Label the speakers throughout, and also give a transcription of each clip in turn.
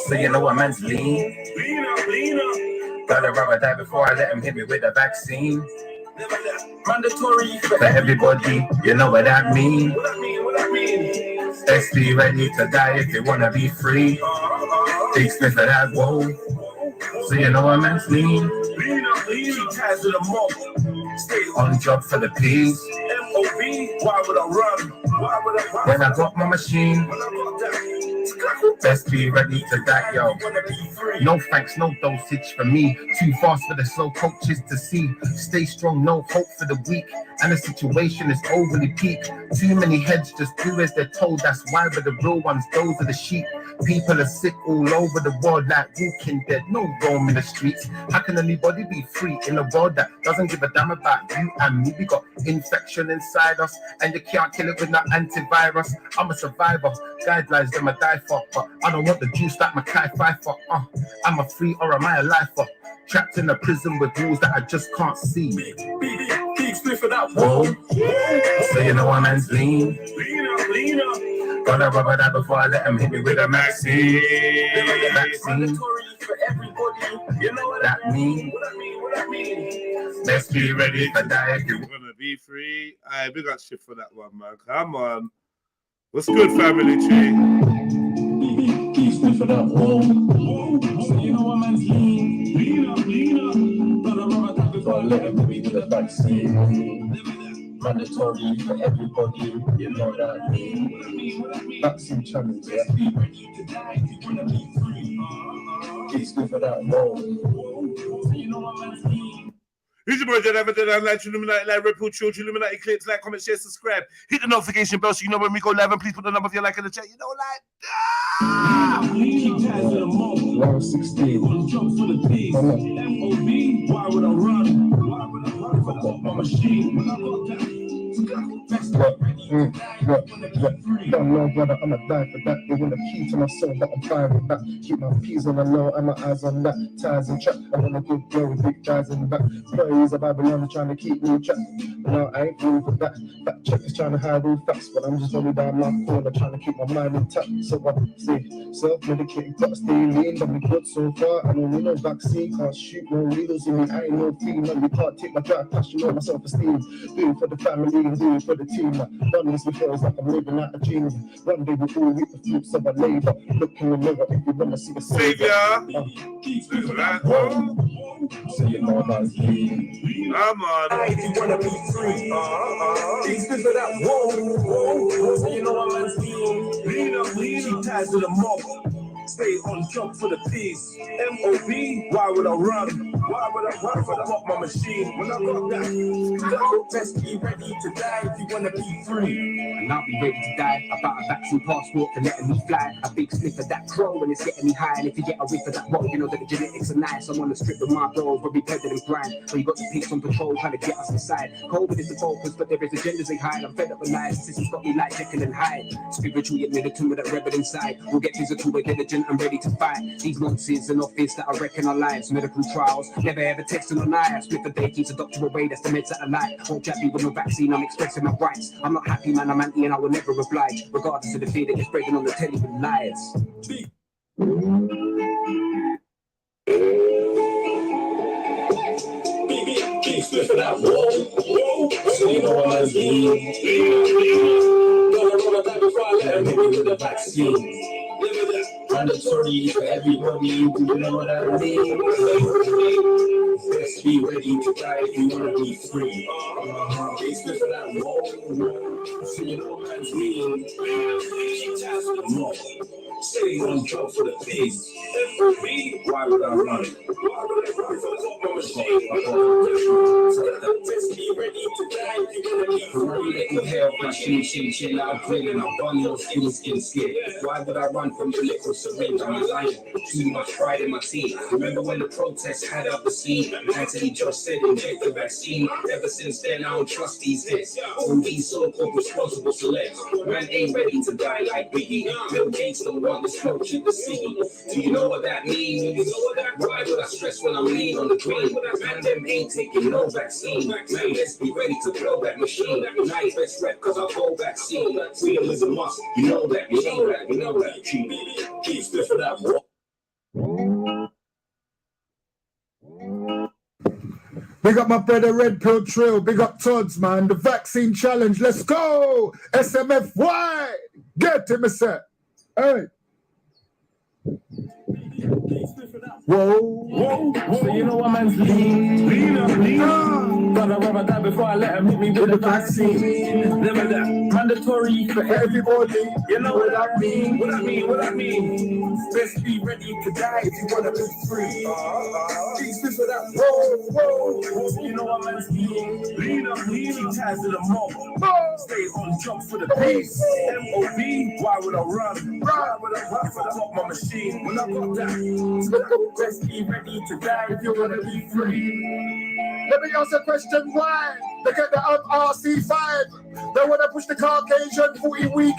Speaker 1: So you know what man's lean. Gotta rather die before I let him hit me with a vaccine. Mandatory for everybody, you know what that mean. Let's be ready to die if you wanna be free. Big sniff of that, whoa. So you know what man's lean. Keep ties to the mob. Stay on job for the peace. MOB, why would I run? When I got my machine, best be ready to die, yo. No thanks, no dosage for me. Too fast for the slow coaches to see. Stay strong, no hope for the weak. And the situation is overly peak. Too many heads just do as they're told. That's why we're the real ones, those are the sheep. People are sick all over the world like Walking Dead. No roam in the streets. How can anybody be free in a world that doesn't give a damn about you and me? We got infection inside us and you can't kill it with no antivirus. I'm a survivor. Guidelines them I die for, but I don't want the juice that my Kai fight for. Am I free or am I a lifer? Trapped in a prison with rules that I just can't see. Big split for that. Whoa. So you know I'm man's lean. Gotta rubber that before I let him hit me with a vaccine. Vaccine for everybody. You know what that mean? Let's be ready for die if you wanna
Speaker 2: be free. Aye, big up shit for that one, man. Come on. What's good, family tree?
Speaker 1: For that. Whoa. So you know what man's lean. Gotta rubber that before I let him hit me with a vaccine. Mandatory for everybody, you know that. Vaccine challenge, yeah. It's good for that, whoa. You know what man's mean.
Speaker 2: Who's your boy, Jedi? Like Trilluminati, like Red Pill, Trill, Trilluminati clips, like, comment, share, subscribe. Hit the notification bell so you know when we go live, and please put the number of your like in the chat. You know, like,
Speaker 1: 116. Jump for the piece. MOB, why would I run? If I got my machine, when I got that. Don't know brother, I'ma die for that. They want a key to my soul, but I'm fine with that. Keep my P's on the low and my eyes on that. Ties and trap, I want a good girl with big thighs in the back. Praise of Babylon trying to keep me trapped. But no, I ain't falling for that. Fact check is trying to hide all facts, but I'm just only down my corner trying to keep my mind intact. So I say, self-medicated, gotta stay lean, but we good so far. I don't need no vaccine, can't shoot no needles in me. I ain't no female, you can't take my drive past, you know my self-esteem. Do it for the family and do it for the team. Done this before, it's like I'm living out a dream. One day we all reap the fruits of our labor. Look in the mirror if you wanna see the savior. So you know about me.
Speaker 2: Come on.
Speaker 1: If you wanna be free, these for that. Whoa. So you know I'm man's lean. Keep ties to the mob. Stay on job for the peace. MOB, why would I run? Why would I run if I got my machine? When I got that, best be ready to die if you wanna be free.
Speaker 3: And I'll be ready to die about a vaccine passport for letting me fly. A big sniff of that crow when it's getting me high. And if you get a whiff of that roll, you know that the genetics are nice. I'm on the strip with my bros, but we better than grind. So you got the pigs on patrol trying to get us inside. COVID is the focus, but there is agendas they hide. I'm fed up with lies, systems got me like Jekyll and Hyde. Spiritual yet militant with that rebel inside. We'll get physical, we're diligent and ready to fight. These nonsense and office that are wrecking our lives. Medical trials, never ever testing on eye. I split the day, keeps a doctor away, that's the meds that I like. Won't chat me with no vaccine, I'm expressing my rights. I'm not happy, man, I'm anti and I will never oblige. Regardless of the fear that you're spreading on the telly with lies.
Speaker 1: Split for that. Whoa. So you know what I mean. Gonna run that before I let him hit me with the vaccine. Mandatory for everybody, you know what I mean. Let's be ready to die if you wanna be free. Split for that. Whoa. So you know what I mean. Keep ties with the mob. Stay on job for the peace. MOB, why would I run? Why would I run if I got my machine? Let's be ready to die if you wanna be free. Inhale, my chin, I'm grinning, I'm on your skin. Why would I run from the liquid syringe? I'm a lion, too much pride in my team. Remember when the protests had up the scene? Anthony just said inject the vaccine. Ever since then, I don't trust these hits. All these so-called responsible celebs. Man ain't ready to die like Biggie. Bill Gates don't want the
Speaker 3: slouch in the scene. Do you know what that means? Why would I stress when I'm lean on the green? Man, them ain't taking no vaccine. Man, let's be ready to blow that machine. Nice best rep, cause I'll go vaccine. Freedom is a must. You know that, you know that, you know that. Keep stiff for that.
Speaker 1: Big up my brother Red Pill Trill. Big up Todd's, man. The vaccine challenge. Let's go. SMFY. Get him a set. Hey. Whoa, whoa, whoa. So you know what man's lean up. But I'd rather die before I let him hit me with the vaccine. Never that. Mandatory for everybody. You know what I mean? What I mean? Best be ready to die if you wanna be free. Peace for that. Whoa. So you know what man's lean up. Keep ties to the mob. Stay on jump for the peace. MOB, why would I run? Why would I run for the top my machine? When I got that, best be ready to die if you wanna be free. Let me ask a question, why? Look at the RC5. They wanna push the Caucasian 40 week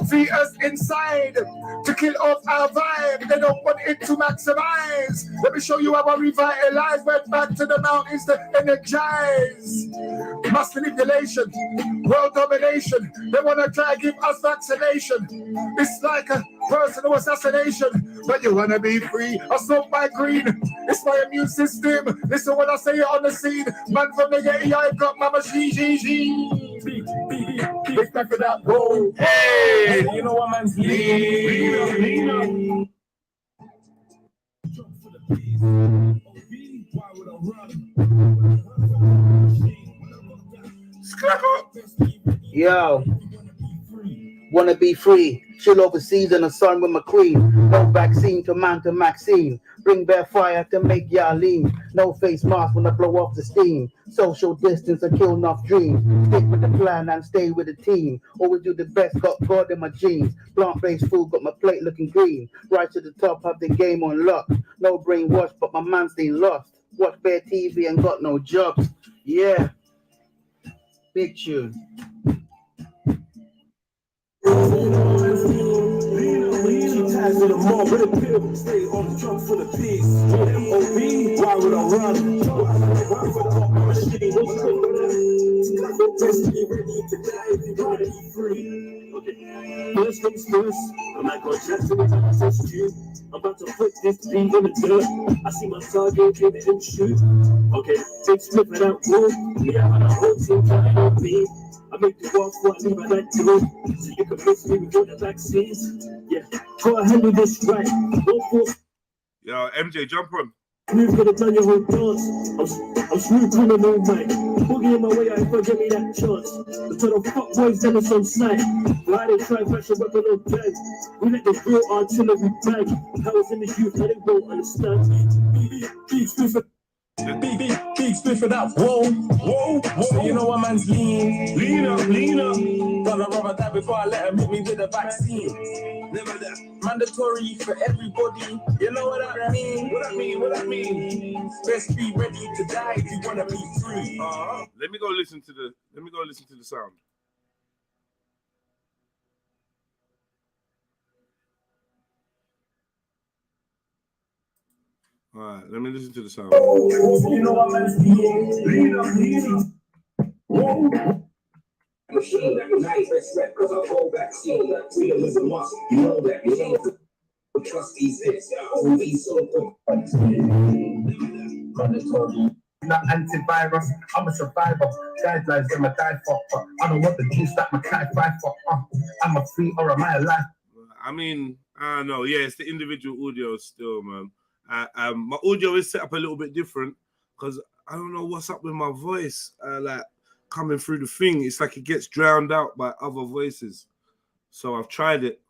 Speaker 1: fetus inside to kill off our vibe. They don't want it to maximize. Let me show you how I revitalize. Went back to the mountains to energize. Mass manipulation, world domination. They wanna try to give us vaccination. It's like a personal assassination. But you wanna be free, I smoke my green. It's my immune system. Listen when I say it on the scene. Man from the Yeti, I've got my machine. Big back for that. Whoa. Hey, you know what man's lean.
Speaker 4: Yo, wanna be free, chill overseas in the sun with my queen. No vaccine to man to Maxine. Bring bare fire to make y'all lean. No face mask when I blow off the steam. Social distance and kill enough dreams. Stick with the plan and stay with the team. Always do the best, got God in my jeans. Plant-based food, got my plate looking green. Right to the top, have the game on lock. No brainwash, but my man stay lost. Watch bare TV and got no jobs. Yeah. Big tune.
Speaker 3: Ties to the mob with a pill, stay on the jump for the peace. MOB, why would I run? Why would I off my machine? Best be ready to die if you wanna be free. Okay, first things first, I'm not gonna chat to the time I you. I'm about to put this thing in the dirt. I see my target, give it and shoot. Okay, take split for that wood. Yeah, I'm a whole team trying on me. I make you walk for I leave I like to do. So you can mix me with the vaccines. Yeah, go ahead with this right. Don't force.
Speaker 2: Yo, MJ, jump on.
Speaker 3: You've got to tell your whole dance. I'm smooth coming all night. Boogie in my way, I forget me that chance. The total fuck boys, then it's on sight. Why they try fashion weapon on bag? We let the real artillery bag. I was in the youth, I didn't go understand. Big split for that. Whoa. So you know what man's lean up. But I'd rather die before I let him hit me with a vaccine. Never that. Mandatory for everybody. You know what I mean? What I mean? Best be ready to die if you wanna be free.
Speaker 2: Let me go listen to the sound. All right, let me listen to the sound.
Speaker 3: You know what man's lean up. Whoa. Machine, nice best rep, cause I'll go vaccine. Freedom is a must. You know that. You know that. Trust these hits. All these so
Speaker 1: Not antivirus, I'm a survivor. Guidelines, I'm a die for. I don't want the juice that my cat fight for. I'm a free or am I alive?
Speaker 2: I mean, I don't know. Yeah, it's the individual audio still, man. My audio is set up a little bit different because I don't know what's up with my voice. Like coming through the thing, it's like it gets drowned out by other voices. So I've tried it.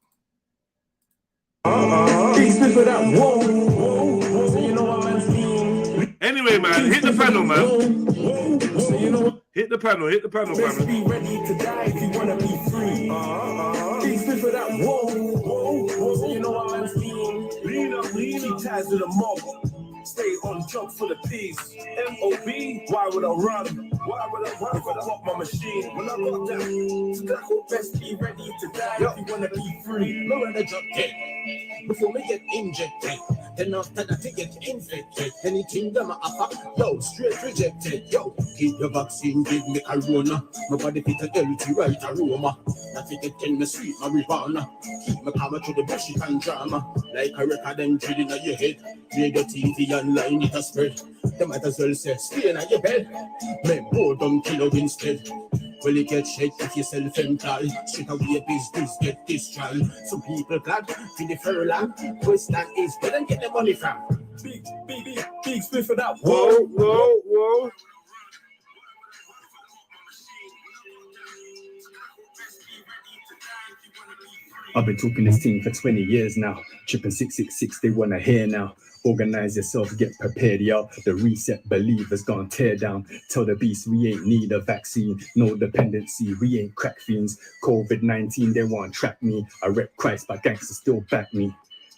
Speaker 2: Anyway, man, hit the panel, man. Hit the panel, man.
Speaker 3: Be ready to die if you wanna be free. For that. Whoa. You know what man's lean up. Keep ties to the mob. Stay on
Speaker 1: on jump for the peace. M.O.B. Why would I run? Why would I run if I pop my machine? When I got that, tobacco best be ready to die if you wanna be free.
Speaker 5: No when I drop dead before me get injected. Then after that, you get infected. Anything that I offer, yo, straight rejected. Yo, keep your vaccine, give me corona. My body fit a healthy right aroma. That it get in me sweet marijuana. Keep me calm through the bullshit and drama. Like a record and drilling on your head. Play the TV online, it a spread. They might as well say, stay on your bed. Make boredom kill you instead. Well, you get shit if you self-employed. Straight away business get destroyed. Some people glad for the furlong. Twist that is where they get the money from.
Speaker 1: Big split for that.
Speaker 2: Whoa.
Speaker 6: I've been talking this thing for 20 years now. Tripping 666, they wanna hear now. Organize yourself, get prepared, yo. The reset believers gonna tear down. Tell the beast we ain't need a vaccine, no dependency, we ain't crack fiends. COVID-19, they won't track me. I rep Christ, but gangsters still back me.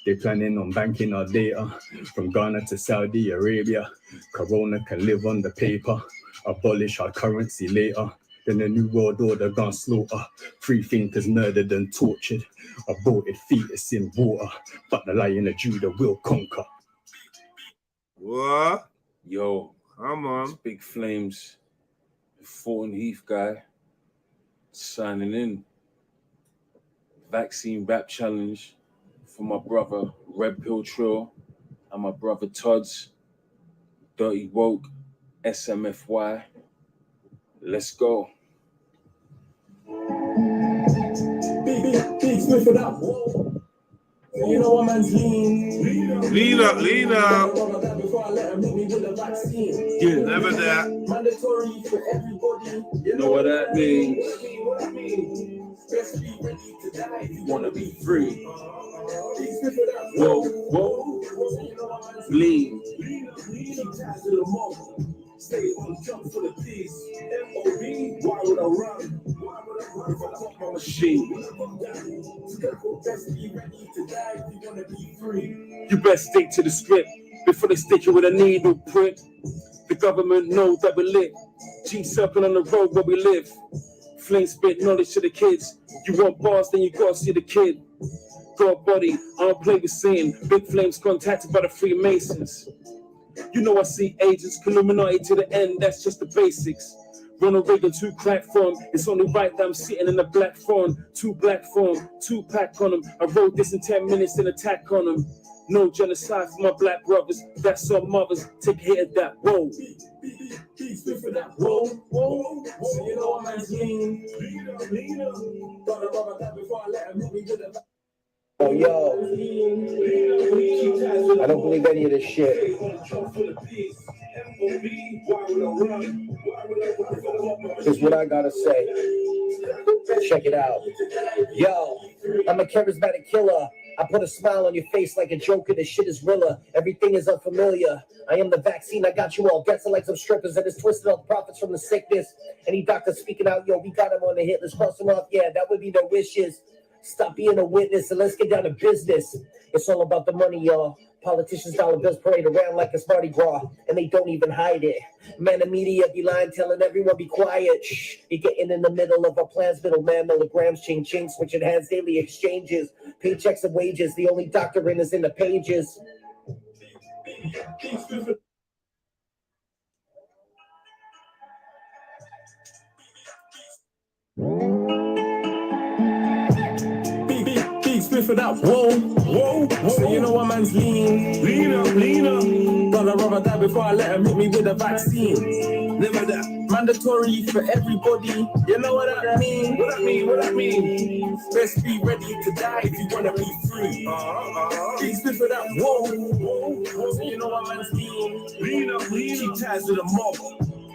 Speaker 6: They planning on banking our data from Ghana to Saudi Arabia. Corona can live on the paper. Abolish our currency later. Then the new world order gone slaughter. Free thinkers murdered and tortured. Aborted fetus in water. But the Lion of Judah will conquer.
Speaker 2: What?
Speaker 7: Yo,
Speaker 2: Come on.
Speaker 7: Big Flames, Fulton Heath guy, signing in. Vaccine rap challenge for my brother REDPILLTRILL and my brother Todd's Dirty Woke SMFY. Let's go.
Speaker 1: Big split for that. You know what man's lean up. Before I let him hit me with the vaccine.
Speaker 2: Yeah, never that.
Speaker 1: Mandatory for everybody.
Speaker 7: You know what that means?
Speaker 1: What I mean? Best be ready to die if you
Speaker 7: Wanna be free.
Speaker 1: Big split for that.
Speaker 7: Whoa.
Speaker 1: You know what man's
Speaker 7: Lean.
Speaker 1: Keep ties to the mob. Stay on jump for the peace. M.O.B. Why would I run? Why would I run if I pop my machine? Best be ready to die if you wanna be free.
Speaker 7: You best stick to the script before they stick you with a needle prick. The government knows that we're lit. G-circle on the road where we live. Flame spit knowledge to the kids. You want bars, then you gotta see the kid. God body, I don't play with saying. Big Flames contacted by the Freemasons. You know I see agents, Trilluminati to the end, that's just the basics. Ronald Reagan, 2 crack form. It's only right that I'm sitting in a black phone. 2 black form, 2-pack on them. I wrote this in 10 minutes, then attack on them. No genocide for my black brothers. That's our mothers. Take a hit of that. Whoa.
Speaker 1: Big split for that. Whoa. So you know what man's lean. Gotta rubber that before I let him hit me with the
Speaker 4: Oh, yo, I don't believe any of this shit. Here's what I gotta say. Check it out. Yo, I'm a charismatic killer. I put a smile on your face like a joker. This shit is realer. Everything is unfamiliar. I am the vaccine. I got you all guessing like some strippers that is twisting all the profits from the sickness. Any doctor speaking out, yo, we got him on the hit list. Crossing off, yeah, that would be their wishes. Stop being a witness and let's get down to business. It's all about the money, y'all. Politicians' dollar bills parade around like it's Mardi Gras, and they don't even hide it. Man, the media be lying, telling everyone be quiet. Shh, you're getting in the middle of our plans, middleman, milligrams, ching, switching hands, daily exchanges, paychecks and wages. The only doctrine is in the pages. Big split for that. Whoa. So you know what man's lean up. Gotta rubber that before I let him hit me with a vaccine. Never that. Mandatory for everybody. You know what I mean? What I mean? Best be ready to die if you wanna be free. Big split for that. Whoa. So you know what man's lean up. Keep ties to the mob.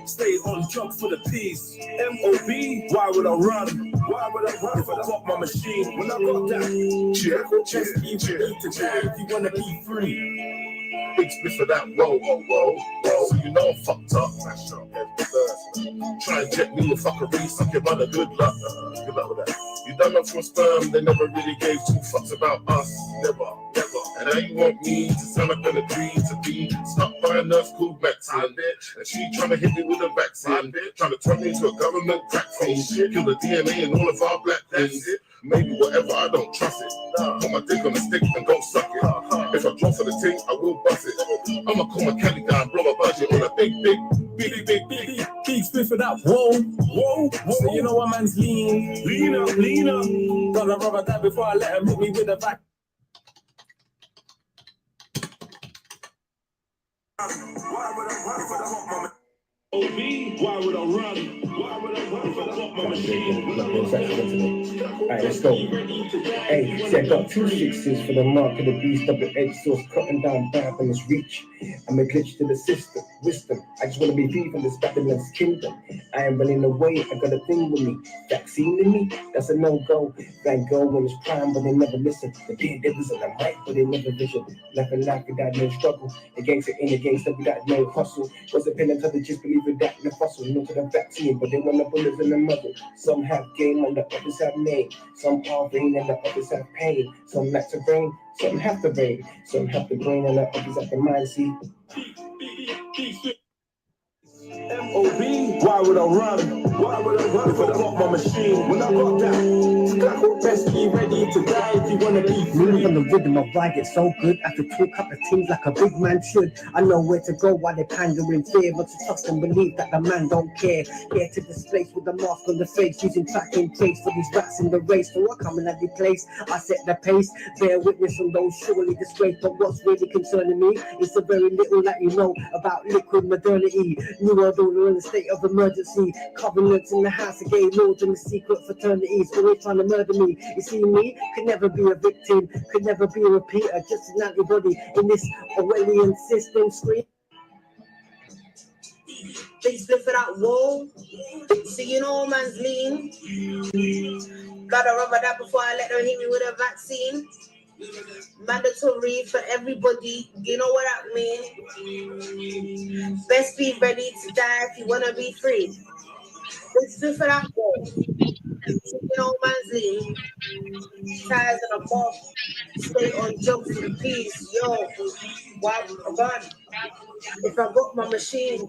Speaker 4: Stay on jump for the peace. M.O.B. Why would I run? If I pop my machine? When I got that, just be ready to die if you wanna be free.
Speaker 8: Big split for that. Whoa. So you know I'm fucked up. Try and jet me with fuckery, suck your mother, good luck. Good luck with that. You done up from sperm, they never really gave 2 fucks about us. Never. And Now you want me to sound like a dream to be stuck by a nurse called Maxine. And she trying to hit me with a vaccine, trying to turn me into a government crack fiend. Kill the DNA in all of our black things. Maybe whatever, I don't trust it. Put my dick on the stick and go suck it. If I drop for the ting, I will bust it. I'ma call my Cali guy and blow my budget on a big
Speaker 7: split for that. Whoa. So you know what man's lean up. Gonna rubber that before I let him hit me with a back. Why would I run for the hot mama? OB, why would I run? Why would I run for the hot mama machine?
Speaker 9: Alright, let's go. Hey, see, I got 2 6s for the mark of the beast, double-edged sauce, cutting down bad on its reach. I'm a glitch to the system, wisdom. I just want to be free from this Babylon's kingdom. I am running away, I got a thing with me. Vaccine in me, that's a no-go. Van Gogh when it's prime, but they never listen. The daredevils on the mic, but they never vision. Nothing like without no struggle. The gangster in the gangster without no hustle. Was a pen until they just believe in that the fossil. No to the vaccine, but they want the bullets in the muzzle. Some have game and the others have name. Some are vain and the others have pain. Some lack the brain, some have the brain. Some have the brain and the others have the mind. See?
Speaker 7: MOB, why would I run? Why would I run if I got my machine? When I got that, best be ready to die if you wanna be free.
Speaker 9: Moving on the rhythm, I ride it so good. I can talk up the things like a big man should. I know where to go while they pander in fear, but to trust and believe that the man don't care. Get to this place with the mask on the face, using tracking traits for these rats in the race. So I come in at the place, I set the pace. Bear witness from those surely disgraced. But what's really concerning me is the very little that you know about liquid modernity. New world order in a state of emergency. Covenants in the house of gay lords and the secret fraternities always trying to murder me. You see, me could never be a victim, could never be a repeater, just an antibody in this Orwellian system. Scream.
Speaker 10: They split for that wall. So you know man's lean. Gotta rubber that before I let them hit me with a vaccine. Mandatory for everybody, you know what I mean? Best be ready to die if you wanna be free. They split for that wall. So you know man's lean. Ties and a ball. Stay on jump for the peace, yo. Why would I run? If I got my machine,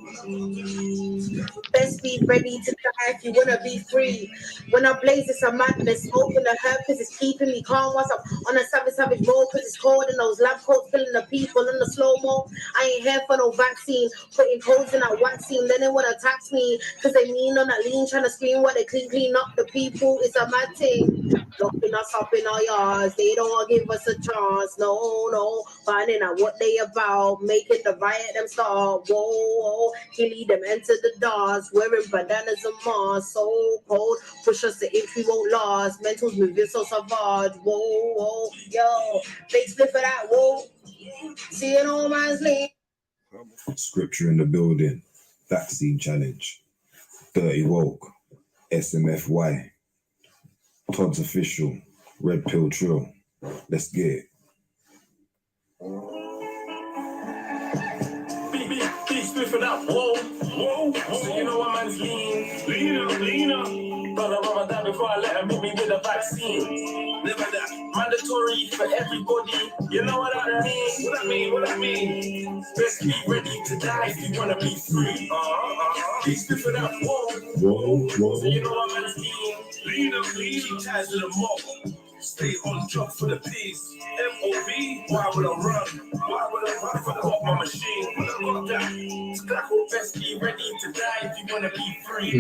Speaker 10: best be ready to die if you wanna be free. When I blaze, it's a madness. Smoking the herb cause it's keeping me calm. Once I'm on a savage road cause it's cold in those lab coats, killing the people in the slow-mo. I ain't here for no vaccine. Putting codes in that vaccine, then they wanna tax me cause they mean on that lean, trying to scream what they clean up the people. It's a mad thing. Locking us up in our yards, they don't want to give us a chance. No, finding out what they about, making the riot them start. Whoa, killing them enter the doors, wearing bandanas and masks, so cold. Push us to if we won't last. Mentals moving so savage. Whoa, yo, big split for that. Whoa, seeing all man's lean.
Speaker 11: Scripture in the building. Vaccine challenge. Dirty woke. SMFY. Todd's official, Red Pill Trill. Let's get it.
Speaker 7: Big split for that. Whoa. So you know what man's lean up. Gotta rubber that before I let him hit me with a vaccine. Never that. Mandatory for everybody. You know what I mean? What I mean? Best be ready to die if you wanna be free. Big split for that. Whoa. So you know what man's lean up. Keep ties to the mob. Stay on job for the peace. MOB, why would I run? Why would I run if I got my machine? When I got that, best be ready to die if you wanna be free.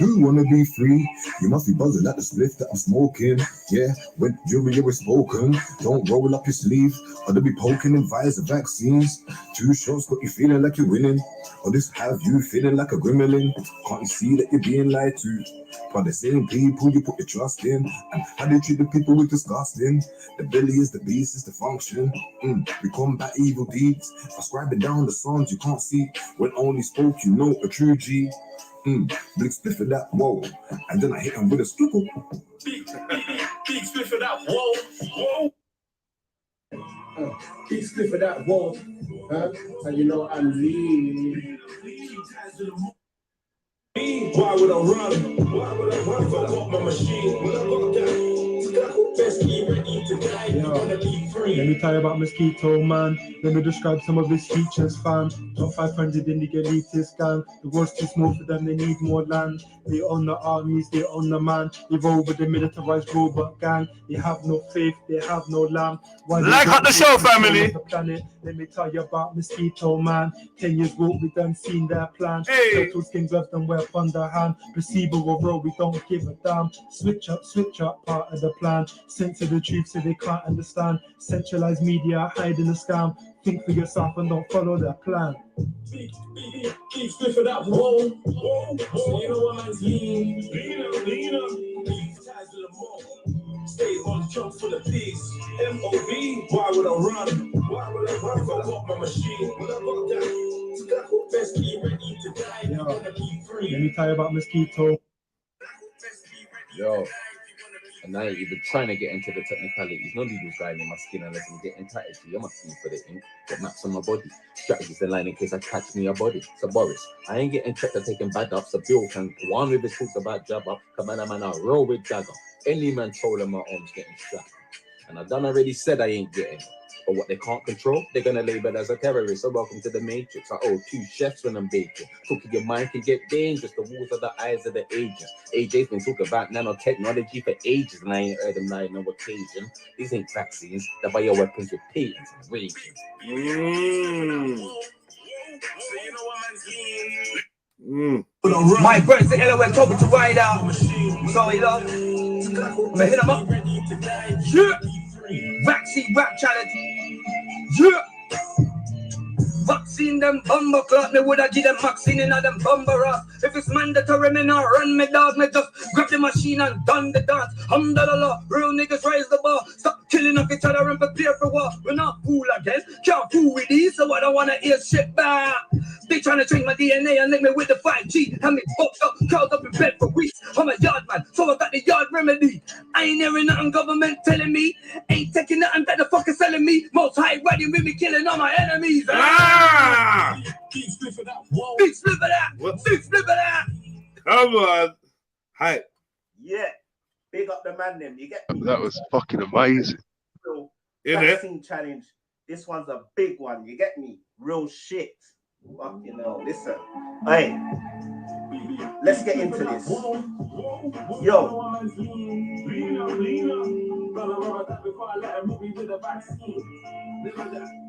Speaker 11: You wanna be free? You must be buzzing at the spliff that I'm smoking. Yeah, when jury was spoken, don't roll up your sleeve, or they'll be poking in vials of vaccines. 2 shots got you feeling like you're winning, or this have you feeling like a gremlin. Can't you see that you're being lied to? By the same people you put your trust in, and how they treat the people with disgusting. The belly is the beast, is the function. We combat evil deeds, prescribing down the songs you can't see. When only spoke you know a true G. Big split for that, whoa. And then I hit him with a scribble.
Speaker 7: Big split for that, whoa.
Speaker 9: Big split for that, whoa. And you know I'm lean.
Speaker 7: Why would I run? Why would I run if I got my machine? When I got that, best be
Speaker 6: Let me tell you about Mosquito Man. Let me describe some of his features, fam. Top 500 in the elitist gang. The world's too small for them, they need more land. They own the armies, they own the man. They've over the militarized robot gang. They have no faith, they have no lamb.
Speaker 2: Like up the show, family.
Speaker 6: The planet. Let me tell you about Mosquito Man. 10 years walk, we done seen their plan.
Speaker 2: Hey.
Speaker 6: Turtles, kings of them, we're under hand. Perceivable road, we don't give a damn. Switch up, part of the plan. Censor the truth so they can't understand. Centralized media, hiding the scam. Think for yourself and don't follow their plan.
Speaker 7: Keep sniffing that whoa. So you know what man's lean. These ties to the mall. Stay on jump for the peace. MOB, why would I run? Why would I run if I got my machine? When I got that, best be ready to die.
Speaker 6: Yo,
Speaker 7: Wanna be free.
Speaker 6: let me tell you about Mosquito.
Speaker 12: Yo, and I ain't even trying to get into the technicalities. No needles going in my skin unless I'm getting tighter to you. I'm a fiend for the ink. Got maps on my body. Strategies the line in case I catch me a body. So Boris, I ain't getting checked or taking bad ups. The bill can go on with his talks about jab up. Come on, man, I roll with dagger. Any man told him my arms getting strapped. And I done already said I ain't getting it. But what they can't control, they're gonna label as a terrorist. So welcome to the matrix. I owe 2 chefs when I'm baking. Talking your mind can get dangerous. The walls are the eyes of the agents. AJ's been talking about nanotechnology for ages, and I ain't heard them lie on no occasion. These ain't vaccines, they're bioweapons with patents and rages.
Speaker 3: My friends, the LOL told me to ride out. So you know, I'm gonna hit them up. Yeah. Vaccine rap challenge. Yeah. Vaccine them bumper clock, me woulda give them vaccine in them bumper up. If it's mandatory, me not run me dog, me just grab the machine and done the dance. Under the law, real niggas raise the bar. Stop killing up each other and prepare for war. We're not fool again, can't fool with these, so I don't wanna hear shit back. They tryna change my DNA and link me with the 5G. Have me fucked up, curled up in bed for weeks. I'm a yard man, so I got the yard remedy. I ain't hearing nothing government telling me. Ain't taking nothing that the fuck is selling me. Most high riding with me, killing all my enemies.
Speaker 7: Keep sniffing that whoa.
Speaker 3: Big flip of that. Big flip of that.
Speaker 2: Come on. Hi.
Speaker 13: Yeah. Big up the man them. You get me?
Speaker 14: That was fucking amazing.
Speaker 13: Vaccine challenge. This one's a big one. You get me? Real shit. Fucking hell. Listen. Hey. Let's get into this. Yo.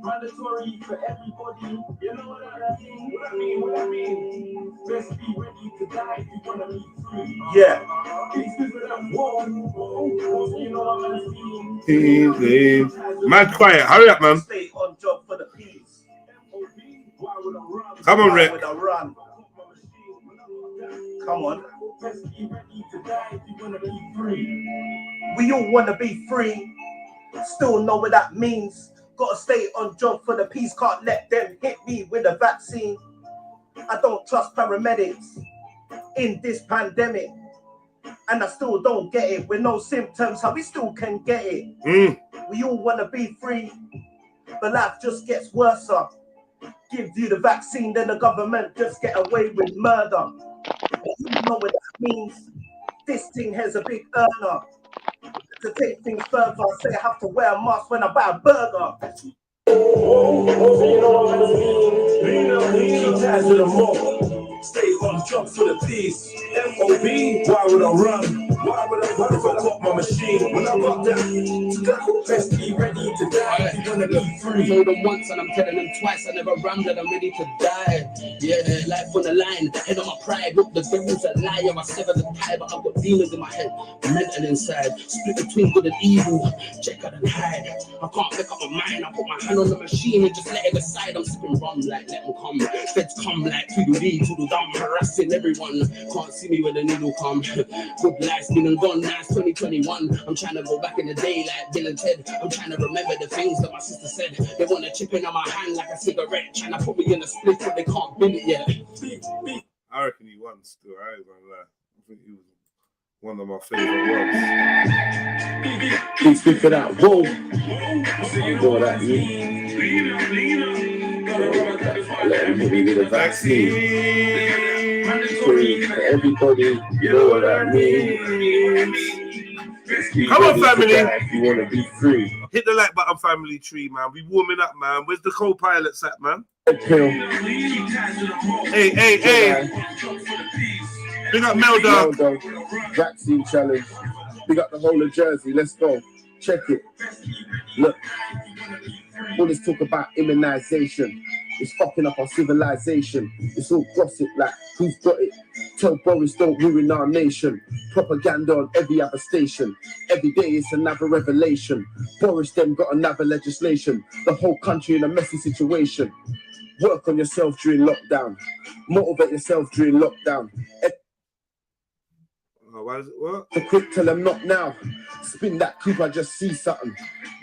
Speaker 7: Mandatory for everybody. You know what I mean? What I mean? Best be ready to die if you wanna be free.
Speaker 13: Yeah.
Speaker 7: You know what I mean?
Speaker 2: Man, quiet. Hurry up, man.
Speaker 13: Stay on job for the peace.
Speaker 2: Come on, Rick.
Speaker 13: With a run. Come on. We all want to be free. Still know what that means. Gotta stay on job for the peace. Can't let them hit me with a vaccine. I don't trust paramedics in this pandemic. And I still don't get it. With no symptoms, how we still can get it. We all want to be free. But life just gets worse. Give you the vaccine, then the government just get away with murder. You know what that means. This thing has a big earner. To take things further, I say I have to wear a mask when I buy a burger.
Speaker 7: Stay on job for the peace. MOB, why would I run? Why would I run if I got my machine? When I got that, best be ready to die if you wanna be free.
Speaker 3: I told them once and I'm telling them twice. I never run that I'm ready to die. Yeah, life on the line, head on my pride. Look, the devil's a liar. I sever the tie, but I've got demons in my head, mental inside. Split between good and evil. Check out and hide. I can't make up my mind. I put my hand on the machine and just let it aside. I'm sipping rum like let them come. Feds come like toodle dumb, harassing everyone. Can't see me when the needle come. Good life's been and gone, now it's 2021. I'm trying to go back in the day like Bill and Ted. I'm trying to remember the things that my sister said. They want to chip in on my hand like a cigarette, trying to put me in a split, but they can't build it yet.
Speaker 2: I reckon he won still. I ain't gonna lie. I think he was one of my favorite ones.
Speaker 7: Keep speak for that. Whoa. You know what I mean? Let him hit me with a vaccine. Free for everybody. You know what I mean?
Speaker 2: Come on, family.
Speaker 14: If you want to be free.
Speaker 2: Hit the like button, family tree, man. We warming up, man. Where's the co-pilots at, man?
Speaker 14: REDPILL.
Speaker 2: Hey. Big up Melda.
Speaker 14: Vaccine challenge. Big up the whole of Jersey. Let's go. Check it. Look. All this talk about immunization. It's fucking up our civilization. It's all gossip like, who's got it? Tell Boris don't ruin our nation. Propaganda on every other station. Every day it's another revelation. Boris then got another legislation. The whole country in a messy situation. Work on yourself during lockdown. Motivate yourself during lockdown.
Speaker 2: What?
Speaker 14: The quick tell them not now. Spin that coupe, I just see something.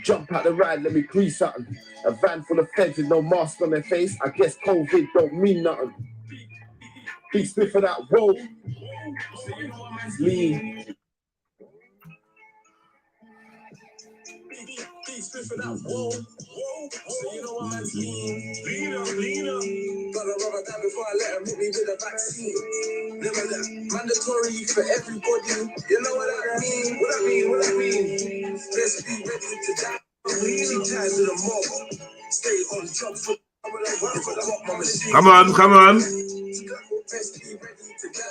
Speaker 14: Jump out the ride, let me crease something. A van full of feds with no mask on their face. I guess COVID don't mean nothing. Big split for that, whoa. Lean. Big split for that, whoa. So you know what man's lean up. Gotta rubber down before I let him hit me with a vaccine. Never that mandatory for everybody. You know what I mean? What I mean? Let's be ready to die. Keep ties to the mob. Stay on job for
Speaker 2: Come on.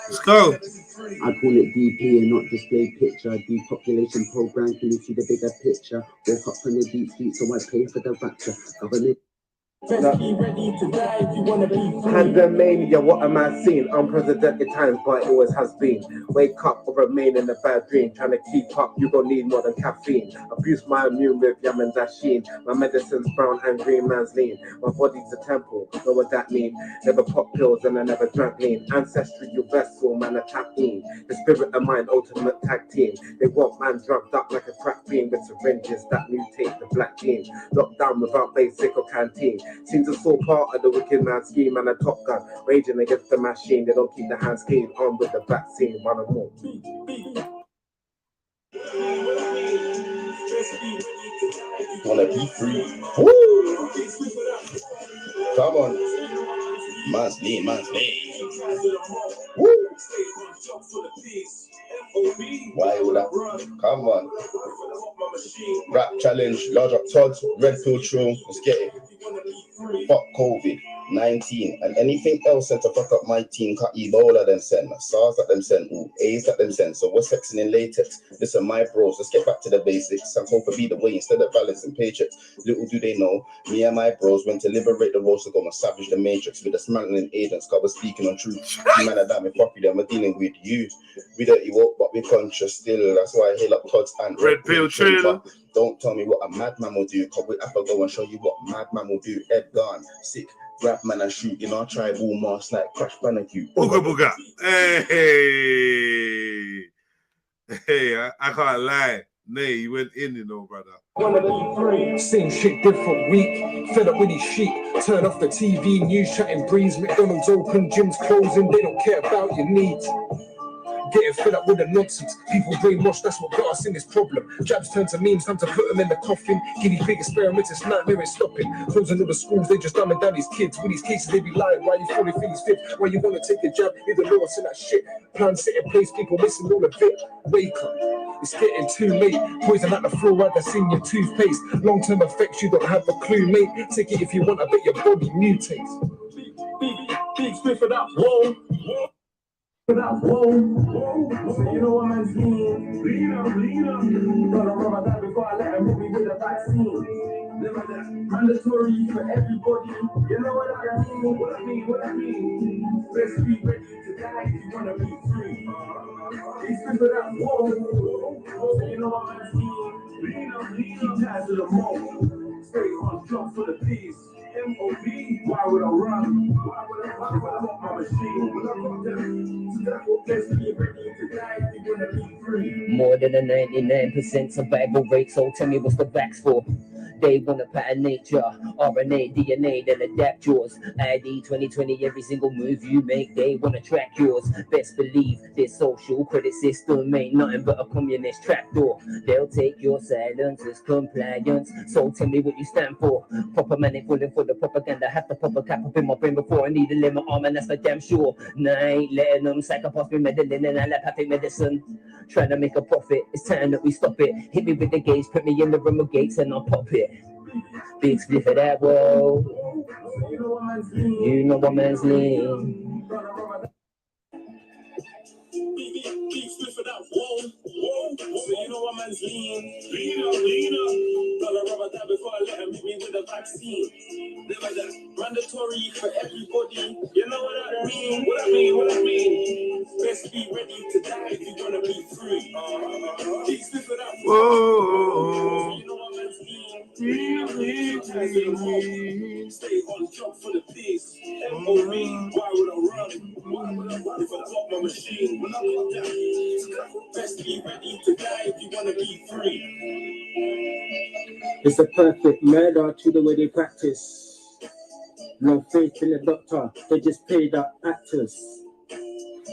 Speaker 2: Let's go.
Speaker 15: I call it DP and not display picture. Depopulation program, can you see the bigger picture? Woke up from the deep sleep, so I pay for the rapture. Government.
Speaker 9: Best be ready to die if you wanna be free. Pandemania, what am I seeing? Unprecedented times, but it always has been. Wake up or remain in a bad dream. Trying to keep up, you gon' need more than caffeine. Abuse my immune with yam and dasheen. My medicine's brown and green man's lean. My body's a temple, know what that mean? Never pop pills and I never drank lean. Ancestry, your vessel, man, a tap in. The spirit of mine, ultimate tag team. They want man drugged up like a crack bean with syringes that mutate the black gene. Locked down without basic or canteen. Seems a sore part of the wicked man's scheme and a top gun raging against the machine. They don't keep the hands clean. On with the vaccine, one or more.
Speaker 14: Wanna be free? Woo! Come on, man's lean. Woo! Why would I? Come on. Rap challenge, large up Todd, REDPILLTRILL, let's get it. Fuck COVID-19 and anything else sent to fuck up my team. Cut Ebola them send, SARS that them send, AIDS that them send. So we're sexing in latex. Listen, my bros, let's get back to the basics and hope for be the way instead of balancing paychecks. Little do they know, me and my bros went to liberate the roads to go and savage the matrix with the smuggling agents. Cause we're speaking on truth. You man are damn me fuck you, them we're dealing with you. We dirty walk, but we conscious still. That's why I hail up Todd's and
Speaker 2: REDPILLTRILL.
Speaker 14: Don't tell me what a madman will do, cause we have to go and show you what madman will do. Ed gone, sick, rap man and shoot in our tribal mask like Crash Bandicoot.
Speaker 2: Booga. Hey, I can't lie. Nay, you went in, you know, brother.
Speaker 7: Same shit, different week. Fed up with these sheep. Turn off the TV, news chatting breeze. McDonald's open, gyms closing. They don't care about your needs. Getting fed up with the nonsense. People brainwashed, that's what got us in this problem. Jabs turn to memes, time to put them in the coffin. Give these big experiments, it's nightmare, it's stopping. Closing all the schools, they just dumbing down these kids. With these cases, they be lying. Why you fully feel these fit? Why you want to take a jab? You're the lowest in that shit. Plan set in place, people missing all of it. Wake up, it's getting too late. Poison at the fluoride that's in your toothpaste. Long-term effects, you don't have a clue, mate. Take it if you want, I bet your body mutates. Big split for that, whoa. So you know what man's lean up. Gotta rubber that before I let him hit me with a vaccine. Never that mandatory for everybody. You know what I mean? Let's be ready to die if you wanna be free. It's good for that, whoa. So you know what man's lean up. Keep ties to the mob. Stay on job for the peace. MOB, why would I run? Why would I walk my machine? When I got them to that whole place to be ready to die if you're gonna be free.
Speaker 16: More than a 99% survival rate, so tell me what's the vax for? They want to pattern nature, RNA, DNA, then adapt yours. ID 2020, every single move you make, they want to track yours. Best believe this social credit system ain't nothing but a communist trapdoor. They'll take your silence as compliance, so tell me what you stand for. Proper manic falling for the propaganda, have to pop a cap up in my brain before I need a limit arm, and that's for damn sure. Nah, I ain't letting them psychopaths be meddling in allopathic medicine. trying to make a profit. It's time that we stop it. Hit me with the gates, put me in the room of gates, and I'll pop it. Big split for that, whoa. You know what man's lean.
Speaker 5: Big split for that, whoa. So you know what man's lean. Got a rubber dab before I let him hit me with a vaccine. Never that mandatory for everybody. You know what I mean? What I mean? Best be ready to die if you wanna be free. Big split for that, whoa. So you know what man's lean. Stay on job for the peace. MOB, why would I run? Why would I run if I got my machine? When I got that, best be ready to die if you wanna be free.
Speaker 9: It's a perfect murder to the way they practice. No faith in the doctor, they just paid up actors.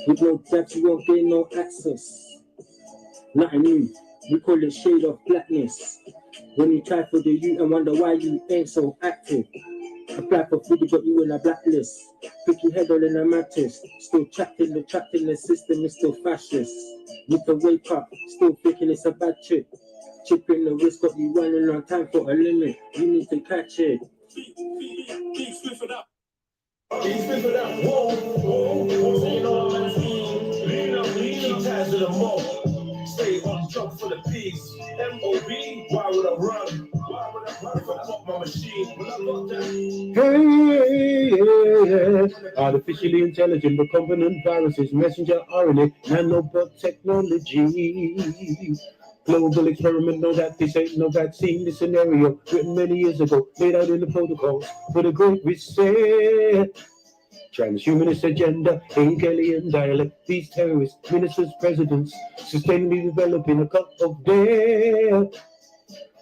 Speaker 9: With no depth, you won't gain no access. Nothing new, we call it shade of blackness. When you try for the youth and wonder why you ain't so active. Apply for food, got you in a blacklist. Pick your head all in a mattress. Still trapped in the system, is still fascist. Need to wake up, still thinking it's a bad trip. Chipping the wrist, got you running on time for a limit. You need to catch it.
Speaker 5: Big split for that. Big split for that. Whoa. So you know what man's lean. Keep ties to the mob. Stay on job for the peace. MOB, why would I run? Why would I run if I got my machine? When I got that.
Speaker 9: Artificially intelligent, recombinant viruses, messenger RNA, nanobot technology. Global experiment, no that this ain't no vaccine. This scenario written many years ago, laid out in the protocols for the Great Reset. Transhumanist agenda, alien dialect, these terrorists, ministers, presidents, sustainably developing a cup of death.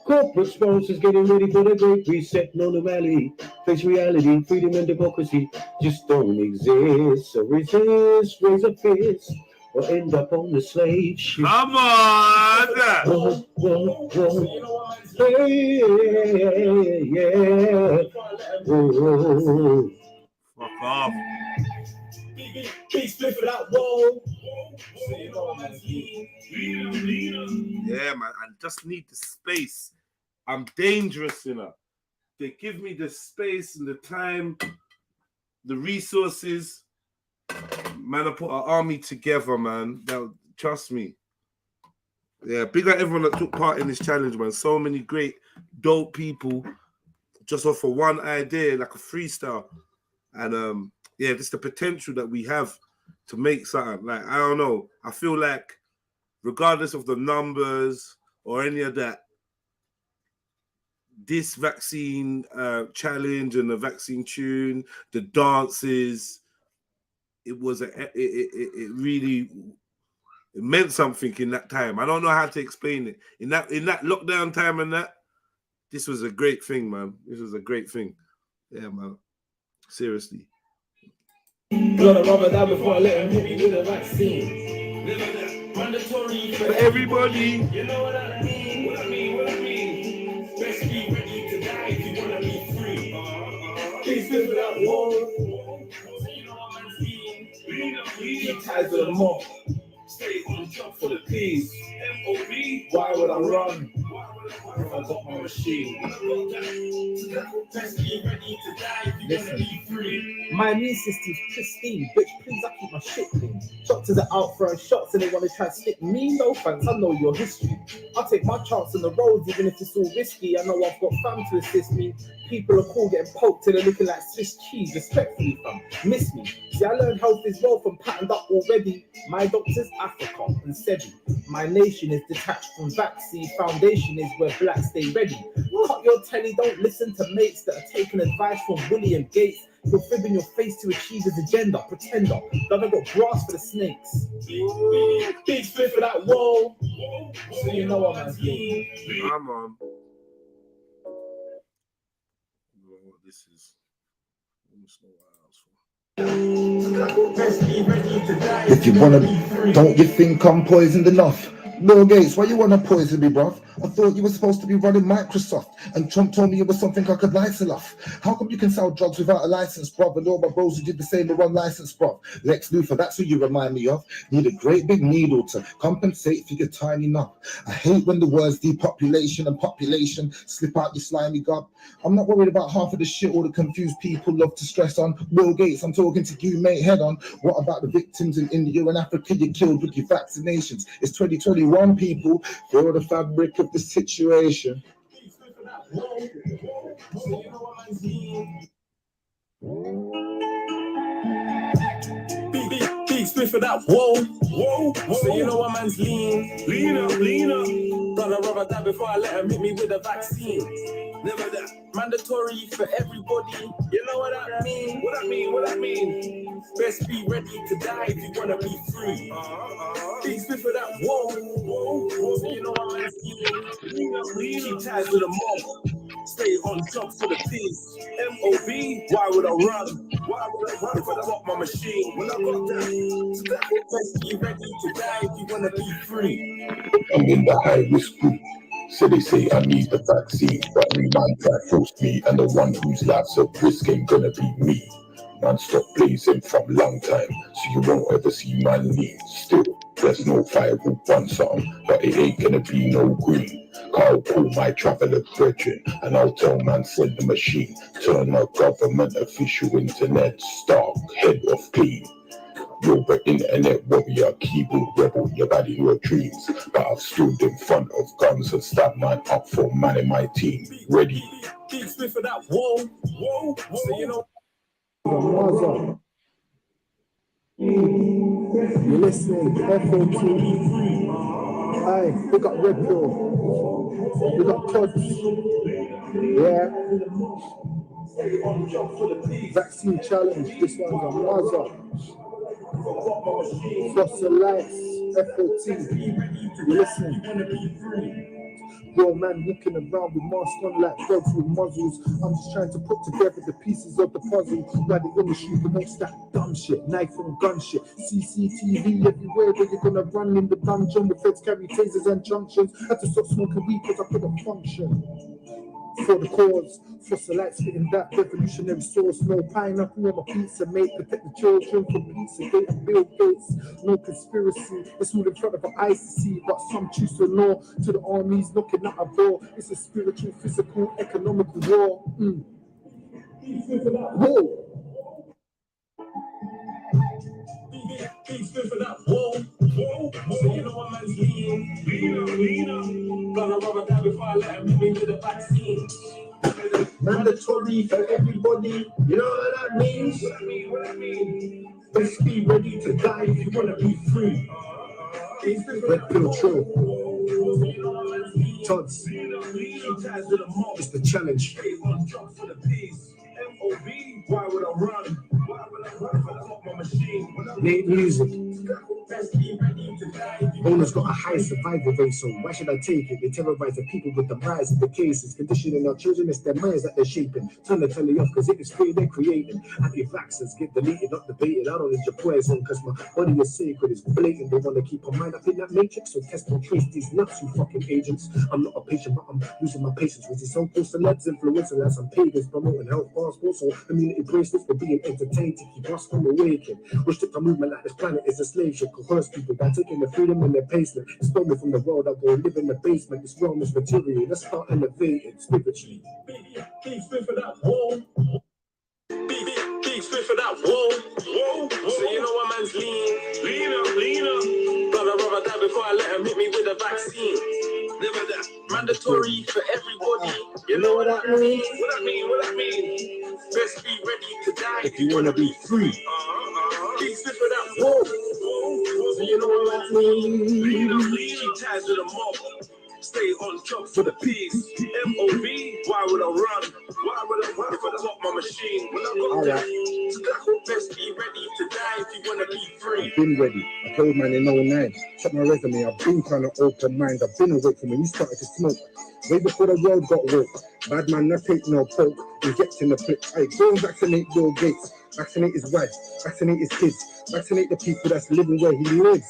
Speaker 9: Corporate sponsors getting ready for the Great Reset, no normality, face reality, freedom and democracy just don't exist. So resist, raise a fist, or end up on the slave ship.
Speaker 2: Come on!
Speaker 9: Whoa.
Speaker 2: Fuck off.
Speaker 5: Big split for that, whoa.
Speaker 2: Yeah, man, I just need the space. I'm dangerous, you know. They give me the space and the time, the resources. Man, I put an army together, man. Trust me. Yeah, big up everyone that took part in this challenge, man. So many great, dope people just off of one idea, like a freestyle. And yeah, just the potential that we have to make something. Like, I don't know. I feel like regardless of the numbers or any of that, this vaccine challenge and the vaccine tune, the dances, it really meant something in that time. I don't know how to explain it. In that lockdown time and that, this was a great thing, man. This was a great thing. Yeah, man. Seriously.
Speaker 5: Got a rubber down before I let him hit me with a vaccine. Mandatory
Speaker 2: for everybody.
Speaker 5: You know what I mean? What I mean? Best be ready to die if you wanna be free. Please live without war. You know what I'm saying? Keep ties to the mob. Stay on job for the peace. MOB, why would I run? If I got my machine. Best be ready to die if you wanna be free.
Speaker 17: My immune system's pristine, bitch, please I keep my shit clean. Doctors are out throwing shots and they want to try to stick me, no thanks, I know your history. I'll take my chance on the roads even if it's all risky. I know I've got fam to assist me. People are cool getting poked till they're looking like Swiss cheese, respectfully fam, miss me. See, I learned health is wealth and patterned up already. My doctor's Africa and SEDI. My nation is detached from vaccine, foundation is where blacks stay ready. Cut your telly, don't listen to mates that are taking advice from William Gates. You're fibbing your face to achieve his agenda, pretender. That I got grass for the snakes.
Speaker 5: Big split for that wall. So you know what I'm doing.
Speaker 2: Come on. This is almost no
Speaker 11: If you wanna, don't you think I'm poisoned enough? Bill Gates, why you wanna poison me, bruv? I thought you were supposed to be running Microsoft, and Trump told me it was something I could license off. How come you can sell drugs without a license, bruv? And all my bros who did the same were unlicensed, bruv. Lex Luthor, that's who you remind me of. Need a great big needle to compensate for your tiny knob. I hate when the words depopulation and population slip out your slimy gob. I'm not worried about half of the shit all the confused people love to stress on. Bill Gates, I'm talking to you, mate, head on. What about the victims in India and Africa you killed with your vaccinations? It's 2021, people. Feel the fabric of the situation.
Speaker 7: Big split for that. Whoa. So you know what man's lean. Lean up. Brother, die before I let him hit me with a vaccine. Never that. Mandatory for everybody. You know what I mean? What I mean? Best be ready to die if you wanna be free. Big split for that. Whoa. So you know what man's lean. Keep ties with the mob. Stay on top for the peace. MOB, why would I run? Why would I run if I got my machine? When I got that, best be ready to die if you wanna be free.
Speaker 11: I'm in the high risk group. So they say I need the vaccine, but me man try force me, and the one whose life's at risk ain't gonna be me. Man stop blazing from long time, so you won't ever see man lean. Still, there's no fire will burn something, but it ain't gonna be no green. I'll call my traveller brethren, and I'll tell man send the machine. Turn a government official internet stark, head off clean. You're the internet warrior, keyboard rebel, you're bad in your dreams. But I've stood in front of guns and stabbed man up for man in my team. Ready.
Speaker 7: Big split for that. Whoa. So you know.
Speaker 18: You're listening, FOT. Aye, we got Red Pill. We got Tods. Yeah. Vaccine challenge. This one's a Maza. Fossil Lights. FOT. You're listening. Yo, man, walking around with masks on like dogs with muzzles. I'm just trying to put together the pieces of the puzzle. Why the industry promotes that dumb shit, knife and gun shit. CCTV everywhere where you're gonna run in the dungeon. The feds carry tasers and junctions. Had to stop smoking weed because I couldn't function. For the cause, fossil lights spitting that revolutionary source. No pineapple on my pizza, mate. Protect the children from Pizzagate and Bill Gates. No conspiracy, it's all in front of our eyes to see. But some choose to ignore. To the armies knocking at our door. It's a spiritual, physical, economical war. Whoa.
Speaker 7: Big split for that. Whoa. So you know what man's lean up. Brother, die before I let him hit me with a vaccine.
Speaker 13: Mandatory for everybody. You know what that means? What I mean? Best be ready to die if you wanna be free.
Speaker 18: REDPILLTRILL. Tods.
Speaker 13: It's the challenge. MOB, why would I run? If I got my machine?
Speaker 18: Nate music. Owners got a high survival rate, so why should I take it? They terrorize the people with the rise of the cases, conditioning our children. It's their minds that they're shaping. Turn the telly off because it is free, they're creating. Anti-vaxxers get deleted, not debated. I don't need your poison because my body is sacred, it's blatant. They want to keep our mind up in that matrix, so test and trace these nuts, you fucking agents. I'm not a patient, but I'm losing my patience with these so-called celebs influencing as some pagans promoting health passports or immunity bracelets for being entertained to keep us from awakening. Restrict our movement like this planet is a slave ship. Coerce people by taking the freedom in their basement. Expel me from the world, I go live in the basement. This realm is material, let's start elevating spiritually.
Speaker 7: Big split for that. Whoa. Big split for that. Whoa. So you know what man's lean up. Brother, die before I let him hit me with a vaccine. Never that. Mandatory for everybody. You know what I mean? What I mean? Best be ready to die
Speaker 18: if you wanna be free.
Speaker 7: Big split for that. Whoa. So you know what I mean? Keep ties with the mob. Stay on top for the peace. MOB, why would I run? Why would I run if I got my machine? When I got that, best be ready to die if you wanna be free.
Speaker 18: I've been ready. I told man in 09. Check my resume. I've been trying to open minds. I've been awake from when you started to smoke. Way before the world got woke. Bad man, not take no poke. Injecting the flip. Hey, go and vaccinate Bill Gates. Vaccinate his wife. Vaccinate his kids. Vaccinate the people that's living where he lives.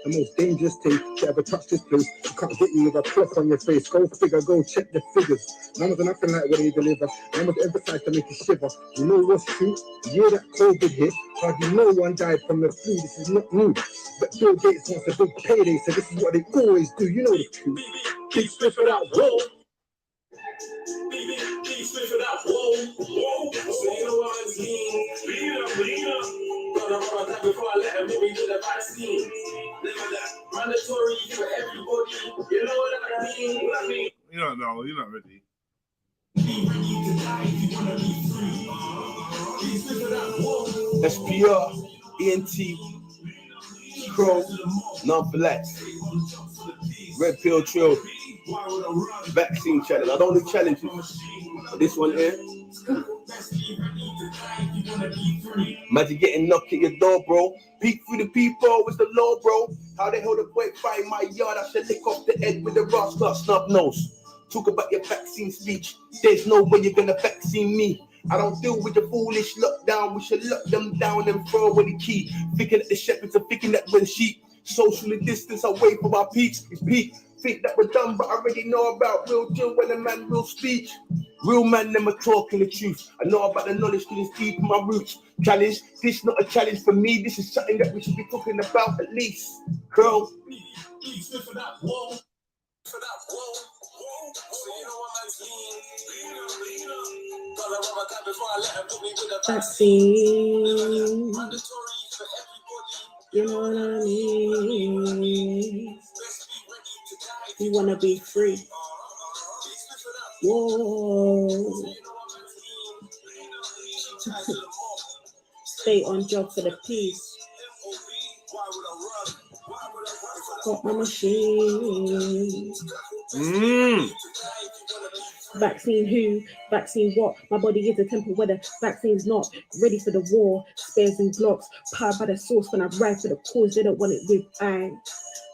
Speaker 9: The most dangerous thing to ever touch this place. You can't hit you with a clock on your face. Go figure, go check the figures. None of nothing like what they deliver. None of emphasize to make you shiver. You know what's true? The year that COVID hit, hardly no one died from the flu. This is not new. But Bill Gates wants a big payday, so this is what they always do. You know the truth. Big split for that whoa. Big split for that whoa. Whoa. So you know what I'm saying? Lean up. Gotta run that before I let them hit me with the vaccine. Never that. Mandatory for everybody. You know what I mean? What I mean?
Speaker 2: You don't know. You're not ready.
Speaker 5: SPR, ENT, Crow, non-flex, Red Pill Trill, vaccine challenge. I don't do challenges. This one here. Imagine getting knocked at your door, bro. Peek through the peephole with the law, bro. How the hell the boy find my yard? I should lick off the egg with the rascal snub nose. Talk about your vaccine speech. There's no way you're gonna vaccine me. I don't deal with the foolish lockdown. We should lock them down and throw away the key. Thinking that the shepherds are thinking that we're sheep. Socially distance away from our peaks. We peak. Think that we're done, but I already know about real deal when a man will speak. Real man never talking the truth. I know about the knowledge to this deep in my roots. Challenge, this not a challenge for me. This is something that we should be talking about at least. Girl.
Speaker 10: Vaccine. You know what I mean? You wanna be free. Whoa. Stay on job for the peace. Got my machine. Vaccine who? Vaccine what? My body is a temple where the vaccine's not. Ready for the war. Spares and glocks. Powered by the source when I ride for the cause. They don't want it with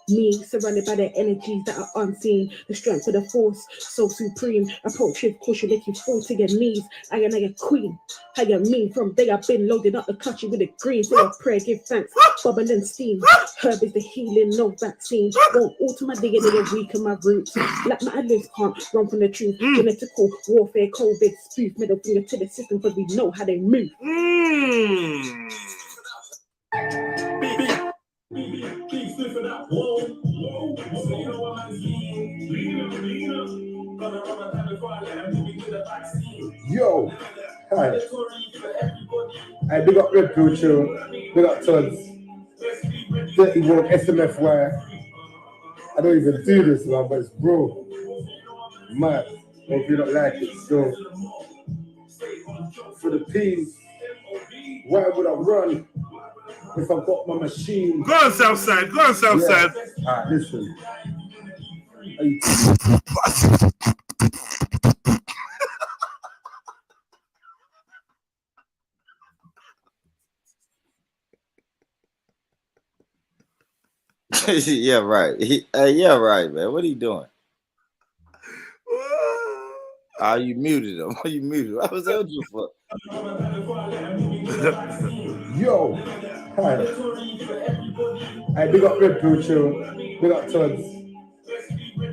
Speaker 10: me, surrounded by their energies that are unseen. The strength of the force, so supreme. Approach with caution, make you fall to your knees. I am a queen. How you mean? From day I've been loading up the country with the green. Say a prayer, give thanks. Bubble and steam. Herb is the healing, no vaccine. Won't alter my DNA and weaken my roots. Like my lips can't run from the truth. Genetical warfare, COVID, spoof. Middle finger to the system because we know how they move.
Speaker 9: Yo, hi. I big up Red Pill Trill, big up Tuds, Dirty Walk, SMFY. I don't even do this, man, but it's bro. Mad. Hope you don't like it. So, for the peas, why would I run if I got my machine?
Speaker 2: Go on, Southside. Go on, Southside.
Speaker 9: Alright, listen.
Speaker 19: Yeah, right. Yeah, right, man. What are you doing? You muted him. You muted him. I was held you for.
Speaker 9: Yo, hi. I big up Red Pill Trill, big up Tuds,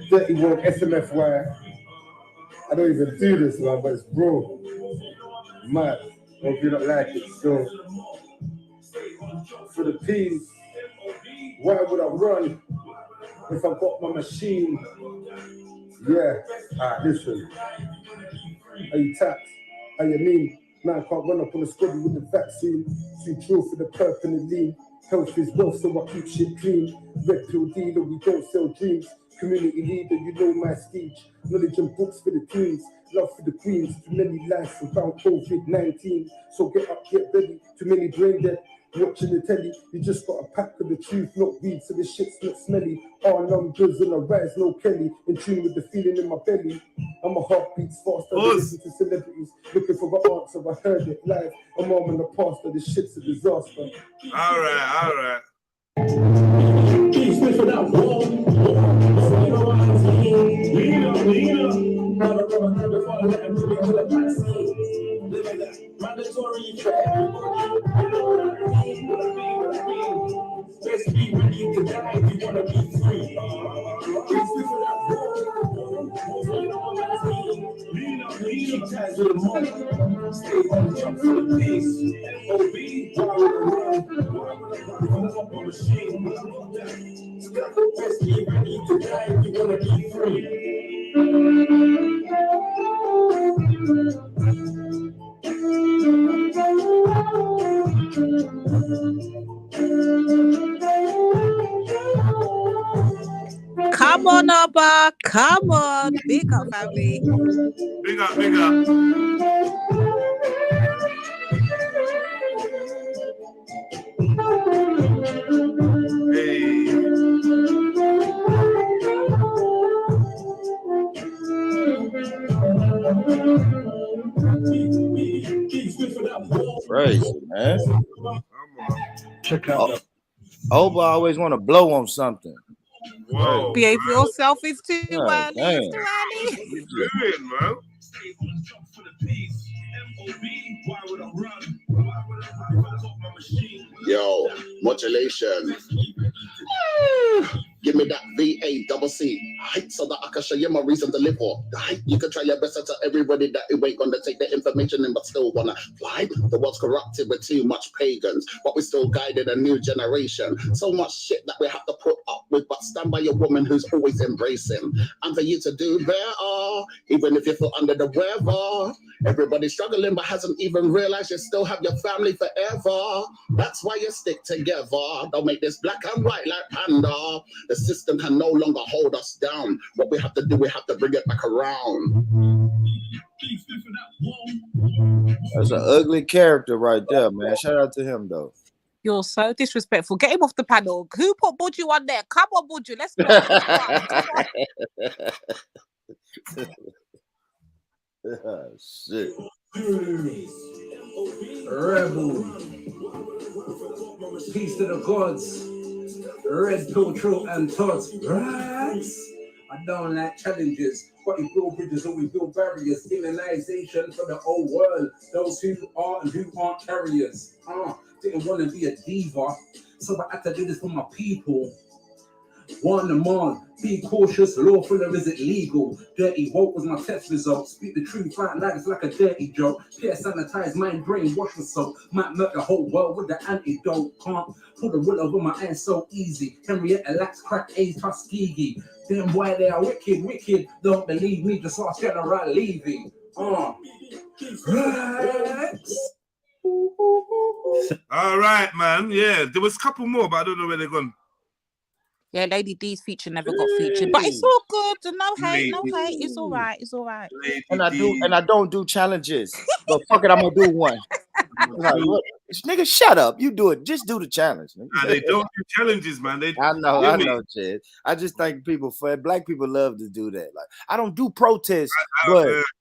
Speaker 9: Dirty Walk, SMFY. I don't even do this, man, but it's bro. Mad. Hope you don't like it. So, for the peas, why would I run if I got my machine? Yeah. Alright, listen. Are you tapped? How you mean? Man can't run up on the squad with the vaccine. Too drill for the perp and the lean. Health is wealth, so I keep shit clean. Red pill dealer, we don't sell dreams. Community leader, you know my speech. Knowledge and books for the teens. Love for the queens. Too many lives around COVID-19. So get up, get ready. Too many brain dead. Watching the telly, you just got a pack of the truth, not weed, so this shit's not smelly. All numbers on the rise, no Kelly. In tune with the feeling in my belly. And my heart beats faster than listen to celebrities. Looking for the answer, I heard it live. I'm on the pastor, this shit's a disaster.
Speaker 2: All right.
Speaker 5: Mandatory for everybody. Let's be ready to die.
Speaker 3: ties with a monk. Stay on jump for the peace. OB, why would I run? Why would I run from the up on machine? Skepta best be ready to die if you wanna be free.
Speaker 20: Come on, Abba. Come on. Big up, family.
Speaker 2: Big up, big up.
Speaker 19: Crazy, man.
Speaker 2: Check
Speaker 19: out. Oba always want to blow on something.
Speaker 2: Whoa.
Speaker 20: Behave yourself. It's too
Speaker 19: God,
Speaker 20: early. It's too early.
Speaker 2: What you doing, man?
Speaker 14: Yo, modulation. Give me that VACC height so that I can show you my reason to live for. The height you can try your best to tell everybody that it ain't gonna take the information in, but still wanna fly. The world's corrupted with too much pagans, but we still guided a new generation. So much shit that we have to put up with, but stand by your woman who's always embracing. And for you to do better, even if you feel under the weather. Everybody's struggling but hasn't even realized you still have your family forever. That's why you stick together. Don't make this black and white like panda. The system can no longer hold us down. What we have to do, we have to bring it back around.
Speaker 19: That's an ugly character right there, man. Shout out to him, though.
Speaker 20: You're so disrespectful. Get him off the panel. Who put Buju on there? Come on, Buju. Let's go.
Speaker 19: Shit.
Speaker 3: Rebel. Peace to the gods. Red pill, trill, and tots. Rats. I don't like challenges, but we build bridges or we build barriers. Immunization for the whole world. Those who are and who aren't carriers. Didn't want to be a diva, so I had to do this for my people. Warn them on, be cautious, lawful or is it legal? Dirty woke was my test result. Speak the truth, fight like it's like a dirty joke. Peer sanitize, mind, brain, wash with soap. Might melt the whole world with the antidote. Can't put the wool over my eyes so easy. Henrietta lacks crack, AIDS, Tuskegee. Them why they are wicked, wicked. Don't believe me, just ask General Levy.
Speaker 2: All right, man. Yeah, there was a couple more, but I don't know where they're gone.
Speaker 20: Yeah, Lady D's feature never got featured, but it's all good. No hate, no hate. It's all right. It's all right.
Speaker 19: And I don't do challenges. But fuck it, I'm gonna do one. Like, what? Nigga, shut up. You do it. Just do the challenge.
Speaker 2: Nah, they don't do challenges, man.
Speaker 19: I know, Chad. I just think black people love to do that. Like, I don't do protests,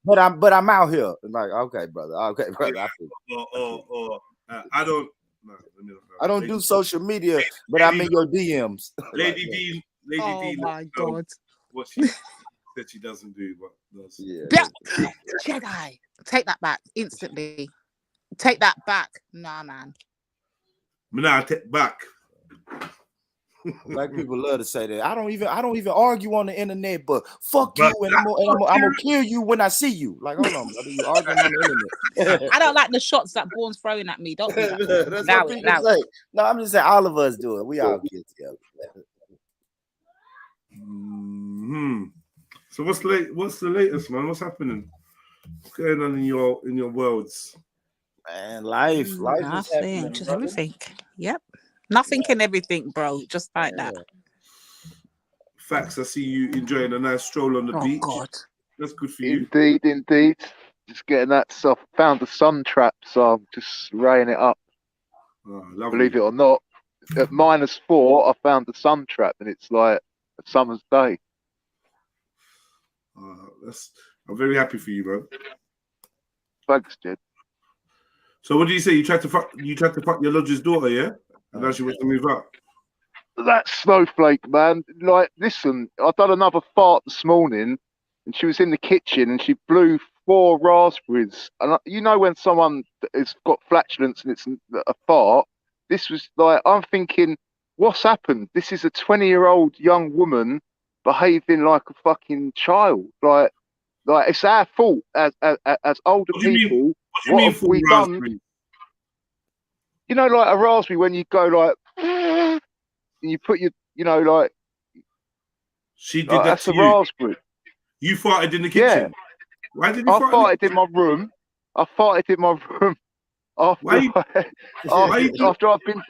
Speaker 19: but I'm out here. Like, okay, brother. Okay, brother.
Speaker 2: Yeah. I don't. No,
Speaker 19: I don't do social media, but I'm in your DMs.
Speaker 2: Lady D.
Speaker 20: Oh my God.
Speaker 2: What she said she doesn't do, but does.
Speaker 19: Yeah.
Speaker 20: Jedi. Take that back instantly. Take that back. Nah, man.
Speaker 2: Nah, take back.
Speaker 19: Black people love to say that. I don't even argue on the internet, but fuck you, and I'm gonna kill you when I see you. Like, hold on, brother, you arguing on the internet.
Speaker 20: I don't like the shots that Bourne's throwing at me. Don't do that.
Speaker 19: That's what people say. No, I'm just saying all of us do it. We all get together.
Speaker 2: So what's the latest, man? What's happening? What's going on in your worlds?
Speaker 19: Man, life is happening,
Speaker 20: just
Speaker 19: brother.
Speaker 20: everything. Yep. Nothing and everything, bro. Just like that.
Speaker 2: Facts. I see you enjoying a nice stroll on the beach.
Speaker 20: God.
Speaker 2: That's good for you.
Speaker 21: Indeed. Just getting that stuff. Found the sun trap, so I'm just raying it up.
Speaker 2: Oh, lovely.
Speaker 21: Believe it or not, at -4, I found the sun trap, and it's like a summer's day.
Speaker 2: I'm very happy for you, bro.
Speaker 21: Thanks, Jed.
Speaker 2: So what do you say? You tried to fuck your lodger's daughter, yeah? And now she wants to move up.
Speaker 21: That snowflake, man. Like, listen, I done another fart this morning, and she was in the kitchen, and she blew 4 raspberries. And you know when someone has got flatulence and it's a fart? This was like, I'm thinking, what's happened? This is a 20-year-old young woman behaving like a fucking child. Like, Like, it's our fault as older people. What have we done? You know, like a raspberry, when you go like, and you put your, you know, like.
Speaker 2: She did
Speaker 21: like,
Speaker 2: that
Speaker 21: that's
Speaker 2: to
Speaker 21: a
Speaker 2: you.
Speaker 21: raspberry.
Speaker 2: You farted in the kitchen.
Speaker 21: Yeah.
Speaker 2: Why did you
Speaker 21: I
Speaker 2: fart?
Speaker 21: farted in my room. I farted in my room after after I've been.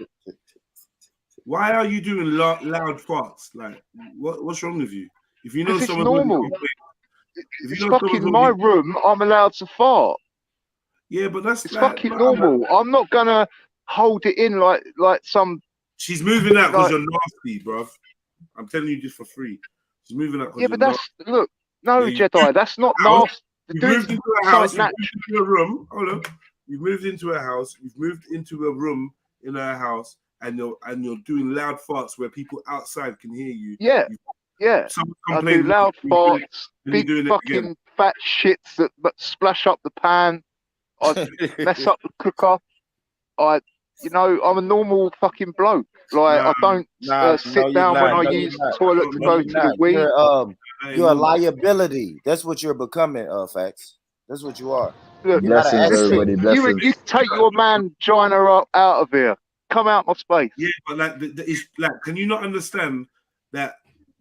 Speaker 2: Why are you doing loud farts? Like, what's wrong with you? If you know
Speaker 21: Because it's
Speaker 2: someone's
Speaker 21: normal.
Speaker 2: if
Speaker 21: It's fucking my room. I'm allowed to fart.
Speaker 2: Yeah, but that's
Speaker 21: it's
Speaker 2: like,
Speaker 21: fucking normal. I'm not gonna hold it in like some.
Speaker 2: She's moving out because
Speaker 21: like,
Speaker 2: you're nasty, bruv. I'm telling you this for free. She's moving out because
Speaker 21: yeah,
Speaker 2: you're
Speaker 21: but that's look. No,
Speaker 2: Yeah,
Speaker 21: Jedi. That's not nasty.
Speaker 2: You've moved into a house. You've moved into a room. Hold on. You've moved into a house. You've moved into a room in a house, and you're doing loud farts where people outside can hear you.
Speaker 21: Yeah, yeah. I do loud farts, big fucking fat shits that splash up the pan. I mess up the cooker. I'm a normal fucking bloke. Like, I don't sit down when I use the toilet to go to the wee.
Speaker 19: You're a liability. That's what you're becoming, Facts. That's what you are.
Speaker 21: Look,
Speaker 19: You're not an asset.
Speaker 21: You take your man Gina out of here. Come out my space.
Speaker 2: Yeah, but like, it's like, can you not understand that?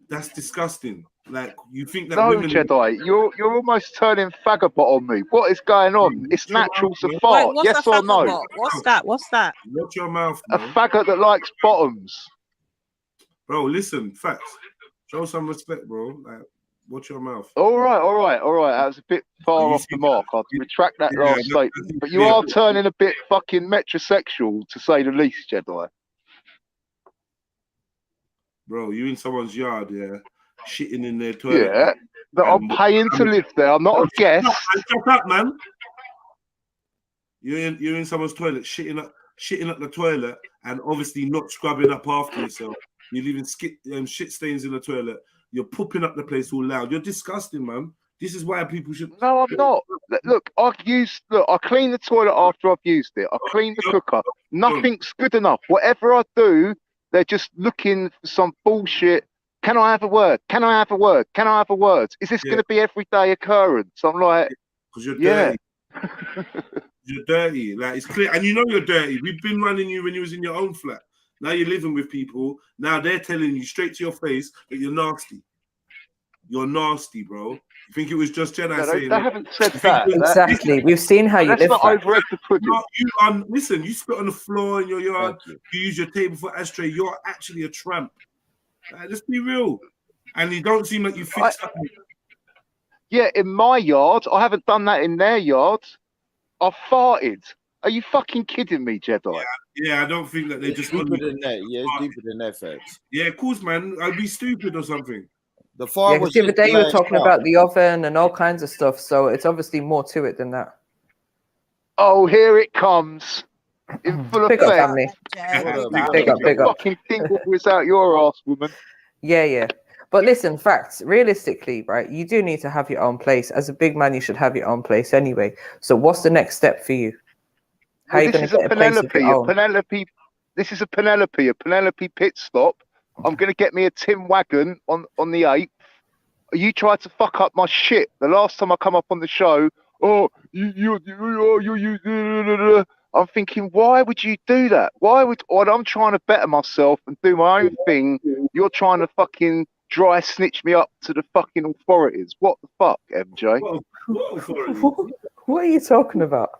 Speaker 2: That's disgusting. Like, you think that
Speaker 21: no,
Speaker 2: women...
Speaker 21: Jedi, you're almost turning faggot on me. What is going on? It's natural to fart.
Speaker 20: Wait,
Speaker 21: yes or no?
Speaker 20: What's that? What's that?
Speaker 2: Watch your mouth,
Speaker 21: a faggot that likes bottoms.
Speaker 2: Bro, listen, facts. Show some respect, bro. Like, watch your mouth.
Speaker 21: All right. That was a bit far off the mark. I'll retract that last statement. But you are turning a bit fucking metrosexual, to say the least, Jedi.
Speaker 2: Bro, you in someone's yard, yeah, shitting in their toilet.
Speaker 21: Yeah, but I'm paying to live there. I'm not a guest.
Speaker 2: Shut up, man. You're in someone's toilet, shitting up the toilet, and obviously not scrubbing up after yourself. You're leaving shit stains in the toilet. You're pooping up the place all loud. You're disgusting, man. This is why people should.
Speaker 21: No, I'm not. Look, I clean the toilet after I've used it. I clean the cooker. Nothing's good enough. Whatever I do, they're just looking for some bullshit. Can I have a word? Can I have a word? Can I have a word? Is this going to be everyday occurrence? I'm like,
Speaker 2: because you're dirty. You're dirty. Like, it's clear, and you know you're dirty. We've been running you when you was in your own flat. Now you're living with people. Now they're telling you straight to your face that you're nasty. You're nasty, bro. You think it was just Jedi saying
Speaker 21: they haven't said that.
Speaker 1: Exactly. We've seen how you live.
Speaker 2: Listen, you spit on the floor in your yard. You use your table for ashtray. You're actually a tramp. Just be real. And you don't seem like you fixed up.
Speaker 21: Yeah, in my yard. I haven't done that in their yard. I've farted. Are you fucking kidding me, Jedi?
Speaker 2: Yeah, I don't think that they just...
Speaker 19: deeper than that. Yeah, it's deeper than that, Facts.
Speaker 2: Yeah, of course, man. I'd be stupid or something.
Speaker 1: The other day you were talking about the oven and all kinds of stuff, so it's obviously more to it than that.
Speaker 21: Oh, here it comes. In full
Speaker 1: Big up,
Speaker 21: effect.
Speaker 1: family.
Speaker 21: Big up. Fucking tingle without your ass, woman.
Speaker 1: Yeah. But listen, facts. Realistically, right, you do need to have your own place. As a big man, you should have your own place anyway. So what's the next step for you? How are you going to get a place of your own?
Speaker 21: This is a Penelope pit stop. I'm going to get me a Tim wagon on the 8th. You tried to fuck up my shit. The last time I come up on the show, I'm thinking, why would you do that? When I'm trying to better myself and do my own thing, you're trying to fucking dry snitch me up to the fucking authorities. What the fuck, MJ?
Speaker 1: What are you talking about?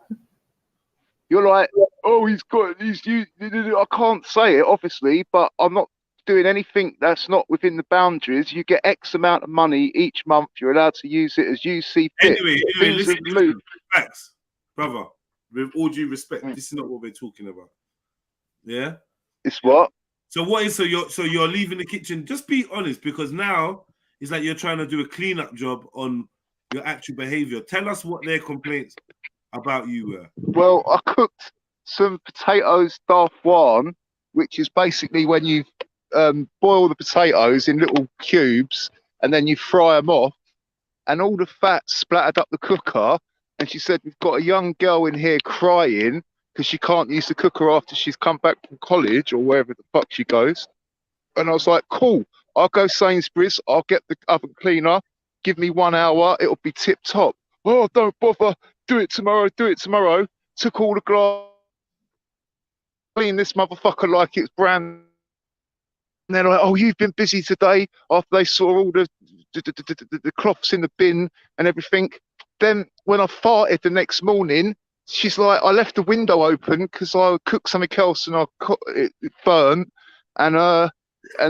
Speaker 21: You're like, I can't say it, obviously, but I'm not doing anything that's not within the boundaries. You get X amount of money each month. You're allowed to use it as you see fit.
Speaker 2: Anyway, listen, facts, brother. With all due respect, this is not what we're talking about. Yeah,
Speaker 21: it's what.
Speaker 2: So what is so you're leaving the kitchen? Just be honest, because now it's like you're trying to do a cleanup job on your actual behavior. Tell us what their complaints about you were.
Speaker 21: Well, I cooked some potatoes d'Arfoine, which is basically when you boil the potatoes in little cubes and then you fry them off, and all the fat splattered up the cooker. And she said, we've got a young girl in here crying because she can't use the cooker after she's come back from college or wherever the fuck she goes. And I was like, cool, I'll go Sainsbury's, I'll get the oven cleaner, give me 1 hour, it'll be tip top. Oh, don't bother, do it tomorrow, do it tomorrow. Took all the glass, clean this motherfucker like it's brand. And they're like, oh, you've been busy today, after they saw all the cloths in the bin and everything. Then when I farted the next morning, she's like, I left the window open because I cooked something else and it burnt. And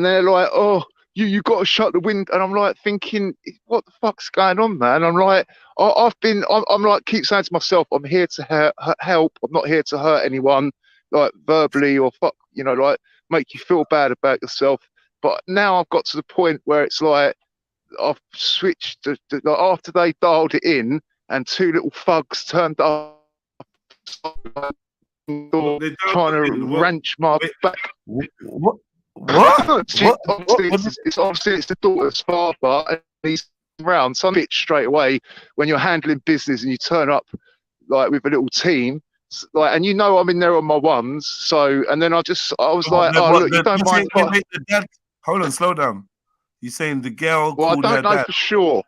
Speaker 21: they're like, oh, you got to shut the window. And I'm like thinking, what the fuck's going on, man? I'm like, I'm like, keep saying to myself, I'm here to help. I'm not here to hurt anyone, like verbally or fuck, you know, like make you feel bad about yourself. But now I've got to the point where it's like, I've switched like after they dialed it in and 2 little thugs turned up trying to wrench my back.
Speaker 1: What?
Speaker 21: It's obviously it's the daughter's father, and he's around. Some bitch straight away when you're handling business and you turn up like with a little team, like, and you know I'm in there on my ones. So, and then I was like, oh look, you don't mind.
Speaker 2: Hold on, slow down. You saying the girl?
Speaker 21: Well, I don't know for sure.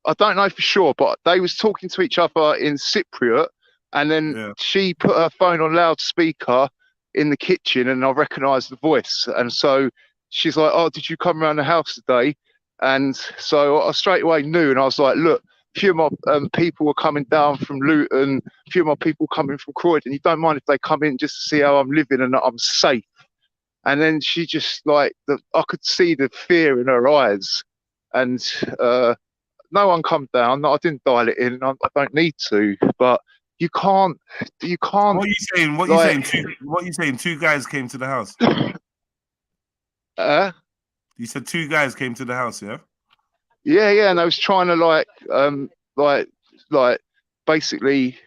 Speaker 21: I don't know for sure, but they was talking to each other in Cypriot, and then she put her phone on loudspeaker in the kitchen, and I recognised the voice. And so she's like, oh, did you come around the house today? And so I straight away knew, and I was like, look, a few of my people were coming down from Luton, a few of my people coming from Croydon. You don't mind if they come in just to see how I'm living and that I'm safe? And then she just like, I could see the fear in her eyes. And no one come down. I didn't dial it in. I don't need to, but you can't. What
Speaker 2: are you saying? What are you saying? What are you saying? 2 guys came to the house. You said 2 guys came to the house, yeah?
Speaker 21: Yeah, and I was trying to basically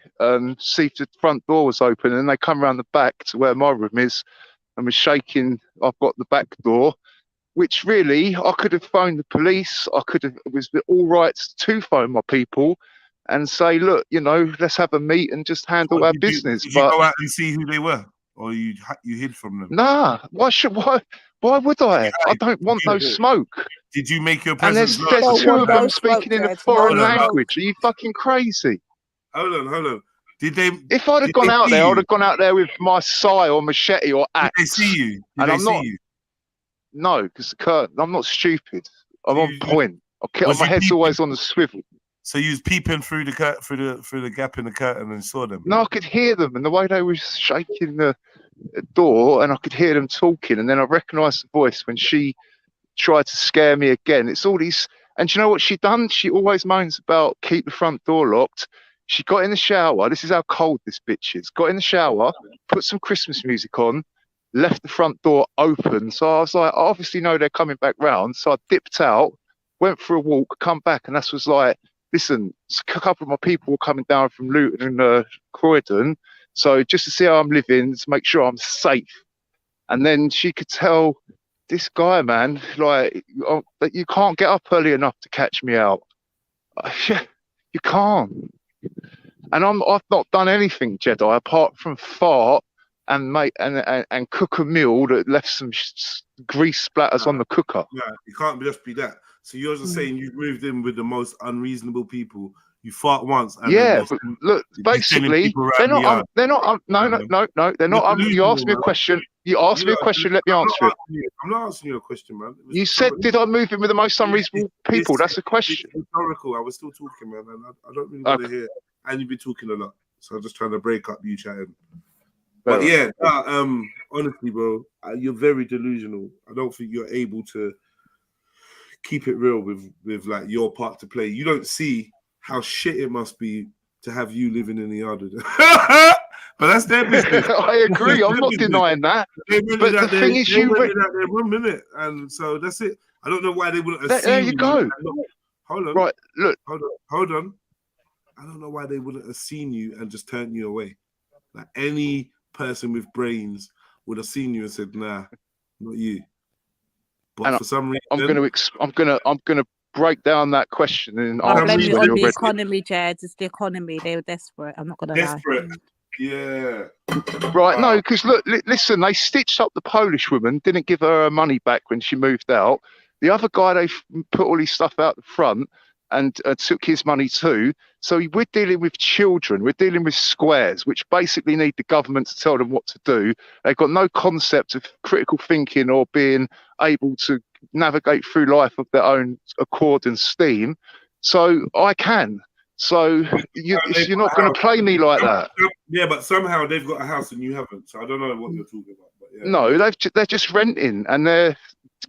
Speaker 21: see if the front door was open, and they come around the back to where my room is, and was shaking. I've got the back door, which really I could have phoned the police. It was all right to phone my people and say, look, you know, let's have a meet and just handle our business.
Speaker 2: Did you go out and see who they were, or you hid from them?
Speaker 21: Nah, why would I? I don't want no smoke.
Speaker 2: Did you make your presence?
Speaker 21: And there's 2 of them speaking in a foreign language. Are you fucking crazy?
Speaker 2: Hold on. Did they?
Speaker 21: If I'd have gone out there, I'd have gone out there with my sai or machete or axe.
Speaker 2: Did they see you?
Speaker 21: And I'm not. No, because the curtain. I'm not stupid. I'm on point. My head's always on the swivel.
Speaker 2: So you was peeping through the through the gap in the curtain and saw them?
Speaker 21: No, I could hear them, and the way they were shaking the door, and I could hear them talking, and then I recognised the voice when she tried to scare me again. It's all these, and do you know what she done? She always moans about keep the front door locked. She got in the shower. This is how cold this bitch is. Got in the shower, put some Christmas music on, left the front door open. So I was like, I obviously know they're coming back round. So I dipped out, went for a walk, come back, and that was like, listen, a couple of my people were coming down from Luton and Croydon. So just to see how I'm living, to make sure I'm safe. And then she could tell this guy, man, like, that you can't get up early enough to catch me out. You can't. And I've not done anything, Jedi, apart from fart and cook a meal that left some grease splatters on the cooker.
Speaker 2: Yeah, it can't just be that. So you're just saying you've moved in with the most unreasonable people. You fart once. And
Speaker 21: but look, basically, they're not. No. They're not. You asked me a question. Let me answer it.
Speaker 2: I'm not answering you a question, man.
Speaker 21: You said, did I move in with the most unreasonable people? That's a question.
Speaker 2: It's rhetorical. I was still talking, man, and I don't really want to hear. And you've been talking a lot, so I'm just trying to break up you chatting. But yeah, honestly, bro, you're very delusional. I don't think you're able to keep it real with like your part to play. You don't see how shit it must be to have you living in the yard. But that's their business.
Speaker 21: I agree. I'm not denying that. But the thing is, you
Speaker 2: went out there 1 minute, and so that's it. I don't know why they wouldn't have seen
Speaker 21: there you go.
Speaker 2: Hold on.
Speaker 21: Right, look.
Speaker 2: Hold on. I don't know why they wouldn't have seen you and just turned you away. Like any person with brains would have seen you and said, "Nah, not you." But and for some reason,
Speaker 21: I'm gonna break down that question and
Speaker 20: I blame it on the economy, Jed. It's the economy. They were desperate. I'm not gonna
Speaker 2: lie. Yeah.
Speaker 21: Right. No, because look, listen. They stitched up the Polish woman. Didn't give her money back when she moved out. The other guy, they put all his stuff out the front. and took his money too. So we're dealing with children, we're dealing with squares, which basically need the government to tell them what to do. They've got no concept of critical thinking or being able to navigate through life of their own accord and steam. So I can. So you're not going to play me like that.
Speaker 2: Yeah, but somehow they've got a house and you haven't. So I don't know what you're talking about. But yeah.
Speaker 21: No, they're just renting, and they're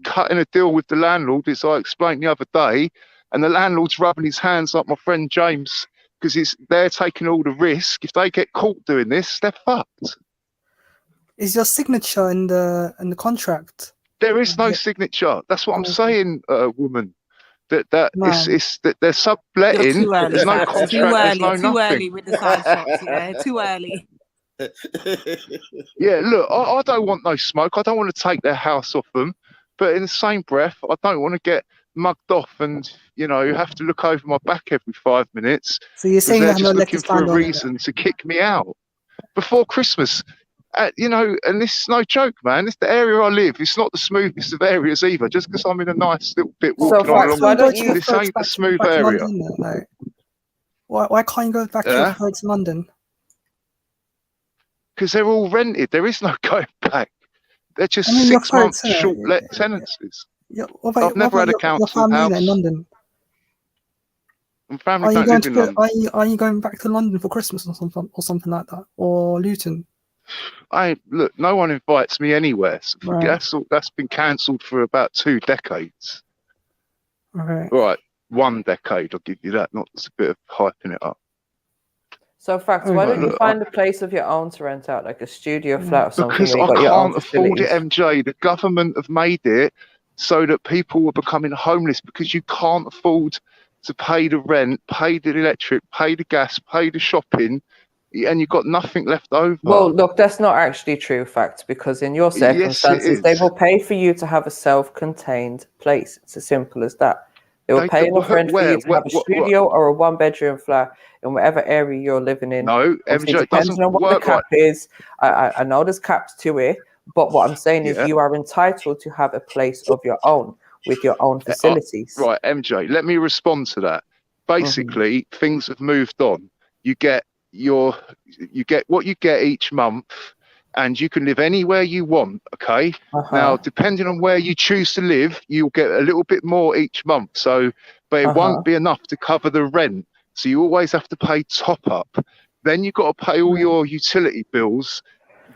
Speaker 21: cutting a deal with the landlord, as I explained the other day. And the landlord's rubbing his hands like my friend James, because they're taking all the risk. If they get caught doing this, they're fucked.
Speaker 4: Is your signature in the contract?
Speaker 21: There is no signature. That's what I'm saying, woman. That they're subletting. There's no contract. There's no
Speaker 20: too
Speaker 21: nothing.
Speaker 20: early with the side shots. Yeah, too early.
Speaker 21: Yeah, look, I don't want no smoke. I don't want to take their house off them. But in the same breath, I don't want to get mugged off and, you know, have to look over my back every 5 minutes.
Speaker 4: So you're saying
Speaker 21: they're
Speaker 4: you
Speaker 21: just
Speaker 4: have no
Speaker 21: looking for a reason to kick me out before Christmas. You know, and this is no joke, man. It's the area I live. It's not the smoothest of areas either. Just because I'm in a nice little bit walking on along, this ain't the smooth area.
Speaker 4: London, why can't you go back to your folks in London?
Speaker 21: Because they're all rented. There is no going back. They're just 6 months short let tenancies. I've never had a council house.
Speaker 4: In London.
Speaker 21: And family don't live in London.
Speaker 4: Are you going back to London for Christmas or something like that, or Luton?
Speaker 21: Look, no one invites me anywhere. So
Speaker 4: Right.
Speaker 21: That's been cancelled for about 2 decades.
Speaker 4: Right.
Speaker 21: 1 decade, I'll give you that. Not just a bit of hyping it up.
Speaker 1: So, why don't you find a place of your own to rent out, like a studio flat or something?
Speaker 21: Because I can't afford it, MJ. The government have made it so that people are becoming homeless because you can't afford to pay the rent, pay the electric, pay the gas, pay the shopping, and you've got nothing left over.
Speaker 1: Well, look, that's not actually true, Facts, because in your circumstances, they will pay for you to have a self-contained place. It's as simple as that. They will pay enough rent for you to have a studio or a 1-bedroom flat in whatever area you're living in.
Speaker 21: No, MJ, it doesn't
Speaker 1: on what
Speaker 21: work
Speaker 1: the cap is. I know there's caps to it, but what I'm saying is you are entitled to have a place of your own with your own facilities.
Speaker 21: Right, MJ, let me respond to that. Basically, things have moved on. You get what you get each month, and you can live anywhere you want. Okay. Now, depending on where you choose to live, you'll get a little bit more each month. So, but it won't be enough to cover the rent. So you always have to pay top up. Then you've got to pay all your utility bills,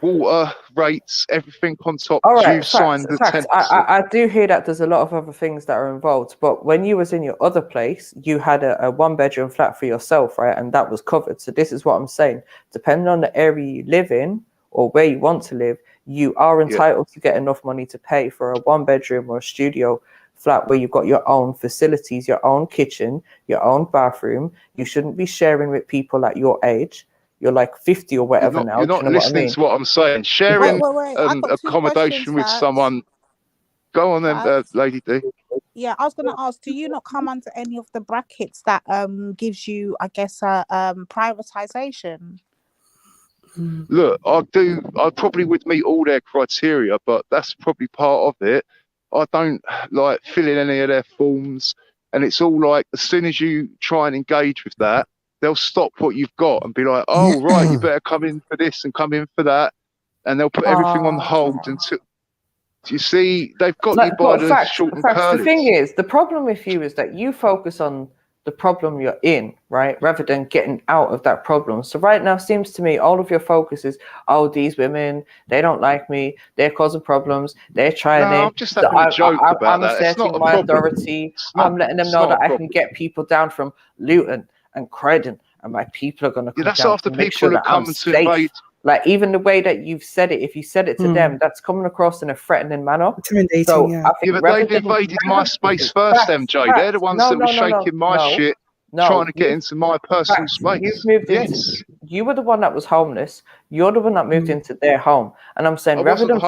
Speaker 21: water rates, everything on top.
Speaker 1: All right,
Speaker 21: You've signed the tenancy.
Speaker 1: I do hear that there's a lot of other things that are involved, but when you was in your other place, you had a 1-bedroom flat for yourself, right? And that was covered. So this is what I'm saying. Depending on the area you live in or where you want to live, you are entitled to get enough money to pay for a 1-bedroom or a studio flat where you've got your own facilities, your own kitchen, your own bathroom. You shouldn't be sharing with people at your age. You're like 50 or whatever now.
Speaker 21: You're not listening to what I'm saying. Sharing accommodation with someone. Go on then, Lady D.
Speaker 20: Yeah, I was going to ask, do you not come under any of the brackets that gives you, I guess, privatization?
Speaker 21: Look, I probably would meet all their criteria, but that's probably part of it. I don't like filling any of their forms, and it's all like as soon as you try and engage with that, they'll stop what you've got and be like, oh, right, you better come in for this and come in for that. And they'll put everything on hold until, you see, they've got you by the short and curly.
Speaker 1: The thing is, the problem with you is that you focus on the problem you're in, right? Rather than getting out of that problem. So right now, seems to me, all of your focus is, oh, these women, they don't like me. They're causing problems. They're trying it.
Speaker 21: I'm just having a joke about that.
Speaker 1: I'm asserting my authority. I'm letting them know that I can get people down from Luton and Croydon, and my people are going to come
Speaker 21: that's
Speaker 1: down
Speaker 21: after
Speaker 1: to make
Speaker 21: people
Speaker 1: sure that
Speaker 21: have
Speaker 1: I'm
Speaker 21: come to
Speaker 1: safe.
Speaker 21: invade.
Speaker 1: Like, even the way that you've said it, if you said it to them, that's coming across in a threatening manner.
Speaker 4: Intimidating,
Speaker 1: so
Speaker 4: yeah.
Speaker 1: I think
Speaker 21: But they've invaded my space first, MJ. They're the ones that were shaking my shit, trying to get into my personal space.
Speaker 1: You've moved into, you were the one that was homeless. You're the one that moved into their home. And I'm saying, rather than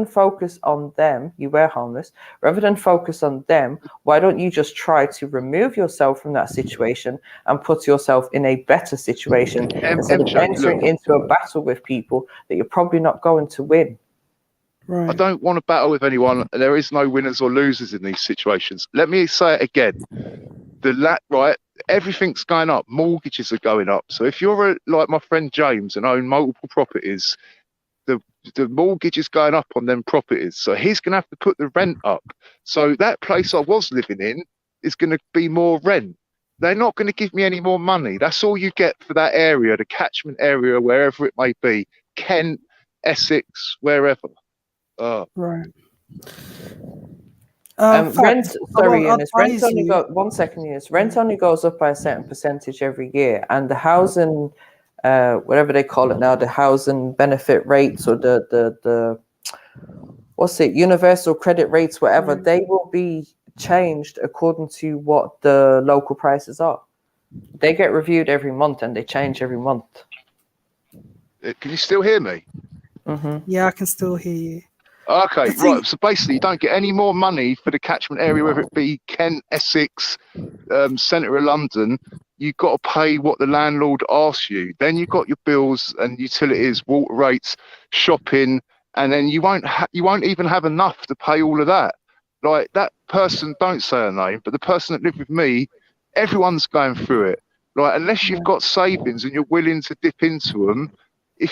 Speaker 1: focus on them, you were homeless. Rather than focus on them, why don't you just try to remove yourself from that situation and put yourself in a better situation instead of entering into a battle with people that you're probably not going to win.
Speaker 21: I don't want to battle with anyone. There is no winners or losers in these situations. Let me say it again. right, everything's going up. Mortgages are going up. So if you're like my friend James and own multiple properties, the mortgage is going up on them properties. So he's going to have to put the rent up. So that place I was living in is going to be more rent. They're not going to give me any more money. That's all you get for that area, the catchment area, wherever it may be. Kent, Essex, wherever.
Speaker 4: Right.
Speaker 1: Rent, sorry, Eunice, rent only goes, 1 second, Eunice, rent only goes up by a certain percentage every year, and the housing, whatever they call it now, the housing benefit rates or the what's it, universal credit rates, whatever, they will be changed according to what the local prices are. They get reviewed every month and they change every month.
Speaker 21: Can you still hear me?
Speaker 4: Yeah, I can still hear you.
Speaker 21: Okay, right. So basically, you don't get any more money for the catchment area, whether it be Kent, Essex, centre of London. You've got to pay what the landlord asks you. Then you've got your bills and utilities, water rates, shopping, and then you won't even have enough to pay all of that. Like that person, don't say her name, but the person that lived with me, everyone's going through it. Like unless you've got savings and you're willing to dip into them.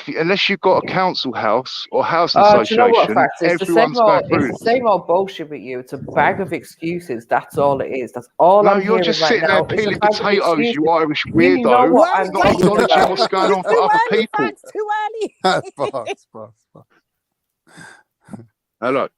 Speaker 21: Unless you've got a council house or housing association,
Speaker 1: do you know what, Facts?
Speaker 21: everyone's going through
Speaker 1: It's the same old bullshit with you. It's a bag of excuses. That's all it is. That's all I'm hearing right now.
Speaker 21: No, you're just sitting there peeling potatoes, you Irish weirdo.
Speaker 1: You know what? I'm
Speaker 21: not acknowledging what's going on for other people.
Speaker 20: It's too early.
Speaker 8: That's fast.
Speaker 21: Hello.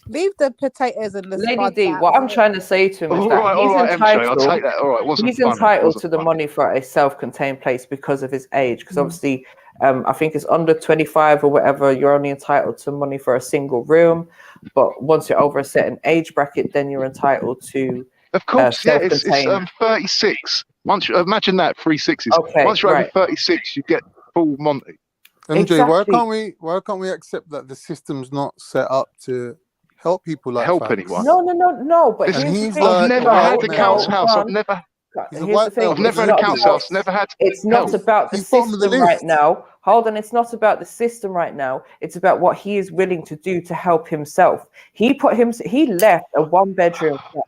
Speaker 20: Leave the potatoes and the
Speaker 1: Lady D, what I'm trying to say to him is that he's entitled.
Speaker 21: MJ, I'll take that. All right,
Speaker 1: he's entitled to the money for a self-contained place because of his age. Because obviously, I think it's under 25 or whatever. You're only entitled to money for a single room, but once you're over a certain age bracket, then you're entitled to.
Speaker 21: Of course, yeah, it's 36. Once you imagine that 360s.
Speaker 1: Okay,
Speaker 21: once you're over 36, you get full Monty.
Speaker 8: MJ,
Speaker 1: Exactly.
Speaker 8: why can't we accept that the system's not set up to help people like
Speaker 21: help
Speaker 8: Facts?
Speaker 21: anyone?
Speaker 1: No. But
Speaker 21: I've never had the council house. I've never. I've never had a council house. Never had.
Speaker 1: It's not about the system right now. Hold on, it's not about the system right now. It's about what he is willing to do to help himself. He left a 1-bedroom flat,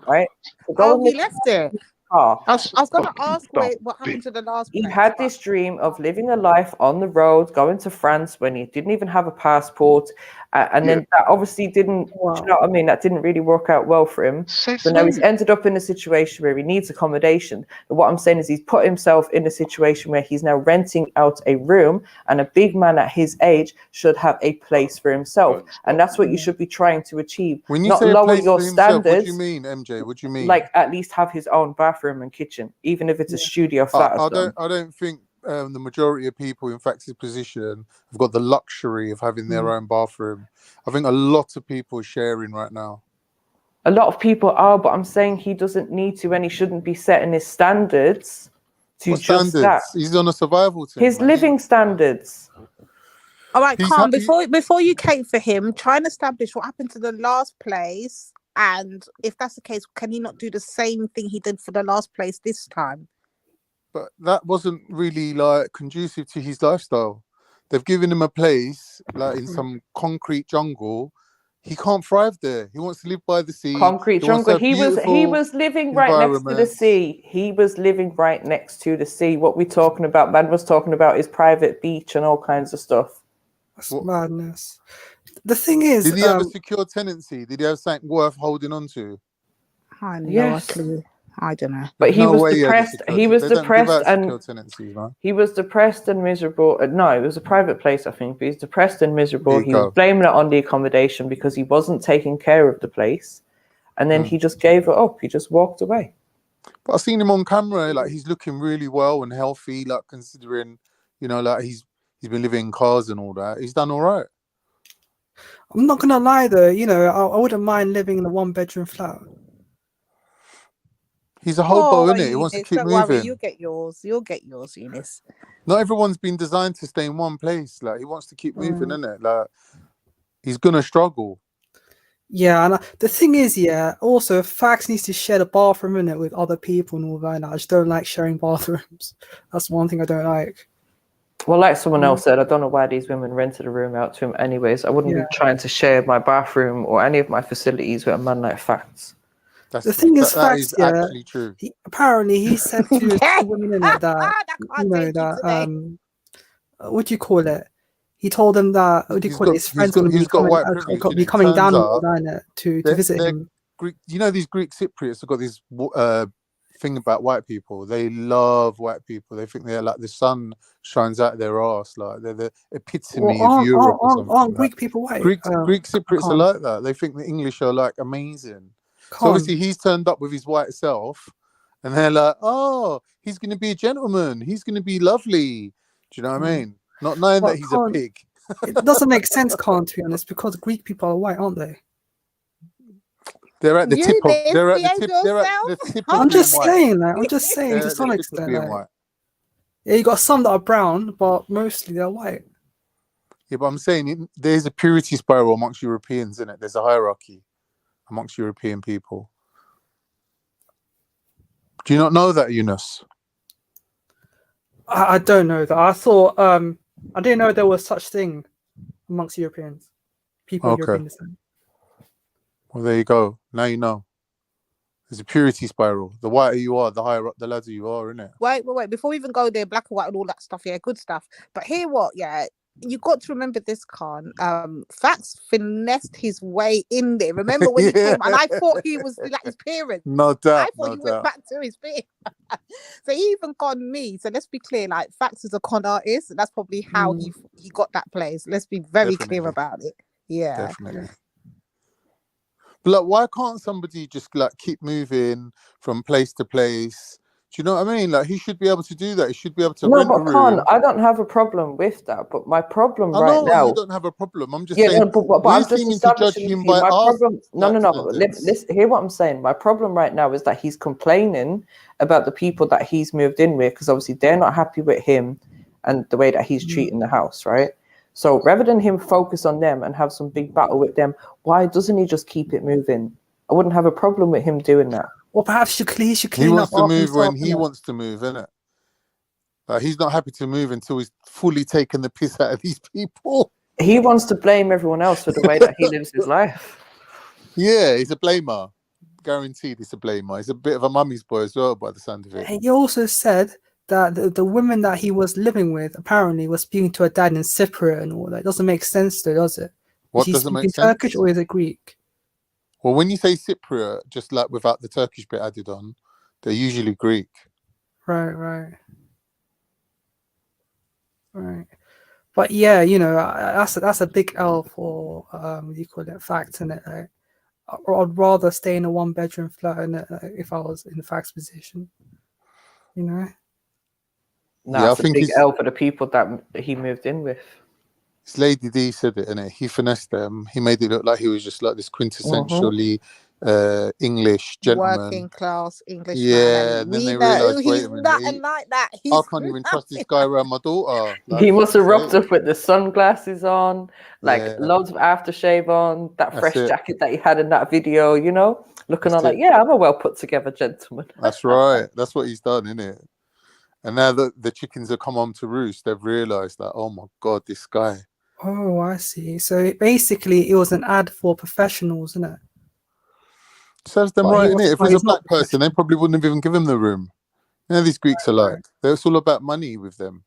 Speaker 1: right?
Speaker 20: He left it. I was going to ask what happened to the last place.
Speaker 1: He had this dream of living a life on the road, going to France when he didn't even have a passport. And then that obviously didn't, you know what I mean? That didn't really work out well for him. So now he's ended up in a situation where he needs accommodation. But what I'm saying is he's put himself in a situation where he's now renting out a room, and a big man at his age should have a place for himself. And that's what you should be trying to achieve.
Speaker 8: When you
Speaker 1: not
Speaker 8: say
Speaker 1: lower your standards.
Speaker 8: What do you mean, MJ? What do you mean?
Speaker 1: Like at least have his own bathroom and kitchen, even if it's a studio flat.
Speaker 8: I don't think the majority of people in Fax's position have got the luxury of having their own bathroom. I think a lot of people are sharing right now.
Speaker 1: A lot of people are, but I'm saying he doesn't need to, and he shouldn't be setting his standards to
Speaker 8: What
Speaker 1: just
Speaker 8: standards?
Speaker 1: that.
Speaker 8: He's on a survival team.
Speaker 1: His living standards.
Speaker 20: All right, Khan, before you cape for him, try and establish what happened to the last place, and if that's the case, can he not do the same thing he did for the last place this time?
Speaker 8: But that wasn't really like conducive to his lifestyle. They've given him a place like in some concrete jungle. He can't thrive there. He wants to live by the sea.
Speaker 1: Concrete jungle. He was living right next to the sea. He was living right next to the sea. What we're talking about, man was talking about his private beach and all kinds of stuff.
Speaker 4: That's madness. The thing is,
Speaker 8: did he have a secure tenancy? Did he have something worth holding on to?
Speaker 20: I know. I don't know.
Speaker 1: But he was depressed. He was depressed
Speaker 8: and
Speaker 1: he was depressed and miserable. No, it was a private place, I think. But he's depressed and miserable. He was
Speaker 8: go.
Speaker 1: blaming it on the accommodation because he wasn't taking care of the place, and then he just gave it up. He just walked away.
Speaker 8: But I've seen him on camera. Like he's looking really well and healthy. Like considering, you know, like he's been living in cars and all that. He's done all right.
Speaker 4: I'm not gonna lie though. You know, I wouldn't mind living in a 1-bedroom flat.
Speaker 8: He's a hobo, isn't it? He wants to keep moving.
Speaker 20: Worry, you'll get yours. You'll get yours, Eunice.
Speaker 8: Not everyone's been designed to stay in one place. Like he wants to keep moving, isn't it? Like he's gonna struggle.
Speaker 4: Yeah, and the thing is, also Fax needs to share the bathroom in it with other people and all that. And I just don't like sharing bathrooms. That's one thing I don't like.
Speaker 1: Well, like someone else said, I don't know why these women rented a room out to him anyways. I wouldn't be trying to share my bathroom or any of my facilities with a man like Facts.
Speaker 8: That's
Speaker 4: The thing is,
Speaker 8: that
Speaker 4: facts.
Speaker 8: is
Speaker 4: Yeah,
Speaker 8: actually true.
Speaker 4: apparently he said to the two women in it that
Speaker 20: can't take you today.
Speaker 4: What do you call it? He told them that what do you call it? His friends going to
Speaker 8: he's
Speaker 4: be
Speaker 8: got
Speaker 4: coming,
Speaker 8: white privilege,
Speaker 4: be
Speaker 8: innit?
Speaker 4: coming
Speaker 8: Turns
Speaker 4: down
Speaker 8: out
Speaker 4: to visit
Speaker 8: they're
Speaker 4: him.
Speaker 8: Greek. You know, these Greek Cypriots have got this thing about white people. They love white people. They think they're like the sun shines out of their ass. Like they're the epitome of Europe or something.
Speaker 4: Aren't Greek people white?
Speaker 8: Greek Cypriots are like that. They think the English are like amazing. So obviously he's turned up with his white self, and they're like, oh, he's going to be a gentleman. He's going to be lovely. Do you know what I mean? Not knowing that he's a pig.
Speaker 4: It doesn't make sense, Khan, to be honest, because Greek people are white, aren't they?
Speaker 8: They're at the tip of. They're at the tip of.
Speaker 4: I'm just saying,
Speaker 8: They're
Speaker 4: to
Speaker 8: at
Speaker 4: some
Speaker 8: the tip of
Speaker 4: extent,
Speaker 8: being
Speaker 4: like,
Speaker 8: white.
Speaker 4: yeah, you got some that are brown, but mostly they're white.
Speaker 8: Yeah, but I'm saying there's a purity spiral amongst Europeans, isn't it? There's a hierarchy amongst European people. Do you not know that, Yunus?
Speaker 4: I don't know that. I thought I didn't know there was such thing amongst Europeans, people of European descent.
Speaker 8: Well, there you go. Now you know. There's a purity spiral. The whiter you are, the higher up the ladder you are, innit?
Speaker 20: Wait. Before we even go there, black and white and all that stuff, yeah, good stuff. But hear what, yeah, you got to remember this, Khan. Facts finessed his way in there. Remember when he came, and I thought he was like his parents.
Speaker 8: No doubt.
Speaker 20: I thought he went back to his parents. So he even conned me. So let's be clear, like Facts is a con artist, and that's probably how he got that place. Let's be very clear about it. Yeah.
Speaker 8: Definitely. But like, why can't somebody just like keep moving from place to place? Do you know what I mean? Like, he should be able to do that. He should be able to rent a room.
Speaker 1: Khan, I don't have a problem with that. But my problem
Speaker 8: now, you don't have a problem. I'm just saying.
Speaker 1: No, but I'm just
Speaker 8: seeming to judge him by
Speaker 1: my
Speaker 8: our
Speaker 1: problem. No. Listen, hear what I'm saying. My problem right now is that he's complaining about the people that he's moved in with, because obviously they're not happy with him and the way that he's treating the house, right? So rather than him focus on them and have some big battle with them, why doesn't he just keep it moving? I wouldn't have a problem with him doing that.
Speaker 4: Or perhaps he should clean
Speaker 8: he
Speaker 4: up.
Speaker 8: wants to move when he wants to move, innit? He's not happy to move until he's fully taken the piss out of these people.
Speaker 1: He wants to blame everyone else for the way that he lives his life.
Speaker 8: Yeah, he's a blamer. Guaranteed he's a blamer. He's a bit of a mummy's boy as well, by the sound of it.
Speaker 4: And he also said that the women that he was living with apparently was speaking to a dad in Cypriot and all that. It doesn't make sense, though, does it?
Speaker 8: What doesn't make sense?
Speaker 4: Turkish or is it Greek?
Speaker 8: Well, when you say Cypriot, just like without the Turkish bit added on, they're usually Greek.
Speaker 4: Right. But yeah, you know, that's a big L for what do you call it, Facts, in it. Like, I'd rather stay in a 1-bedroom flat if I was in the Facts position. You know.
Speaker 1: No, it's a big L for the people that he moved in with.
Speaker 8: It's Lady D said it, innit? He finessed them. He made it look like he was just like this quintessentially English gentleman.
Speaker 20: Working class English
Speaker 8: man. Yeah, and then they realised, wait a minute,
Speaker 20: nothing like that.
Speaker 8: I can't even trust this guy around my daughter. Like,
Speaker 1: he must have rocked up with the sunglasses on, like loads of aftershave on, that fresh jacket that he had in that video, you know? Looking on like, yeah, I'm a well put together gentleman.
Speaker 8: That's right. That's what he's done, innit? And now that the chickens have come home to roost, they've realised that, oh my God, this guy.
Speaker 4: Oh, I see. So basically, it was an ad for professionals, isn't it?
Speaker 8: Serves them right, innit? If it was a black person, they probably wouldn't have even given him the room. You know, these Greeks are like, it's all about money with them.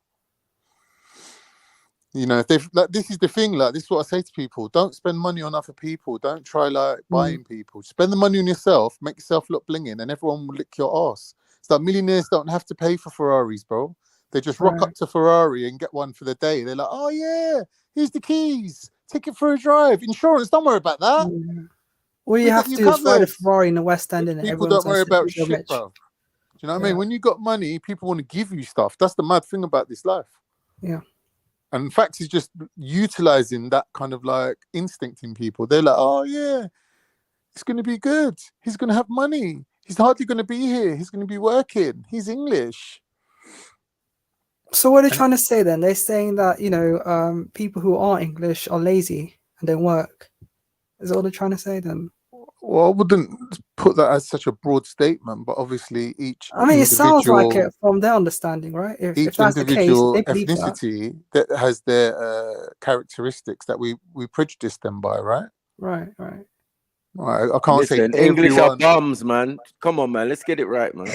Speaker 8: You know, if they've like, this is the thing, like, this is what I say to people: don't spend money on other people. Don't try like buying people. Spend the money on yourself, make yourself look blinging, and everyone will lick your ass. It's like millionaires don't have to pay for Ferraris, bro. They just rock up to Ferrari and get one for the day. They're like, oh yeah, here's the keys. Take it for a drive. Insurance, don't worry about that.
Speaker 4: All you have to do is ride a Ferrari in the West End, innit?
Speaker 8: People don't worry about shit, bro. Do you know what I mean? When you got money, people want to give you stuff. That's the mad thing about this life.
Speaker 4: Yeah.
Speaker 8: And Facts is just utilizing that kind of like instinct in people. They're like, oh yeah, it's going to be good. He's going to have money. He's hardly going to be here. He's going to be working. He's English.
Speaker 4: So what are they trying to say then? They're saying that, you know, people who are English are lazy and don't work. Is that what they're trying to say then?
Speaker 8: Well, I wouldn't put that as such a broad statement, but obviously each
Speaker 4: it sounds like it from their understanding, right? If that's
Speaker 8: individual
Speaker 4: the case,
Speaker 8: ethnicity that has their characteristics that we prejudice them by, right?
Speaker 4: Right.
Speaker 8: I can't
Speaker 6: Listen,
Speaker 8: say
Speaker 6: English are
Speaker 8: everyone.
Speaker 6: bums, man. Come on, man. Let's get it right, man.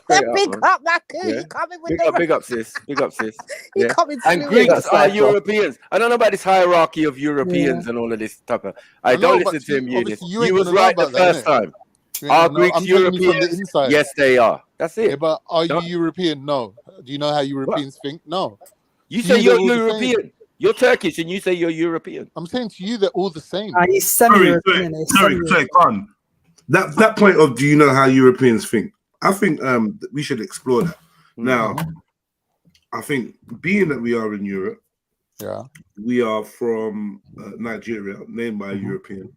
Speaker 20: Big up, Maku.
Speaker 6: Yeah.
Speaker 20: You coming with
Speaker 6: Big up, sis. Big up, sis.
Speaker 20: You
Speaker 6: Yeah.
Speaker 20: coming
Speaker 6: And
Speaker 20: smooth.
Speaker 6: Greeks
Speaker 1: That's
Speaker 6: are
Speaker 1: like what?
Speaker 6: Europeans. I don't know about this hierarchy of Europeans and all of this type of. I
Speaker 8: I know,
Speaker 6: don't
Speaker 8: but
Speaker 6: listen to him, Eunice.
Speaker 8: obviously you
Speaker 6: You
Speaker 8: ain't
Speaker 6: was
Speaker 8: gonna lie
Speaker 6: right the
Speaker 8: about that,
Speaker 6: first
Speaker 8: innit?
Speaker 6: time.
Speaker 8: You ain't
Speaker 6: Are
Speaker 8: gonna know.
Speaker 6: Greeks
Speaker 8: I'm telling you from the
Speaker 6: Europeans?
Speaker 8: inside.
Speaker 6: Yes, they are. That's it.
Speaker 8: Yeah, but are you
Speaker 6: Don't-
Speaker 8: European? No. Do you know how Europeans think? No.
Speaker 6: You
Speaker 8: To
Speaker 6: say
Speaker 8: they're
Speaker 6: you're
Speaker 8: all the same.
Speaker 6: European. You're Turkish, and you say you're European.
Speaker 8: I'm saying to you, they're all the same.
Speaker 4: He's semi-European.
Speaker 2: Sorry, Khan. That point of, do you know how Europeans think? I think we should explore that. Now, I think being that we are in Europe, we are from Nigeria, named by a European,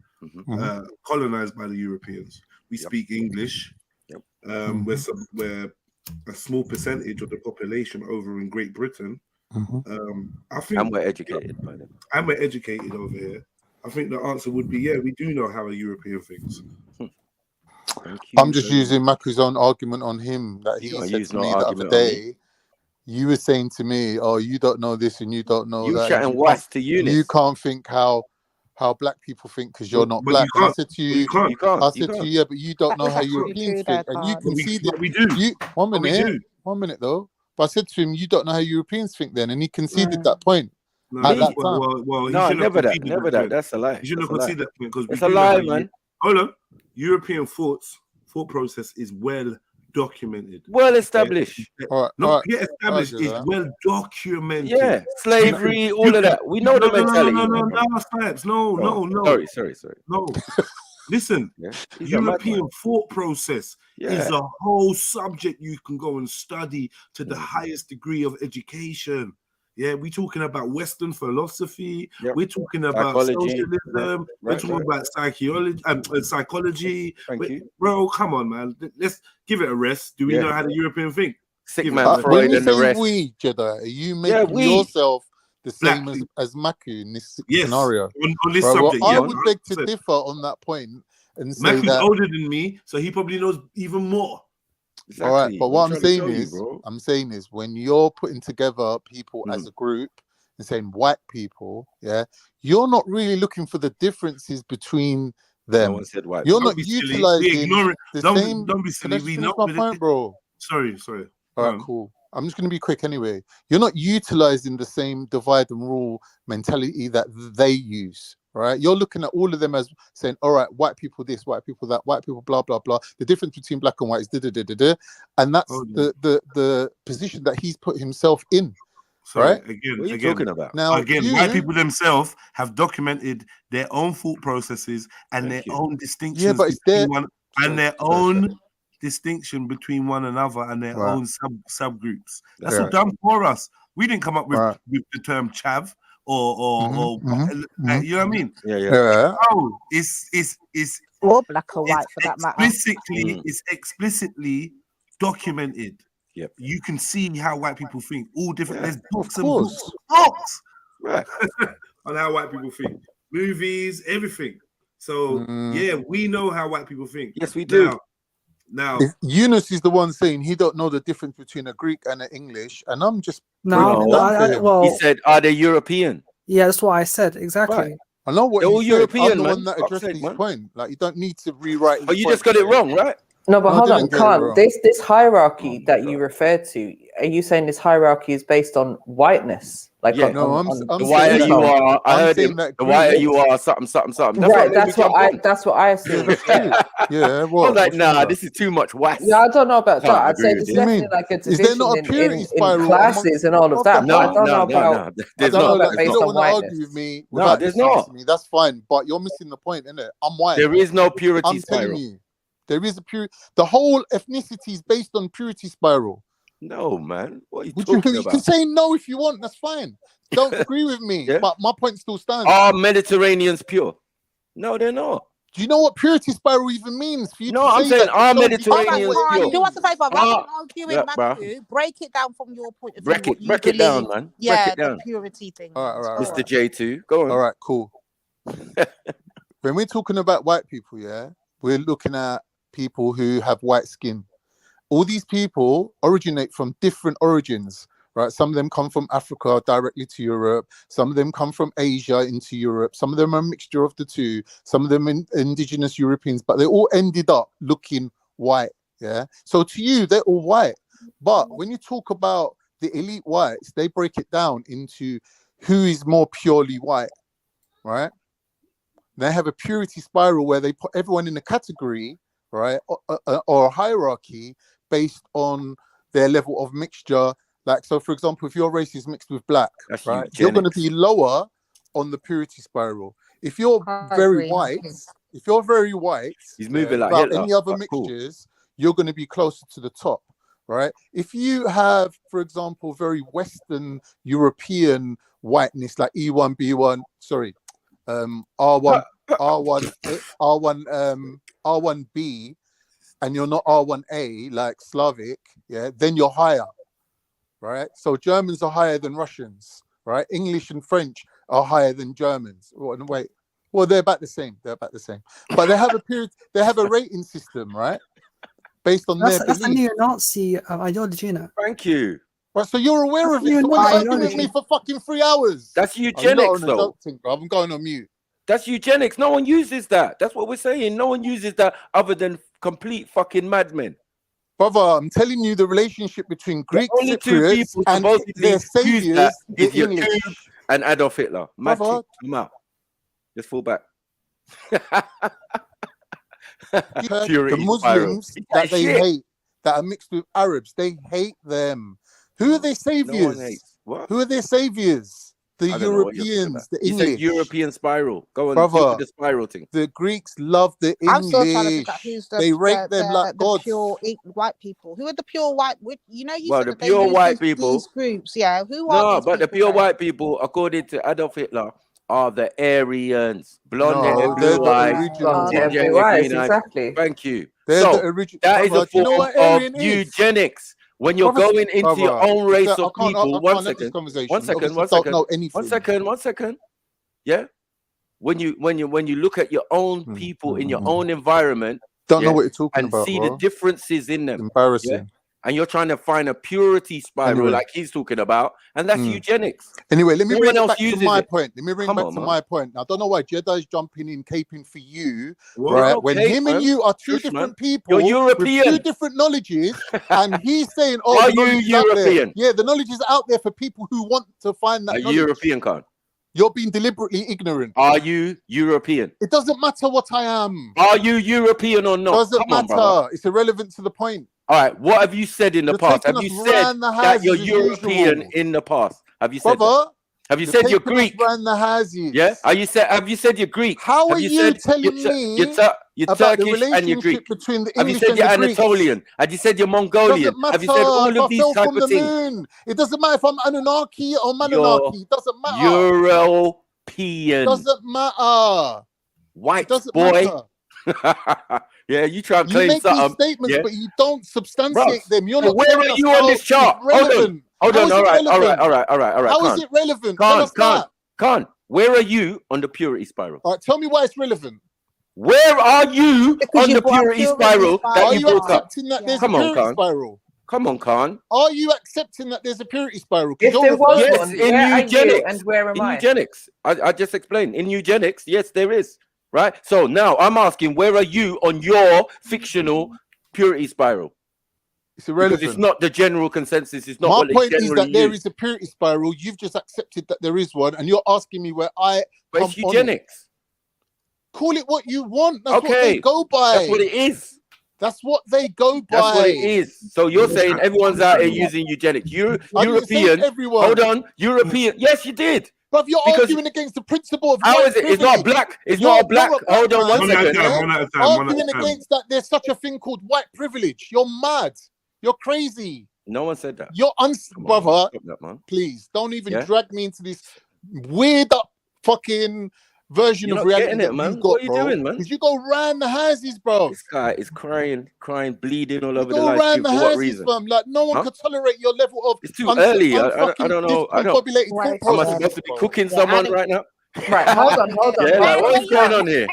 Speaker 2: colonized by the Europeans. We speak English. We're a small percentage of the population over in Great Britain. I think,
Speaker 6: and we're educated by them.
Speaker 2: And we're educated over here. I think the answer would be, yeah, we do know how a European thinks.
Speaker 8: I'm just using Maku's own argument on him that he said to me the other day. You were saying to me, "Oh, you don't know this and you don't know
Speaker 6: You
Speaker 8: that."
Speaker 6: chatting was to Eunice.
Speaker 8: You can't think how black people think because you're not black. And I said to you, I said to you, yeah, but you don't know how Europeans think, and you conceded.
Speaker 2: We do.
Speaker 8: One minute though. But I said to him, you don't know how Europeans think then, and he conceded that point.
Speaker 2: No,
Speaker 8: at that time.
Speaker 2: no,
Speaker 6: never that. That's a lie.
Speaker 2: You shouldn't concede that point because
Speaker 6: it's a lie, man.
Speaker 2: Hold on. European thought process is well documented,
Speaker 6: well established.
Speaker 2: Not yet established, is well documented.
Speaker 6: Yeah, slavery, all of that. We know the mentality.
Speaker 2: No.
Speaker 6: Sorry.
Speaker 2: No. Listen, European thought process is a whole subject you can go and study to the highest degree of education. Yeah, we're talking about Western philosophy. We're talking about socialism. We're talking about psychology. Bro, come on, man. Let's give it a rest. Do we know how the European think?
Speaker 6: Sick man, Freud and the rest.
Speaker 8: We, Jedi, are you making yourself the same as Maku in this scenario?
Speaker 2: On this subject,
Speaker 8: I would beg to differ on that point and say
Speaker 2: Maku's
Speaker 8: that
Speaker 2: older than me, so he probably knows even more.
Speaker 8: Exactly. All right, but what I'm saying is when you're putting together people as a group and saying white people, you're not really looking for the differences between them.
Speaker 6: No one said white.
Speaker 8: You're not utilizing the same.
Speaker 2: Don't be silly.
Speaker 8: We know my point, bro.
Speaker 2: Sorry.
Speaker 8: All right, cool. I'm just going to be quick anyway. You're not utilizing the same divide and rule mentality that they use. Right, you're looking at all of them as saying, all right, white people this, white people that, white people blah blah blah. The difference between black and white is da. And that's the position that he's put himself in. Right?
Speaker 2: Again,
Speaker 6: what are you talking about?
Speaker 8: Now,
Speaker 2: white people themselves have documented their own thought processes and their own distinctions.
Speaker 8: Yeah, but it's their
Speaker 2: distinction between one another and their own subgroups. That's all done for us. We didn't come up with the term chav. Or you know what I mean?
Speaker 6: Yeah.
Speaker 2: Oh, it's
Speaker 20: or black or white for that matter.
Speaker 2: It's explicitly documented.
Speaker 6: Yep.
Speaker 2: You can see how white people think. All different. There's books and
Speaker 8: books.
Speaker 2: Right. on how white people think. Movies, everything. So we know how white people think.
Speaker 6: Yes, we do.
Speaker 2: Now,
Speaker 8: Eunice is the one saying he don't know the difference between a Greek and an English, and I'm just
Speaker 6: he said, "Are they European?"
Speaker 4: Yeah, that's what I said exactly.
Speaker 8: Right. I know what
Speaker 6: you're European.
Speaker 8: I'm the one that addressed his point. Like you don't need to rewrite.
Speaker 6: Oh, you just got it wrong, right?
Speaker 1: No, but hold on, Khan. This hierarchy that you referred to, are you saying this hierarchy is based on whiteness? Like
Speaker 6: I'm the whiter you are. I heard him. The whiter you are, something.
Speaker 1: Right. That's what I assume.
Speaker 8: Yeah.
Speaker 6: Well, I'm like, nah, this is too much white.
Speaker 1: Yeah, I don't know about that. I'd say there's definitely like a division in classes and all of that.
Speaker 6: No,
Speaker 1: I don't know about.
Speaker 6: There's not.
Speaker 8: If you don't want to argue with me,
Speaker 6: no, there's not.
Speaker 8: That's fine, but you're missing the point, innit? I'm white.
Speaker 6: There is no purity
Speaker 8: I'm
Speaker 6: spiral.
Speaker 8: telling you, there is a purity. The whole ethnicity is based on purity spiral.
Speaker 6: No, man. What are you talking about?
Speaker 8: You can say no if you want. That's fine. Don't agree with me, but my point still stands.
Speaker 6: Are Mediterraneans pure? No, they're not.
Speaker 8: Do you know what purity spiral even means? For you
Speaker 6: no, I'm saying are Mediterraneans pure?
Speaker 20: Do us a favor. Rather than arguing, Matthew, break it down from your point of view.
Speaker 6: Break it down, man.
Speaker 20: Yeah,
Speaker 6: break it down.
Speaker 20: The purity thing.
Speaker 8: All right.
Speaker 6: Mr. J2, go on.
Speaker 8: All right, cool. When we're talking about white people, we're looking at people who have white skin. All these people originate from different origins, right? Some of them come from Africa directly to Europe. Some of them come from Asia into Europe. Some of them are a mixture of the two. Some of them indigenous Europeans, but they all ended up looking white. Yeah. So to you, they're all white. But when you talk about the elite whites, they break it down into who is more purely white, right? They have a purity spiral where they put everyone in a category, right, or a hierarchy based on their level of mixture. Like, so for example, if your race is mixed with black,
Speaker 6: that's
Speaker 8: right,
Speaker 6: eugenics.
Speaker 8: you're going to be lower on the purity spiral. If you're very white,
Speaker 6: he's moving like
Speaker 8: without
Speaker 6: Hitler.
Speaker 8: any other
Speaker 6: But cool.
Speaker 8: mixtures, you're going to be closer to the top, right? If you have, for example, very Western European whiteness, like E1, B1, sorry, R1, R1B, and you're not R1A, like Slavic, yeah, then you're higher, right? So Germans are higher than Russians, right? English and French are higher than Germans. Wait, well, they're about the same. But they have a period. They have a rating system, right? Based on their
Speaker 4: That's a
Speaker 8: belief.
Speaker 4: neo-Nazi ideology, you know.
Speaker 6: Thank you.
Speaker 8: Right, so you're aware of it. So why are you arguing with me for fucking 3 hours?
Speaker 6: That's eugenics, though.
Speaker 8: I'm going on mute.
Speaker 6: That's eugenics. No one uses that. That's what we're saying. No one uses that other than complete fucking madmen.
Speaker 8: Brother, I'm telling you the relationship between Greek Cypriots and their saviors, the English.
Speaker 6: And Adolf Hitler.
Speaker 8: Brother,
Speaker 6: I'm out. Just fall back.
Speaker 8: The Muslims that they hate, that are mixed with Arabs, they hate them. Who are their saviors? Who are their saviors? The Europeans, the English.
Speaker 6: You said European spiral. Go on,
Speaker 8: brother.
Speaker 6: The spiral thing.
Speaker 8: The Greeks love the English.
Speaker 20: I'm still trying to figure out who's
Speaker 8: they rate them like gods.
Speaker 20: Pure white people. Who are the pure white? You know, you
Speaker 6: well,
Speaker 20: said
Speaker 6: the
Speaker 20: that
Speaker 6: pure
Speaker 20: they
Speaker 6: white
Speaker 20: use
Speaker 6: people.
Speaker 20: These groups, yeah. Who are
Speaker 6: no,
Speaker 20: these
Speaker 6: but the
Speaker 20: people
Speaker 6: pure
Speaker 20: then?
Speaker 6: white people, according to Adolf Hitler, are the Aryans, blonde hair,
Speaker 8: No,
Speaker 6: blue eyes,
Speaker 1: exactly.
Speaker 6: Thank you.
Speaker 8: They're
Speaker 6: so
Speaker 8: the original.
Speaker 6: that is a form of
Speaker 8: is?
Speaker 6: eugenics. When you're going into your own race of people, one second. Yeah. When you look at your own people in your own environment,
Speaker 8: don't know what you're talking about,
Speaker 6: and see the differences in them.
Speaker 8: Embarrassing.
Speaker 6: Yeah? And you're trying to find a purity spiral like he's talking about, and that's eugenics.
Speaker 8: Anyway, let me bring it back to my
Speaker 6: it.
Speaker 8: point. Let me bring it back to my point. I don't know why JEDI is jumping in, caping for you,
Speaker 6: well,
Speaker 8: right?
Speaker 6: okay,
Speaker 8: when him and you are two different people
Speaker 6: you're European.
Speaker 8: with two different knowledges, and he's saying, "Oh,
Speaker 6: are
Speaker 8: the
Speaker 6: you European?
Speaker 8: Yeah, the knowledge is out there for people who want to find that.
Speaker 6: A European card.
Speaker 8: You're being deliberately ignorant.
Speaker 6: Are you European?
Speaker 8: It doesn't matter what I am.
Speaker 6: Are you European or not?
Speaker 8: Doesn't matter. It's irrelevant to the point.
Speaker 6: All right. What have you said in the past? Have you said that you're European in the past? Have you said that? Have you said you're Greek? Yeah. Have you said you're Greek?
Speaker 8: How are you telling me
Speaker 6: you're Turkish and you're Greek?
Speaker 8: Between the
Speaker 6: have you
Speaker 8: English
Speaker 6: said you're
Speaker 8: and the
Speaker 6: Anatolian? Have you said you're Mongolian? Have you said all of these type of things?
Speaker 8: It doesn't matter if I'm Anunnaki or Manunaki. It doesn't matter.
Speaker 6: European.
Speaker 8: Doesn't matter.
Speaker 6: White boy. Yeah, you try to claim something.
Speaker 8: You make these statements, but you don't substantiate them. You're not.
Speaker 6: Where are you on this chart? Hold on. All right.
Speaker 8: How is it relevant?
Speaker 6: Khan, where are you on the purity spiral?
Speaker 8: All right, tell me why it's relevant.
Speaker 6: Where are you on the purity spiral that you brought up?
Speaker 8: Come on, Khan. Spiral.
Speaker 6: Come on, Khan.
Speaker 8: Are you accepting that there's a purity spiral?
Speaker 1: If there was
Speaker 6: yes,
Speaker 1: one,
Speaker 6: in eugenics.
Speaker 1: And where am I?
Speaker 6: Eugenics. I just explained. In eugenics, yes, there is. Right. So now I'm asking, where are you on your fictional purity spiral?
Speaker 8: It's irrelevant.
Speaker 6: Because it's not the general consensus. It's not.
Speaker 8: My point is that there is a purity spiral. You've just accepted that there is one, and you're asking me where I.
Speaker 6: But it's eugenics.
Speaker 8: Call it what you want. That's what they go by.
Speaker 6: That's what it is.
Speaker 8: That's what they go by.
Speaker 6: That's what it is. So you're saying everyone's out here using eugenics. European.
Speaker 8: Everyone.
Speaker 6: Hold on. European. Yes, you did.
Speaker 8: But you're arguing against the principle of
Speaker 6: how is it? It's not black. It's not a black. Hold on 1 second.
Speaker 8: Arguing against that there's such a thing called white privilege. You're mad. You're crazy.
Speaker 6: No one said that.
Speaker 8: You're brother. Please don't even drag me into this weird up fucking version of reality that
Speaker 6: man.
Speaker 8: you've got,
Speaker 6: what are you doing, man?
Speaker 8: Because you go round the houses, bro.
Speaker 6: This guy is crying, bleeding all over the
Speaker 8: live.
Speaker 6: Go round the
Speaker 8: houses, fam. Like no one could tolerate your level of.
Speaker 6: It's too early. I don't know. Am I supposed to be cooking someone right now?
Speaker 1: Right. Hold on.
Speaker 6: Yeah, like, what is going on here?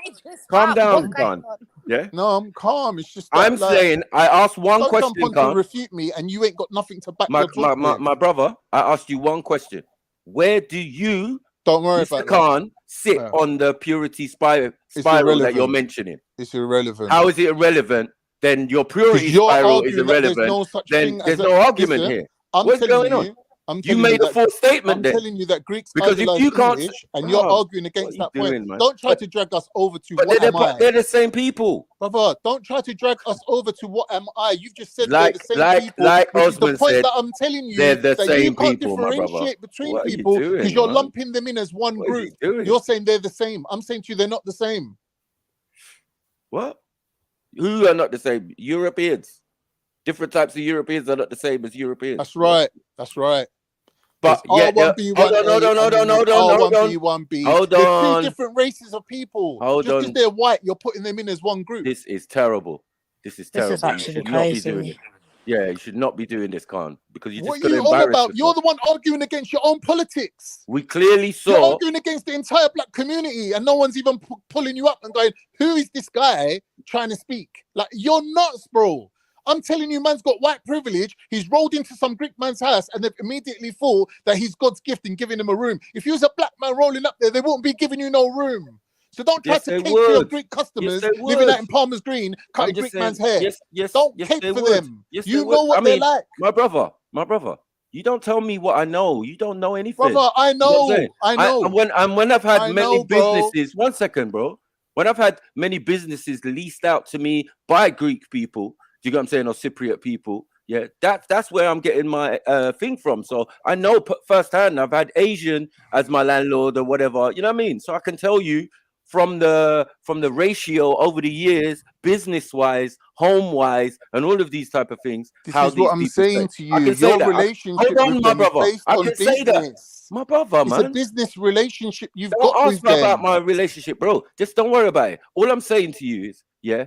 Speaker 6: Calm down, Khan. Yeah.
Speaker 8: No, I'm calm. It's just that,
Speaker 6: I'm saying I asked one
Speaker 8: don't
Speaker 6: question,
Speaker 8: jump on to refute me, and you ain't got nothing to back your talk with.
Speaker 6: My brother, I asked you one question. Where do you,
Speaker 8: don't worry
Speaker 6: Mr.
Speaker 8: about
Speaker 6: Khan, sit on the purity spiral that you're mentioning?
Speaker 8: It's irrelevant.
Speaker 6: How is it irrelevant? Then your purity spiral is irrelevant.
Speaker 8: There's no such
Speaker 6: then
Speaker 8: thing
Speaker 6: there's
Speaker 8: as
Speaker 6: no argument here. What's going on? You made a false statement.
Speaker 8: I'm
Speaker 6: then.
Speaker 8: telling you that Greeks
Speaker 6: because if you can't,
Speaker 8: English, and you're arguing against that point.
Speaker 6: Man?
Speaker 8: Don't try to drag us over to what am I?
Speaker 6: They're the same people,
Speaker 8: brother. Don't try to drag us over to what am I? You've just said
Speaker 6: they're the same people, which
Speaker 8: Osman is the point said, that I'm telling you
Speaker 6: they're the
Speaker 8: that
Speaker 6: same
Speaker 8: you can't
Speaker 6: people,
Speaker 8: differentiate between people because you're lumping them in as one group. You're saying they're the same. I'm saying to you they're not the same.
Speaker 6: What? Who are not the same? Europeans. Different types of Europeans are not the same as Europeans.
Speaker 8: That's right. That's right.
Speaker 6: But
Speaker 8: hold on. There's two different races of people. Just because they're white, you're putting them in as one group.
Speaker 6: This is terrible. This is terrible.
Speaker 12: This is actually crazy.
Speaker 6: Yeah, you should not be doing this, Khan, because you're just
Speaker 8: going to embarrass yourself. You're the one arguing against your own politics.
Speaker 6: We clearly saw.
Speaker 8: You're arguing against the entire black community, and no one's even pulling you up and going, "Who is this guy trying to speak?" Like, you're nuts, bro. I'm telling you, man's got white privilege. He's rolled into some Greek man's house and they've immediately thought that he's God's gift in giving him a room. If you was a black man rolling up there, they wouldn't be giving you no room. So don't try to cater for your Greek customers living out in Palmer's Green, cutting Greek man's hair. Don't cater for them. You know what they're like.
Speaker 6: My brother, you don't tell me what I know. You don't know anything.
Speaker 8: Brother, I know. I know.
Speaker 6: And when I've had many businesses, 1 second, bro. When I've had many businesses leased out to me by Greek people, do you get what I'm saying, or Cypriot people? Yeah, that's where I'm getting my thing from. So I know firsthand. I've had Asian as my landlord or whatever. You know what I mean? So I can tell you from the ratio over the years, business wise, home wise, and all of these type of things.
Speaker 8: This is what I'm saying to you. Your relationship with them is based on business.
Speaker 6: My brother, man.
Speaker 8: It's a business relationship you've got with them.
Speaker 6: Don't ask about my relationship, bro. Just don't worry about it. All I'm saying to you is, yeah,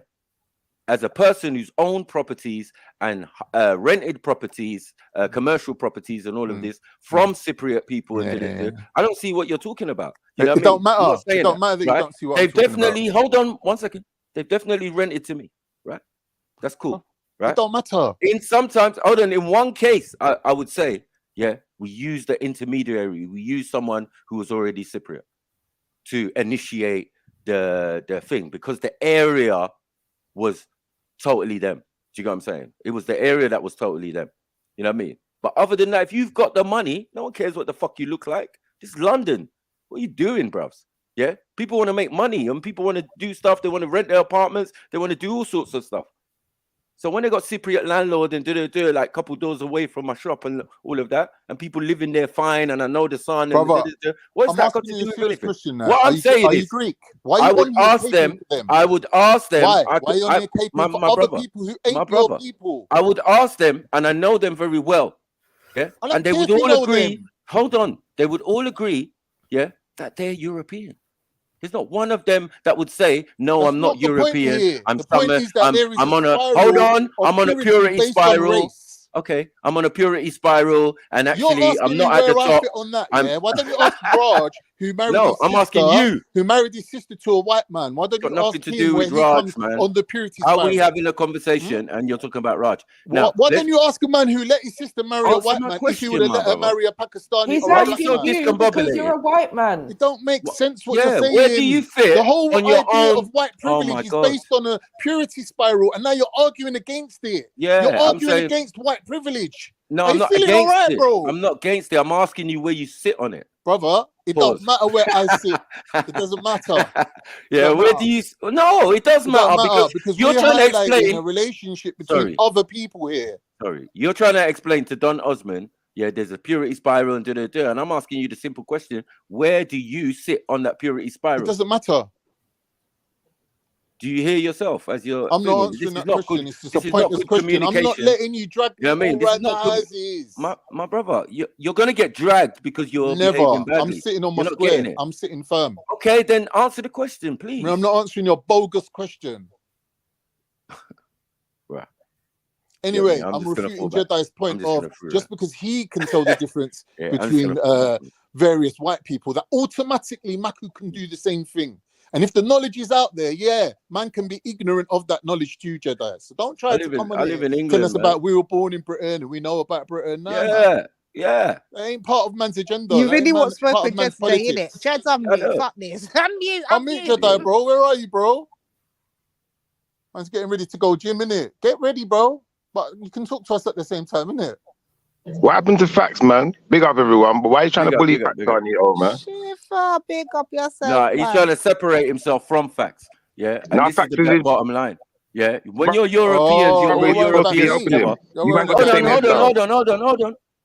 Speaker 6: as a person who's owned properties and rented properties, commercial properties and all of this from Cypriot people, I don't see what you're talking about. You know
Speaker 8: it don't matter. It don't matter that you don't see what
Speaker 6: they've definitely, hold on 1 second. They've definitely rented to me, right? That's cool, right?
Speaker 8: It don't matter.
Speaker 6: In sometimes, hold on, in one case, I would say, yeah, we use the intermediary. We use someone who was already Cypriot to initiate the thing because the area was totally them. Do you get what I'm saying? It was the area that was totally them. You know what I mean? But other than that, if you've got the money, no one cares what the fuck you look like. This is London. What are you doing, bros? Yeah? People want to make money and people want to do stuff. They want to rent their apartments. They want to do all sorts of stuff. So when they got Cypriot landlord and do like a couple doors away from my shop and all of that, and people living there fine, and I know the son.
Speaker 8: Brother,
Speaker 6: what's that got to do with anything?
Speaker 8: Now.
Speaker 6: What I'm saying
Speaker 8: are
Speaker 6: is,
Speaker 8: you Greek? Why
Speaker 6: I would ask them. I would ask them.
Speaker 8: Why? Why are you caping for other people who ain't your people?
Speaker 6: I would ask them, and I know them very well. Yeah, and they would all agree. Hold on, they would all agree. Yeah, that they're European. There's not one of them that would say, "No, I'm not European. I'm on a hold on. I'm on a purity spiral. Okay, I'm on a purity spiral, and actually, I'm not at the top.
Speaker 8: On that, why don't you ask Raj, who married?
Speaker 6: No, I'm asking you,
Speaker 8: who married his sister to a white man. Why don't you
Speaker 6: nothing
Speaker 8: ask
Speaker 6: to
Speaker 8: him
Speaker 6: do
Speaker 8: where
Speaker 6: with
Speaker 8: he
Speaker 6: Raj,
Speaker 8: comes
Speaker 6: man.
Speaker 8: on the purity spiral?
Speaker 6: Are we having a conversation, and you're talking about Raj? Now,
Speaker 8: why don't you ask a man who let his sister marry a white man if he would have let her marry a Pakistani?
Speaker 1: He's asking you because you're a white man.
Speaker 8: It don't make sense what you're saying.
Speaker 6: Where do you fit?
Speaker 8: The whole
Speaker 6: on your
Speaker 8: idea
Speaker 6: own...
Speaker 8: of white privilege is based on a purity spiral, and now you're arguing against it.
Speaker 6: Yeah,
Speaker 8: you're arguing against white privilege.
Speaker 6: No, I'm not against it. Bro? I'm not against it. I'm asking you where you sit on it.
Speaker 8: Brother, it don't matter where I sit. It doesn't matter.
Speaker 6: Yeah, where do you... No, it does matter because you're trying to explain
Speaker 8: a relationship between other people here.
Speaker 6: Sorry, you're trying to explain to Don Osman, yeah, there's a purity spiral and and I'm asking you the simple question, where do you sit on that purity spiral?
Speaker 8: It doesn't matter.
Speaker 6: Do you hear yourself as you're...
Speaker 8: I'm not answering that question. It's just a pointless question. I'm not letting you drag me around as is.
Speaker 6: My brother, you're going to get dragged because you're
Speaker 8: never.
Speaker 6: Badly.
Speaker 8: I'm sitting on my square. I'm sitting firm.
Speaker 6: Okay, then answer the question, please.
Speaker 8: I'm not answering your bogus question.
Speaker 6: Right.
Speaker 8: Anyway, yeah, I'm refuting Jedi's point of just because he can tell the difference between various white people, that automatically Maku can do the same thing. And if the knowledge is out there, yeah, man can be ignorant of that knowledge too, Jedi. So don't try to come on here tell us about we were born in Britain and we know about Britain. Nah, man.
Speaker 6: Yeah.
Speaker 8: That ain't part of man's agenda.
Speaker 20: You
Speaker 8: That
Speaker 20: really
Speaker 8: ain't
Speaker 20: want
Speaker 8: part
Speaker 20: smoke
Speaker 8: of
Speaker 20: with
Speaker 8: man's
Speaker 20: Jed today, innit?
Speaker 8: politics.
Speaker 20: Jed's unmute. Fuck this. Unmute.
Speaker 8: Unmute, Jedi, bro. Where are you, bro? Man's getting ready to go gym, innit? Get ready, bro. But you can talk to us at the same time, innit?
Speaker 12: What happened to facts, man? Big up everyone, but why are you trying to bully facts on you, old man?
Speaker 20: Shifa, big up yourself.
Speaker 6: Nah, he's trying to separate himself from facts. Yeah, and this is the bottom line. Yeah, when you're Europeans, you're all Europeans together.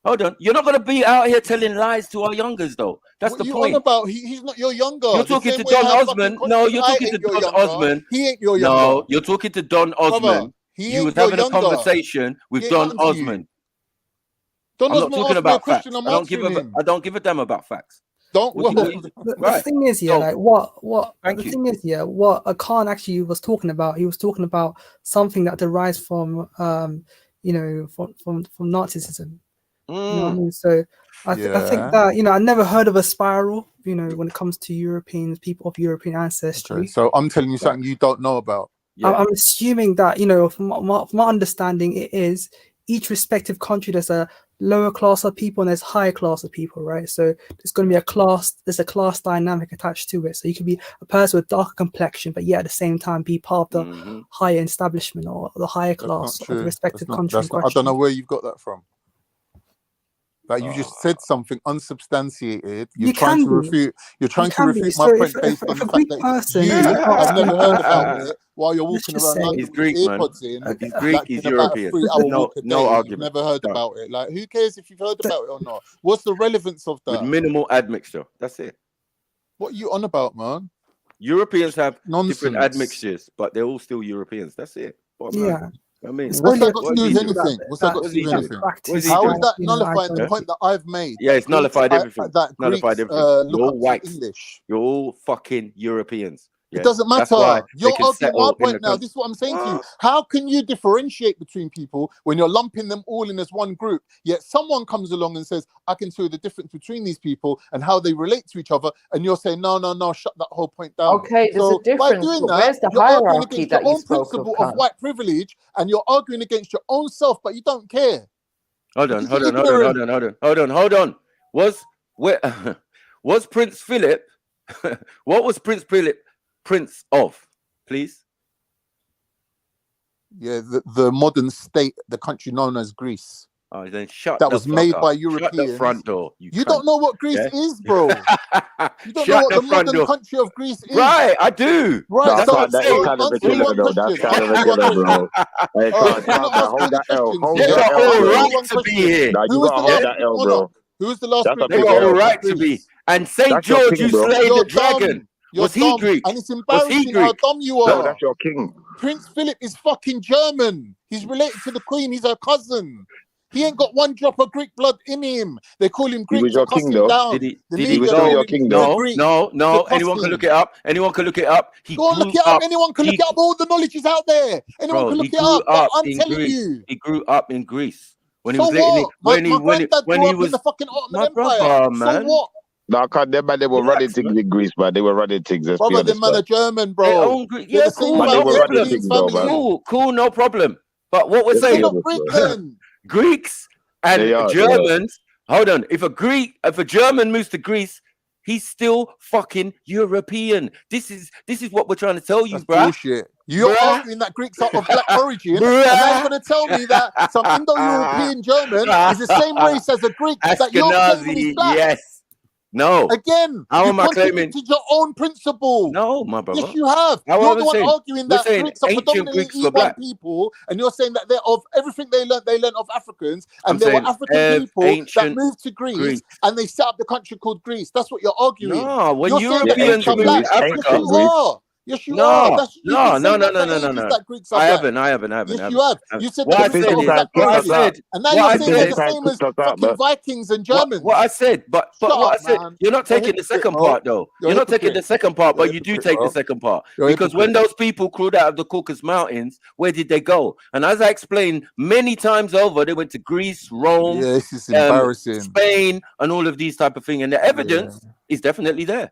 Speaker 6: Hold on. You're not going to be out here telling lies to our youngers, though. That's the point.
Speaker 8: On about? He's not your younger.
Speaker 6: You're talking to Don Osmond. No, you're talking to Don Osmond.
Speaker 8: He ain't your younger.
Speaker 6: No, you're talking to Don Osmond. You was having a conversation with Don Osmond. I'm not talking about facts. I don't give a damn about facts.
Speaker 4: The thing is, yeah, like what Khan actually was talking about. He was talking about something that derives from from Nazism. You know what I mean? So I think that I never heard of a spiral. When it comes to Europeans, people of European ancestry.
Speaker 8: Okay, so I'm telling you something you don't know about.
Speaker 4: I'm assuming that from my understanding, it is each respective country. There's a lower class of people and there's higher class of people, right? So there's going to be there's a class dynamic attached to it. So you could be a person with darker complexion, but yet at the same time be part of the higher establishment or the higher class of the respective country.
Speaker 8: I don't know where you've got that from. Like you just said something unsubstantiated. You're trying to refute my point based on the fact that I've never heard about it while you're walking around London with earpods in.
Speaker 6: He's Greek, he's European. No argument.
Speaker 8: Never heard about it. Like, who cares if you've heard about it or not? What's the relevance of that?
Speaker 6: With minimal admixture. That's it.
Speaker 8: What are you on about, man?
Speaker 6: Europeans have different admixtures, but they're all still Europeans. That's it.
Speaker 4: Yeah.
Speaker 6: I mean,
Speaker 8: what's that got to do with anything? How is that nullifying the point that I've made?
Speaker 6: Yeah, it's nullified everything.
Speaker 8: Nullified
Speaker 6: everything. You're all white. English. You're all fucking Europeans. Yeah.
Speaker 8: It doesn't matter. You're arguing my point now. This is what I'm saying to you. How can you differentiate between people when you're lumping them all in as one group? Yet someone comes along and says, I can tell you the difference between these people and how they relate to each other. And you're saying, no, shut that whole point down.
Speaker 1: Okay, there's a difference.
Speaker 8: By doing that,
Speaker 1: where's the
Speaker 8: you're arguing
Speaker 1: hierarchy
Speaker 8: against
Speaker 1: that
Speaker 8: your
Speaker 1: you
Speaker 8: own
Speaker 1: spoke
Speaker 8: principle of white privilege, and you're arguing against your own self, but you don't care.
Speaker 6: Hold on. Was Prince Philip? What was Prince Philip Prince of? Please.
Speaker 8: Yeah, the modern state, the country known as Greece.
Speaker 6: Oh, then shut.
Speaker 8: That was made by Europeans.
Speaker 6: Shut the front door.
Speaker 8: You don't know what Greece is, bro. You don't know what the modern country of Greece is.
Speaker 6: Right, I do.
Speaker 8: Right,
Speaker 12: that's kind of a killer, though. That's kind of a killer, bro. Hey, hold that L. Hold
Speaker 6: you got all right
Speaker 12: L.
Speaker 6: to be here.
Speaker 12: Nah, you got to hold that L, bro.
Speaker 8: Who was the last?
Speaker 6: They got all right to be. And St. George, you slayed the dragon. Was he Greek?
Speaker 8: And it's embarrassing how dumb you are.
Speaker 12: No, that's your king.
Speaker 8: Prince Philip is fucking German. He's related to the Queen. He's her cousin. He ain't got one drop of Greek blood in him. They call him Greek.
Speaker 12: He was your king, though.
Speaker 6: Did he was your king, though? No. Anyone can look it up. Go
Speaker 8: on, look it up. Anyone can look it up. All the knowledge is out there. Anyone can look it up. But I'm telling you.
Speaker 6: He grew up in Greece. When he
Speaker 8: was
Speaker 6: when he
Speaker 8: was in the fucking Ottoman Empire. So what?
Speaker 12: No, they were running things in Greece, but they were running things.
Speaker 8: Brother, them man are German, bro.
Speaker 6: Yeah, cool, no problem. But what we're saying, Greeks and Germans. Hold on, if a German moves to Greece, he's still fucking European. This is what we're trying to tell you, bro.
Speaker 8: Bullshit. You're arguing that Greeks are of black origin, and now you're going to tell me that some Indo-European German is the same race as a Greek that you're claiming is black.
Speaker 6: Yes. No.
Speaker 8: Again,
Speaker 6: how
Speaker 8: am I claiming your own principle?
Speaker 6: No, my brother.
Speaker 8: Yes, you have. You're the one arguing that Greeks are predominantly E1 people, and you're saying that they're of everything they learned of Africans, and they were African people that moved to Greece, and they set up the country called Greece. That's what you're arguing.
Speaker 6: No, when Europeans moved to Africa,
Speaker 8: yes, you are.
Speaker 6: No. I haven't.
Speaker 8: Yes, you have. You said that. And now you're saying they're the same as fucking Vikings and Germans.
Speaker 6: What I said, but what I said, you're not taking the second part, though. You're not taking the second part, but you do take the second part. Because when those people crawled out of the Caucasus Mountains, where did they go? And as I explained many times over, they went to Greece, Rome,
Speaker 8: this is embarrassing.
Speaker 6: Spain, and all of these type of things. And the evidence is definitely there.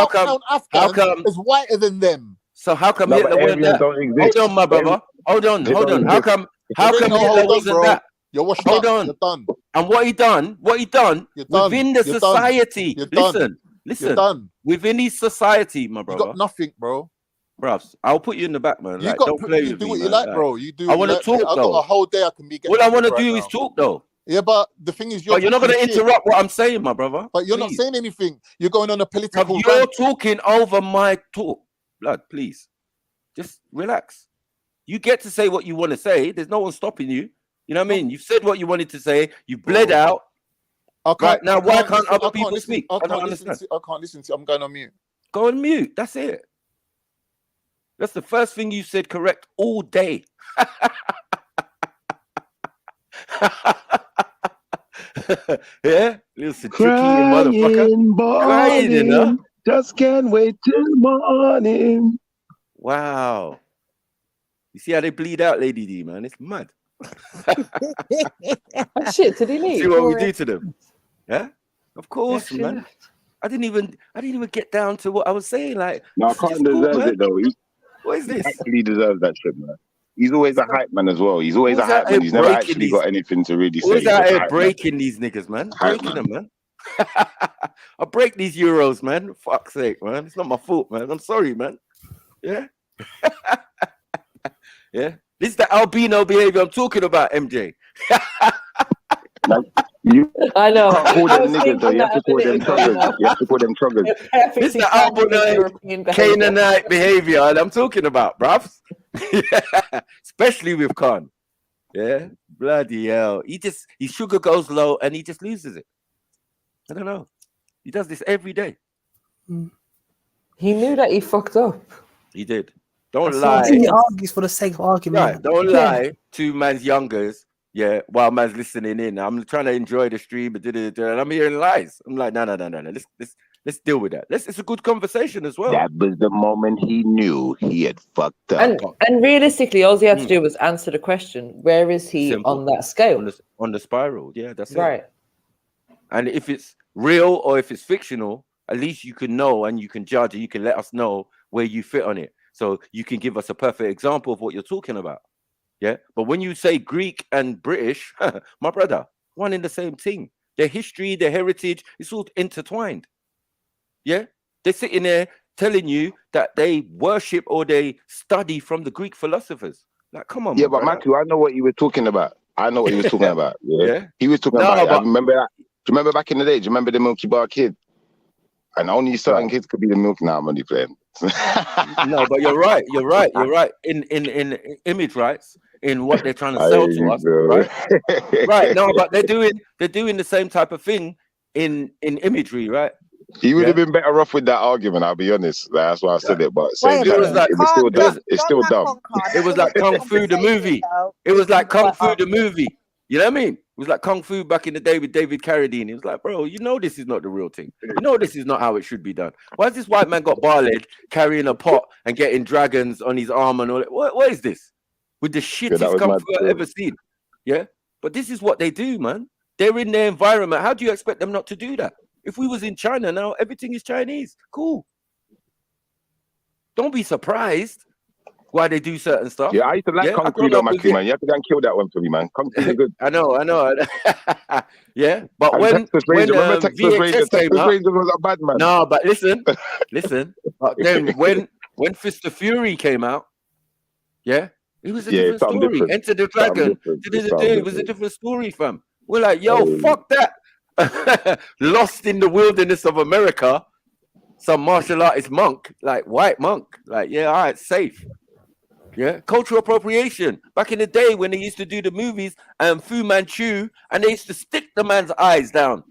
Speaker 8: not count Afghans as whiter than them.
Speaker 6: So how come
Speaker 12: No,
Speaker 6: Hitler
Speaker 12: but
Speaker 6: weren't
Speaker 12: aliens
Speaker 6: that?
Speaker 12: don't exist.
Speaker 6: Hold on, my brother. Hold on.
Speaker 12: They don't
Speaker 6: How
Speaker 12: exist.
Speaker 6: come Hitler
Speaker 8: hold on,
Speaker 6: wasn't
Speaker 8: bro.
Speaker 6: that?
Speaker 8: You're washed
Speaker 6: Hold
Speaker 8: up.
Speaker 6: on.
Speaker 8: You're done.
Speaker 6: And what he done
Speaker 8: You're done.
Speaker 6: within the
Speaker 8: You're done.
Speaker 6: society.
Speaker 8: You're done.
Speaker 6: Listen.
Speaker 8: You're done.
Speaker 6: Within his society, my brother.
Speaker 8: You got nothing, bro.
Speaker 6: Bruvs, I'll put you in the back, man.
Speaker 8: You
Speaker 6: Like,
Speaker 8: got.
Speaker 6: don't play
Speaker 8: You
Speaker 6: with
Speaker 8: do
Speaker 6: me,
Speaker 8: what you
Speaker 6: man.
Speaker 8: like, bro. You do.
Speaker 6: I
Speaker 8: What
Speaker 6: want
Speaker 8: you
Speaker 6: to
Speaker 8: like,
Speaker 6: talk
Speaker 8: mate. I
Speaker 6: though.
Speaker 8: got a whole day. I can be getting.
Speaker 6: All I want to
Speaker 8: right
Speaker 6: do
Speaker 8: now.
Speaker 6: is talk though.
Speaker 8: Yeah, but the thing is,
Speaker 6: But you're not going to interrupt what I'm saying, my brother.
Speaker 8: But you're not saying anything. You're going on a political.
Speaker 6: You're talking over my talk, blood. Please, just relax. You get to say what you want to say. There's no one stopping you. You know what I mean? You've said what you wanted to say. You bled out. Right now, why can't other people speak? I don't understand.
Speaker 8: I can't listen to. I'm going on mute.
Speaker 6: Go on mute. That's it. That's the first thing you said correct all day. Yeah, little tricky motherfucker. Crying, you know.
Speaker 12: Just can't wait till morning.
Speaker 6: Wow. You see how they bleed out, Lady D, man? It's mad.
Speaker 1: Oh, shit, did he leave?
Speaker 6: See what we do to them? Yeah, of course,
Speaker 1: Yeah,
Speaker 6: man. I didn't even get down to what I was saying. Like,
Speaker 12: No, Cotton deserves it though.
Speaker 6: What is this?
Speaker 12: He actually deserves that shit, man. He's always a hype man as well. He's always a hype man. He's never actually got anything to really say.
Speaker 6: Who's out here breaking these niggas, man? Breaking them, man. I break these euros, man. Fuck's sake, man. It's not my fault, man. I'm sorry, man. Yeah. Yeah. This is the albino behavior I'm talking about, MJ.
Speaker 12: I know. You can't call them niggas, though. You have to call them truggers. You have to call them truggers.
Speaker 6: This is the albino Canaanite behavior I'm talking about, bruv. Yeah. Especially with Khan. Yeah. Bloody hell. His sugar goes low and he just loses it. I don't know. He does this every day.
Speaker 1: He knew that he fucked up.
Speaker 6: He did. Don't lie.
Speaker 4: He argues for the sake of argument.
Speaker 6: Right. Don't lie to man's youngers. Yeah, while man's listening in. I'm trying to enjoy the stream, and I'm hearing lies. I'm like, no. Let's deal with that. It's a good conversation as well.
Speaker 12: That was the moment he knew he had fucked up.
Speaker 1: And realistically, all he had to do was answer the question: where is he on that scale?
Speaker 6: On the spiral. Yeah, that's
Speaker 1: right.
Speaker 6: It. And if it's real or if it's fictional, at least you can know and you can judge and you can let us know where you fit on it. So you can give us a perfect example of what you're talking about. Yeah. But when you say Greek and British, my brother, one in the same thing. Their history, their heritage, it's all intertwined. Yeah. They're sitting there telling you that they worship or they study from the Greek philosophers. Like, come on.
Speaker 12: Yeah, but Matthew, I know what you were talking about. I know what he was talking about. Yeah. He was talking
Speaker 6: No,
Speaker 12: about it.
Speaker 6: but-
Speaker 12: I remember that. Do you remember back in the day? Do you remember the Milky Bar kid? And only certain kids could be the milk. Now I'm only playing.
Speaker 6: No, but you're right. In image rights, in what they're trying to sell to us, right? Right. No, but they're doing the same type of thing in imagery, right?
Speaker 12: He would have been better off with that argument. I'll be honest. That's why I said it. But
Speaker 6: It was like
Speaker 12: still dumb. It's still dumb.
Speaker 6: It was like Kung Fu the movie. It was like Kung Fu the movie. You know what I mean? It was like Kung Fu back in the day with David Carradine. It was like, bro, you know this is not the real thing. You know this is not how it should be done. Why has this white man got bar-led carrying a pot and getting dragons on his arm and all that? What is this? With the shittest Kung Fu I've ever seen. Yeah? But this is what they do, man. They're in their environment. How do you expect them not to do that? If we was in China now, everything is Chinese. Cool. Don't be surprised why they do certain stuff.
Speaker 12: Yeah, I used to like Kung Fu though, Matthew, man. You have to go and kill that one for me, man. Kung Fu is good.
Speaker 6: I know. Yeah, but
Speaker 12: And
Speaker 6: when
Speaker 12: Texas Ranger, remember Texas
Speaker 6: VXS
Speaker 12: Ranger?
Speaker 6: came
Speaker 12: Texas
Speaker 6: out,
Speaker 12: Ranger was a bad man.
Speaker 6: no, but listen. But then when Fist of Fury came out, yeah, it was a different
Speaker 12: something
Speaker 6: story.
Speaker 12: different.
Speaker 6: Enter the
Speaker 12: Something
Speaker 6: Dragon.
Speaker 12: different.
Speaker 6: It was a different story, fam. We're like, yo, fuck that. Lost in the wilderness of America, some martial artist monk, like white monk, like, yeah, all right, safe. Yeah, cultural appropriation. Back in the day when they used to do the movies and Fu Manchu, and they used to stick the man's eyes down.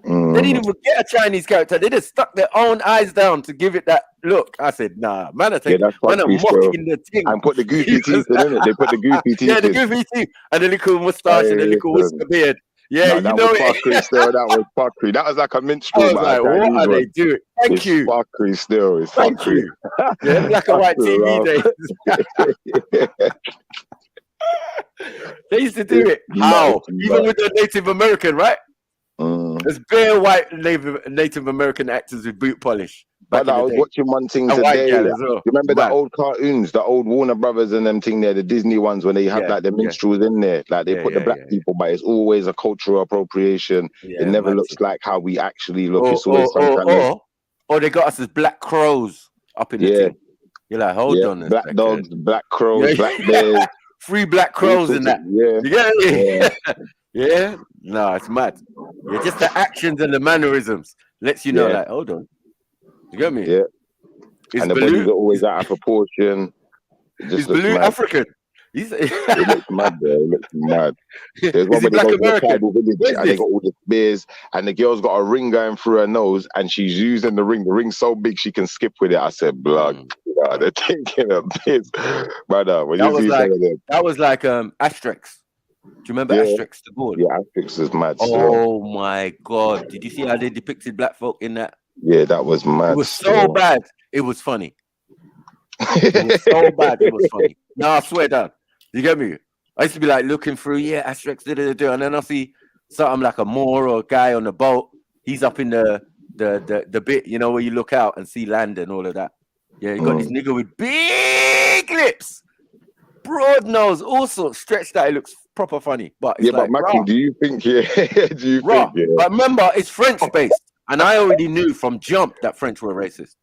Speaker 6: They didn't even get a Chinese character. They just stuck their own eyes down to give it that look. I said, nah, man,
Speaker 12: that's mocking
Speaker 6: the thing.
Speaker 12: And put the goofy teeth in it. They put the goofy teeth
Speaker 6: Yeah, the
Speaker 12: in.
Speaker 6: goofy teeth and the little mustache and the little whisker beard. Yeah, you
Speaker 12: that
Speaker 6: know
Speaker 12: was
Speaker 6: it.
Speaker 12: fuckery still. That was fuckery. That was like a minstrel.
Speaker 6: I was like, what are they doing? Thank you.
Speaker 12: Fuckery still. It's
Speaker 6: Thank
Speaker 12: fuckery.
Speaker 6: you. Yeah, black and white TV days. They used to do it. How? Even with the Native American, right? There's bare white Native American actors with boot polish.
Speaker 12: But I was watching one thing
Speaker 6: And white
Speaker 12: today.
Speaker 6: gal
Speaker 12: You
Speaker 6: as well.
Speaker 12: remember
Speaker 6: Mad.
Speaker 12: the old cartoons, the old Warner Brothers and them thing there, the Disney ones, when they have like the minstrels in there, like they put the black people, but it's always a cultural appropriation.
Speaker 6: Yeah,
Speaker 12: it never
Speaker 6: mad.
Speaker 12: looks like how we actually look. It's always some kind of
Speaker 6: or they got us as black crows up in the thing. You're like, hold on a
Speaker 12: black
Speaker 6: second.
Speaker 12: dogs, black crows,
Speaker 6: Yeah.
Speaker 12: black bears.
Speaker 6: 3 black crows in that.
Speaker 12: Yeah.
Speaker 6: You get it? Yeah. No, it's mad. Yeah, just the actions and the mannerisms lets you know,
Speaker 12: Yeah.
Speaker 6: like, hold on. You get me?
Speaker 12: Yeah.
Speaker 6: Is
Speaker 12: And the
Speaker 6: Baloo-
Speaker 12: bodies are always out of proportion. It just
Speaker 6: Is
Speaker 12: looks
Speaker 6: Baloo
Speaker 12: mad.
Speaker 6: African?
Speaker 12: It looks mad, bro. It looks mad. There's one
Speaker 6: Is he
Speaker 12: where they
Speaker 6: black
Speaker 12: go to a
Speaker 6: American?
Speaker 12: tribal village
Speaker 6: Where's
Speaker 12: and they
Speaker 6: this?
Speaker 12: got all the spears, and the girl's got a ring going through her nose, and she's using the ring. The ring's so big she can skip with it. I said, blood. They're taking a piss, brother. When
Speaker 6: That
Speaker 12: you
Speaker 6: was
Speaker 12: see
Speaker 6: like
Speaker 12: some of them,
Speaker 6: that was like Asterix. you remember Asterix the board?
Speaker 12: Yeah, Asterix is mad.
Speaker 6: Oh my God! Did you see how they depicted black folk in that?
Speaker 12: Yeah, that was mad.
Speaker 6: It was so bad. It was funny. It was so bad. It was funny. No, I swear down. You get me? I used to be like looking through, yeah, Asterix, and then I see something like a Moor or a guy on the boat. He's up in the bit, you know, where you look out and see land and all of that. Yeah, you got this nigga with big lips, broad nose, all sorts, stretched out. It looks proper funny. But it's
Speaker 12: but Mackie, do you think?
Speaker 6: But remember, it's French based, and I already knew from jump that French were racist.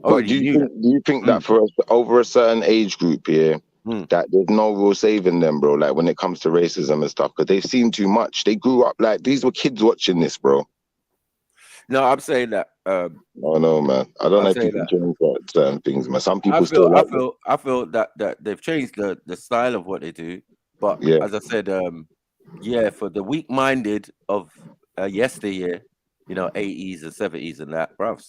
Speaker 12: But do you think that for us, over a certain age group, that there's no real saving them, bro? Like when it comes to racism and stuff, because they've seen too much. They grew up like these were kids watching this, bro.
Speaker 6: No, I'm saying that.
Speaker 12: Oh no, man. I don't know if you can change certain things, man. Some people
Speaker 6: I feel that they've changed the style of what they do, but as I said, for the weak-minded of yesteryear, you know, 80s and 70s and that, bruv,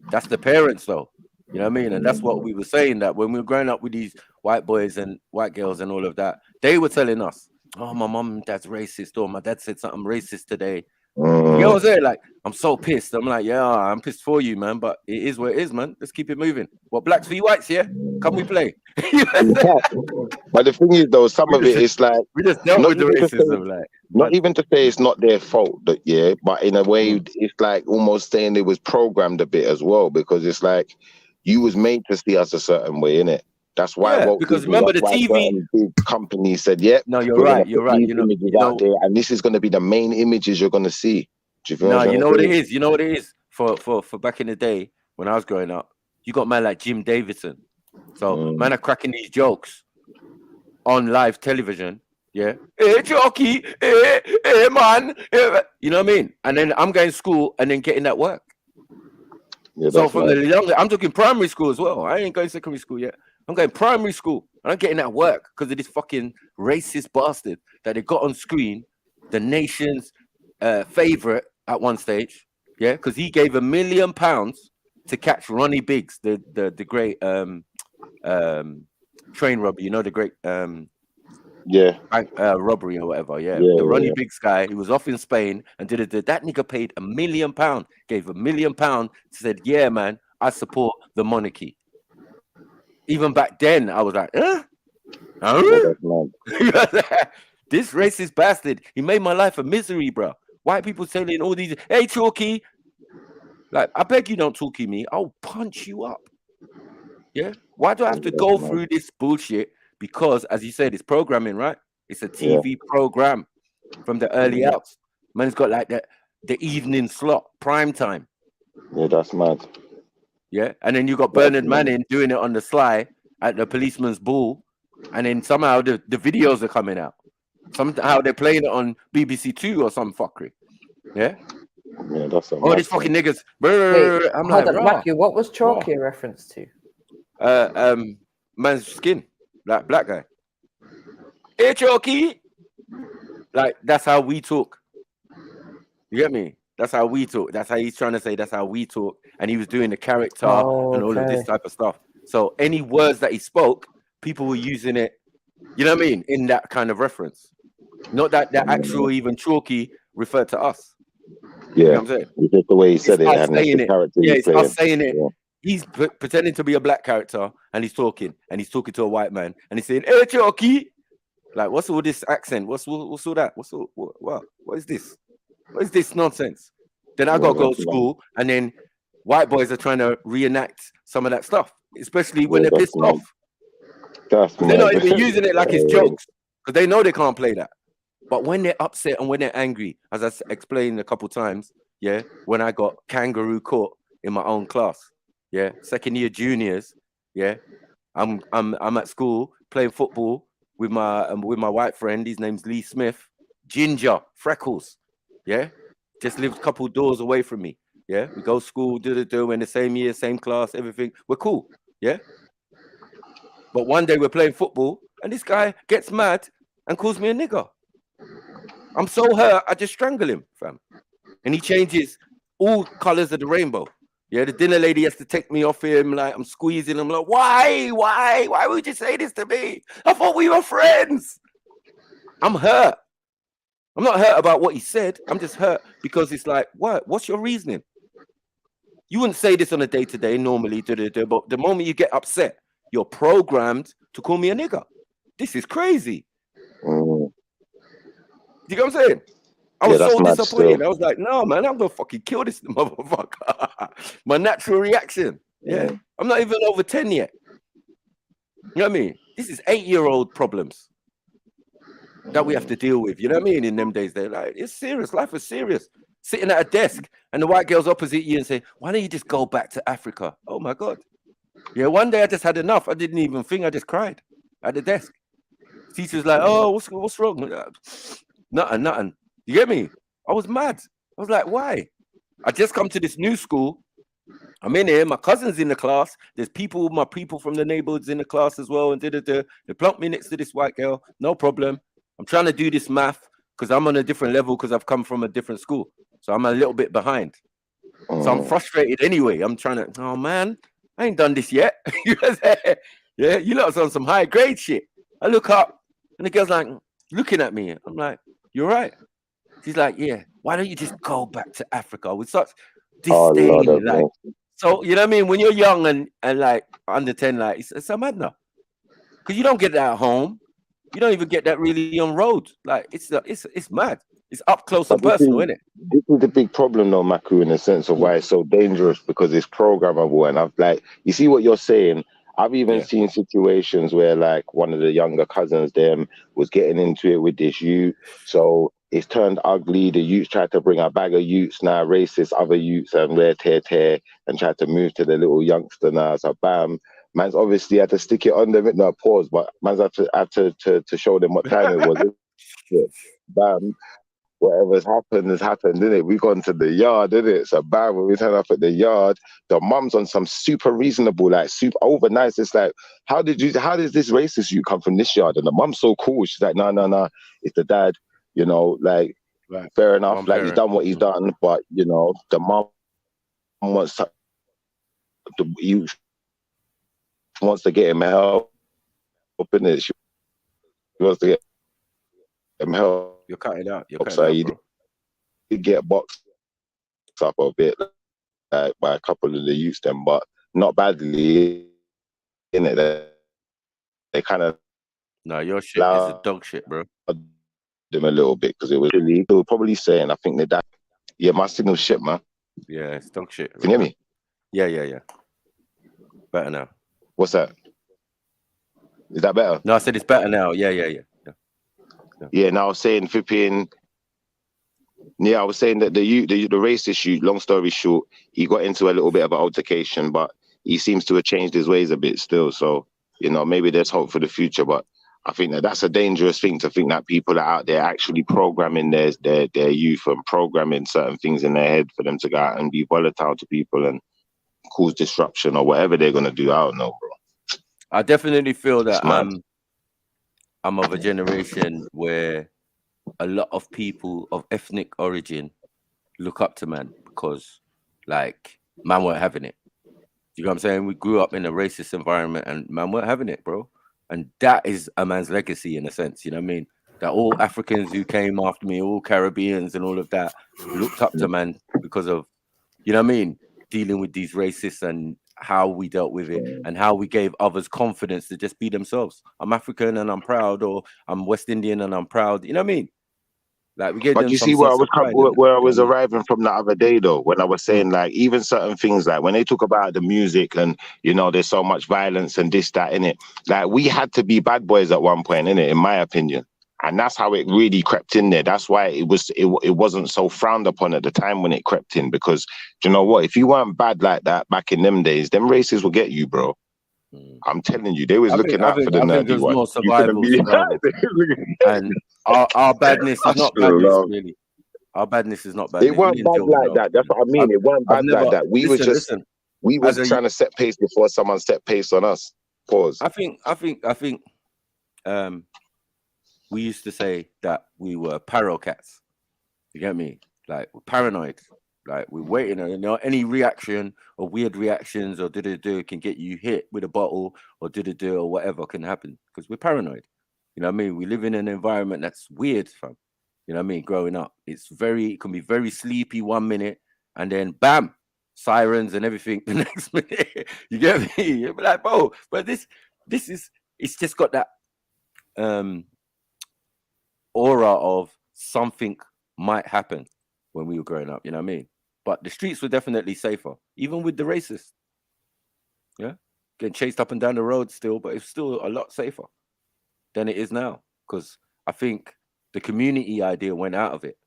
Speaker 6: that's the parents though. You know what I mean? And that's what we were saying, that when we were growing up with these white boys and white girls and all of that, they were telling us, oh, my mom and dad's racist, or my dad said something racist today. You know what I'm saying? Like, I'm so pissed. I'm like, yeah, I'm pissed for you, man, but it is what it is, man. Let's keep it moving. What, blacks v whites, yeah? Come we play.
Speaker 12: But the thing is, though, some of it is like
Speaker 6: we just dealt with the racism, like
Speaker 12: not even to say it's not their fault, but in a way, it's like almost saying it was programmed a bit as well, because it's like you was made to see us a certain way, innit? That's why.
Speaker 6: Because remember the TV
Speaker 12: big company said,
Speaker 6: no, you're right. You're right. You know,
Speaker 12: out there, and this is going to be the main images you're going to see. Do you feel
Speaker 6: no, you know what it is. You know what it is. For back in the day when I was growing up, you got man like Jim Davidson. So man are cracking these jokes on live television. Yeah, hey jockey, hey man, you know what I mean? And then I'm going to school and then getting that work. Yeah, so from the younger, I'm talking primary school as well. I ain't going secondary school yet. I'm going primary school. I'm getting that work because of this fucking racist bastard that they got on screen, the nation's favorite at one stage. Yeah, because he gave £1 million to catch Ronnie Biggs, the great train robber. You know, the great bank, robbery or whatever. The Ronnie Biggs guy. He was off in Spain and did it. That nigga paid £1 million. Gave £1 million. Said, yeah, man, I support the monarchy. Even back then, I was like, this racist bastard, he made my life a misery, bro. White people telling all these, hey, Chalky, like, I beg you don't talkie me. I'll punch you up. Yeah? Why do I have to go through this bullshit? Because, as you said, it's programming, right? It's a TV program from the early outs. Man's got like the evening slot, prime time.
Speaker 12: Yeah, that's mad.
Speaker 6: Yeah, and then you got Bernard Manning doing it on the sly at the policeman's ball, and then somehow the videos are coming out. Somehow they're playing it on BBC Two or some fuckery. Yeah,
Speaker 12: that's
Speaker 6: all these fucking niggas.
Speaker 1: Wait,
Speaker 6: I'm
Speaker 1: hold
Speaker 6: like,
Speaker 1: on, Matthew, what was Chalky a reference to?
Speaker 6: Man's skin, like black guy. Hey, Chalky, like that's how we talk. You get me? That's how we talk. That's how he's trying to say. That's how we talk. And he was doing the character and all of this type of stuff. So any words that he spoke, people were using it. You know what I mean? In that kind of reference. Not that the actual even Chalky referred to us.
Speaker 12: Yeah,
Speaker 6: you know what I'm saying?
Speaker 12: It's just the way he said
Speaker 6: it's
Speaker 12: it. And
Speaker 6: saying
Speaker 12: the
Speaker 6: it.
Speaker 12: character
Speaker 6: Yeah, it's us saying it.
Speaker 12: Yeah.
Speaker 6: He's pretending to be a black character, and he's talking to a white man, and he's saying, "Hey, Chalky." Like, what's all this accent? What's all that? What is this? What is this nonsense? Then I gotta go to school, and then white boys are trying to reenact some of that stuff, especially when they're pissed off. They're not even using it like it's jokes, because they know they can't play that. But when they're upset and when they're angry, as I explained a couple times, when I got kangaroo caught in my own class, second year juniors, I'm at school playing football with my white friend. His name's Lee Smith, ginger, freckles, just lived a couple doors away from me. We go to school, we're in the same year, same class, everything. We're cool, But one day we're playing football, and this guy gets mad and calls me a nigger. I'm so hurt, I just strangle him, fam. And he changes all colors of the rainbow. The dinner lady has to take me off him, like I'm squeezing him, like, why would you say this to me? I thought we were friends. I'm hurt. I'm not hurt about what he said. I'm just hurt because it's like, what? What's your reasoning? You wouldn't say this on a day-to-day normally, but the moment you get upset, you're programmed to call me a nigger. This is crazy. You get what I'm saying? I was so disappointed. Still. I was like, no, man, I'm gonna fucking kill this motherfucker. My natural reaction. Yeah. I'm not even over 10 yet. You know what I mean? This is 8-year-old problems that we have to deal with. You know what I mean? In them days, they're like, it's serious. Life is serious. Sitting at a desk and the white girl's opposite you and say, why don't you just go back to Africa? Oh my God. Yeah, one day I just had enough. I didn't even think, I just cried at the desk. Teacher's like, oh, what's wrong? Nothing. You get me? I was mad. I was like, why? I just come to this new school. I'm in here. My cousin's in the class. There's my people from the neighborhoods in the class as well. And they plunked me next to this white girl. No problem. I'm trying to do this math because I'm on a different level because I've come from a different school. So I'm a little bit behind. So I'm frustrated anyway. I'm trying to, oh man, I ain't done this yet. Yeah, you lot on some high grade shit. I look up and the girl's like looking at me. I'm like, you're right. She's like, yeah, why don't you just go back to Africa with such disdain? Like, so, you know what I mean? When you're young and like under 10, like it's a madness. Because you don't get that at home. You don't even get that really on road. Like it's mad. It's up close and personal, isn't it?
Speaker 12: This is the big problem though, Maku, in the sense of why it's so dangerous, because it's programmable. And I've like, you see what you're saying? I've even seen situations where like one of the younger cousins them was getting into it with this youth. So it's turned ugly. The youths tried to bring a bag of youths now, racist other youths, and wear tear and tried to move to the little youngster now. So bam, man's obviously had to stick it on them. No, pause, but man's had to show them what time it was. Bam. Whatever's happened has happened, isn't it? We gone to the yard, isn't it? So bam, when we turn up at the yard, the mum's on some super reasonable, like super over nice. It's like, how did this racist you come from this yard? And the mum's so cool. She's like, no, it's the dad, you know, like fair enough, like he's done what he's done, but you know, the mum wants to get him help, innit? She wants to get him help.
Speaker 6: You're cutting out.
Speaker 12: So you did get boxed up a bit by a couple of the youths, them, but not badly. In it, they kind of
Speaker 6: your shit is a dog shit, bro.
Speaker 12: Them a little bit because it was really. They were probably saying, I think they died. Yeah, my signal shit, man.
Speaker 6: Yeah, it's dog shit.
Speaker 12: Can you hear me?
Speaker 6: Yeah. Better now.
Speaker 12: What's that? Is that better?
Speaker 6: No, I said it's better now. Yeah.
Speaker 12: Yeah, now I was saying flipping. Yeah, I was saying that the racist shoot, long story short, he got into a little bit of an altercation, but he seems to have changed his ways a bit still. So, you know, maybe there's hope for the future, but I think that's a dangerous thing to think that people are out there actually programming their youth and programming certain things in their head for them to go out and be volatile to people and cause disruption or whatever they're going to do. I don't know, bro.
Speaker 6: I definitely feel that I'm of a generation where a lot of people of ethnic origin look up to man because, like, man weren't having it. You know what I'm saying? We grew up in a racist environment and man weren't having it, bro. And that is a man's legacy in a sense, you know what I mean? That all Africans who came after me, all Caribbeans and all of that, looked up to man because of, you know what I mean? Dealing with these racists and how we dealt with it and how we gave others confidence to just be themselves. I'm African and I'm proud, or I'm West Indian and I'm proud. You know what I mean? Like we gave them.
Speaker 12: But you see where I was arriving from the other day though, when I was saying like even certain things like when they talk about the music and you know there's so much violence and this, that in it, like we had to be bad boys at one point, innit, in my opinion. And that's how it really crept in there. That's why it wasn't so frowned upon at the time when it crept in, because do you know what? If you weren't bad like that back in them days, them racists will get you, bro. I'm telling you, they was looking out for the nerdy one.
Speaker 6: More survival. And our badness is not badness, really. Our badness is not badness.
Speaker 12: They weren't bad like that. That's what I mean. It weren't bad like that. We was trying to set pace before someone set pace on us. Pause.
Speaker 6: I think we used to say that we were paro cats. You get me? Like we're paranoid. Like we're waiting, you know, any reaction or weird reactions or can get you hit with a bottle or or whatever can happen because we're paranoid. You know what I mean? We live in an environment that's weird, fam. You know what I mean? Growing up, it can be very sleepy 1 minute, and then bam, sirens and everything the next minute. You get me? You're like, bro, but this is, it's just got that aura of something might happen when we were growing up. You know what I mean? But the streets were definitely safer, even with the racists. Yeah, getting chased up and down the road still, but it's still a lot safer than it is now, because I think the community idea went out of it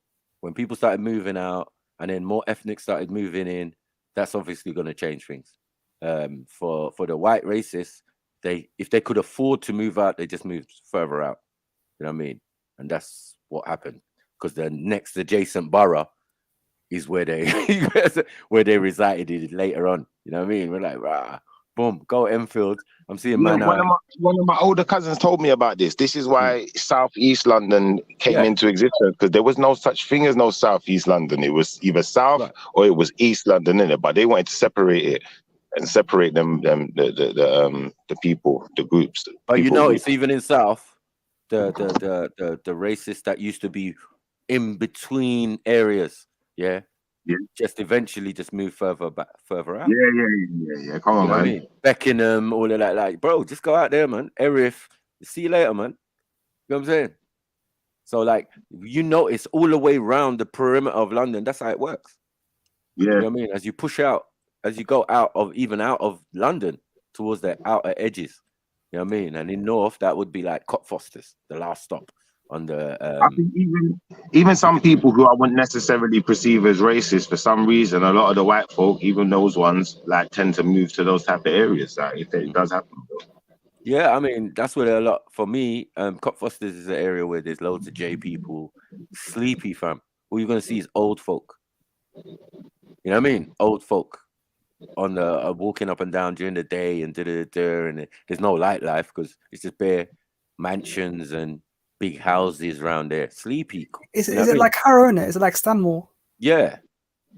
Speaker 6: when people started moving out, and then more ethnics started moving in. That's obviously going to change things. For the white racists, if they could afford to move out, they just moved further out. You know what I mean? And that's what happened, because the next adjacent borough is where they resided later on. You know what I mean? We're like, rah, boom, go Enfield. I'm seeing
Speaker 12: one of my older cousins told me about this. This is why Southeast London came into existence, because there was no such thing as no Southeast London. It was either South or it was East London, innit? But they wanted to separate it and separate the people, the groups.
Speaker 6: But you know, it's even in South, the racists that used to be in between areas, just eventually just move further out.
Speaker 12: Yeah. Come on,
Speaker 6: you know
Speaker 12: man.
Speaker 6: I mean? Beckenham, all of that. Like, bro, just go out there, man. Erith, see you later, man. You know what I'm saying? So, like, you notice all the way around the perimeter of London, that's how it works.
Speaker 12: Yeah.
Speaker 6: You know what I mean? As you push out, as you go out of London towards the outer edges. You know what I mean? And in North, that would be like Cockfosters, the last stop on the.
Speaker 12: I think even some people who I wouldn't necessarily perceive as racist, for some reason, a lot of the white folk, even those ones, like tend to move to those type of areas. Like, if it does happen.
Speaker 6: Yeah, I mean, that's where a lot, for me, Cockfosters is an area where there's loads of J people. Sleepy, fam. All you're going to see is old folk. You know what I mean? Old folk on the walking up and down during the day and and there's no life because it's just bare mansions and big houses around there. Sleepy.
Speaker 4: Is it like Harrow, innit? Is it like Stanmore?
Speaker 6: Yeah,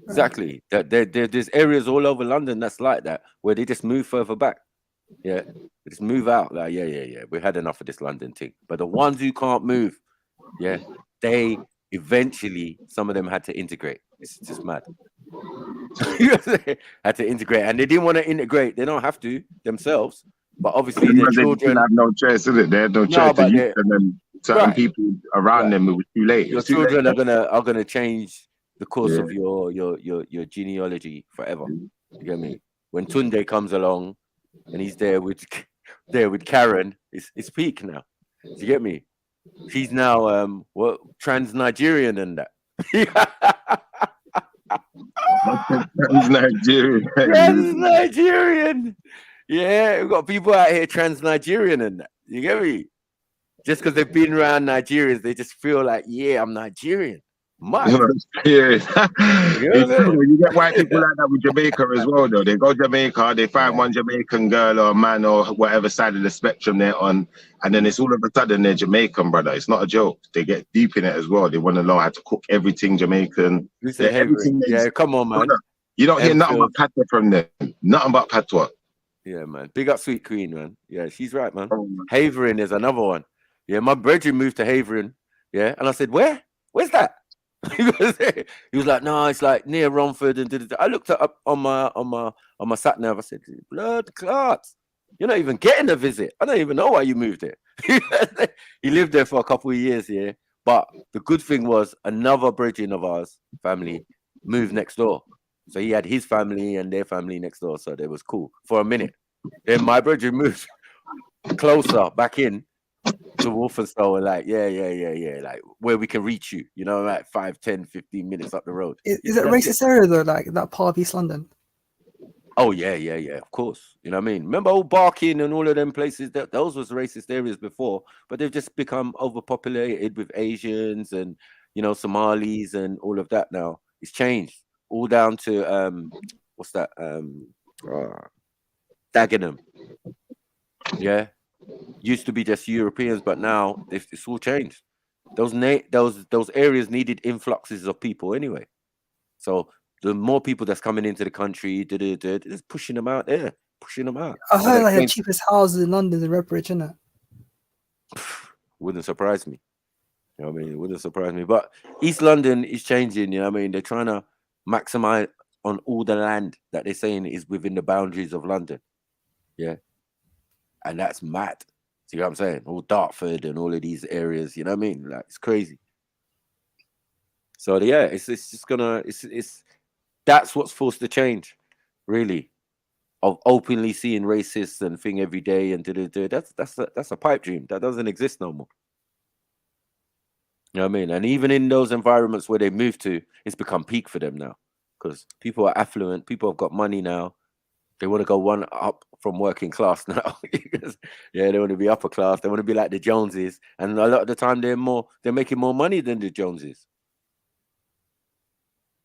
Speaker 6: exactly. There's areas all over London that's like that, where they just move further back. Yeah, they just move out. Like, yeah. We had enough of this London thing. But the ones who can't move, they eventually, some of them had to integrate. It's just mad. Had to integrate, and they didn't want to integrate. They don't have to themselves, but obviously their children
Speaker 12: have no choice, is it? They had no choice to use them, and certain people around them. It was too late.
Speaker 6: Your children are gonna change the course of your genealogy forever. You get me? When Tunde comes along and he's there with Karen, it's peak now. You get me? She's now trans-Nigerian and that. Trans-Nigerian. Yeah, we've got people out here trans-Nigerian and that. You get me? Just because they've been around Nigerians, they just feel like, yeah, I'm Nigerian.
Speaker 12: It's true. You get white people like that with Jamaica as well, though. They go to Jamaica, they find one Jamaican girl or man or whatever side of the spectrum they're on, and then it's all of a sudden they're Jamaican, brother. It's not a joke. They get deep in it as well. They want to know how to cook everything Jamaican.
Speaker 6: Yeah, come on, man.
Speaker 12: You don't hear nothing but patois from them. Nothing but patois.
Speaker 6: Yeah, man. Big up Sweet Queen, man. Yeah, she's right, man. Havering is another one. Yeah, my brethren moved to Havering. Yeah, and I said, where? Where's that? He was like, no, it's like near Romford. And I looked it up on my sat nav. I said, blood clots, you're not even getting a visit. I don't even know why you moved there. He lived there for a couple of years, yeah. But the good thing was another brethren of ours, family, moved next door. So he had his family and their family next door. So that was cool for a minute. Then my brethren moved closer back in to Walthamstow, and like, yeah, like where we can reach you, you know, like 5, 10, 15 minutes up the road.
Speaker 4: Is it a racist area though, like that part of East London?
Speaker 6: Oh yeah, of course. You know what I mean? Remember old Barking and all of them places, that those was racist areas before, but they've just become overpopulated with Asians and, you know, Somalis and all of that now. It's changed. All down to what's that? Dagenham. Yeah. Used to be just Europeans, but now it's all changed. Those areas needed influxes of people anyway. So the more people that's coming into the country, just pushing them out there, pushing them out.
Speaker 4: I heard like the cheapest houses in London is Redbridge, isn't it?
Speaker 6: Wouldn't surprise me. You know what I mean? It wouldn't surprise me. But East London is changing, you know what I mean? They're trying to maximize on all the land that they're saying is within the boundaries of London. Yeah. And that's mad. See what I'm saying? All Dartford and all of these areas, you know what I mean? Like, it's crazy. So yeah, it's just gonna that's what's forced to change, really. Of openly seeing racists and thing every day and that's a pipe dream. That doesn't exist no more. You know what I mean? And even in those environments where they move to, it's become peak for them now. Because people are affluent, people have got money now. They want to go one up from working class now. Yeah, they want to be upper class. They want to be like the Joneses. And a lot of the time they're making more money than the Joneses.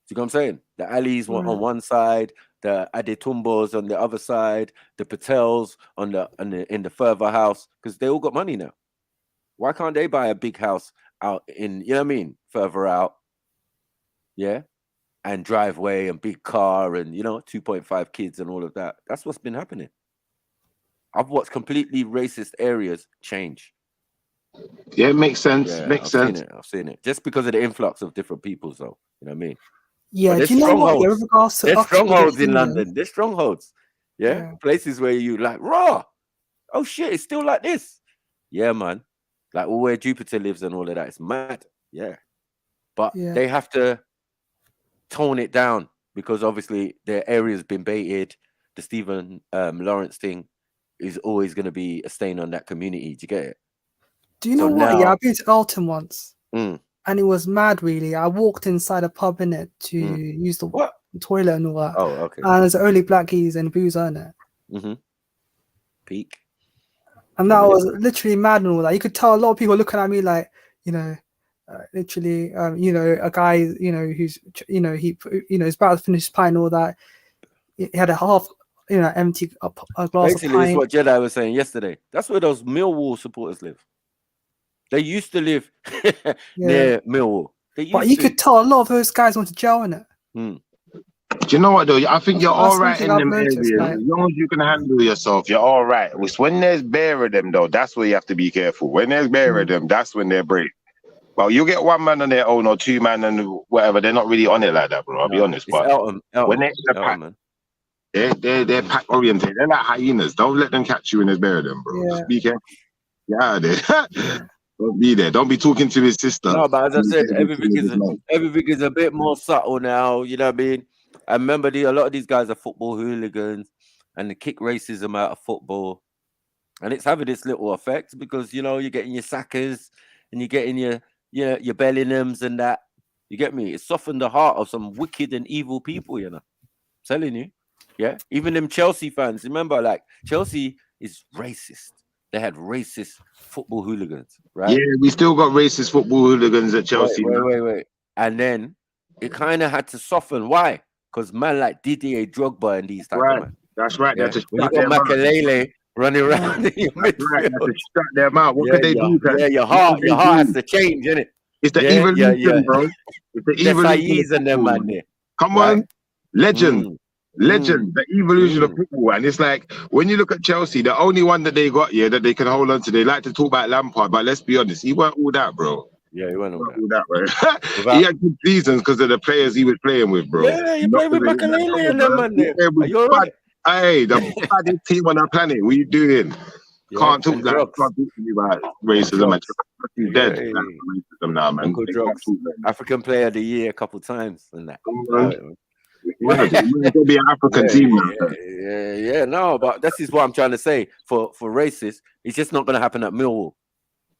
Speaker 6: See what I'm saying? The Alis on one side, the Adetumbos on the other side, the Patels in the further house, because they all got money now. Why can't they buy a big house out in, you know what I mean, further out? Yeah. And driveway and big car and, you know, 2.5 kids and all of that. That's what's been happening. I've watched completely racist areas change.
Speaker 12: Yeah, it makes sense.
Speaker 6: Yeah,
Speaker 12: makes sense.
Speaker 6: I've seen it. Just because of the influx of different people, though. You know what I mean?
Speaker 4: Yeah, do you know what? Yeah, with regards to
Speaker 6: there's strongholds in London. There's strongholds. Yeah? Places where you like, raw. Oh shit, it's still like this. Yeah, man. Like where Jupiter lives and all of that. It's mad. Yeah. But they have to tone it down because obviously their area's been baited. The Stephen Lawrence thing is always going to be a stain on that community. Do you get it?
Speaker 4: Do you know what? Yeah, I've been to Alton once. And it was mad, really. I walked inside a pub in it to use the toilet and all that.
Speaker 6: Oh, okay.
Speaker 4: And there's only blackies and boozer in it.
Speaker 6: Peak.
Speaker 4: And that was literally mad and all that. You could tell a lot of people looking at me like, you know, literally, you know, a guy, you know, who's, you know, he's about to finish his pint and all that. He had a half, you know, empty a glass
Speaker 6: Basically,
Speaker 4: of pint.
Speaker 6: it's what JEDI was saying yesterday. That's where those Millwall supporters live. They used to live near Millwall.
Speaker 4: But you could tell a lot of those guys went to jail in it.
Speaker 12: Do you know what though? I think you're all right in them areas. As long as you can handle yourself, you're all right. It's when there's bare of them though, that's where you have to be careful. When there's bare of them, that's when they're brave. Well, you get one man on their own or two man and whatever, they're not really on it like that, bro. I'll be honest. But when they're in the pack, they're pack oriented. They're like hyenas. Don't let them catch you in there's bare of them, bro. Just be careful. Yeah, don't be there. Don't be talking to his sister.
Speaker 6: No, but as I said, everything is a bit more subtle now. You know what I mean? I remember a lot of these guys are football hooligans and they kick racism out of football. And it's having this little effect because, you know, you're getting your Sackers and you're getting your Bellinghams and that. You get me? It's softened the heart of some wicked and evil people, you know. I'm telling you. Yeah. Even them Chelsea fans. Remember, like, Chelsea is racist. They had racist football hooligans, right?
Speaker 12: Yeah, we still got racist football hooligans at Chelsea.
Speaker 6: Wait. And then it kind of had to soften. Why? Because man like Didier Drogba and these type of men.
Speaker 12: That's right.
Speaker 6: Yeah. When you got Makelele running around in your midfield.
Speaker 12: To shut them out. What could they do?
Speaker 6: Yeah, your heart has to change, innit?
Speaker 12: It's the evolution, bro. It's the evolution.
Speaker 6: And them man there.
Speaker 12: Come on, legend. The evolution of football. And it's like when you look at Chelsea, the only one that they got here that they can hold on to, they like to talk about Lampard, but let's be honest, he weren't all that, bro.
Speaker 6: Yeah, he weren't all
Speaker 12: that, bro. He had good seasons because of the players he was playing with, bro.
Speaker 6: Yeah, he played with Makelele and them man there.
Speaker 12: Hey, the baddest team on the planet. What are you doing? Can't talk to me about racism. He's dead. Racism now, man.
Speaker 6: African Player of the Year a couple times and that.
Speaker 12: It'll be an African team, man.
Speaker 6: Yeah, no, but this is what I'm trying to say. For racists, it's just not going to happen at Millwall.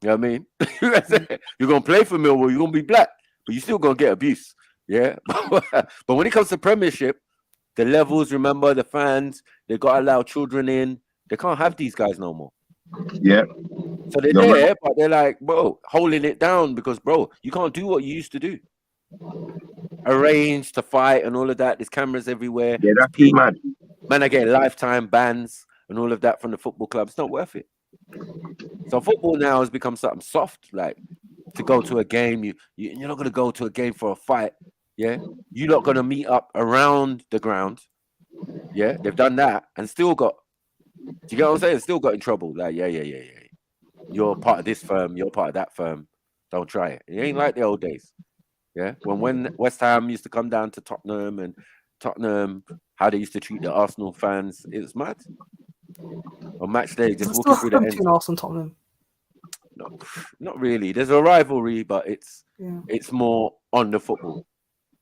Speaker 6: You know what I mean? You're going to play for Millwall, you're going to be black, but you're still going to get abuse. Yeah. But when it comes to Premiership, the levels, remember, the fans, they got to allow children in. They can't have these guys no more.
Speaker 12: Yeah.
Speaker 6: So they're there, but they're like, bro, holding it down because, bro, you can't do what you used to do. Arrange to fight and all of that. There's cameras everywhere.
Speaker 12: Yeah, that's mad.
Speaker 6: Man, I get lifetime bans and all of that from the football club. It's not worth it. So football now has become something soft, like to go to a game. You're not going to go to a game for a fight. Yeah, you're not going to meet up around the ground. Yeah, they've done that and still got. Do you get what I'm saying? Still got in trouble. Like, yeah. you're part of this firm, you're part of that firm. Don't try it. It ain't like the old days. Yeah, when West Ham used to come down to Tottenham, and Tottenham, how they used to treat the Arsenal fans, it was mad. On match day, just walking through the ends.
Speaker 4: Between Arsenal and Tottenham?
Speaker 6: Not really. There's a rivalry, but it's
Speaker 4: Yeah.
Speaker 6: it's more on the football.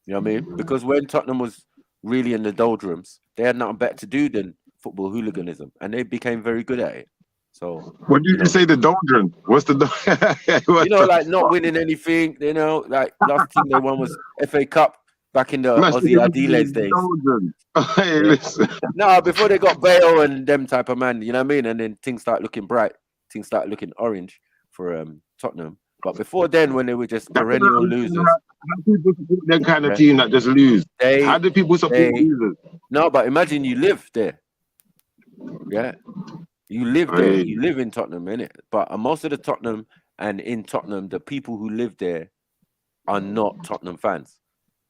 Speaker 6: You know what I mean? Because when Tottenham was really in the doldrums, they had nothing better to do than football hooliganism, and they became very good at it. So
Speaker 12: what did you say? The doldrum? What's the
Speaker 6: like not winning anything? You know, like last thing they won was FA Cup back in the Aussie Adiles days.
Speaker 12: Hey, listen.
Speaker 6: No, before they got Bale and them type of man, you know what I mean? And then things start looking bright, things start looking orange for Tottenham. But before then, when they were just perennial losers,
Speaker 12: how people support that kind of team that just lose? How do people support losers?
Speaker 6: No, but imagine you live there. Yeah, you live there. You live in Tottenham, innit? But most of the Tottenham and in Tottenham, the people who live there are not Tottenham fans.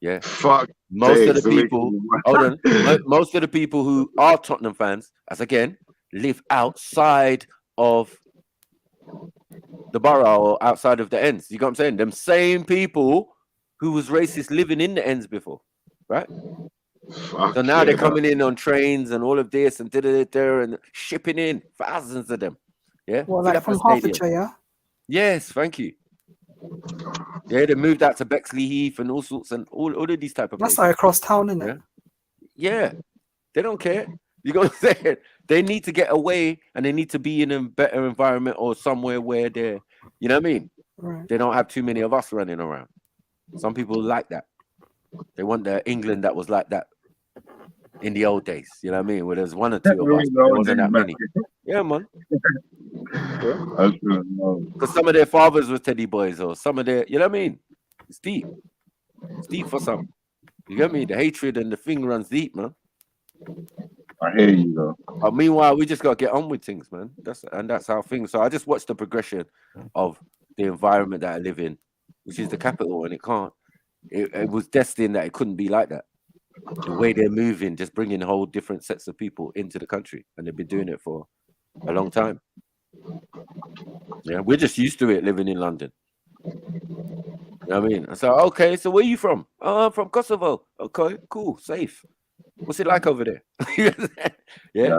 Speaker 6: Yeah,
Speaker 12: fuck.
Speaker 6: Most of the people, hold on. Most of the people who are Tottenham fans, as again, live outside of the borough or outside of the ends. You got what I'm saying? Them same people who was racist living in the ends before, right? So now they're coming in on trains and all of this and and shipping in thousands of them. Yeah,
Speaker 4: well, like from Hertfordshire, yeah.
Speaker 6: Yes, thank you. Yeah, they moved out to Bexley Heath and all sorts and all of these type of places.
Speaker 4: That's like across town, isn't it?
Speaker 6: Yeah, they don't care. You got what I'm saying? They need to get away and they need to be in a better environment or somewhere where they're, you know what I mean?
Speaker 4: Right.
Speaker 6: They don't have too many of us running around. Some people like that. They want the England that was like that in the old days. You know what I mean? Where there's one or two of us. There wasn't that many. Yeah, man. Because some of their fathers were teddy boys or some of their, you know what I mean? It's deep. It's deep for some. You get me? The hatred and the thing runs deep, man.
Speaker 12: I hear you, though.
Speaker 6: But meanwhile, we just got to get on with things, man. That's how things. So I just watched the progression of the environment that I live in, which is the capital, and it can't. It was destined that it couldn't be like that. The way they're moving, just bringing whole different sets of people into the country, and they've been doing it for a long time. Yeah, we're just used to it living in London. You know what I mean? So okay, so where are you from? Oh, I'm from Kosovo. Okay, cool, safe. What's it like over there? Yeah,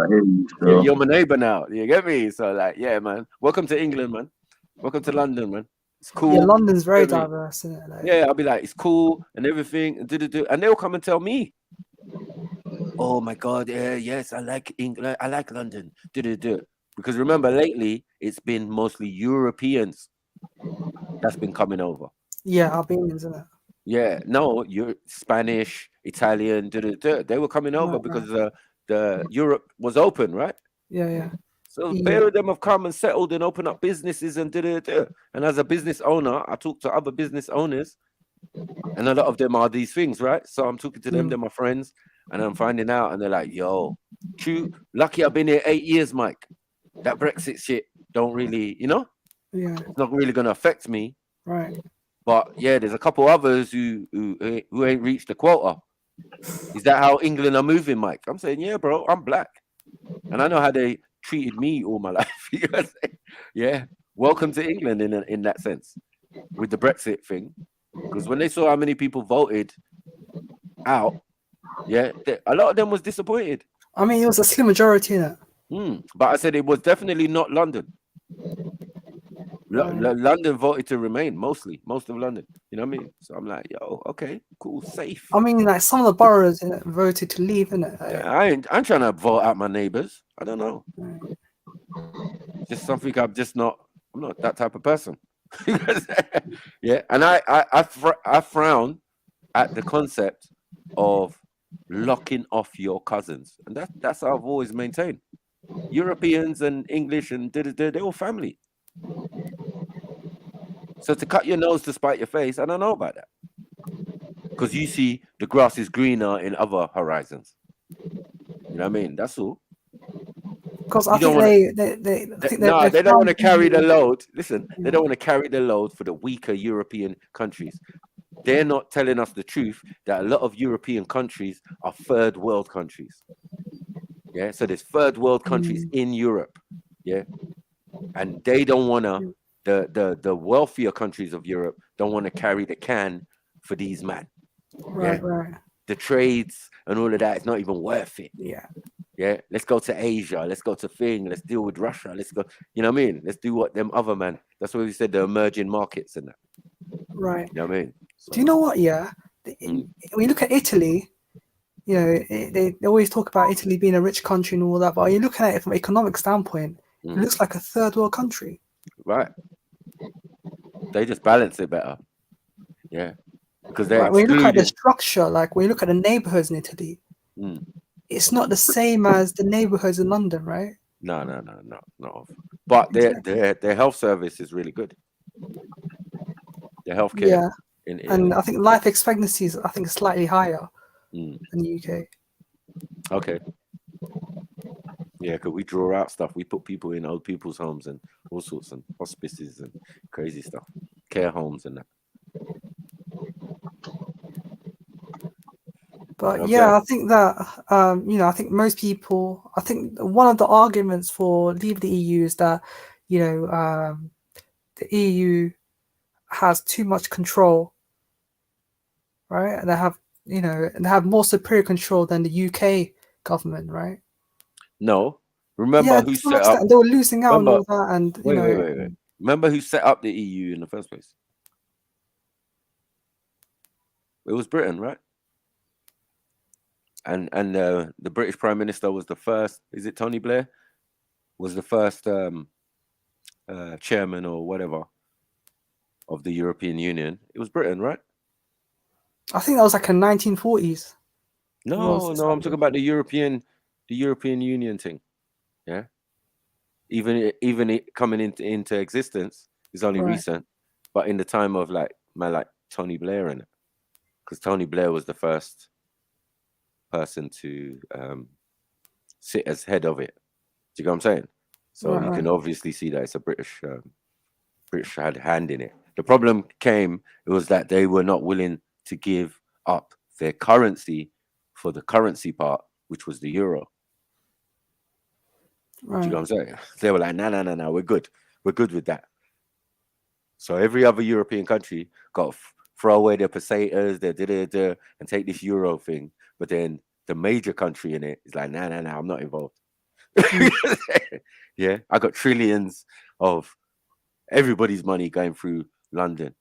Speaker 6: you're my neighbor now. You get me? So like, yeah, man. Welcome to England, man. Welcome to London, man. It's cool.
Speaker 4: Yeah, London's very diverse, isn't it? Like,
Speaker 6: yeah, I'll be like, it's cool and everything, and they'll come and tell me, oh my God, yes, I like England, I like London, because remember, lately it's been mostly Europeans that's been coming over.
Speaker 4: Yeah, Albanians, isn't it?
Speaker 6: Yeah, no, you're Spanish, Italian, they were coming over because the Europe was open, right?
Speaker 4: Yeah.
Speaker 6: So pair of them have come and settled and opened up businesses and And as a business owner, I talk to other business owners, and a lot of them are these things, right? So I'm talking to them, they're my friends, and I'm finding out, and they're like, yo, true, lucky I've been here 8 years, Mike. That Brexit shit don't really, you know?
Speaker 4: Yeah.
Speaker 6: It's not really gonna affect me.
Speaker 4: Right.
Speaker 6: But yeah, there's a couple others who ain't reached the quota. Is that how England are moving, Mike? I'm saying, yeah, bro, I'm black. And I know how they treated me all my life. You know what I'm saying? Yeah. Welcome to England in that sense with the Brexit thing. Because when they saw how many people voted out, yeah, a lot of them was disappointed.
Speaker 4: I mean, it was a slim majority in it.
Speaker 6: But I said it was definitely not London. London voted to remain, most of London. You know what I mean? So I'm like, yo, okay, cool, safe.
Speaker 4: I mean, like some of the boroughs voted to leave, innit? Like,
Speaker 6: yeah, I'm trying to vote out my neighbors. I don't know. Just something I'm not that type of person. Yeah, and I frown at the concept of locking off your cousins, and that's how I've always maintained. Europeans and English and they're all family. So to cut your nose to spite your face, I don't know about that. Because you see the grass is greener in other horizons. You know what I mean? That's all.
Speaker 4: Because I think
Speaker 6: they don't want to carry the load. Listen, they don't want to carry the load for the weaker European countries. They're not telling us the truth that a lot of European countries are third world countries. Yeah, so there's third world countries in Europe. Yeah. and they don't want to. The wealthier countries of Europe don't want to carry the can for these men.
Speaker 4: Right, right.
Speaker 6: The trades and all of that is not even worth it.
Speaker 4: Yeah.
Speaker 6: Yeah, let's go to Asia. Let's go to Thing. Let's deal with Russia. Let's go. You know what I mean? Let's do what them other man. That's what we said. The emerging markets and that.
Speaker 4: Right.
Speaker 6: You know what I mean? So,
Speaker 4: do you know what? Yeah. When you look at Italy, you know, they always talk about Italy being a rich country and all that, but you're looking at it from an economic standpoint, it looks like a third world country.
Speaker 6: Right. They just balance it better. Yeah. Because they're
Speaker 4: when you look at the
Speaker 6: excluding.
Speaker 4: structure, like when you look at the neighborhoods in Italy, it's not the same as the neighborhoods in London, right?
Speaker 6: No. But their health service is really good. The healthcare.
Speaker 4: Yeah.
Speaker 6: In
Speaker 4: and I think life expectancy is, I think, slightly higher than the UK.
Speaker 6: Okay. Yeah, because we draw out stuff. We put people in old people's homes and all sorts, and hospices and crazy stuff, care homes and that.
Speaker 4: But yeah, I think that you know, I think most people. I think one of the arguments for leaving the EU is that, you know, the EU has too much control, right? And they have, you know, and they have more superior control than the UK government, right?
Speaker 6: No, remember who set up?
Speaker 4: They were losing out on all that, and you know.
Speaker 6: Wait. Remember who set up the EU in the first place? It was Britain, right? And the British Prime Minister was the first. Is it Tony Blair? Was the first chairman or whatever of the European Union. It was Britain, right?
Speaker 4: I think that was like in 1940s.
Speaker 6: No, I'm talking about the European Union thing. Yeah. Even it coming into existence is only recent, but in the time of like Tony Blair in it, because Tony Blair was the first person to sit as head of it. Do you know what I'm saying? So you can obviously see that it's a British had hand in it. The problem came, it was that they were not willing to give up their currency for the currency part, which was the euro. Do you know what I'm saying? They were like, no, we're good with that. So every other European country got throw away their pesetas, their and take this euro thing. But then the major country in it is like, no, I'm not involved. Yeah, I got trillions of everybody's money going through London,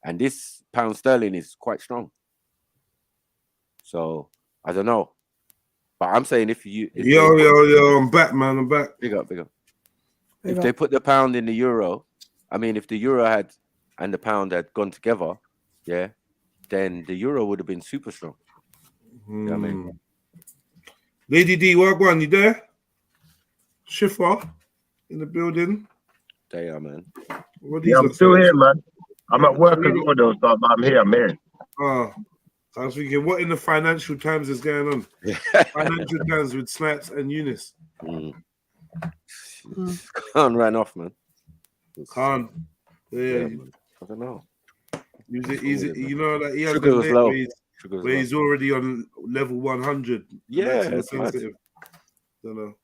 Speaker 6: and this pound sterling is quite strong. So I don't know, but I'm saying if
Speaker 2: yo, I'm back, man. I'm back.
Speaker 6: Big up. If they put the pound in the euro, I mean, if the euro and the pound had gone together, yeah, then the euro would have been super strong. You know what I mean?
Speaker 2: Lady D, Wagwan, you there? Shifa in the building.
Speaker 6: They are, man.
Speaker 15: Yeah, I'm still here, man. I'm at work as well, though, so I'm here. I'm here.
Speaker 2: Oh, I was thinking, what in the Financial Times is going on? Financial Times with Snipes and Eunice.
Speaker 6: Khan ran off, man.
Speaker 2: Khan. Yeah.
Speaker 6: I don't know.
Speaker 2: You know, like he has
Speaker 6: Sugar was low.
Speaker 2: Where he's already on level 100.
Speaker 6: Yeah, it's
Speaker 2: sensitive. Don't know.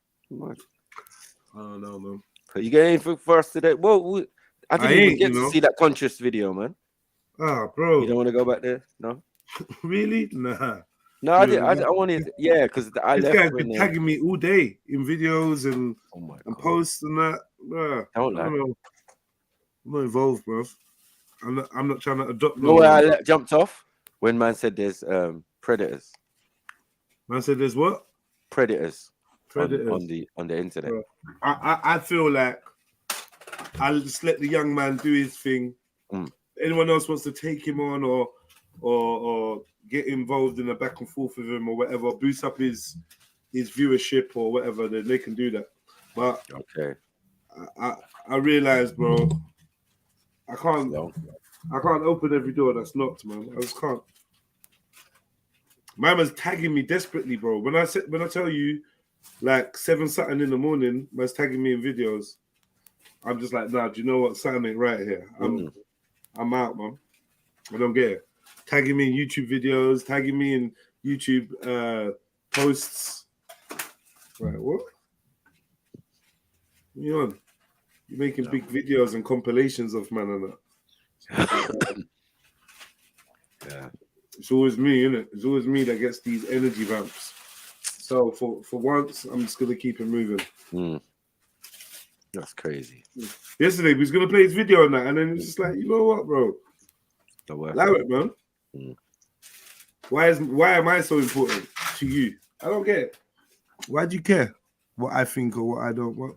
Speaker 2: I don't know, man.
Speaker 6: You get anything for us today? Well, I didn't even get to see that conscious video, man.
Speaker 2: Ah, bro.
Speaker 6: You don't want to go back there? No?
Speaker 2: Really? Nah.
Speaker 6: No, I did. I wanted, because I
Speaker 2: this
Speaker 6: left.
Speaker 2: guy's been tagging me all day in videos and posts and that.
Speaker 6: Don't lie.
Speaker 2: I'm not involved, bro. I'm not trying to adopt.
Speaker 6: You know where I jumped off? When man said there's predators.
Speaker 2: Man said there's what?
Speaker 6: Predators.
Speaker 2: Predators
Speaker 6: on the internet.
Speaker 2: I feel like I'll just let the young man do his thing. Anyone else wants to take him on or get involved in a back and forth with him or whatever, boost up his viewership or whatever, then they can do that. But I realize, bro, I can't open every door that's locked, man. I just can't. My man's tagging me desperately, bro. When I tell you, like 7 something in the morning, man's tagging me in videos. I'm just like, nah. Do you know what? Something ain't right here. I'm out, man. I don't get it. Tagging me in YouTube videos, tagging me in YouTube posts. Right, what? You on? You're making big videos and compilations of man and that.
Speaker 6: Yeah.
Speaker 2: It's always me, innit? It's always me that gets these energy vamps. So for once, I'm just gonna keep it moving.
Speaker 6: That's crazy.
Speaker 2: Yesterday we was gonna play his video on that, and then it's just like, you know what, bro? Allow it, man. Why am I so important to you? I don't get it. Why do you care what I think or what I don't want?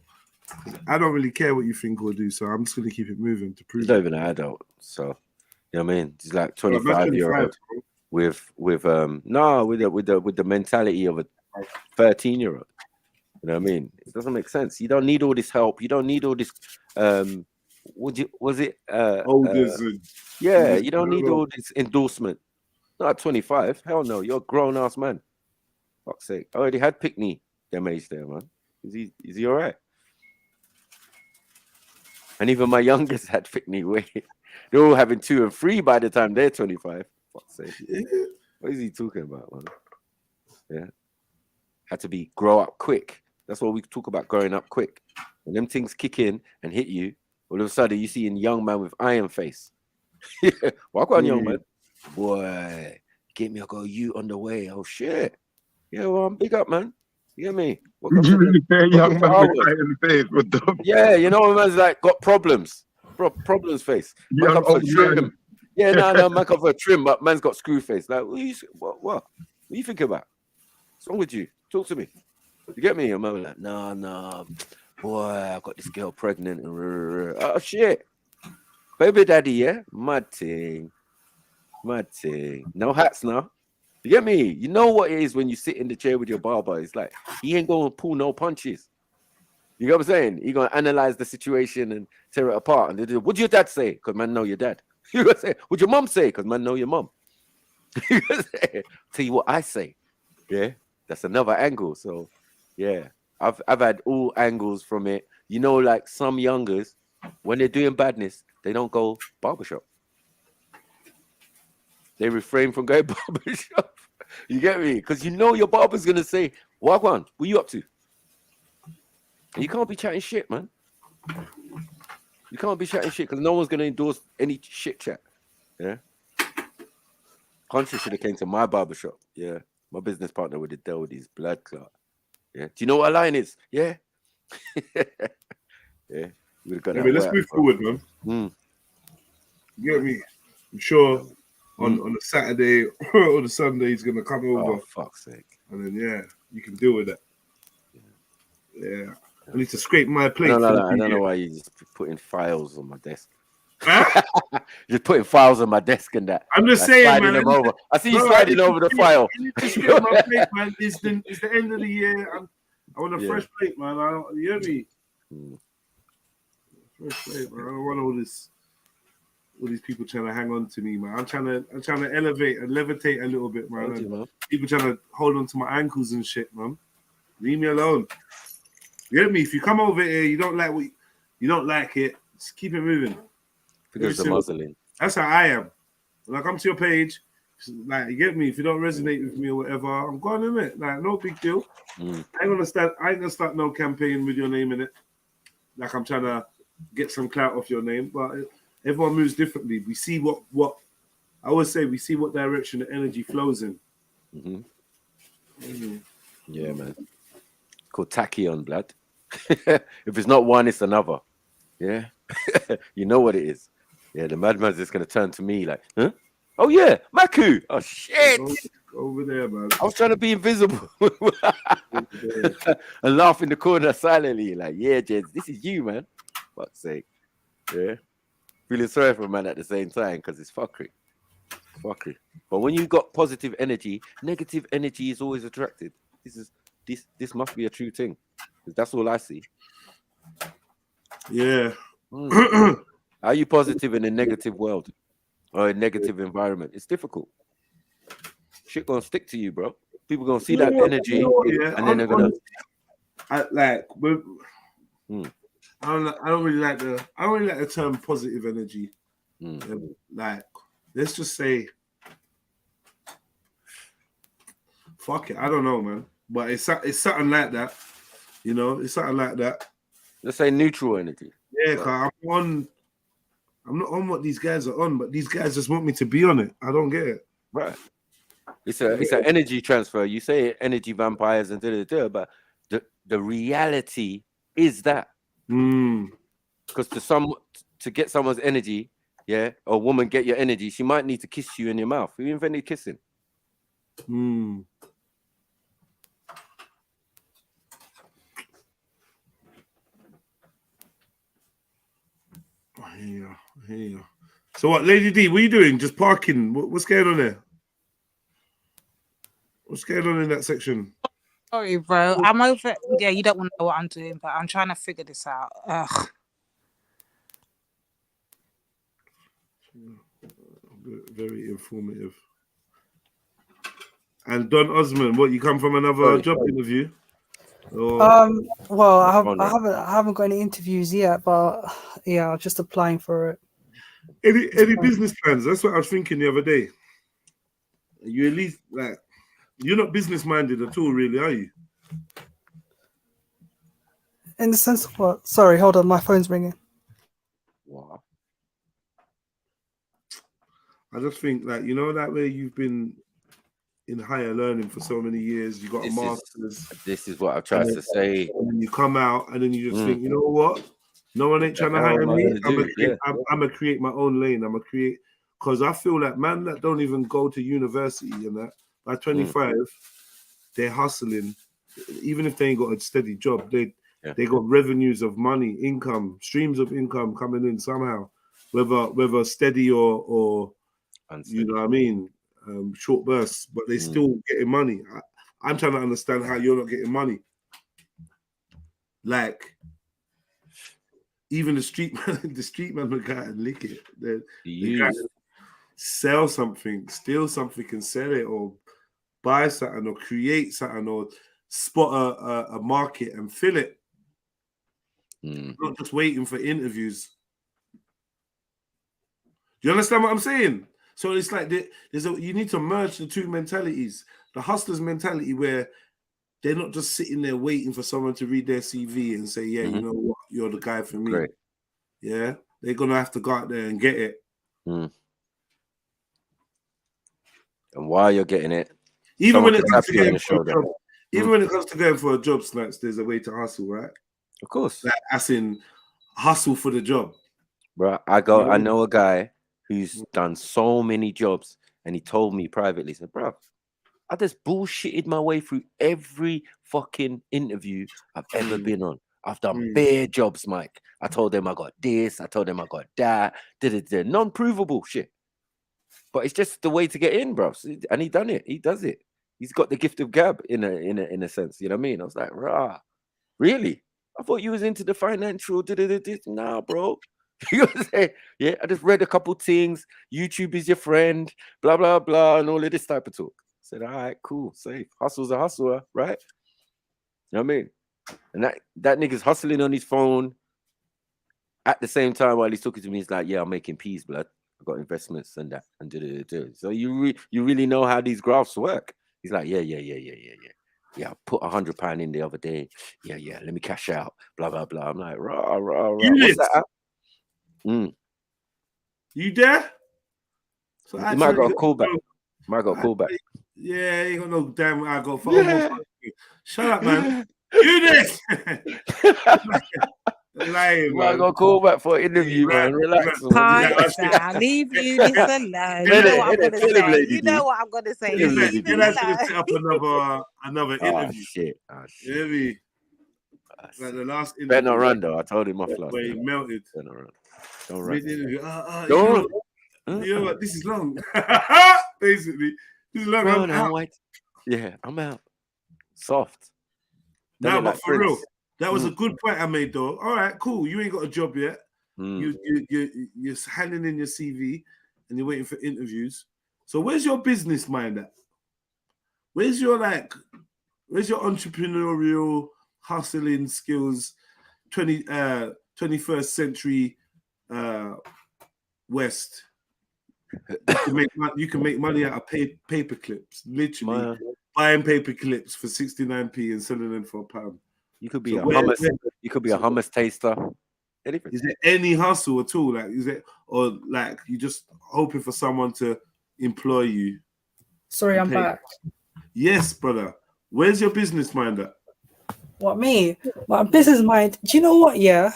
Speaker 2: I don't really care what you think or do, so I'm just gonna keep it moving to prove.
Speaker 6: He's not even an adult, so you know what I mean. He's like 25-year-old with the mentality of a 13-year-old. You know what I mean? It doesn't make sense. You don't need all this help. You don't need all this. You don't need all this endorsement. Not at 25. Hell no. You're a grown ass man. Fuck's sake. I already had Pickney them age there, man. Is he all right? And even my youngest had Pickney. They're all having 2 and 3 by the time they're 25. Fuck's sake. What is he talking about, man? Yeah. Had to grow up quick. That's what we talk about, growing up quick. When them things kick in and hit you, all of a sudden you see a young man with iron face. Walk on, young man. Boy, get me, I'll go, you on the way. Oh shit. Yeah, well, I'm big up, man. You get me?
Speaker 15: You really say young man with iron face? What the?
Speaker 6: Yeah, you know, man's like got problems. Problems face. Man come for a trim. Yeah, no, man come for a trim, but man's got screw face. Like, what are you thinking about? What's wrong with you? Talk to me. You get me? I'm like, no, boy, I got this girl pregnant. Oh shit, baby daddy, yeah, mad thing. No hats now. You get me? You know what it is when you sit in the chair with your barber. It's like he ain't gonna pull no punches. You know what I'm saying? He gonna analyze the situation and tear it apart. And what'd your dad say? Because man know your dad. You gonna say, what'd your mom say? Because man know your mom. You gonna say, tell you what I say. Yeah, that's another angle. So yeah, I've had all angles from it. You know, like some youngers, when they're doing badness, they don't go barbershop. They refrain from going barbershop. You get me? Because you know your barber's gonna say, "Wagwan, what you up to?" And you can't be chatting shit, man. You can't be chatting shit because no one's gonna endorse any shit chat. Yeah. Country should have came to my barbershop. Yeah. My business partner would have dealt with his blood clot. Yeah. Do you know what a line is? Yeah. Yeah. We've got that.
Speaker 2: Let's move forward, man. You get me? I'm sure on a Saturday or the Sunday he's gonna come over.
Speaker 6: Oh, fuck's sake.
Speaker 2: And then yeah, you can deal with that. Yeah. I need to scrape my plate.
Speaker 6: I don't know why you just putting files on my desk. Just putting files on my desk and that.
Speaker 2: I'm just saying, man.
Speaker 6: Them over. I see you sliding over the file.
Speaker 2: My plate, man. It's the end of the year. I want a fresh plate, man. You hear me? Fresh plate, man. I don't want all these people trying to hang on to me, man. I'm trying to elevate and levitate a little bit, man. People trying to hold on to my ankles and shit, man. Leave me alone. You hear me? If you come over here, you don't like it, just keep it moving.
Speaker 6: Because the muzzling.
Speaker 2: That's how I am. When I come to your page, like, you get me? If you don't resonate with me or whatever, I'm going in it. Like, no big deal. I ain't gonna start no campaign with your name in it. Like, I'm trying to get some clout off your name, but everyone moves differently. We see what I always say. We see what direction the energy flows in.
Speaker 6: Yeah, man. Called tachyon, blood. If it's not one, it's another. Yeah. You know what it is. Yeah, the madman's just gonna turn to me like, huh? Oh yeah, Maku. Oh shit.
Speaker 2: Over there, man.
Speaker 6: I was trying to be invisible. And laugh in the corner silently, like, yeah, Jeds, this is you, man. Fuck's sake. Yeah. Feeling sorry for a man at the same time because it's fuckery. But when you got positive energy, negative energy is always attracted. This must be a true thing. That's all I see.
Speaker 2: Yeah.
Speaker 6: Are you positive in a negative world or a negative environment? It's difficult. Shit gonna stick to you, bro. People gonna see that energy, and then they're gonna.
Speaker 2: I don't really like the term positive energy. Like, let's just say, fuck it. I don't know, man. But it's something like that. You know, it's something like that.
Speaker 6: Let's say neutral energy.
Speaker 2: Yeah, cause I'm not on what these guys are on, but these guys just want me to be on it. I don't get it.
Speaker 6: Right. It's an energy transfer. You say energy vampires and but the reality is that. Because to get someone's energy, yeah, or a woman get your energy, she might need to kiss you in your mouth. Who invented kissing?
Speaker 2: I hear you. So what, Lady D, what are you doing? Just parking? What's going on there? What's going on in that section?
Speaker 20: Sorry, bro. I'm over. Yeah, you don't want to know what I'm doing, but I'm trying to figure this out. Ugh.
Speaker 2: Very informative. And Don Osman, what, you come from another job interview? Or...
Speaker 4: Well, I haven't got any interviews yet, but yeah, I'm just applying for it.
Speaker 2: Any business plans? That's what I was thinking the other day. You at least like, you're not business minded at all, really, are you?
Speaker 4: In the sense of what? Sorry, hold on, my phone's ringing.
Speaker 6: Wow.
Speaker 2: I just think, like, you know, that way you've been in higher learning for so many years, you got a master's.
Speaker 6: This is what I've tried to say.
Speaker 2: And then you come out and then you just think, you know what? No one ain't trying to hire me. I'm gonna create my own lane. I'm gonna create, because I feel like man that don't even go to university and that by 25, they're hustling. Even if they ain't got a steady job, they got revenues of money, income, streams of income coming in somehow, whether steady or you know what I mean, short bursts, but they still getting money. I'm trying to understand how you're not getting money. Like, even the street man will go out and lick it. They got to sell something, steal something and sell it, or buy something, or create something, or spot a market and fill it. Not just waiting for interviews. Do you understand what I'm saying? So it's like you need to merge the two mentalities. The hustler's mentality, where they're not just sitting there waiting for someone to read their CV and say, yeah, you know what, you're the guy for me.
Speaker 6: Great.
Speaker 2: Yeah, they're gonna have to go out there and get it.
Speaker 6: And while you're getting it,
Speaker 2: even when it comes to going for a job, when it comes to going for a job, Snipes, there's a way to hustle, right?
Speaker 6: Of course.
Speaker 2: Like, as in hustle for the job.
Speaker 6: Bro, I know a guy who's done so many jobs, and he told me privately, he said, bro, I just bullshitted my way through every fucking interview I've ever been on. I've done bare jobs, Mike. I told them I got this. I told them I got that. Non-provable shit. But it's just the way to get in, bro. And he done it. He does it. He's got the gift of gab in a sense. You know what I mean? I was like, rah, really? I thought you was into the financial. Nah, bro. You know what I'm saying? Yeah, I just read a couple things. YouTube is your friend. Blah blah blah, and all of this type of talk. I said, all right, cool, safe. Hustle's a hustler, right? You know what I mean? And that nigga's hustling on his phone at the same time while he's talking to me. He's like, yeah, I'm making peas, blood. I've got investments and that. And so you really know how these graphs work. He's like, yeah. Yeah, I put £100 in the other day. Yeah, let me cash out. Blah, blah, blah. I'm like, rah. What's that?
Speaker 2: You there? So
Speaker 6: you might got a call back.
Speaker 2: Yeah, you ain't got no damn. I got phone. Shut up, man. Do this. Lying,
Speaker 6: I got a call back for an interview, man. Relax.
Speaker 20: Calm leave Eunice alone. You know what I'm gonna say. You know what I'm gonna say.
Speaker 2: You're not gonna set up another interview.
Speaker 6: Shit.
Speaker 2: Maybe. Like the last interview.
Speaker 6: Better not run though. I told him off last.
Speaker 2: Where he melted.
Speaker 6: Don't run.
Speaker 2: Don't run. You know what? This is long. Basically, this is long. I'm out.
Speaker 6: Yeah, I'm out. Soft.
Speaker 2: No, but for real, that was a good point I made, though. All right, cool. You ain't got a job yet. You're handing in your CV and you're waiting for interviews. So where's your business mind at? Where's your entrepreneurial hustling skills? 21st century West. You can make money out of paper clips, literally buying paper clips for 69p and selling them for £1.
Speaker 6: You could be a hummus taster. anything.
Speaker 2: Is there any hustle at all? Like, is it, or like you just hoping for someone to employ you?
Speaker 4: Sorry, I'm back.
Speaker 2: Yes, brother. Where's your business mind at?
Speaker 4: What, me? My business mind. Do you know what? Yeah.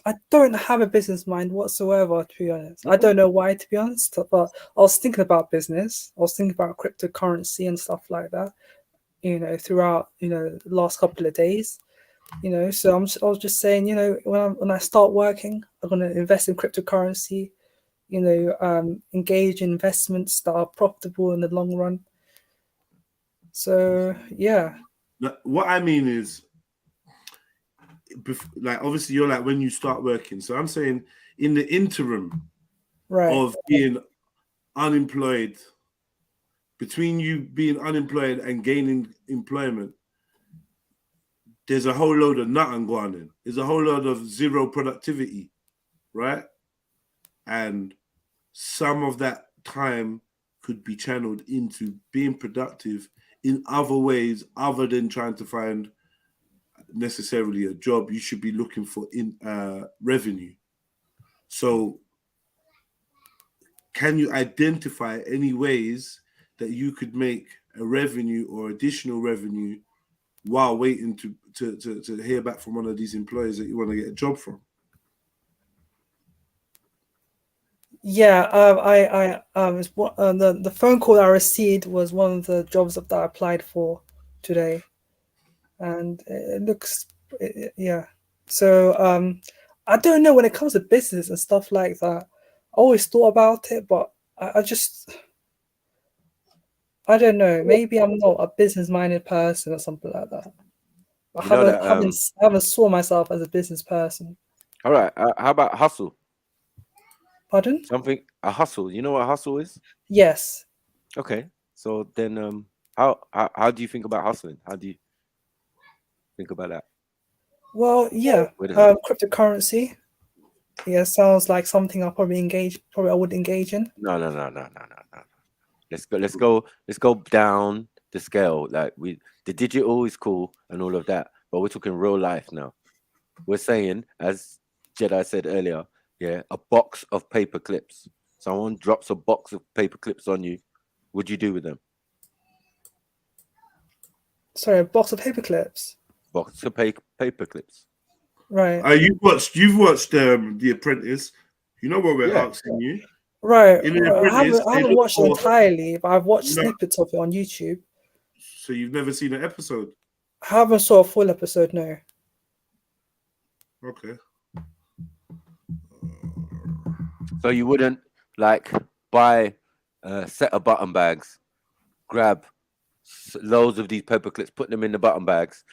Speaker 4: I don't have a business mind whatsoever, to be honest. I don't know why, to be honest. But I was thinking about business. I was thinking about cryptocurrency and stuff like that. You know, throughout the last couple of days. So I was just saying, when I start working, I'm gonna invest in cryptocurrency. Engage in investments that are profitable in the long run. So yeah.
Speaker 2: What I mean is, like, obviously you're like when you start working. So I'm saying in the interim of being unemployed, between you being unemployed and gaining employment, there's a whole load of nothing going on. There's a whole load of zero productivity, right? And some of that time could be channeled into being productive in other ways other than trying to find necessarily a job. You should be looking for revenue. So can you identify any ways that you could make a revenue or additional revenue while waiting to hear back from one of these employers that you want to get a job from?
Speaker 4: Yeah, the phone call I received was one of the jobs that I applied for today, and it looks, yeah. So I don't know when it comes to business and stuff like that. I always thought about it, but I don't know. Maybe I'm not a business-minded person or something like that. I haven't saw myself as a business person.
Speaker 6: All right. How about hustle?
Speaker 4: Pardon?
Speaker 6: A hustle. You know what a hustle is?
Speaker 4: Yes.
Speaker 6: Okay. So then, how do you think about hustling? How do you think about that?
Speaker 4: Well, yeah, cryptocurrency. Yeah, sounds like something I would engage in.
Speaker 6: No. Let's go down the scale. Like the digital is cool and all of that, but we're talking real life now. We're saying, as Jedi said earlier, yeah, a box of paper clips. Someone drops a box of paper clips on you. What'd you do with them?
Speaker 4: Sorry, a box of paper clips.
Speaker 6: Box of paper clips.
Speaker 4: Right.
Speaker 2: You've watched The Apprentice. You know what we're asking you.
Speaker 4: Right.
Speaker 2: In The Apprentice,
Speaker 4: I haven't watched it entirely, but I've watched snippets of it on YouTube.
Speaker 2: So you've never seen an episode?
Speaker 4: I haven't saw a full episode, no.
Speaker 2: Okay.
Speaker 6: So you wouldn't like buy a set of button bags, grab loads of these paper clips, put them in the button bags,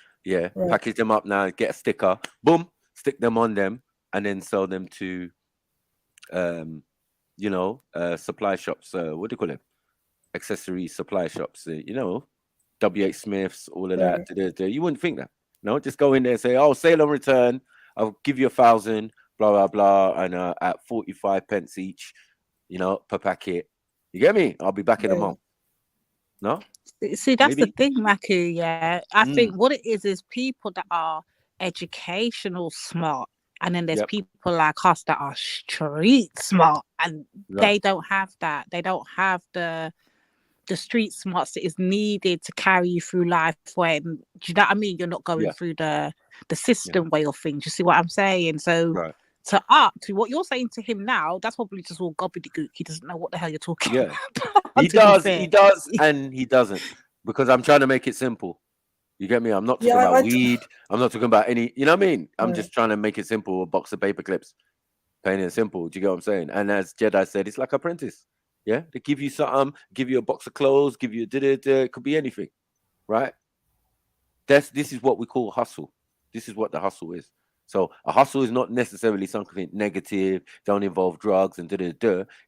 Speaker 6: package them up now, get a sticker, boom, stick them on them, and then sell them to, supply shops. What do you call it? Accessory supply shops. WH Smiths, all of that. You wouldn't think that. No, just go in there and say, "Oh, sale on return. I'll give you 1,000." Blah blah blah, and at 45 pence each, per packet. You get me? I'll be back in a month. No?
Speaker 20: See, that's the thing, Maku. Yeah, I think what it is people that are educational smart, and then there's people like us that are street smart, and they don't have that. They don't have the street smarts that is needed to carry you through life. When, do you know what I mean? You're not going through the system way of things. You see what I'm saying? So. To what you're saying to him now, that's probably just all gobbledygook. He doesn't know what the hell you're talking about.
Speaker 6: He does, and he doesn't. Because I'm trying to make it simple. You get me? I'm not talking about weed. I'm not talking about any, you know what I mean? I'm just trying to make it simple, a box of paper clips. Plain and simple. Do you get what I'm saying? And as Jedi said, it's like Apprentice. Yeah? They give you something, give you a box of clothes, give you it could be anything. Right? This is what we call hustle. This is what the hustle is. So a hustle is not necessarily something negative, don't involve drugs and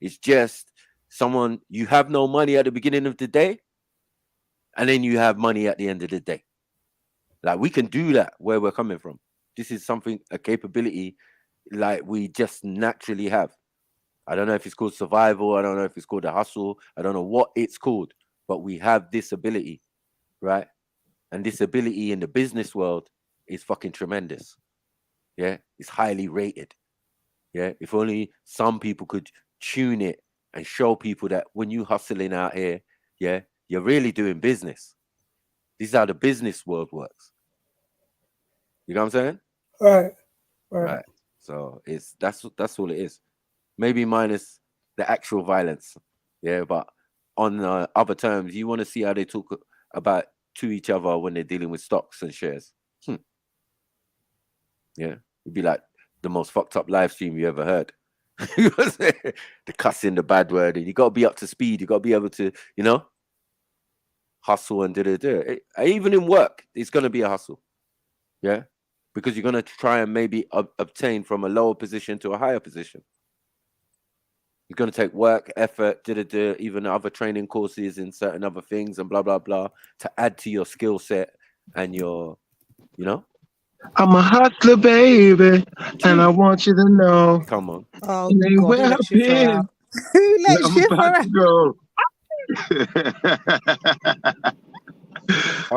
Speaker 6: It's just someone, you have no money at the beginning of the day, and then you have money at the end of the day. Like, we can do that where we're coming from. This is a capability like we just naturally have. I don't know if it's called survival. I don't know if it's called a hustle. I don't know what it's called, but we have this ability, right? And this ability in the business world is fucking tremendous. Yeah, it's highly rated. Yeah, if only some people could tune it and show people that when you hustling out here, yeah, you're really doing business. This is how the business world works. You know what I'm saying? Right. So that's all it is. Maybe minus the actual violence. Yeah, but on other terms, you want to see how they talk about to each other when they're dealing with stocks and shares. Yeah, it'd be like the most fucked up live stream you ever heard. The cussing, the bad word, and you got to be up to speed. You got to be able to, you know, hustle and do. Even in work, it's going to be a hustle. Yeah, because you're going to try and maybe obtain from a lower position to a higher position. You're going to take work, effort, even other training courses in certain other things and blah, blah, blah, to add to your skill set and your, you know.
Speaker 15: I'm a hustler, baby, and I want you to know.
Speaker 6: Come on.
Speaker 20: Oh, God, who let Schiffer out? Who let Schiffer out?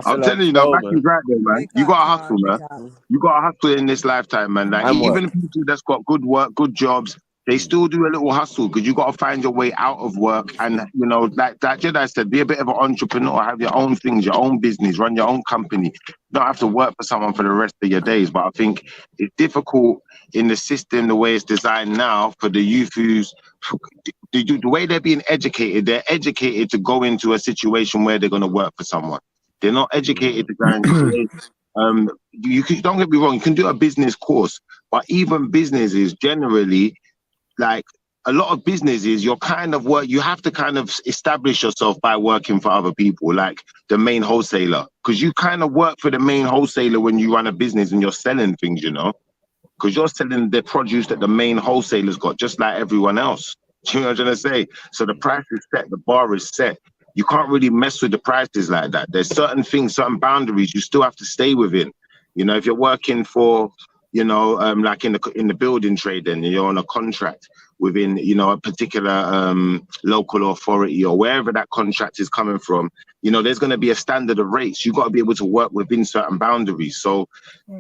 Speaker 12: I'm telling you now, Mackie's right there, man. You got to hustle, man. You got to hustle in this lifetime, man. Like, even people that's got good work, good jobs, they still do a little hustle because you got to find your way out of work. And, you know, like that Jedi said, be a bit of an entrepreneur, have your own things, your own business, run your own company. You don't have to work for someone for the rest of your days. But I think it's difficult in the system, the way it's designed now for the youth who's, the way they're being educated, they're educated to go into a situation where they're going to work for someone. They're not educated to go and create. Don't get me wrong, you can do a business course, but even businesses generally, like a lot of businesses, you have to kind of establish yourself by working for other people, like the main wholesaler, because you kind of work for the main wholesaler when you run a business and you're selling things, you know, because you're selling the produce that the main wholesaler's got, just like everyone else. Do you know what I'm trying to say? So the price is set, the bar is set. You can't really mess with the prices like that. There's certain things, certain boundaries you still have to stay within. You know, if you're working for, you know, like in the building trade, then you're on a contract within, you know, a particular local authority or wherever that contract is coming from, you know, there's going to be a standard of rates. You've got to be able to work within certain boundaries. So,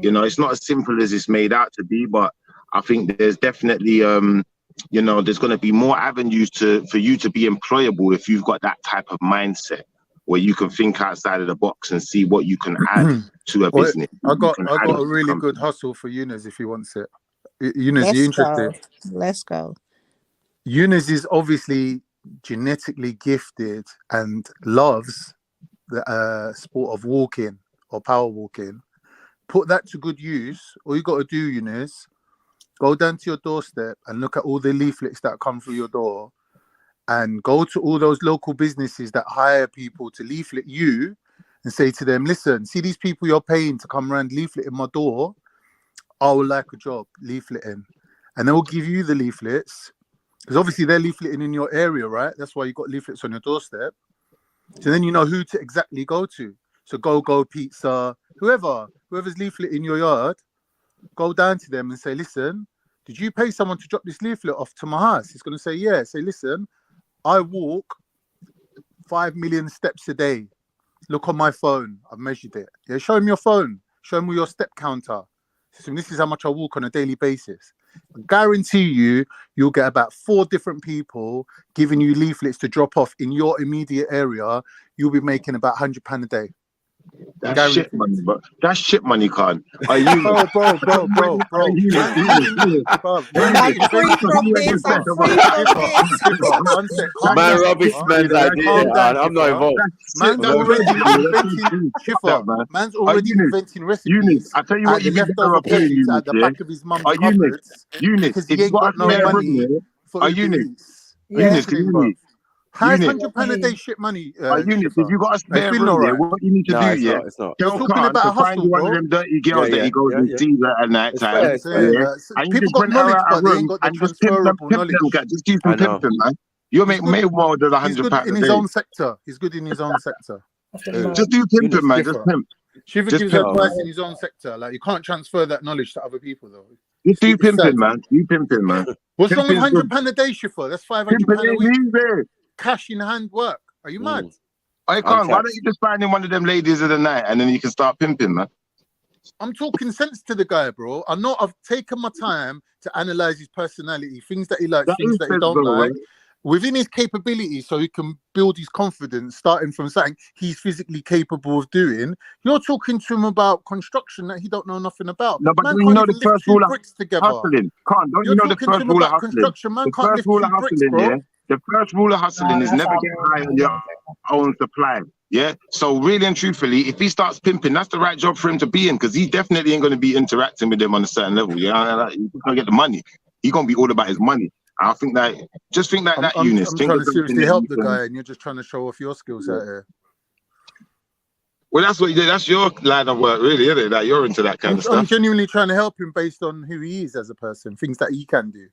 Speaker 12: you know, it's not as simple as it's made out to be, but I think there's definitely, you know, there's going to be more avenues for you to be employable if you've got that type of mindset where you can think outside of the box and see what you can add to a business.
Speaker 8: I got a really good hustle for Yunus if he wants it. Yunus, are you interested?
Speaker 20: Let's go.
Speaker 8: Yunus is obviously genetically gifted and loves the sport of walking or power walking. Put that to good use. All you got to do, Yunus, go down to your doorstep and look at all the leaflets that come through your door and go to all those local businesses that hire people to leaflet you and say to them, listen, see these people you're paying to come around leafleting my door? I would like a job leafleting. And they will give you the leaflets because obviously they're leafleting in your area, right? That's why you got leaflets on your doorstep. So then you know who to exactly go to. So Go Pizza, whoever's leafleting in your yard, go down to them and say, listen, did you pay someone to drop this leaflet off to my house? He's going to say, yeah. Say, listen, I walk 5 million steps a day. Look on my phone. I've measured it. Yeah, show him your phone. Show him your step counter. So this is how much I walk on a daily basis. I guarantee you'll get about 4 different people giving you leaflets to drop off in your immediate area. You'll be making about £100 a day.
Speaker 12: That's shit money, bro. That's shit money, Khan. Are you,
Speaker 8: bro?
Speaker 12: I'm
Speaker 20: free from this.
Speaker 6: Man, rubbish man's idea. I'm not involved.
Speaker 8: Man's already inventing recipes.
Speaker 12: I tell you what, you
Speaker 8: leftover plates at the back of his mum's cupboards because he ain't got no money for Eunice. How's £100 a day shit money?
Speaker 12: If you got a spare room there, what you need to do, yeah?
Speaker 8: You're talking about a hustle,
Speaker 12: one of them dirty girls that he goes and sees at night time. And
Speaker 8: people got knowledge, but they ain't got the transferable knowledge.
Speaker 12: Just do some pimping, man. You'll make more than £100 a day.
Speaker 8: In his own sector. He's good in his own sector.
Speaker 12: Just do pimping, man. Just pimp.
Speaker 8: Shiva gives advice in his own sector. Like, you can't transfer that knowledge to other people, though.
Speaker 12: Just do pimping, man. Do pimping, man.
Speaker 8: What's wrong with £100 a day, Shiva? That's £500 a week. Cash in hand work. Are you mad?
Speaker 12: I can't. Why don't you just find in one of them ladies of the night and then you can start pimping, man?
Speaker 8: I'm talking sense to the guy, bro. I've taken my time to analyze his personality, things that he likes, things that he don't like, within his capabilities, so he can build his confidence, starting from something he's physically capable of doing. You're talking to him about construction that he don't know nothing about.
Speaker 15: No, but
Speaker 8: man
Speaker 15: you
Speaker 8: can't
Speaker 15: know
Speaker 8: even
Speaker 15: the
Speaker 8: lift
Speaker 15: first
Speaker 8: 2
Speaker 15: rule of
Speaker 8: bricks together.
Speaker 15: hustling. Don't you know the first rule of hustling?
Speaker 8: Construction, man
Speaker 15: The
Speaker 8: can't
Speaker 15: first
Speaker 8: lift
Speaker 15: rule
Speaker 8: 2
Speaker 15: of
Speaker 8: bricks,
Speaker 15: hustling,
Speaker 8: bro.
Speaker 15: yeah. The first rule of hustling is never get high on your own supply. Yeah. So really and truthfully, if he starts pimping, that's the right job for him to be in, because he definitely ain't going to be interacting with them on a certain level. Yeah, he's gonna get the money. He's gonna be all about his money. I think that Eunice.
Speaker 8: I'm trying to seriously help the guy, and you're just trying to show off your skills out here.
Speaker 15: Well, that's what you do. That's your line of work, really, isn't it? That you're into that kind of stuff.
Speaker 8: I'm genuinely trying to help him based on who he is as a person, things that he can do.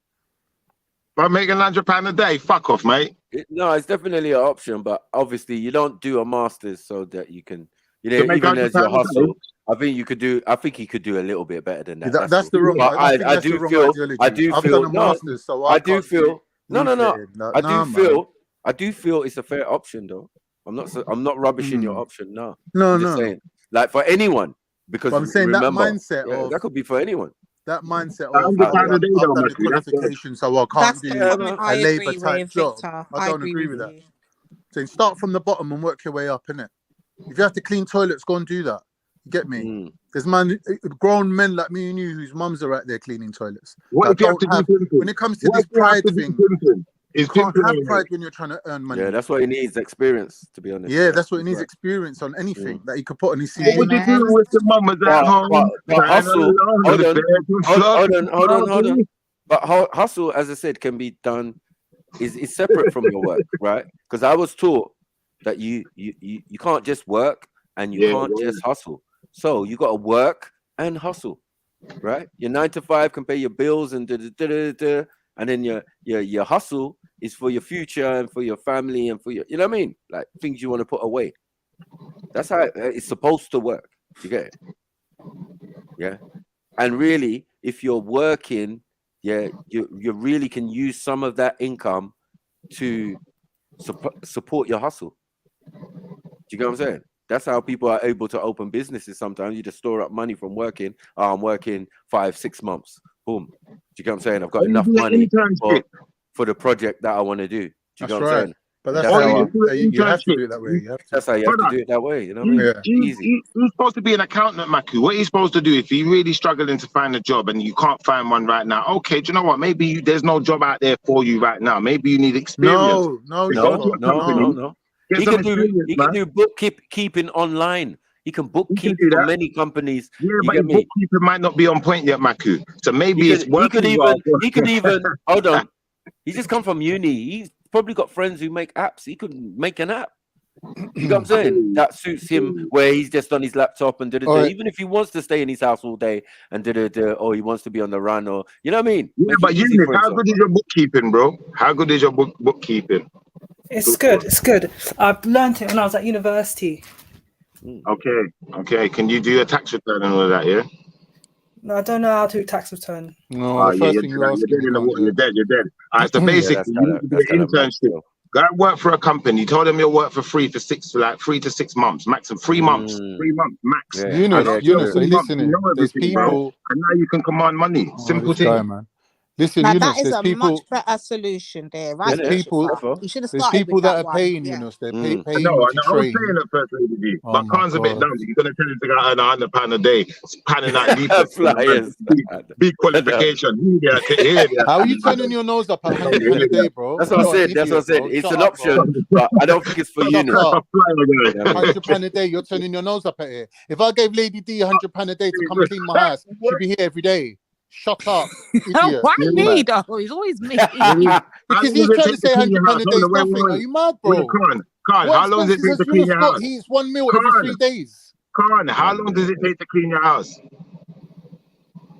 Speaker 15: By making £100 a day, fuck off, mate.
Speaker 6: No, it's definitely an option, but obviously you don't do a master's so that you can, you know,
Speaker 15: To make
Speaker 6: even as your
Speaker 15: £100 a
Speaker 6: hustle.
Speaker 15: day?
Speaker 6: I think you could do. I think he could do a little bit better than that.
Speaker 8: That's the wrong.
Speaker 6: But
Speaker 8: I think
Speaker 6: I
Speaker 8: that's
Speaker 6: do
Speaker 8: the wrong
Speaker 6: feel.
Speaker 8: ideology.
Speaker 6: I do
Speaker 8: I've
Speaker 6: feel.
Speaker 8: done a
Speaker 6: No,
Speaker 8: master's, so
Speaker 6: I do
Speaker 8: can't
Speaker 6: feel. No. I do
Speaker 8: man.
Speaker 6: feel. I do feel it's a fair option, though. I'm not rubbishing your option. No. I'm just saying, like for anyone, because
Speaker 8: I'm saying
Speaker 6: remember,
Speaker 8: that mindset of
Speaker 6: that could be for anyone.
Speaker 8: That mindset of
Speaker 15: £100 a day,
Speaker 8: I've
Speaker 15: though,
Speaker 8: done the
Speaker 15: Matthew. That's
Speaker 8: qualification, so I can't
Speaker 20: That's
Speaker 8: do
Speaker 20: the comment I
Speaker 8: a labour
Speaker 20: agree
Speaker 8: type
Speaker 20: with,
Speaker 8: job.
Speaker 20: Victor.
Speaker 8: I don't agree with
Speaker 20: you.
Speaker 8: that. So start from the bottom and work your way up, innit? If you have to clean toilets, go and do that. You get me? There's grown men like me and you whose mums are out there cleaning toilets.
Speaker 15: What if you have to do pimping?
Speaker 8: When it comes to this pride thing,
Speaker 15: you
Speaker 8: can't have pride when you're trying to earn money.
Speaker 6: Yeah, that's what he needs, experience, to be honest.
Speaker 8: Yeah, that's what he needs, experience on anything that he could put on his CV.
Speaker 15: What would you do with the mamas at home?
Speaker 6: But hustle, hold on. But hustle, as I said, can be done, is separate from your work, right? Because I was taught that you can't just work and you can't just hustle. So you got to work and hustle, right? Your 9 to 5 can pay your bills and and then your hustle is for your future and for your family and for your, you know what I mean? Like things you want to put away. That's how it's supposed to work. You get it? Yeah. And really, if you're working, you really can use some of that income to support your hustle. Do you get what I'm saying? That's how people are able to open businesses. Sometimes you just store up money from working. Oh, I'm working 5-6 months. Boom. Do you get what I'm saying? I've got enough money for the project that I want to do. Do you get what I'm saying?
Speaker 8: But that's how you have to do it that way.
Speaker 6: That's how you have to do it that way. You know what I mean? Easy.
Speaker 15: He's supposed to be an accountant, Maku. What are you supposed to do if you're really struggling to find a job and you can't find one right now? Okay, do you know what? Maybe there's no job out there for you right now. Maybe you need experience.
Speaker 6: No. He can do bookkeeping online. He can bookkeep for many companies.
Speaker 15: Yeah, but his bookkeeping might not be on point yet, Maku. So maybe
Speaker 6: he could even hold on. He just come from uni. He's probably got friends who make apps. He could make an app. You know what I'm saying? That suits him, where he's just on his laptop and even if he wants to stay in his house all day and or he wants to be on the run, or you know what I mean?
Speaker 15: Yeah, but how good is your bookkeeping, bro? How good is your bookkeeping?
Speaker 4: It's good. It's good. I've learned it when I was at university.
Speaker 15: Okay. Can you do a tax return and all of that? Yeah.
Speaker 4: No, I don't know how to do tax return.
Speaker 8: No, the first thing
Speaker 15: you're dead. All right, so basically, you need to do an internship. Go and work for a company. Tell them you'll work for free for 3 to 6 months, maximum 3 months. 3 months max.
Speaker 8: Eunice, are you listening? There's people,
Speaker 15: and now you can command money. Simple thing,
Speaker 8: guy, man. Listen,
Speaker 20: Now
Speaker 8: Eunice,
Speaker 20: that is
Speaker 8: there's
Speaker 20: a
Speaker 8: people.
Speaker 20: much better solution there, right?
Speaker 8: There's people.
Speaker 20: You should have
Speaker 8: There's
Speaker 20: started
Speaker 8: people
Speaker 20: with
Speaker 8: that
Speaker 20: that
Speaker 8: are paying,
Speaker 20: one.
Speaker 8: Eunice. They're
Speaker 15: No,
Speaker 8: paying
Speaker 15: I
Speaker 8: you
Speaker 15: was
Speaker 8: to
Speaker 15: saying
Speaker 8: train.
Speaker 15: at first, Lady,
Speaker 8: Oh
Speaker 15: but
Speaker 8: my
Speaker 15: Khan's a bit
Speaker 8: God.
Speaker 15: down. You're gonna tell him to go earn £100 a day, panning out leaflets,
Speaker 6: Flyers.
Speaker 15: big qualification.
Speaker 8: How are you turning your nose up at £100 a day, bro?
Speaker 6: That's what I said. That's what I said. It's an option, but I don't think it's for you.
Speaker 8: £100 a day, you're turning your nose up at it. If I gave Lady D £100 a day to come clean my house, she'd be here every day. Shut up, idiot.
Speaker 20: Why me though? It's always me.
Speaker 8: Because he's trying to say £100 a day is nothing. Are you mad, bro?
Speaker 15: Khan, how long does it take to clean your house?
Speaker 8: He's 1 mil every 3 days.
Speaker 15: Khan, how long does it take to clean your house?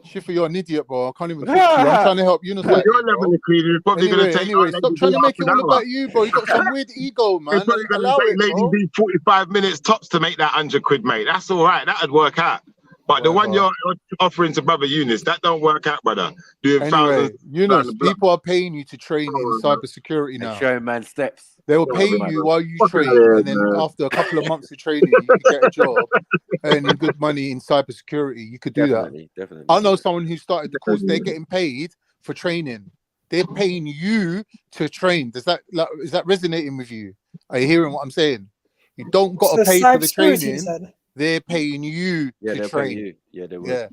Speaker 8: Schiffer, you're an idiot, bro. I can't even talk to you. I'm trying to help you.
Speaker 15: Your level of cleaning is probably going to take.
Speaker 8: Anyway, stop trying to make it all about you, bro. You got some weird ego, man.
Speaker 15: It's probably going to take Lady D 45 minutes tops to make that £100, mate. That's all right. That'd work out. But the one you're offering to brother Eunice, that don't work out, brother. Doing thousands.
Speaker 8: Eunice, people are paying you to train in cybersecurity now.
Speaker 6: Showing man steps.
Speaker 8: They were paying you while you train, and then after a couple of months of training, you could get a job, earning good money in cybersecurity. You could do that.
Speaker 6: Definitely.
Speaker 8: I know someone who started the course. They're getting paid for training. They're paying you to train. Is that resonating with you? Are you hearing what I'm saying? You don't got to pay for the training. They're paying you to train.
Speaker 6: They will.
Speaker 8: Yeah.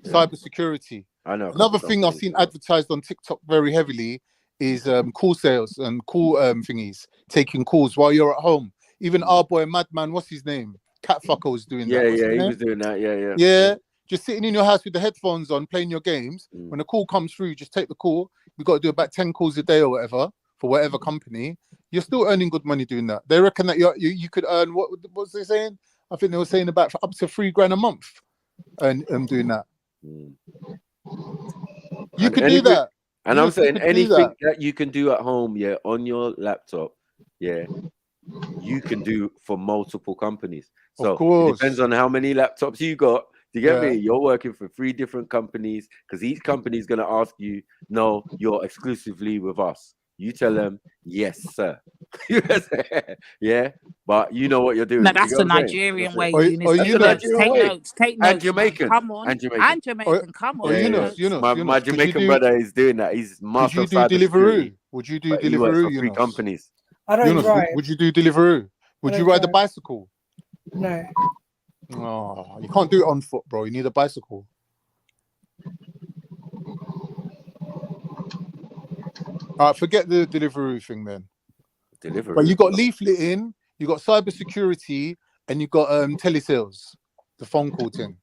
Speaker 8: Cybersecurity.
Speaker 6: I know.
Speaker 8: Another thing I've seen advertised on TikTok very heavily is call sales and call thingies, taking calls while you're at home. Even our boy Madman, what's his name? Catfucker was doing that.
Speaker 6: He was doing that.
Speaker 8: Yeah. Just sitting in your house with the headphones on, playing your games. When a call comes through, just take the call. We've got to do about 10 calls a day or whatever for whatever company. You're still earning good money doing that. They reckon that you could earn, what was they saying? I think they were saying about up to $3,000 a month and doing that. You could do that.
Speaker 6: And I'm saying anything that you can do at home, on your laptop, you can do for multiple companies. So it depends on how many laptops you got. Do you get me? You're working for 3 different companies because each company is going to ask you, no, you're exclusively with us. You tell them, yes, sir. Yeah, but you know what you're doing.
Speaker 20: No, that's the Nigerian way. Take notes.
Speaker 6: And Jamaican.
Speaker 20: Come on.
Speaker 6: And Jamaican.
Speaker 20: Come on.
Speaker 6: My Jamaican brother is doing that. He's master of cybersecurity.
Speaker 8: Would you do Deliveroo?
Speaker 6: 3 companies.
Speaker 4: I don't drive.
Speaker 8: Would you do Deliveroo? Would you ride the bicycle?
Speaker 4: No.
Speaker 8: Oh, you can't do it on foot, bro. You need a bicycle. All right, forget the Deliveroo thing then. But you got leafleting, you got cybersecurity, and you got telesales, the phone call thing.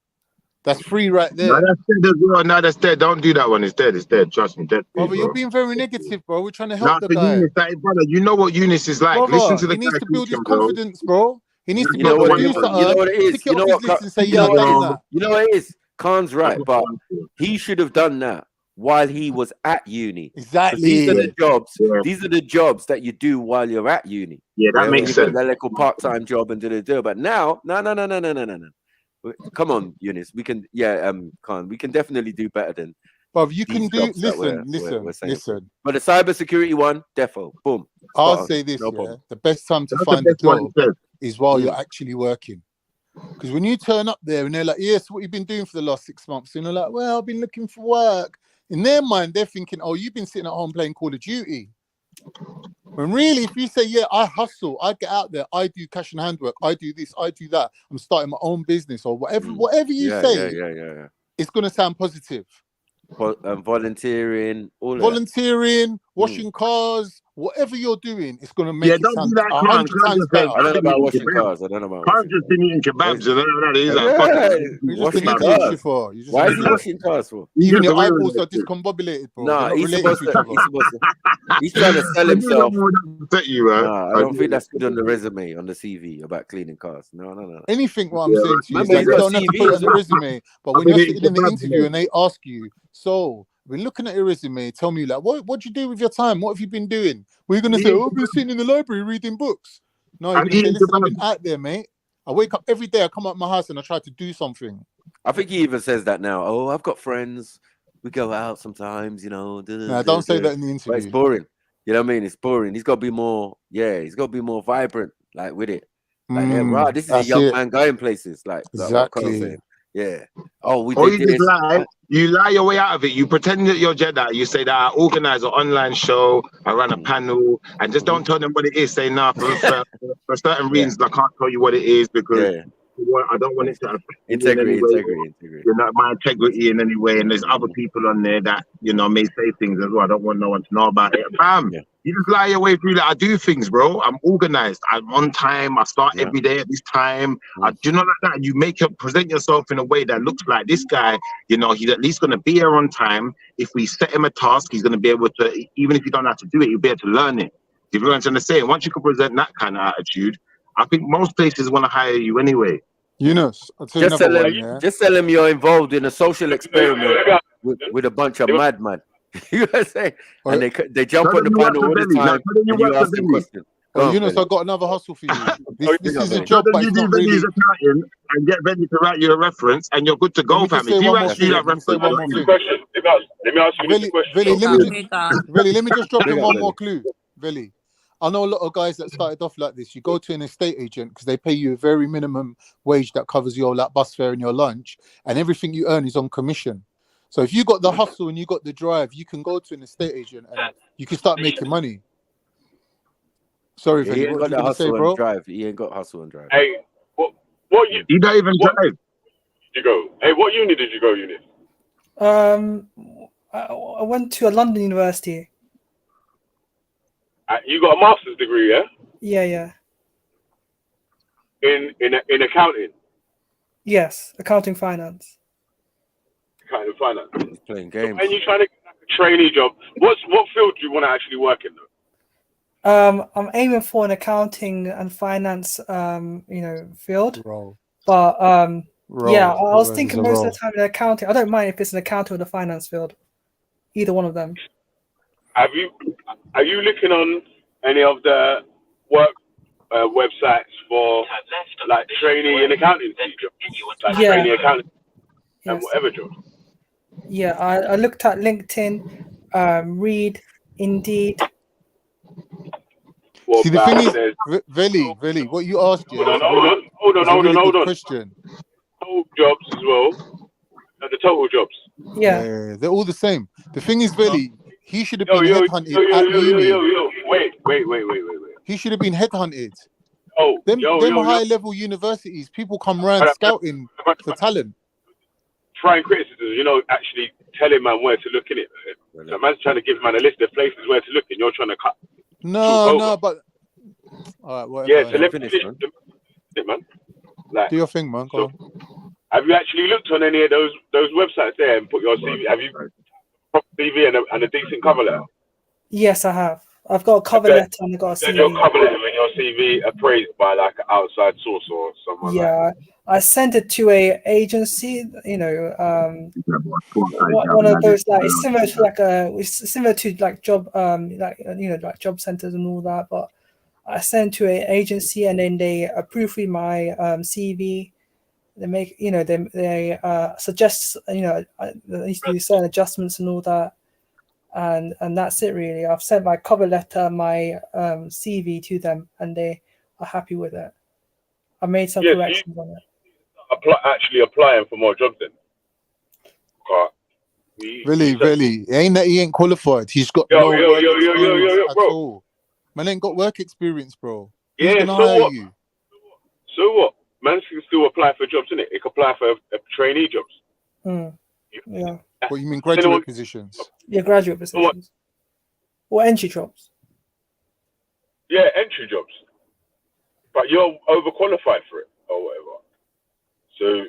Speaker 8: That's free right there.
Speaker 15: No, that's dead as well. No, that's dead. Don't do that one. It's dead. It's dead. Trust me. Dead.
Speaker 8: But you're being very negative, bro. We're trying to help the guy.
Speaker 15: Eunice, brother, you know what Eunice is like.
Speaker 8: Brother,
Speaker 15: listen to the
Speaker 8: he needs to build his confidence, bro. He needs to build
Speaker 6: what it is. You know what it is. Khan's right, but he should have done that while he was at uni.
Speaker 8: Exactly.
Speaker 6: These are the jobs. These are the jobs that you do while you're at uni.
Speaker 15: Yeah, that makes sense.
Speaker 6: That little part-time job and do. But now, no. Come on, Eunice. We can, Khan. We can definitely do better than.
Speaker 8: But you can do. Listen.
Speaker 6: But the cybersecurity one, defo, boom.
Speaker 8: I'll say this: the best time to find a job is while you're actually working. Because when you turn up there and they're like, "Yes, what you've been doing for the last 6 months?" and they're like, "Well, I've been looking for work." In their mind, they're thinking, "Oh, you've been sitting at home playing Call of Duty." When really, if you say, "Yeah, I hustle, I get out there, I do cash and handwork, I do this, I do that, I'm starting my own business," or whatever you say, it's gonna sound positive.
Speaker 6: Volunteering,
Speaker 8: washing cars, whatever you're doing, it's gonna make it sound 100 times better.
Speaker 6: I don't know about washing cars. I don't know about.
Speaker 15: I've just been eating kebabs.
Speaker 6: Why is he washing cars for?
Speaker 8: Even your eyeballs are discombobulated, bro.
Speaker 6: Nah, he's trying to sell himself. I don't think that's good on the resume, on the CV about cleaning cars. No.
Speaker 8: Anything what I'm saying to you is that you don't have to put it on the resume, but when you're sitting in the interview and they ask you, so we're looking at your resume, tell me like, what do you do with your time? What have you been doing? We're gonna say, I've been sitting in the library reading books. No, you're gonna say, listen, I've been out there, mate. I wake up every day, I come out of my house and I try to do something.
Speaker 6: I think he even says that now. Oh, I've got friends. We go out sometimes,
Speaker 8: No, don't say that in the interview.
Speaker 6: But it's boring. You know what I mean? It's boring. He's got to be more, he's got to be more vibrant, like with it. Like, right, this is a young man going places. Like,
Speaker 8: exactly.
Speaker 6: Yeah. Oh,
Speaker 15: you lie your way out of it. You pretend that you're Jedi. You say that I organize an online show, I run a panel, and just don't tell them what it is. Say, nah, for certain reasons, I can't tell you what it is because I don't want it to affect
Speaker 6: integrity.
Speaker 15: You're not my integrity in any way. And there's other people on there that, may say things as well. I don't want no one to know about it. Bam. You just lie your way through that. I do things, bro. I'm organized. I'm on time. I start every day at this time. Do you know like that? You present yourself in a way that looks like this guy, he's at least going to be here on time. If we set him a task, he's going to be able to, even if you don't know how to do it, you'll be able to learn it. If you know what I'm saying? Once you can present that kind of attitude, I think most places want to hire you anyway.
Speaker 8: Eunice,
Speaker 6: just tell them you're involved in a social experiment with a bunch of madmen. You know what I'm saying? And they jump on the panel all the time and you ask them questions.
Speaker 8: Oh, Eunice, I got another hustle for you. This is a job, but it's not really.
Speaker 15: Accounting and get ready to write you a reference, and you're good to go, fam. If you actually that reference,
Speaker 21: let me ask you this question.
Speaker 8: Veli, let me just drop in one more clue. Veli, I know a lot of guys that started off like this. You go to an estate agent because they pay you a very minimum wage that covers your like bus fare and your lunch, and everything you earn is on commission. So if you got the hustle and you got the drive, you can go to an estate agent and you can start making money. Sorry, Veli, what you gonna say, bro?
Speaker 6: Drive. He ain't got hustle and drive.
Speaker 21: Hey, what you?
Speaker 15: You don't even drive.
Speaker 21: You go. Hey, what uni did you go? Uni?
Speaker 4: I went to a London university.
Speaker 21: You got a master's degree, yeah?
Speaker 4: Yeah.
Speaker 21: In accounting.
Speaker 4: Yes, accounting finance.
Speaker 21: Accounting finance.
Speaker 6: He's playing games.
Speaker 21: And you're trying to get a trainee job. What field do you want to actually work in, though?
Speaker 4: I'm aiming for an accounting and finance, field. But yeah, I was thinking most of the time in accounting. I don't mind if it's an accounting or the finance field, either one of them.
Speaker 21: Are you looking on any of the work websites for like trainee and accounting jobs, like trainee accounting and whatever jobs?
Speaker 4: Yeah, I looked at LinkedIn, Reed, Indeed.
Speaker 8: See, the thing is, Veli, what you asked,
Speaker 21: hold on.
Speaker 8: Question.
Speaker 21: Total jobs as well. The total jobs.
Speaker 4: Yeah,
Speaker 8: they're all the same. The thing is, Veli, he should have been headhunted at uni.
Speaker 21: Wait.
Speaker 8: He should have been headhunted.
Speaker 21: Oh,
Speaker 8: them high-level universities, people come around scouting for talent.
Speaker 21: Trying criticism, actually telling man where to look in it. So man's trying to give man a list of places where to look, and you're trying to cut.
Speaker 8: No, but all right, whatever.
Speaker 21: Yeah, so let me finish, man. Like,
Speaker 8: do your thing, man. Go on.
Speaker 21: Have you actually looked on any of those websites there and put your CV? Have you put CV and a decent cover letter?
Speaker 4: Yes, I have. I've got a cover letter and I've got a CV.
Speaker 21: Your cover letter and your CV appraised by like an outside source or someone.
Speaker 4: Yeah, I sent it to a agency. One of those like it's similar to like job like job centers and all that. But I sent to an agency and then they proofread my CV. They make they suggest they need to do certain adjustments and all that. And that's it really. I've sent my cover letter, my CV to them, and they are happy with it. I made some corrections on it.
Speaker 21: Actually applying for more jobs then.
Speaker 8: Really, ain't that he ain't qualified? He's got no work experience at all. Man ain't got work experience, bro. Who's gonna hire you?
Speaker 21: So what? Man can still apply for jobs, innit? He can apply for trainee jobs.
Speaker 4: Yeah.
Speaker 8: What you mean, graduate positions?
Speaker 4: Yeah, graduate positions. Or entry jobs.
Speaker 21: Yeah, entry jobs. But you're overqualified for it or whatever. So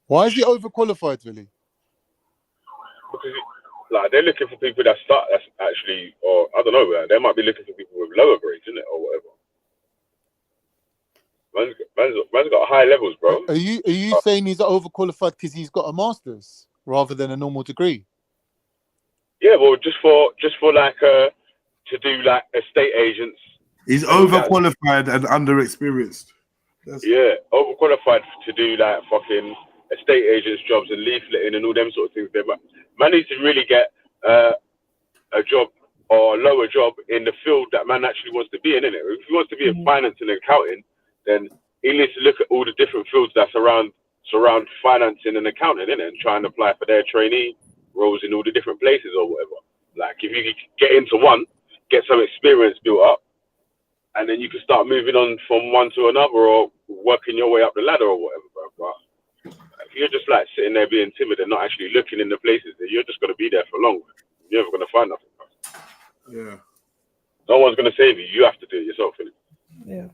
Speaker 8: why is he overqualified, really?
Speaker 21: Because they're looking for people that's actually, or I don't know, they might be looking for people with lower grades, isn't it, or whatever. Man's got high levels, bro.
Speaker 8: Are you saying he's overqualified because he's got a master's rather than a normal degree?
Speaker 21: Yeah, well, just for like to do like estate agents.
Speaker 2: He's overqualified and underexperienced.
Speaker 21: Yeah, overqualified to do like fucking estate agents jobs and leafleting and all them sort of things. Man needs to really get a job or a lower job in the field that man actually wants to be in, innit? If he wants to be in finance and accounting, then he needs to look at all the different fields that surround financing and accounting, innit? And try and apply for their trainee roles in all the different places or whatever. Like if you get into one, get some experience built up, and then you can start moving on from one to another or working your way up the ladder or whatever, bro. But if you're just like sitting there being timid and not actually looking in the places, then you're just going to be there for long. You're never going to find nothing, bro.
Speaker 2: Yeah.
Speaker 21: No one's going to save you. You have to do it yourself, innit?
Speaker 4: Yeah.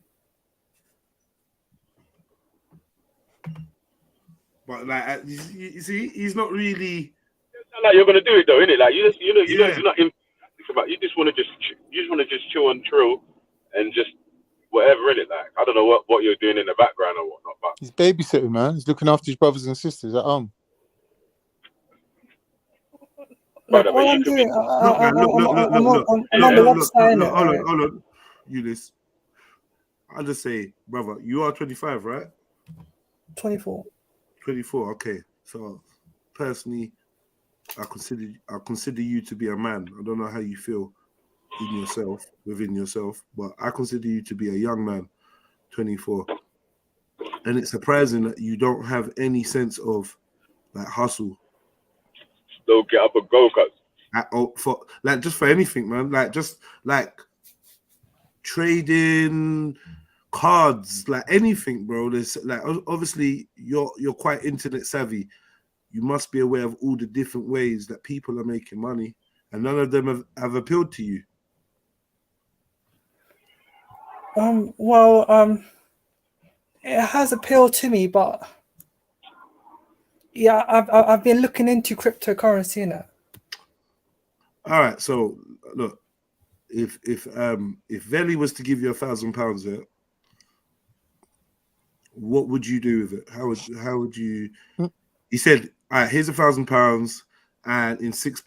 Speaker 2: But like, you see, he's not really.
Speaker 21: It's not like you're going to do it though, innit? Like you're not in. You just want to just chill and trill, and just whatever in it. Like I don't know what you're doing in the background or whatnot. But
Speaker 8: he's babysitting, man. He's looking after his brothers and sisters at home.
Speaker 4: Look, all I'm doing, I'm on the website.
Speaker 2: Hold on, Eunice. I'll just say, brother, you are 25, right?
Speaker 4: 24.
Speaker 2: 24, okay. So, personally, I consider you to be a man. I don't know how you feel within yourself, but I consider you to be a young man, 24. And it's surprising that you don't have any sense of like hustle.
Speaker 16: Still get up and go, cuz.
Speaker 2: For anything, man. Like trading cards, like anything, bro. There's like obviously you're quite internet savvy. You must be aware of all the different ways that people are making money, and none of them have appealed to you.
Speaker 4: It has appealed to me, but yeah, I've been looking into cryptocurrency in it.
Speaker 2: All right, so look, if Veli was to give you £1,000, yeah, what would you do with it? How would you? He said, "All right, here's £1,000, and in 6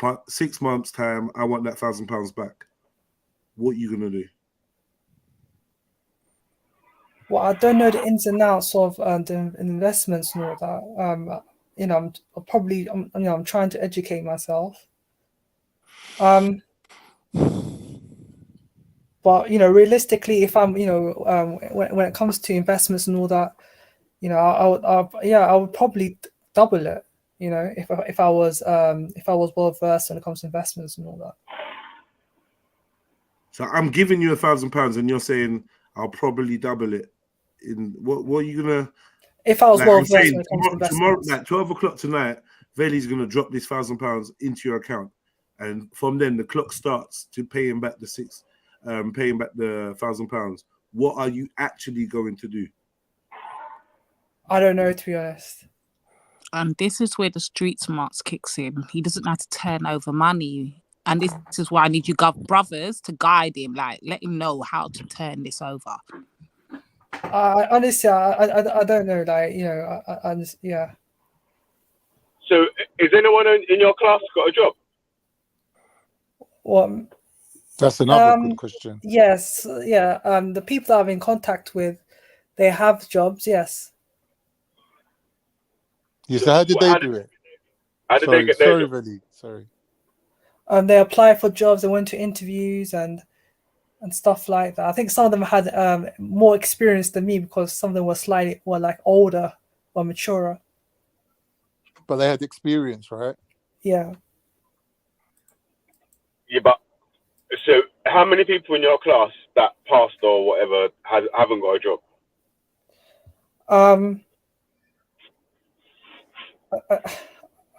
Speaker 2: months' time, I want that £1,000 back." What are you gonna do?
Speaker 4: Well, I don't know the ins and outs of the investments and all that. I'm trying to educate myself. But realistically, if I'm, when it comes to investments and all that, I would probably double it. If I was well versed when it comes to investments and all that.
Speaker 2: So I'm giving you £1,000, and you're saying I'll probably double it. In what are you gonna?
Speaker 4: If I was well versed when it comes to investments.
Speaker 2: Tomorrow, like 12 o'clock tonight, Veli's gonna drop this £1,000 into your account, and from then the clock starts to paying back the £1,000. What are you actually going to do?
Speaker 4: I don't know, to be honest.
Speaker 22: And this is where the street smarts kicks in. He doesn't know how to turn over money. And this is why I need you brothers to guide him, like let him know how to turn this over.
Speaker 4: Honestly, I don't know, yeah.
Speaker 16: So, is anyone in your class got a job?
Speaker 4: Well,
Speaker 8: that's another good question.
Speaker 4: Yes, yeah. The people that I'm in contact with, they have jobs. Yes.
Speaker 8: Yes. So how did they do it?
Speaker 16: How did they get their job?
Speaker 8: Really. Sorry.
Speaker 4: They applied for jobs. They went to interviews and stuff like that. I think some of them had more experience than me because some of them were like older or maturer.
Speaker 8: But they had experience, right?
Speaker 4: Yeah.
Speaker 16: Yeah, but so how many people in your class that passed or whatever haven't got a job?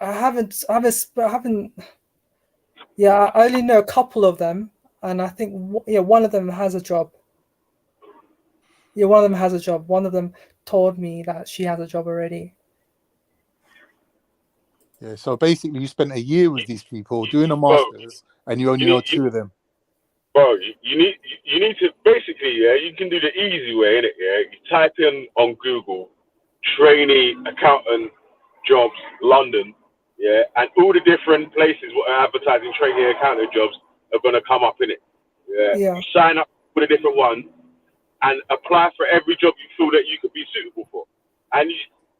Speaker 4: I haven't. Yeah, I only know a couple of them, and I think one of them has a job. Yeah, one of them has a job. One of them told me that she has a job already.
Speaker 8: Yeah, so basically you spent a year with these people doing a master's, and you only know two of them.
Speaker 16: Bro, you need to basically, yeah, you can do the easy way, innit? Yeah, you type in on Google trainee accountant jobs London, yeah, and all the different places what are advertising trainee accountant jobs are gonna come up in it. Yeah. You sign up for the different ones and apply for every job you feel that you could be suitable for, and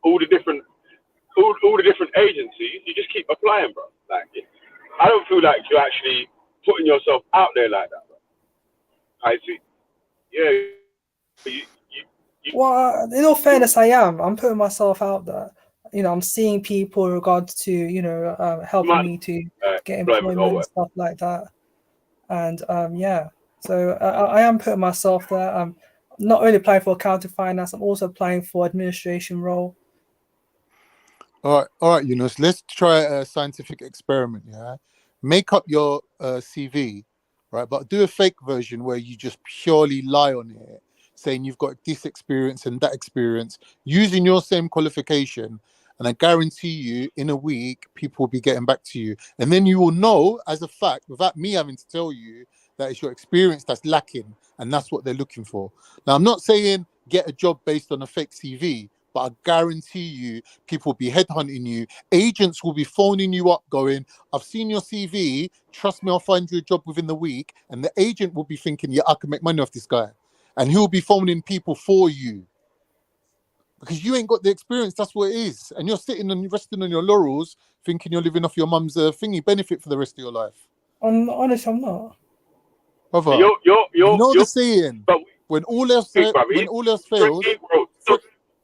Speaker 16: all the different agencies, you just keep applying, bro. Like, I don't feel like you're actually putting yourself out there like that, bro. I see. Yeah.
Speaker 4: Well, in all fairness, I am. I'm putting myself out there. I'm seeing people in regards to, helping me to get employment and stuff like that. And yeah, so I am putting myself there. I'm not only applying for accounting finance, I'm also applying for administration role.
Speaker 8: All right, Yunus. Let's try a scientific experiment. Yeah, make up your CV, right? But do a fake version where you just purely lie on it, saying you've got this experience and that experience, using your same qualification. And I guarantee you, in a week, people will be getting back to you, and then you will know as a fact, without me having to tell you, that it's your experience that's lacking, and that's what they're looking for. Now, I'm not saying get a job based on a fake CV, but I guarantee you, people will be headhunting you. Agents will be phoning you up going, I've seen your CV. Trust me, I'll find you a job within the week. And the agent will be thinking, yeah, I can make money off this guy. And he'll be phoning people for you. Because you ain't got the experience, that's what it is. And you're sitting and resting on your laurels, thinking you're living off your mum's thingy benefit for the rest of your life.
Speaker 4: I'm honest, I'm not.
Speaker 8: Brother, you know the saying, when all else fails,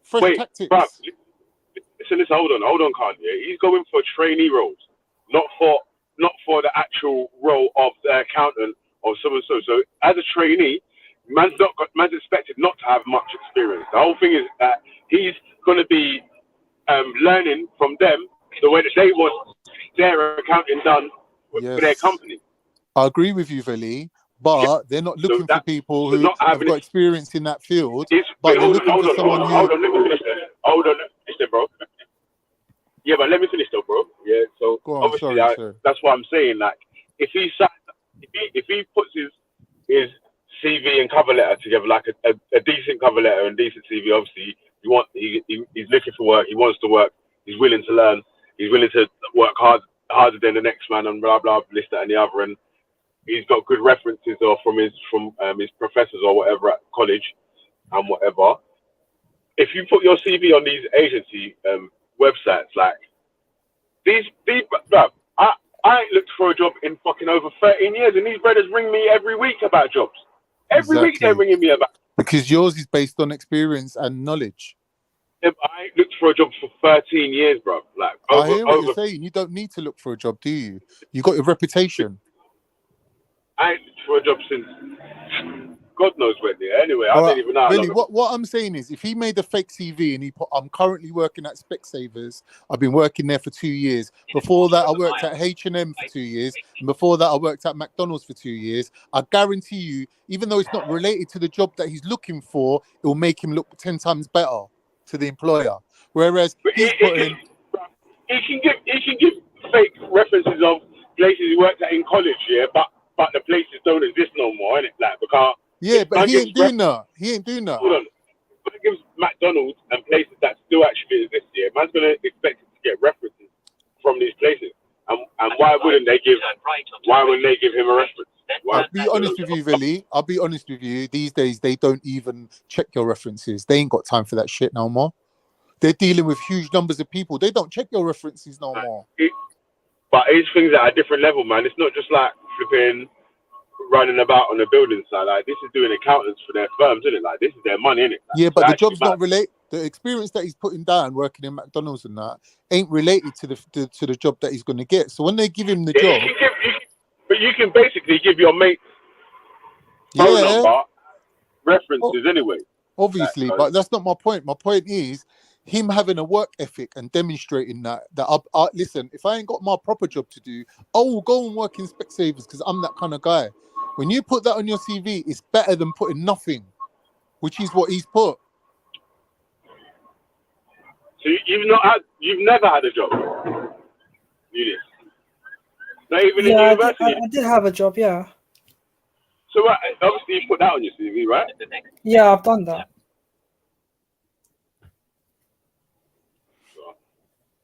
Speaker 8: fresh tactics.
Speaker 16: Bruv, listen, hold on, Kanye. He's going for trainee roles, not for the actual role of the accountant or so and so. So as a trainee, man's expected not to have much experience. The whole thing is that he's going to be learning from them the way that they want their accounting done for their company.
Speaker 8: I agree with you, Veli, but they're not looking for people who have got experience in that field. But they're looking for someone who...
Speaker 16: Hold on, let me finish there. Hold on, listen, bro. Yeah, but let me finish though, bro. Yeah, so obviously that's why I'm saying, like, if he puts his CV and cover letter together, like a decent cover letter and decent CV, obviously he's looking for work, he wants to work, he's willing to learn, he's willing to work harder than the next man and blah blah this, that and the other, and he's got good references or from his professors or whatever at college and whatever. If you put your CV on these agency websites, like these bruv, I ain't looked for a job in fucking over 13 years, and these brothers ring me every week about jobs. Every week they're ringing me about.
Speaker 8: Because yours is based on experience and knowledge.
Speaker 16: I ain't looked for a job for 13 years, bro. Like,
Speaker 8: I hear what you're saying. You don't need to look for a job, do you? You got your reputation.
Speaker 16: I ain't looked for a job since God knows when. Yeah. Anyway, I don't even know.
Speaker 8: Really, what I'm saying is, if he made a fake CV and he put, I'm currently working at Specsavers. I've been working there for 2 years. Before that, I worked at H&M for 2 years. And before that, I worked at McDonald's for 2 years. I guarantee you, even though it's not related to the job that he's looking for, it will make him look 10 times better to the employer. Whereas he's putting...
Speaker 16: He can give fake references of places he worked at in college, yeah, but the places don't exist no more, innit? Like, because...
Speaker 8: Yeah, but he ain't doing that. He ain't doing that.
Speaker 16: Hold on. But it gives McDonald's and places that still actually exist here, man's going to expect to get references from these places. And why wouldn't they give him a reference?
Speaker 8: I'll be honest with you, Vili. I'll be honest with you. These days, they don't even check your references. They ain't got time for that shit no more. They're dealing with huge numbers of people. They don't check your references no more.
Speaker 16: But it's things at a different level, man. It's not just like flipping... running about on the building side, like this is doing accountants for their firms, isn't it? Like this is their money, isn't it? Like,
Speaker 8: yeah, but the job's not related. The experience that he's putting down working in McDonald's and that ain't related to the job that he's going to get. So when they give him the job,
Speaker 16: but you can basically give your mate phone number references anyway.
Speaker 8: Obviously, but that's not my point. My point is him having a work ethic and demonstrating that listen, if I ain't got my proper job to do, I will go and work in Specsavers because I'm that kind of guy. When you put that on your CV, it's better than putting nothing, which is what he's put.
Speaker 16: So you've never had a job, Eunice? Not even in university?
Speaker 4: I did have a job, yeah.
Speaker 16: So obviously you put that on your CV, right?
Speaker 4: Yeah, I've done that.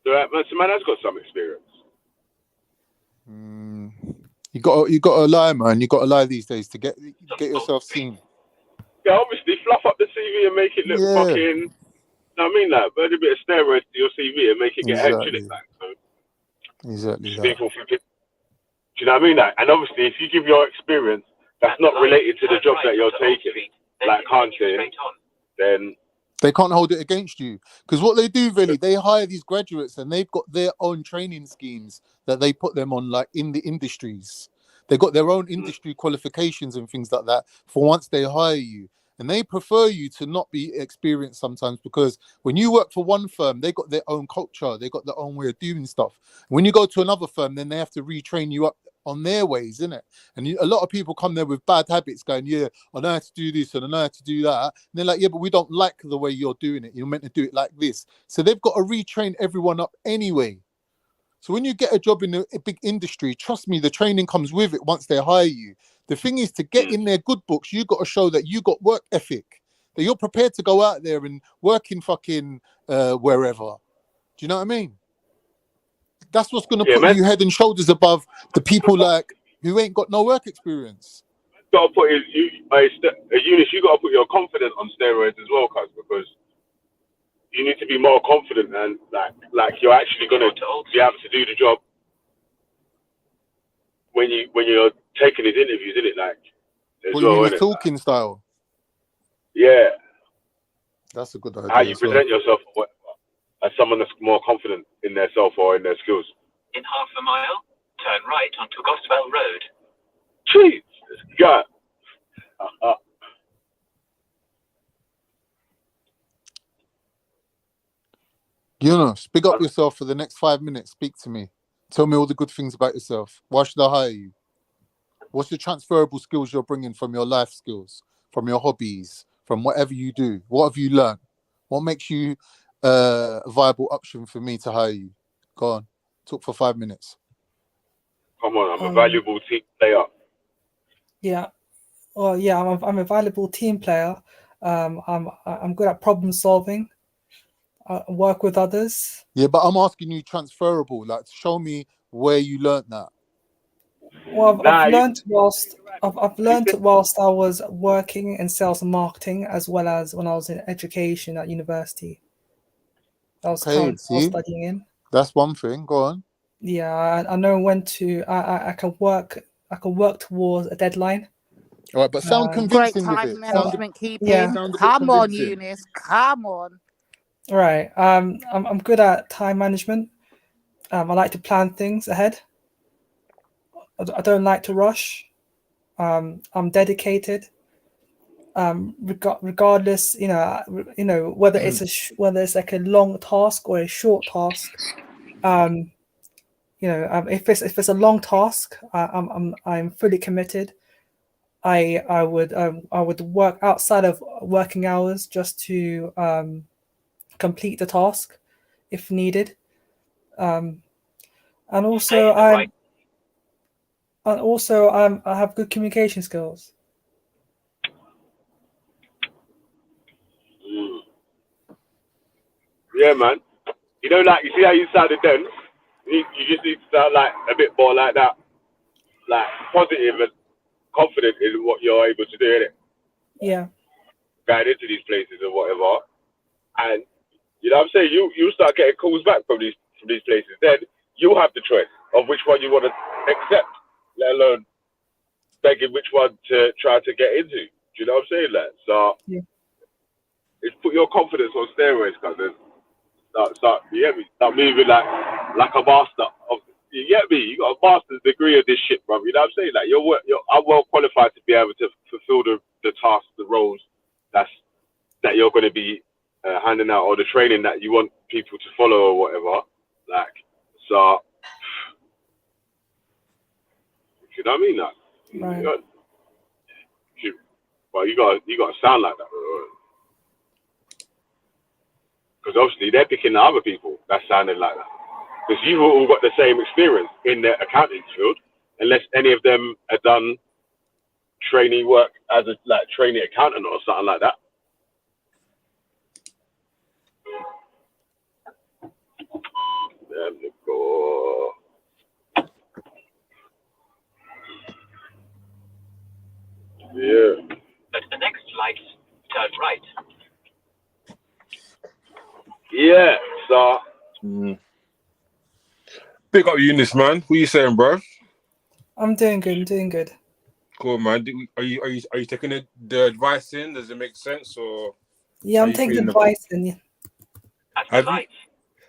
Speaker 16: So man has got some experience.
Speaker 8: You got to lie, man. You got to lie these days to get yourself seen.
Speaker 16: Yeah, obviously fluff up the CV and make it look fucking. I mean that, but a bit of steroids to your CV and make it get hectic. Like, so
Speaker 8: exactly.
Speaker 16: People do you know what I mean? That, and obviously, if you give your experience that's not related to the job that you're taking, like Kanye, then.
Speaker 8: They can't hold it against you because what they do, really, they hire these graduates and they've got their own training schemes that they put them on, like in the industries. They've got their own industry qualifications and things like that for once they hire you. And they prefer you to not be experienced sometimes because when you work for one firm, they got their own culture. They got their own way of doing stuff. When you go to another firm, then they have to retrain you up on their ways, innit? And a lot of people come there with bad habits going, yeah, I know how to do this and I know how to do that. And they're like, yeah, but we don't like the way you're doing it. You're meant to do it like this. So they've got to retrain everyone up anyway. So when you get a job in a big industry, trust me, the training comes with it once they hire you. The thing is to get in their good books, you got to show that you got work ethic, that you're prepared to go out there and work in fucking wherever. Do you know what I mean? That's what's going to put you head and shoulders above the people like who ain't got no work experience.
Speaker 16: Got to put Eunice, you got to put your confidence on steroids as well, cuz, because you need to be more confident and like you're actually going to be able to do the job when you're taking his interviews, isn't it? Like, as
Speaker 8: What you mean, his talking style?
Speaker 16: Yeah,
Speaker 8: that's a good idea.
Speaker 16: How you present yourself as someone that's more confident in their self or in their skills.
Speaker 11: In half a mile, turn right onto Gospel Road.
Speaker 16: Jeez, God.
Speaker 8: Yunus, big up yourself for the next 5 minutes. Speak to me. Tell me all the good things about yourself. Why should I hire you? What's the transferable skills you're bringing from your life skills, from your hobbies, from whatever you do? What have you learned? What makes you a viable option for me to hire you? Go on. Talk for 5 minutes.
Speaker 16: Come on, I'm a valuable team player.
Speaker 4: Yeah. Well, yeah, I'm a valuable team player. I'm good at problem solving. Work with others.
Speaker 8: Yeah, but I'm asking you transferable. Like, show me where you learned that.
Speaker 4: Well, I've learned whilst I was working in sales and marketing, as well as when I was in education at university. I was studying in.
Speaker 8: That's one thing. Go on.
Speaker 4: Yeah, I know when to. I can work. I can work towards a deadline.
Speaker 8: All right, but sound convincing
Speaker 20: great
Speaker 8: with
Speaker 20: time
Speaker 8: it.
Speaker 20: management keeping.
Speaker 4: Yeah.
Speaker 20: Come on, Eunice. Come on.
Speaker 4: Right. I'm good at time management. I like to plan things ahead. I don't like to rush. I'm dedicated. Regardless, whether it's like a long task or a short task. If it's a long task, I'm fully committed. I would work outside of working hours just to complete the task if needed. And also I have good communication skills.
Speaker 16: Yeah, man. You see how you sounded then? You just need to sound like a bit more like that, like positive and confident in what you're able to do, innit?
Speaker 4: Yeah.
Speaker 16: Going into these places or whatever, and you know what I'm saying, you start getting calls back from these places. Then you have the choice of which one you want to accept, let alone begging which one to try to get into. Do you know what I'm saying? Like, so it's put your confidence on steroids, cousin. Start, you get me? Start moving like a master. You get me? You got a master's degree of this shit, bro. You know what I'm saying? Like I'm well qualified to be able to fulfill the tasks, the roles that you're going to be handing out, or the training that you want people to follow or whatever. Like, so, you know what I mean? Like,
Speaker 4: right.
Speaker 16: You got to sound like that, bro. Because obviously they're picking the other people that sounded like that. Because you've all got the same experience in the accounting field, unless any of them have done trainee work as a trainee accountant or something like that. There we go. Yeah.
Speaker 11: At the next light, turn right.
Speaker 16: Yeah, so.
Speaker 2: Big up Eunice, man. What are you saying, bro?
Speaker 4: I'm doing good.
Speaker 2: Cool, man. Are you taking the advice in? Does it make sense, or?
Speaker 4: Yeah, I'm taking advice in.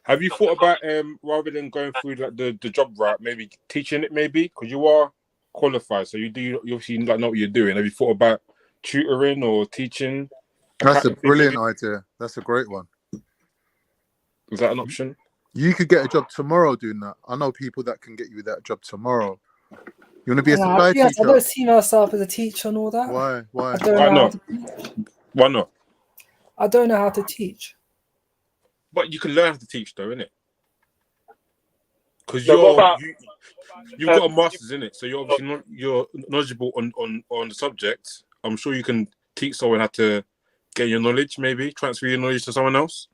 Speaker 2: Have you thought about rather than going through like the job route, maybe teaching it, maybe because you are qualified, so you obviously know what you're doing. Have you thought about tutoring or teaching?
Speaker 8: That's a brilliant idea. That's a great one.
Speaker 2: Is that an option?
Speaker 8: You could get a job tomorrow doing that. I know people that can get you that job tomorrow. You want to be a supply teacher?
Speaker 4: I don't see myself as a teacher and all that.
Speaker 8: Why?
Speaker 4: Why
Speaker 2: not? Why not?
Speaker 4: I don't know how to teach.
Speaker 2: But you can learn how to teach, though, innit? Because you've got a master's in it, so you're obviously you're knowledgeable on the subject. I'm sure you can teach someone how to
Speaker 13: get your knowledge, maybe transfer your knowledge to someone else.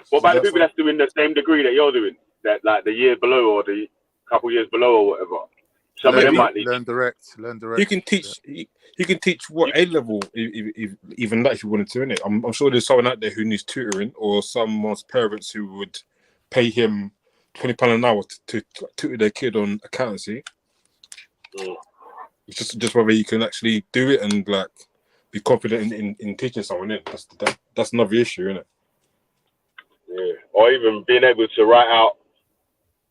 Speaker 16: What about the people that's doing the same degree that you're doing, that like the year below or the couple years below or whatever? Some of them might need
Speaker 8: learn direct.
Speaker 13: You can teach. You can teach what A level, even that if you wanted to. Innit? I'm sure there's someone out there who needs tutoring, or someone's parents who would pay him £20 an hour to tutor their kid on accountancy. It's just whether you can actually do it and like be confident in teaching someone. That's another issue, isn't it?
Speaker 16: Yeah, or even being able to write out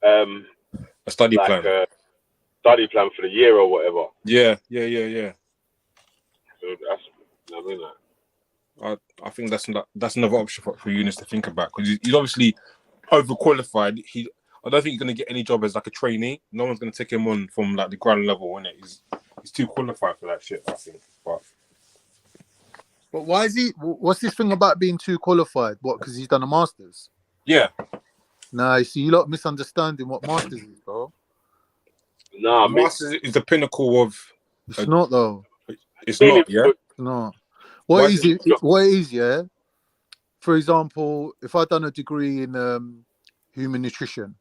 Speaker 13: a study plan.
Speaker 16: Study plan for the year or whatever.
Speaker 13: Yeah.
Speaker 16: So that's, I mean,
Speaker 13: I think that's another option for Eunice to think about, because he's obviously overqualified. I don't think he's going to get any job as like a trainee. No one's going to take him on from like the ground level, innit? He's too qualified for that shit, I think.
Speaker 8: But why is he? What's this thing about being too qualified? What? Because he's done a master's?
Speaker 13: Yeah.
Speaker 8: Nah, you see, you lot misunderstanding what master's is, bro.
Speaker 16: Nah,
Speaker 13: master's is the pinnacle of.
Speaker 8: It's not though.
Speaker 13: It's not. Yeah.
Speaker 8: No. What is it? What it is? Yeah. For example, if I've done a degree in human nutrition,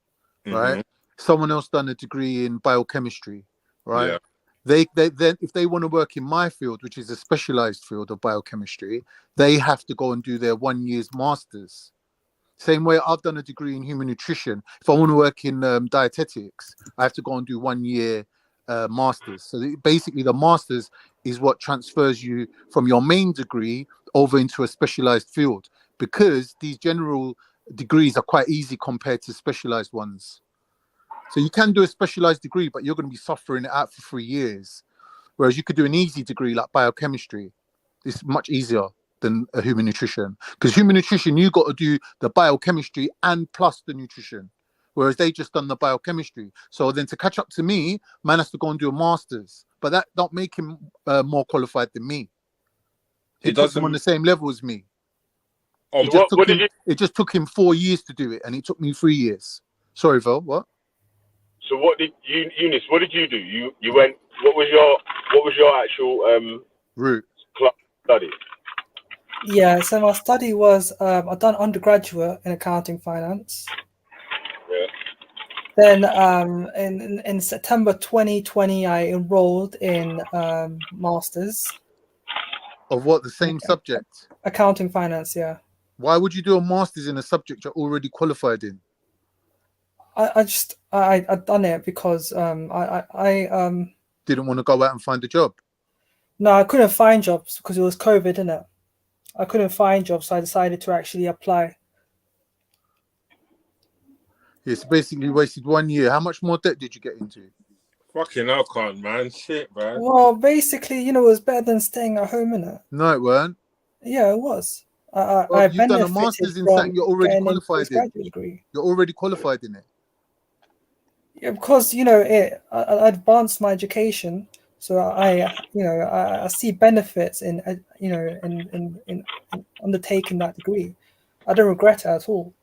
Speaker 8: right? Someone else done a degree in biochemistry, right?
Speaker 13: Yeah.
Speaker 8: They then, if they want to work in my field, which is a specialized field of biochemistry, they have to go and do their 1 year's masters. Same way I've done a degree in human nutrition. If I want to work in dietetics, I have to go and do 1 year masters. So basically, the masters is what transfers you from your main degree over into a specialized field, because these general degrees are quite easy compared to specialized ones. So you can do a specialized degree, but you're going to be suffering it out for 3 years. Whereas you could do an easy degree like biochemistry. It's much easier than a human nutrition. Because human nutrition, you got to do the biochemistry and plus the nutrition. Whereas they just done the biochemistry. So then to catch up to me, man has to go and do a master's. But that don't make him more qualified than me. It puts him on the same level as me. It just took him 4 years to do it, and it took me 3 years. Sorry, Val, what?
Speaker 16: So what did you, Eunice? What did you do? You went. What was your actual
Speaker 8: route?
Speaker 16: Study.
Speaker 4: Yeah. So my study was I've done undergraduate in accounting finance.
Speaker 16: Yeah.
Speaker 4: Then in September 2020, I enrolled in masters.
Speaker 8: Of what? The same subject?
Speaker 4: Accounting finance. Yeah.
Speaker 8: Why would you do a master's in a subject you're already qualified in?
Speaker 4: I done it because I
Speaker 8: didn't want to go out and find a job.
Speaker 4: No, I couldn't find jobs because it was COVID, innit? I couldn't find jobs, so I decided to actually apply.
Speaker 8: It's basically wasted 1 year. How much more debt did you get into?
Speaker 13: Fucking hell, can't, man. Shit, man.
Speaker 4: Well, basically, it was better than staying at home, innit?
Speaker 8: No, it weren't.
Speaker 4: Yeah, it was.
Speaker 8: You've done a master's in something you're already qualified in.
Speaker 4: Degree.
Speaker 8: You're already qualified in it.
Speaker 4: Yeah, because I advanced my education, so I see benefits in undertaking that degree. I don't regret it at all.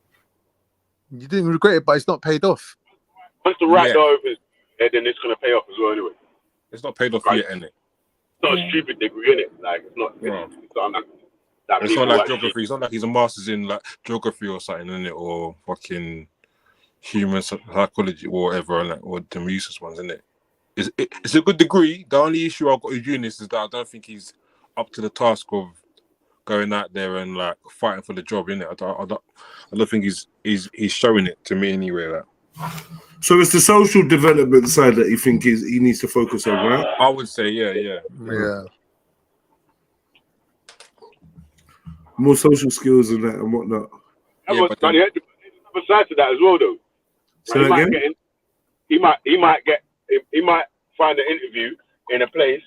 Speaker 8: You didn't regret it, but it's not paid off.
Speaker 16: Once the right door opens, then it's gonna pay off as well anyway.
Speaker 13: It's not paid off yet, innit?
Speaker 16: It's not a stupid degree, innit? Like it's not.
Speaker 13: It's not like geography. It's not like he's a master's in like geography or something, innit? Or fucking human psychology or whatever, or the useless ones, isn't it? It's a good degree. The only issue I've got with Eunice is that I don't think he's up to the task of going out there and like fighting for the job, innit? I don't think he's showing it to me anyway. Like.
Speaker 2: So it's the social development side that you think he needs to focus on, right?
Speaker 13: I would say, yeah.
Speaker 2: More social skills and that and whatnot.
Speaker 16: But there's another side to that as well, though.
Speaker 2: So
Speaker 16: he might find an interview in a place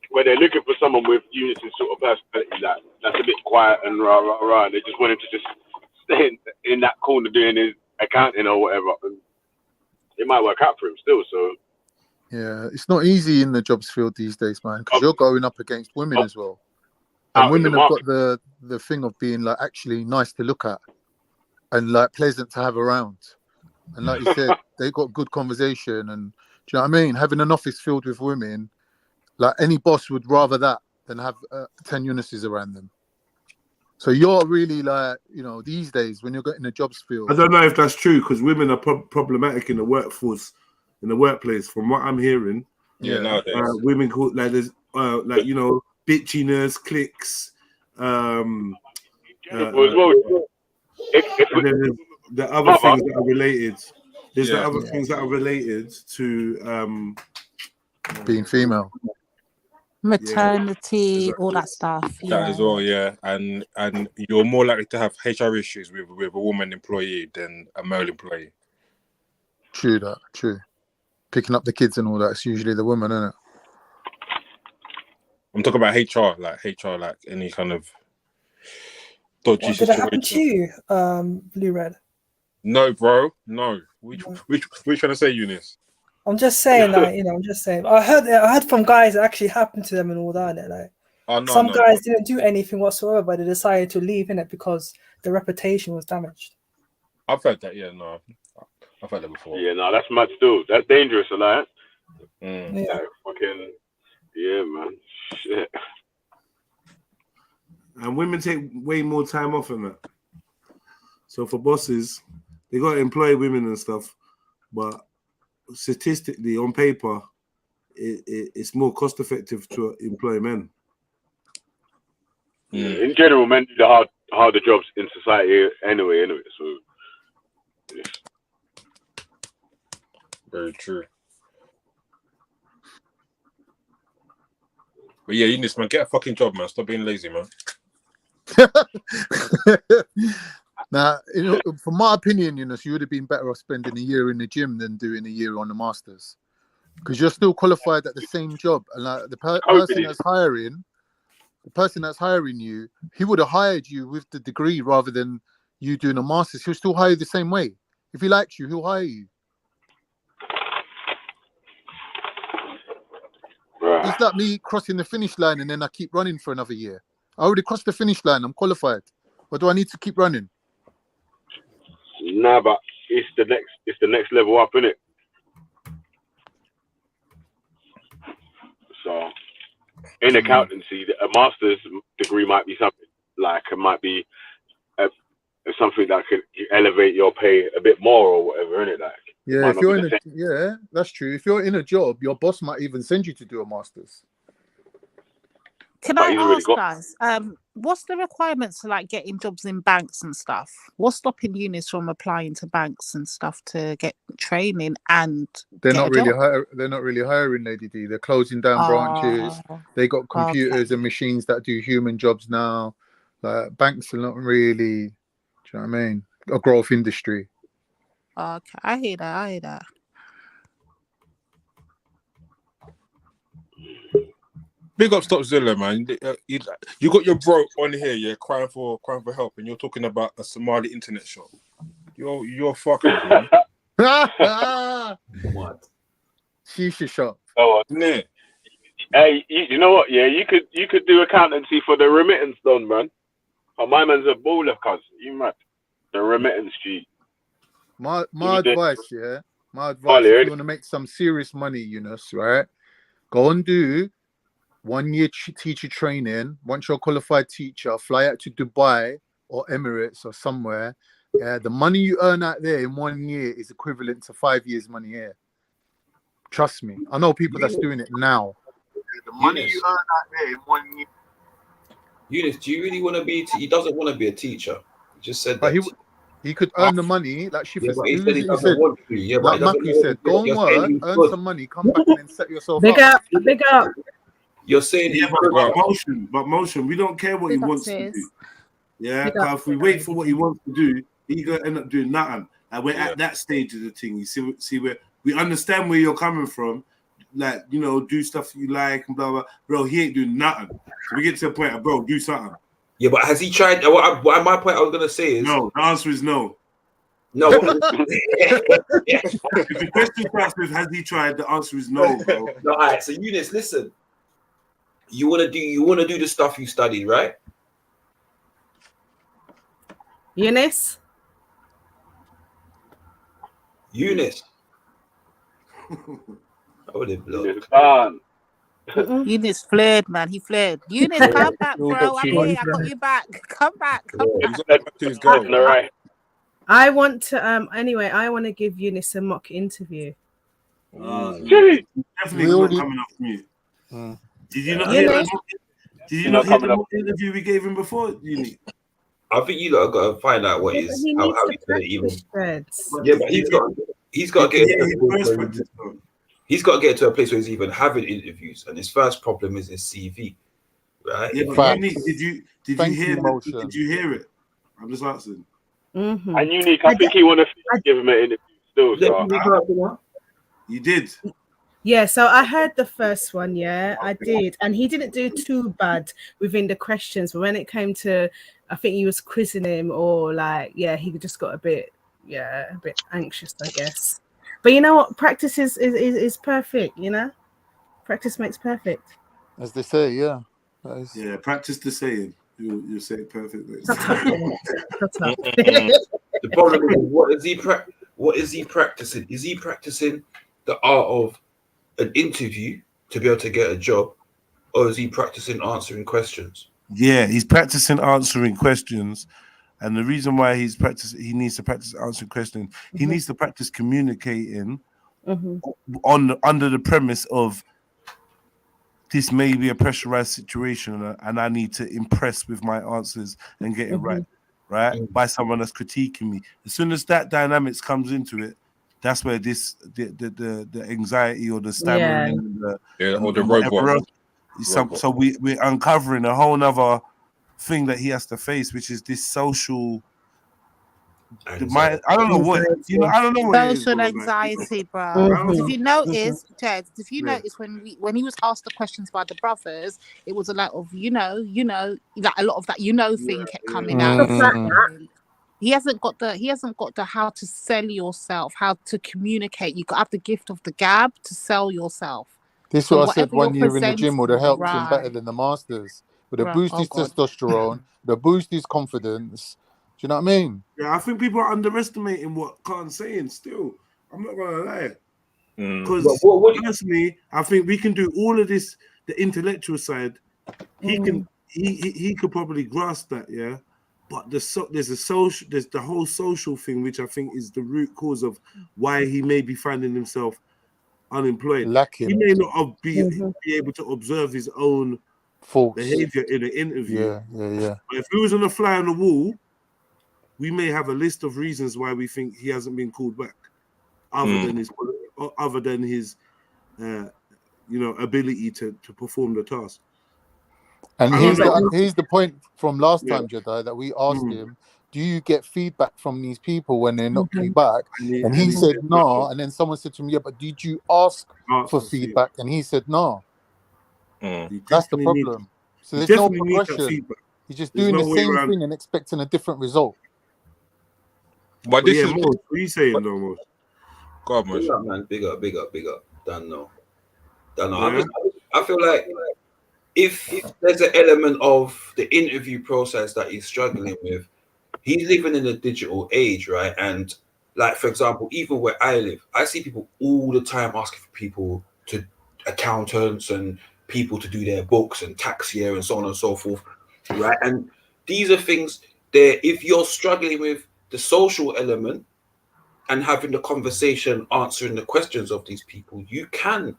Speaker 16: where they're looking for someone with Eunice's sort of personality, that's a bit quiet and rah. They just want him to just stay in that corner doing his accounting or whatever. And it might work out for him still. So
Speaker 8: yeah, it's not easy in the jobs field these days, man, because you're going up against women as well. And women have got the thing of being like actually nice to look at and like pleasant to have around. And like you said, they got good conversation. And do you know what I mean? Having an office filled with women, like any boss would rather that than have 10 Eunices around them. So you're really like, you know, these days when you're getting a jobs field.
Speaker 2: I don't know if that's true because women are problematic in the workforce, in the workplace. From what I'm hearing,
Speaker 13: nowadays
Speaker 2: women call like there's like you know bitchiness, clicks, and then there's the other things that are related. There's the other things that are related to
Speaker 8: being female.
Speaker 22: Maternity, all that stuff.
Speaker 13: That as well, and you're more likely to have HR issues with a woman employee than a male employee.
Speaker 8: True that, true. Picking up the kids and all that, it's usually the woman, isn't it?
Speaker 13: I'm talking about HR, like any kind of dodgy
Speaker 4: Did
Speaker 13: situation.
Speaker 4: that happen to you, Blue Red?
Speaker 13: No, bro, no. Which trying to say, Eunice?
Speaker 4: I'm just saying that, you know, I'm just saying. I heard from guys it actually happened to them and all that. Like, some guys didn't do anything whatsoever, but they decided to leave in it because their reputation was damaged.
Speaker 13: I've heard that, I've heard that before.
Speaker 16: Yeah, no, that's mad still. That's dangerous, like.
Speaker 4: Yeah.
Speaker 16: Fucking, yeah, man. Shit.
Speaker 2: and women take way more time off than that. So for bosses, they got to employ women and stuff, but statistically, on paper, it's more cost effective to employ men.
Speaker 16: In general, men do the harder jobs in society anyway. So, yeah.
Speaker 13: Very true. But yeah, Eunice, man, get a fucking job, man. Stop being lazy, man.
Speaker 8: Now, you know, from my opinion, Eunice, you would have been better off spending a year in the gym than doing a year on the masters, because you're still qualified at the same job. And like the person that's hiring you, he would have hired you with the degree rather than you doing a master's. He'll still hire you the same way. If he likes you, he'll hire you. It's like me crossing the finish line and then I keep running for another year. I already crossed the finish line. I'm qualified. Or do I need to keep running?
Speaker 16: Nah, but it's the next level up, innit? So in accountancy, a master's degree might be something like something that could elevate your pay a bit more or whatever, innit? Like,
Speaker 8: yeah, if you're in that's true. If you're in a job, your boss might even send you to do a master's.
Speaker 22: Can I ask, guys, what's the requirements for like getting jobs in banks and stuff? What's stopping Eunice from applying to banks and stuff to get training and
Speaker 8: they're not really hiring, Lady D. They're closing down branches. They got computers and machines that do human jobs now. Like banks are not really, do you know what I mean? A growth industry.
Speaker 22: Okay, I hear that.
Speaker 13: Big up Stopzilla, man. You got your bro on here, yeah, crying for help, and you're talking about a Somali internet shop. You're fucking, bro.
Speaker 8: What? Shisha shop.
Speaker 16: Oh,
Speaker 13: yeah.
Speaker 16: Hey, you know what? Yeah, you could do accountancy for the remittance done, man. Oh, my man's a baller, cuz. You mad? The remittance G.
Speaker 8: My advice, if you want to make some serious money, Eunice, right? Go and do 1 year teacher training. Once you're a qualified teacher, fly out to Dubai or Emirates or somewhere. Yeah, the money you earn out there in 1 year is equivalent to 5 years' money here. Trust me. I know people that's doing it now.
Speaker 7: The money you earn out there in 1 year. Eunice, do you really want to be? He doesn't want to be a teacher. He just said that.
Speaker 8: He could earn the money like Shifa
Speaker 7: but he said he doesn't want to. Yeah, but
Speaker 8: like Maki said, go and work, earn some money, come back and then set yourself up.
Speaker 4: Big up.
Speaker 7: You're saying
Speaker 2: but motion. We don't care what he wants to do. Yeah, but if we wait for what he wants to do, he's gonna end up doing nothing. And we're at that stage of the thing. You see where we understand where you're coming from. Like, you know, do stuff you like and blah blah. Bro, he ain't doing nothing. So we get to the point of, bro, do something.
Speaker 7: Yeah, but has he tried? My point I was gonna say is
Speaker 2: no. The answer is no.
Speaker 7: No.
Speaker 2: If the question starts with has he tried, the answer is no, bro.
Speaker 7: No, all right. So Eunice, listen. You wanna do the stuff you studied, right?
Speaker 17: Eunice.
Speaker 7: I would have blocked.
Speaker 22: Eunice flared, man. He flared. Eunice, come back, bro. I'm here. I got you back. Come back. Come back.
Speaker 16: Right.
Speaker 17: I want to anyway, I want to give Eunice a mock interview.
Speaker 2: Definitely not coming off mute. Did you not hear that? Did you not hear the mock interview we gave him before, Uni?
Speaker 7: I think you lot got to find out what is how he's going to even. Yeah, but he's got to get to a place where he's even having interviews, and his first problem is his CV, right?
Speaker 2: Yeah, but Unique, did you hear it? I'm just asking.
Speaker 16: And Unique, I think he want to give him an interview still. So.
Speaker 2: You did.
Speaker 17: Yeah, so I heard the first one, yeah, I did. And he didn't do too bad within the questions. But when it came to, I think he was quizzing him or like, yeah, he just got a bit anxious, I guess. But you know what? Practice is perfect, you know? Practice makes perfect.
Speaker 8: As they say, yeah.
Speaker 2: Yeah, practice the saying. You say it perfectly.
Speaker 7: The problem is, what is he practicing? Is he practicing the art of an interview to be able to get a job, or is he practicing answering questions?
Speaker 2: Yeah, he's practicing answering questions, and the reason why he needs to practice answering questions. He needs to practice communicating under the premise of this may be a pressurized situation, and I need to impress with my answers and get it right by someone that's critiquing me. As soon as that dynamics comes into it, that's where the anxiety or the stammering
Speaker 13: or the robot.
Speaker 2: So we're uncovering a whole nother thing that he has to face, which is this social. I don't know what I don't know what
Speaker 22: social anxiety, bro. If you notice, Jed, when he was asked the questions by the brothers, it was a lot of like a lot of that thing kept coming out. He hasn't got the how to sell yourself, how to communicate. You got to have the gift of the gab to sell yourself.
Speaker 8: This is what I said 1 year in the gym would have helped him better than the masters. Would have boosted his testosterone, would have boosted his confidence. Do you know what I mean?
Speaker 2: Yeah, I think people are underestimating what Khan's saying still. I'm not gonna lie. Because honestly, I think we can do all of this, the intellectual side. He could probably grasp that, yeah. But there's the whole social thing, which I think is the root cause of why he may be finding himself unemployed.
Speaker 8: Lacking.
Speaker 2: He may not be able to observe his own behavior in an interview.
Speaker 8: Yeah.
Speaker 2: But if he was on a fly on the wall, we may have a list of reasons why we think he hasn't been called back, other than his ability to perform the task.
Speaker 8: And here's the point from last time, Jedi, that we asked him, do you get feedback from these people when they knock you back? And he said no. And then someone said to him, yeah, but did you ask for feedback? And he said no. That's the problem. So there's no progression. He's just doing the same thing and expecting a different result.
Speaker 2: But this is what are you saying, though, Mo?
Speaker 7: God, man, big up. Don't know. I feel like if there's an element of the interview process that he's struggling with, he's living in a digital age, right? And like, for example, even where I live, I see people all the time asking for people to accountants and people to do their books and tax year and so on and so forth, right? And these are things that if you're struggling with the social element and having the conversation, answering the questions of these people, you can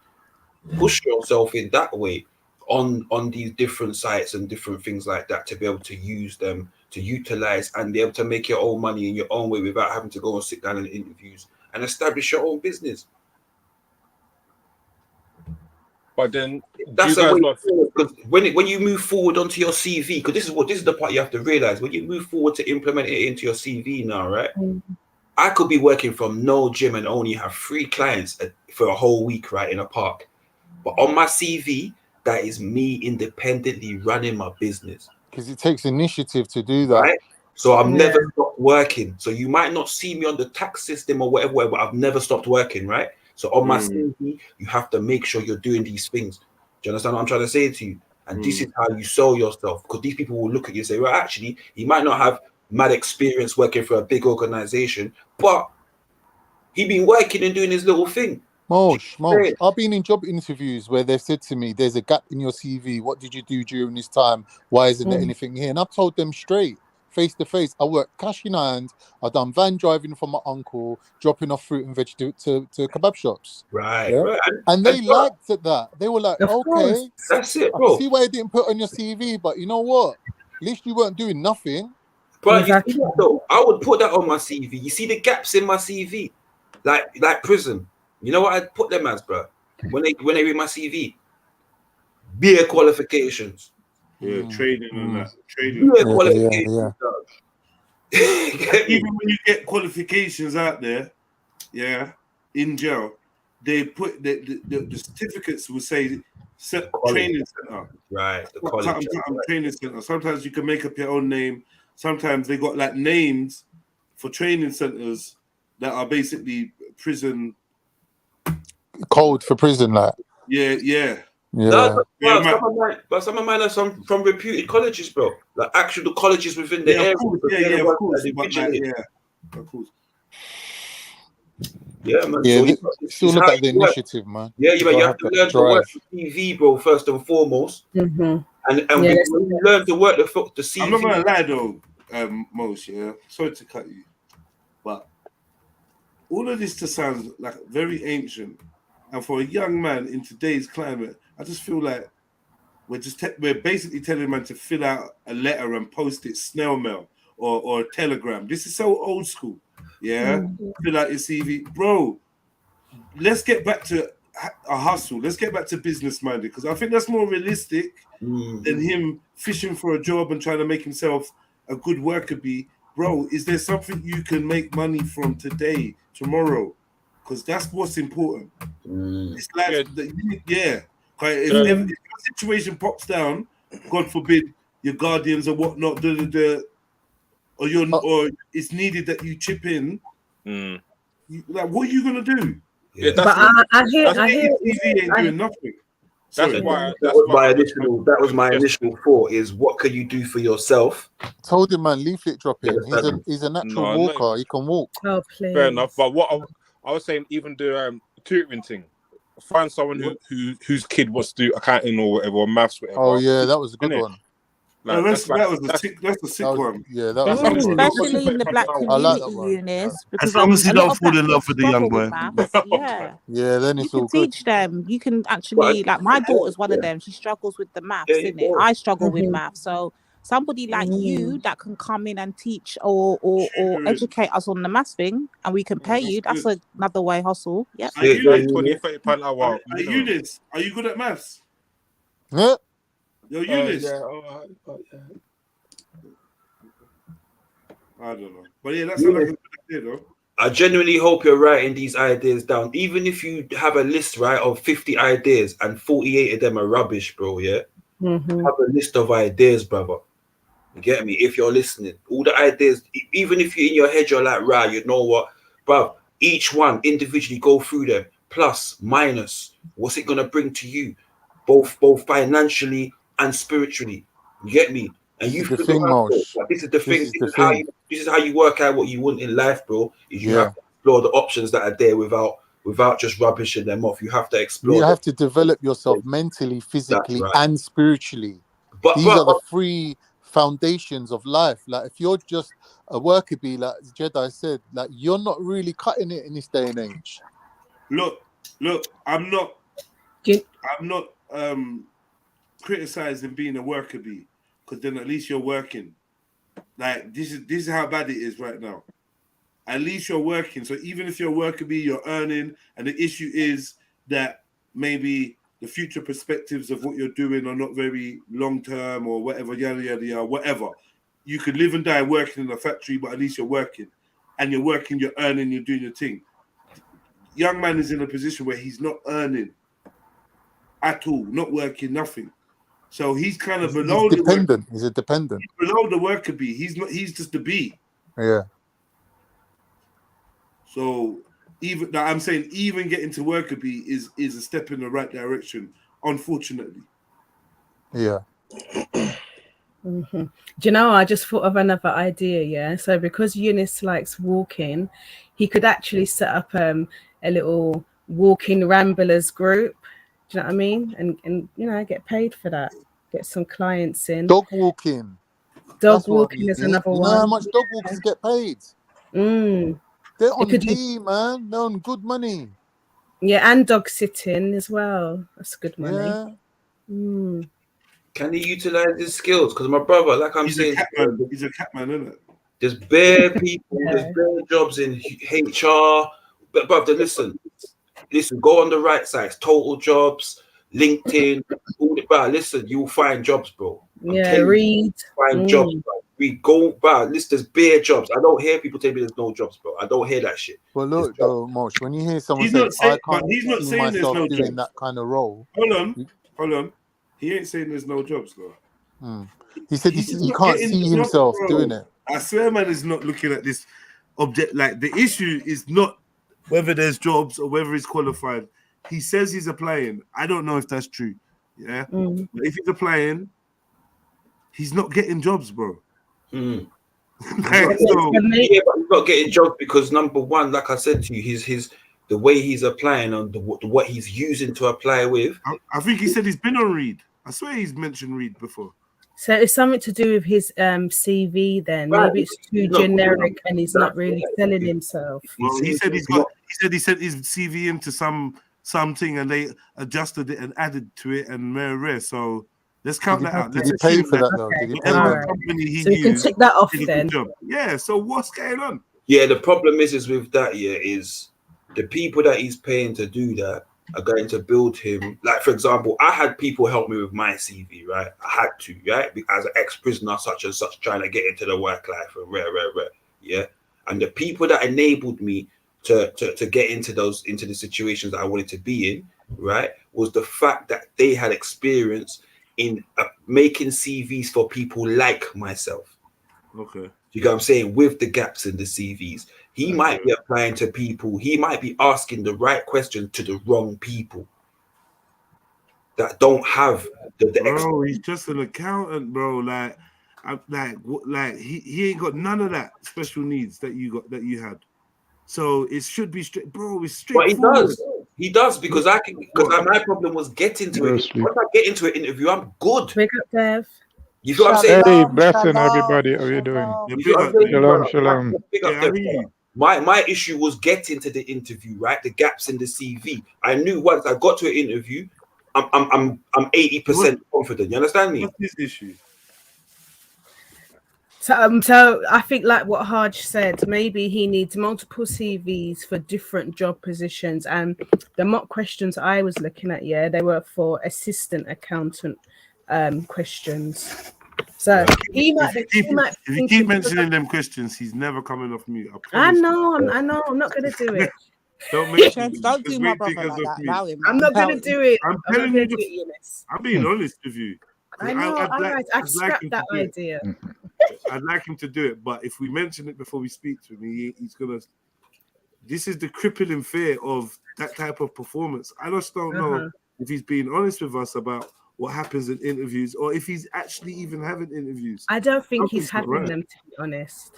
Speaker 7: push yourself in that way on these different sites and different things like that to be able to use them, to utilize and be able to make your own money in your own way without having to go and sit down in interviews and establish your own business.
Speaker 13: But then
Speaker 7: that's a way forward, because when you move forward onto your CV, because this is the part you have to realize, when you move forward to implement it into your CV now, right? I could be working from no gym and only have 3 clients for a whole week, right, in a park. But on my CV, that is me independently running my business.
Speaker 8: Because it takes initiative to do that.
Speaker 7: Right? So I've never stopped working. So you might not see me on the tax system or whatever, but I've never stopped working, right? So on my CV, you have to make sure you're doing these things. Do you understand what I'm trying to say to you? And this is how you sell yourself, because these people will look at you and say, well, actually, he might not have mad experience working for a big organization, but he been working and doing his little thing.
Speaker 8: Mosh. I've been in job interviews where they've said to me, there's a gap in your CV. What did you do during this time? Why isn't there anything here? And I've told them straight, face to face, I work cash in hand. I've done van driving for my uncle, dropping off fruit and veg to kebab shops.
Speaker 7: Right.
Speaker 8: And they liked that. They were like, okay,
Speaker 7: that's it,
Speaker 8: I
Speaker 7: bro.
Speaker 8: can see why you didn't put on your CV, but you know what? At least you weren't doing nothing.
Speaker 7: But you see that, though, I would put that on my CV. You see the gaps in my CV, like prison. You know what I'd put them as, bro? When they read my CV, beer qualifications.
Speaker 2: Yeah, trading and that. Trading.
Speaker 7: Beer qualifications.
Speaker 2: Even when you get qualifications out there, in jail, they put the certificates will say training center.
Speaker 7: Right. The college.
Speaker 2: Training center. Sometimes you can make up your own name. Sometimes they got like names for training centers that are basically prison
Speaker 8: code for prison, like.
Speaker 2: Yeah.
Speaker 7: No, but some of mine are from reputed colleges, bro. Like actual colleges within the area.
Speaker 2: Of course. Of course.
Speaker 7: Yeah, man.
Speaker 8: Yeah,
Speaker 7: So
Speaker 8: it's all about the initiative, man.
Speaker 7: Yeah, you have to learn to work the CV, bro, first and foremost. And when you learn to work the CV.
Speaker 2: I'm not gonna lie though, Mos, sorry to cut you, but all of this just sounds like very ancient. And for a young man in today's climate, I just feel like we're basically telling man to fill out a letter and post it snail mail or a telegram. This is so old school. Fill out your CV, bro. Let's get back to a hustle. Let's get back to business minded, because I think that's more realistic than him fishing for a job and trying to make himself a good worker bee. Bro, is there something you can make money from today, tomorrow? Because that's what's important. It's like, if your situation pops down, God forbid, your guardians or whatnot, or it's needed that you chip in. Like, what are you gonna do?
Speaker 17: But I hear
Speaker 2: ain't doing nothing.
Speaker 7: That was my initial thought. Is what can you do for yourself?
Speaker 8: Told him, man, leaflet dropping. He's a natural walker. He can walk.
Speaker 17: Oh, please.
Speaker 13: Fair enough. But what I was saying, even the tutoring thing. Find someone whose kid wants to do accounting or whatever, or maths, whatever.
Speaker 8: Oh yeah, that was a good one.
Speaker 2: Like, that's a sick one.
Speaker 8: Yeah, that was
Speaker 22: especially in the black community, Eunice, because
Speaker 2: obviously don't fall in
Speaker 22: love
Speaker 2: with the young boy.
Speaker 8: Yeah, then it's all good.
Speaker 22: Teach them. You can actually, like, my daughter's one of them. She struggles with the maths, isn't it? I struggle with maths, so somebody like you that can come in and teach or educate us on the maths thing, and we can pay you. That's another way hustle. Yeah.
Speaker 2: Are you good at maths?
Speaker 8: Yeah.
Speaker 2: Yo, Eunice.
Speaker 13: I
Speaker 2: don't know. But yeah, that's like a good idea, though.
Speaker 7: I genuinely hope you're writing these ideas down. Even if you have a list, right, of 50 ideas and 48 of them are rubbish, bro, Have a list of ideas, brother. You get me? If you're listening, all the ideas, even if you're in your head, you're like, right, you know what, bro, each one individually go through them, plus, minus, what's it going to bring to you, both financially and spiritually. You get me? And you
Speaker 8: the thing, Mosh.
Speaker 7: This is the thing. This is how you work out what you want in life, bro. Is you have to explore the options that are there without just rubbishing them off. You have to explore.
Speaker 8: You have to develop yourself mentally, physically, and spiritually. These are the three foundations of life. Like, if you're just a worker bee, like Jedi said, like, you're not really cutting it in this day and age.
Speaker 2: Look, I'm not criticizing being a worker bee, because then at least you're working. Like, this is how bad it is right now. At least you're working. So even if you're a worker bee, you're earning, and the issue is that maybe the future perspectives of what you're doing are not very long term or whatever, yada yada yada, whatever. You could live and die working in a factory, but at least you're working. And you're working, you're earning, you're doing your thing. Young man is in a position where he's not earning at all, not working, nothing. So he's kind of below the
Speaker 8: dependent. He's a dependent.
Speaker 2: He's below the worker bee. He's not. He's just the bee.
Speaker 8: Yeah.
Speaker 2: So even I'm saying, even getting to worker bee is a step in the right direction. Unfortunately.
Speaker 8: Yeah.
Speaker 17: Do you know, I just thought of another idea. Yeah. So because Eunice likes walking, he could actually set up a little walking ramblers group. Do you know what I mean? And you know, get paid for that. Get some clients in.
Speaker 8: Dog walking.
Speaker 17: Dog walking is another one.
Speaker 8: You know how much dog walkers get paid? They're on P, man. They're on good money.
Speaker 17: Yeah, and dog sitting as well. That's good money.
Speaker 8: Yeah.
Speaker 7: Can he utilize his skills? Because my brother, like I'm saying,
Speaker 2: he's a cat man, isn't it?
Speaker 7: There's bare people, there's bare jobs in HR. But brother, listen, go on the right sites, Total Jobs, LinkedIn, all the listen, you'll find jobs, bro.
Speaker 17: Read.
Speaker 7: Find jobs, bro. We go, bro. Listen, there's bare jobs. I don't hear people tell me there's no jobs, bro. I don't hear that shit.
Speaker 8: Well, look, though, Mosh, when you hear someone say, I can't see myself doing that kind of role.
Speaker 2: Hold on. He ain't saying there's no jobs, though.
Speaker 8: He said he can't see himself doing it.
Speaker 2: I swear, man, is not looking at this object. Like, the issue is not whether there's jobs or whether he's qualified. He says he's applying. I don't know if that's true. Yeah. But if he's applying, he's not getting jobs, bro.
Speaker 7: But he's not getting jobs because, number one, like I said to you, the way he's applying and what he's using to apply with.
Speaker 2: I think he said he's been on Reed. I swear he's mentioned Reed before.
Speaker 17: So it's something to do with his CV then.
Speaker 7: Right.
Speaker 17: Maybe it's too generic and he's not really selling himself.
Speaker 2: Well, he said he sent his CV into something and they adjusted it and added to it and rare. So let's count that out.
Speaker 8: Did he pay for that though? Did he pay for that?
Speaker 2: Company
Speaker 17: so you can tick that off then.
Speaker 2: Yeah, so what's going on?
Speaker 7: Yeah, the problem is with that, is the people that he's paying to do that are going to build him. Like, for example, I had people help me with my CV, right? I had to, right? As an ex-prisoner, such and such, trying to get into the work life and rare. Yeah. And the people that enabled me to get into the situations that I wanted to be in, right, was the fact that they had experience in making CVs for people like myself.
Speaker 2: Okay.
Speaker 7: You know what I'm saying? With the gaps in the CVs. He might be applying to people. He might be asking the right question to the wrong people that don't have the
Speaker 2: bro, he's just an accountant, bro. Like he ain't got none of that special needs that you had. So it should be straight, bro. It's straight.
Speaker 7: But he does because my problem was getting to it. Once I get into an interview, I'm good.
Speaker 17: Wake up, Dev.
Speaker 7: You feel what I'm saying?
Speaker 10: Hey, blessing everybody. How are you doing? Shalom.
Speaker 7: My issue was getting to the interview, right? The gaps in the CV. I knew once I got to an interview, I'm 80% confident. You understand me?
Speaker 2: What's his issue?
Speaker 17: So I think, like what Haj said, maybe he needs multiple CVs for different job positions. And the mock questions I was looking at, they were for assistant accountant questions. So
Speaker 2: if you keep mentioning them questions, he's never coming off mute.
Speaker 17: I know, I'm not gonna do it.
Speaker 22: Don't do my brother like that. Allow him.
Speaker 17: I'm not gonna do it.
Speaker 2: I'm telling you, I'm being honest with you.
Speaker 17: I know. I'd scrap that idea.
Speaker 2: I'd like him to do it, but if we mention it before we speak to him, he's gonna. This is the crippling fear of that type of performance. I just don't know if he's being honest with us about what happens in interviews, or if he's actually even having interviews.
Speaker 17: I don't think he's having them, to be honest.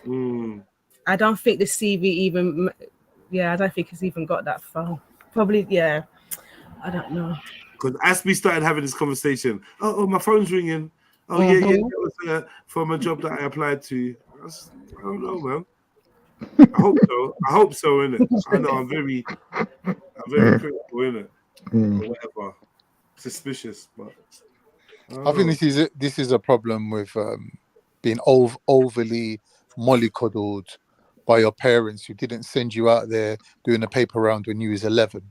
Speaker 17: I don't think the CV even. Yeah, I don't think he's even got that far. Probably, I don't know.
Speaker 2: Because as we started having this conversation, oh, my phone's ringing. Oh, yeah, that was from a job that I applied to. I don't know, man. I hope so, innit? I know I'm very critical, innit? Or whatever. Suspicious, but
Speaker 8: I think this is a problem with being overly mollycoddled by your parents who didn't send you out there doing a paper round when you was 11.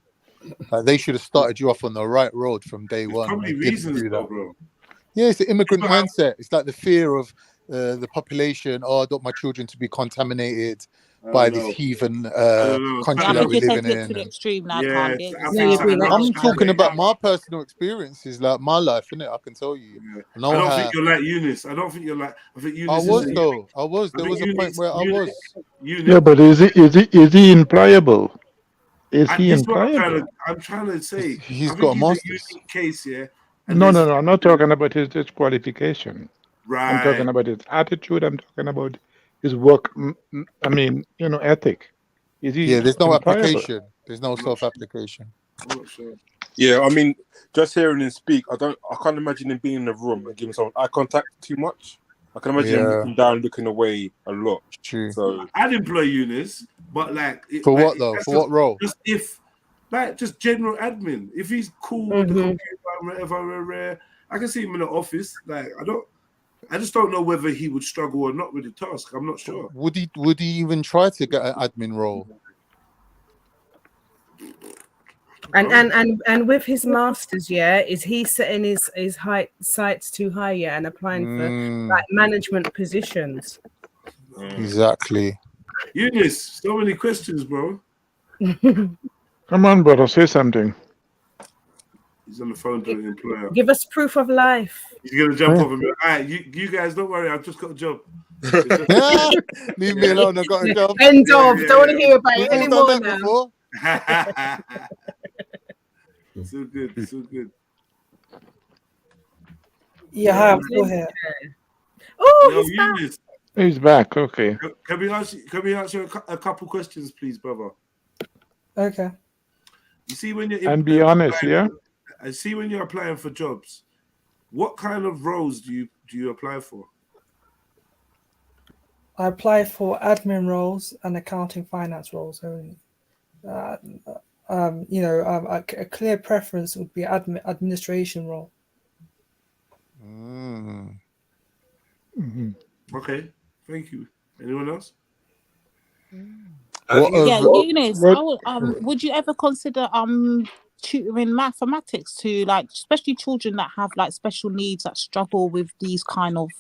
Speaker 8: They should have started you off on the right road from day one.
Speaker 2: Probably reasons, bro.
Speaker 8: Yeah, it's the immigrant mindset. It's like the fear of the population. Oh, I don't want my children to be contaminated by this heathen country that we're living in. I'm talking about my personal experiences, like my life, innit? I can tell you.
Speaker 2: I don't think you're like Eunice. I don't think you're like. I think Eunice.
Speaker 8: I was though. I was. There was a point where I was.
Speaker 10: Yeah, but is he employable? Is he employable?
Speaker 2: I'm trying to say
Speaker 8: he's got a master's
Speaker 2: case, yeah.
Speaker 10: No. I'm not talking about his qualification.
Speaker 2: Right.
Speaker 10: I'm talking about his attitude. I'm talking about his work. I mean, ethic. Is he?
Speaker 8: Yeah, there's no application. There's no self-application.
Speaker 2: I'm not sure.
Speaker 13: Yeah, I mean, just hearing him speak, I can't imagine him being in the room and giving someone eye contact too much. I can imagine him looking down, looking away a lot.
Speaker 8: True.
Speaker 13: So
Speaker 2: I'd employ Eunice, but like
Speaker 8: for what though? For what role?
Speaker 2: Just if, like, just general admin. If he's cool with the computer, whatever, I can see him in the office. Like, I just don't know whether he would struggle or not with the task. I'm not sure.
Speaker 8: Would he even try to get an admin role?
Speaker 17: And with his masters, is he setting his sights too high and applying for like management positions?
Speaker 8: Exactly.
Speaker 2: Eunice, so many questions, bro.
Speaker 10: Come on, brother, say something.
Speaker 2: He's on the phone to the employer.
Speaker 17: Give us proof of life.
Speaker 2: He's gonna jump off and be like, all right, you guys don't worry, I've just got a job.
Speaker 8: Leave me alone, I've got a job.
Speaker 17: End of. Don't want to hear about it anymore now.
Speaker 2: So good, so good.
Speaker 4: Yeah, I'm still here.
Speaker 17: Oh, he's back.
Speaker 10: He's back. Okay.
Speaker 2: Can we ask you a couple questions, please, brother?
Speaker 4: Okay.
Speaker 2: You see, when you're
Speaker 10: And be honest, yeah.
Speaker 2: I see when you're applying for jobs, what kind of roles do you apply for?
Speaker 4: I apply for admin roles and accounting finance roles only. A clear preference would be administration role.
Speaker 2: Okay, thank you. Anyone else?
Speaker 22: Eunice, would you ever consider tutoring mathematics to, like, especially children that have like special needs that struggle with these kind of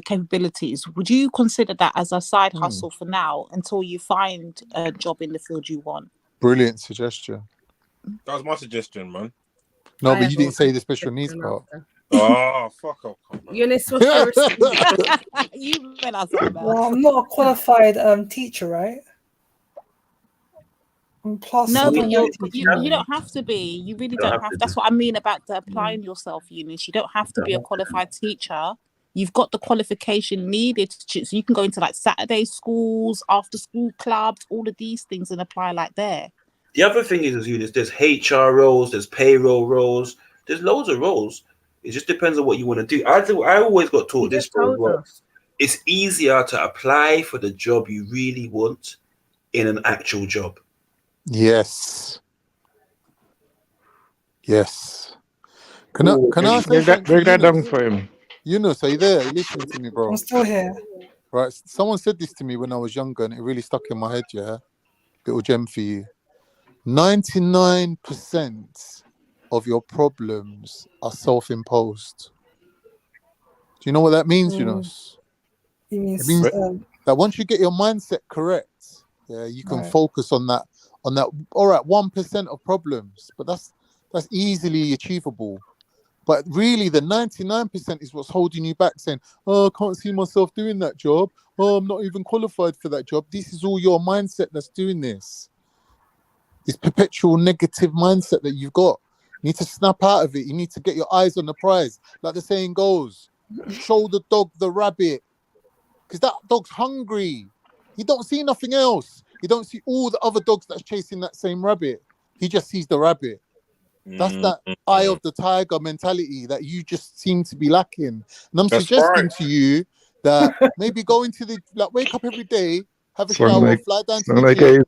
Speaker 22: capabilities? Would you consider that as a side hustle for now until you find a job in the field you want?
Speaker 8: Brilliant suggestion.
Speaker 13: that was my suggestion, man.
Speaker 8: No, but you didn't say the special needs part.
Speaker 13: Oh, fuck off.
Speaker 17: Eunice was first.
Speaker 22: You meant us.
Speaker 4: Well, I'm not a qualified teacher, right? Plus,
Speaker 22: no, but you don't have to be. You really don't have to. That's what I mean about the applying yourself, Eunice. You don't have to be a qualified teacher. You've got the qualification needed, so you can go into like Saturday schools, after school clubs, all of these things, and apply like there.
Speaker 7: The other thing is, Eunice, there's HR roles, there's payroll roles, there's loads of roles. It just depends on what you want to do. I always got taught this, bro. It's easier to apply for the job you really want in an actual job.
Speaker 8: Yes. Yes. Can I
Speaker 10: break that down for him?
Speaker 8: Eunice, are you there? Are you listening to me, bro?
Speaker 4: I'm still here.
Speaker 8: Right. Someone said this to me when I was younger, and it really stuck in my head. Yeah, little gem for you. 99% of your problems are self-imposed. Do you know what that means, Eunice?
Speaker 4: It means
Speaker 8: that once you get your mindset correct, you can focus on that. All right, 1% of problems, but that's easily achievable. But really, the 99% is what's holding you back, saying, "Oh, I can't see myself doing that job. Oh, I'm not even qualified for that job." This is all your mindset that's doing this. This perpetual negative mindset that you've got. You need to snap out of it. You need to get your eyes on the prize. Like the saying goes, show the dog the rabbit. Because that dog's hungry. He don't see nothing else. He don't see all the other dogs that's chasing that same rabbit. He just sees the rabbit. That's that eye of the tiger mentality that you just seem to be lacking. And I'm suggesting to you that maybe go into wake up every day, have a shower, fly down to the gym,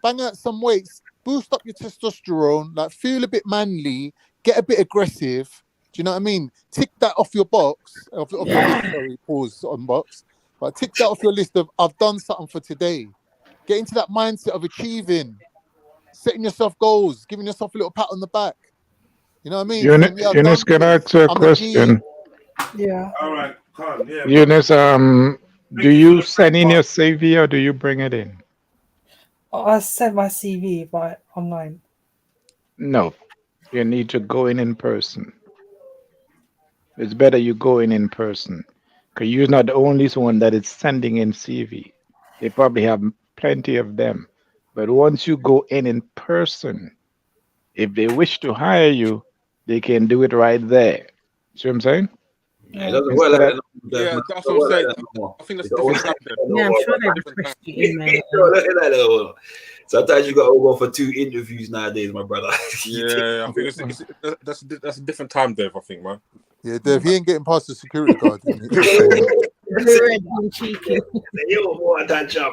Speaker 8: bang out some weights, boost up your testosterone, feel a bit manly, get a bit aggressive. Do you know what I mean? Tick that off your box, off your list, sorry, pause on box. But tick that off your list of, I've done something for today. Get into that mindset of achieving, setting yourself goals, giving yourself a little pat on the back. You know what I mean?
Speaker 10: Eunice, can I ask you a question?
Speaker 4: Yeah.
Speaker 2: All right, Khan. Yeah.
Speaker 10: Eunice, do you send in your CV or do you bring it in?
Speaker 4: I sent my CV by online.
Speaker 10: No, you need to go in person. It's better you go in person, because you're not the only one that is sending in CV. They probably have plenty of them. But once you go in person, if they wish to hire you, they can do it right there. See what I'm saying?
Speaker 7: It doesn't work like that.
Speaker 13: Yeah, that's what I'm saying. I think that's a different time there.
Speaker 17: Yeah, I'm sure they request you, man.
Speaker 7: Sometimes you got to go for 2 interviews nowadays, my brother.
Speaker 13: Yeah, I think that's a different time, Dev. I think, man.
Speaker 8: Yeah, Dev, he ain't getting past the security guard.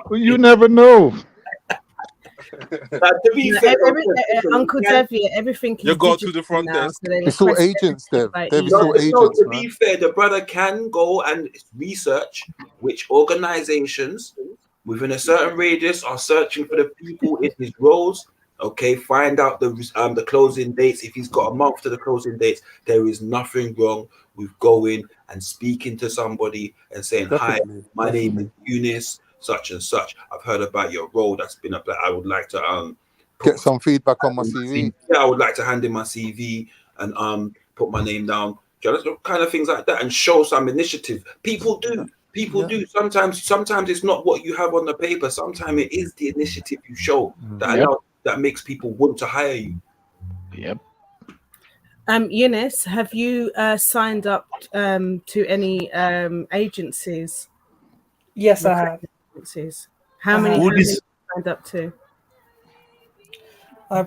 Speaker 10: Well, you never know.
Speaker 7: To be fair,
Speaker 17: Uncle Dev, everything
Speaker 13: you go to the front desk.
Speaker 17: So
Speaker 8: it's all agents, Dev. Dev is all agents,
Speaker 7: to be fair, the brother can go and research which organizations within a certain radius are searching for the people in his roles. Okay, find out the closing dates. If he's got a month to the closing dates, there is nothing wrong with going and speaking to somebody and saying,
Speaker 8: Definitely,
Speaker 7: "Hi, my name is Eunice, such and such. I've heard about your role that's been applied. I would like to
Speaker 8: get some feedback on my CV.
Speaker 7: Yeah, I would like to hand in my CV and put my name down. Kind of things like that, and show some initiative. People do. People do. Sometimes it's not what you have on the paper. Sometimes it is the initiative you show that makes people want to hire you.
Speaker 10: Yep.
Speaker 17: Eunice, have you signed up to any agencies?
Speaker 4: Yes, I have.
Speaker 17: Agencies. How many have you signed up to?
Speaker 4: I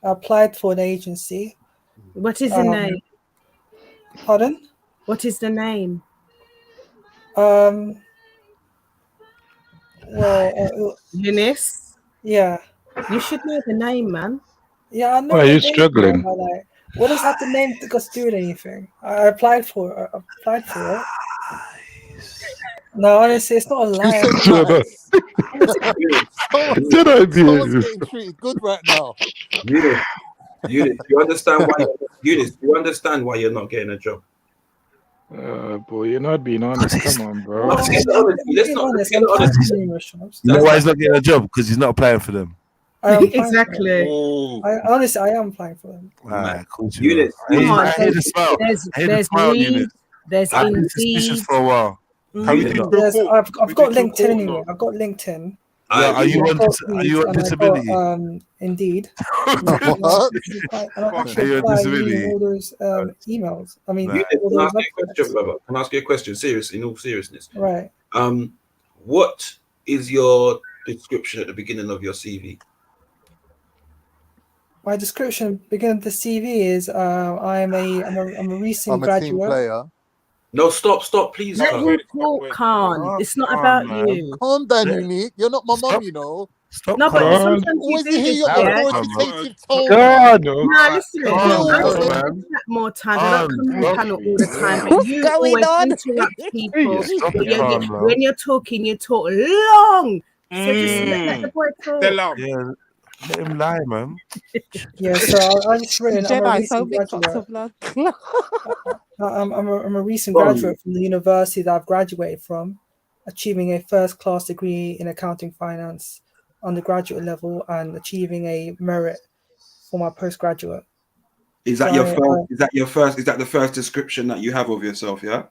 Speaker 4: applied for an agency.
Speaker 17: What is the name?
Speaker 4: Pardon?
Speaker 17: What is the name?
Speaker 4: Well,
Speaker 17: Eunice.
Speaker 4: Yeah.
Speaker 17: You should know the name, man.
Speaker 4: Yeah, I know.
Speaker 10: Why are you struggling?
Speaker 4: What does that the name to do with anything? I applied for it. No, honestly, it's not a lie.
Speaker 8: Someone's getting treated good right now.
Speaker 7: Eunice, you understand why? Eunice, you understand why you're not getting a job?
Speaker 10: Boy, you're not being honest. Come on, bro.
Speaker 1: You know why he's not getting a job? Because he's not applying for them.
Speaker 17: Exactly.
Speaker 4: Honestly, I am applying for them.
Speaker 7: Eunice,
Speaker 1: I hear the smile.
Speaker 17: There's
Speaker 1: I've been suspicious for a while.
Speaker 4: I've got LinkedIn anyway. I've got LinkedIn.
Speaker 1: Yeah, are you on disability?
Speaker 4: Indeed.
Speaker 1: What?
Speaker 4: Are you on disability? All those emails. I mean, all those
Speaker 7: can I ask you a question? Seriously, in all seriousness.
Speaker 4: Right.
Speaker 7: What is your description at the beginning of your CV?
Speaker 4: My description beginning of the CV is I'm a recent graduate.
Speaker 8: Team player.
Speaker 7: No, stop, please.
Speaker 17: Let him talk, Khan. It's not about you.
Speaker 8: Calm down, Unique. You're not my mum, you know.
Speaker 1: Stop.
Speaker 17: No, but sometimes you
Speaker 8: always
Speaker 17: do
Speaker 8: hear
Speaker 17: this,
Speaker 8: your
Speaker 17: yeah?
Speaker 8: authoritative tone.
Speaker 17: No, listen. I take more time. I don't come on the panel all the time, but you always interrupt people. When you're talking, you talk long. So just let the boy talk.
Speaker 1: Yeah, let him lie, man.
Speaker 4: Yeah, so I just written. I'm a recent graduate. I'm a recent graduate from the university that I've graduated from, achieving a first-class degree in accounting finance, undergraduate level, and achieving a merit for my postgraduate.
Speaker 7: Is that the first description that you have of yourself? Yeah.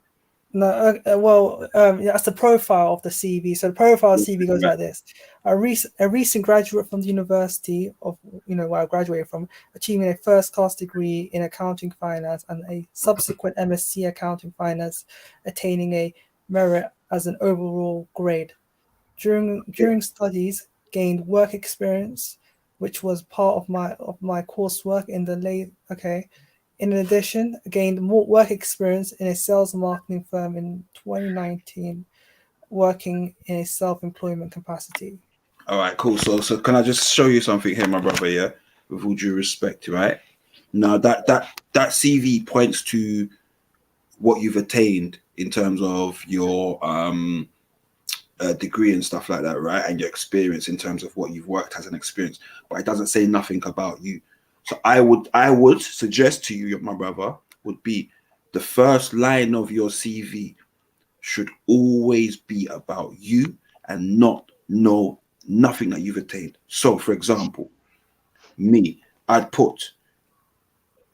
Speaker 4: No, that's the profile of the CV. So the profile of the CV goes like this: a recent graduate from the university of where I graduated from, achieving a first-class degree in accounting finance and a subsequent MSc accounting finance, attaining a merit as an overall grade. During studies, gained work experience, which was part of my coursework in the late. In addition, gained more work experience in a sales and marketing firm in 2019, working in a self-employment capacity.
Speaker 7: All right, cool. So can I just show you something here, my brother? Yeah, with all due respect, right? Now that CV points to what you've attained in terms of your degree and stuff like that, right? And your experience in terms of what you've worked as an experience, but it doesn't say nothing about you. So I would suggest to you, my brother, would be the first line of your CV should always be about you and nothing that you've attained. So, for example, me, I'd put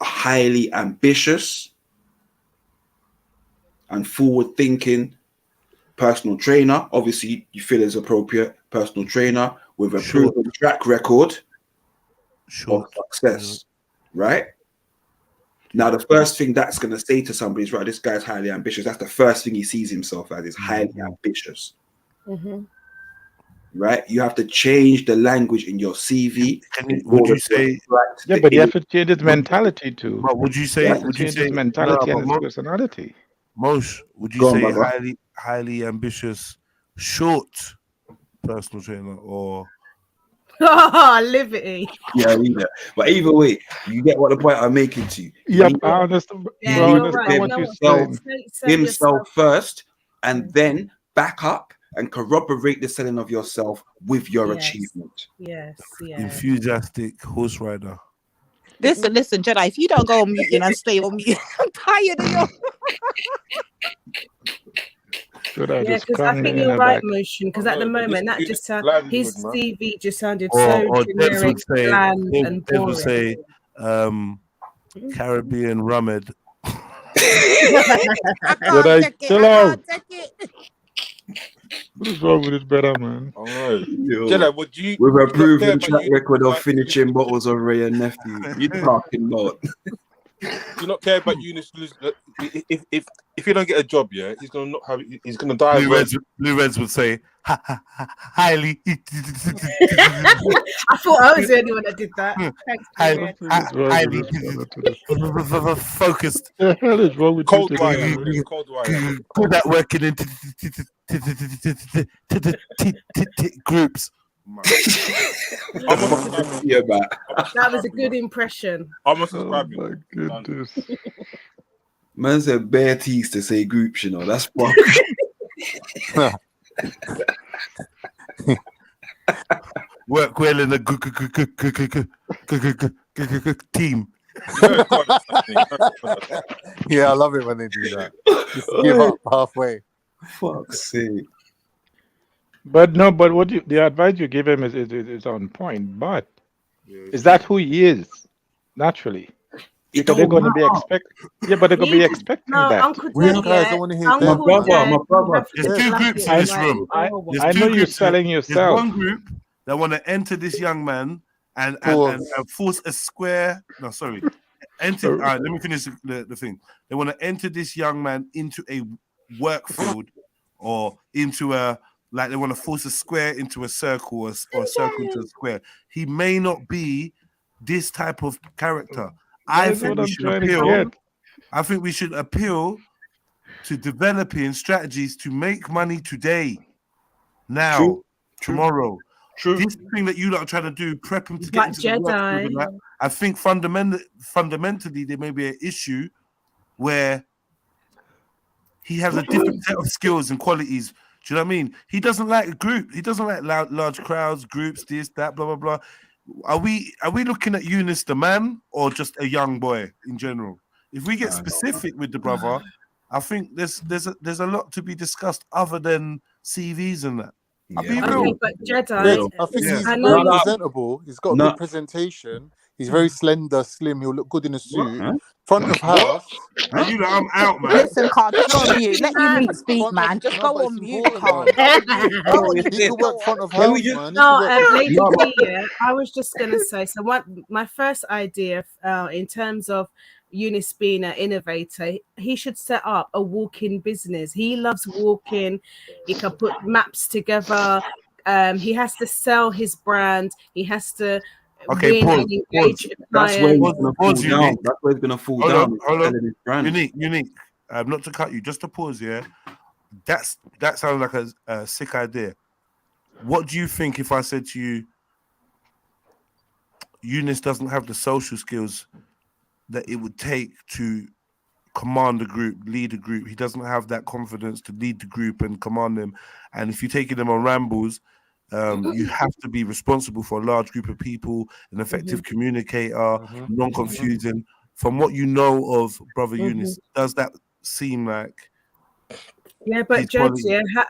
Speaker 7: a highly ambitious and forward-thinking personal trainer. Obviously, you feel is appropriate. Personal trainer with a proven track record of success, right?
Speaker 9: Now, the first thing that's going to say to somebody is, right, this guy's highly ambitious. That's the first thing he sees himself as, is highly ambitious. Right? You have to change the language in your CV.
Speaker 13: Would you say?
Speaker 10: Yeah, but you have to change his mentality too.
Speaker 13: But would you say? Would you say
Speaker 10: his mentality
Speaker 13: no,
Speaker 10: and his personality?
Speaker 13: Moshe, would you
Speaker 9: Go on,
Speaker 13: say
Speaker 9: brother.
Speaker 13: highly ambitious, short personal trainer, or?
Speaker 17: Oh, liberty.
Speaker 9: Yeah, but either way, you get what the point I'm making to you.
Speaker 10: Yeah, I understand.
Speaker 17: Yeah,
Speaker 10: I
Speaker 17: you're
Speaker 10: understand
Speaker 17: right.
Speaker 10: what
Speaker 17: No,
Speaker 10: you're
Speaker 9: himself,
Speaker 10: saying.
Speaker 17: say
Speaker 9: himself first, and then back up and corroborate the selling of yourself with your achievement.
Speaker 17: Yes, yeah.
Speaker 13: Enthusiastic horse rider.
Speaker 22: Listen, Jedi. If you don't go on mute and stay on mute, I'm tired of you.
Speaker 17: Yeah, because I think you're right, Motion. Because at the moment, that just his CV just sounded so
Speaker 13: Debs
Speaker 17: generic,
Speaker 13: would say,
Speaker 17: bland, and
Speaker 13: Debs would
Speaker 17: boring.
Speaker 13: say, Caribbean Rummed.
Speaker 22: I can't take it. I can't take it.
Speaker 10: What is wrong with this brother, man?
Speaker 2: All right.
Speaker 9: Yo,
Speaker 2: Jedi, would you?
Speaker 9: with a
Speaker 2: would you not care
Speaker 9: proven
Speaker 2: about
Speaker 9: track record of finishing bottles of Ray and Nephew, you talking about?
Speaker 2: Do you not care about Eunice? If you don't get a job, yeah, he's gonna not have. He's gonna die.
Speaker 13: Blue Reds would say, highly.
Speaker 17: I thought I was the only one that did that. Thanks,
Speaker 13: highly focused.
Speaker 10: What the hell is wrong with
Speaker 2: Cold
Speaker 10: you
Speaker 2: wire.
Speaker 10: today?
Speaker 2: Cold wire.
Speaker 13: Good at working in groups.
Speaker 9: Yeah, man.
Speaker 17: That was a good impression.
Speaker 2: I'm gonna subscribe you.
Speaker 10: My goodness.
Speaker 9: Man said bare teeth to say groups, you know. That's what.
Speaker 13: Work well in a team.
Speaker 8: Yeah, I love it when they do that. Just give up halfway.
Speaker 9: Fuck's sake.
Speaker 10: But no, but the advice you give him is on point. But is that who he is naturally? Because they're going to be but they're going to be expecting that.
Speaker 17: Uncle Dad,
Speaker 8: guys don't want to hear that.
Speaker 9: My brother.
Speaker 13: There's two groups in this room.
Speaker 10: I know you're selling yourself.
Speaker 13: There's one group that want to enter this young man and force a square. No, sorry. Enter. All right, let me finish the thing. They want to enter this young man into a work field or into a. Like they want to force a square into a circle or a circle into a square. He may not be this type of character. I think we should appeal to developing strategies to make money today, now, tomorrow.
Speaker 9: True.
Speaker 13: This thing that you lot are trying to do, prep him to get into the work field, I think fundamentally there may be an issue where he has a different set of skills and qualities. Do you know what I mean? He doesn't like a group. He doesn't like large crowds, groups, this, that, blah, blah, blah. Are we looking at Eunice the man or just a young boy in general? If we get specific with the brother, I think there's a lot to be discussed other than CVs and that.
Speaker 17: Okay, but Jedi,
Speaker 8: I think he's very presentable. He's got a good presentation. He's very slender, slim. He'll look good in a suit. Front of house.
Speaker 13: I'm out, man.
Speaker 22: Listen, Carl, just go on mute. Let you speak, man. Just go on mute, Carl.
Speaker 8: He could work front of house, man.
Speaker 17: Lady B, I was just gonna say. So, my first idea, in terms of Eunice being an innovator, he should set up a walk-in business. He loves walking. He can put maps together. He has to sell his brand. He has to.
Speaker 9: Okay, pause. That's where he's gonna fall down. That's where he's gonna fall down.
Speaker 13: Hold on. Unique. Not to cut you, just to pause. Yeah, that sounds like a sick idea. What do you think if I said to you, Eunice doesn't have the social skills that it would take to command a group, lead a group? He doesn't have that confidence to lead the group and command them. And if you're taking them on rambles, you have to be responsible for a large group of people, an effective communicator, non-confusing. From what you know of Brother Eunice, does that seem like?
Speaker 17: Yeah, but Judge,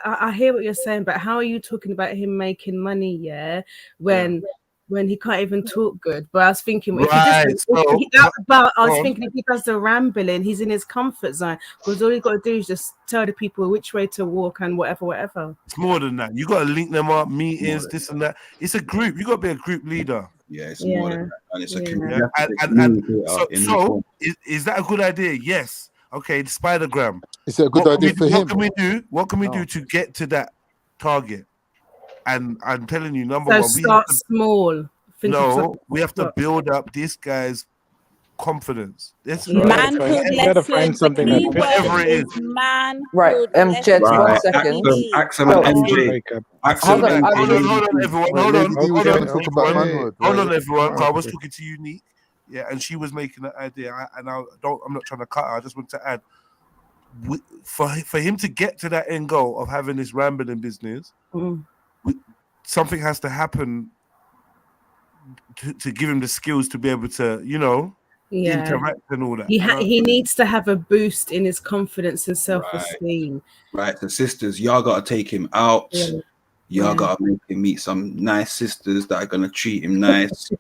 Speaker 17: I hear what you're saying, but how are you talking about him making money? Yeah, when when he can't even talk good. But I was thinking, if
Speaker 2: Right,
Speaker 17: he thinking if he does the rambling, he's in his comfort zone because all you got to do is just tell the people which way to walk and whatever.
Speaker 2: It's more than that. You got to link them up, meetings, this and that. It's a group. You got to be a group leader.
Speaker 7: Yeah, it's more than that, and it's a
Speaker 2: is that a good idea? Yes. Okay, the Spidergram.
Speaker 8: Is it a good idea for him?
Speaker 2: What can we do? What can we do to get to that target? And I'm telling you, number one,
Speaker 17: start small.
Speaker 2: We have to build up this guy's confidence. That's
Speaker 22: manhood lessons.
Speaker 2: Whatever it is.
Speaker 22: Manhood.
Speaker 1: Right, Jed, 1 second.
Speaker 7: Axel and MJ.
Speaker 2: Hold on, everyone. I was talking to Unique, and she was making an idea, and I'm not trying to cut her. I just want to add, for him to get to that end goal of having this rambling business, something has to happen to give him the skills to be able to, interact and all that.
Speaker 17: He needs to have a boost in his confidence and self-esteem.
Speaker 7: Right, the sisters, y'all gotta take him out. Y'all gotta make him meet some nice sisters that are gonna treat him nice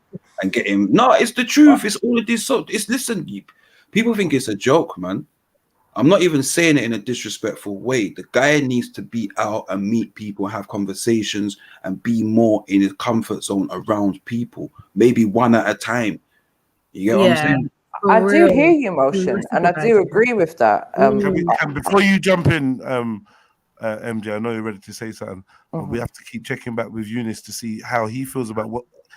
Speaker 7: and get him. No, it's the truth. It's all of this. So listen, people think it's a joke, man. I'm not even saying it in a disrespectful way. The guy needs to be out and meet people, have conversations, and be more in his comfort zone around people. Maybe one at a time. You get what I'm saying?
Speaker 1: I do hear you, Motion, and I do agree with that.
Speaker 2: Before you jump in, MJ, I know you're ready to say something. But we have to keep checking back with Eunice to see how he feels about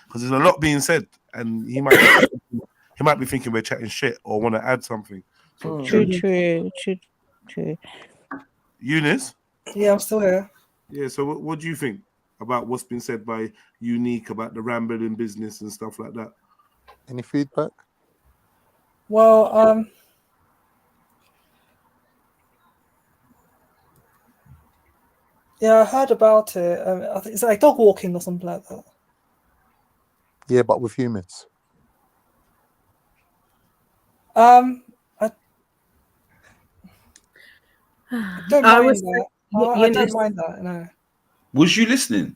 Speaker 2: because there's a lot being said, and he might be thinking we're chatting shit or want to add something. So,
Speaker 22: True.
Speaker 2: Eunice?
Speaker 4: Yeah, I'm still here.
Speaker 2: Yeah, so what do you think about what's been said by Unique about the rambling business and stuff like that?
Speaker 8: Any feedback?
Speaker 4: Well, yeah, I heard about it. I think it's like dog walking or something like that.
Speaker 8: Yeah, but with humans.
Speaker 4: I don't mind that. I don't mind that. No.
Speaker 7: Was you listening?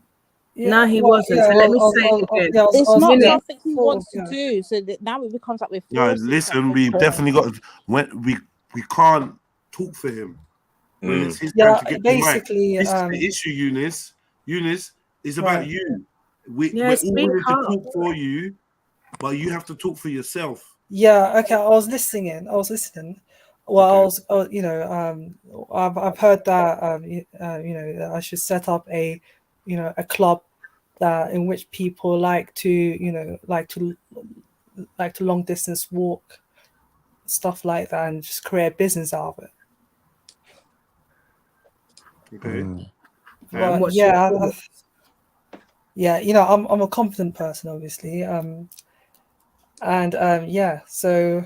Speaker 4: Yeah,
Speaker 17: no, he wasn't. So let me say it again.
Speaker 22: It's not something he wants to do. So that now it becomes like we're forcing.
Speaker 2: Listen, we definitely got we can't talk for him. When it's his time to get
Speaker 4: basically,
Speaker 2: this is the issue, Eunice. Eunice, it's about you. We're all willing to talk for you, but you have to talk for yourself.
Speaker 4: Yeah. Okay. I was listening. Well, I've heard that that I should set up a club that in which people like to long distance walk, stuff like that, and just create a business out of it.
Speaker 2: Okay.
Speaker 4: But I'm a confident person, obviously, so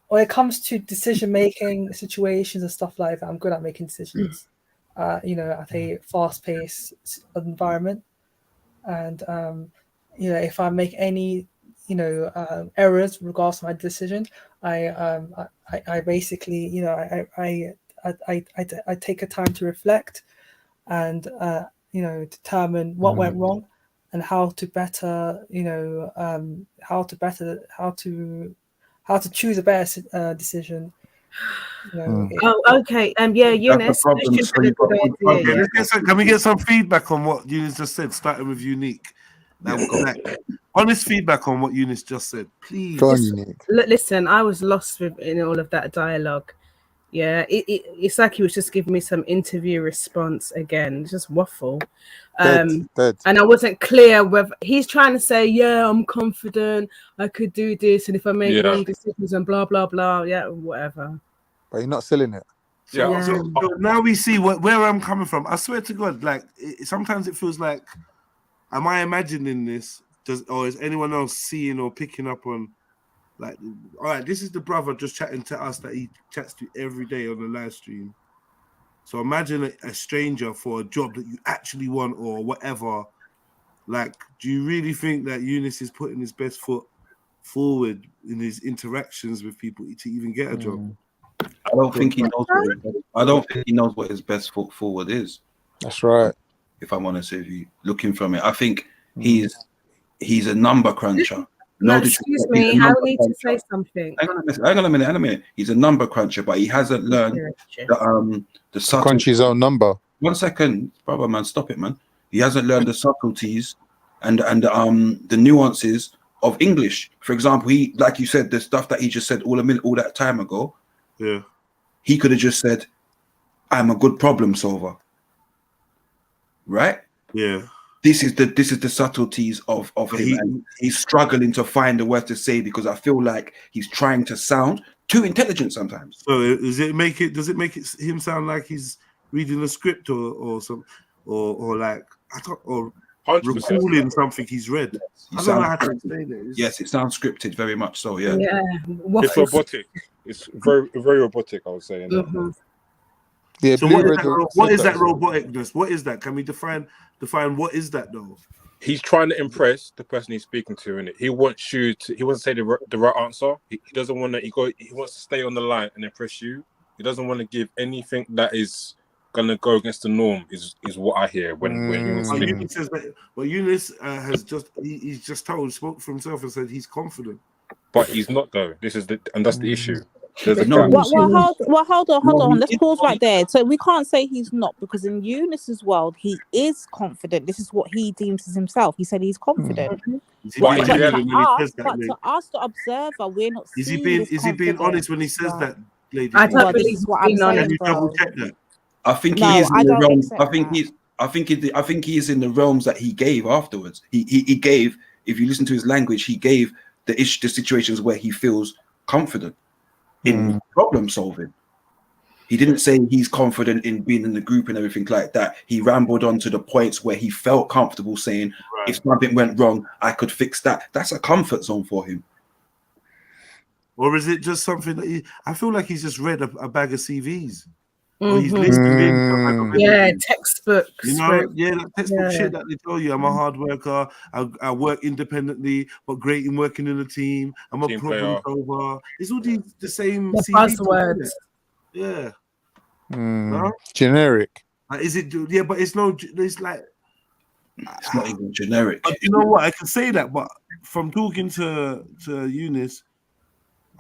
Speaker 4: when it comes to decision making situations and stuff like that, I'm good at making decisions. At a fast paced environment, and if I make any errors in regards to my decision, I basically I take a time to reflect and determine what went wrong and how to better how to choose a better decision.
Speaker 17: Okay. Eunice.
Speaker 2: Can we get some feedback on what Eunice just said, starting with Unique? Honest feedback on what Eunice just said, please.
Speaker 17: Listen, I was lost in all of that dialogue. Yeah, it's like he was just giving me some interview response again, just waffle. And I wasn't clear whether he's trying to say, yeah, I'm confident, I could do this, and if I make wrong decisions and blah blah blah, yeah, whatever.
Speaker 8: But you're not selling it.
Speaker 2: So now we see where I'm coming from. I swear to God, like sometimes it feels like, am I imagining this? Or is anyone else seeing or picking up on? Like, all right, this is the brother just chatting to us that he chats to every day on the live stream. So imagine a stranger for a job that you actually want or whatever. Like, do you really think that Eunice is putting his best foot forward in his interactions with people to even get a job?
Speaker 7: I don't think he knows. I don't think he knows what his best foot forward is.
Speaker 8: That's right.
Speaker 9: if I'm honest with you, looking from it. I think he's a number cruncher.
Speaker 17: No, excuse me, I need to say something.
Speaker 9: Hang on a minute. He's a number cruncher, but he hasn't learned the
Speaker 8: to crunch his own number.
Speaker 9: 1 second, brother, man, stop it, man. He hasn't learned the subtleties and the nuances of English. For example, he, like you said, the stuff that he just said all that time ago.
Speaker 2: Yeah.
Speaker 9: He could have just said, "I'm a good problem solver." Right?
Speaker 2: Yeah.
Speaker 9: This is the subtleties of him. And he's struggling to find the words to say because I feel like he's trying to sound too intelligent sometimes.
Speaker 2: So does it make him sound like he's reading a script or some or like recalling something he's read? I don't know how to explain it.
Speaker 9: Yes, it sounds scripted very much so. Yeah.
Speaker 17: Yeah.
Speaker 13: It's robotic. It's very robotic, I would say.
Speaker 8: Yeah.
Speaker 2: So what is that roboticness? What is that? Can we define what is that though?
Speaker 13: He's trying to impress the person he's speaking to, innit? He wants you to. He wants to say the right answer. He doesn't want to. He wants to stay on the line and impress you. He doesn't want to give anything that is gonna go against the norm. Is what I hear when
Speaker 2: Eunice says that. Well, Eunice has just he's just spoke for himself and said he's confident.
Speaker 13: But he's not though. That's the issue.
Speaker 22: Well, hold on. Let's pause right there. So we can't say he's not, because in Eunice's world, he is confident. This is what he deems as himself. He said he's confident. But to us, the observer, we're not.
Speaker 2: Is he being honest when he says that, lady?
Speaker 17: I don't believe he's being honest.
Speaker 2: Can you double check that?
Speaker 9: I think he is in the realms. I think he is in the realms that he gave afterwards. He gave. If you listen to his language, he gave the situations where he feels confident in problem solving. He didn't say he's confident in being in the group and everything like that. He rambled on to the points where he felt comfortable saying, if something went wrong, I could fix that. That's a comfort zone for him.
Speaker 2: Or is it just something that I feel like he's just read a bag of CVs? Or he's listening
Speaker 17: textbooks.
Speaker 2: That textbook shit that they tell you. I'm a hard worker. I work independently, but great in working in a team. I'm a problem solver. It's all the same
Speaker 17: buzzwords.
Speaker 2: Yeah.
Speaker 8: No? Generic.
Speaker 2: Is it? Yeah, but it's no. It's like
Speaker 9: it's not even generic.
Speaker 2: But you know what? I can say that, but from talking to Eunice,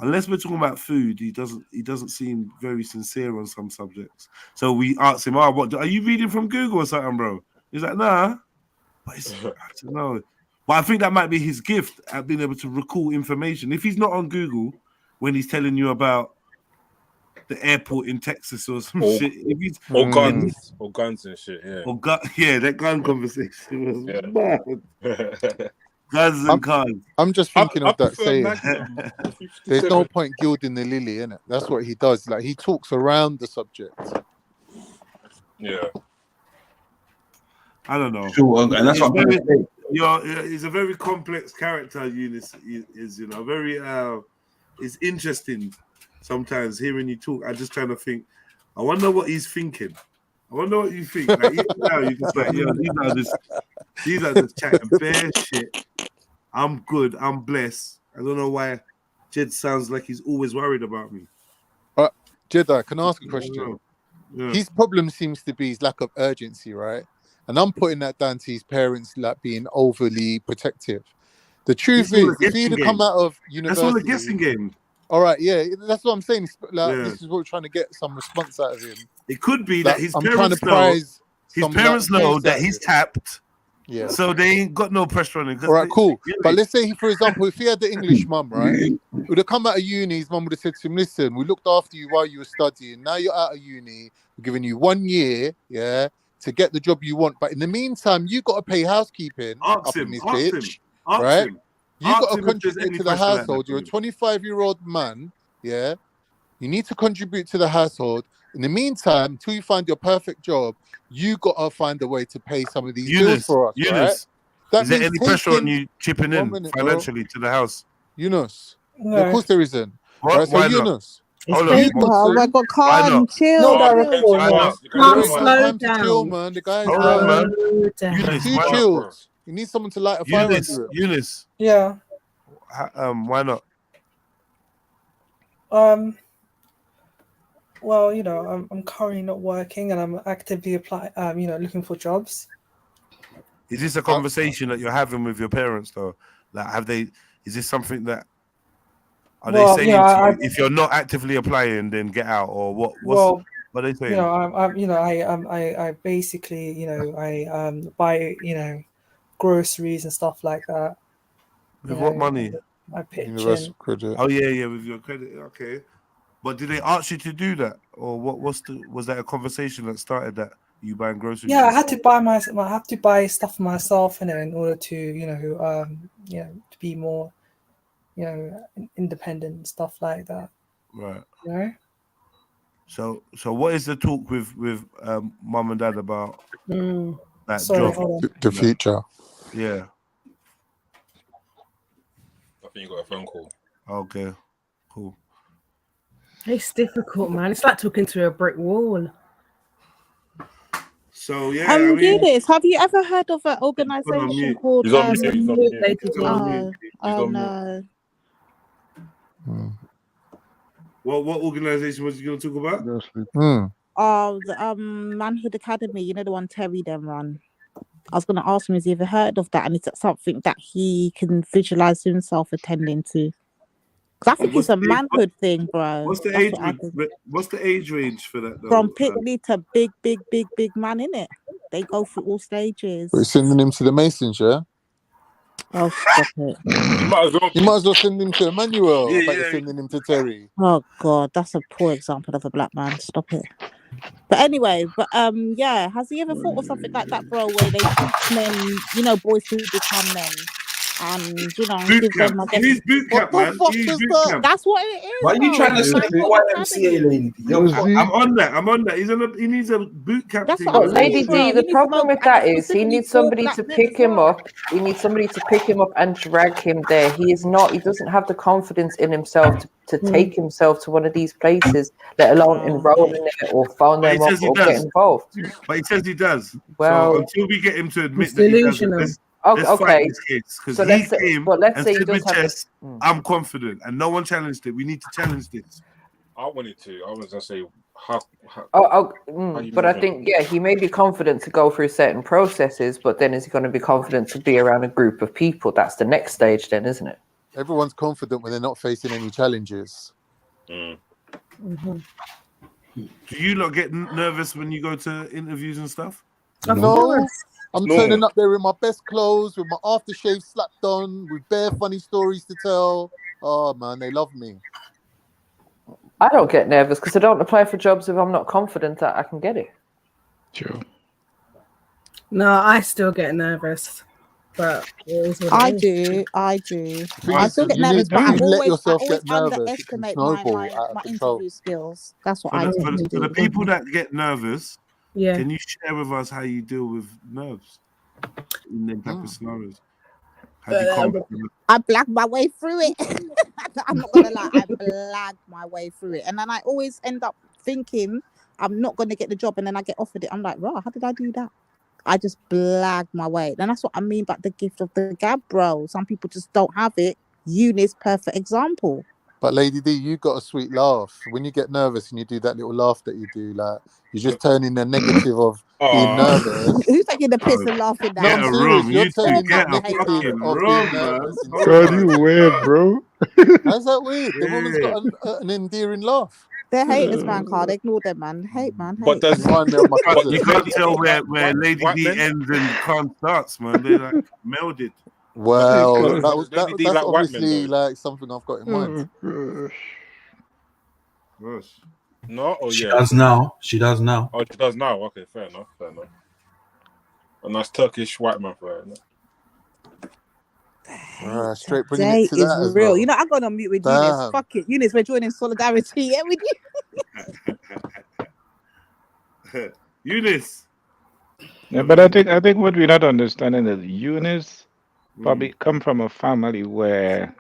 Speaker 2: unless we're talking about food, he doesn't seem very sincere on some subjects. So we asked him, what are you reading from Google or something, bro? He's like, nah. But I don't know. But I think that might be his gift at being able to recall information. If he's not on Google when he's telling you about the airport in Texas or some shit. If he's,
Speaker 13: or guns and shit, yeah.
Speaker 2: That gun conversation was mad. Guns and cars.
Speaker 8: I'm just thinking of that saying. There's no point gilding the lily, innit? That's what he does. Like, he talks around the subject.
Speaker 13: Yeah.
Speaker 2: I don't know.
Speaker 9: Sure, and that's what I'm going to
Speaker 2: say. He's a very complex character, Eunice is, very it's interesting sometimes hearing you talk. I just trying to think, I wonder what he's thinking. I wonder what you think. Like, even now, you just like, these are just chatting bare shit. I'm good. I'm blessed. I don't know why Jed sounds like he's always worried about me.
Speaker 8: Jedi, can I ask a question?
Speaker 2: Yeah.
Speaker 8: His problem seems to be his lack of urgency, right? And I'm putting that down to his parents like being overly protective. The truth is, if he'd come out of university,
Speaker 2: that's all a guessing game.
Speaker 8: All right, yeah, that's what I'm saying. Like, this is what we're trying to get some response out of him.
Speaker 2: It could be
Speaker 8: like,
Speaker 2: that his
Speaker 8: parents
Speaker 2: know that he's tapped.
Speaker 8: Yeah.
Speaker 2: So they ain't got no pressure on him.
Speaker 8: All right, cool. But let's say, for example, if he had the English mum, right, would have come out of uni, his mum would have said to him, listen, we looked after you while you were studying. Now you're out of uni. We're giving you 1 year, to get the job you want. But in the meantime, you got to pay housekeeping up in this bitch, right? You got to contribute to the household. You're a 25-year-old man, You need to contribute to the household. In the meantime, until you find your perfect job, you got to find a way to pay some of these bills for us, right?
Speaker 2: Is there any pressure on you chipping in financially to the house?
Speaker 8: Eunice.
Speaker 17: No.
Speaker 8: Of course there isn't.
Speaker 2: What?
Speaker 8: Right, so
Speaker 2: Why
Speaker 8: Eunice.
Speaker 22: Oh my God, calm, chill.
Speaker 8: Slow down, man. The guy's too chilled. You need someone to light a fire under it.
Speaker 2: Eunice.
Speaker 4: Yeah.
Speaker 2: Why not?
Speaker 4: Well, I'm currently not working, and I'm actively looking for jobs.
Speaker 2: Is this a conversation that you're having with your parents though? Like, is this something that are they saying to you, if you're not actively applying, then get out, or what? What are they saying?
Speaker 4: I basically, I buy, groceries and stuff like that.
Speaker 2: With what money?
Speaker 4: I pitch
Speaker 8: Universal
Speaker 4: in.
Speaker 8: credit.
Speaker 2: Oh yeah, with your credit. Okay. But did they ask you to do that, or what? Was that a conversation that started that you buying groceries?
Speaker 4: Yeah, I had to buy stuff for myself, in order to, to be more, independent and stuff like that.
Speaker 2: Right. So what is the talk with mum and dad about that job?
Speaker 8: The future.
Speaker 2: Yeah.
Speaker 13: I think you got a phone call.
Speaker 2: Okay. Cool.
Speaker 17: It's difficult, man. It's like talking to a brick wall.
Speaker 2: So yeah,
Speaker 22: Eunice, have you ever heard of an organization called?
Speaker 13: He's on mute.
Speaker 22: Oh no.
Speaker 2: What organization was you going to talk about?
Speaker 22: Oh, the Manhood Academy. You know, the one Terry them run. I was going to ask him, has he ever heard of that? And is that something that he can visualize himself attending to? Because I think it's a manhood thing, bro.
Speaker 2: What's the age? What's the age range for that? Though?
Speaker 22: From picnic to big man, innit? They go through all stages.
Speaker 8: We're sending him to the Masons, yeah?
Speaker 22: Oh, stop it.
Speaker 8: You might as well send him to Emmanuel. You're sending him to Terry.
Speaker 22: Oh God, that's a poor example of a black man. Stop it. But anyway, yeah, has he ever thought of something like that, bro, where they teach men, boys to become men? And give them
Speaker 2: He needs boot camp, man.
Speaker 22: That's what it is.
Speaker 7: Why are you trying to say YMCA, lady?
Speaker 2: I'm on that. He needs a boot camp.
Speaker 1: But Lady D, the problem with that is he needs somebody to pick him up. He needs somebody to pick him up and drag him there. He doesn't have the confidence in himself to take himself to one of these places, let alone enroll in it or phone them up or get involved.
Speaker 2: But he says he does.
Speaker 1: Well,
Speaker 2: so until we get him to admit that he doesn't,
Speaker 1: okay.
Speaker 2: So let's say he does have I'm confident, and no one challenged it. We need to challenge this.
Speaker 13: I wanted to. I was gonna say how
Speaker 1: but I think he may be confident to go through certain processes, but then is he going to be confident to be around a group of people? That's the next stage, then, isn't it?
Speaker 8: Everyone's confident when they're not facing any challenges.
Speaker 2: Do you not get nervous when you go to interviews and stuff?
Speaker 8: No. I'm turning up there in my best clothes, with my aftershave slapped on, with bare funny stories to tell. Oh, man, they love me.
Speaker 1: I don't get nervous because I don't apply for jobs if I'm not confident that I can get it.
Speaker 10: True.
Speaker 17: No, I still get nervous. But
Speaker 22: I do. I still get nervous, but I always underestimate my interview skills. That's what I do.
Speaker 2: For the people that get nervous, can you share with us how you deal with nerves in them type of scenarios?
Speaker 22: I blagged my way through it. I'm not gonna lie, I blagged my way through it, and then I always end up thinking I'm not gonna get the job, and then I get offered it. I'm like, right, how did I do that? I just blagged my way. And that's what I mean by the gift of the gab, bro. Some people just don't have it. Eunice, perfect example.
Speaker 8: But Lady D, you got a sweet laugh. When you get nervous and you do that little laugh that you do, like you're just turning the negative of being nervous.
Speaker 22: Who's taking the piss and laughing now?
Speaker 8: No, I'm serious. You're turning that negative of being nervous.
Speaker 10: God, you weird, bro.
Speaker 8: How's that weird? The woman's got an endearing laugh.
Speaker 22: They're haters, man, Card. Ignore them, man. Hate, man. Hate.
Speaker 2: But you can't tell where Lady D ends and Khan starts, man. They're like melded.
Speaker 8: Well, that's obviously like something I've got in mind.
Speaker 13: No,
Speaker 7: she does now. She does now.
Speaker 13: Oh, she does now. Okay, fair enough. A nice Turkish white man for her.
Speaker 8: Straight bringing it to that as
Speaker 22: real.
Speaker 8: well.
Speaker 22: You know, I'm going on mute with Eunice. Fuck it, Eunice. We're joining solidarity. Yeah, with
Speaker 2: you. Eunice.
Speaker 10: Yeah, but I think what we're not understanding is Eunice probably come from a family where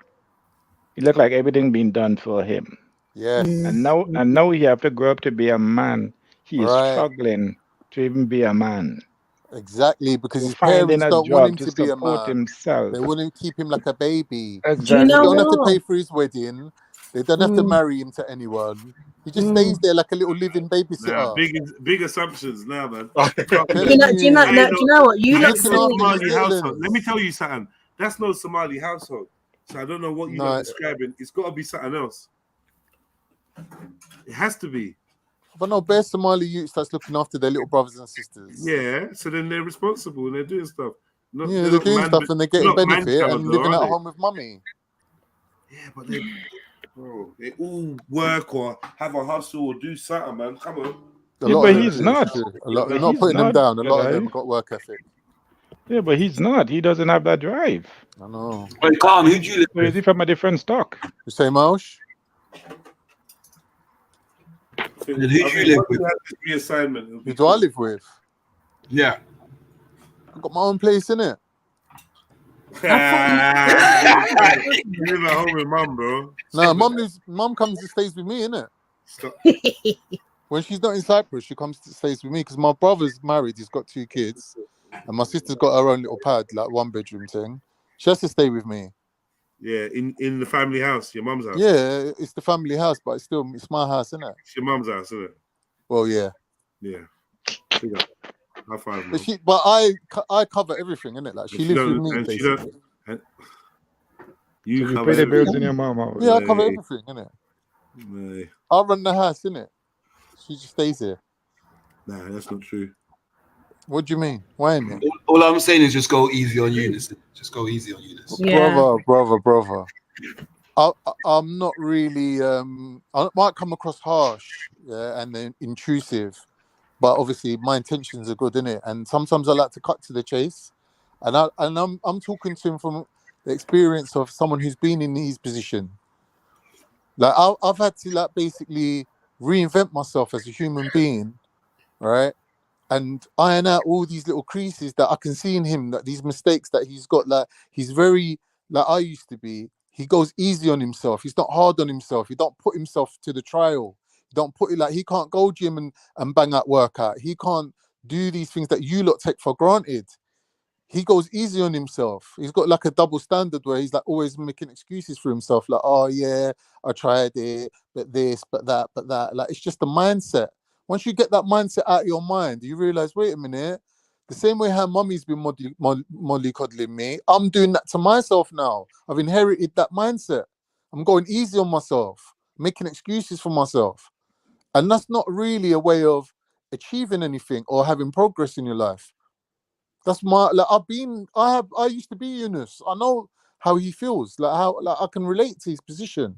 Speaker 10: it looked like everything being done for him.
Speaker 8: Yes.
Speaker 10: And now he have to grow up to be a man. He is struggling to even be a man.
Speaker 8: Exactly, because his parents don't want him to be a man.
Speaker 10: Himself.
Speaker 8: They want to keep him like a baby.
Speaker 10: Exactly.
Speaker 8: They don't have to pay for his wedding. They don't have to marry him to anyone. He just stays there like a little living babysitter.
Speaker 2: Big assumptions now, man.
Speaker 17: Do you know what? You lot
Speaker 2: That's no
Speaker 17: see
Speaker 2: Somali household. Let me tell you something. That's no Somali household. So I don't know what you're describing. It's got to be something else. It has to be.
Speaker 8: But no, bare Somali youths that's looking after their little brothers and sisters.
Speaker 2: Yeah, so then they're responsible and they're doing stuff.
Speaker 8: They're doing stuff and they're getting benefit and living at home with mummy.
Speaker 2: Yeah, but they all work or have a hustle or do something, man. Come on.
Speaker 10: But he's not.
Speaker 8: We're not putting them down. A lot of them got work ethic.
Speaker 10: Yeah, but he's not. He doesn't have that drive.
Speaker 8: I know.
Speaker 9: Wait, Khan, who do you live with?
Speaker 10: Is he from a different stock?
Speaker 8: You say Mosh?
Speaker 9: And who do you live with?
Speaker 8: Who do I live with?
Speaker 9: Yeah.
Speaker 8: I've got my own place, innit?
Speaker 2: You live at home with mum, bro.
Speaker 8: No, mum comes and stays with me, innit? When she's not in Cyprus, she comes to stays with me because my brother's married. He's got 2 kids, and my sister's got her own little pad, like 1-bedroom thing. She has to stay with me.
Speaker 2: Yeah, in the family house, your mum's house.
Speaker 8: Yeah, it's the family house, but it's my house, isn't it?
Speaker 2: It's your mum's house, isn't it?
Speaker 8: Well, yeah.
Speaker 2: Yeah. High five,
Speaker 8: but I cover everything, innit? Like she lives with me, basically.
Speaker 10: You pay the bills in your mama.
Speaker 8: Yeah, I cover everything, innit? I run the house, innit? She just stays here.
Speaker 2: Nah, that's not true.
Speaker 8: What do you mean? Why ain't it?
Speaker 9: All I'm saying is just go easy on Eunice. Just go easy on Eunice.
Speaker 8: Yeah. Brother. I'm not really. I might come across harsh, yeah, and then intrusive, but obviously my intentions are good, innit? And sometimes I like to cut to the chase, and I'm talking to him from the experience of someone who's been in his position. Like I've had to like basically reinvent myself as a human being, right? And iron out all these little creases that I can see in him, that these mistakes that he's got. Like he's very like I used to be. He goes easy on himself. He's not hard on himself. He don't put himself to the trial. He don't put it like he can't go gym and bang that workout. He can't do these things that you lot take for granted. He goes easy on himself. He's got like a double standard where he's like always making excuses for himself. Like, oh yeah, I tried it, but this, but that, but that. Like it's just a mindset. Once you get that mindset out of your mind, you realize, wait a minute, the same way how mummy's been mollycoddling me, I'm doing that to myself now. I've inherited that mindset. I'm going easy on myself, making excuses for myself. And that's not really a way of achieving anything or having progress in your life. That's my, like, I used to be Yunus. I know how he feels, like how like I can relate to his position.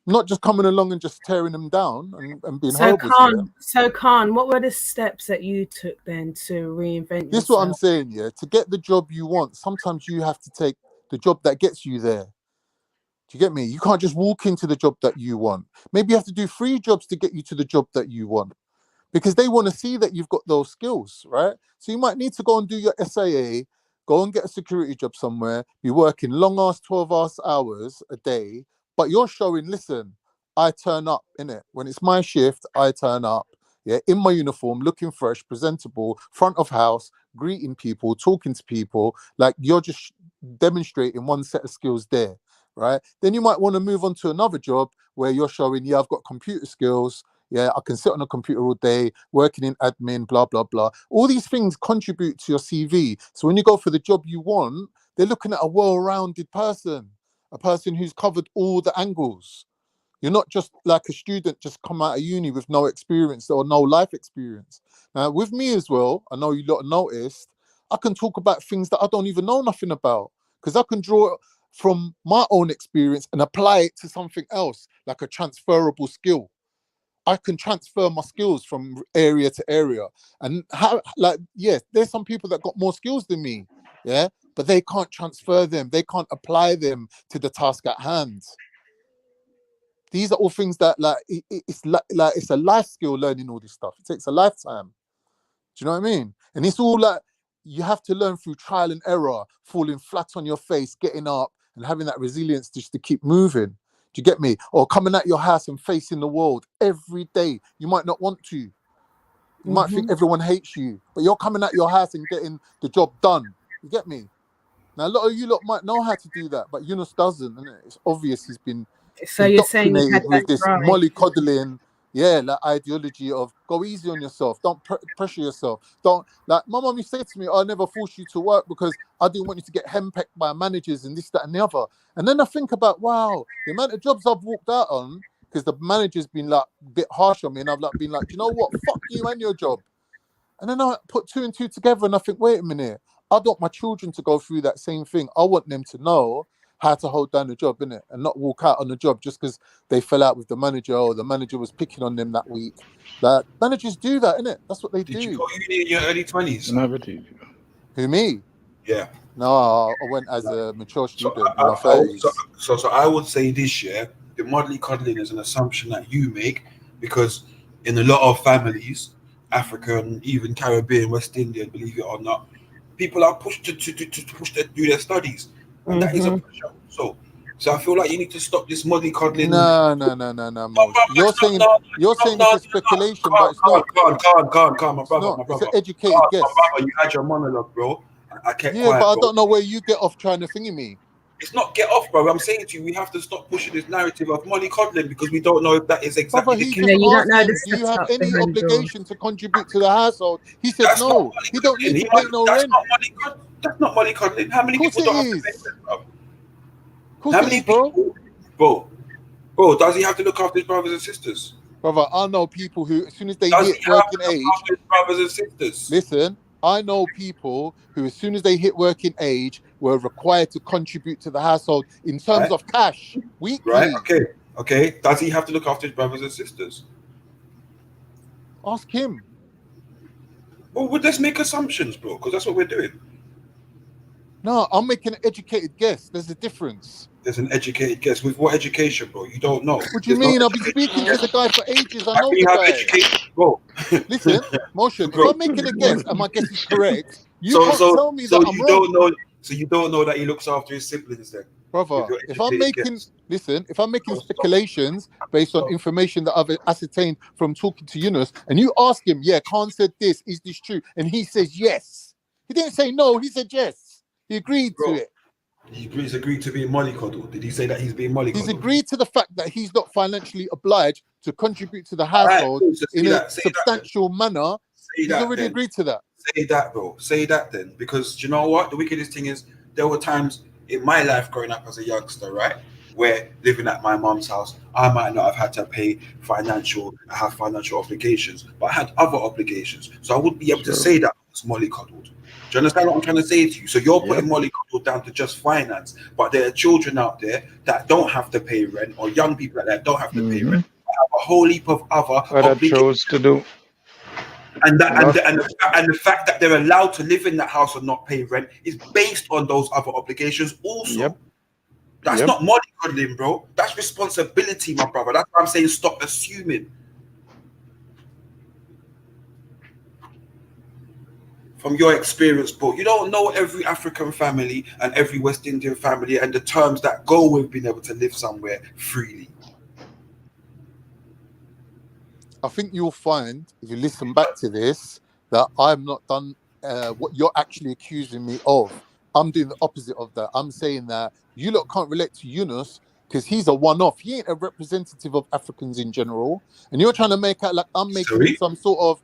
Speaker 8: Not just coming along and just tearing them down and being horrible to them.
Speaker 17: So Khan, what were the steps that you took then to reinvent yourself?
Speaker 8: This is what I'm saying, yeah. To get the job you want, sometimes you have to take the job that gets you there. Do you get me? You can't just walk into the job that you want. Maybe you have to do 3 jobs to get you to the job that you want. Because they want to see that you've got those skills, right? So you might need to go and do your SAA, go and get a security job somewhere, be working long-ass 12-ass hours a day, but you're showing, listen, I turn up, innit? When it's my shift, I turn up, yeah, in my uniform, looking fresh, presentable, front of house, greeting people, talking to people, like you're just demonstrating one set of skills there, right? Then you might want to move on to another job where you're showing, yeah, I've got computer skills, yeah, I can sit on a computer all day, working in admin, blah, blah, blah. All these things contribute to your CV. So when you go for the job you want, they're looking at a well-rounded person, a person who's covered all the angles. You're not just like a student just come out of uni with no experience or no life experience. Now, with me as well, I know you lot noticed, I can talk about things that I don't even know nothing about because I can draw from my own experience and apply it to something else, like a transferable skill. I can transfer my skills from area to area. And how, like, yeah, there's some people that got more skills than me, yeah, but they can't transfer them. They can't apply them to the task at hand. These are all things that, like, it's a life skill learning all this stuff. It takes a lifetime. Do you know what I mean? And it's all like, you have to learn through trial and error, falling flat on your face, getting up and having that resilience just to keep moving. Do you get me? Or coming out your house and facing the world every day. You might not want to. You might think everyone hates you, but you're coming out your house and getting the job done. You get me? Now, a lot of you lot might know how to do that, but Yunus doesn't, and it's obvious he's been
Speaker 17: So you're saying you had
Speaker 8: indoctrinated with
Speaker 17: that
Speaker 8: this
Speaker 17: drive.
Speaker 8: mollycoddling, yeah, like ideology of go easy on yourself, don't pressure yourself, don't like. My mum used to say to me, "I'll never force you to work because I didn't want you to get henpecked by managers and this, that, and the other." And then I think about, wow, the amount of jobs I've walked out on because the manager's been like a bit harsh on me, and I've like been like, "Do you know what? Fuck you and your job." And then I put two and two together, and I think, wait a minute, I don't want my children to go through that same thing. I want them to know how to hold down the job, innit, and not walk out on the job just because they fell out with the manager or the manager was picking on them that week. Like managers do that, innit? That's what they do.
Speaker 9: Did you go uni in your early 20s?
Speaker 10: Never did.
Speaker 8: Who, me?
Speaker 9: Yeah.
Speaker 8: No, I went as a mature student in my 30s.
Speaker 9: So I would say this year, the modelly coddling is an assumption that you make because in a lot of families, African, even Caribbean, West Indian, believe it or not, people are pushed to push to do their studies. And that is a pressure. So I feel like you need to stop this modelly coddling.
Speaker 8: No. You're saying it's a speculation, but it's not.
Speaker 9: Calm, my brother.
Speaker 8: It's an educated guess.
Speaker 9: My brother, you had your monologue, bro. I kept quiet,
Speaker 8: but I
Speaker 9: bro.
Speaker 8: don't know where you get off trying to thingy me.
Speaker 9: It's not get off, bro. I'm saying to you, we have to stop pushing this narrative of mollycoddling because we don't know if that is exactly the case.
Speaker 8: Do you have any obligation to contribute to the household? He said no. He don't need to pay no rent.
Speaker 9: That's not mollycoddling. How many people don't have to pay rent, bro?
Speaker 8: How many
Speaker 9: people, bro? Does he have to look after his brothers and sisters?
Speaker 8: Brother, I know people who, as soon as they hit working age,
Speaker 9: his brothers and sisters.
Speaker 8: Listen, I know people who, as soon as they hit working age, were required to contribute to the household in terms of cash weekly.
Speaker 9: Right? Okay. Does he have to look after his brothers and sisters?
Speaker 8: Ask him.
Speaker 9: Well, let's make assumptions, bro, because that's what we're doing.
Speaker 8: No, I'm making an educated guess. There's a difference.
Speaker 9: There's an educated guess. With what education, bro? You don't know.
Speaker 8: What do you mean? I've been speaking to the guy for ages. I know the guy.
Speaker 9: Bro.
Speaker 8: Listen, Motion, if I'm making a guess and my guess is correct, you can't tell me that I'm wrong.
Speaker 9: So you don't know that he looks after his siblings then?
Speaker 8: Brother, if I'm making speculations based on information that I've ascertained from talking to Yunus, and you ask him, yeah, Khan said this, is this true? And he says yes. He didn't say no, he said yes. He agreed to it.
Speaker 9: He's agreed to being mollycoddled. Did he say that he's being mollycoddled?
Speaker 8: He's agreed to the fact that he's not financially obliged to contribute to the household in a substantial manner. He's already agreed to that.
Speaker 9: Say that, bro. Say that then. Because do you know what? The wickedest thing is, there were times in my life growing up as a youngster, right, where living at my mom's house, I might not have had to pay financial obligations, but I had other obligations. So I wouldn't be able to say that I was mollycoddled. Do you understand what I'm trying to say to you? So you're putting mollycoddle down to just finance, but there are children out there that don't have to pay rent, or young people that don't have to pay rent, have a whole heap of other
Speaker 10: chose to do.
Speaker 9: And the fact that they're allowed to live in that house and not pay rent is based on those other obligations also. That's not mollycoddling, bro. That's responsibility, my brother. That's why I'm saying stop assuming. From your experience, bro, you don't know every African family and every West Indian family and the terms that go with being able to live somewhere freely.
Speaker 8: I think you'll find, if you listen back to this, that I'm not done what you're actually accusing me of. I'm doing the opposite of that. I'm saying that you lot can't relate to Yunus because he's a one-off. He ain't a representative of Africans in general. And you're trying to make out like I'm making some sort of...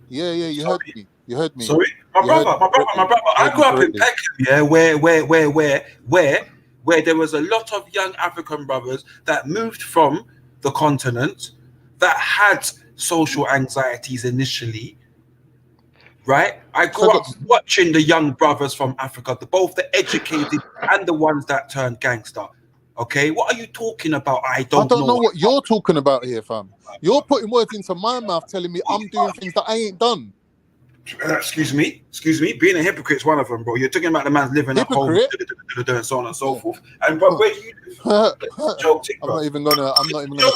Speaker 8: you heard me. You heard me.
Speaker 9: Sorry? My brother. I grew up in Peckham, where there was a lot of young African brothers that moved from the continent that had social anxieties initially, right? I grew up watching the young brothers from Africa, both the educated and the ones that turned gangster. Okay, what are you talking about? I don't know
Speaker 8: what you're talking about here, fam. You're putting words into my mouth, telling me I'm doing things that I ain't done.
Speaker 9: Excuse me. Being a hypocrite is one of them, bro. You're talking about the man's living at home, and so on and so forth. And but where do you live?
Speaker 8: I'm not even gonna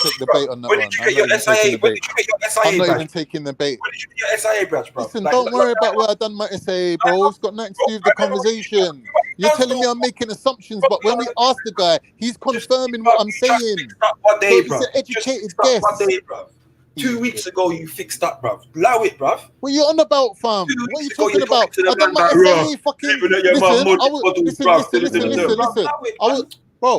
Speaker 8: take the bait on that one.
Speaker 9: When did you get your SIA? When did you get your SIA?
Speaker 8: I'm not even taking the bait.
Speaker 9: When did you get your SIA badge, bro?
Speaker 8: Listen, don't worry about where I done my SIA, bro. It's got nothing to do with the conversation. You're telling me I'm making assumptions, but when we ask the guy, he's confirming what I'm saying. It's an educated guess.
Speaker 9: 2 weeks ago, you fixed up, bruv. Allow it, bruv.
Speaker 8: What you on about, fam? What are you talking about? I done my SIA fucking... Listen.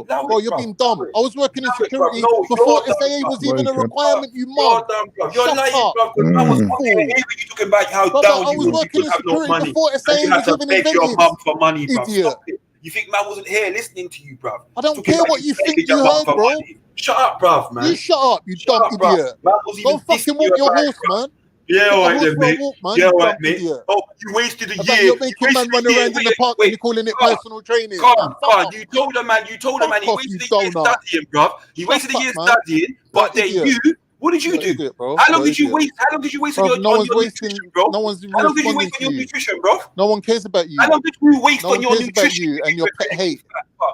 Speaker 8: Bro, you're being dumb. I was working in security before SAA was even a requirement, you mug.
Speaker 7: You're lying, bro. I was here when you talking about how down you was. You have no money.
Speaker 8: Before SAA
Speaker 7: you had
Speaker 8: was
Speaker 7: to
Speaker 8: even
Speaker 7: beg
Speaker 8: invented.
Speaker 7: your mum for money, bro.
Speaker 8: Idiot.
Speaker 7: Stop it. You think man wasn't here listening to you, bro?
Speaker 8: I don't care what you think you heard, bro.
Speaker 7: Shut up, bruv, man.
Speaker 8: You shut up, you dumb idiot. Go fucking walk your horse, man.
Speaker 7: Yeah, alright then, mate. Yeah, alright, mate.
Speaker 8: Idiot.
Speaker 7: Oh, you wasted a
Speaker 8: year. You're making man run around in the park and you're calling it personal training.
Speaker 7: Come on, you told the man, he wasted a year studying, bruv. He wasted a year studying, but then you, what did you do? How long did you waste on your nutrition, bro?
Speaker 8: No one's
Speaker 7: How long did you waste on your nutrition, bro?
Speaker 8: No one cares about you.
Speaker 7: How long did you waste on your nutrition?
Speaker 8: About you and your pet hate.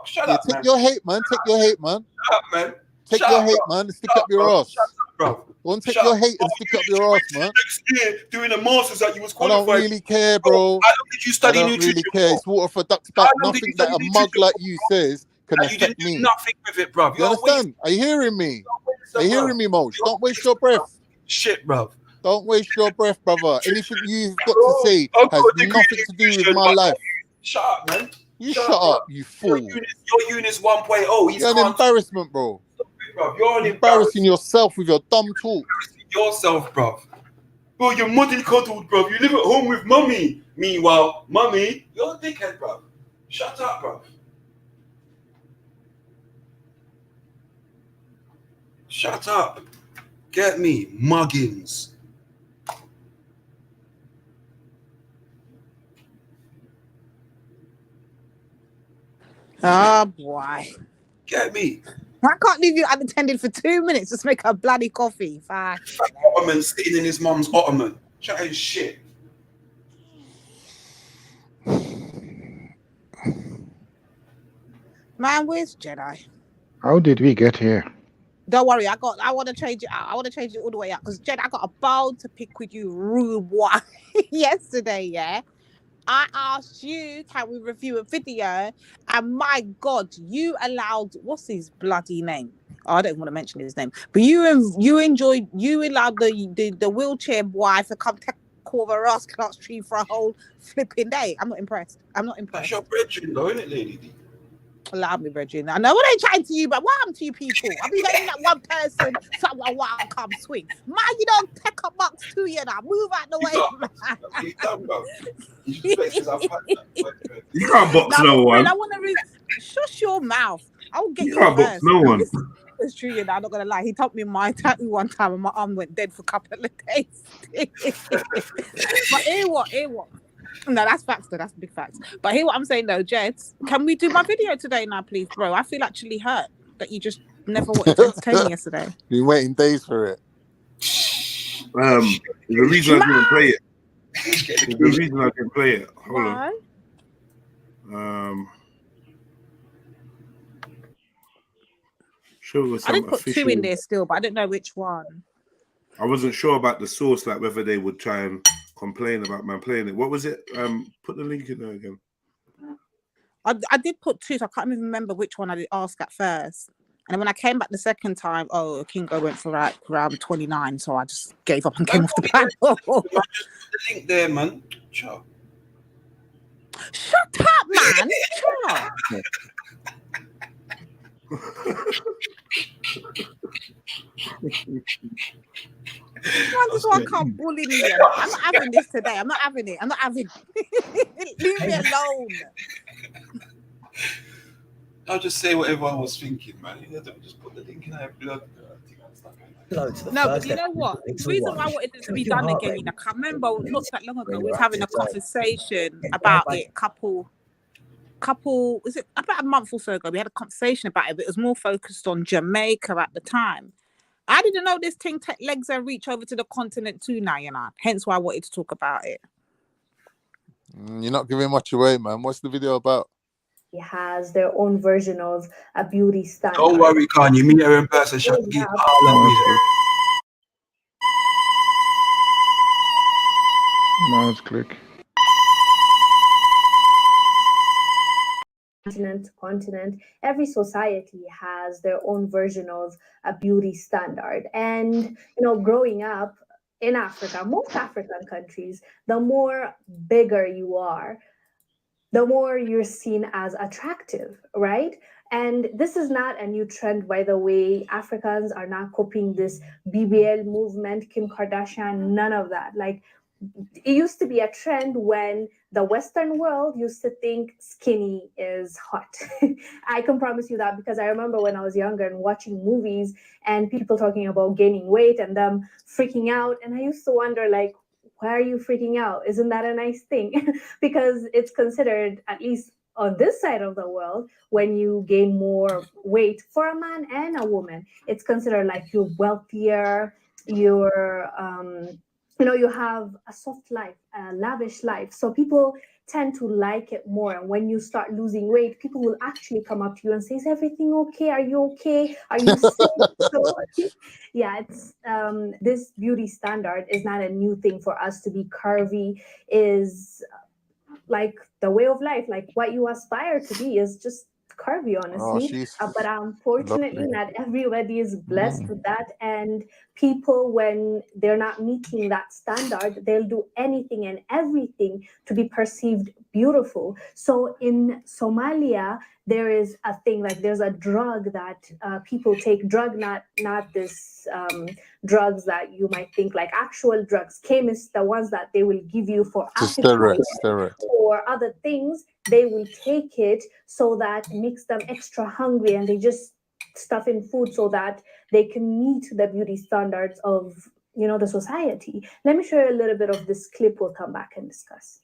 Speaker 7: Shut up,
Speaker 8: man. Take your hate, man. Take your hate, man.
Speaker 7: Shut up, man.
Speaker 8: Take your hate, man, and stick up your ass.
Speaker 7: Shut up, bro.
Speaker 8: Go and take your hate and stick up your ass, man.
Speaker 7: Next year, doing a master's that you was
Speaker 8: I
Speaker 7: qualified.
Speaker 8: don't really care, bro.
Speaker 7: How long did you study nutrition?
Speaker 8: I don't really care. It's water for ducks back. Nothing that a mug like you says can affect me.
Speaker 7: Nothing with it, bro.
Speaker 8: You understand? Are you hearing me? Are you hearing me, Moj? Don't waste your breath.
Speaker 7: Shit, bro.
Speaker 8: Don't waste your breath, brother. Anything you've got to say has nothing to do with my life.
Speaker 7: Shut up, man.
Speaker 8: You shut up, you fool.
Speaker 7: Your unit's 1.0.
Speaker 8: You're an embarrassment, bro.
Speaker 7: You're
Speaker 8: embarrassing yourself with your dumb talk.
Speaker 7: Yourself, bro. Bro, you're mollycoddled, bro. You live at home with mummy. Meanwhile, mummy, you're a dickhead, bro. Shut up, bro. Shut up. Get me, muggins.
Speaker 20: Oh boy.
Speaker 7: Get me.
Speaker 20: I can't leave you unattended for 2 minutes. Just make a bloody coffee. Fuck.
Speaker 7: Ottoman sitting in his mum's ottoman. Chatting shit.
Speaker 20: Man, where's Jedi?
Speaker 10: How did we get here?
Speaker 20: Don't worry, I want to change it out. I want to change it all the way out because Jedi, I got a bone to pick with you, rude boy. Yesterday, yeah. I asked you, can we review a video? And my God, you allowed, what's his bloody name? Oh, I don't want to mention his name. But you allowed the wheelchair boy to come take over us class tree for a whole flipping day. I'm not impressed.
Speaker 7: That's your brethren, though, isn't it, lady?
Speaker 20: Allow me, brethren. I know what I'm chatting to you, but what happened to you people? I've been getting that one person, someone want to come swing. Man, you don't take a box to you now. Move out the way.
Speaker 2: You can't box no one.
Speaker 20: I want to shush your mouth. I will get you.
Speaker 2: You can't box no one.
Speaker 20: It's true, you know, I'm not gonna lie. He told me my tattoo one time, and my arm went dead for a couple of days. But hear what? No, that's facts though. That's big facts. But hear what I'm saying though, Jeds. Can we do my video today now, please, bro? I feel actually hurt that you just never wanted to entertain me yesterday.
Speaker 8: Been waiting days for it.
Speaker 2: The reason I didn't play it. The reason I didn't play it. Hold on. Sure,
Speaker 20: I did put two in there still, but I don't know which one.
Speaker 2: I wasn't sure about the source, like whether they would try and complain about man playing it. What was it? Put the link in there again.
Speaker 20: I did put two, so I can't even remember which one I did ask at first. And then when I came back the second time, Kingo went for like around 29, so I just gave up and came off the panel.
Speaker 7: Just put the link there, man.
Speaker 20: Shut up, man. Shut up. This is why I can't bully me. I'm not having this today. I'm not having it. Leave me alone.
Speaker 7: I'll just say whatever I was thinking, man. Just put the link in our blood.
Speaker 20: No, but you know what? The reason why I wanted it to be done again, you know, I remember not that long ago we were having a conversation about it. Couple, is it about a month or so ago? We had a conversation about it, but it was more focused on Jamaica at the time. I didn't know this thing take legs and reach over to the continent too now, you know. Hence why I wanted to talk about it.
Speaker 8: You're not giving much away, man. What's the video about?
Speaker 5: It has their own version of a beauty standard.
Speaker 7: Don't worry, Kanye. Meet her in person. She'll give
Speaker 10: Mouse click.
Speaker 5: Continent, every society has their own version of a beauty standard. And, you know, growing up in Africa, most African countries, the more bigger you are, the more you're seen as attractive, right? And this is not a new trend, by the way. Africans are not copying this BBL movement, Kim Kardashian, none of that. Like, it used to be a trend when the Western world used to think skinny is hot. I can promise you that, because I remember when I was younger and watching movies and people talking about gaining weight and them freaking out. And I used to wonder, like, why are you freaking out? Isn't that a nice thing? Because it's considered, at least on this side of the world, when you gain more weight for a man and a woman, it's considered like you're wealthier, you're you have a soft life, a lavish life. So people tend to like it more. And when you start losing weight, people will actually come up to you and say, is everything okay? Are you okay? Are you sick? So yeah, it's this beauty standard is not a new thing for us. To be curvy is like the way of life. Like, what you aspire to be is just curvy, honestly. But unfortunately, not everybody is blessed with that. And people, when they're not meeting that standard, they'll do anything and everything to be perceived beautiful. So in Somalia, there is a thing, like there's a drug that people take, not this drugs that you might think like actual drugs, chemists, the ones that they will give you for appetite or other things. They will take it so that makes them extra hungry, and they just stuff in food so that they can meet the beauty standards of the society. Let me show you a little bit of this clip. We'll come back and discuss.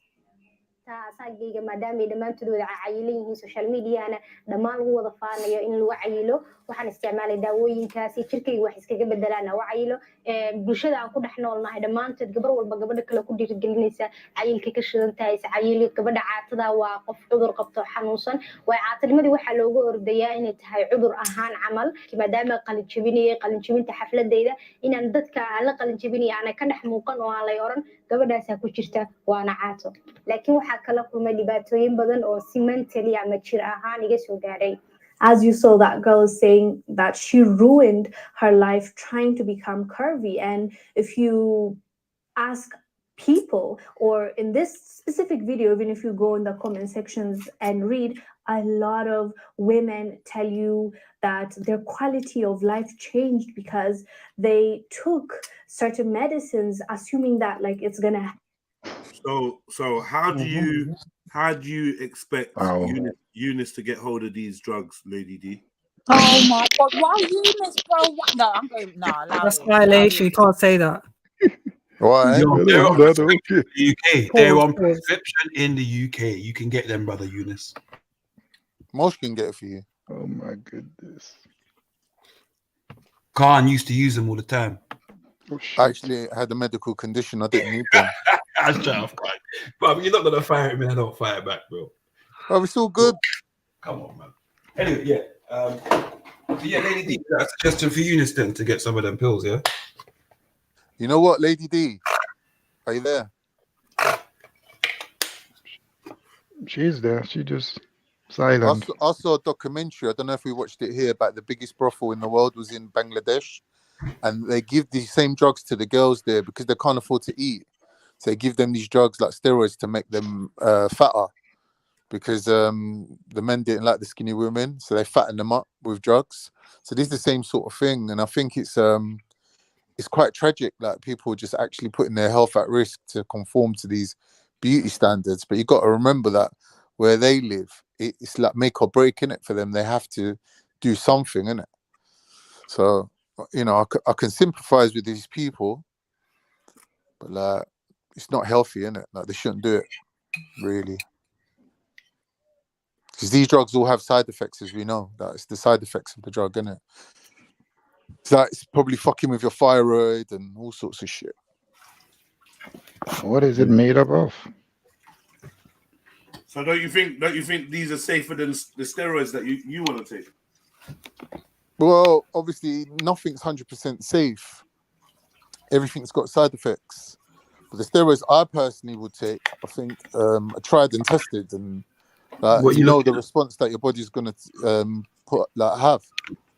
Speaker 14: saagayga maadaama ay dhammaantood wada cayilan yihiin social mediana dhammaan lagu wada faanayo in lagu cayilo waxaan isticmaalay daawooyinkaasi jirkayga wax iskaga bedelaan oo cayilo bulshada aan ku dhex noolnahay dhammaantood gabar walba gabadha kale ku dhiirigelinaysa cayilka ka shidan tahay cayilka gabadha caatada waa qof cudur qabto xanuunsan way caatanimadii waxa loogu ordayaa inay tahay cudur ahaan camal maadaama qalinjabinta xafladeyda inaan dadka aan la qalinjabinaya aan ka dhex muuqan oo aan lay oran gabadhaasa ku jirta waana caato laakiin waxa kala kulmay dhibaatooyin badan oo si mentally ama jir ahaan iga soo gaaray.
Speaker 5: As you saw, that girl is saying that she ruined her life trying to become curvy. And if you ask people, or in this specific video, even if you go in the comment sections and read, a lot of women tell you that their quality of life changed because they took certain medicines, assuming that like it's gonna.
Speaker 2: So how do you expect Eunice to get hold of these drugs, Lady D?
Speaker 22: Oh my God! Why Eunice, bro? No, I'm going. No,
Speaker 4: that's violation. You can't say that.
Speaker 8: Why?
Speaker 9: They're on prescription in the UK. They're on prescription in the UK. You can get them, brother Eunice.
Speaker 8: Most can get it for you.
Speaker 10: Oh my goodness.
Speaker 9: Khan used to use them all the time.
Speaker 8: Actually, I had a medical condition. I didn't need them.
Speaker 9: I was trying to fight. Bro, you're not going to fire at me. I don't fire back, bro.
Speaker 8: Oh, it's all good.
Speaker 9: Come on, man. Anyway, yeah. So yeah, Lady D, a suggestion for Eunice then to get some of them pills, yeah?
Speaker 8: You know what, Lady D? Are you there?
Speaker 10: She's there. She just silent.
Speaker 8: I saw a documentary. I don't know if we watched it here, about the biggest brothel in the world was in Bangladesh. And they give the same drugs to the girls there because they can't afford to eat. So they give them these drugs like steroids to make them fatter, because the men didn't like the skinny women, so they fatten them up with drugs. So this is the same sort of thing, and I think it's quite tragic that people just actually putting their health at risk to conform to these beauty standards. But you got to remember that where they live, it's like make or break in it for them. They have to do something in it. So I can sympathize with these people, but like it's not healthy, innit? Like they shouldn't do it, really. Because these drugs all have side effects, as we know. That's the side effects of the drug, innit? It's like it's probably fucking with your thyroid and all sorts of shit.
Speaker 10: What is it made up of?
Speaker 2: So don't you think these are safer than the steroids that you want to take?
Speaker 8: Well, obviously nothing's 100% safe. Everything's got side effects. But the steroids I personally would take, I think, are tried and tested, and the response that your body's gonna have.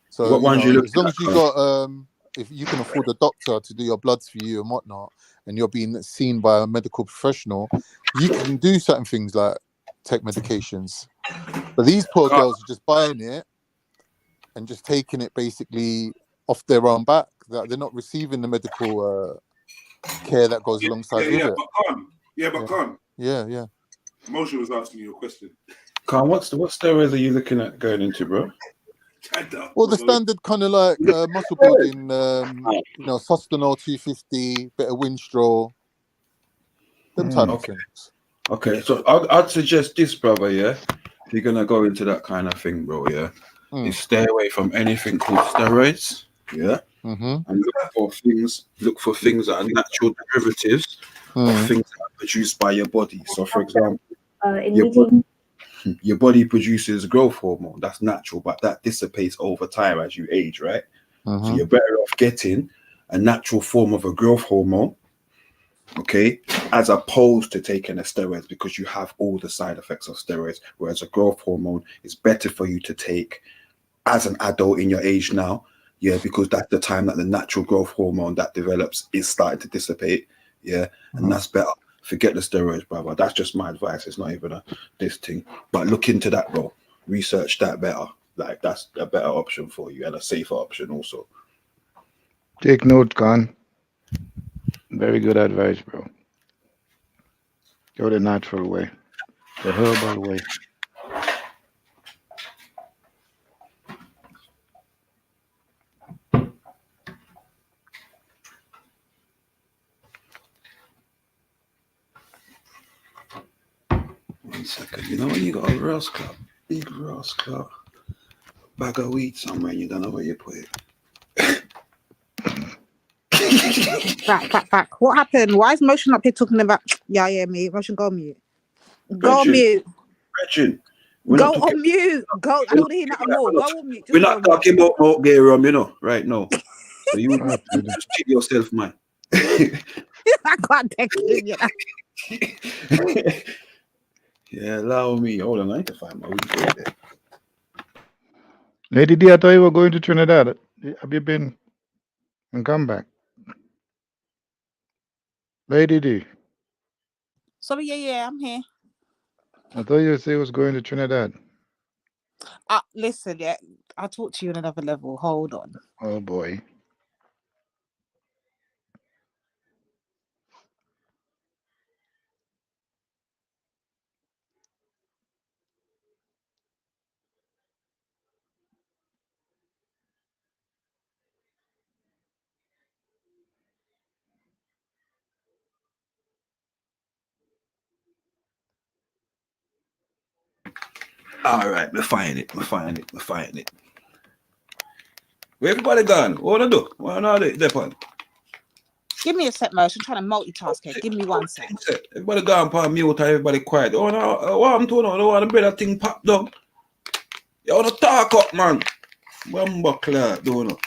Speaker 8: So
Speaker 9: what ones
Speaker 8: as long as you got, if you can afford a doctor to do your bloods for you and whatnot, and you're being seen by a medical professional, you can do certain things like take medications. But these poor girls are just buying it and just taking it basically off their own back. That they're not receiving the medical care that goes alongside with it.
Speaker 2: But Khan.
Speaker 8: Yeah.
Speaker 2: Moshe was asking you a question.
Speaker 9: Khan, what steroids are you looking at going into, bro?
Speaker 8: Well, the standard kind of like muscle building, Sustanol 250, bit of Winstrol, them type of things.
Speaker 9: Okay, so I'd suggest this, brother, yeah? If you're going to go into that kind of thing, bro, yeah? Is stay away from anything called steroids, yeah? And look for things that are natural derivatives of things that are produced by your body. So, for example, your body produces growth hormone. That's natural, but that dissipates over time as you age, right? So you're better off getting a natural form of a growth hormone, okay, as opposed to taking a steroids, because you have all the side effects of steroids, whereas a growth hormone is better for you to take as an adult in your age now, yeah, because that's the time that the natural growth hormone that develops is starting to dissipate, yeah, and that's better. Forget the steroids, brother. That's just my advice. It's not even this thing. But look into that, bro. Research that better. Like, that's a better option for you and a safer option also.
Speaker 10: Take note, Khan. Very good advice, bro. Go the natural way, the herbal way.
Speaker 9: One second. You know when you got a rascal, big rascal, bag of weed somewhere and you don't know where you put it.
Speaker 20: Back. What happened? Why is Motion up here talking about me? Motion, go on mute. Go on mute. Go on mute. Go. I don't want to hear nothing more. Go on mute.
Speaker 9: We're not talking about gay rum, you know, right now. So you just check yourself, man.
Speaker 20: I can't take it, you know.
Speaker 9: Yeah, allow me. Hold on, I need to find my weed.
Speaker 10: Lady D, I thought you were going to Trinidad. Have you been and come back? Lady D.
Speaker 20: Sorry, yeah, I'm here.
Speaker 10: I thought you said you was going to Trinidad.
Speaker 20: Listen, yeah, I'll talk to you on another level. Hold on.
Speaker 10: Oh boy.
Speaker 9: All right, we're finding it. Where everybody gone? What wanna do? What wanna do?
Speaker 20: Give me a sec, Motion. I'm trying to multitask here. Give me 1 sec.
Speaker 9: Everybody gone on mute, everybody quiet. Oh no, what I'm doing? I don't want to better thing pop down. You wanna talk up, man? Bumbuckler, don't know.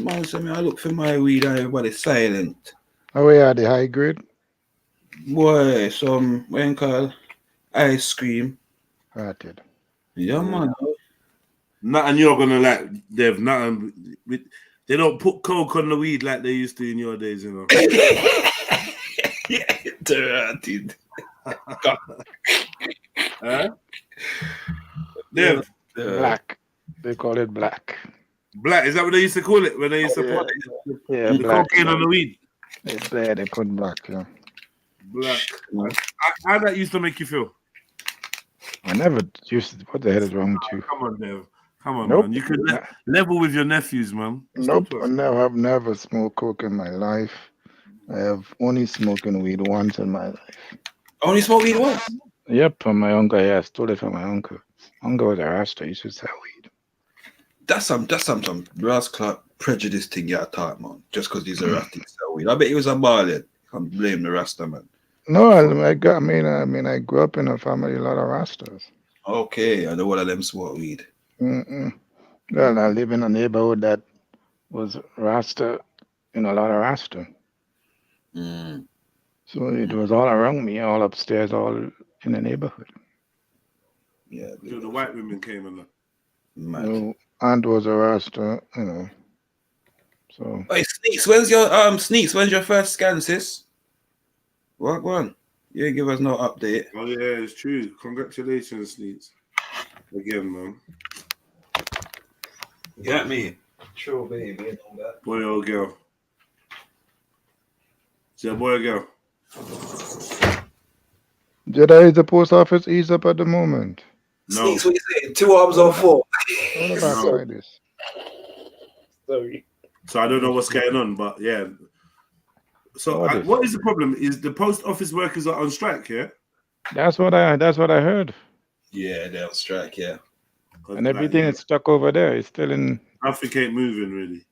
Speaker 9: Man, say me I look for my weed and everybody silent.
Speaker 10: How are the high grade?
Speaker 9: Boy, some when call ice cream.
Speaker 10: Hearted.
Speaker 9: Yeah, man.
Speaker 2: Nothing you're gonna like, Dev. Nothing. They don't put coke on the weed like they used to in your days, you know.
Speaker 9: Yeah, dirty.
Speaker 2: Huh? Dev.
Speaker 10: Black. They call it black.
Speaker 2: Black, is that what they used to call it when they used to put the
Speaker 10: black,
Speaker 2: cocaine on the weed?
Speaker 10: It's there, they put black, yeah.
Speaker 2: Black. How that used to make you feel?
Speaker 10: I never used to. What the hell is wrong with you?
Speaker 2: Come on, Dev. Come on,
Speaker 10: Nope.
Speaker 2: man. You could level with your nephews, man.
Speaker 10: Nope. I've never smoked coke in my life. I have only smoking weed once in my life.
Speaker 9: Only smoke weed once?
Speaker 10: Yep, from my uncle. Yeah, I stole it from my uncle. Uncle was a rasta. He used to sell weed.
Speaker 9: That's some brass clock prejudice thing you thought, man. Just because he's a rasta, he sell weed. I bet he was a baller. You can't blame the rasta, man.
Speaker 10: No, I grew up in a family, a lot of rastas.
Speaker 9: Okay, I know one of them smoke weed.
Speaker 10: Well, I live in a neighborhood that was rasta, a lot of rasta. So it was all around me, all upstairs, all in the neighborhood.
Speaker 9: Yeah.
Speaker 2: So the white women came in.
Speaker 10: No, aunt was a rasta, So.
Speaker 9: Hey, Sneaks, when's your first scan, sis? What one? You didn't give us no update.
Speaker 2: Oh yeah, it's true. Congratulations, Sneaks. again, man.
Speaker 7: You get me? True, baby, and all that.
Speaker 2: Boy or girl? Is it a boy or girl?
Speaker 10: JEDI is the post office ease up at the moment.
Speaker 2: No.
Speaker 7: Sneaks, what you saying? 2 arms on 4.
Speaker 10: What about
Speaker 2: No.
Speaker 10: like this?
Speaker 7: Sorry.
Speaker 2: So I don't know what's going on, but yeah. So what is the problem? Is the post office workers are on strike? Yeah.
Speaker 10: That's what I heard.
Speaker 7: Yeah, they're on strike. Yeah.
Speaker 10: And everything is stuck over there. It's still in.
Speaker 2: Nothing ain't moving really.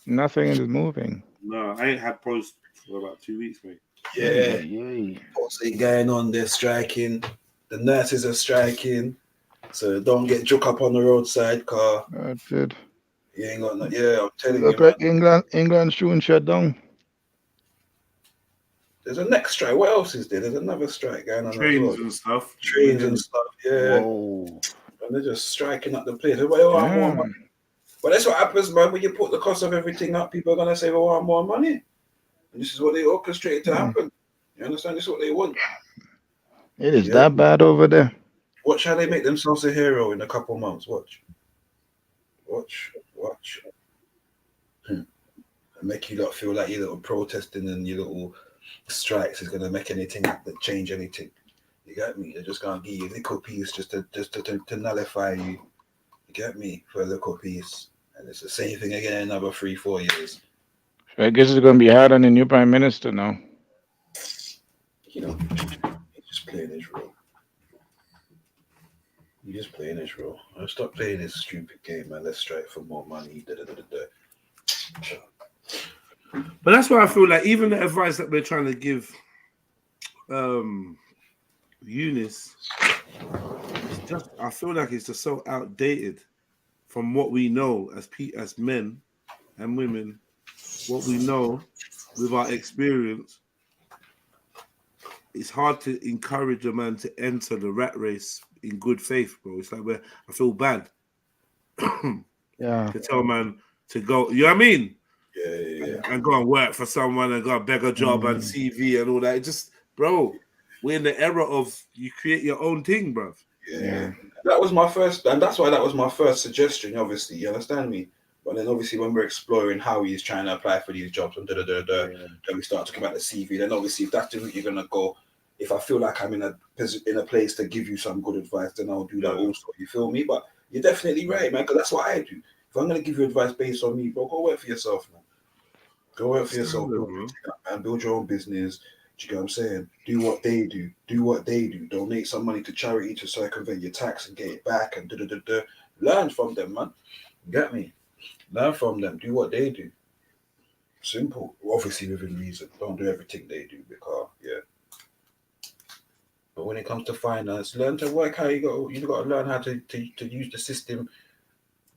Speaker 10: Nothing is moving.
Speaker 2: No, I ain't had post for about 2 weeks, mate.
Speaker 7: Yeah. What's it going on? They're striking. The nurses are striking. So don't get juke up on the roadside car.
Speaker 10: That's it.
Speaker 7: You ain't got no. Yeah, I'm telling
Speaker 10: Look
Speaker 7: you.
Speaker 10: like England soon shut down.
Speaker 7: There's a next strike. What else is there? There's another strike going on.
Speaker 2: Trains and stuff.
Speaker 7: Trains and stuff. Yeah.
Speaker 10: Whoa.
Speaker 7: And they're just striking up the place. Well, I want more money. But that's what happens, man. When you put the cost of everything up, people are gonna say, "Well, I want more money." And this is what they orchestrated to happen. You understand? This is what they want.
Speaker 10: It is that bad over there.
Speaker 7: Watch how they make themselves a hero in a couple months. Watch. And make you lot feel like your little protesting and your little strikes is gonna make anything that change anything. You get me? They're just gonna give you a little piece just to nullify you. You get me? For a little piece. And it's the same thing again in another 3-4 years.
Speaker 10: I guess it's going to be hard on the new prime minister now.
Speaker 7: You know, he's just playing his role. You're just playing his role. Stop playing this stupid game, man. Let's strike for more money.
Speaker 2: But that's why I feel like even the advice that we're trying to give Eunice, it's just, I feel like it's just so outdated from what we know as men and women, what we know with our experience. It's hard to encourage a man to enter the rat race in good faith, bro. It's like I feel bad.
Speaker 10: Yeah.
Speaker 2: To tell man to go, you know what I mean?
Speaker 7: Yeah.
Speaker 2: And go and work for someone and go and beg a job and CV and all that. It just, bro, we're in the era of you create your own thing, bro.
Speaker 7: Yeah. That was my first, and that's why that was my first suggestion, obviously. You understand me? But then obviously when we're exploring how he's trying to apply for these jobs and then we start talking about the CV, then obviously if that's the route you're gonna go, if I feel like I'm in a place to give you some good advice, then I'll do that also. You feel me? But you're definitely right, man, because that's what I do. If I'm gonna give you advice based on me, bro, go work for yourself, man. Go work for yourself, and build your own business. Do you get what I'm saying? Do what they do. Do what they do. Donate some money to charity to circumvent your tax and get it back and Learn from them, man. You get me? Learn from them. Do what they do. Simple. Obviously within reason. Don't do everything they do because But when it comes to finance, learn to work how you got to learn how to use the system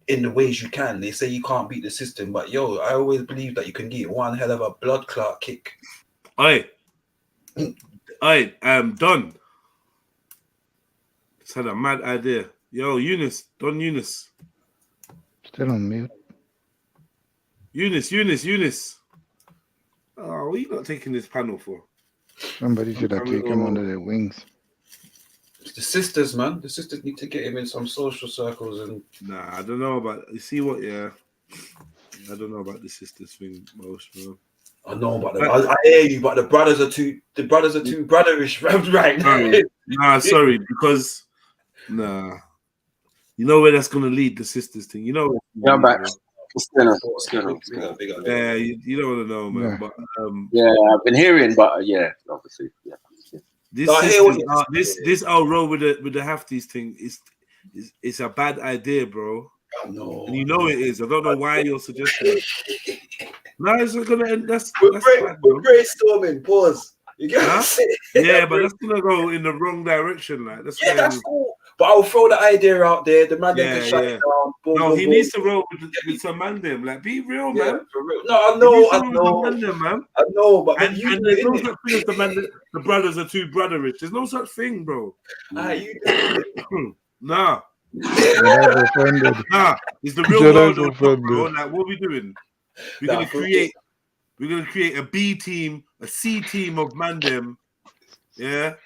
Speaker 7: in the ways you can. They say you can't beat the system, but yo, I always believe that you can get one hell of a blood clot kick.
Speaker 2: Don. Just had a mad idea. Yo, Don Eunice.
Speaker 10: Still on mute.
Speaker 2: Eunice. Oh, what are you not taking this panel for?
Speaker 10: Somebody should have taken him under their wings.
Speaker 7: It's the sisters, man. The sisters need to get him in some social circles and.
Speaker 2: Nah, I don't know about. You see what? Yeah, I don't know about the sisters thing most, bro.
Speaker 7: I know, but I hear you. But the brothers are too brotherish right now.
Speaker 2: Nah, sorry, because you know where that's gonna lead, the sisters thing. You know.
Speaker 3: Yeah, I'm back.
Speaker 7: Big up.
Speaker 2: Yeah, you don't want to know, man.
Speaker 3: Yeah.
Speaker 2: But
Speaker 3: I've been hearing, but obviously,
Speaker 2: This old road with the Hafties thing is a bad idea, bro.
Speaker 7: No,
Speaker 2: and you know it is. I don't know why you're suggesting it. No, it's not gonna end.
Speaker 7: We're brainstorming. Pause. You get what I'm saying?
Speaker 2: Yeah, but that's gonna go in the wrong direction. Like
Speaker 7: that's cool. But I'll throw the idea out there. The man can shut it down. Boom,
Speaker 2: he needs to roll with some man them. Like, be real, man.
Speaker 7: For real. No, I know.
Speaker 2: Man.
Speaker 7: I know, but
Speaker 2: and there's no such thing as the brothers are too brotherish. There's no such thing, bro. Nah. Nah, it's the real world, bro. Like, what are we doing? We're gonna create a B team, a C team of mandem, to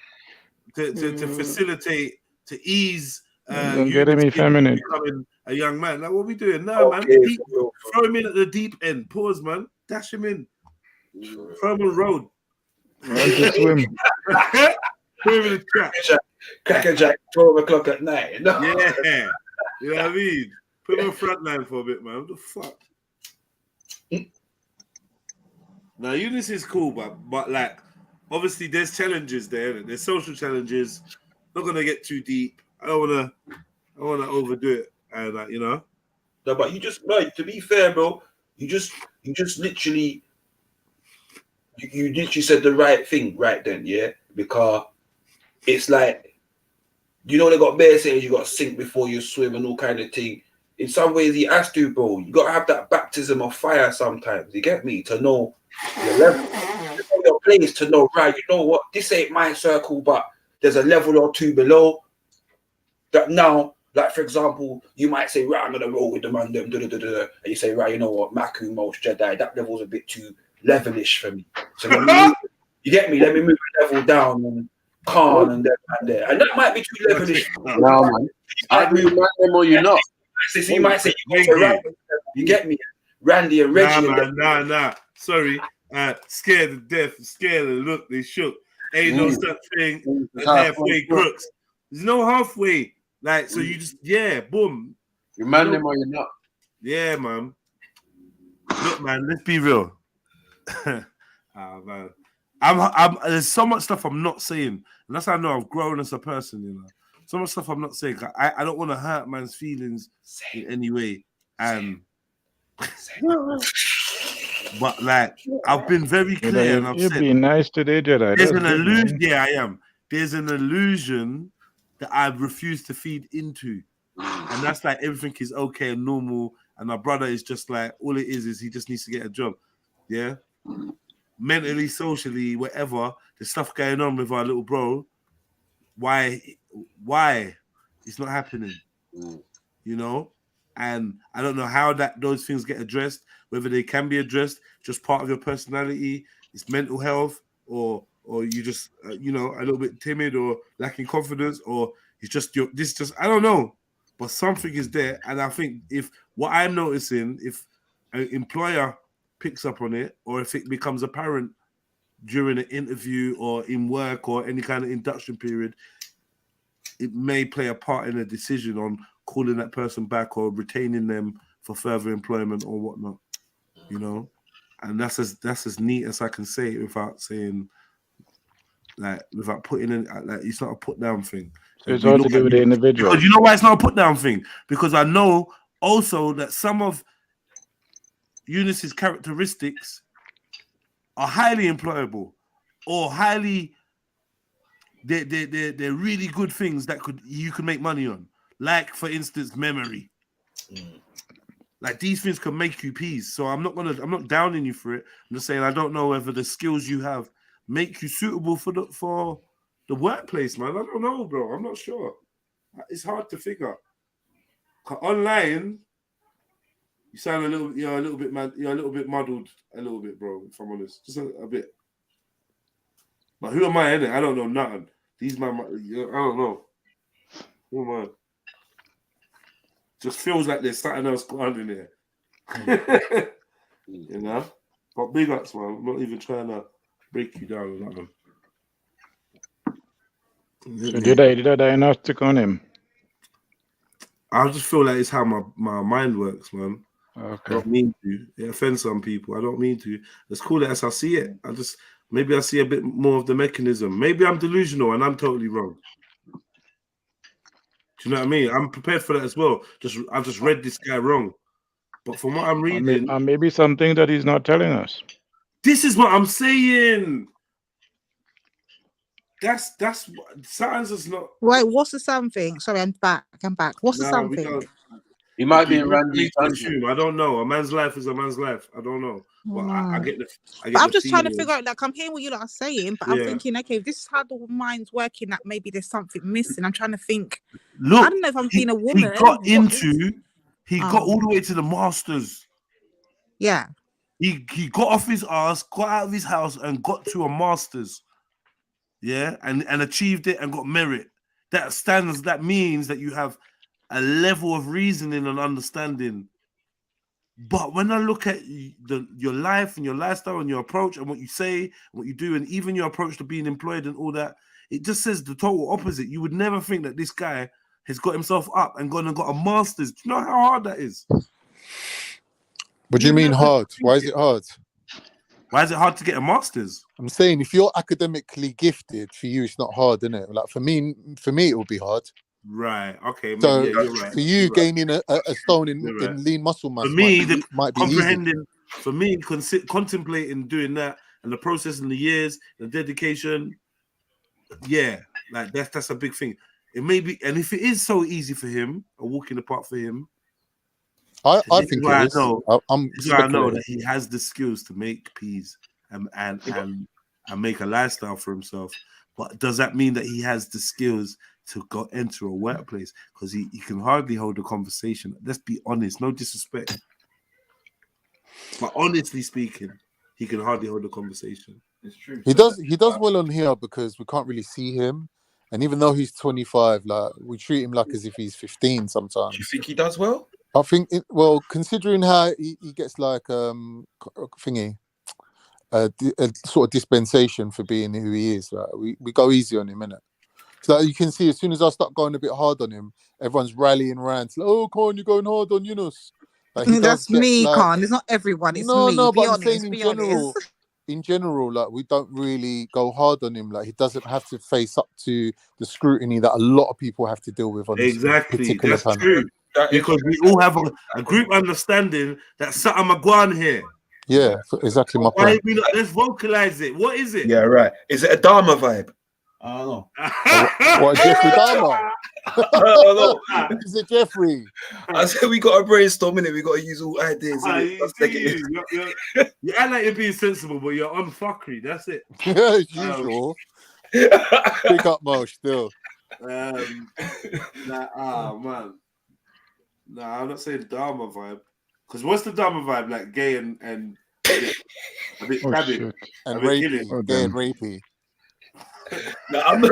Speaker 2: facilitate, to ease
Speaker 10: Don't get me feminine.
Speaker 2: Becoming a young man. Like, what are we doing now, man? Throw him in at the deep end. Pause, man. Dash him in. Throw him on the road.
Speaker 10: Learn to swim.
Speaker 2: Put him in the trap.
Speaker 7: Cracker Jack, 12 o'clock at night. No.
Speaker 2: Yeah. You know what I mean? Put him on front line for a bit, man. What the fuck? Now, Eunice is cool, but like, obviously, there's challenges there. There's social challenges. Not gonna get too deep. I don't wanna overdo it, and you know.
Speaker 7: No, but you just, right. To be fair, bro, you just literally, you literally said the right thing right then, yeah. Because it's like, you know, they got bear saying you got to sink before you swim and all kind of thing. In some ways, he has to, bro. You got to have that baptism of fire sometimes. You get me? To know your level, to know your place, to know, right, you know what? This ain't my circle, but there's a level or two below. That now, like, for example, you might say, right, I'm going to roll with the man, them, and you say, right, you know what? Maku, Most, Jedi, that level's a bit too levelish for me. So let me you get me? Let me move the level down and Khan and there. And that might be too levelish.
Speaker 3: No, man. Either you man them or you're not.
Speaker 7: So you might say, you get me? Randy and Reggie.
Speaker 2: Nah. Sorry. Scared to death, scared to look, they shook. Ain't no such thing as halfway crooks. There's no halfway. Like, so you just, boom.
Speaker 3: You man them or you're not.
Speaker 2: Yeah, man. Look, man, let's be real. Man. I'm there's so much stuff I'm not saying, and that's how I know I've grown as a person, you know. So much stuff I'm not saying. I don't want to hurt man's feelings in any way. But like, I've been very clear, and I've
Speaker 10: You're
Speaker 2: said,
Speaker 10: being nice today, Jedi.
Speaker 2: there's an illusion. Yeah, I am. There's an illusion that I refuse to feed into, and that's like everything is okay and normal, and my brother is just like, all it is he just needs to get a job. Yeah. Mentally, socially, whatever, there's stuff going on with our little bro. Why it's not happening? You know, and I don't know how those things get addressed. Whether they can be addressed, just part of your personality, it's mental health, or you just you know, a little bit timid or lacking confidence, or it's just I don't know, but something is there, and I think if what I'm noticing, if an employer picks up on it, or if it becomes apparent during an interview or in work or any kind of induction period, it may play a part in a decision on calling that person back or retaining them for further employment or whatnot, you know. And that's as neat as I can say it without saying, like, without putting in, like, it's not a put down thing.
Speaker 10: So it's all to do with the individual.
Speaker 2: Because you know why it's not a put down thing? Because I know also that some of Eunice's characteristics are highly employable, or highly they're really good things that you can make money on. Like, for instance, memory. Like, these things can make you peace. So I'm not downing you for it. I'm just saying I don't know whether the skills you have make you suitable for the workplace, man. I don't know, bro. I'm not sure. It's hard to figure. Online, you sound a little bit muddled, a little bit, bro. If I'm honest, just a bit. But who am I, innit? I don't know nothing. These man, I don't know. Who am I? Just feels like there's something else going on in here. You know? But big ups, man. I'm not even trying to break you down or nothing.
Speaker 10: So did I not stick on him?
Speaker 2: I just feel like it's how my mind works, man.
Speaker 10: Okay.
Speaker 2: I don't mean to. It offends some people. I don't mean to. Let's call it as I see it. Maybe I see a bit more of the mechanism. Maybe I'm delusional and I'm totally wrong. Do you know what I mean? I'm prepared for that as well. I've just read this guy wrong. But from what I'm reading,
Speaker 10: maybe something that he's not telling us.
Speaker 2: This is what I'm saying. That's science is not.
Speaker 20: Wait, what's the something? Sorry, I'm back. What's the something?
Speaker 3: He might be in Randy's
Speaker 2: I don't know. A man's life is a man's life. I don't know. But I get the.
Speaker 20: But I'm just trying to figure out. Like, I'm hearing what you lot are saying, but I'm thinking, okay, if this is how the mind's working, that maybe there's something missing. I'm trying to think. Look, I don't know if I'm being a woman.
Speaker 2: He got all the way to the masters.
Speaker 20: Yeah.
Speaker 2: He got off his ass, got out of his house, and got to a master's. Yeah, and achieved it and got merit. that means that you have a level of reasoning and understanding. But when I look at your life and your lifestyle and your approach and what you say, what you do, and even your approach to being employed and all that, it just says the total opposite. You would never think that this guy has got himself up and gone and got a master's. Do you know how hard that is?
Speaker 8: What do you mean hard? Why is it hard?
Speaker 2: Why is it hard to get a master's?
Speaker 8: I'm saying if you're academically gifted, for you it's not hard, isn't it? Like for me it will be hard.
Speaker 2: Right. Okay.
Speaker 8: So
Speaker 2: yeah, you're right.
Speaker 8: for you, gaining a stone in lean muscle mass
Speaker 2: for me,
Speaker 8: might be
Speaker 2: comprehending.
Speaker 8: easy.
Speaker 2: For me, contemplating doing that and the process and the years, the dedication, yeah, like that's a big thing. It may be, and if it is so easy for him, a walk in the park for him,
Speaker 8: I think it is.
Speaker 2: I know that he has the skills to make peas and make a lifestyle for himself. But does that mean that he has the skills to go enter a workplace? Because he can hardly hold a conversation. Let's be honest, no disrespect. But honestly speaking, he can hardly hold a conversation.
Speaker 9: It's true.
Speaker 8: He does well on here because we can't really see him. And even though he's 25, like we treat him like as if he's 15 sometimes.
Speaker 9: Do you think he does well?
Speaker 8: I think, considering how he gets like a sort of dispensation for being who he is, like, we go easy on him, innit? So you can see as soon as I start going a bit hard on him, everyone's rallying around. Like, oh, Khan, you're going hard on Yunus. Like,
Speaker 20: that's me, Khan. It's not everyone. It's me.
Speaker 8: No,
Speaker 20: be
Speaker 8: but
Speaker 20: honest,
Speaker 8: I'm saying in general, like we don't really go hard on him. Like he doesn't have to face up to the scrutiny that a lot of people have to deal with on this particular
Speaker 2: that's
Speaker 8: panel.
Speaker 2: true. Because we all have a group understanding that something McGuan here.
Speaker 8: Yeah, exactly my
Speaker 2: Why
Speaker 8: point.
Speaker 2: we not, let's vocalize it. What is it?
Speaker 9: Yeah, right. Is it a Dharma vibe? I don't know.
Speaker 8: What, Jeffrey Dahmer?
Speaker 9: I don't know.
Speaker 8: Is it Jeffrey?
Speaker 9: I said we got to brainstorm, innit? We got to use all ideas.
Speaker 2: You act like you're being sensible, but you're on fuckery. That's it.
Speaker 8: Yeah, as usual. Pick up Mo still.
Speaker 2: Man. Nah, I'm not saying Dharma vibe. Because what's the Dharma vibe? Like gay and a bit crabby.
Speaker 8: And rapey. Gay and rapey.
Speaker 9: No, I'm not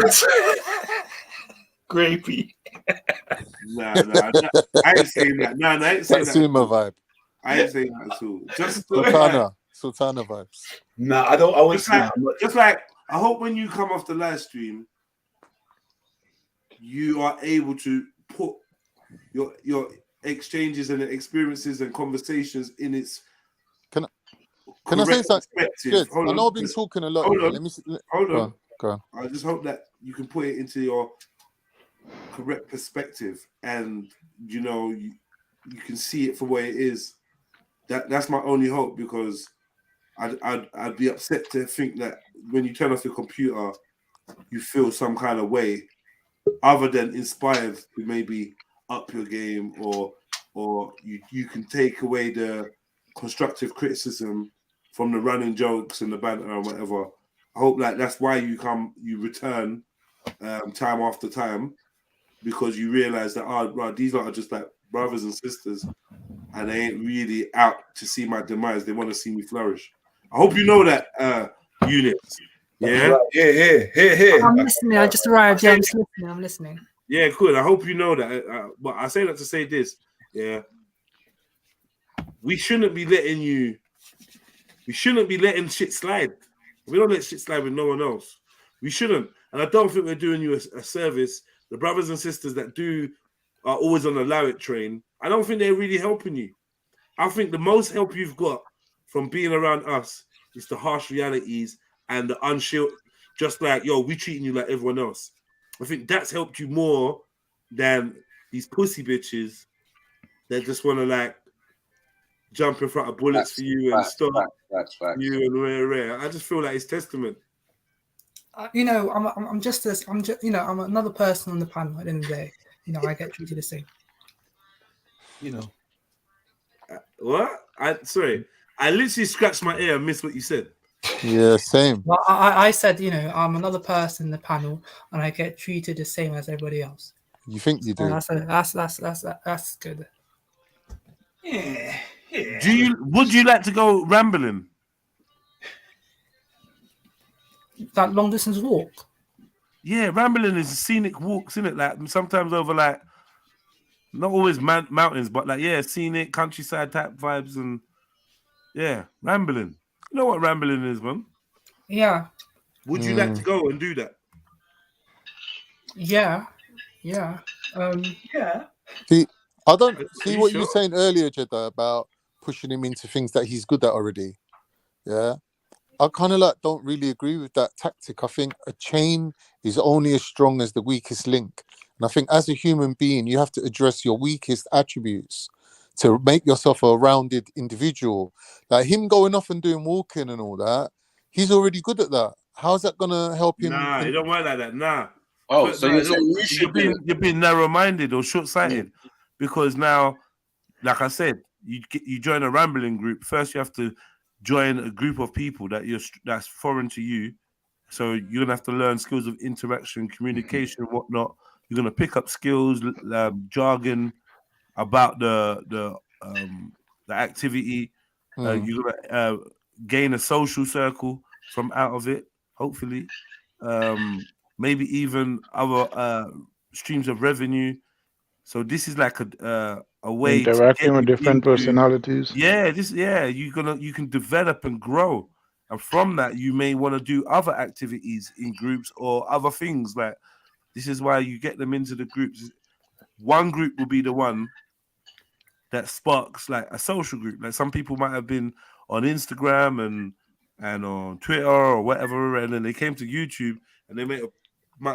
Speaker 9: grapey.
Speaker 2: Nah, I ain't saying that. Nah, I ain't saying that.
Speaker 8: Satsuma vibe.
Speaker 2: I ain't saying that at all. Just
Speaker 8: Sultana vibes.
Speaker 9: Nah, I don't. I was
Speaker 2: just like I hope when you come off the live stream, you are able to put your exchanges and experiences and conversations in its.
Speaker 8: Can I say something? Good.
Speaker 2: I
Speaker 8: know I've been talking a lot.
Speaker 2: Hold on.
Speaker 8: Go on.
Speaker 2: I just hope that you can put it into your correct perspective, and you can see it for what it is. That's my only hope, because I'd be upset to think that when you turn off your computer, you feel some kind of way, other than inspired to maybe up your game, or you can take away the constructive criticism from the running jokes and the banter and whatever. I hope that's why you return time after time, because you realize that these are just like brothers and sisters, and they ain't really out to see my demise. They want to see me flourish. I hope you know that, units. Yeah,
Speaker 9: right. Here.
Speaker 4: I'm listening. I just arrived. Yeah, I'm listening.
Speaker 2: Yeah, cool. I hope you know that. But I say that to say this. Yeah, we shouldn't be letting shit slide. We don't let shit slide with no one else. We shouldn't. And I don't think we're doing you a service. The brothers and sisters that are always on the allow it train, I don't think they're really helping you. I think the most help you've got from being around us is the harsh realities and the unshield, just like, we treating you like everyone else. I think that's helped you more than these pussy bitches that just want to jump in front of bullets for you and stop you and rare. I just feel like it's testament.
Speaker 4: I'm another person on the panel at the end of the day. I get treated the same.
Speaker 2: What? I literally scratched my ear and missed what you said.
Speaker 8: Yeah, same.
Speaker 4: Well, I said, I'm another person in the panel and I get treated the same as everybody else.
Speaker 8: You think you do?
Speaker 4: That's good.
Speaker 2: Yeah. Would you like to go rambling?
Speaker 4: That long distance walk?
Speaker 2: Yeah, rambling is scenic walks, isn't it? Like sometimes over like not always mountains, but like scenic countryside type vibes and rambling. You know what rambling is, man?
Speaker 18: Yeah.
Speaker 2: Would you like to go and do that?
Speaker 18: Yeah. Yeah.
Speaker 8: See, I don't see
Speaker 2: you
Speaker 8: what you
Speaker 2: sure?
Speaker 8: were saying earlier, Jeddah, about pushing him into things that he's good at already. Yeah. I kind of like don't really agree with that tactic. I think a chain is only as strong as the weakest link. And I think as a human being, you have to address your weakest attributes to make yourself a rounded individual. Like him going off and doing walking and all that, he's already good at that. How's that gonna help him?
Speaker 2: Nah, it don't work like that. Nah.
Speaker 3: Oh, so you're saying you should do it?
Speaker 2: You're being narrow-minded or short-sighted because now, like I said, you join a rambling group. First, you have to join a group of people that's foreign to you. So you're gonna have to learn skills of interaction, communication, and whatnot. You're gonna pick up skills, jargon about the activity. You're gonna gain a social circle from out of it, hopefully. Maybe even other streams of revenue. So this is like a way
Speaker 10: interacting
Speaker 2: to
Speaker 10: with different personalities.
Speaker 2: Yeah, you can develop and grow, and from that you may want to do other activities in groups or other things. Like this is why you get them into the groups. One group will be the one that sparks like a social group. Like some people might have been on Instagram and on Twitter or whatever, and then they came to YouTube and they might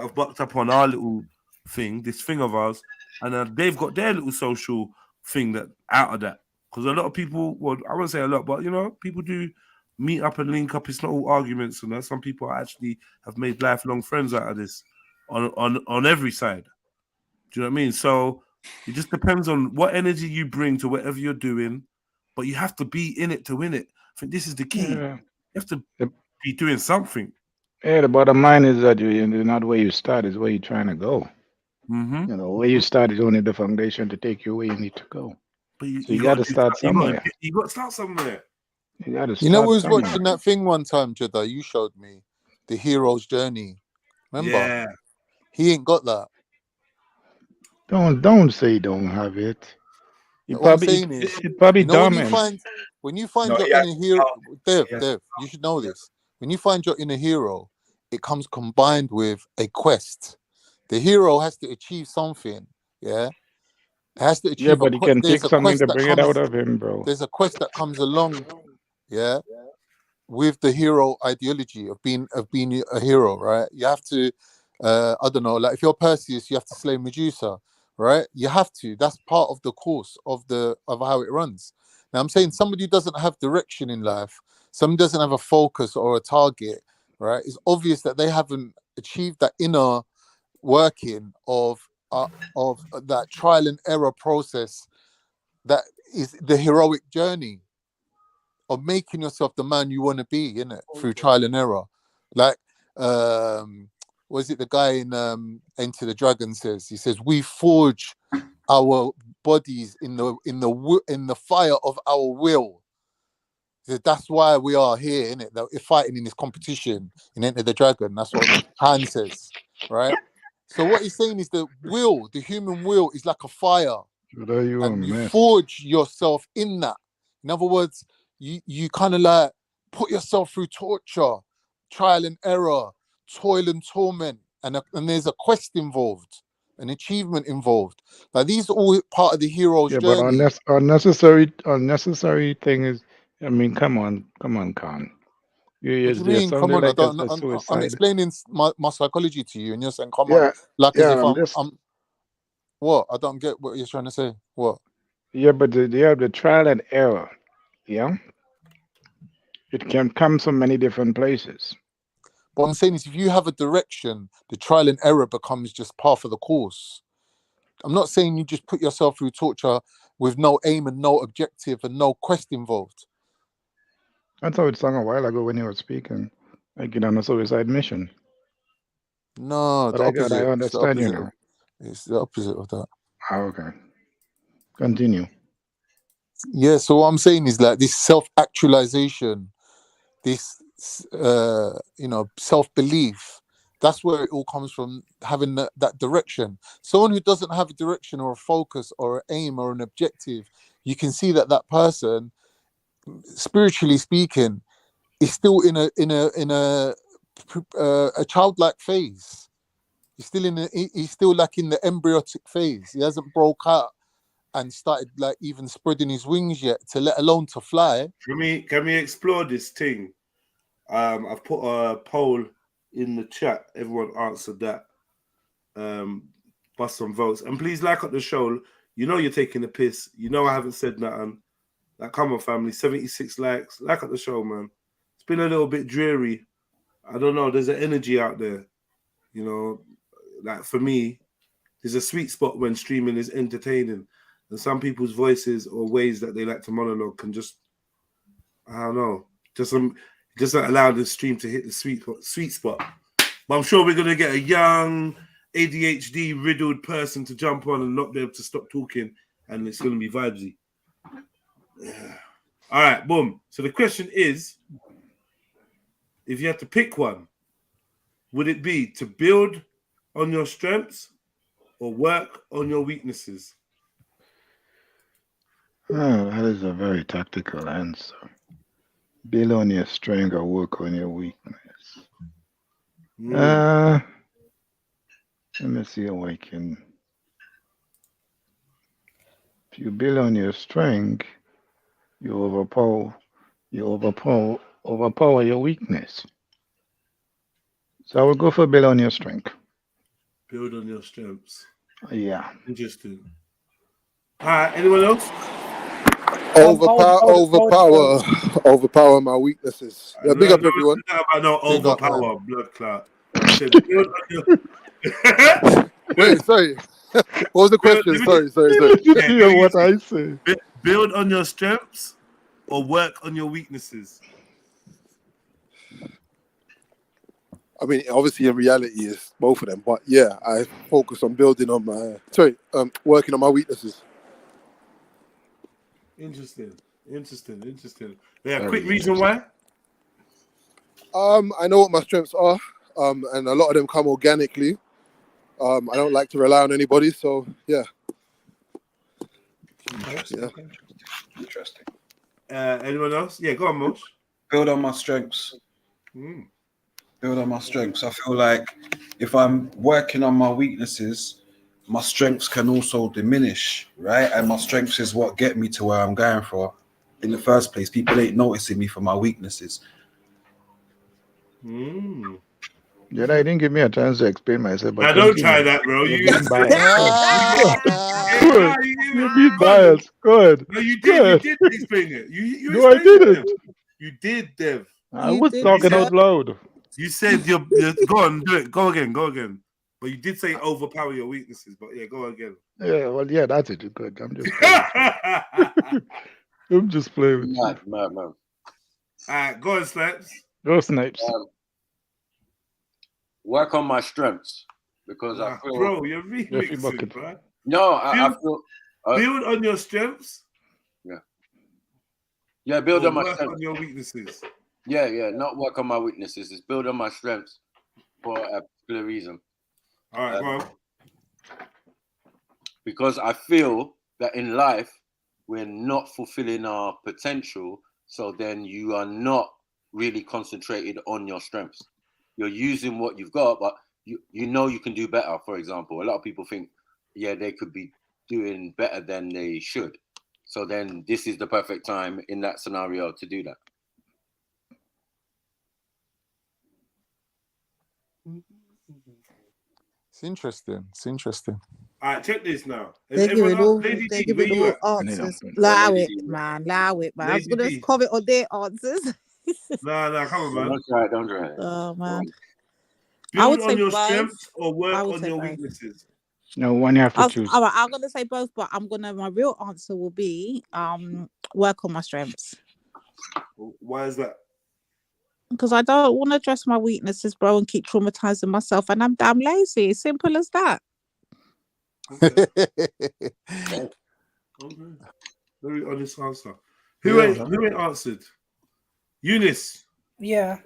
Speaker 2: have bucked up on our little thing, this thing of ours, and they've got their little social thing that out of that. Because a lot of people, well, I won't say a lot, but people do meet up and link up. It's not all arguments, and some people actually have made lifelong friends out of this on every side. Do you know what I mean? So it just depends on what energy you bring to whatever you're doing, but you have to be in it to win it. I think this is the key.
Speaker 10: Yeah.
Speaker 2: You have to be doing something.
Speaker 10: Yeah, the bottom line is that you're not where you start, is where you're trying to go.
Speaker 2: Mm-hmm.
Speaker 10: Where you start is only the foundation to take you where you need to go.
Speaker 2: But
Speaker 10: you got to start somewhere.
Speaker 2: You got to start somewhere.
Speaker 10: You got to start.
Speaker 8: You know, we was watching that thing one time, Jeddah. You showed me the hero's journey. Remember?
Speaker 2: Yeah.
Speaker 8: He ain't got that.
Speaker 10: Don't say don't have it.
Speaker 8: What I'm saying is,
Speaker 10: probably
Speaker 8: dormant. When you find your inner hero, Dev, you should know this. When you find your inner hero, it comes combined with a quest. The hero has to achieve something, yeah? It has to achieve
Speaker 10: but he can take something to bring it out of him, bro.
Speaker 8: There's a quest that comes along, yeah, with the hero ideology of being a hero, right? You have to, I don't know, like if you're Perseus, you have to slay Medusa, right? You have to. That's part of the course of how it runs. Now I'm saying somebody who doesn't have direction in life, somebody doesn't have a focus or a target, right? It's obvious that they haven't achieved that inner working of that trial and error process that is the heroic journey of making yourself the man you want to be, innit? Through trial and error. Like was it the guy in Enter the Dragon says? He says, we forge our bodies in the fire of our will. He said, that's why we are here, innit? That we're fighting in this competition in Enter the Dragon. That's what Han says, right? So what he's saying is the human will is like a fire. And you forge yourself in that. In other words, you kind of like put yourself through torture, trial and error, toil and torment, and there's a quest involved, an achievement involved. Like these are all part of the hero's journey.
Speaker 10: But unnecessary thing is, I mean, come on, Khan.
Speaker 8: What do you mean? Come on, like I'm explaining my psychology to you, and you're saying, "Come on," like as if I'm. What? I don't get what you're trying to say. What?
Speaker 10: Yeah, but the trial and error, yeah, it can come from many different places.
Speaker 8: What I'm saying is, if you have a direction, the trial and error becomes just part of the course. I'm not saying you just put yourself through torture with no aim and no objective and no quest involved.
Speaker 10: That's how it sung a while ago when you were speaking. Like on a suicide mission.
Speaker 8: No, the opposite.
Speaker 10: I understand you now.
Speaker 8: It's the opposite of that.
Speaker 10: Oh, okay. Continue.
Speaker 8: Yeah, so what I'm saying is like this self-actualization, this self-belief That's where it all comes from, having that direction. Someone who doesn't have a direction or a focus or an aim or an objective, you can see that that person, spiritually speaking, is still in a childlike phase. He's still like in the embryotic phase. He hasn't broke out and started like even spreading his wings yet, to let alone to fly.
Speaker 2: Can we explore this thing? I've put a poll in the chat. Everyone answered that. Bust some votes, and please like up the show. You know you're taking the piss. You know I haven't said nothing. Like, come on, family. 76 likes. Like up the show, man. It's been a little bit dreary. I don't know. There's an energy out there. You know, like for me, there's a sweet spot when streaming is entertaining, and some people's voices or ways that they like to monologue can just, I don't know, just allow the stream to hit the sweet spot. But I'm sure we're gonna get a young ADHD riddled person to jump on and not be able to stop talking, and it's gonna be vibesy. Yeah. All right, boom. So the question is, if you had to pick one, would it be to build on your strengths or work on your weaknesses?
Speaker 10: Oh, that is a very tactical answer. Build on your strength or work on your weakness. Let me see how I can. If you build on your strength, you overpower your weakness. So I will go for build on your strength.
Speaker 2: Build on your strengths.
Speaker 10: Yeah.
Speaker 2: Interesting. All right, anyone else?
Speaker 12: Overpower my weaknesses. Yeah, big up everyone.
Speaker 2: No overpower, blood clot.
Speaker 12: Wait, sorry. What was the question? Sorry.
Speaker 2: Yeah,
Speaker 10: what I say.
Speaker 2: Build on your strengths or work on your weaknesses.
Speaker 12: I mean, obviously, in reality, it's both of them. But yeah, I focus on working on my weaknesses.
Speaker 2: Interesting. Yeah, quick reason why?
Speaker 12: I know what my strengths are, and a lot of them come organically. I don't like to rely on anybody, so yeah.
Speaker 9: Interesting.
Speaker 2: Anyone else? Yeah, go on, Mosh.
Speaker 9: Build on my strengths. Build on my strengths. I feel like if I'm working on my weaknesses, my strengths can also diminish, right? And my strengths is what get me to where I'm going for in the first place. People ain't noticing me for my weaknesses.
Speaker 10: Yeah, I didn't give me a chance to explain myself. But
Speaker 2: don't try that, bro.
Speaker 10: You're being biased. Good.
Speaker 2: No, you did. You did explain it. You
Speaker 10: No, I didn't.
Speaker 2: You did, Dev.
Speaker 10: I was talking out loud.
Speaker 2: You said you're go on, do it. Go again. But you did say overpower your weaknesses. But yeah, go again.
Speaker 10: Yeah, well, yeah, that's it. Good. I'm just playing with you.
Speaker 3: Man.
Speaker 2: All right, go on, Snipes.
Speaker 10: Go, Snipes.
Speaker 3: Work on my strengths because I feel.
Speaker 2: Bro, you're remixing, bro.
Speaker 3: No, I feel.
Speaker 2: Build on your strengths.
Speaker 3: Yeah, build on my
Speaker 2: work
Speaker 3: strengths.
Speaker 2: on your weaknesses.
Speaker 3: Yeah, not work on my weaknesses. It's build on my strengths for a particular reason.
Speaker 2: All right, go on.
Speaker 3: Because I feel that in life we're not fulfilling our potential, so then you are not really concentrated on your strengths. You're using what you've got, but you know you can do better. For example, a lot of people think, they could be doing better than they should. So then this is the perfect time in that scenario to do that.
Speaker 8: It's interesting.
Speaker 2: All right, check this now.
Speaker 20: They're giving all answers. Allow it, man. I was going to comment on their answers.
Speaker 2: No, come on, man.
Speaker 3: Don't try it.
Speaker 20: Oh, man.
Speaker 2: Build on your strengths or work on your weaknesses?
Speaker 10: No, one you have to choose.
Speaker 20: All right, I'm going to say both, but my real answer will be work on my strengths.
Speaker 2: Why is that?
Speaker 20: Because I don't want to address my weaknesses, bro, and keep traumatizing myself, and I'm damn lazy. Simple as that.
Speaker 2: Okay. Very honest answer. Who ain't answered? Eunice.
Speaker 18: Yeah.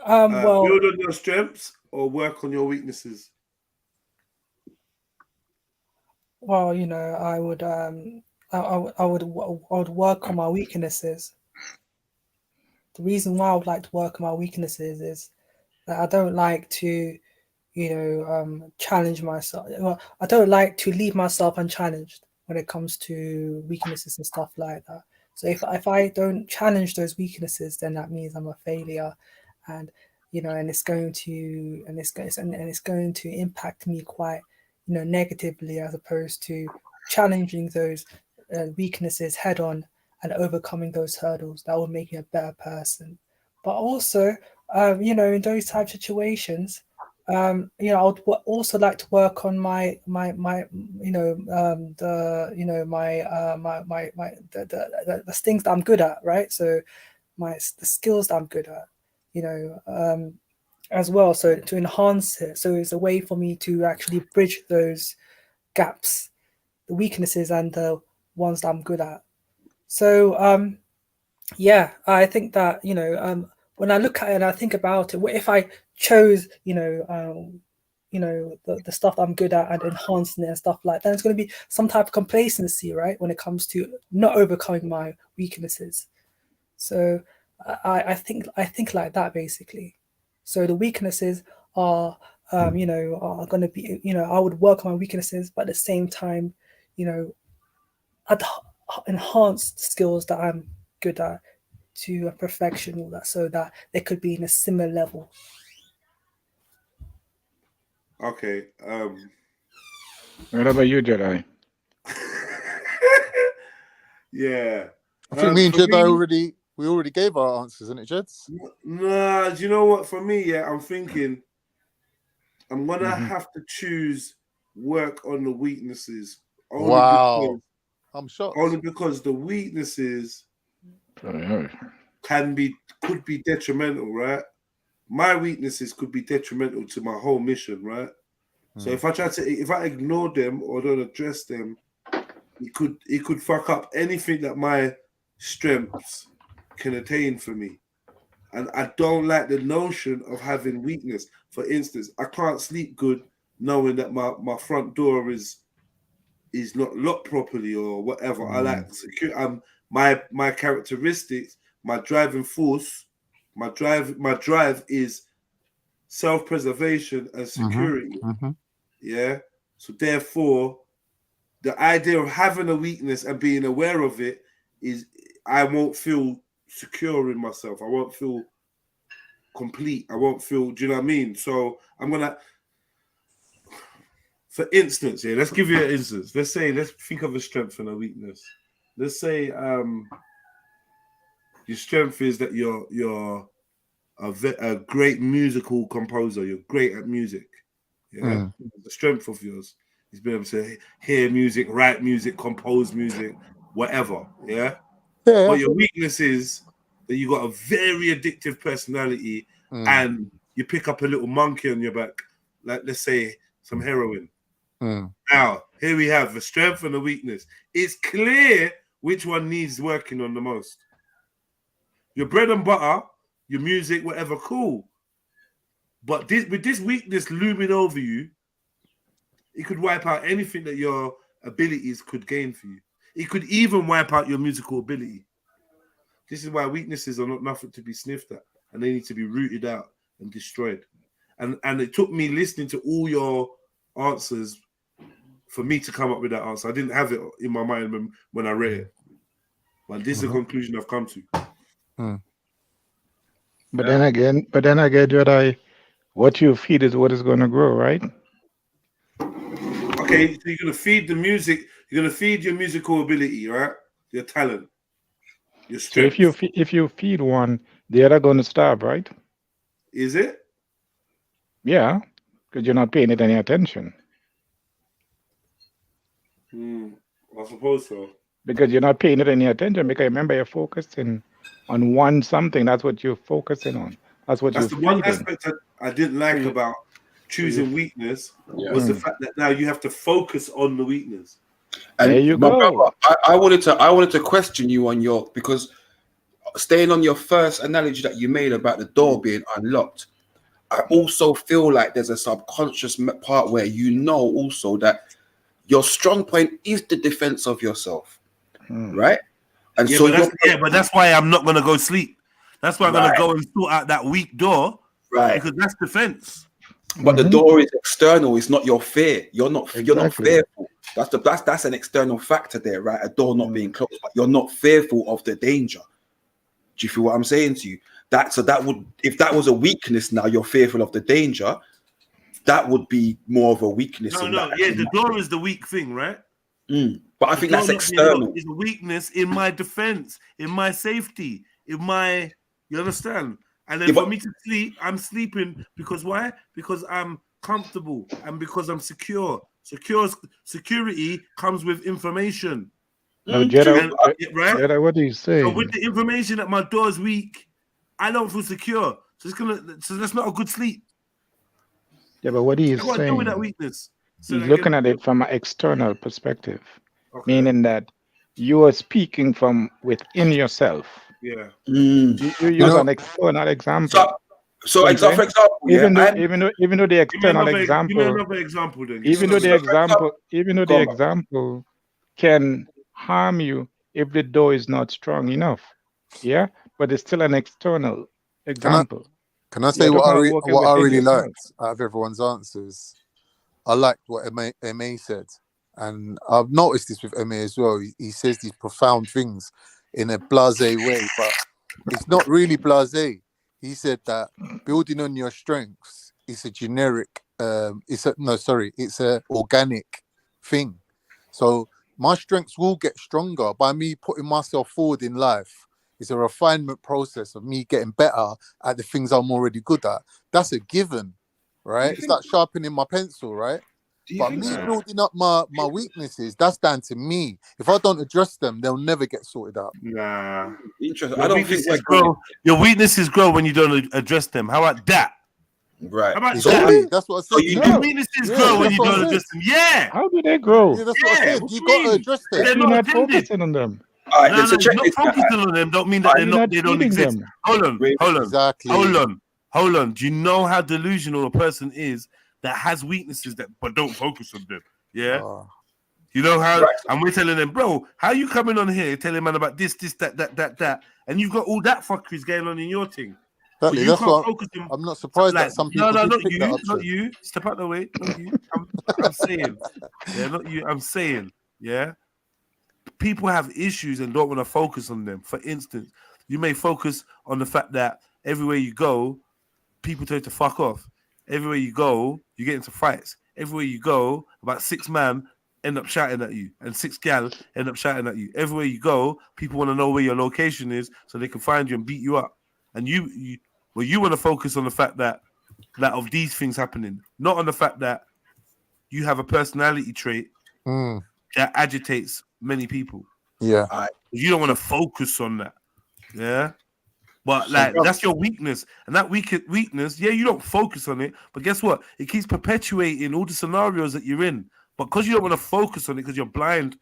Speaker 4: Well,
Speaker 2: build on your strengths or work on your weaknesses?
Speaker 4: Well, you know, I would work on my weaknesses. The reason why I would like to work on my weaknesses is that I don't like to, you know, challenge myself. Well, I don't like to leave myself unchallenged when it comes to weaknesses and stuff like that. So if I don't challenge those weaknesses, then that means I'm a failure, and you know, and it's going to and it's going to impact me quite, you know, negatively, as opposed to challenging those weaknesses head on and overcoming those hurdles. That will make me a better person. But also, you know, in those type of situations, you know, I would also like to work on my you know, the things that I'm good at, right? So the skills that I'm good at, you know, as well. So to enhance it, so it's a way for me to actually bridge those gaps, the weaknesses and the ones that I'm good at. So yeah, I think that, you know, when I look at it and I think about it, what if I chose, you know, the stuff that I'm good at and enhancing it and stuff like that, then it's going to be some type of complacency, right, when it comes to not overcoming my weaknesses. So I think like that, basically. So the weaknesses are, you know, are going to be, you know, I would work on my weaknesses, but at the same time, you know, I'd enhance the skills that I'm good at to a perfection, all that, so that they could be in a similar level.
Speaker 2: Okay.
Speaker 10: What about you, Jedi?
Speaker 2: Yeah.
Speaker 8: I think me and Jedi already gave our answers, isn't it, Jeds?
Speaker 2: Nah, do you know what? For me, yeah, I'm thinking I'm gonna have to choose work on the weaknesses.
Speaker 8: Wow. I'm shocked.
Speaker 2: Only because the weaknesses could be detrimental, right? My weaknesses could be detrimental to my whole mission, right? So if I ignore them or don't address them, it could fuck up anything that my strengths can attain for me. And I don't like the notion of having weakness. For instance, I can't sleep good knowing that my front door is not locked properly or whatever. I like secure. My characteristics, my driving force, my drive is self-preservation and security. Yeah. So therefore, the idea of having a weakness and being aware of it is I won't feel secure in myself. I won't feel complete. I won't feel, do you know what I mean? So I'm gonna, for instance, yeah, let's give you an instance. Let's think of a strength and a weakness. Let's say your strength is that you're a great musical composer. You're great at music. Yeah, the strength of yours is being able to hear music, write music, compose music, whatever. Yeah. But your weakness is that you got a very addictive personality and you pick up a little monkey on your back, like let's say some heroin. Now, here we have the strength and the weakness. It's clear which one needs working on the most. Your bread and butter, your music, whatever, cool. But with this weakness looming over you, it could wipe out anything that your abilities could gain for you. It could even wipe out your musical ability. This is why weaknesses are not nothing to be sniffed at, and they need to be rooted out and destroyed. And it took me listening to all your answers for me to come up with that answer. I didn't have it in my mind when I read it. But this is the conclusion I've come to.
Speaker 10: But then again, Jedi, what you feed is what is going to grow, right?
Speaker 2: Okay, so you're going to feed the music. You're going to feed your musical ability, right? Your talent, your strength.
Speaker 10: So if you feed one, the other going to starve, right?
Speaker 2: Is it?
Speaker 10: Yeah, because you're not paying it any attention.
Speaker 2: I suppose so.
Speaker 10: Because you're not paying it any attention. Because remember, you're focusing on one something. That's what you're focusing on. That's what you're feeding.
Speaker 2: One aspect I didn't like about choosing weakness was the fact that now you have to focus on the weakness.
Speaker 9: And
Speaker 10: there you
Speaker 9: my
Speaker 10: go.
Speaker 9: brother, I wanted to question you on your, because staying on your first analogy that you made about the door being unlocked, I also feel like there's a subconscious part where you know also that your strong point is the defense of yourself, right? And
Speaker 2: yeah,
Speaker 9: so
Speaker 2: but that's why I'm not gonna go sleep. That's why I'm gonna go and sort out that weak door,
Speaker 9: right?
Speaker 2: Because that's defense.
Speaker 9: But the door is external; it's not your fear. You're not fearful. That's an external factor there, right? A door not being closed, but you're not fearful of the danger. Do you feel what I'm saying to you? That would, if that was a weakness, now you're fearful of the danger, that would be more of a weakness.
Speaker 2: The door is the weak thing, right?
Speaker 9: But I think that's external.
Speaker 2: It's a weakness in my defense, in my safety, you understand? And then for me to sleep, I'm sleeping because why? Because I'm comfortable and because I'm secure. Security comes with information.
Speaker 10: No, Jedi,
Speaker 2: right?
Speaker 10: Jedi, what are you saying?
Speaker 2: So with the information that my door is weak, I don't feel secure. So that's not a good sleep.
Speaker 10: Yeah, but what he is
Speaker 2: What do I do with that weakness?
Speaker 10: He's looking at it from an external perspective, meaning that you are speaking from within yourself.
Speaker 2: Yeah.
Speaker 10: You use an external example.
Speaker 9: So for example,
Speaker 10: even though the external example,
Speaker 2: give me another example then.
Speaker 10: Even though the example can harm you if the door is not strong enough, yeah, but it's still an external example.
Speaker 8: Can I say what I really liked out of everyone's answers? I liked what Ma said, and I've noticed this with Ma as well. He says these profound things in a blasé way, but it's not really blasé. He said that building on your strengths is a generic. It's a organic thing. So my strengths will get stronger by me putting myself forward in life. It's a refinement process of me getting better at the things I'm already good at. That's a given, right? It's like sharpening my pencil, right? But me building up my weaknesses, that's down to me. If I don't address them, they'll never get sorted out.
Speaker 2: Nah.
Speaker 9: Interesting.
Speaker 2: Your weaknesses grow when you don't address them. How about that?
Speaker 9: Right.
Speaker 2: How about
Speaker 8: that? That's what I said.
Speaker 2: Your weaknesses grow when you don't address them. Yeah.
Speaker 10: How do they grow?
Speaker 8: Yeah, that's what I said. You got to address them.
Speaker 10: You're not focusing on them.
Speaker 9: All right,
Speaker 2: not focusing on them don't mean that they don't exist. Hold on.
Speaker 8: Exactly.
Speaker 2: Hold on. Do you know how delusional a person is that has weaknesses but don't focus on them? Yeah. You know how, and we're telling them, bro, how you coming on here telling man about this, that, and you've got all that fuckeries going on in your thing.
Speaker 8: Exactly. That's what I'm not surprised that some people
Speaker 2: not you. Step out the way. Not you. I'm saying, not you. I'm saying, people have issues and don't want to focus on them. For instance, you may focus on the fact that everywhere you go, people tell you to fuck off. Everywhere you go, you get into fights. Everywhere you go, about 6 men end up shouting at you, and 6 gal end up shouting at you. Everywhere you go, people want to know where your location is so they can find you and beat you up. And you want to focus on the fact that of these things happening, not on the fact that you have a personality trait that agitates many people.
Speaker 8: Yeah.
Speaker 2: You don't want to focus on that. Yeah. But that's your weakness. And that weakness, you don't focus on it. But guess what? It keeps perpetuating all the scenarios that you're in. But because you don't want to focus on it, because you're blind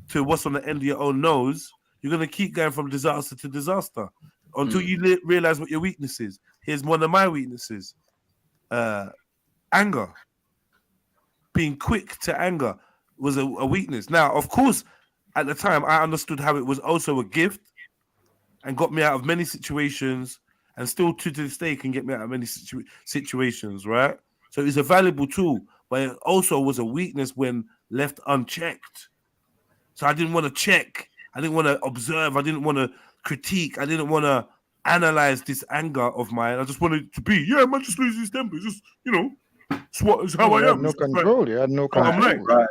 Speaker 2: to what's on the end of your own nose, you're going to keep going from disaster to disaster until you realize what your weakness is. Here's one of my weaknesses. Anger. Being quick to anger was a weakness. Now, of course, at the time, I understood how it was also a gift and got me out of many situations, and still to this day can get me out of many situations, right? So it's a valuable tool, but it also was a weakness when left unchecked. So I didn't want to check. I didn't want to observe. I didn't want to critique. I didn't want to analyze this anger of mine. I just wanted to be, man, just lose his temper. Just, it's how I am.
Speaker 10: No control. You had no control.
Speaker 2: I'm like,
Speaker 9: right.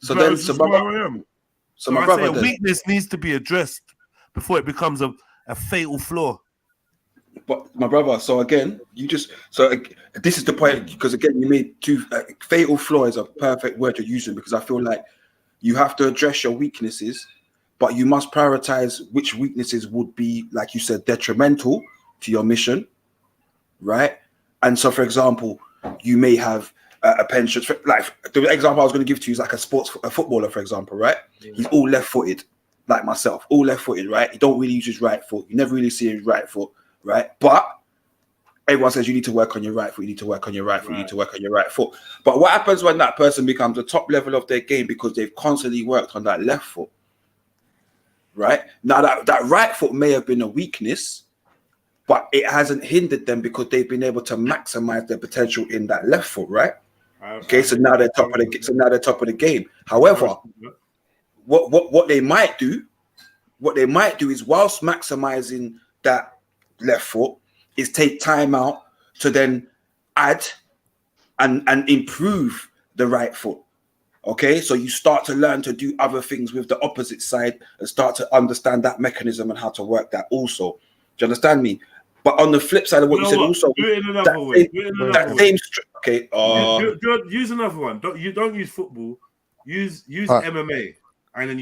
Speaker 9: So then,
Speaker 2: how I am. So I say a weakness needs to be addressed before it becomes a fatal flaw.
Speaker 9: But my brother, so again, this is the point, because again, you made two fatal flaw is a perfect word you're using, because I feel like you have to address your weaknesses, but you must prioritize which weaknesses would be, like you said, detrimental to your mission, right? And so, for example, you may have a penchant, like the example I was going to give to you is like a footballer, for example, right? He's all left-footed. like myself, all left-footed, right? He don't really use his right foot. You never really see his right foot, right? But everyone says you need to work on your right foot. You need to work on your right foot. You need to work on your right foot. But what happens when that person becomes the top level of their game because they've constantly worked on that left foot, right? Now that right foot may have been a weakness, but it hasn't hindered them because they've been able to maximize their potential in that left foot, right? Okay, so now they're top of the game. However, what they might do is whilst maximizing that left foot, is take time out to then add and improve the right foot. Okay, so you start to learn to do other things with the opposite side and start to understand that mechanism and how to work that also. Do you understand me? But on the flip side of what you said, also
Speaker 2: do it in another way.
Speaker 9: Okay.
Speaker 2: Use another one. Don't use football. Use MMA, and then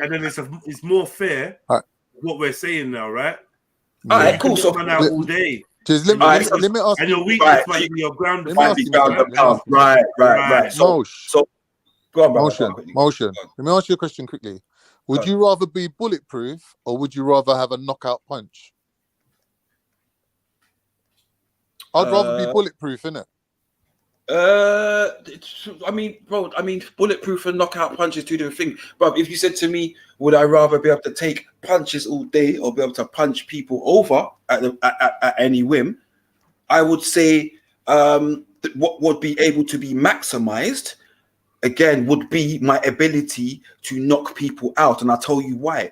Speaker 2: and then it's more fair. What we're saying now, right?
Speaker 9: All right, cool. So
Speaker 2: all day.
Speaker 8: Just let me ask.
Speaker 2: And your weakness might be your ground.
Speaker 9: Right. So go on,
Speaker 8: Motion. Let me ask you a question quickly. Would you rather be bulletproof or would you rather have a knockout punch? I'd rather be bulletproof, innit?
Speaker 9: I mean, bro, bulletproof and knockout punches, two different things. But if you said to me, would I rather be able to take punches all day or be able to punch people over at any whim? I would say what would be able to be maximized, again, would be my ability to knock people out. And I'll tell you why.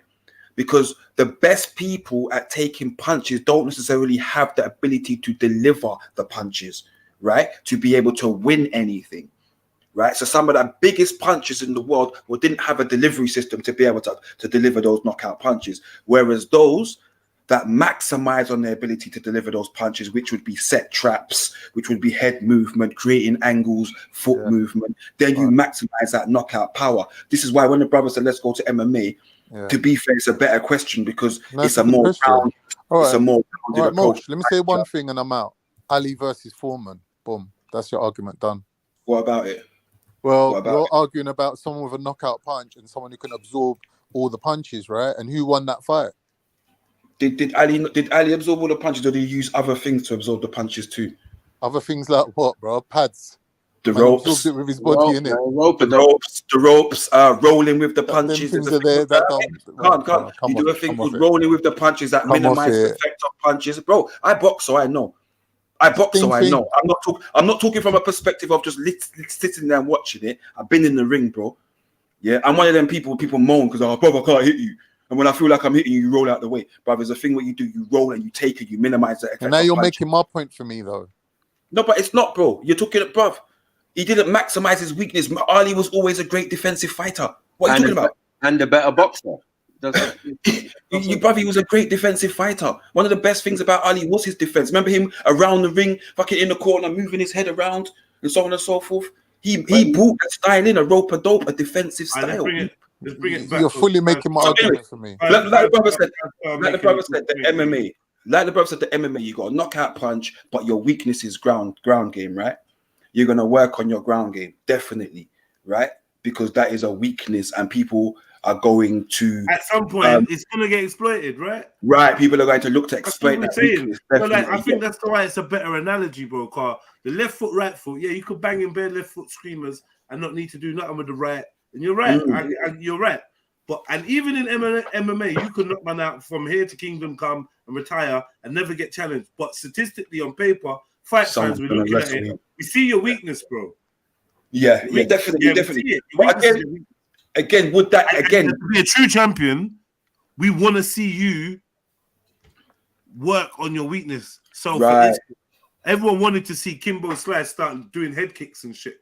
Speaker 9: Because the best people at taking punches don't necessarily have the ability to deliver the punches, right? To be able to win anything, right? So some of the biggest punches in the world didn't have a delivery system to be able to deliver those knockout punches. Whereas those that maximize on their ability to deliver those punches, which would be set traps, which would be head movement, creating angles, foot movement, then you maximize that knockout power. This is why when the brother said, let's go to MMA, to be fair, it's a better question because it's a more rounded, approach.
Speaker 8: Let me say one thing and I'm out. Ali versus Foreman. Boom. That's your argument done.
Speaker 9: What about it?
Speaker 8: Well, you're arguing about someone with a knockout punch and someone who can absorb all the punches, right? And who won that fight?
Speaker 9: Did Ali absorb all the punches, or did he use other things to absorb the punches too?
Speaker 8: Other things like what, bro? Pads.
Speaker 9: The ropes.
Speaker 8: He absorbed it with his body, innit?
Speaker 9: The ropes, rolling with the punches.
Speaker 8: Things are there that
Speaker 9: can't. You do a thing called rolling with the punches that minimize the effect of punches. Bro, I box, so I know. I'm not talking from a perspective of just sitting there and watching it. I've been in the ring, bro. Yeah, I'm one of them people moan because, brother, I can't hit you. And when I feel like I'm hitting you, you roll out the way. But there's a thing what you do, you roll and you take it, you minimize the effect.
Speaker 8: And now you're making my point for me, though.
Speaker 9: No, but it's not, bro. You're talking, bruv. He didn't maximize his weakness. Ali was always a great defensive fighter. What are you talking about?
Speaker 3: And a better boxer.
Speaker 9: He was a great defensive fighter. One of the best things about Ali was his defense. Remember him around the ring, fucking in the corner, moving his head around, and so on and so forth. He brought that style in, a rope-a-dope, a defensive style.
Speaker 2: Let's bring it back.
Speaker 8: You're fully making my argument for me.
Speaker 9: Like the brother said, the MMA. Like the brother said, the MMA, you got a knockout punch, but your weakness is ground game, right? You're gonna work on your ground game, definitely, right? Because that is a weakness, and people are going to
Speaker 2: at some point it's gonna get exploited, right?
Speaker 9: Right, people are going to look to exploit that weakness.
Speaker 2: I think that's why it's a better analogy, bro. Car the left foot, right foot, yeah, you could bang in bare left foot screamers and not need to do nothing with the right. And you're right, you're right. But and even in MMA, you could knock man out from here to Kingdom Come and retire and never get challenged. But statistically, on paper, fight fans, we're looking at it. We see your weakness, bro.
Speaker 9: Yeah, definitely. But again, would that
Speaker 2: to be a true champion, we want to see you work on your weakness. So for instance, everyone wanted to see Kimbo Slice start doing head kicks and shit.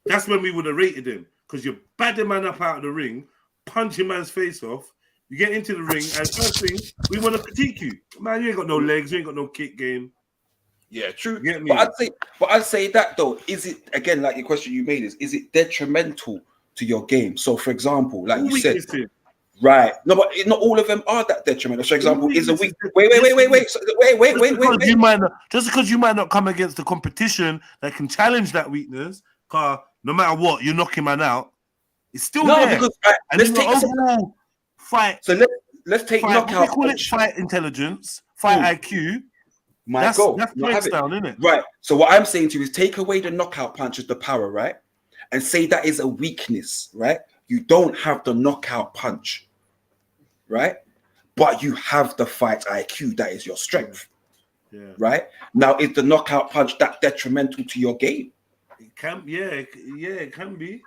Speaker 2: That's when we would have rated him, because you're badding man up out of the ring, punching man's face off. You get into the ring, and first thing, we want to critique you. Man, you ain't got no legs, you ain't got no kick game.
Speaker 9: Yeah, true. But I'd say that though, is it, again, like your question you made is it detrimental to your game? So for example, like you said, right. No, but not all of them are that detrimental. For example, is a weak wait.
Speaker 2: Just because you might not come against the competition that can challenge that weakness, car no matter what, you're knocking man out. It's still there.
Speaker 9: Because
Speaker 2: and
Speaker 9: let's
Speaker 2: in
Speaker 9: take
Speaker 2: the overall fight.
Speaker 9: So let's take knockout.
Speaker 2: We call it fight intelligence, fight IQ. That's breakdown, isn't it?
Speaker 9: Right. So what I'm saying to you is take away the knockout punch as the power, right? And say that is a weakness, right? You don't have the knockout punch, right? But you have the fight IQ. That is your strength.
Speaker 2: Yeah.
Speaker 9: Right? Now, is the knockout punch that detrimental to your game?
Speaker 2: It can, it can be.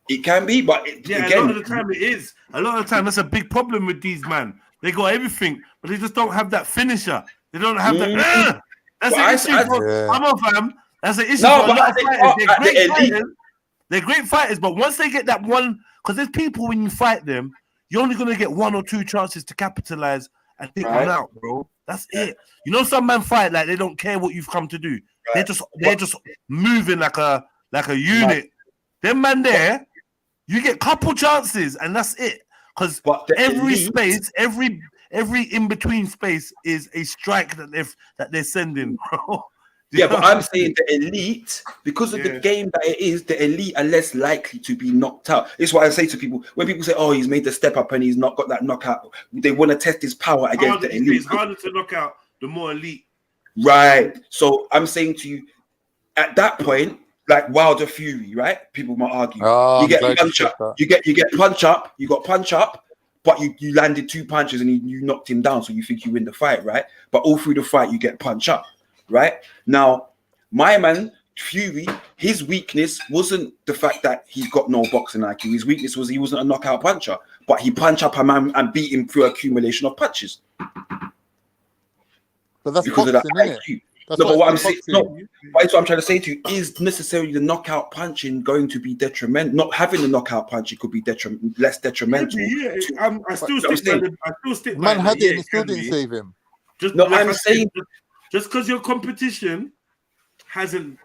Speaker 9: It can be, but
Speaker 2: again, a lot of the time it is. A lot of the time, that's a big problem with these man. They got everything, but they just don't have that finisher. They don't have that. That's an issue for some of them. That's an issue for a lot of fighters. They're great fighters. They're great fighters, but once they get that one, because there's people when you fight them, you're only gonna get 1 or 2 chances to capitalize and take one out, bro. That's it. You know, some men fight like they don't care what you've come to do. They're just moving like a unit. Them man there, you get couple chances and that's it. Because every space, every in between space is a strike that they're sending, bro.
Speaker 9: Yeah, but I'm saying the elite, because of the game that it is, the elite are less likely to be knocked out. It's what I say to people when people say, "Oh, he's made the step up and he's not got that knockout." They want to test his power against the elite.
Speaker 2: It's harder to knock out the more elite.
Speaker 9: Right. So I'm saying to you, at that point, like Wilder Fury, right? People might argue. You get punch up. You get punch up. You got punch up. But you landed 2 punches and you knocked him down, so you think you win the fight, right? But all through the fight, you get punch up, right? Now, my man, Fury, his weakness wasn't the fact that he's got no boxing IQ. His weakness was he wasn't a knockout puncher, but he punched up a man and beat him through accumulation of punches.
Speaker 8: But that's
Speaker 9: because
Speaker 8: boxing,
Speaker 9: of that IQ.
Speaker 8: That's
Speaker 9: But what I'm saying, what I'm trying to say to you is necessarily the knockout punching going to be detrimental. Not having the knockout punch, it could be less detrimental.
Speaker 2: I still stick.
Speaker 8: Man had it and it still didn't save him.
Speaker 9: I'm saying
Speaker 2: just because your competition hasn't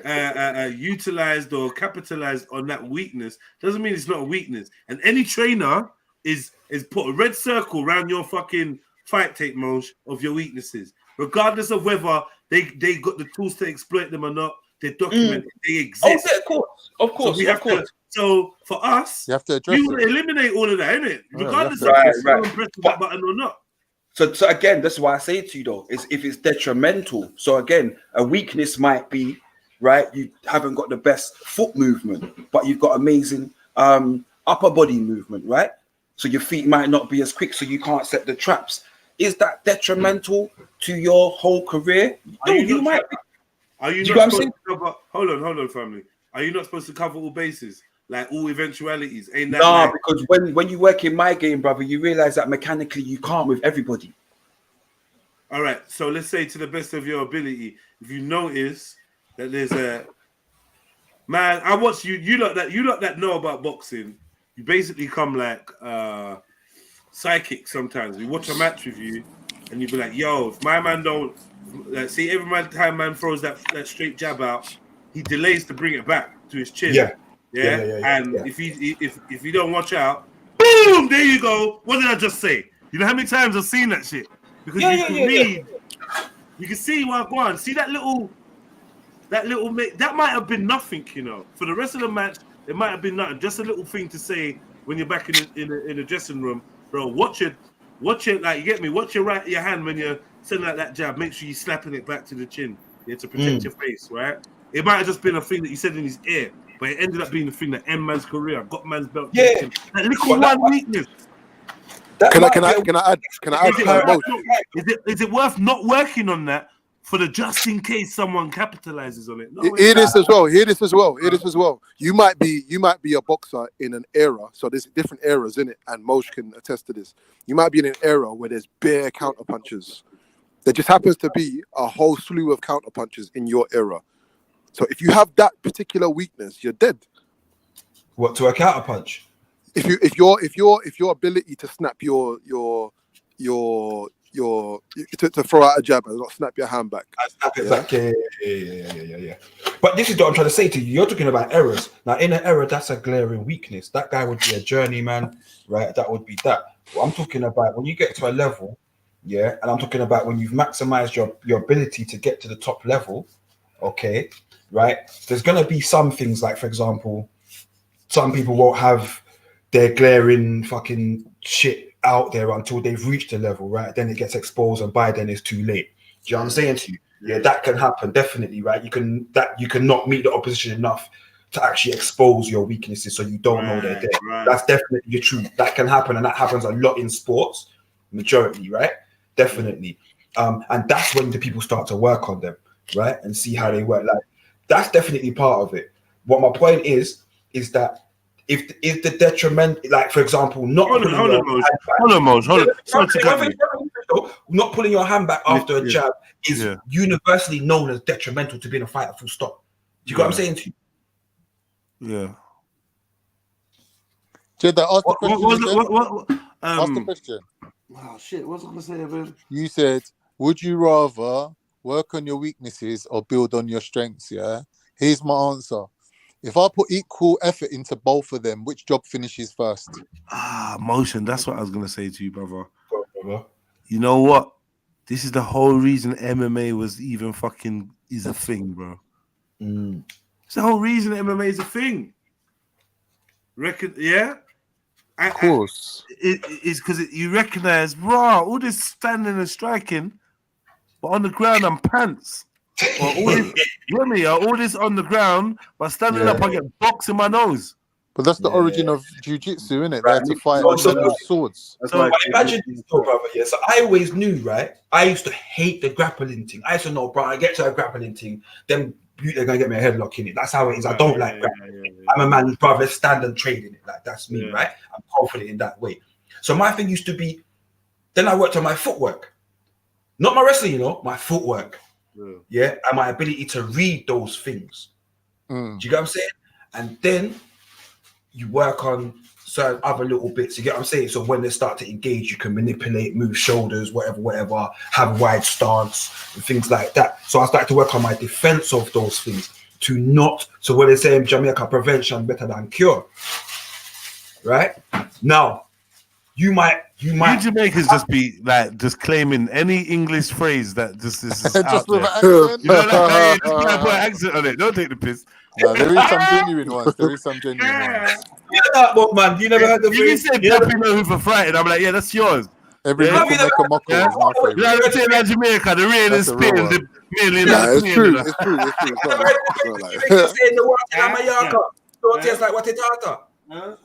Speaker 2: utilized or capitalized on that weakness doesn't mean it's not a weakness. And any trainer is put a red circle around your fucking fight tape, Moj, of your weaknesses, regardless of whether they got the tools to exploit them or not. They're documented. They exist.
Speaker 9: Oh, yeah, of course.
Speaker 2: So we have to. So for us,
Speaker 8: you have to address
Speaker 2: it. Eliminate all of that, innit? Regardless of pressing that button or not.
Speaker 9: So again, that's why I say to you though, is if it's detrimental. So again, a weakness might be, right, you haven't got the best foot movement, but you've got amazing upper body movement, right? So your feet might not be as quick, so you can't set the traps. Is that detrimental to your whole career?
Speaker 2: Are you not supposed to cover? Hold on, family. Are you not supposed to cover all bases, like all eventualities? Ain't that?
Speaker 9: No, because when you work in my game, brother, you realize that mechanically you can't with everybody.
Speaker 2: All right, so let's say to the best of your ability, if you notice that there's a man, I watch you lot that know about boxing, you basically come like psychic sometimes. We watch a match with you and you be like, yo, if my man don't see every time man throws that straight jab out, he delays to bring it back to his chin. And if you don't watch out, boom, there you go. What did I just say? You know how many times I've seen that shit? Because you can read, you can see what I'm going. See that little that might have been nothing, you know. For the rest of the match, it might have been nothing. Just a little thing to say when you're back in the dressing room, bro. Watch it, like you get me. Watch your hand when you're sending out that jab. Make sure you're slapping it back to the chin, to protect your face, right? It might have just been a thing that you said in his ear, but it ended up being the thing that end man's career, got man's belt.
Speaker 9: Yeah,
Speaker 2: that little one weakness.
Speaker 12: Can I add?
Speaker 2: Is it worth not working on that for the just in case someone capitalizes on it? No,
Speaker 12: Hear this as well. You might be a boxer in an era. So there's different eras in it, and Moj can attest to this. You might be in an era where there's bare counter punches. There just happens to be a whole slew of counter punches in your era. So if you have that particular weakness, you're dead.
Speaker 9: What, to a counter punch?
Speaker 12: If your ability to snap your to throw out a jab and not snap your hand back.
Speaker 9: Snap it back. Yeah. But this is what I'm trying to say to you. You're talking about errors. Now, in an error, that's a glaring weakness. That guy would be a journeyman, right? That would be that. What I'm talking about when you get to a level, and I'm talking about when you've maximized your ability to get to the top level, okay, right? There's gonna be some things like, for example,
Speaker 15: some people won't have their glaring fucking shit out there until they've reached a level, right? Then it gets exposed, and by then it's too late. Do you know what I'm saying to you? Yeah, that can happen, definitely, right? You can not meet the opposition enough to actually expose your weaknesses so you don't know they're there.
Speaker 2: Right.
Speaker 15: That's definitely the truth. That can happen, and that happens a lot in sports, majority, right? Definitely. And that's when the people start to work on them, right? And see how they work. Like, that's definitely part of it. What my point is that if the detriment, like for example, not pulling your hand back after a jab is universally known as detrimental to being a fighter, full stop. Do you get what I'm saying to you?
Speaker 2: Yeah.
Speaker 8: Jedi, ask the question.
Speaker 2: Ask
Speaker 8: the question.
Speaker 2: Oh shit, what was I gonna say, man?
Speaker 8: You said, would you rather work on your weaknesses or build on your strengths? Yeah. Here's my answer. If I put equal effort into both of them, which job finishes first?
Speaker 2: Motion. That's what I was gonna say to you, brother. You know what? This is the whole reason MMA was even fucking is a thing, bro. It's the whole reason MMA is a thing. Yeah?
Speaker 8: Of course.
Speaker 2: It's because you recognize, bro, all this standing and striking, but on the ground I'm pants. Or all this, all this on the ground, but standing up I get box in my nose.
Speaker 8: But that's the origin of jiu-jitsu, isn't it? They had to fight with swords.
Speaker 15: So imagine this, brother. Yeah. So I always knew, right? I used to hate the grappling thing. I used to know, bro, I get to a grappling thing, then they're gonna get me a headlock in it. That's how it is. I don't like grappling. I'm a man who'd rather stand and trade in it. Like that's me, right? I'm confident in that way. So my thing used to be, then I worked on my footwork. Not my wrestling, you know, my footwork. Yeah, and my ability to read those things. Do you get what I'm saying? And then you work on certain other little bits. You get what I'm saying? So when they start to engage, you can manipulate, move shoulders, whatever, have wide stance and things like that. So I started to work on my defense of those things so when they say in Jamaica, prevention better than cure. Right? Now, you might
Speaker 2: Jamaicans just be like just claiming any English phrase that just is
Speaker 8: Just
Speaker 2: out
Speaker 8: with
Speaker 2: there.
Speaker 8: an accent?
Speaker 2: You know, like, just put an accent on it. Don't take the piss.
Speaker 8: No, there is some genuine ones. ones.
Speaker 15: You know that one, man. You never heard the
Speaker 2: If you
Speaker 15: phrase.
Speaker 2: say Papi know who for frightened, I'm like, yeah, that's yours.
Speaker 8: Every Moko is my favorite.
Speaker 2: You know, they say that Jamaica, the rain is spin, the million.
Speaker 12: It's true. It's true. It's not like
Speaker 15: saying the one thing I'm a yaka. Don't taste like what it tata.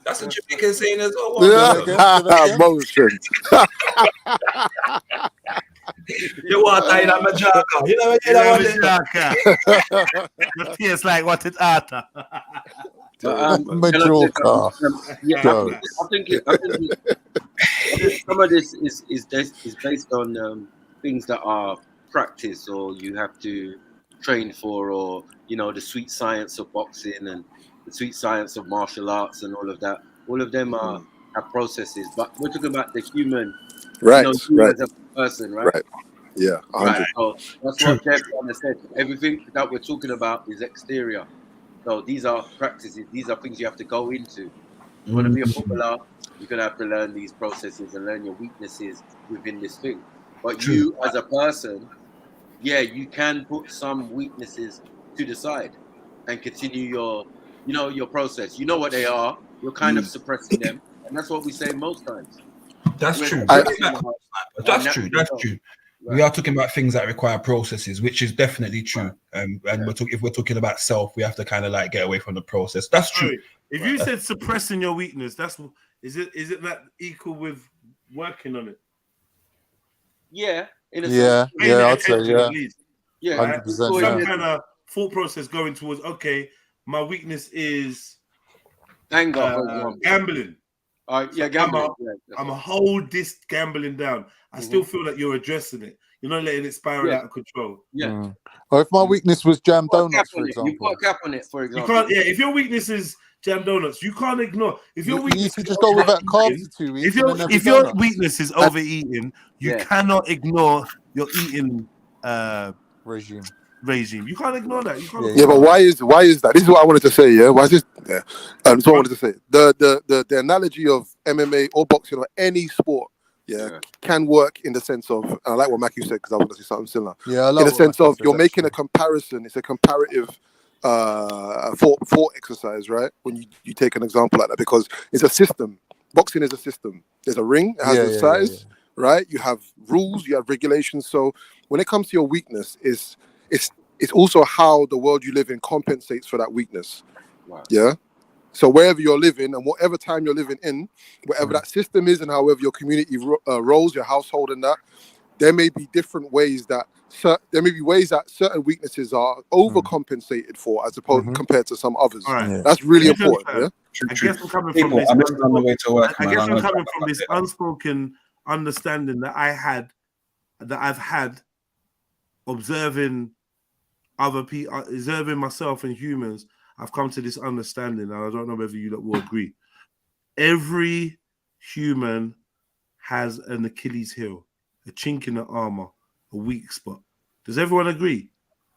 Speaker 15: That's a Jamaican saying as well.
Speaker 12: Motion.
Speaker 15: You want to tie that majaka. You know what
Speaker 2: it tastes like what it ata.
Speaker 3: I think some of this is based on things that are practice or you have to train for, or you know, the sweet science of boxing and the sweet science of martial arts and all of that. All of them have processes, but we're talking about the human,
Speaker 12: right?
Speaker 3: As a person, right?
Speaker 12: Right. Yeah. 100.
Speaker 3: Right. So that's what Jeff said. Everything that we're talking about is exterior. So these are practices. These are things you have to go into. You want to be a footballer, you're gonna have to learn these processes and learn your weaknesses within this thing. But you, as a person, you can put some weaknesses to the side and continue your process. You know what they are. You're kind of suppressing them, and that's what we say most times.
Speaker 15: That's true. That's true. We are talking about things that require processes, which is definitely true. And if we're talking about self, we have to kind of like get away from the process. That's true.
Speaker 2: If you said suppressing your weakness, is it that equal with working on it?
Speaker 3: Yeah.
Speaker 8: Yeah, I'd say
Speaker 3: yeah.
Speaker 8: 100%.
Speaker 2: Some kind of thought process going towards, okay, my weakness is
Speaker 3: anger,
Speaker 2: gambling.
Speaker 3: Gambling.
Speaker 2: I'm a hold this gambling down. I still feel like you're addressing it. You're not letting it spiral out of control.
Speaker 3: Yeah.
Speaker 8: Or if my weakness was jam donuts, for example.
Speaker 3: You put a cap on it, for example.
Speaker 2: You can't. Yeah. If your weakness is jam donuts, you can't ignore. If your weakness,
Speaker 8: you can just go without carbs for 2 weeks.
Speaker 2: If your weakness is overeating, you cannot ignor your eating
Speaker 8: regime.
Speaker 2: You can't ignore that. You can't.
Speaker 12: Yeah, but why is that? This is what I wanted to say. Yeah, why is this? Yeah, this is what I wanted to say. The analogy of MMA or boxing or any sport, can work in the sense of. And I like what Matthew said because I want to say something similar.
Speaker 8: Yeah, I love
Speaker 12: in the sense of you're making a comparison. It's a comparative thought exercise, right? When you take an example like that, because it's a system. Boxing is a system. There's a ring, it has a size, right? You have rules, you have regulations. So when it comes to your weakness, it's also how the world you live in compensates for that weakness.
Speaker 3: Wow.
Speaker 12: Yeah. So wherever you're living and whatever time you're living in, whatever that system is and however your community rolls, your household and that, there may be different ways that certain weaknesses are overcompensated for as opposed compared to some others.
Speaker 2: All right.
Speaker 12: That's really important. Yeah.
Speaker 2: I guess I'm coming from this. I guess I'm coming from this unspoken understanding that I've had observing other people, observing myself and humans. I've come to this understanding, and I don't know whether you will agree. Every human has an Achilles heel, a chink in the armor, a weak spot. Does everyone agree?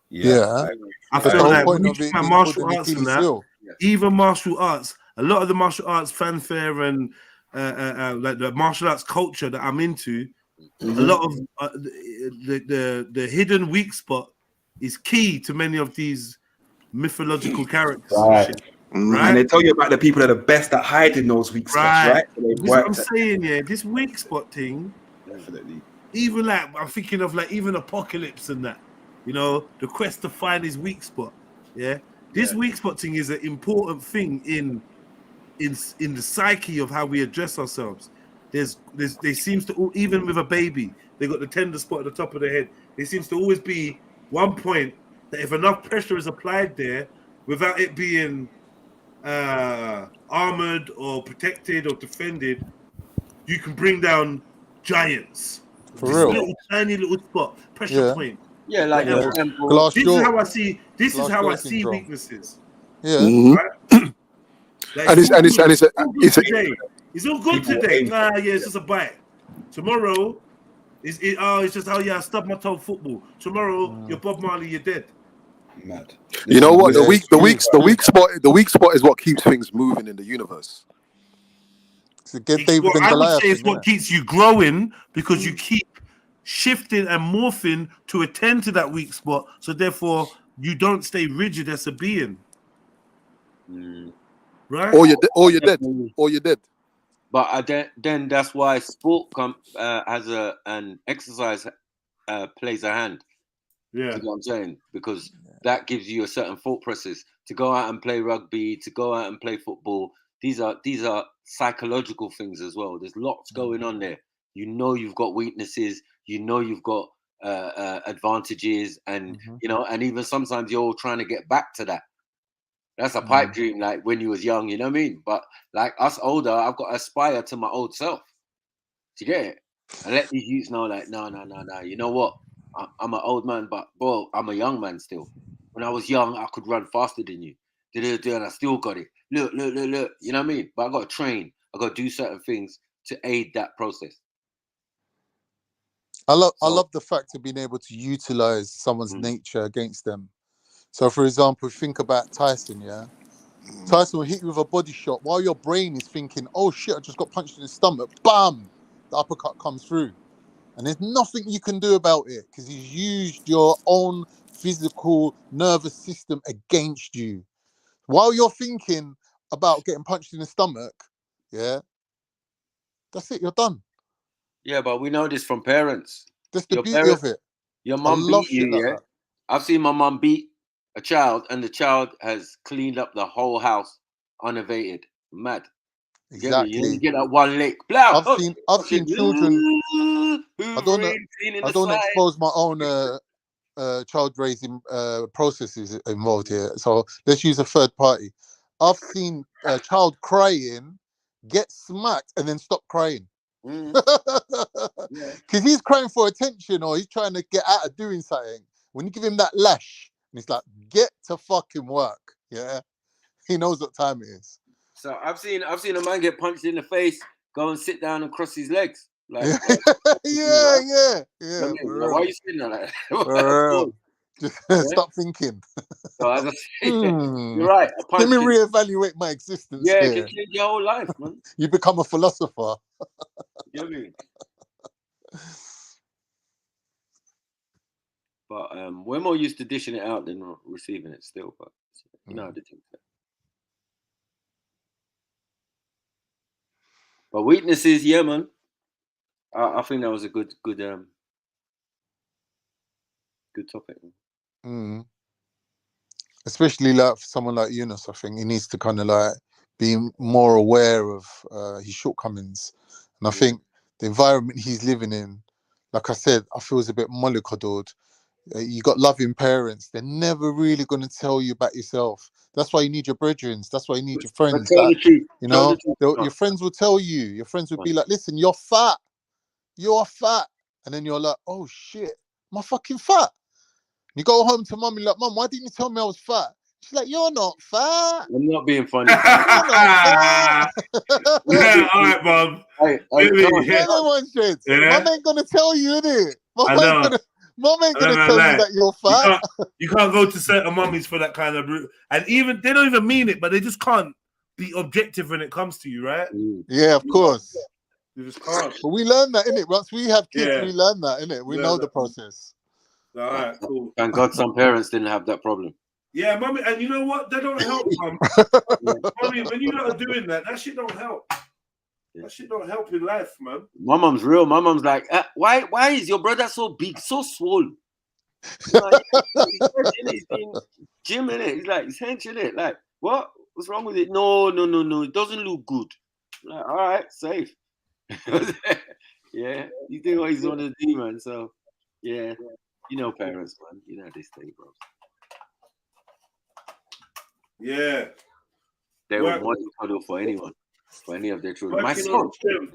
Speaker 8: Yeah.
Speaker 2: I feel like when you talk about martial arts and that, even martial arts, a lot of the martial arts fanfare and like the martial arts culture that I'm into, a lot of the hidden weak spot is key to many of these mythological characters.
Speaker 9: Right.
Speaker 2: Right?
Speaker 9: And they tell you about the people that are the best at hiding those weak spots, right? So
Speaker 2: This is what I'm saying, yeah. This weak spot thing,
Speaker 9: definitely.
Speaker 2: Even like I'm thinking of like even Apocalypse and that, you know, the quest to find his weak spot. Yeah, this weak spot thing is an important thing in the psyche of how we address ourselves. There seems to, even with a baby, they got the tender spot at the top of the head. There seems to always be one point that if enough pressure is applied there, without it being armored or protected or defended, you can bring down giants.
Speaker 8: For
Speaker 2: this
Speaker 8: real.
Speaker 2: little tiny little spot, pressure point.
Speaker 3: Yeah, like
Speaker 8: glass
Speaker 2: this
Speaker 8: jaw.
Speaker 2: is how I see. This is
Speaker 8: Glass
Speaker 2: how
Speaker 8: jaw
Speaker 2: I see
Speaker 8: syndrome.
Speaker 2: weaknesses.
Speaker 8: Yeah.
Speaker 2: Right? Like,
Speaker 12: It's
Speaker 2: all good today. Nah, yeah, it's just a bite. Tomorrow, it's just yeah, I stubbed my toe football. Tomorrow, you're Bob Marley, you're dead.
Speaker 9: Mad.
Speaker 12: You know what? The weak spot is what keeps things moving in the universe.
Speaker 8: To get David and
Speaker 2: I would
Speaker 8: Goliath,
Speaker 2: say it's what keeps you growing, because you keep shifting and morphing to attend to that weak spot. So therefore, you don't stay rigid as a being. Right?
Speaker 12: Or you're dead.
Speaker 3: But then that's why sport has an exercise plays a hand.
Speaker 2: Yeah.
Speaker 3: You know what I'm saying? Because that gives you a certain thought process to go out and play rugby, to go out and play football. These are psychological things as well. There's lots going on there. You know you've got weaknesses. You know you've got advantages, and you know, and even sometimes you're all trying to get back to that. That's a pipe dream, like when you was young. You know what I mean? But like us older, I've got to aspire to my old self. Do you get it? And let these youths know, like, no. You know what? I'm an old man, but bro, I'm a young man still. When I was young, I could run faster than you. And I still got it. Look. You know what I mean? But I got to train. I got to do certain things to aid that process.
Speaker 8: I love the fact of being able to utilize someone's nature against them. So, for example, think about Tyson. Yeah, Tyson will hit you with a body shot while your brain is thinking, "Oh shit, I just got punched in the stomach." Bam, the uppercut comes through. And there's nothing you can do about it because he's used your own physical nervous system against you. While you're thinking about getting punched in the stomach, yeah, that's it, you're done.
Speaker 3: Yeah, but we know this from parents.
Speaker 8: That's the beauty of it.
Speaker 3: Your mum beat you, yeah? Like I've seen my mum beat a child and the child has cleaned up the whole house unabated. Mad.
Speaker 8: Exactly.
Speaker 3: You get that one lick. Blah.
Speaker 8: I've seen children. I don't expose my own child raising processes involved here. So let's use a third party. I've seen a child crying, get smacked, and then stop crying. Because he's crying for attention or he's trying to get out of doing something. When you give him that lash, and it's like, get to fucking work. Yeah. He knows what time it is.
Speaker 3: So I've seen a man get punched in the face, go and sit down and cross his legs. Like,
Speaker 8: yeah.
Speaker 3: Like, why are you sitting there like
Speaker 8: that? Just stop thinking.
Speaker 3: So as I say, you're right.
Speaker 8: Let me reevaluate my existence.
Speaker 3: Yeah,
Speaker 8: here.
Speaker 3: it can change your whole life, man.
Speaker 8: You become a philosopher.
Speaker 3: You know what I mean? But we're more used to dishing it out than receiving it still. But No, I think so. But weaknesses, yeah, man. I think that was a good topic.
Speaker 8: Especially like for someone like Yunus, I think he needs to kind of like be more aware of his shortcomings. And I think the environment he's living in, like I said, I feel is a bit mollycoddled. You got loving parents. They're never really going to tell you about yourself. That's why you need your brethren. That's why you need your friends. Like, you know, your friends will tell you. Your friends will be like, listen, you're fat. You're fat. And then you're like, oh, shit, am I fucking fat? You go home to mum and like, Mum, why didn't you tell me I was fat? She's like, you're not fat.
Speaker 3: I'm not being funny.
Speaker 8: You're not fat.
Speaker 2: Yeah, all right, Bob.
Speaker 8: Mum ain't gonna tell you, innit? Mum ain't gonna tell you that you're fat.
Speaker 2: You can't go to certain mummies for that kind of brute. And even they don't even mean it, but they just can't be objective when it comes to you, right?
Speaker 8: Yeah, of course.
Speaker 2: You just can't.
Speaker 8: But we learn that, innit? Once we have kids, we learn that, innit? We know the process.
Speaker 2: All right, cool.
Speaker 3: Thank God some parents didn't have that problem.
Speaker 2: Yeah, mummy, and you know what? They don't help, mum. Mummy, when you're not doing that, that shit don't help. That shit don't help in life, man.
Speaker 3: My mum's real. My mum's like, why is your brother so big, so swole? Like, he's been gym in it. He's like, he's henching it. Like, what? What's wrong with it? No. It doesn't look good. I'm like, all right, safe. Yeah, you think what he's on to do, man. So, yeah, you know, parents, man. You know how they stay, bro.
Speaker 2: Yeah.
Speaker 3: They would want to cuddle for anyone, for any of their children.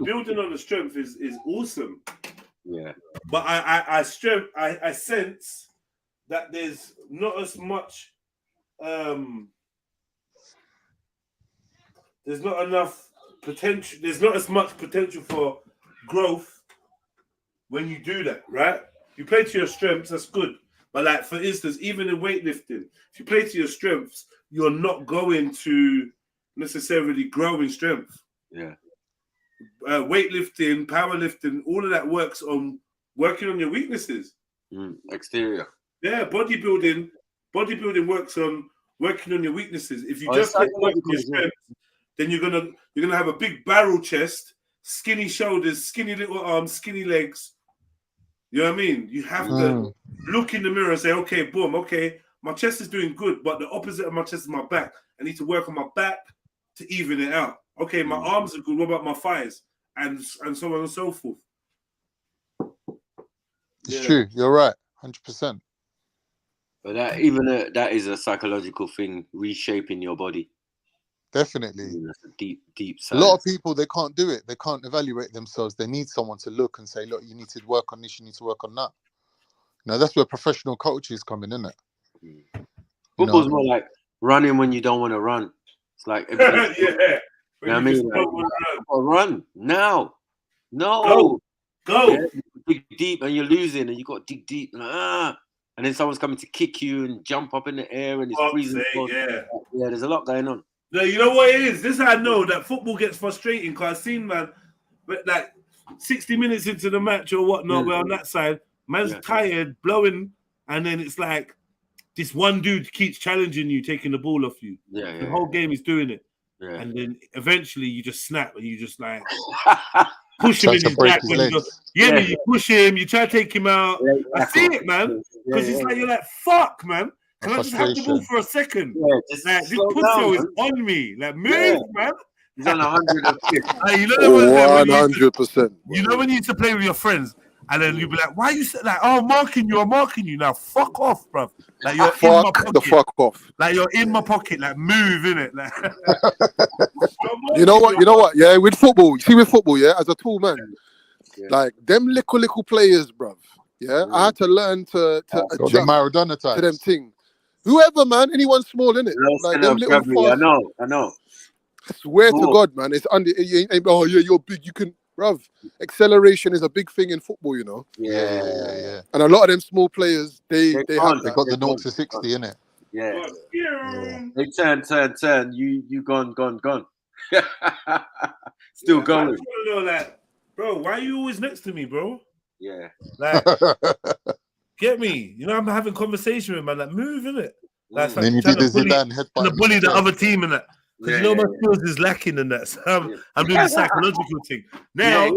Speaker 2: Building on the strength is awesome.
Speaker 3: Yeah.
Speaker 2: But I sense that there's not as much there's not enough potential, there's not as much potential for growth when you do that, right? You play to your strengths, that's good. But like, for instance, even in weightlifting, if you play to your strengths, you're not going to necessarily grow in strength.
Speaker 3: Yeah.
Speaker 2: Weightlifting, powerlifting, all of that works on working on your weaknesses.
Speaker 3: Exterior.
Speaker 2: Yeah, bodybuilding works on working on your weaknesses. If you just work on your strengths, then you're gonna have a big barrel chest, skinny shoulders, skinny little arms, skinny legs. You know what I mean? You have to look in the mirror and say, okay, boom, okay, my chest is doing good, but the opposite of my chest is my back. I need to work on my back to even it out. Okay, my arms are good. What about my thighs? And so on and so forth.
Speaker 8: It's true. You're right. 100%.
Speaker 3: But that is a psychological thing, reshaping your body.
Speaker 8: Definitely.
Speaker 3: That's a deep
Speaker 8: science. A lot of people, they can't do it. They can't evaluate themselves. They need someone to look and say, look, you need to work on this, you need to work on that. Now, that's where professional coaches come in, isn't it?
Speaker 3: Football's more like running when you don't want to run. It's like, yeah. You know what I mean? Run now. No.
Speaker 2: Go.
Speaker 3: Yeah, you dig deep and you're losing and you got to dig deep. And then someone's coming to kick you and jump up in the air and it's freezing. Yeah, there's a lot going on.
Speaker 2: No, you know what it is? This is how I know that football gets frustrating, because I've seen, man, but like 60 minutes into the match or whatnot, we're on that side, man's tired, blowing, and then it's like this one dude keeps challenging you, taking the ball off you. The whole game is doing it.
Speaker 3: Yeah.
Speaker 2: And then eventually you just snap and you just like push him in his back. You push him, you try to take him out. I see it, man. Because it's like, you're like, fuck, man. Can I just have the ball for a second? Like, this pussy is on me. Like, move, man.
Speaker 3: He's on 100.
Speaker 2: You know
Speaker 12: 100%.
Speaker 2: You know when you used to play with your friends, and then you'd be like, "Why you like? Oh, I'm marking you. Now, fuck off, bro. Like you're in my pocket.
Speaker 12: The fuck off.
Speaker 2: Like you're in my pocket. Like move, innit? Like,
Speaker 12: you know what? Yeah, with football. You see, with football, yeah, as a tall man, like them little players, bruv. Yeah, I had to learn to adjust
Speaker 8: Maradona
Speaker 12: to them thing. Whoever, man, anyone small, innit? Like them little fast.
Speaker 3: I know.
Speaker 12: I swear to God, man, it's under. Oh yeah, you're big. You can, bruv. Acceleration is a big thing in football, you know.
Speaker 3: Yeah.
Speaker 12: And a lot of them small players, they have
Speaker 8: they got the 0 to 60, innit?
Speaker 3: Yeah. They turn. You gone. Still going.
Speaker 2: I just want to know that, bro. Why are you always next to me, bro?
Speaker 3: Yeah.
Speaker 2: Like, get me. You know, I'm having conversation with man. Like, move, innit? Like,
Speaker 8: And then you do the Zidane headbutt.
Speaker 2: and bully the other team and that. Because you know my skills is lacking in that. So I'm doing the psychological thing. Now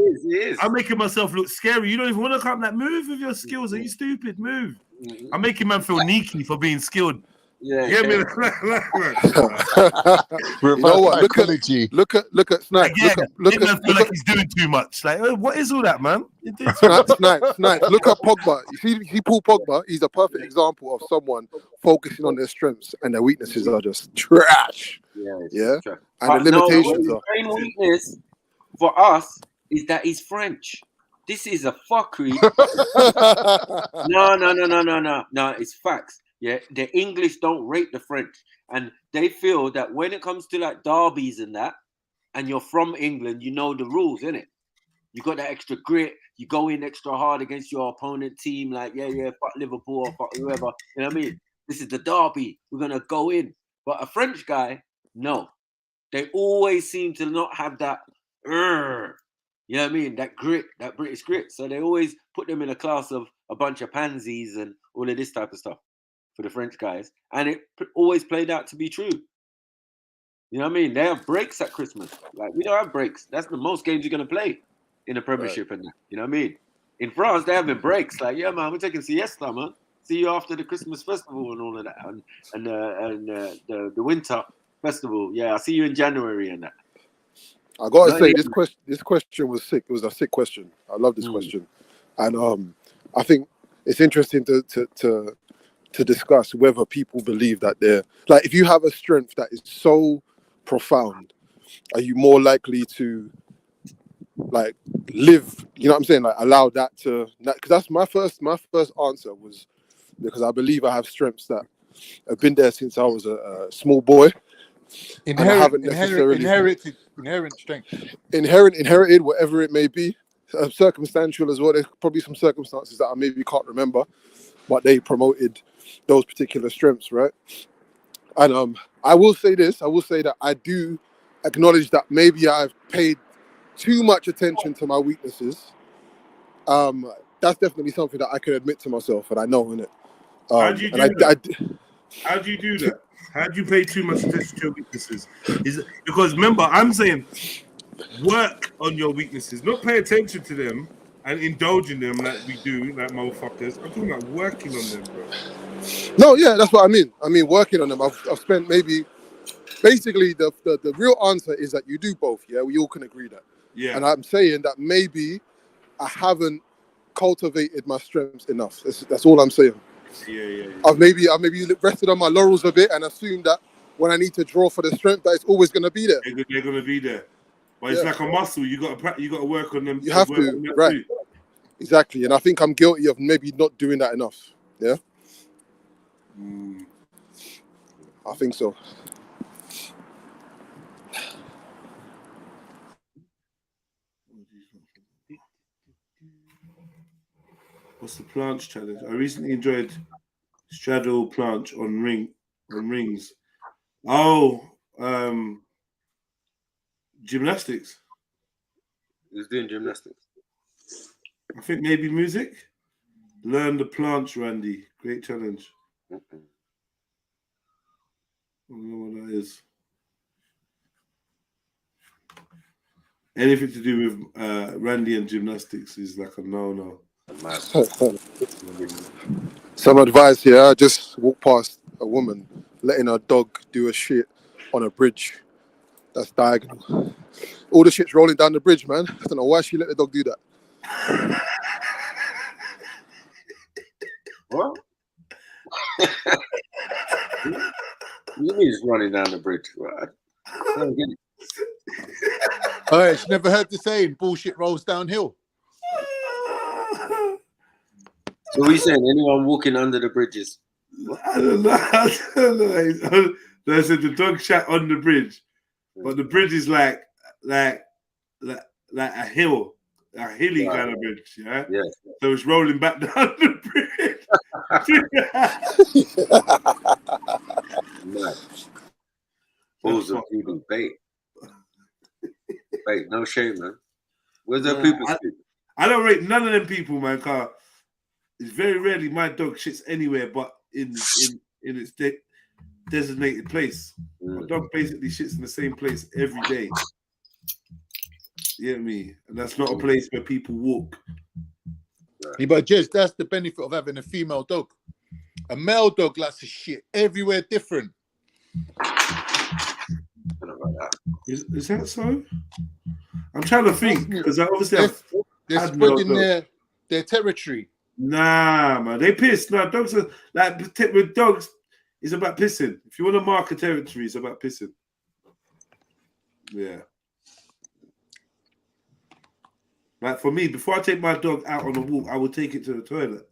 Speaker 2: I'm making myself look scary. You don't even want to come that move with your skills. Are you stupid? Move. I'm making man feel sneaky for being skilled.
Speaker 12: You know what? Look at Snipe. Look at
Speaker 2: feel like he's doing too much. Like, what is all that, man?
Speaker 12: Snipe. Look at Pogba. You see Paul Pogba. He's a perfect example of someone focusing on their strengths and their weaknesses are just trash. Yeah. And the limitations are.
Speaker 3: The main weakness for us is that he's French. This is a fuckery. No. It's facts. Yeah, the English don't rate the French, and they feel that when it comes to like derbies and that, and you're from England, you know the rules, innit? You got that extra grit. You go in extra hard against your opponent team, like fuck Liverpool or fuck whoever. You know what I mean? This is the derby. We're gonna go in. But a French guy, no, they always seem to not have that. You know what I mean? That grit, that British grit. So they always put them in a class of a bunch of pansies and all of this type of stuff for the French guys, and it always played out to be true. You know what I mean? They have breaks at Christmas. Like, we don't have breaks. That's the most games you're gonna play in the Premiership, and that. You know what I mean? In France, they're having breaks. Like, yeah, man, we're taking siesta, man. See you after the Christmas festival and all of that, and the winter festival. Yeah, I'll see you in January and that.
Speaker 12: I gotta say, this question was sick. It was a sick question. I love this question, and I think it's interesting to discuss whether people believe that they're like, if you have a strength that is so profound, are you more likely to like live? You know what I'm saying? Like, allow that to, because that's my first answer was because I believe I have strengths that have been there since I was a small boy.
Speaker 8: Inherent strength.
Speaker 12: Inherited, whatever it may be, circumstantial as well. There's probably some circumstances that I maybe can't remember, but they promoted those particular strengths, right? And I will say this. I will say that I do acknowledge that maybe I've paid too much attention to my weaknesses. That's definitely something that I can admit to myself, and I know, innit?
Speaker 2: How do you do that? How do you do that? How do you pay too much attention to your weaknesses? Because remember, I'm saying work on your weaknesses, not pay attention to them and indulge in them like we do, like motherfuckers. I'm talking about working on them, bro.
Speaker 12: No, yeah, that's what I mean. I mean, working on them. I've spent basically the real answer is that you do both. Yeah, we all can agree that.
Speaker 2: Yeah.
Speaker 12: And I'm saying that maybe I haven't cultivated my strengths enough. That's all I'm saying.
Speaker 2: Yeah.
Speaker 12: I've maybe rested on my laurels a bit and assumed that when I need to draw for the strength, that it's always going to be there.
Speaker 2: They're going to be there, but it's like a muscle. You got to work on them.
Speaker 12: You have to, right? Too. Exactly, and I think I'm guilty of maybe not doing that enough. Yeah, I think so.
Speaker 2: What's the planche challenge? I recently enjoyed straddle planche on rings. Oh, gymnastics.
Speaker 3: Who's doing gymnastics?
Speaker 2: I think maybe music. Learn the planche, Randy. Great challenge. I don't know what that is. Anything to do with Randy and gymnastics is like a no.
Speaker 12: Some advice here. I just walked past a woman letting her dog do a shit on a bridge that's diagonal. All the shit's rolling down the bridge, man. I don't know why she let the dog do that.
Speaker 3: What? You mean it's running down the bridge? Right?
Speaker 8: Oh, yeah, she never heard the saying, bullshit rolls downhill.
Speaker 3: So what are you saying? Anyone walking under the bridges?
Speaker 2: I don't know. They said the dog shat on the bridge, but the bridge is like a hill, a hilly kind of bridge, yeah? So it's rolling back down the bridge.
Speaker 3: Nice. Balls of people bait. Bait, no shame, man. Where's the people?
Speaker 2: I don't rate none of them people, man, car. It's very rarely my dog shits anywhere but in its designated place. My dog basically shits in the same place every day. You get me? And that's not a place where people walk.
Speaker 8: Yeah, but just that's the benefit of having a female dog. A male dog likes to shit everywhere different.
Speaker 2: Is that so? I'm trying to think because obviously
Speaker 8: they're spreading their territory.
Speaker 2: Nah, man, they piss. No, dogs are like with dogs. It's about pissing. If you want to mark a territory, it's about pissing. Yeah. Like for me, before I take my dog out on a walk, I will take it to the toilet.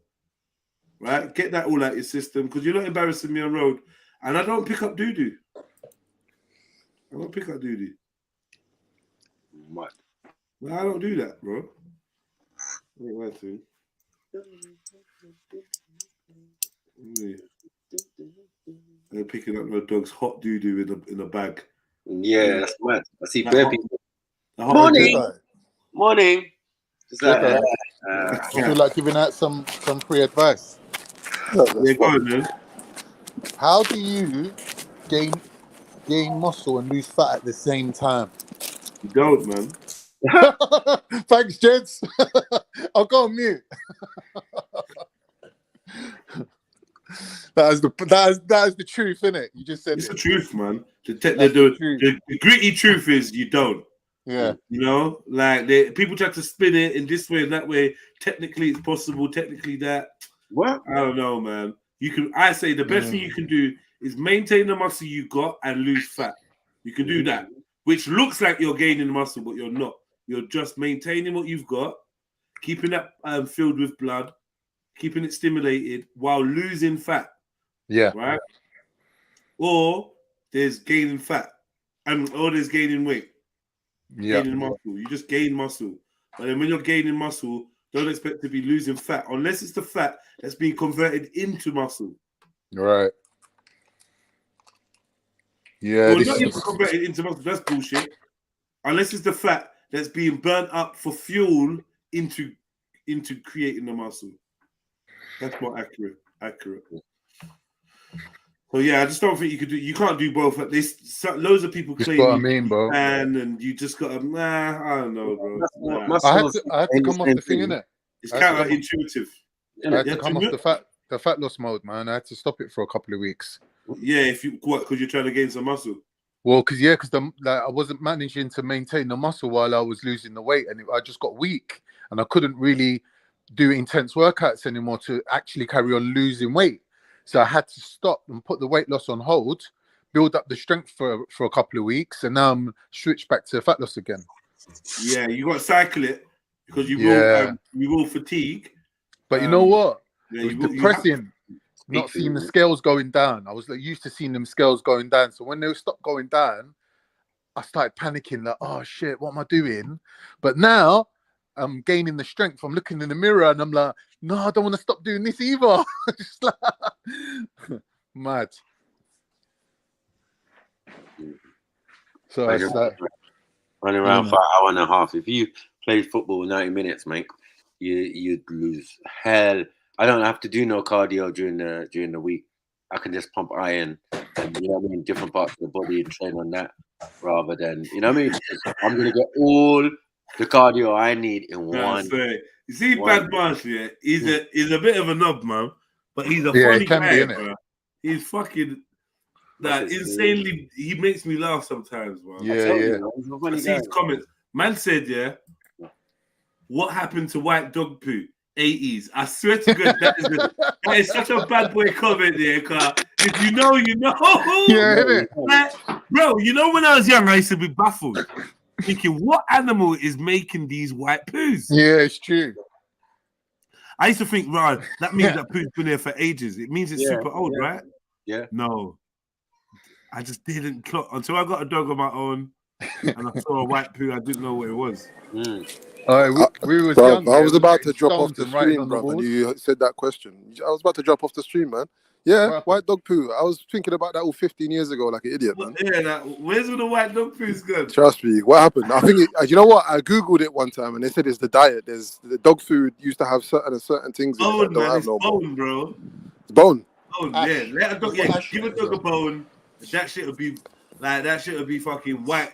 Speaker 2: Right? Get that all out your system because you're not embarrassing me on road. And I don't pick up doo-doo. I don't pick up doo-doo.
Speaker 3: What?
Speaker 2: No, I don't do that, bro. I ain't like to. They're picking up no dog's hot doo-doo in a bag.
Speaker 3: Yeah, that's mad. I see
Speaker 2: That
Speaker 3: bare
Speaker 2: hot-
Speaker 3: people.
Speaker 2: that hot
Speaker 3: Morning.
Speaker 2: doo-doo.
Speaker 3: Morning. It's like,
Speaker 8: I feel like giving out some free advice.
Speaker 2: Yeah, go on, man.
Speaker 8: How do you gain muscle and lose fat at the same time?
Speaker 2: You don't, man.
Speaker 8: Thanks, gents. I'll go on mute. That is the truth, innit? You just said
Speaker 2: it's
Speaker 8: it.
Speaker 2: the truth, man. The gritty truth is you don't.
Speaker 8: Yeah.
Speaker 2: You know, like people try to spin it in this way and that way. Technically, it's possible. Technically, that.
Speaker 3: What?
Speaker 2: I don't know, man. I say the best thing you can do is maintain the muscle you got and lose fat. You can do that, which looks like you're gaining muscle, but you're not. You're just maintaining what you've got, keeping that filled with blood, keeping it stimulated while losing fat.
Speaker 8: Yeah.
Speaker 2: Right? Or there's gaining fat, or there's gaining weight.
Speaker 8: Yeah.
Speaker 2: Gaining muscle. You just gain muscle. But then when you're gaining muscle, don't expect to be losing fat unless it's the fat that's being converted into muscle.
Speaker 8: Right. Yeah.
Speaker 2: Well, not even converted into muscle. That's bullshit. Unless it's the fat that's being burnt up for fuel into creating the muscle. That's more accurate. So yeah, I just don't think you can't do both. There's loads of people claim
Speaker 8: what I mean, bro.
Speaker 2: And you just got to, I don't know, bro.
Speaker 8: I had to come off the thing, innit?
Speaker 2: It's counterintuitive.
Speaker 8: I had to come off the fat loss mode, man. I had to stop it for a couple of weeks.
Speaker 2: Yeah, because you're trying to gain some muscle.
Speaker 8: Well, because I wasn't managing to maintain the muscle while I was losing the weight, and I just got weak, and I couldn't really do intense workouts anymore to actually carry on losing weight. So I had to stop and put the weight loss on hold, build up the strength for a couple of weeks, and now I'm switched back to fat loss again.
Speaker 2: Yeah, you got to cycle it because you will fatigue.
Speaker 8: But you know what? It was depressing not seeing the scales going down. I was used to seeing them scales going down. So when they stopped going down, I started panicking like, oh shit, what am I doing? But now I'm gaining the strength. I'm looking in the mirror and I'm like, no, I don't want to stop doing this either. Just like, mad. So it's like
Speaker 3: running around for an hour and a half. If you played football 90 minutes, mate, you'd lose hell. I don't have to do no cardio during the week. I can just pump iron and, you know what I mean, different parts of the body and train on that rather than, you know what I mean? I'm gonna get all the cardio I need in one.
Speaker 2: You see, Bad Marsh, yeah, he's a bit of a knob, man, but he's a funny guy, bro. He's fucking insanely. He makes me laugh sometimes, man.
Speaker 8: Yeah.
Speaker 2: I see his comments. Man said, what happened to white dog poo? 80s. I swear to God, that is such a bad boy comment there, because if you know, you know.
Speaker 8: Yeah, innit?
Speaker 2: Like, bro, you know when I was young, I used to be baffled, thinking, what animal is making these white poos?
Speaker 8: Yeah, it's true.
Speaker 2: I used to think, right, that means that poo's been there for ages. It means it's super old, right?
Speaker 3: Yeah.
Speaker 2: No. I just didn't clock until I got a dog of my own and I saw a white poo. I didn't know what it was.
Speaker 8: We was
Speaker 12: bro,
Speaker 8: young,
Speaker 12: I was about to drop off the
Speaker 8: and writing
Speaker 12: stream,
Speaker 8: on the
Speaker 12: bro, when
Speaker 8: walls.
Speaker 12: you said that question. I was about to drop off the stream, man. Yeah, white dog poo. I was thinking about that all 15 years ago like an idiot, man.
Speaker 2: Yeah, where's the white dog poo's good?
Speaker 12: Trust me. What happened? I think, you know what? I Googled it one time and they said it's the diet. There's the dog food used to have certain things in it that don't have no more.
Speaker 2: Bone, bro.
Speaker 12: It's bone.
Speaker 2: bone. Yeah, let a dog. Yeah, give a dog a bone. That shit would be like fucking white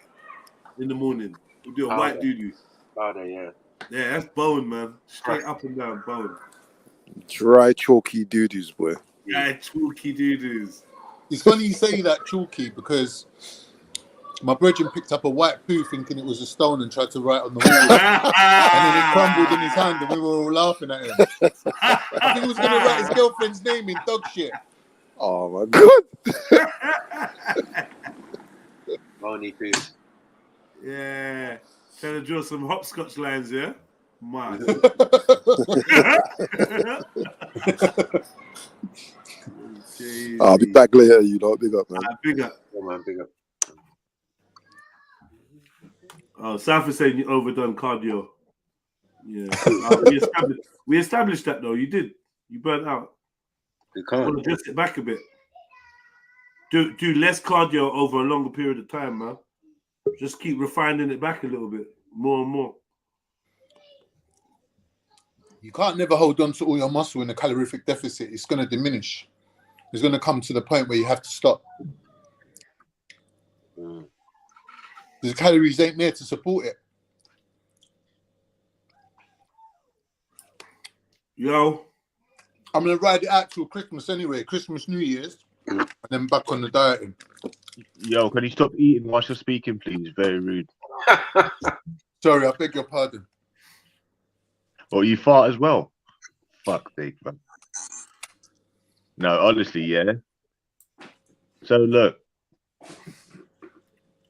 Speaker 2: in the morning. We'll do a white doo-doo.
Speaker 3: Powder, yeah.
Speaker 2: Yeah, that's bone, man. Straight up and down bone.
Speaker 12: Dry, chalky doo-doos, boy.
Speaker 2: Yeah, chalky doo-doos.
Speaker 8: It's funny you say that, chalky, because my brethren picked up a white poo thinking it was a stone and tried to write on the wall. And then it crumbled in his hand and we were all laughing at him. I think he was going to write his girlfriend's name in dog shit.
Speaker 12: Oh, my God.
Speaker 3: Bony poo.
Speaker 2: Yeah. Trying to draw some hopscotch lines, yeah? Man.
Speaker 12: I'll be back later, you know. Big up, man.
Speaker 2: Big up.
Speaker 3: Yeah, man, big up.
Speaker 2: Oh, South is saying you overdone cardio. Yeah. We established that, though. You did. You burnt out.
Speaker 3: You can't.
Speaker 2: Want to adjust it back a bit. Do less cardio over a longer period of time, man. Just keep refining it back a little bit. More and more.
Speaker 8: You can't never hold on to all your muscle in a calorific deficit. It's going to diminish. It's going to come to the point where you have to stop. The calories ain't there to support it.
Speaker 2: Yo.
Speaker 8: I'm going to ride it out till Christmas anyway. Christmas, New Year's. And then back on the dieting.
Speaker 6: Yo, can you stop eating whilst you're speaking, please? Very rude.
Speaker 8: Sorry, I beg your pardon.
Speaker 6: Or you fart as well? Fuck sake, man. No, honestly, yeah. So look,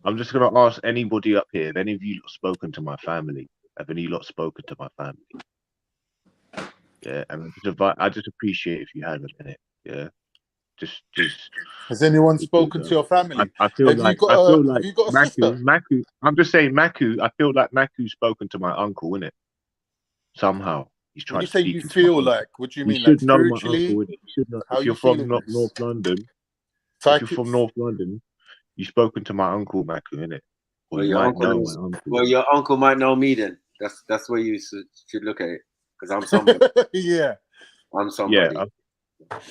Speaker 6: I'm just gonna ask anybody up here. Have any of you lot spoken to my family? Have any of you lot spoken to my family? Yeah, and I just appreciate if you had a minute. Yeah, just.
Speaker 8: Has anyone spoken to your family?
Speaker 6: I feel
Speaker 8: have
Speaker 6: like
Speaker 8: you got a sister?
Speaker 6: Maku. I'm just saying, Maku. I feel like Maku's spoken to my uncle, innit? Somehow he's trying.
Speaker 8: When you say you feel like, what do you mean? You should know my uncle, innit? You should know. If you're from North London, if you're from North London, you've spoken to my uncle, Maku, innit?
Speaker 3: Well, your uncle might know me then. That's where you should look at it, because I'm somebody.
Speaker 8: Yeah,
Speaker 3: I'm somebody.
Speaker 6: Yeah.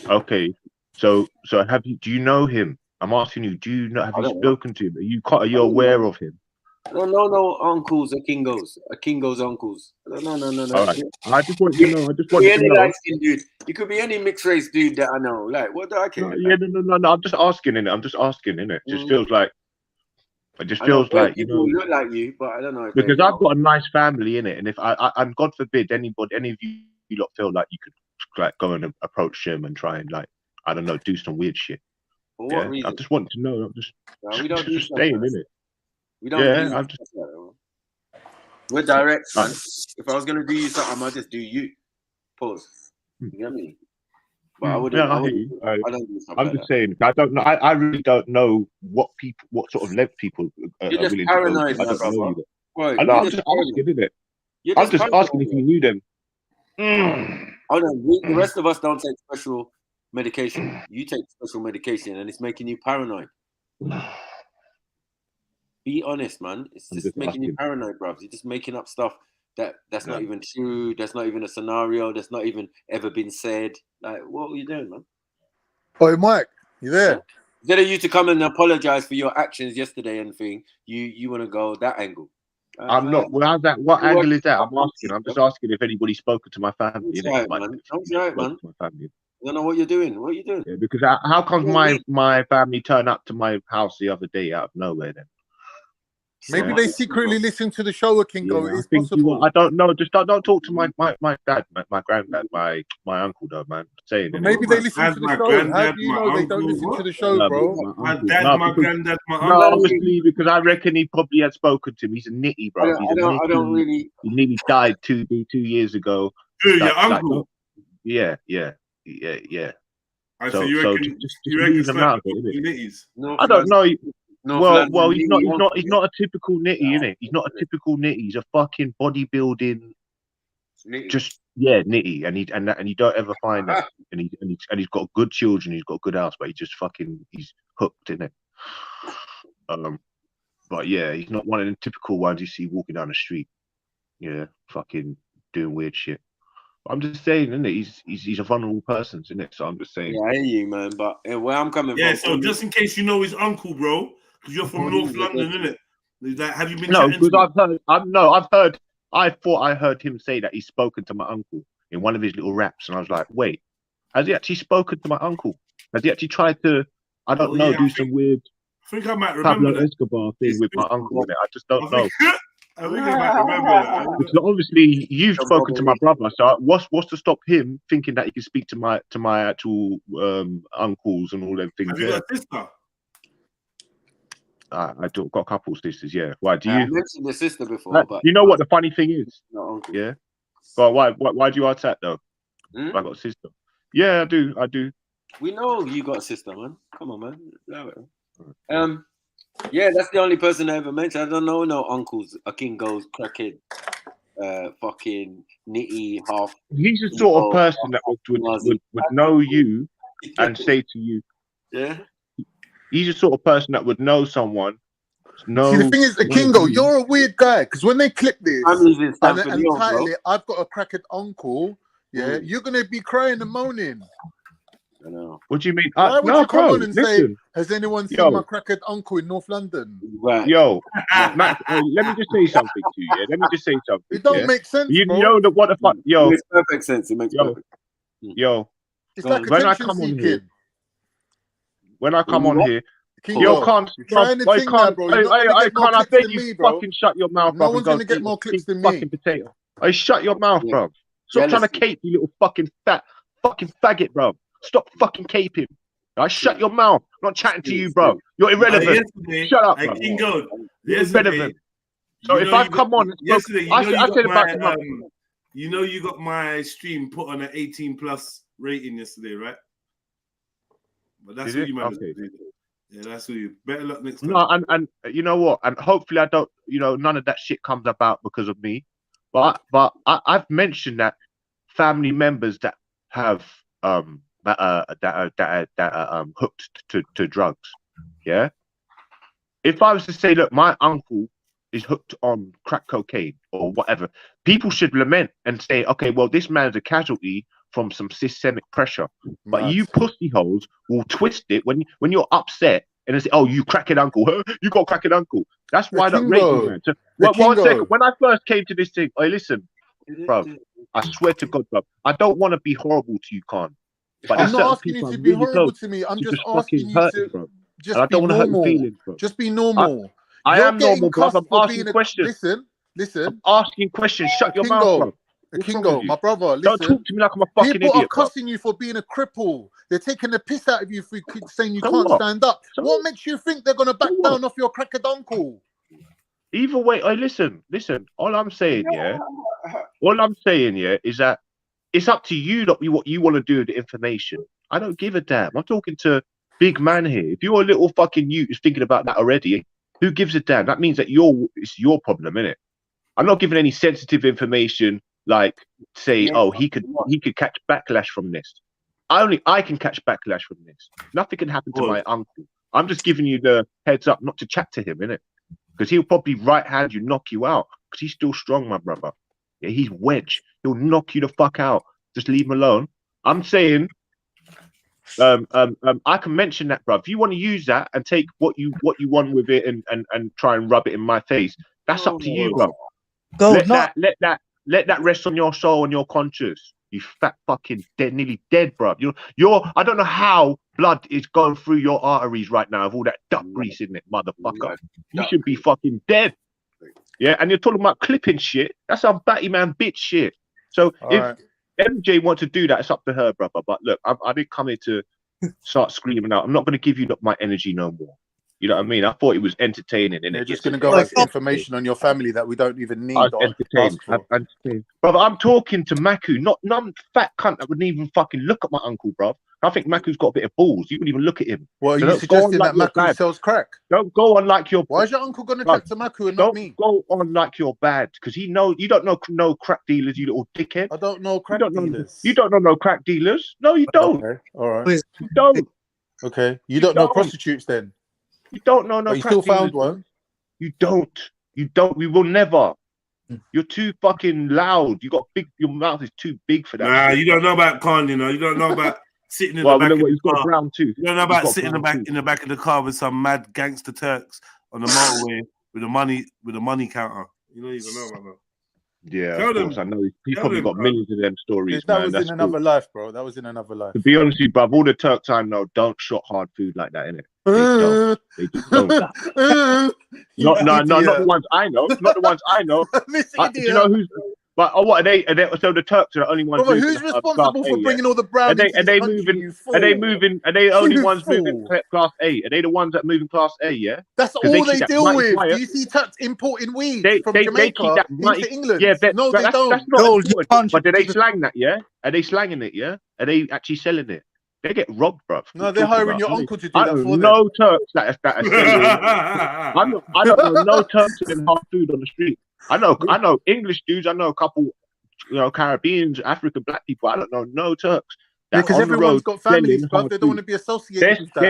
Speaker 6: Okay. So have you? Do you know him? I'm asking you. Do you know? Have you spoken to him? Are you aware of him?
Speaker 3: I don't know no uncles or Kingos. Kingo's uncles. No.
Speaker 6: All right. I just want you to know. I just want you to know.
Speaker 3: Light-skinned dude. You could be any mixed race dude that I know. Like, what do I care?
Speaker 6: No. I'm just asking, innit? I'm just asking, innit? Just feels like. It just feels like, you know.
Speaker 3: Look like you, but I don't know.
Speaker 6: Because I've got a nice family, innit? And if and God forbid any of you lot feel like you could like go and approach him and try and like, I don't know, do some weird shit.
Speaker 3: For what reason?
Speaker 6: I just want to know. I'm just.
Speaker 3: We don't do
Speaker 6: staying, innit?
Speaker 3: We don't.
Speaker 6: Yeah,
Speaker 3: I'm just. We're direct, man. If I was gonna do you something, I might just do you. Pause. You get me? But I wouldn't.
Speaker 6: Yeah,
Speaker 3: I don't do something.
Speaker 6: I'm just saying. I don't know. I really don't know what sort of length people are
Speaker 3: You're just
Speaker 6: willing
Speaker 3: paranoid,
Speaker 6: to go. I don't know either.
Speaker 3: Right,
Speaker 6: I know. I'm just asking, innit? I'm just asking if you knew them.
Speaker 3: Hold on. The rest of us don't take special medication. You take special medication, and it's making you paranoid. Be honest, man. It's just making you paranoid, bruv. You're just making up stuff that's not even true. That's not even a scenario. That's not even ever been said. Like, what are you doing, man?
Speaker 8: Oh, Mike, you there?
Speaker 3: Instead of you to come and apologize for your actions yesterday and thing, you want to go that angle.
Speaker 6: I'm not. Well, how's that? What angle is that? I'm asking. I'm just asking if anybody's spoken to my family.
Speaker 3: Right, man. Man. I don't know what you're doing. What are you doing?
Speaker 6: Yeah, because how comes my family turn up to my house the other day out of nowhere then?
Speaker 8: Maybe they secretly listen to the show, Kingo.
Speaker 6: Yeah,
Speaker 8: it's possible.
Speaker 6: I don't know. Just don't talk to my dad, my granddad, my uncle, though, man. I'm saying.
Speaker 8: Maybe they listen to the show. How do you know they don't listen to the show, bro?
Speaker 2: My dad, my granddad, my uncle.
Speaker 6: No, obviously, because I reckon he probably had spoken to him. He's a nitty, bro.
Speaker 3: I don't really.
Speaker 6: He nearly died 2 years ago.
Speaker 2: Your uncle?
Speaker 6: Yeah.
Speaker 2: So you reckon
Speaker 6: leave him out of it,
Speaker 2: innit?
Speaker 6: I don't know. Well, he's not a typical nitty, innit? He's not a typical nitty. He's a fucking bodybuilding, nitty, and you don't ever find that. And he's got good children. He's got good house, but he's hooked, innit? But yeah, he's not one of the typical ones you see walking down the street. Yeah, fucking doing weird shit. I'm just saying, isn't it? He's a vulnerable person, isn't it? So I'm just saying.
Speaker 3: Yeah, I hear you, man. But where I'm coming from.
Speaker 2: Yeah, so just in case you know his uncle, bro, because you're from North London, isn't it? Like, have you been
Speaker 6: No,
Speaker 2: chatting to
Speaker 6: because
Speaker 2: him?
Speaker 6: I thought I heard him say that he's spoken to my uncle in one of his little raps, and I was like, wait, has he actually spoken to my uncle? Has he actually tried to, I don't know, do some weird
Speaker 2: I think I might
Speaker 6: Pablo
Speaker 2: remember that.
Speaker 6: Escobar thing with my uncle in it? I just don't know.
Speaker 2: I think I might remember that.
Speaker 6: Because obviously you've spoken to my brother, so what's to stop him thinking that he can speak to my actual uncles and all them things?
Speaker 2: Have you got a sister?
Speaker 6: I got a couple of sisters, yeah. Why do
Speaker 3: I
Speaker 6: you
Speaker 3: mentioned the sister before, but
Speaker 6: you know what the funny thing is?
Speaker 3: No, uncle.
Speaker 6: Yeah. But why do you ask that though? I got a sister. Yeah, I do.
Speaker 3: We know you got a sister, man. Come on, man. Yeah, that's the only person I ever mentioned. I don't know no uncles. A king goes crackhead, fucking nitty half.
Speaker 6: He's the sort of person that would know you and say to you,
Speaker 3: yeah.
Speaker 6: He's the sort of person that would know someone.
Speaker 8: See, the thing is, Kingo, you're a weird guy because when they clip this and title it, I've got a crackhead uncle. Yeah, you're gonna be crying and moaning.
Speaker 3: I know.
Speaker 6: What do you mean?
Speaker 8: Why would
Speaker 6: no,
Speaker 8: you come
Speaker 6: bro,
Speaker 8: on and
Speaker 6: listen.
Speaker 8: say, "Has anyone seen my crackhead uncle in North London?"
Speaker 3: Right.
Speaker 6: Yo, Matt, let me just say something to you. Yeah, let me just say something.
Speaker 8: It don't make sense,
Speaker 6: You
Speaker 8: bro.
Speaker 6: know what the fuck? Yo,
Speaker 3: it makes perfect sense. It makes perfect.
Speaker 6: Yo,
Speaker 8: it's like
Speaker 6: when I
Speaker 8: attention
Speaker 6: come on
Speaker 8: seeking.
Speaker 6: here, when I come on here,
Speaker 8: Kingo,
Speaker 6: yo, can't
Speaker 8: you're trying to think now, bro. You're not gonna get more
Speaker 6: I
Speaker 8: clips
Speaker 6: beg
Speaker 8: than
Speaker 6: you,
Speaker 8: me, bro.
Speaker 6: fucking shut your mouth,
Speaker 8: No
Speaker 6: bro.
Speaker 8: one's gonna get more clips than me.
Speaker 6: Fucking potato. Hey, shut your mouth, bro. Stop trying to cape, you little fucking faggot, bro. Stop fucking caping. I shut your mouth. I'm not chatting to you, bro. You're irrelevant. Shut up, bro. You're irrelevant. So if I come on,
Speaker 2: yesterday, you know you got my stream put on an 18+ rating yesterday, right? But that's what you managed to do. Yeah, that's what you. Better luck next time.
Speaker 6: No, and you know what? And hopefully I don't. None of that shit comes about because of me. But I've mentioned that family members that have that are hooked to drugs. Yeah. If I was to say, look, my uncle is hooked on crack cocaine or whatever, people should lament and say, okay, well, this man's a casualty from some systemic pressure. But you pussy holes will twist it when you're upset and they say, oh, you crackhead uncle, you got crackhead uncle. That's why that rating, man. So, one second, when I first came to this thing, hey, listen, bro, I swear to God, bro, I don't want to be horrible to you, Khan. But
Speaker 8: I'm not asking you to be horrible to me. I'm just asking you to just be normal. Just be normal.
Speaker 6: I am normal, bro. I'm asking questions.
Speaker 8: Listen.
Speaker 6: I'm asking questions. Shut your mouth, bro.
Speaker 8: Kingo, my brother, listen.
Speaker 6: Don't talk to me like I'm a fucking idiot.
Speaker 8: People are cussing you for being a cripple. They're taking the piss out of you for saying you can't stand up. What makes you think they're gonna back down off your crackhead uncle?
Speaker 6: Either way, listen. All I'm saying, is that it's up to you what you want to do with the information. I don't give a damn. I'm talking to big man here. If you're a little fucking youth who's thinking about that already, who gives a damn? That means that it's your problem, innit? I'm not giving any sensitive information like say, oh, he could catch backlash from this. I can catch backlash from this. Nothing can happen to my uncle. I'm just giving you the heads up not to chat to him, innit? Because he'll probably right hand you, knock you out. Because he's still strong, my brother. Yeah, he's wedge. He'll knock you the fuck out. Just leave him alone. I'm saying, I can mention that, bro. If you want to use that and take what you want with it and try and rub it in my face, that's up to you, bro. Let that rest on your soul and your conscience. You fat fucking dead, nearly dead, bro. I don't know how blood is going through your arteries right now of all that duck grease in it, motherfucker. You should be fucking dead. Yeah, and you're talking about clipping shit. That's some batty man bitch shit. So if MJ wants to do that, it's up to her, brother. But look, I didn't come here to start screaming out. I'm not going to give you my energy no more. You know what I mean? I thought it was entertaining.
Speaker 8: They're just going to go with information on your family that we don't even need.
Speaker 6: Brother, I'm talking to Maku, not none fat cunt that wouldn't even fucking look at my uncle, bro. I think Maku's got a bit of balls. You wouldn't even look at him.
Speaker 8: Well, are you suggesting that Maku sells crack?
Speaker 6: Don't go on like you're.
Speaker 8: Why is your uncle going to chat to Maku and not me?
Speaker 6: Don't go on like you're bad because you don't know no crack dealers, you little dickhead.
Speaker 8: I don't know crack dealers.
Speaker 6: You don't know no crack dealers. No, you don't.
Speaker 8: Okay. All right.
Speaker 6: You don't.
Speaker 8: Okay. You don't know prostitutes then.
Speaker 6: You don't know no.
Speaker 8: But you still found one.
Speaker 6: You don't. We will never. You're too fucking loud. You got big. Your mouth is too big for that.
Speaker 2: Nah,
Speaker 6: shit.
Speaker 2: you don't know about Kanye, you know. You don't know about sitting in
Speaker 6: Well,
Speaker 2: the back of the
Speaker 6: he's got
Speaker 2: car.
Speaker 6: a brown tooth.
Speaker 2: You don't know about sitting in the back of the car with some mad gangster Turks on the motorway with the money counter. You don't even know about that.
Speaker 6: Yeah, of course. I know. He probably got millions of them stories,
Speaker 8: that
Speaker 6: man.
Speaker 8: was
Speaker 6: That's
Speaker 8: in another
Speaker 6: cool.
Speaker 8: life, bro. That was in another life.
Speaker 6: To be honest with you, bruv, all the Turks I know don't shot hard food like that, innit? They don't. They just don't. Not the ones I know. Not the ones I know. Do you know who's? But what are they? So the Turks are the only ones.
Speaker 8: Brother,
Speaker 6: moving
Speaker 8: who's responsible for bringing all the brown into
Speaker 6: Are
Speaker 8: this
Speaker 6: they
Speaker 8: country,
Speaker 6: moving?
Speaker 8: you fool?
Speaker 6: Are they moving? Are they the only
Speaker 8: You
Speaker 6: ones moving
Speaker 8: fool.
Speaker 6: class A? Are they the ones that moving class A? Yeah.
Speaker 8: That's all they deal with.
Speaker 6: Quiet.
Speaker 8: Do you see Turks importing weed from
Speaker 6: They
Speaker 8: Jamaica
Speaker 6: keep that mighty,
Speaker 8: into England?
Speaker 6: Yeah,
Speaker 8: No, they don't.
Speaker 6: That's not important. But do they slang that? Yeah. Are they slanging it? Yeah. Are they actually selling it? They get robbed, bruv.
Speaker 8: No, they're hiring your uncle to do
Speaker 6: I
Speaker 8: that
Speaker 6: know
Speaker 8: for them.
Speaker 6: no Turks that are selling. I don't know no Turks selling hard food on the street. I know English dudes. I know a couple, Caribbeans, African black people. I don't know no Turks.
Speaker 8: Yeah, because everyone's got families, bruv. They don't want to be associated with that.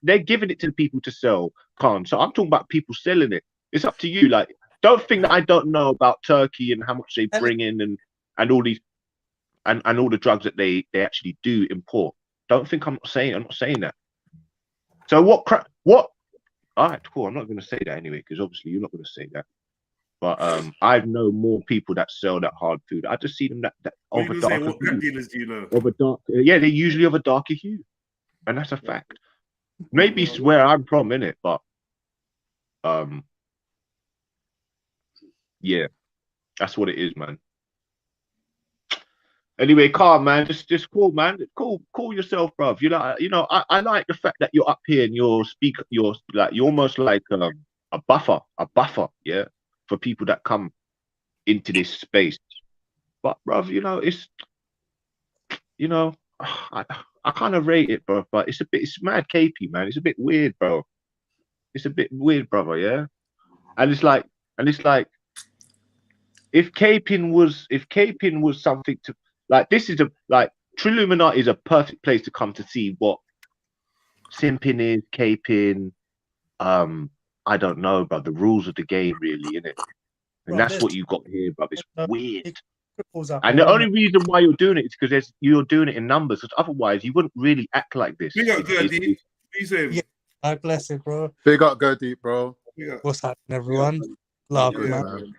Speaker 6: They're giving it to the people to sell, Khan. So I'm talking about people selling it. It's up to you. Like, don't think that I don't know about Turkey and how much they bring in and all these and all the drugs that they actually do import. Don't think I'm not saying that. So what? All right, cool. I'm not going to say that anyway, because obviously you're not going to say that. But I know more people that sell that hard food. I just see them that of a darker
Speaker 2: what
Speaker 6: hue.
Speaker 2: dealers do you know?
Speaker 6: Of a dark, yeah, they're usually of a darker hue, and that's a fact. Maybe it's where I'm from, innit? But yeah, that's what it is, man. Anyway, Carl, man, just call, man. Call yourself, bruv. I like the fact that you're up here and you're almost like a buffer, yeah, for people that come into this space. But, bruv, it's, I kind of rate it, bro. But it's mad capey, man. It's a bit weird, bro. It's a bit weird, brother. Yeah, and it's like, if caping was something to. Like, this is Trilluminati is a perfect place to come to see what simping is, caping. I don't know, bro. The rules of the game, really, innit? And that's what you got here, bro. It's weird. And the only reason why you're doing it is because you're doing it in numbers. Because otherwise, you wouldn't really act like this.
Speaker 2: Big up, Go Deep.
Speaker 19: Yeah, I bless it, bro.
Speaker 8: Big up, Go Deep, bro.
Speaker 19: What's happening, everyone? Love, man.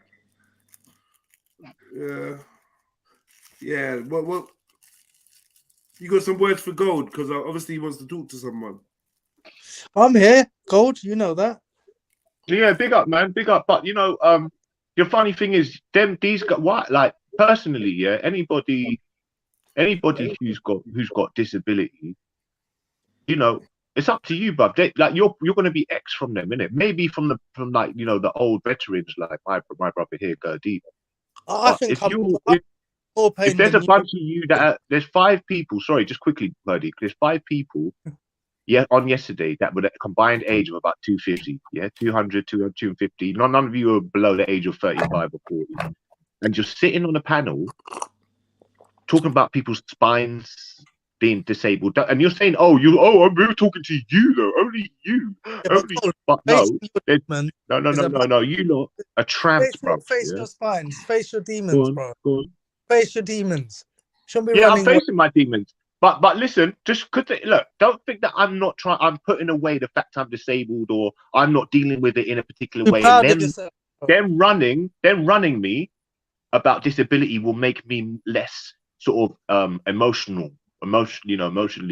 Speaker 2: Yeah. What? You got some words for Gold? Because obviously he wants to talk to someone.
Speaker 19: I'm here, Gold. You know that.
Speaker 6: Yeah, big up, man. Big up. But the funny thing is, these guys. What? Like, personally, yeah. Anybody who's got disability, it's up to you, bruv. You're gonna be X from them, innit? Maybe from the old veterans, like my brother here, Go Deep.
Speaker 19: I think
Speaker 6: if there's a bunch of you there's 5 people. Sorry, just quickly, buddy. There's 5 people. Yeah, on yesterday that were at a combined age of about 250. Yeah, 200, 250. None of you are below the age of 35 or 40, and you're sitting on a panel talking about people's spines being disabled, and you're saying, we're talking to you though, only you, but no, you lot are tramps, bro.
Speaker 19: Face your spines, face your demons, bro.
Speaker 6: Go on.
Speaker 19: Face your demons. Shouldn't be
Speaker 6: I'm facing my demons, but listen, just look, don't think that I'm putting away the fact I'm disabled or I'm not dealing with it in a particular way. And them running me about disability will make me less sort of emotionally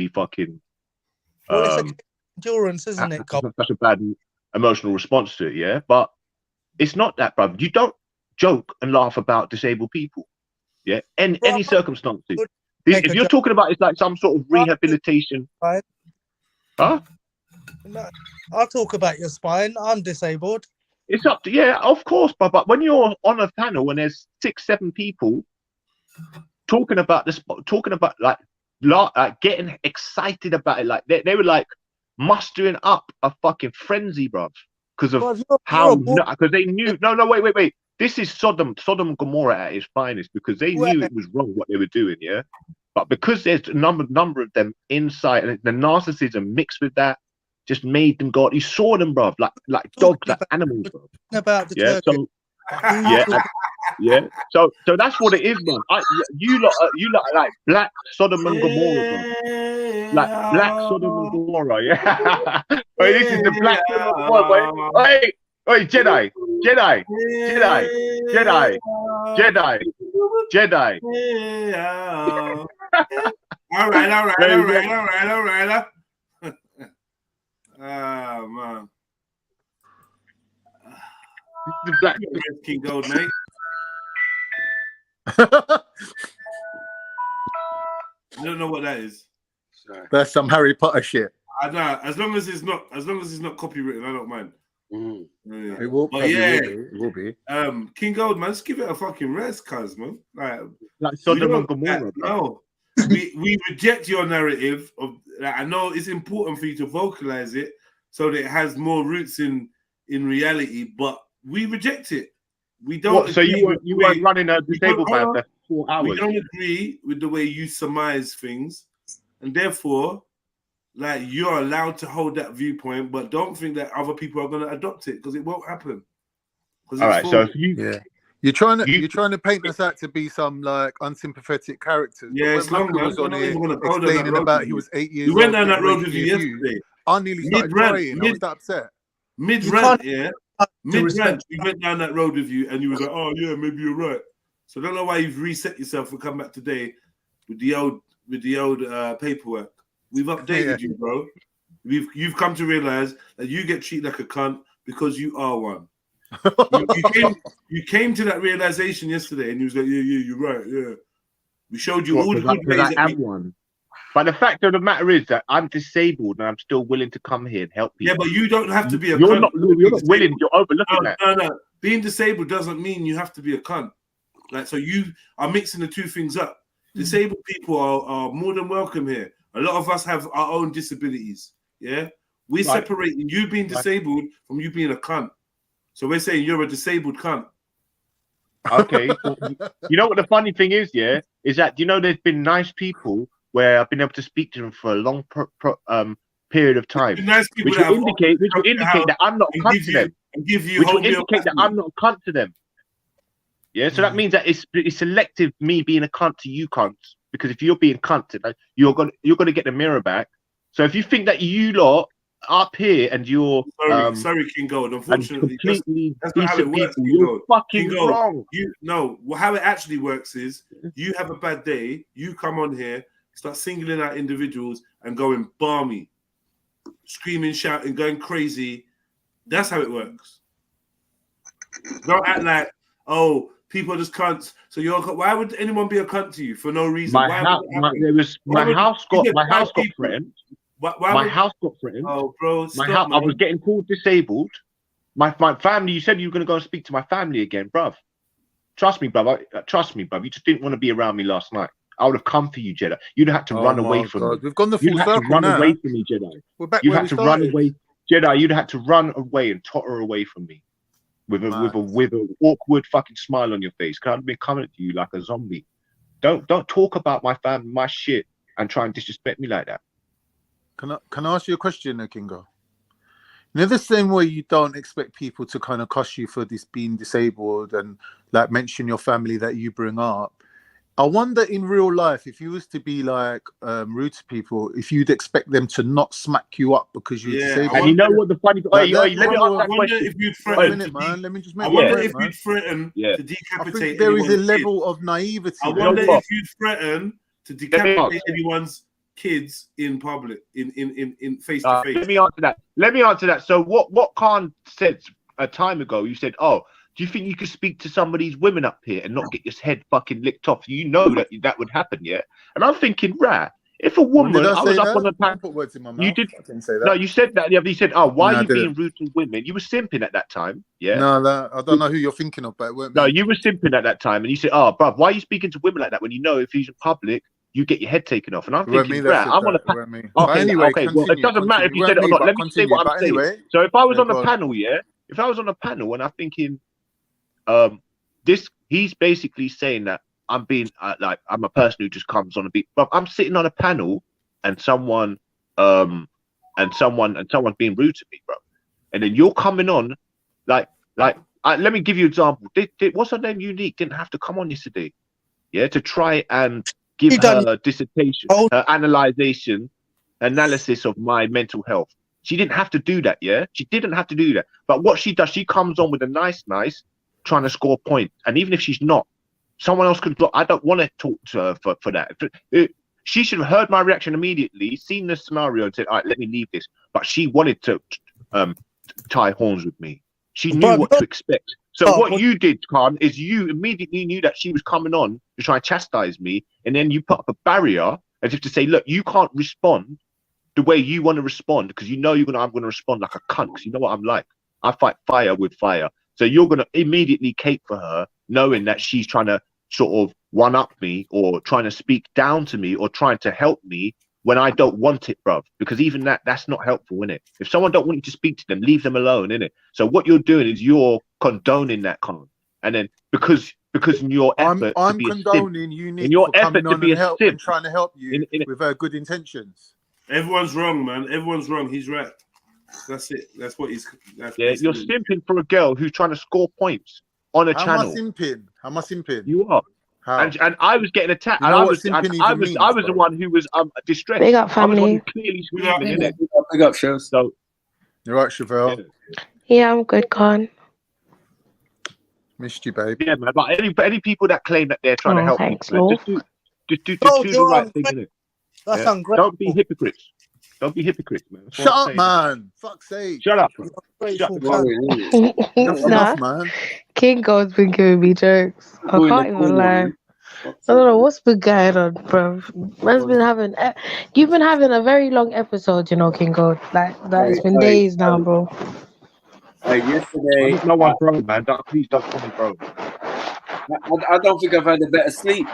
Speaker 6: fucking.
Speaker 19: It's endurance, isn't it?
Speaker 6: Such a bad emotional response to it, yeah. But it's not that, bruv. You don't joke and laugh about disabled people, yeah. In any circumstances. If you're talking about it's like some sort of rehabilitation, huh?
Speaker 19: No, I'll talk about your spine. I'm disabled.
Speaker 6: It's up to of course, but when you're on a panel and there's 6-7 people talking about getting excited about it, like they were like mustering up a fucking frenzy, bruv, because of because they knew. No, wait. This is Sodom and Gomorrah at its finest, because they knew it was wrong what they were doing, yeah. But because there's a number of them inside, and the narcissism mixed with that just made them God. You saw them, bruv, like dogs, like animals, bruv.
Speaker 19: About the
Speaker 6: Yeah, yeah. So that's what it is, man. You lot are like black Sodom and Gomorrah, bro. Like black Sodom and Gomorrah. Yeah. Wait, this is the black Sodom and Gomorrah. Wait, Jedi.
Speaker 2: All right. Ah, man.
Speaker 6: This is the black
Speaker 2: King Gold, mate. I don't know what that is.
Speaker 8: That's some Harry Potter shit.
Speaker 2: I know. As long as it's not copywritten, I don't mind. Yeah.
Speaker 8: It will.
Speaker 2: But yeah,
Speaker 8: it will be.
Speaker 2: King Gold, man, just give it a fucking rest, cuz, man.
Speaker 6: Like Sodom and Gomorrah.
Speaker 2: No, we reject your narrative of. Like, I know it's important for you to vocalize it so that it has more roots in reality, but we reject it. We don't.
Speaker 6: What, so you weren't running a disabled man for 4 hours?
Speaker 2: We don't agree with the way you surmise things, and therefore, like, you're allowed to hold that viewpoint, but don't think that other people are going to adopt it, because it won't happen.
Speaker 6: All right, so if you,
Speaker 8: you're trying to paint us out to be some like unsympathetic characters.
Speaker 2: Yeah, it's long, man.
Speaker 8: Was on here
Speaker 2: He
Speaker 8: explaining about he was 8 years old.
Speaker 2: We went down that road with you yesterday.
Speaker 8: I nearly started crying. I was that upset.
Speaker 2: Mid-rant, we went down that road with you, and you was like, "Oh yeah, maybe you're right." So I don't know why you've reset yourself and come back today with the old paperwork. We've updated you, bro. You've come to realize that you get treated like a cunt because you are one. you came to that realization yesterday, and you was like, "Yeah, you're right. Yeah." We showed you all the good ways
Speaker 6: that I am one. But the fact of the matter is that I'm disabled and I'm still willing to come here and help people.
Speaker 2: Yeah, but you don't have to be a
Speaker 6: You're
Speaker 2: cunt.
Speaker 6: not willing. You're overlooking that.
Speaker 2: No. Being disabled doesn't mean you have to be a cunt. Like, so you are mixing the two things up. Disabled people are more than welcome here. A lot of us have our own disabilities. Yeah, we're separating you being disabled from you being a cunt. So we're saying you're a disabled cunt.
Speaker 6: Okay. You know what the funny thing is? Yeah, is that there's been nice people where I've been able to speak to them for a long period of time, which will indicate that I'm not a cunt to them. Which will indicate that I'm not a cunt to them. Yeah, so that means that it's selective me being a cunt to you cunts, because if you're being cunt, you're gonna get the mirror back. So if you think that you lot up here and you're
Speaker 2: sorry, King Gold. Unfortunately, that's not how it works.
Speaker 6: You're fucking wrong.
Speaker 2: How it actually works is you have a bad day, you come on here, start singling out individuals and going balmy, screaming, shouting, going crazy. That's how it works. Don't act like, oh, people are just cunts. So why would anyone be a cunt to you for no reason?
Speaker 6: My house got threatened. My house got threatened.
Speaker 2: Oh, bro,
Speaker 6: I was getting called disabled. My family. You said you were going to go and speak to my family again, bruv. Trust me, bruv. You just didn't want to be around me last night. I would have come for you, Jedi. You'd have to run away from me.
Speaker 8: We've gone the full circle
Speaker 6: run
Speaker 8: now.
Speaker 6: away from me, Jedi.
Speaker 8: We're back
Speaker 6: you
Speaker 8: where
Speaker 6: had to
Speaker 8: started.
Speaker 6: run away, Jedi. You'd have to run away and totter away from me with a awkward fucking smile on your face. Cause I've been coming at you like a zombie. Don't talk about my family, my shit, and try and disrespect me like that.
Speaker 8: Can I ask you a question, Kingo? The same way you don't expect people to kind of cuss you for this being disabled and like mention your family that you bring up. I wonder in real life, if you was to be like rude to people, if you'd expect them to not smack you up because you're disabled.
Speaker 6: And you know what the funny thing is?
Speaker 2: Let me ask that question. If you'd threaten,
Speaker 8: let me just make
Speaker 2: I wonder if you'd threaten to decapitate.
Speaker 8: I think there is a level of naivety.
Speaker 2: I wonder if you'd threaten to decapitate anyone's kids in public, in face to face.
Speaker 6: Let me answer that. So what Khan said a time ago, you said, oh, do you think you could speak to some of these women up here and not get your head fucking licked off? You know that would happen, yeah? And I'm thinking, if a woman, I was up on the panel.
Speaker 8: Put words in my mouth.
Speaker 6: You did.
Speaker 8: I didn't say that.
Speaker 6: No, you said that. You said, oh, why are you being rude to women? You were simping at that time, yeah?
Speaker 8: No, I don't know who you're thinking of, but it weren't me.
Speaker 6: No, you were simping at that time, and you said, oh, bruv, why are you speaking to women like that when you know if he's in public, you get your head taken off? And I'm thinking, I'm on a panel. Okay, well, it doesn't matter if you said it or not. Let me say what I'm saying. So if I was on a panel, if I was on a panel and I'm thinking, he's basically saying that I'm being I'm a person who just comes on a beat, but I'm sitting on a panel and someone's being rude to me, bro, and then you're coming on like let me give you an example. What's her name? Unique didn't have to come on yesterday, yeah, to try and give her dissertation, her analysis of my mental health. She didn't have to do that, yeah. She didn't have to do that. But what she does, she comes on with a nice, trying to score points. And even if she's not, someone else could. I don't want to talk to her for that. She should have heard my reaction immediately, seen the scenario, and said, "All right, let me leave this." But she wanted to tie horns with me. She knew what to expect. So what you did, Khan, is you immediately knew that she was coming on to try and chastise me, and then you put up a barrier as if to say, "Look, you can't respond the way you want to respond because you know I'm going to respond like a cunt because you know what I'm like. I fight fire with fire. So you're going to immediately cape for her, knowing that she's trying to sort of one up me or trying to speak down to me or trying to help me when I don't want it, bruv. Because even that's not helpful, innit? If someone don't want you to speak to them, leave them alone, innit? So what you're doing is you're condoning that con. And then because in your effort
Speaker 8: I'm
Speaker 6: to be
Speaker 8: condoning Unique
Speaker 6: in your
Speaker 8: for
Speaker 6: effort
Speaker 8: coming
Speaker 6: to
Speaker 8: on
Speaker 6: be
Speaker 8: and,
Speaker 6: a simp,
Speaker 8: trying to help you with her good intentions.
Speaker 2: Everyone's wrong, man. Everyone's wrong. He's right. That's it. That's what he's.
Speaker 6: You're simping for a girl who's trying to score points on a channel.
Speaker 8: How am I simping?
Speaker 6: You are.
Speaker 8: How?
Speaker 6: And I was getting attacked.
Speaker 8: You know what simping
Speaker 6: I
Speaker 8: even means,
Speaker 6: was the
Speaker 8: bro?
Speaker 6: one who was distressed.
Speaker 11: Big up,
Speaker 6: I was the one who
Speaker 11: family.
Speaker 6: clearly screaming, innit?
Speaker 3: Big up, shows.
Speaker 6: So
Speaker 8: you're right, Chevelle.
Speaker 11: Yeah, I'm good, Khan.
Speaker 8: Missed you, babe.
Speaker 6: Yeah, man. But any people that claim that they're trying to help
Speaker 11: Thanks,
Speaker 6: people,
Speaker 11: Lord.
Speaker 6: just do the right thing, innit?
Speaker 20: That's
Speaker 6: Yeah. Don't be hypocrites. Don't be hypocrites, man. That's
Speaker 8: Shut
Speaker 6: all I'm
Speaker 8: up,
Speaker 6: saying.
Speaker 8: man. Fuck's sake.
Speaker 6: Shut up.
Speaker 8: Grateful
Speaker 6: Shut
Speaker 8: cunt. Enough,
Speaker 11: Nah,
Speaker 8: man.
Speaker 11: King God's been giving me jokes. I can't even lie. I don't know what's been going on, bro. Man's been having. You've been having a very long episode, you know, King God. Like it's been days now, bro.
Speaker 3: Yesterday,
Speaker 6: no one, bro, man. Please don't call me, bro.
Speaker 3: I don't think I've had a better sleep.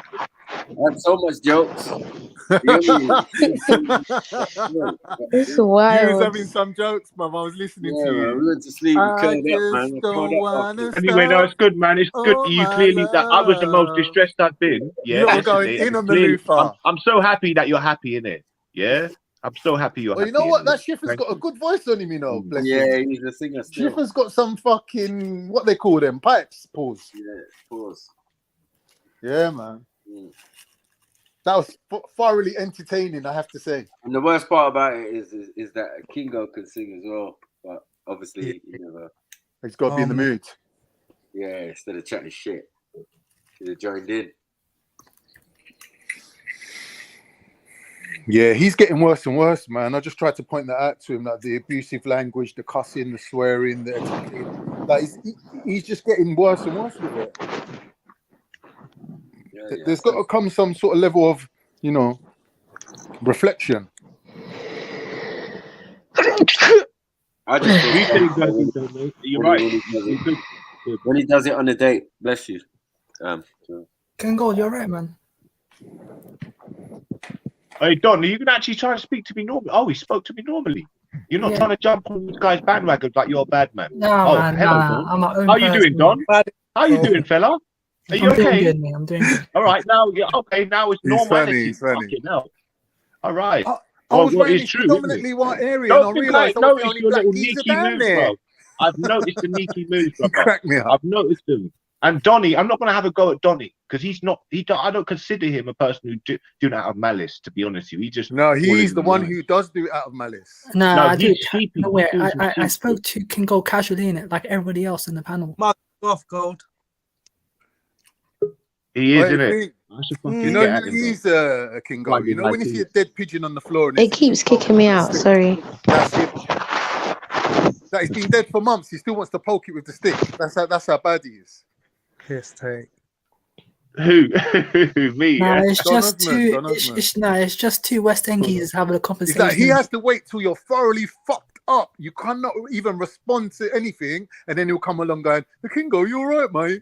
Speaker 3: I had so much jokes.
Speaker 11: It's
Speaker 8: You
Speaker 11: wild.
Speaker 8: was having some jokes, man. I was listening to you.
Speaker 3: Man, we went to sleep.
Speaker 8: I just don't wanna
Speaker 6: Anyway, no, it's good, man. It's good.
Speaker 8: Oh,
Speaker 6: You
Speaker 8: my
Speaker 6: clearly that I was the most
Speaker 8: love.
Speaker 6: distressed I've been. Yeah,
Speaker 8: You lot were going
Speaker 6: yesterday,
Speaker 8: in
Speaker 6: and
Speaker 8: on the
Speaker 6: clearly,
Speaker 8: loofah.
Speaker 6: I'm so happy that you're happy in it. Yeah, I'm so happy you're
Speaker 8: Well,
Speaker 6: happy.
Speaker 8: you know what?
Speaker 6: innit?
Speaker 8: That Schiffer's
Speaker 6: Thank
Speaker 8: got a good voice on him, you know. Bless
Speaker 3: Yeah,
Speaker 8: him.
Speaker 3: he's a singer still.
Speaker 8: Schiffer's got some fucking what they call them pipes. Pause.
Speaker 3: Yeah, pause.
Speaker 8: Yeah, man. That was thoroughly entertaining, I have to say.
Speaker 3: And the worst part about it is that Kingo can sing as well, but obviously he never.
Speaker 8: He's got to be in the mood.
Speaker 3: Yeah, instead of chatting shit, should have joined in.
Speaker 8: Yeah, he's getting worse and worse, man. I just tried to point that out to him, like the abusive language, the cussing, the swearing, the attacking. Like he's just getting worse and worse with it. There's got to come some sort of level of, you know, reflection.
Speaker 3: I just think
Speaker 6: you're right.
Speaker 3: When he does it on a date, bless you.
Speaker 4: King God, you're right, man.
Speaker 6: Hey Don, you can actually try to speak to me normally. Oh, he spoke to me normally. You're not trying to jump on this guy's bandwagon like you're a bad man.
Speaker 4: Nah, man,
Speaker 6: hello,
Speaker 4: nah.
Speaker 6: Don.
Speaker 4: I'm my own
Speaker 6: How you doing,
Speaker 4: person.
Speaker 6: Don? How you doing, fella? Are you
Speaker 4: I'm doing
Speaker 6: okay?
Speaker 4: good, man. I'm doing good.
Speaker 6: All right, now, yeah, okay, now it's
Speaker 8: He's
Speaker 6: normality.
Speaker 8: He's funny.
Speaker 6: Fucking hell. All right.
Speaker 8: I was
Speaker 6: what
Speaker 8: wearing
Speaker 6: is true,
Speaker 8: predominantly white area,
Speaker 6: don't
Speaker 8: and I
Speaker 6: think I
Speaker 8: realised I was the
Speaker 6: noticed
Speaker 8: only
Speaker 6: your
Speaker 8: black
Speaker 6: little
Speaker 8: geezer
Speaker 6: sneaky
Speaker 8: down
Speaker 6: moves,
Speaker 8: there.
Speaker 6: bro. I've noticed the sneaky moves, brother.
Speaker 8: Crack me up.
Speaker 6: I've noticed them. And Donny, I'm not going to have a go at Donny because he's not. I don't consider him a person who do that out of malice. To be honest with you, he just
Speaker 8: he's the one who does do it out of malice.
Speaker 4: No, I do.
Speaker 6: Cheapy.
Speaker 4: No, wait, I spoke to King Gold casually in it, like everybody else in the panel.
Speaker 20: Mark off, Gold.
Speaker 6: He is,
Speaker 8: Wait,
Speaker 6: isn't it?
Speaker 8: think- You know who he's a King Gold. You know when you see a dead pigeon on the floor and
Speaker 11: It keeps kicking me out. Sorry.
Speaker 8: that's it. That he's been dead for months. He still wants to poke it with the stick. That's how bad he is.
Speaker 20: Piss take.
Speaker 6: Who? Me?
Speaker 4: Nah,
Speaker 6: Yeah?
Speaker 4: it's just two. It's just two West End geezers having a
Speaker 8: It's
Speaker 4: conversation.
Speaker 8: like he has to wait till you're thoroughly fucked up. You cannot even respond to anything, and then he'll come along going, "The Kingo, you all right, mate?"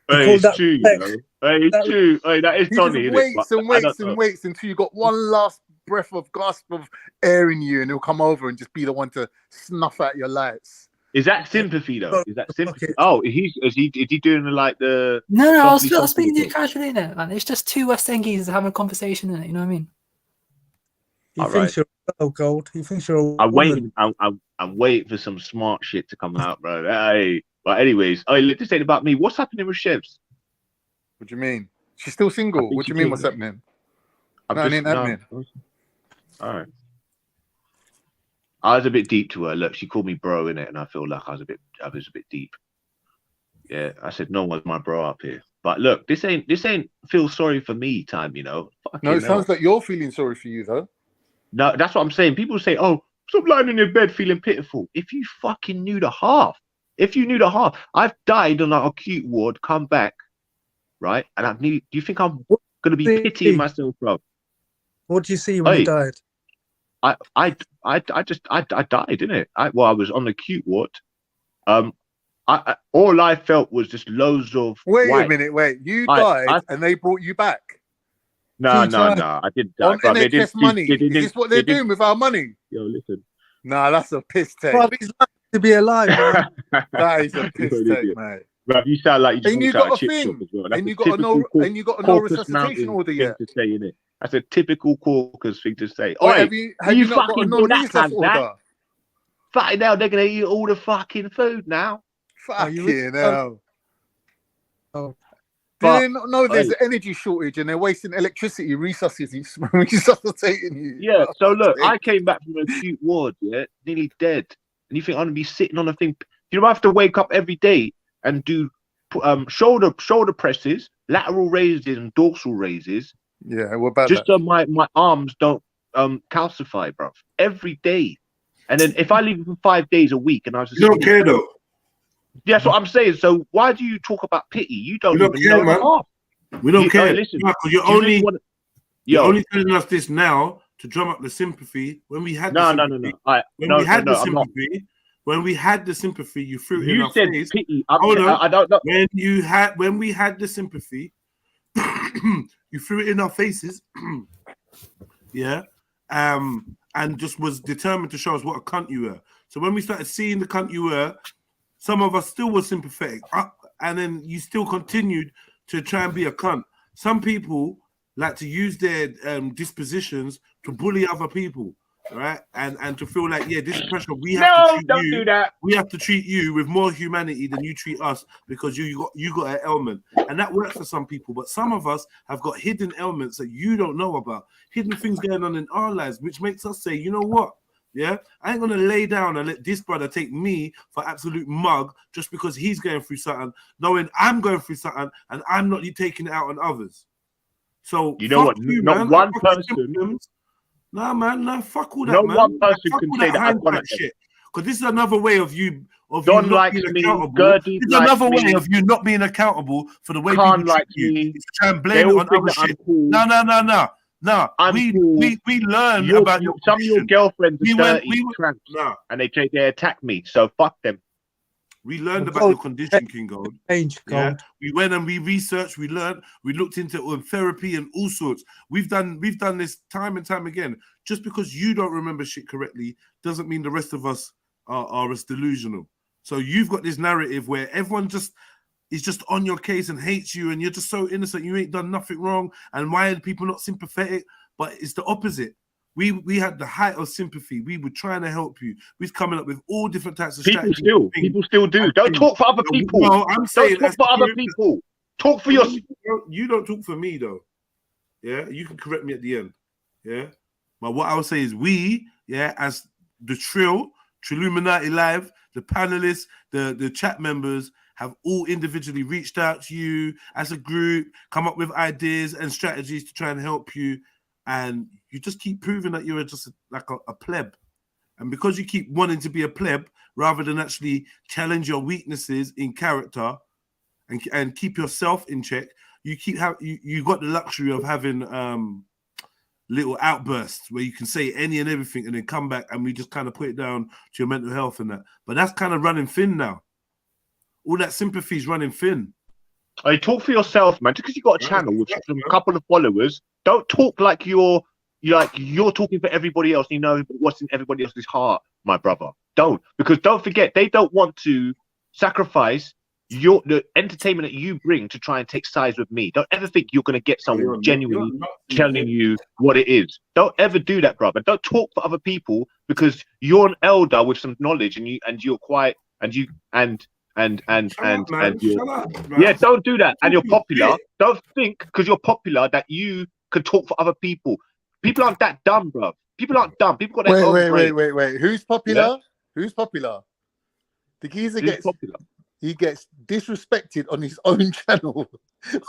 Speaker 6: Hey, it's true, you know. Hey, it's true. Hey, that is
Speaker 8: He
Speaker 6: Donny,
Speaker 8: just
Speaker 6: isn't it?
Speaker 8: waits
Speaker 6: But
Speaker 8: and
Speaker 6: I
Speaker 8: waits
Speaker 6: don't
Speaker 8: and
Speaker 6: know.
Speaker 8: waits until you got one last breath of gasp of air in you, and he'll come over and just be the one to snuff out your lights.
Speaker 6: Is that sympathy though? Is that sympathy? Oh, is he doing like the?
Speaker 4: No, I was
Speaker 6: softly
Speaker 4: speaking to you casually in it, man. It's just two West End geezers having a conversation in it. You know what I mean?
Speaker 20: He
Speaker 6: All
Speaker 20: thinks
Speaker 6: right.
Speaker 20: you're a Gold. He thinks you're a
Speaker 6: I'm
Speaker 20: woman.
Speaker 6: waiting. I'm waiting for some smart shit to come out, bro. Hey, But anyways, this ain't about me. What's happening with Chefs?
Speaker 8: What do you mean? She's still single. What do you mean? What's happening? All right.
Speaker 6: I was a bit deep to her. Look, she called me bro in it, and I feel like I was a bit deep. Yeah, I said no one's my bro up here. But look, this ain't feel sorry for me time, you know.
Speaker 8: No, it sounds like you're feeling sorry for you though.
Speaker 6: No, that's what I'm saying. People say, "Oh, stop lying in your bed feeling pitiful." If you fucking knew the half, I've died on an acute ward, come back, right? And do you think I'm gonna be pitying myself, bro?
Speaker 16: What do you see when you died?
Speaker 6: I died, didn't it? I was on the acute ward. All I felt was just loads of.
Speaker 8: Wait a minute, you died and they brought you back.
Speaker 6: No, I didn't die.
Speaker 8: On NHS money. Is this what they're doing with our money?
Speaker 6: Yo, listen.
Speaker 8: Nah, that's a piss take.
Speaker 16: Bro, he's lucky to be alive, man.
Speaker 8: That is a piss take, mate.
Speaker 6: Bro, you sound like you just
Speaker 8: and you got a thing,
Speaker 6: well.
Speaker 8: and you got a no resuscitation order yet.
Speaker 6: To say, innit? That's a typical caucus thing to say.
Speaker 8: Oh, have you not got a non-resus order?
Speaker 6: Fucking hell, they're gonna eat all the fucking food now.
Speaker 8: Fucking hell. Do they not know there's an energy shortage and they're wasting electricity resuscitating you?
Speaker 6: Yeah, so look, I came back from an acute ward, nearly dead. And you think I'm gonna be sitting on a thing? You know, I have to wake up every day and do shoulder presses, lateral raises and dorsal raises.
Speaker 8: Yeah, what about
Speaker 6: just so my arms don't calcify, bro. Every day. And then if I leave for 5 days a week and I was just
Speaker 2: you don't care though.
Speaker 6: Yeah, that's what I'm saying. So why do you talk about pity? You don't
Speaker 2: care, man. We don't care.
Speaker 6: Listen,
Speaker 2: you're only telling us this now to drum up the sympathy. When we had when we had the sympathy, you threw it in our face.
Speaker 6: Pity.
Speaker 2: Hold on.
Speaker 6: I don't know.
Speaker 2: When we had the sympathy, you threw it in our faces. Yeah. And just was determined to show us what a cunt you were. So when we started seeing the cunt you were, some of us still were sympathetic, and then you still continued to try and be a cunt. Some people like to use their dispositions to bully other people, right? And to feel like, this pressure, we have to treat you with more humanity than you treat us because you got an ailment, and that works for some people. But some of us have got hidden ailments that you don't know about, hidden things going on in our lives, which makes us say, you know what? Yeah, I ain't gonna lay down and let this brother take me for absolute mug just because he's going through something, knowing I'm going through something and I'm not taking it out on others. So
Speaker 6: you know what? Not one person.
Speaker 2: Nah, man, nah, fuck all that.
Speaker 6: No
Speaker 2: man.
Speaker 6: one person can say that I've got
Speaker 2: shit. Because this is another way of you
Speaker 6: Don
Speaker 2: not
Speaker 6: likes
Speaker 2: being
Speaker 6: me,
Speaker 2: accountable.
Speaker 6: Gertie
Speaker 2: It's another way of you not being accountable for the way
Speaker 6: Khan
Speaker 2: people
Speaker 6: likes
Speaker 2: treat you.
Speaker 6: me.
Speaker 2: It's to try and blame it on other shit.
Speaker 6: Cool.
Speaker 2: No. We learned about your
Speaker 6: some of your girlfriends are dirty tramps, and they attack me. So fuck them.
Speaker 2: We learned about your condition, King Gold. Yeah? We went and we researched, we learned, we looked into therapy and all sorts. We've done this time and time again. Just because you don't remember shit correctly doesn't mean the rest of us are as delusional. So you've got this narrative where everyone is just on your case and hates you, and you're just so innocent, you ain't done nothing wrong, and why are people not sympathetic? But it's the opposite. We had the height of sympathy. We were trying to help you. We was coming up with all different types of strategies.
Speaker 6: People still do. Don't talk for other people.
Speaker 2: No, I'm saying
Speaker 6: don't talk for other people. Talk for yourself.
Speaker 2: You don't talk for me though. Yeah, you can correct me at the end. Yeah, but what I would say is we, as the Trilluminati Live, the panelists, the chat members have all individually reached out to you as a group, come up with ideas and strategies to try and help you. And you just keep proving that you're just like a pleb. And because you keep wanting to be a pleb, rather than actually challenge your weaknesses in character and keep yourself in check, you got the luxury of having little outbursts where you can say any and everything and then come back and we just kind of put it down to your mental health and that. But that's kind of running thin now. All that sympathy is running thin.
Speaker 6: Hey, talk for yourself, man. Just because you got a channel with a couple of followers, don't talk like you're talking for everybody else. You know what's in everybody else's heart, my brother. Don't forget, they don't want to sacrifice the entertainment that you bring to try and take sides with me. Don't ever think you're going to get someone genuinely telling you what it is. Don't ever do that, brother. Don't talk for other people because you're an elder with some knowledge and you're quiet and and
Speaker 2: Shut
Speaker 6: you're
Speaker 2: up, man.
Speaker 6: yeah, don't do that. And you're popular. Don't think because you're popular that you can talk for other people. People aren't that dumb, bro. People aren't dumb. People got their own brain.
Speaker 8: Wait. Who's popular? Who's popular? The geezer
Speaker 6: Who's
Speaker 8: gets
Speaker 6: popular?
Speaker 8: he gets disrespected on his own channel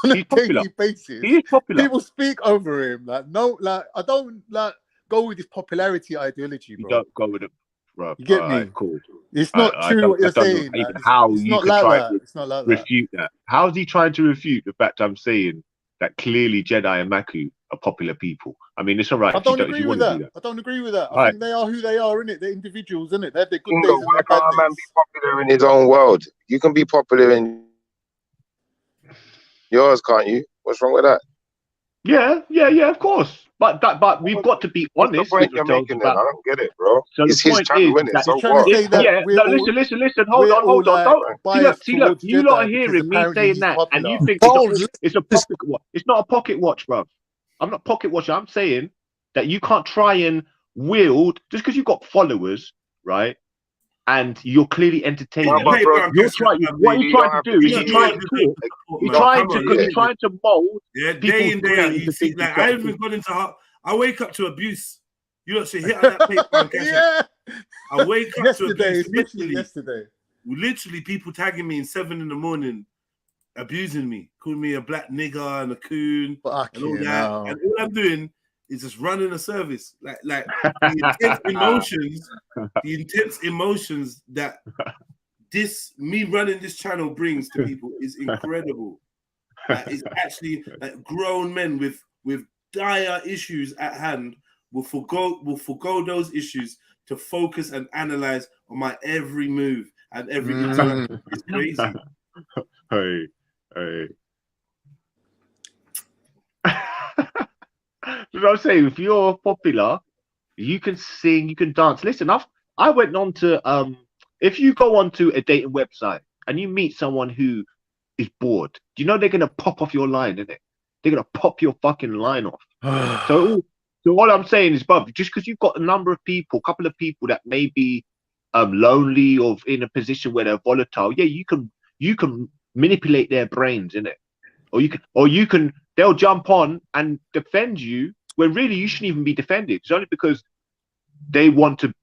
Speaker 8: on a daily basis.
Speaker 6: He is popular.
Speaker 8: People speak over him. Like no, like I don't like go with this popularity ideology, bro.
Speaker 6: You don't go with it, bro.
Speaker 8: You get me?
Speaker 6: Cool.
Speaker 8: It's not true what you're saying.
Speaker 6: Even
Speaker 8: Like,
Speaker 6: how
Speaker 8: it's
Speaker 6: you
Speaker 8: not
Speaker 6: could
Speaker 8: like
Speaker 6: try
Speaker 8: that.
Speaker 6: to
Speaker 8: It's not like that.
Speaker 6: refute that. How is he trying to refute the fact I'm saying that clearly Jedi and Maku are popular people? I mean, it's all right.
Speaker 8: I
Speaker 6: if you
Speaker 8: don't agree
Speaker 6: if you
Speaker 8: with
Speaker 6: want to
Speaker 8: that.
Speaker 6: do that.
Speaker 8: I don't agree with that. I
Speaker 6: Right.
Speaker 8: think they are who they are, innit? They're individuals, innit? They have their good
Speaker 1: Kingo,
Speaker 8: days and
Speaker 1: why
Speaker 8: their bad
Speaker 1: can't a man
Speaker 8: days.
Speaker 1: be popular in his own world? You can be popular in yours, can't you? What's wrong with that?
Speaker 6: Yeah, of course. But we've got to be
Speaker 1: What's the
Speaker 6: honest
Speaker 1: point
Speaker 6: with
Speaker 1: you're
Speaker 6: ourselves
Speaker 1: making then? I
Speaker 6: about.
Speaker 1: don't get it, bro.
Speaker 6: So
Speaker 1: It's
Speaker 6: the
Speaker 1: his
Speaker 6: point
Speaker 1: channel,
Speaker 6: is
Speaker 1: innit?
Speaker 6: that
Speaker 1: So
Speaker 8: He's trying to
Speaker 1: what?
Speaker 8: say that
Speaker 6: yeah,
Speaker 8: we're
Speaker 6: no,
Speaker 8: all
Speaker 6: listen.
Speaker 8: we're
Speaker 6: Hold
Speaker 8: all
Speaker 6: on.
Speaker 8: like
Speaker 6: Don't
Speaker 8: biased
Speaker 6: see, look.
Speaker 8: towards
Speaker 6: You lot are
Speaker 8: Jedi because
Speaker 6: hearing me
Speaker 8: apparently
Speaker 6: saying
Speaker 8: he's
Speaker 6: that, and you
Speaker 8: popular.
Speaker 6: think it's a pocket watch. It's not a pocket watch, bro. I'm not pocket watching. I'm saying that you can't try and wield just because you've got followers, right? And you're clearly entertaining.
Speaker 1: No, but bro,
Speaker 6: You're trying. What he's trying to do is he's trying to talk. He's trying to mold.
Speaker 2: Yeah, day
Speaker 6: people's
Speaker 2: in, day out.
Speaker 6: brains
Speaker 2: You
Speaker 6: to
Speaker 2: see,
Speaker 6: think
Speaker 2: like
Speaker 6: it's
Speaker 2: I
Speaker 6: something.
Speaker 2: haven't gone into. I wake up to abuse. You don't see hit on that paper and cash it. I wake up
Speaker 8: Yesterday,
Speaker 2: to abuse.
Speaker 8: especially yesterday.
Speaker 2: Literally, people tagging me in 7 in, abusing me, calling me a black nigger and a coon and all that. And all I'm doing is just running a service. Like the intense emotions that me running this channel brings to people is incredible. It's actually like grown men with dire issues at hand will forgo those issues to focus and analyze on my every move and every interaction. It's crazy.
Speaker 6: Hey. You know what I'm saying? If you're popular, you can sing, you can dance. Listen, I went on to if you go onto a dating website and you meet someone who is bored, do you know they're gonna pop off your line, innit? They're gonna pop your fucking line off. So all I'm saying is, bruv, just because you've got a couple of people that may be lonely or in a position where they're volatile, yeah, you can manipulate their brains, innit? Or you can they'll jump on and defend you when really you shouldn't even be defended. It's only because they don't want to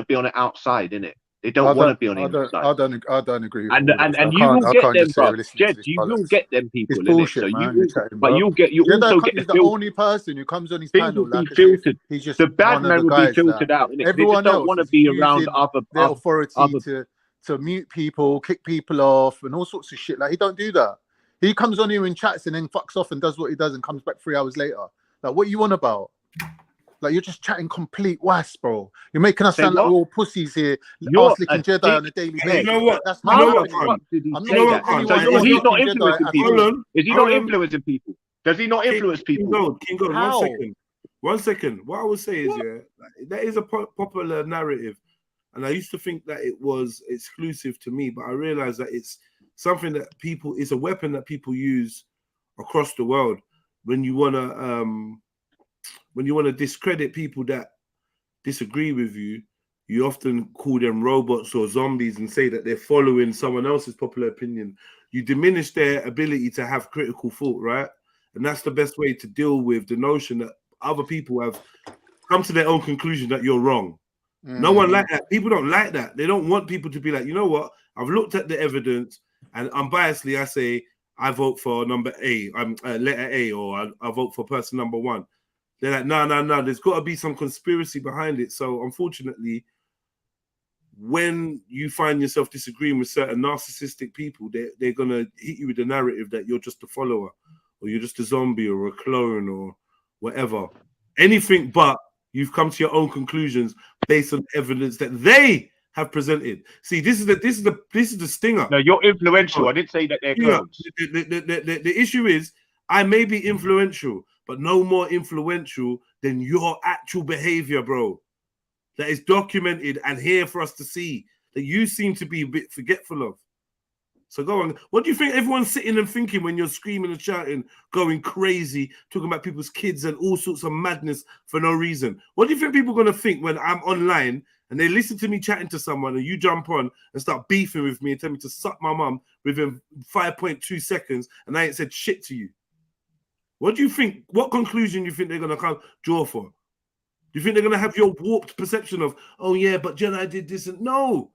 Speaker 6: be on the outside, innit? They don't want to be on the inside.
Speaker 8: I don't agree with
Speaker 6: And
Speaker 8: all of this.
Speaker 6: you will get them, bro.
Speaker 8: Jed,
Speaker 6: You will get them people.
Speaker 8: It's bullshit,
Speaker 6: so
Speaker 8: man.
Speaker 6: you also get
Speaker 8: the only person who comes on his panel like
Speaker 6: filtered.
Speaker 8: He's just
Speaker 6: the bad
Speaker 8: one of
Speaker 6: man
Speaker 8: the
Speaker 6: will
Speaker 8: guys
Speaker 6: be filtered out. Innit?
Speaker 8: Everyone
Speaker 6: they just don't
Speaker 8: else
Speaker 6: want to
Speaker 8: is
Speaker 6: be around
Speaker 8: using their authority to mute people, kick people off, and all sorts of shit. Like he don't do that. He comes on here and chats and then fucks off and does what he does and comes back 3 hours later. Like, what you on about? Like, you're just chatting complete wass, bro. You're making us sound like we're all pussies here, ass-licking Jedi on a daily basis.
Speaker 2: You know what?
Speaker 8: That's
Speaker 2: You know what?
Speaker 8: I'm not
Speaker 6: So he's not influencing people. Is he not influencing people? Does he not influence people?
Speaker 2: King God, 1 second. What I would say is, that is a popular narrative. And I used to think that it was exclusive to me, but I realized that it's something that it's a weapon that people use across the world when you want to discredit people that disagree with you. You often call them robots or zombies and say that they're following someone else's popular opinion. You diminish their ability to have critical thought, right? And that's the best way to deal with the notion that other people have come to their own conclusion that you're wrong. No one like that. People don't like that. They don't want people to be like, you know what? I've looked at the evidence and unbiasedly I say I vote for number A, letter A, or I vote for person number 1. They're like, no. There's got to be some conspiracy behind it. So unfortunately, when you find yourself disagreeing with certain narcissistic people, they're gonna hit you with the narrative that you're just a follower, or you're just a zombie, or a clone, or whatever. Anything but you've come to your own conclusions based on evidence that they have presented. See, this is the stinger.
Speaker 6: No, you're influential. I didn't say that they're clones.
Speaker 2: The issue is I may be influential, but no more influential than your actual behavior, bro. That is documented and here for us to see that you seem to be a bit forgetful of. So go on. What do you think everyone's sitting and thinking when you're screaming and shouting, going crazy, talking about people's kids and all sorts of madness for no reason? What do you think people are going to think when I'm online and they listen to me chatting to someone, and you jump on and start beefing with me and tell me to suck my mum within 5.2 seconds, and I ain't said shit to you. What do you think? What conclusion do you think they're gonna come draw for? Do you think they're gonna have your warped perception of, oh yeah, but Jedi did this and no?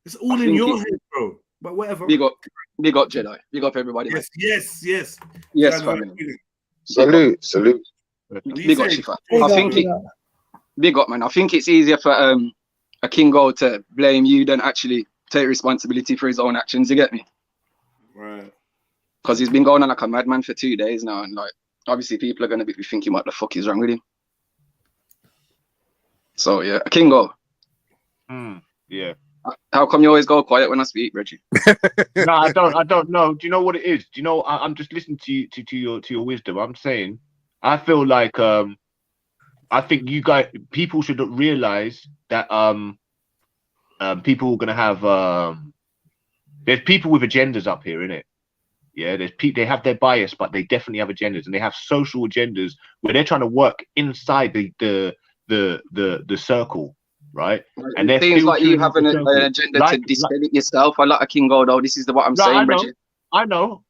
Speaker 2: It's all in your head, bro. But whatever.
Speaker 13: Big up Jedi. Big up everybody.
Speaker 2: Yes.
Speaker 13: Yes, family.
Speaker 1: Salute.
Speaker 13: Big up, Shifa. Big up, man. I think it's easier for a Kingo to blame you than actually take responsibility for his own actions. You get me?
Speaker 2: Right.
Speaker 13: Because he's been going on like a madman for 2 days now, and like obviously people are gonna be thinking what the fuck is wrong with him. So yeah, Kingo.
Speaker 6: Yeah.
Speaker 13: How come you always go quiet when I speak, Reggie?
Speaker 6: No, I don't know. Do you know what it is? Do you know? I'm just listening to your wisdom. I'm saying, I feel like I think people should realize that people are gonna have there's people with agendas up here, innit? Yeah, they have their bias, but they definitely have agendas, and they have social agendas where they're trying to work inside the circle. Right, and
Speaker 13: it seems like you have an agenda to discredit yourself. I like a Kingo though. This is what I'm saying, Reggie.
Speaker 6: I know.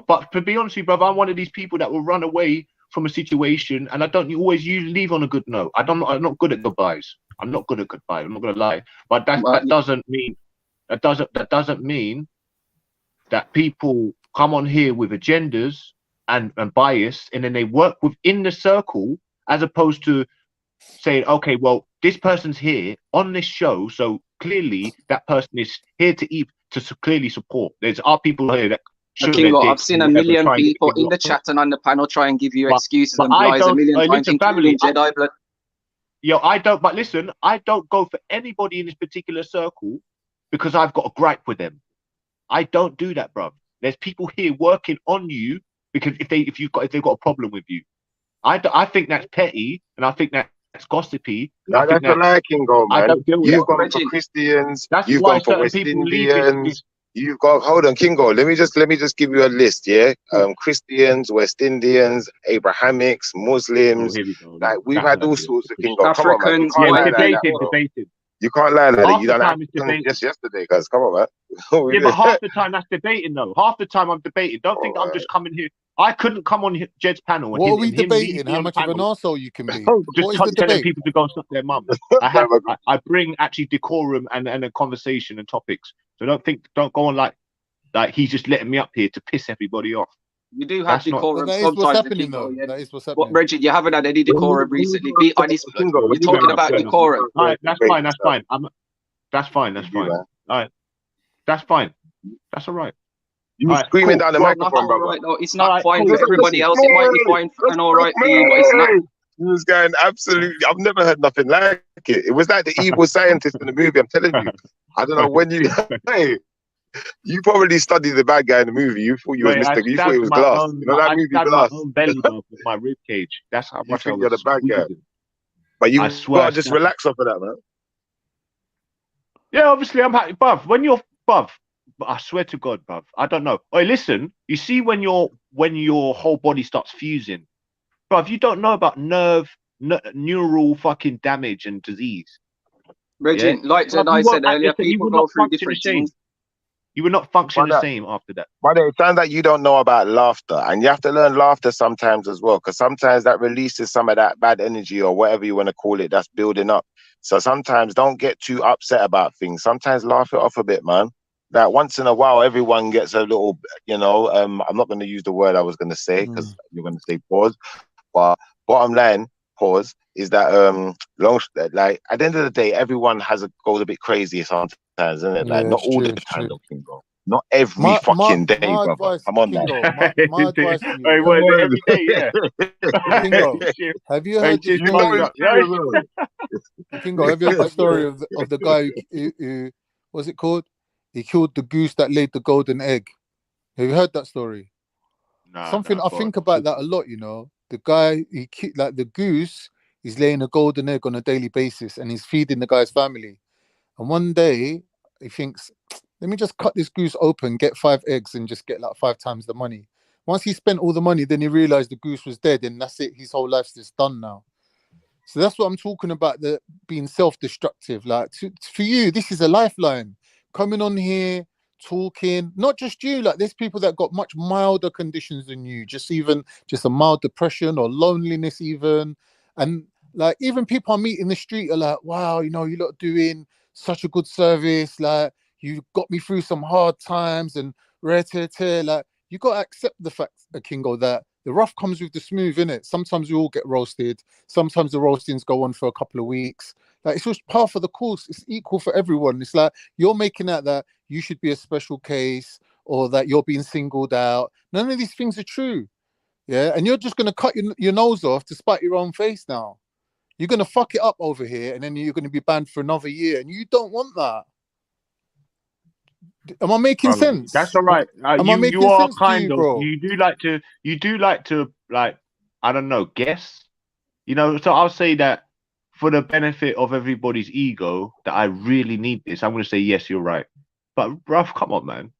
Speaker 6: But to be honest with you, brother, I'm one of these people that will run away from a situation, and I don't always leave on a good note. I'm not good at goodbyes. I'm not good at goodbyes. I'm not gonna lie, but that doesn't mean that people come on here with agendas and bias, and then they work within the circle as opposed to saying, okay, well, this person's here on this show, so clearly that person is here to clearly support. There's people here that
Speaker 13: Kingo, I've seen a million people in the chat and on the panel try and give you excuses and lies a million times, including Jedi blood.
Speaker 6: Yo, I don't. But listen, I don't go for anybody in this particular circle because I've got a gripe with them. I don't do that, bro. There's people here working on you because if they've got a problem with you, I think that's petty, and I think that's gossipy.
Speaker 1: No, that's a lie, Kingo, man. You've gone for Christians. You've gone for West Indians. You've got, hold on, Kingo. Let me just give you a list, yeah. Christians, West Indians, Abrahamics, Muslims. Like we've had all sorts of Kingo.
Speaker 13: Africans,
Speaker 1: come on, man.
Speaker 6: Debated.
Speaker 1: You can't lie like that. You done that just yesterday, guys. Come on, man.
Speaker 6: Yeah, but half the time that's debating, though. Half the time I'm debating. Don't think I'm just coming here. I couldn't come on Jed's panel.
Speaker 8: What are we debating? How much of an arsehole you can be?
Speaker 6: Just telling people to go suck their mum. I bring actually decorum and a conversation and topics. So don't go on like he's just letting me up here to piss everybody off.
Speaker 13: You do have decorum
Speaker 8: that
Speaker 13: sometimes.
Speaker 8: Is what's happening, though. Yeah. That is what's happening.
Speaker 13: What, Reggie, you haven't had any decorum recently. Be honest. You're talking about decorum.
Speaker 6: All right, that's fine. That's fine. That's fine. All right. That's fine. That's all right.
Speaker 1: You screaming down the microphone, brother.
Speaker 13: Right, no, it's not fine for everybody else. It might be fine and all right for you, but it's not.
Speaker 1: He was going absolutely. I've never heard nothing like it. It was like the evil scientist in the movie. I'm telling you. I don't know when you. Hey, you probably studied the bad guy in the movie. You thought you was Mr. You thought he was Glass. You know that movie Glass.
Speaker 6: My own belly button with my rib cage. That's how much
Speaker 1: you're the bad guy. But you gotta just relax off of that, man.
Speaker 6: Yeah, obviously I'm happy, bruv. When you're bruv, I swear to God, bruv. I don't know. Oh, listen. You see when your whole body starts fusing, bruv. You don't know about neural fucking damage and disease.
Speaker 13: Reggie, like Jedi said earlier, people go through different things.
Speaker 6: You will not function the same after that.
Speaker 1: But it sounds like you don't know about laughter, and you have to learn laughter sometimes as well, because sometimes that releases some of that bad energy or whatever you want to call it that's building up. So sometimes don't get too upset about things. Sometimes laugh it off a bit, man. That once in a while, everyone gets a little, I'm not going to use the word I was going to say because you're going to say pause. But bottom line, pause, is that like at the end of the day, everyone goes a bit crazy sometimes, isn't it? Like not all the time, bro. Not every fucking day, brother. Come on, man.
Speaker 8: My advice to you.
Speaker 6: Every day, yeah.
Speaker 8: Kingo, have you heard the story? Kingo, have you heard the story of the guy who what's it called? He killed the goose that laid the golden egg. Have you heard that story? Something I think about that a lot. The guy the goose is laying a golden egg on a daily basis, and he's feeding the guy's family. And one day he thinks, let me just cut this goose open, get 5 eggs, and just get like 5 times the money. Once he spent all the money, then he realized the goose was dead, and that's it. His whole life's just done now. So that's what I'm talking about, the being self-destructive. Like for you, this is a lifeline. Coming on here, talking, not just you, like there's people that got much milder conditions than you, just a mild depression or loneliness even. And like even people I meet in the street are like, wow, you know, you lot doing such a good service, like you got me through some hard times and like you got to accept the fact, Kingo, that the rough comes with the smooth, innit? Sometimes we all get roasted. Sometimes the roastings go on for a couple of weeks. Like it's just part of the course. It's equal for everyone. It's like you're making out that you should be a special case or that you're being singled out. None of these things are true. Yeah, and you're just gonna cut your nose off to spite your own face now. You're gonna fuck it up over here, and then you're gonna be banned for another year, and you don't want that. Am I making sense?
Speaker 6: That's all right.
Speaker 8: Am I making
Speaker 6: you are
Speaker 8: sense
Speaker 6: kind
Speaker 8: to you,
Speaker 6: of
Speaker 8: bro?
Speaker 6: you do like to like, I don't know, guess. You know, so I'll say that for the benefit of everybody's ego, that I really need this. I'm gonna say yes, you're right. But bruv, come on, man.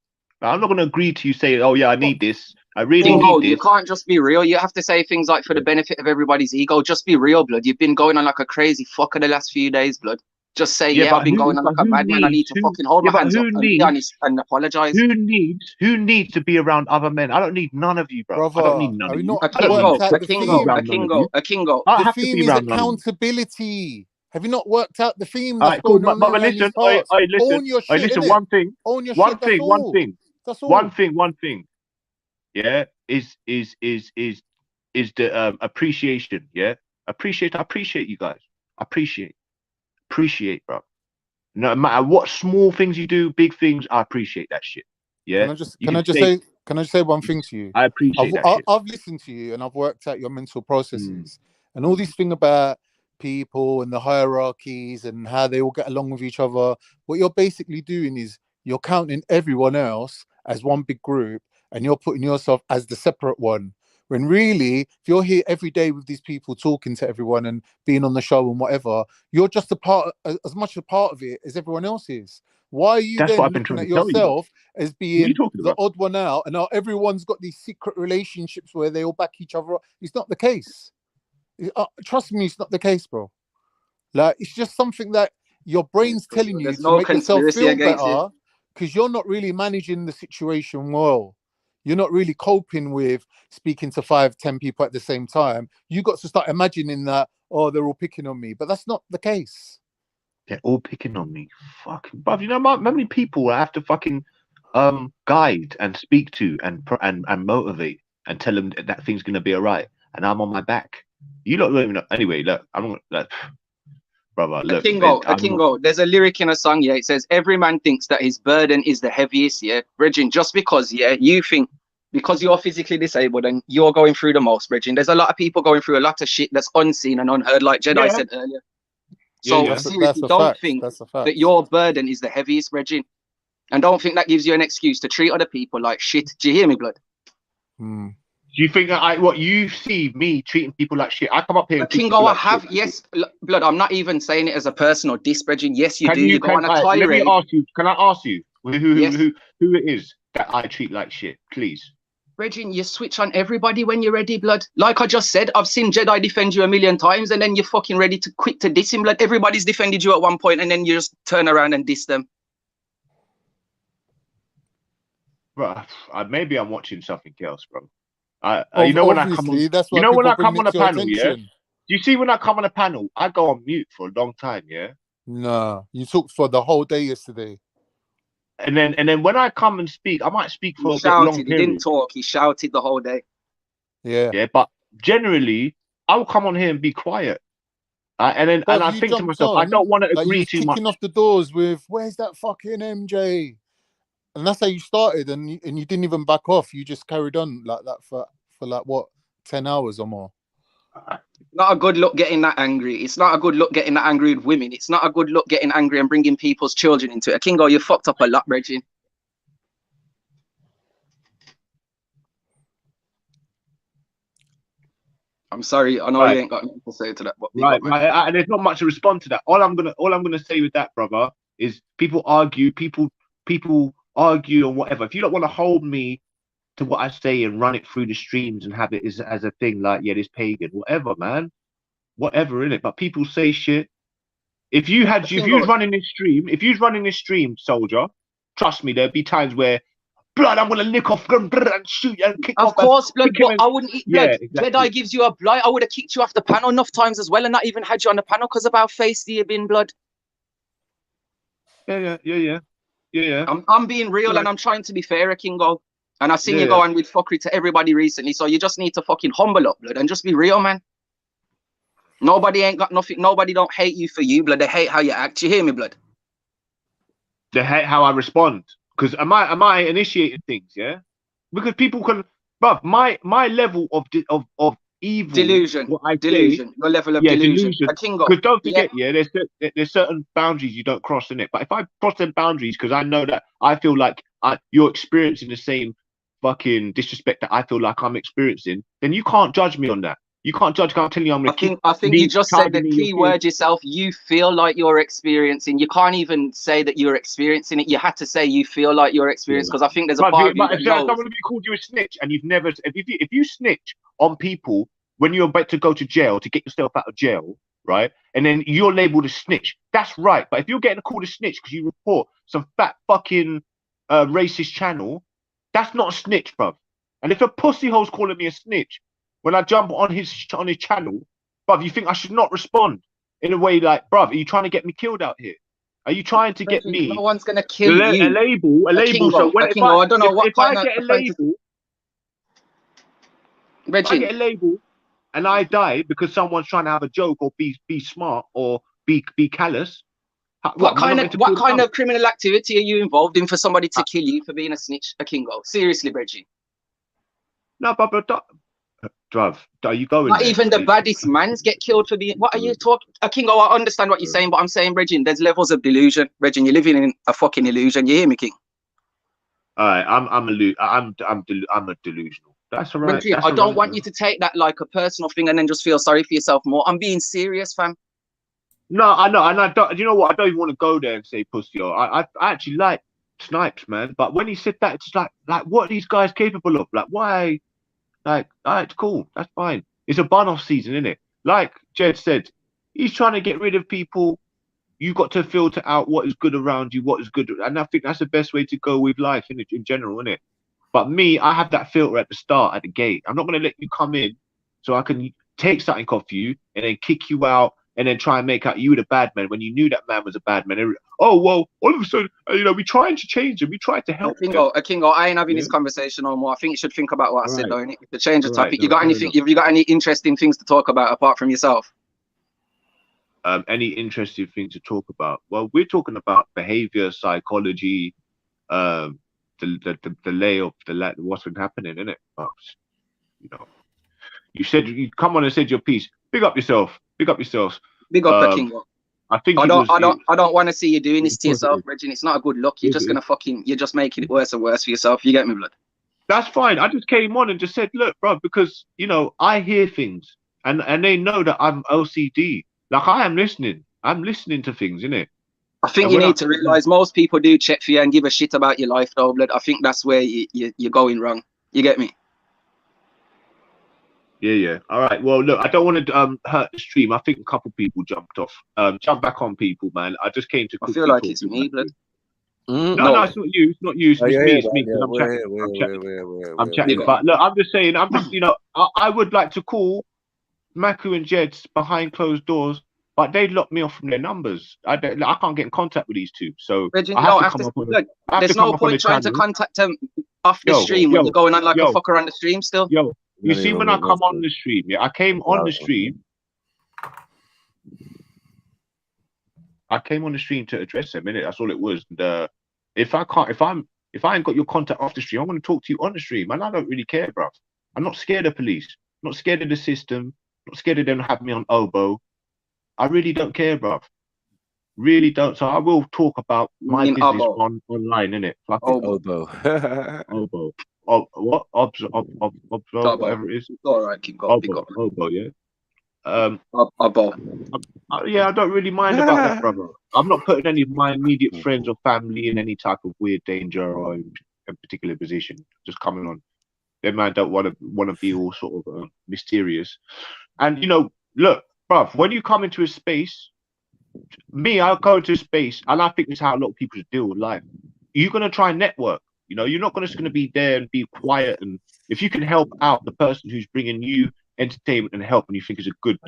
Speaker 6: I'm not gonna agree to you saying, oh yeah, I need this. I really
Speaker 13: Kingo,
Speaker 6: need this.
Speaker 13: you can't just be real. You have to say things like for the benefit of everybody's ego. Just be real, blood. You've been going on like a crazy fucker the last few days, blood. Just say, yeah, I've been going on like a madman. I need to fucking hold my hands up and be honest and apologize.
Speaker 6: Who needs to be around other men? I don't need none of you, bro.
Speaker 8: Brother,
Speaker 6: I don't need none of you.
Speaker 8: A Kingo.
Speaker 6: I have
Speaker 8: The
Speaker 6: to
Speaker 8: theme
Speaker 6: be
Speaker 8: is
Speaker 6: around none of you.
Speaker 8: accountability. Have you not worked out the theme
Speaker 6: All
Speaker 8: that's
Speaker 6: right, cool.
Speaker 8: going on
Speaker 6: But
Speaker 8: in
Speaker 6: listen,
Speaker 8: these parts? Own your shit,
Speaker 6: listen.
Speaker 8: innit?
Speaker 6: One thing.
Speaker 8: Own your
Speaker 6: One
Speaker 8: shit.
Speaker 6: thing. One thing.
Speaker 8: That's all.
Speaker 6: One thing. Yeah, is the appreciation. Yeah, I appreciate you guys. Appreciate, bro. No matter what small things you do, big things, I appreciate that shit. Yeah.
Speaker 8: Can I just say one thing to you?
Speaker 6: I appreciate that shit.
Speaker 8: I've listened to you and I've worked out your mental processes and all these thing about people and the hierarchies and how they all get along with each other. What you're basically doing is you're counting everyone else as one big group and you're putting yourself as the separate one. When really, if you're here every day with these people talking to everyone and being on the show and whatever, you're just as much a part of it as everyone else is. Why are you then looking at yourself as being the odd one out and now everyone's got these secret relationships where they all back each other up? It's not the case. Trust me, it's not the case, bro. Like, it's just something that your brain's telling you to make yourself feel better because you're not really managing the situation well. You're not really coping with speaking to 5-10 people at the same time. You got to start imagining that, oh, they're all picking on me. But that's not the case.
Speaker 6: They're all picking on me. Fucking bruv, you know how many people I have to fucking guide and speak to and motivate and tell them that thing's gonna be alright, and I'm on my back. You don't even know. Anyway, look, I'm like, brother, look.
Speaker 13: Kingo, there's a lyric in a song, yeah. It says, every man thinks that his burden is the heaviest, yeah. Regin, just because, yeah, you think because you're physically disabled and you're going through the most, Regin, there's a lot of people going through a lot of shit that's unseen and unheard, like JEDI said earlier. So seriously, don't think that your burden is the heaviest, Regin. And don't think that gives you an excuse to treat other people like shit. Do you hear me, blood?
Speaker 6: Do you think that what you see me treating people like shit? I come up here and
Speaker 13: Kingo, I have, yes, blood. I'm not even saying it as a personal diss, Regin. Yes, you do. You go on a tirade.
Speaker 6: Let me ask you. Can I ask you who it is that I treat like shit, please?
Speaker 13: Regin, you switch on everybody when you're ready, blood. Like I just said, I've seen JEDI defend you a million times, and then you're fucking ready to quit to diss him, blood. Everybody's defended you at one point, and then you just turn around and diss them.
Speaker 6: Bro, maybe I'm watching something else, bro. You know when I come on, when I come on a panel, yeah. Do you see when I come on a panel, I go on mute for a long time, yeah.
Speaker 8: No, you talked for the whole day yesterday.
Speaker 6: And then when I come and speak, I might speak for a long period.
Speaker 13: He didn't talk. He shouted the whole day.
Speaker 8: Yeah.
Speaker 6: But generally, I'll come on here and be quiet. And I think to myself, I don't want to agree too much.
Speaker 8: Kicking off the doors with, "Where's that fucking MJ?" And that's how you started, and you didn't even back off. You just carried on like that for like what, 10 hours or more.
Speaker 13: Not a good look getting that angry. It's not a good look getting that angry with women. It's not a good look getting angry and bringing people's children into it. Kingo, you fucked up a lot, Regin. I'm sorry. I know you ain't got anything to say to that.
Speaker 6: And there's not much to respond to that. All I'm gonna say with that, brother, is people argue. People argue or whatever. If you don't want to hold me to what I say and run it through the streams and have it as a thing like, yeah, this pagan, whatever, man. whatever in it. But people say shit. If you was running this stream, soldier, trust me, there'd be times where blood, I'm gonna lick off and shoot you and kick
Speaker 13: Of
Speaker 6: off.
Speaker 13: course, blood, but I wouldn't eat blood.
Speaker 6: Yeah, exactly.
Speaker 13: Jedi gives you a blight. I would have kicked you off the panel enough times as well, and not even had you on the panel because of how feisty you've been, blood.
Speaker 6: Yeah.
Speaker 13: I'm being real, and I'm trying to be fair, Kingo. And I've seen you go on with fuckery to everybody recently, so you just need to fucking humble up, blood, and just be real, man. Nobody ain't got nothing. Nobody don't hate you for you, blood. They hate how you act. You hear me, blood?
Speaker 6: They hate how I respond. Because am I initiating things? Yeah, because people can, bruv, my level of evil,
Speaker 13: delusion, your level of delusion.
Speaker 6: Because don't forget, there's certain boundaries you don't cross in it. But if I cross them boundaries, because I know that I feel like you're experiencing the same fucking disrespect that I feel like I'm experiencing, then you can't judge me on that. You can't judge. I'm telling you, I'm gonna.
Speaker 13: I think you just said the key word yourself. You feel like you're experiencing. You can't even say that you're experiencing it. You had to say you feel like you're experiencing, because I think there's a part of you that knows.
Speaker 6: Someone be called you a snitch, and you've never. If you snitch on people when you're about to go to jail to get yourself out of jail, right? And then you're labeled a snitch. That's right. But if you're getting called a snitch because you report some fat fucking racist channel, that's not a snitch, bruv. And if a pussy hole's calling me a snitch when I jump on his channel, bruv, you think I should not respond in a way like, bruv, are you trying to get me killed out here? Are you trying to get me?
Speaker 13: No one's gonna kill you.
Speaker 6: A label. So when if I get a label, if I get a label and I die because someone's trying to have a joke or be smart or be callous,
Speaker 13: what kind of criminal activity are you involved in for somebody to kill you for being a snitch, a Kingo? Seriously, Reggie.
Speaker 6: No, but Druv, are you going?
Speaker 13: Not even the baddest mans get killed for being. What are you talking? Kingo, I understand what you're saying, but I'm saying, Reggie, there's levels of delusion. Reggie, you're living in a fucking illusion. You hear me, King?
Speaker 6: Alright, I'm a delusional. That's all right.
Speaker 13: Reggie, I don't want you to take that like a personal thing and then just feel sorry for yourself more. I'm being serious, fam.
Speaker 6: No, I know, and I don't. You know what? I don't even want to go there and say pussy. I actually like Snipes, man. But when he said that, it's like what are these guys capable of? Like, why? Like, it's cool. That's fine. It's a burn-off season, isn't it? Like Jed said, he's trying to get rid of people. You got to filter out what is good around you, what is good, and I think that's the best way to go with life in general, isn't it? But me, I have that filter at the start, at the gate. I'm not going to let you come in so I can take something off you and then kick you out and then try and make out you the bad man when you knew that man was a bad man. Oh, well, all of a sudden, we trying to change him. We tried to help him.
Speaker 13: Kingo, I ain't having this conversation no more. I think you should think about what I said, though, innit? To change the topic. You got anything? Have you got any interesting things to talk about apart from yourself?
Speaker 6: Any interesting thing to talk about? Well, we're talking about behavior, psychology, the layoff, what's been happening, innit? You said you come on and said your piece. Big up yourself. Big up yourselves.
Speaker 13: Big up the Kingo.
Speaker 6: I think
Speaker 13: I don't want to see you doing this to yourself, Reggie. It's not a good look. You're just gonna you're just making it worse and worse for yourself. You get me, blood?
Speaker 6: That's fine. I just came on and just said, look, bro, because I hear things and they know that I'm OCD. Like I am listening. I'm listening to things, innit?
Speaker 13: I think you need to realize most people do check for you and give a shit about your life, though, blood. I think that's where you're going wrong. You get me?
Speaker 6: Yeah. All right. Well, look, I don't want to hurt the stream. I think a couple people jumped off. Jump back on, people, man. I just came to.
Speaker 13: I feel like it's me, blood.
Speaker 6: No, it's not you. It's not you. It's me. I'm chatting. But look, I'm just saying. I would like to call Maku and Jed's behind closed doors, but they locked me off from their numbers. I can't get in contact with these two. So
Speaker 13: Reggie,
Speaker 6: I have to come up on.
Speaker 13: There's no point trying to contact them off the stream when you're going on like a fucker on the stream still.
Speaker 6: You see, when I come on the stream, I came on the stream. I came on the stream to address them, innit? That's all it was. And, if I ain't got your contact off the stream, I'm gonna talk to you on the stream, and I don't really care, bro. I'm not scared of police. I'm not scared of the system. I'm not scared of them having me on oboe. I really don't care, bro. Really don't. So I will talk about my business online, innit?
Speaker 17: Oboe.
Speaker 6: Oboe. What? Whatever it is.
Speaker 13: All right, keep going.
Speaker 6: Oboe, yeah.
Speaker 13: Oboe.
Speaker 6: Yeah, I don't really mind about that, brother. I'm not putting any of my immediate friends or family in any type of weird danger or in a particular position. Just coming on. Them man don't want to be all sort of mysterious. And look, bruv, when you come into a space, I'll go into a space, and I think this is how a lot of people deal with life. You're gonna try and network. You know, you're not just gonna be there and be quiet. And if you can help out the person who's bringing you entertainment and help, and you think it's a good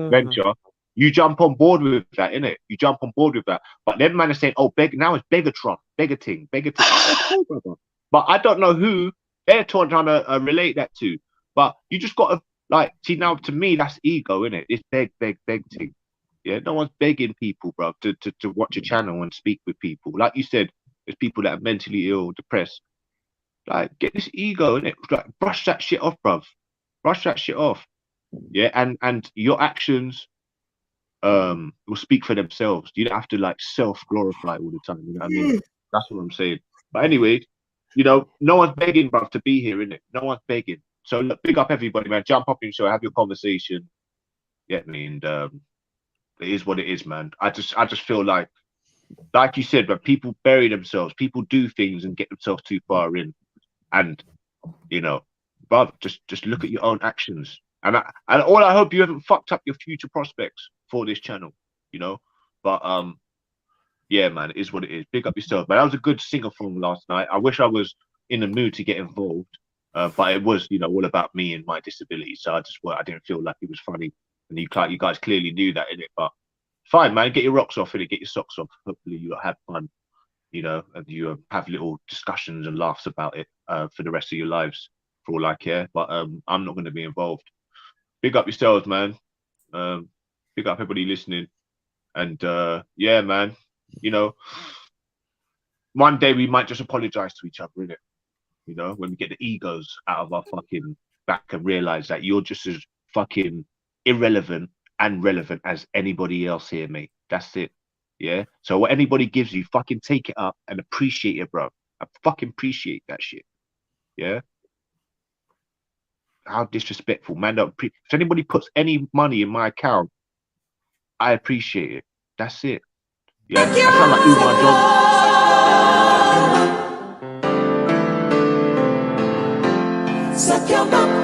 Speaker 6: venture, you jump on board with that, innit? You jump on board with that. But then man is saying, oh, now it's beggartron, beggar ting. Cool, brother. But I don't know who they're trying to relate that to. But you just got to, like, see, now to me, that's ego, innit? It's beg ting. Yeah, no one's begging people, bro, to watch a channel and speak with people. Like you said, there's people that are mentally ill, depressed. Like, get this ego, innit? Like, brush that shit off, bruv. Brush that shit off. Yeah, and your actions will speak for themselves. You don't have to like self-glorify all the time. You know what I mean? That's what I'm saying. But anyway, you know, no one's begging, bruv, to be here, innit? No one's begging. So look, big up everybody, man. Jump up in the show, have your conversation. Get me, and it is what it is, man. I just feel like you said, but people bury themselves. People do things and get themselves too far in. And you know, bruv, just look at your own actions. And all I hope you haven't fucked up your future prospects for this channel, you know. But yeah, man, it is what it is. Big up yourself, man. That was a good sing-a-thon last night. I wish I was in the mood to get involved, but it was, you know, all about me and my disability. So I didn't feel like it was funny, and you guys clearly knew that, innit? But fine, man. Get your rocks off, innit? Get your socks off. Hopefully, you have fun, you know, and you have little discussions and laughs about it for the rest of your lives, for all I care. But I'm not going to be involved. Big up yourselves, man. Big up everybody listening. And yeah, man, you know, one day we might just apologize to each other, innit? You know, when we get the egos out of our fucking back and realize that you're just as fucking irrelevant and relevant as anybody else here, mate. That's it. Yeah. So what anybody gives you, fucking take it up and appreciate it, bro. I fucking appreciate that shit. Yeah. How disrespectful, man. If anybody puts any money in my account, I appreciate it. That's it. Yeah. I sound like Umar Johnson.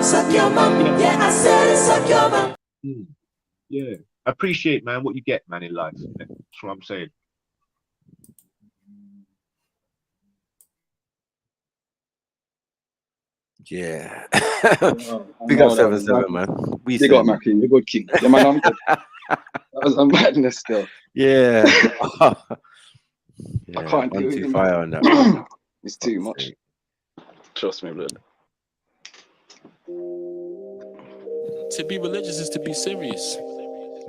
Speaker 6: Suck your mum. Yeah, I said it, suck your mum. Yeah. Appreciate, man, what you get, man, in life. That's what I'm saying.
Speaker 17: Yeah. Big up 7-7, man.
Speaker 21: Big up, Mackie. You're good, king. Yeah, man, that was a madness still.
Speaker 17: Yeah.
Speaker 21: I can't do it.
Speaker 17: Fire on that.
Speaker 21: It's too much. Trust me, blood.
Speaker 23: To be religious is to be serious.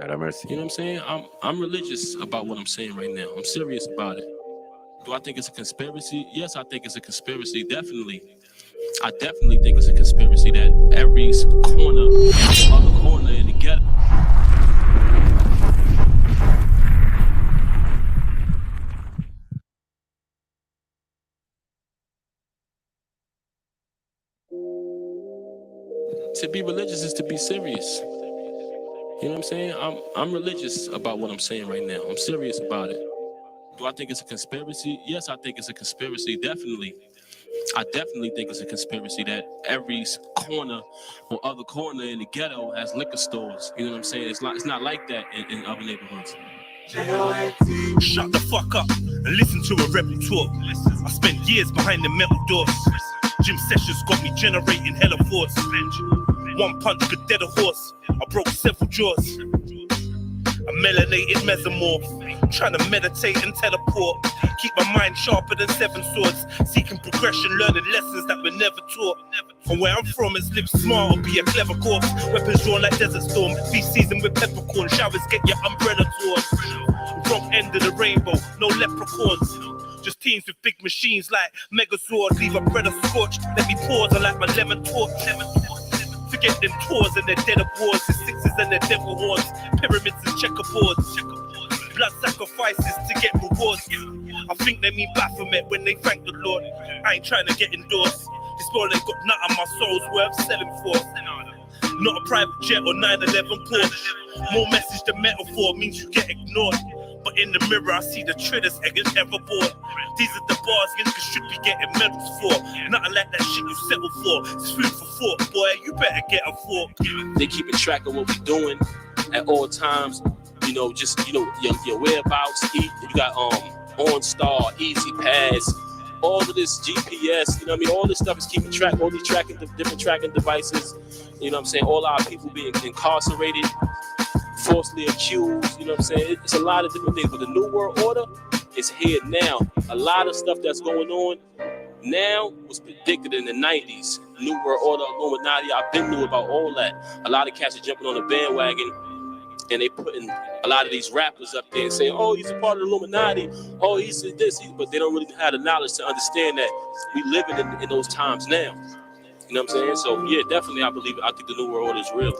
Speaker 17: God have mercy.
Speaker 23: You know what I'm saying? I'm religious about what I'm saying right now. I'm serious about it. Do I think it's a conspiracy? Yes, I think it's a conspiracy. Definitely. I definitely think it's a conspiracy that every other corner in the ghetto. To be religious is to be serious. You know what I'm saying? I'm religious about what I'm saying right now. I'm serious about it. Do I think it's a conspiracy? Yes, I think it's a conspiracy. Definitely. I definitely think it's a conspiracy that every corner or other corner in the ghetto has liquor stores. You know what I'm saying? It's not like that in other neighborhoods.
Speaker 24: Shut the fuck up and listen to a rebel talk. I spent years behind the metal doors. Gym sessions got me generating hella force. One punch could dead a horse. I broke several jaws. A melanated mesomorph, trying to meditate and teleport. Keep my mind sharper than 7 swords. Seeking progression, learning lessons that were never taught. From where I'm from, it's live smart or be a clever course. Weapons drawn like desert storm. Feast season with peppercorn. Showers get your umbrella tours. Wrong end of the rainbow, no leprechauns. Just teams with big machines like Megazord. Leave a brother scorched. Let me pause and light my lemon torch. Forget them tours and their dead awards, the sixes and their devil horns, pyramids and checkerboards, blood sacrifices to get rewards. I think they mean Baphomet when they thank the Lord. I ain't trying to get endorsed. This world ain't got nothing my soul's worth selling for. Not a private jet or 911 Porsche. More message than metaphor means you get ignored. But in the mirror, I see the tritters against ever bored. These are the bars niggas should be getting medals for. Nothing like that shit you settle for. It's food for thought, boy. You better get a fork.
Speaker 23: They keeping track of what we doing. at all times. You know, just your whereabouts. You got OnStar, Easy Pass, all of this GPS. You know what I mean? All this stuff is keeping track. All these different tracking devices. You know what I'm saying? All our people being incarcerated, falsely accused. You know what I'm saying? It's a lot of different things. But the New World Order is here now. A lot of stuff that's going on now was predicted in the 90s. New World Order, Illuminati, I've been knew about all that. A lot of cats are jumping on the bandwagon and they putting a lot of these rappers up there and saying, oh, he's a part of the Illuminati. Oh, he's this. But they don't really have the knowledge to understand that we living in those times now. You know what I'm saying? So, yeah, definitely I think the New World Order is real.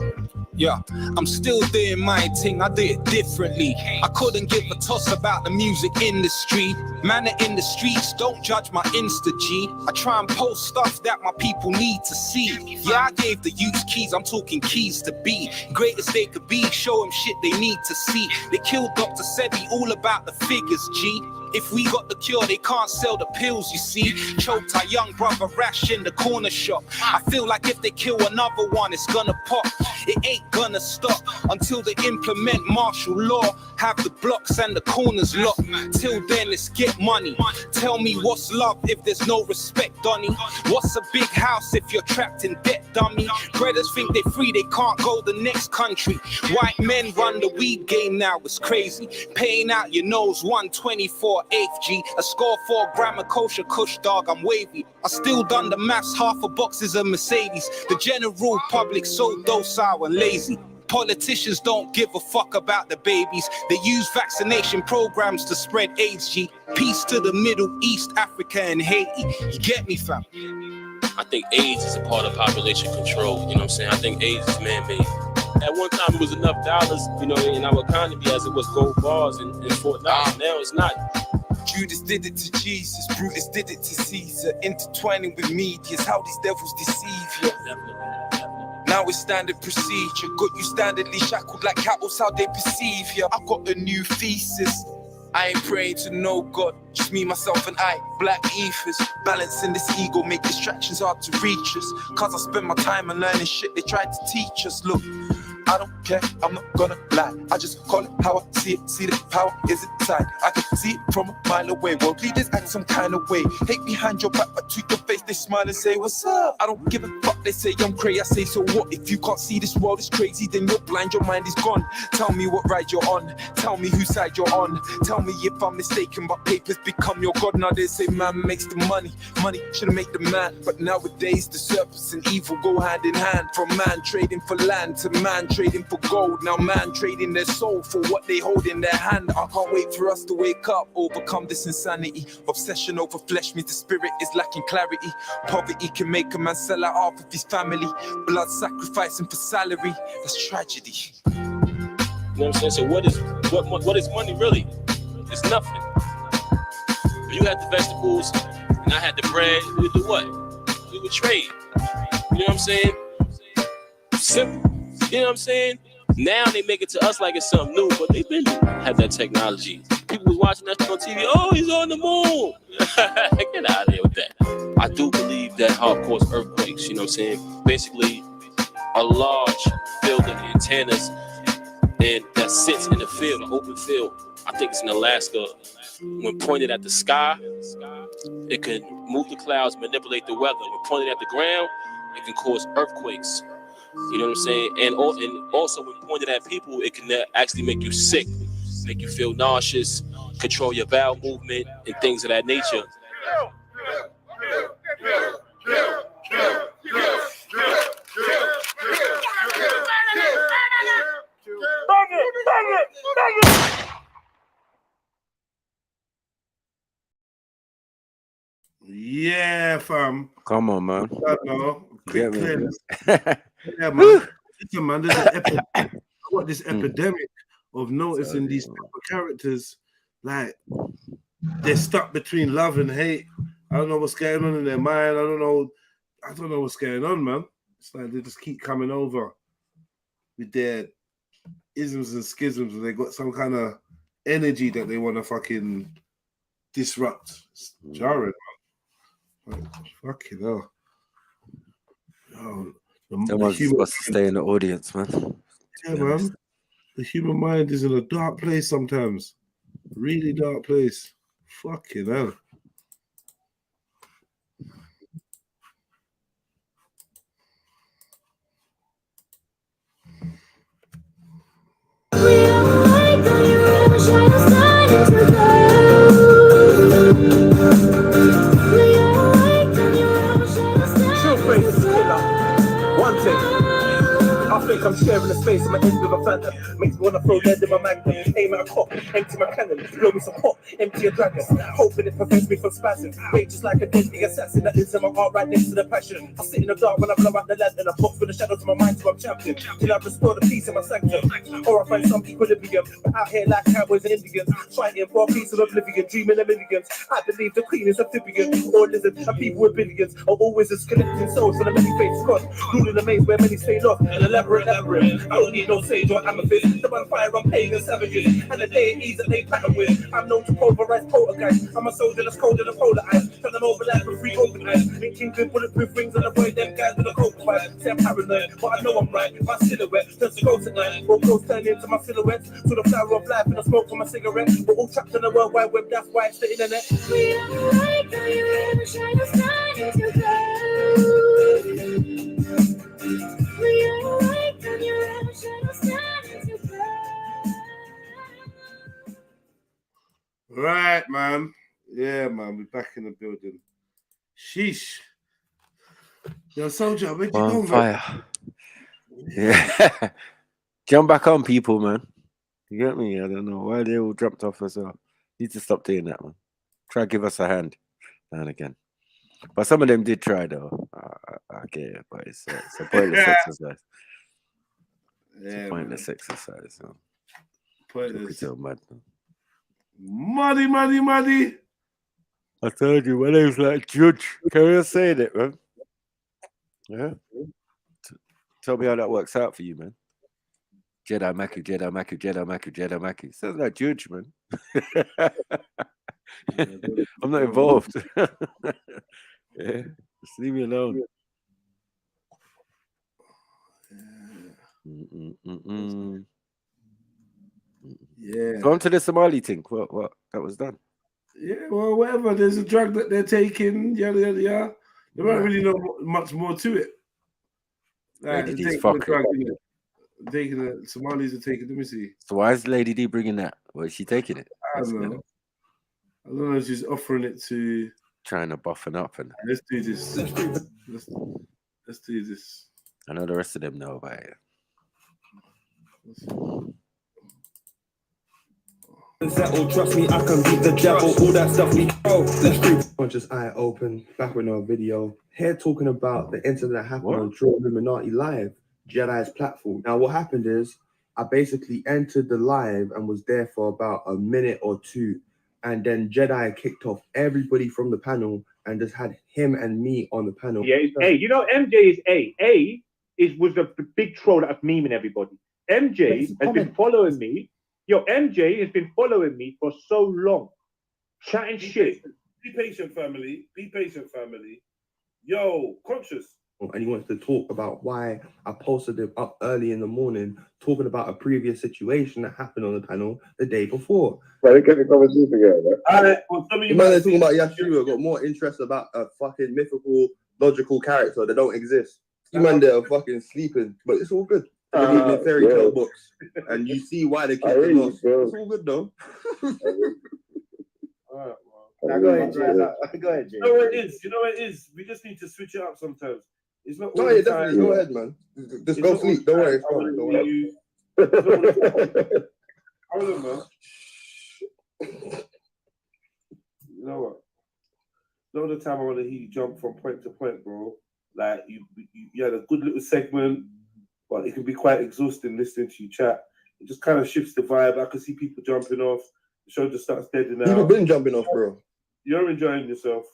Speaker 5: Yeah, I'm still doing my thing, I do it differently. I couldn't give a toss about the music industry. Man in the streets, don't judge my Insta G. I try and post stuff that my people need to see. Yeah, I gave the youth keys, I'm talking keys to be greatest they could be, show them shit they need to see. They killed Dr. Sebi, all about the figures, G. If we got the cure, they can't sell the pills, you see. Choked our young brother Rash in the corner shop. I feel like if they kill another one, it's gonna pop. It ain't gonna stop until they implement martial law. Have the blocks and the corners locked. Till then, let's get money. Tell me what's love if there's no respect, Donny? What's a big house if you're trapped in debt, dummy? Brothers think they're free, they can't go the next country. White men run the weed game now, it's crazy. Paying out your nose 124 eighth G. A score 4 gram of kosher kush, dog, I'm wavy. I still done the maths, half a box is a Mercedes. The general public so docile and lazy. Politicians don't give a fuck about the babies. They use vaccination programs to spread AIDS, G. Peace to the Middle East, Africa and Haiti. You get me, fam?
Speaker 23: I think AIDS is a part of population control. You know what I'm saying? I think AIDS is man-made. At one time, it was enough dollars, you know, in our economy as it was gold bars and Fort Knox. Now it's not.
Speaker 5: Judas did it to Jesus, Brutus did it to Caesar. Intertwining with medias, how these devils deceive you. Now it's standard procedure. Got you standardly shackled like cattle, how they perceive you. I've got a new thesis. I ain't praying to no God, just me, myself and I, black ethers. Balancing this ego, make distractions hard to reach us. Cause I spend my time and learning shit they tried to teach us. Look, I don't care, I'm not gonna lie. I just call it how I see it. See the power is inside. I can see it from a mile away. World leaders act some kind of way. Hate behind your back, but to your face they smile and say, what's up? I don't give a fuck, they say I'm crazy. I say, so what? If you can't see this world is crazy, then you're blind, your mind is gone. Tell me what ride you're on. Tell me whose side you're on. Tell me if I'm mistaken, but papers become your god. Now they say man makes the money. Money shouldn't make the man. But nowadays the surplus and evil go hand in hand. From man trading for land to man trading for gold. Now man trading their soul for what they hold in their hand. I can't wait for us to wake up, overcome this insanity. Obsession over flesh means the spirit is lacking clarity. Poverty can make a man sell out half of his family. Blood sacrificing for salary, that's tragedy.
Speaker 23: You know what I'm saying? So what is money really? It's nothing. You had the vegetables and I had the bread. We would do what? We would trade. You know what I'm saying? Simple. You know what I'm saying? Now they make it to us like it's something new, but they've been had that technology. People was watching that on TV. Oh, he's on the moon. Get out of here with that. I do believe that hardcore earthquakes. You know what I'm saying? Basically, a large field of antennas and that sits in the field, an open field. I think it's in Alaska. When pointed at the sky, it can move the clouds, manipulate the weather. When pointed at the ground, it can cause earthquakes. You know what I'm saying? And also when pointed at people, it can actually make you sick, make you feel nauseous, control your bowel movement, and things of that nature.
Speaker 2: Yeah, fam.
Speaker 17: Come on, man.
Speaker 2: Yeah,
Speaker 17: man.
Speaker 2: Yeah, man. Listen, man, there's this epidemic of noticing these type of characters, like they're stuck between love and hate. I don't know what's going on in their mind. I don't know what's going on, man. It's like they just keep coming over with their isms and schisms, and they got some kind of energy that they want to fucking disrupt. It's jarring, man. Like, fucking hell. Oh,
Speaker 17: Someone's supposed to stay in the audience, man.
Speaker 2: Yeah, man. The human mind is in a dark place sometimes. Really dark place. Fucking hell.
Speaker 24: I think I'm sharing the space in my end with a phantom. Makes me wanna throw lead in my magnum. Aim at a cop, empty my cannon. Blow me some pop, empty a dragon. Hoping it prevents me from spazzing. Rage is like a deadly assassin that lives in my heart right next to the passion. I sit in the dark when I blow out the lantern. I box with the shadows of my mind till I'm champion. Till I restore the peace in my sanctum. Or I find some equilibrium. But out here like cowboys and Indians. Fighting for a piece of oblivion. Dreaming of millions. I believe the queen is amphibian. Or lizard. And people with billions are always a skeleton souls for the many fates crossed. Ruling the maze where many stay lost. An elaborate labyrinth. I don't need no sage or amethyst. The bonfire on pagan savages. And the deities that they pattern with. I'm known to pulverize poltergeist. I'm a soldier that's cold in the polar ice. Turn them over like with free open eyes. Making good bulletproof rings and avoid them guys with a coke fight. Say I'm paranoid, but I know I'm right. My silhouette turns to ghost at night. All clothes turn into my silhouettes. To the flower of life and the smoke from my cigarette. We're all trapped in the world wide web, that's why it's the internet. We are like the you shine a star into we are like the you shine a star into
Speaker 2: Right, man. Yeah, man. We're back in the building. Sheesh. Yo, soldier, where'd you go,
Speaker 17: On fire.
Speaker 2: man?
Speaker 17: Yeah. Jump back on, people, man. You get me? I don't know why they all dropped off as well. Need to stop doing that, man. Try to give us a hand now and again. But some of them did try, though. I get it, but it's a pointless exercise. It's a pointless exercise. So.
Speaker 2: Pointless.
Speaker 17: So mad, man.
Speaker 2: Muddy.
Speaker 17: I told you, my name's like Judge. Can you say it, man? Yeah. Tell me how that works out for you, man. Jedi Maku. Sounds like Judge, man. I'm not involved. Yeah, just leave me alone.
Speaker 2: Yeah.
Speaker 17: Go on to the Somali thing. What? That was done.
Speaker 2: Yeah, well, whatever. There's a drug that they're taking. Yada. They don't really know much more to it. Like,
Speaker 17: Lady
Speaker 2: they're
Speaker 17: D's
Speaker 2: taking the
Speaker 17: fucking.
Speaker 2: drug, taking the Somalis are taking. Let me see.
Speaker 17: So why is Lady D bringing that? Why is she taking it?
Speaker 2: I don't know. I don't know if she's offering it to.
Speaker 17: Trying to buffen up and.
Speaker 2: Let's do this. Let's do this.
Speaker 17: I know the rest of them know about it.
Speaker 24: Settle, trust me, I can beat the devil, all that stuff we go. Let's do conscious eye open, back with another video. Here talking about the incident that happened on Trilluminati Live, Jedi's platform. Now what happened is, I basically entered the live and was there for about a minute or two. And then Jedi kicked off everybody from the panel and just had him and me on the panel.
Speaker 7: Yeah, it's A. You know, MJ is A. A was the big troll that was memeing everybody. MJ has been following me. Yo, MJ has been following me for so long, chatting shit.
Speaker 2: Be patient, family. Yo, conscious.
Speaker 24: And he wants to talk about why I posted him up early in the morning, talking about a previous situation that happened on the panel the day before.
Speaker 1: Well, they kept the conversation together.
Speaker 24: You man are talking about Yashua got more interest about a fucking mythical, logical character that don't exist. You man there are fucking sleeping, but it's all good. You're reading the fairy tale books, and you see why they kept it lost. It's all good though.
Speaker 2: Alright,
Speaker 7: Now go ahead, Jay.
Speaker 2: Go ahead, Jay. You know what it is? We just need to switch it up sometimes. It's not all
Speaker 24: No,
Speaker 2: the
Speaker 24: yeah,
Speaker 2: time.
Speaker 24: definitely. Go ahead, man. Just go sleep. Don't worry. It's fine. Don't worry.
Speaker 2: Hold on, man. You know what? Not all the time I want to hear you jump from point to point, bro. Like you had a good little segment, but it can be quite exhausting listening to you chat. It just kind of shifts the vibe. I can see people jumping off. The show just starts deading out.
Speaker 24: People been jumping off, bro.
Speaker 2: You're enjoying yourself,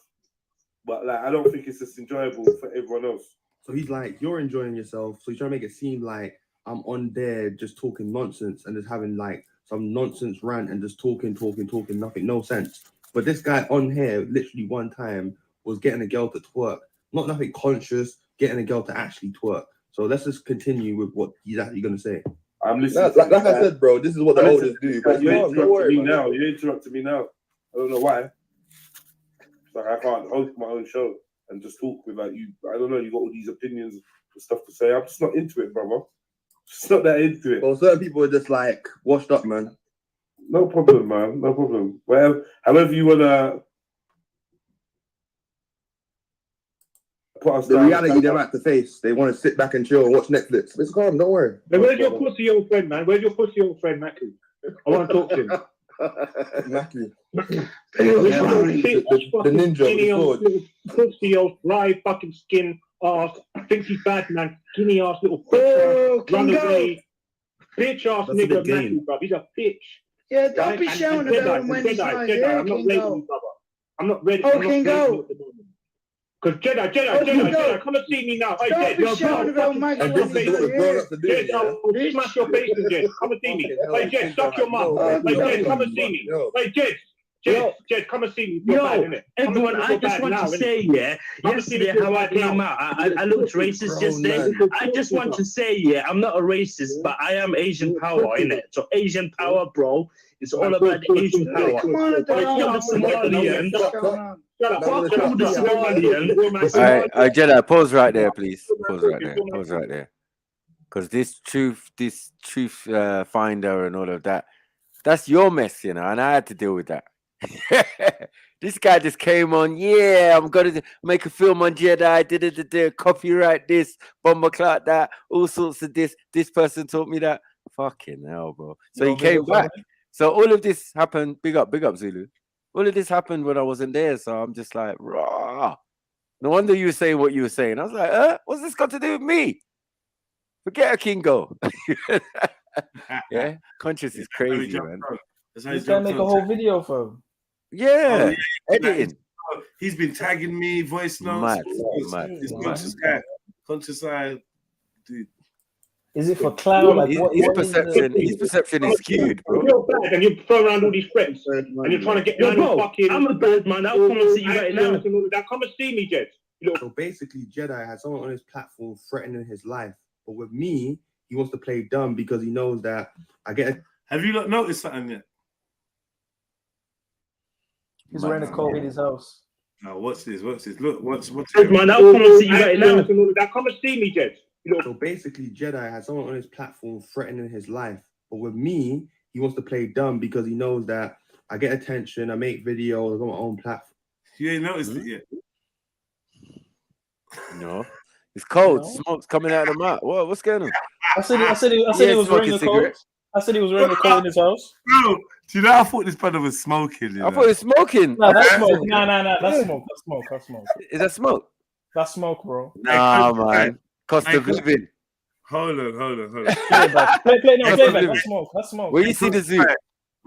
Speaker 2: but like I don't think it's as enjoyable for everyone else.
Speaker 24: So he's like, you're enjoying yourself. So he's trying to make it seem like I'm on there just talking nonsense and just having like some nonsense rant and just talking, nothing, no sense. But this guy on here, literally one time, was getting a girl to twerk. Not nothing conscious, getting a girl to actually twerk. So let's just continue with what he's actually going to say.
Speaker 2: I'm listening.
Speaker 10: Like I said, bro, this is what the elders do. But
Speaker 2: You're
Speaker 10: don't worry,
Speaker 2: interrupting me
Speaker 10: man.
Speaker 2: now. You're interrupting me now. I don't know why. It's like I can't host my own show and just talk with like you. I don't know. You got all these opinions and stuff to say. I'm just not into it, brother. Just not that into it.
Speaker 10: Well, certain people are just like washed up, man.
Speaker 2: No problem, man. No problem. Whatever, however you wanna put us
Speaker 10: The
Speaker 2: down.
Speaker 10: reality they're at the face. They want to sit back and chill and watch Netflix. It's calm, don't worry.
Speaker 7: Hey, where's your pussy old friend, man? Where's your pussy old friend, Mackie? I want to talk to him.
Speaker 10: Mackie.
Speaker 7: The
Speaker 10: ninja with the sword.
Speaker 7: Pussy old dry fucking skin ass. Thinks he's bad, man. Skinny ass little runaway bitch ass
Speaker 14: That's a
Speaker 7: nigga,
Speaker 14: bit gay.
Speaker 7: Mackie, bro. He's a bitch.
Speaker 14: Yeah, don't
Speaker 7: Right?
Speaker 14: be
Speaker 7: And
Speaker 14: shouting
Speaker 7: Jedi,
Speaker 14: about him when he's
Speaker 7: Jedi,
Speaker 14: not
Speaker 7: Jedi,
Speaker 14: here.
Speaker 7: I'm not
Speaker 14: King
Speaker 7: rating
Speaker 14: Go.
Speaker 7: you, brother. I'm not ready.
Speaker 14: Oh,
Speaker 7: I'm not
Speaker 14: King
Speaker 7: rating
Speaker 14: Go.
Speaker 7: you at the moment. Because Jedi, come and see me now. Hey,
Speaker 14: Don't
Speaker 7: Jed,
Speaker 14: be
Speaker 7: yo,
Speaker 14: shouting
Speaker 7: bro,
Speaker 14: about Mike
Speaker 7: fucking
Speaker 14: when
Speaker 7: smash
Speaker 14: he's
Speaker 7: your
Speaker 14: not here.
Speaker 7: face. Jed, I'll smash your face, Jed. Come and see me. Hey, Jed, suck your mum. Hey, Jed, come and see me. Hey, Jed, come and see me. You're bad, innit?
Speaker 14: Everyone, I just want to say, yeah, yesterday how I came out, I looked racist yesterday. I just want to say, yeah, I'm not a racist, but I am Asian power, innit? So Asian power, bro, it's all about the Asian power.
Speaker 11: Come on,
Speaker 14: Fuck all the Somalians. Fuck all the Somalians.
Speaker 17: All right, Jedi, pause right there, please. Pause right there. Pause right there. Because this truth finder and all of that, that's your mess, you know, and I had to deal with that. This guy just came on, yeah, I'm gonna make a film on Jedi, copyright this, bomber clock that, all sorts of this. This person taught me that. Fucking hell, bro. So he came back. So all of this happened. Big up, Zulu. All of this happened when I wasn't there. So I'm just like, raw. No wonder you were saying what you were saying. I was like, what's this got to do with me? Forget a Kingo. Yeah, conscious is crazy, man.
Speaker 18: This guy make a whole video for him.
Speaker 17: Yeah, editing.
Speaker 2: He's been tagging me, voice notes.
Speaker 17: Mad.
Speaker 2: He's conscious guy. Conscious guy, dude.
Speaker 18: Is it for cloud? Like
Speaker 17: His perception is skewed, bro.
Speaker 7: You're bad and you throw around all these threats and you're trying to get
Speaker 14: Yo, bro,
Speaker 7: fucking.
Speaker 14: I'm a bad man. I'll come and see you right now.
Speaker 7: Come and see me, Jed.
Speaker 10: So basically, Jedi has someone on his platform threatening his life. But with me, he wants to play dumb because he knows that I get.
Speaker 2: Have you not noticed something yet?
Speaker 18: He's wearing a coat in his house.
Speaker 2: Now, what's this? Look, what's
Speaker 14: man, I'll come and see you right now.
Speaker 7: Come and see me, Jed.
Speaker 10: So basically, Jedi has someone on his platform threatening his life. But with me, he wants to play dumb because he knows that I get attention, I make videos on my own platform.
Speaker 2: You ain't noticed it yet?
Speaker 17: No. It's cold. Smoke's coming out of the mouth. What's going on?
Speaker 18: I said he was wearing a coat. I said he was wearing a coat in his house.
Speaker 2: Bro, do you know I thought this brother was smoking?
Speaker 17: I thought he was smoking.
Speaker 18: No, that's smoke. No, that's smoke. That's smoke.
Speaker 17: Is that smoke?
Speaker 18: That's smoke, bro.
Speaker 17: Nah, man. Cost of living.
Speaker 2: Hold on.
Speaker 18: Play back. That's smoke. That's smoke.
Speaker 17: Where you see the zoo?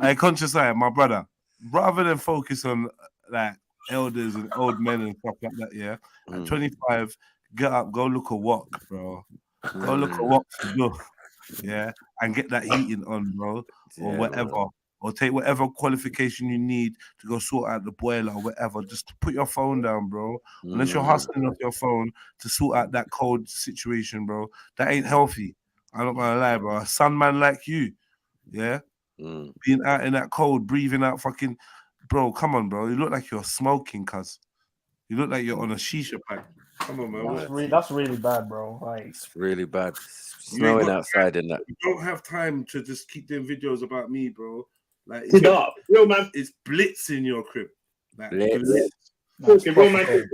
Speaker 2: Hey, conscious eye, my brother. Rather than focus on like elders and old men and stuff like that, yeah. At 25, get up, go look a walk, bro. Go look a walk for you, yeah, and get that heating on, bro, or whatever. Bro. Or take whatever qualification you need to go sort out the boiler or whatever. Just put your phone down, bro. Unless you're hustling off your phone to sort out that cold situation, bro. That ain't healthy. I'm not gonna lie, bro. A sun man like you, yeah, being out in that cold, breathing out fucking, bro. Come on, bro. You look like you're smoking, cuz. You look like you're on a shisha pack. Come on, man.
Speaker 18: That's really bad, bro. Like,
Speaker 17: it's really bad. Snowing outside and that.
Speaker 2: You don't have time to just keep doing videos about me, bro. Like,
Speaker 7: real man.
Speaker 2: It's blitz in your crib. Like,
Speaker 17: blitz.
Speaker 7: Real man.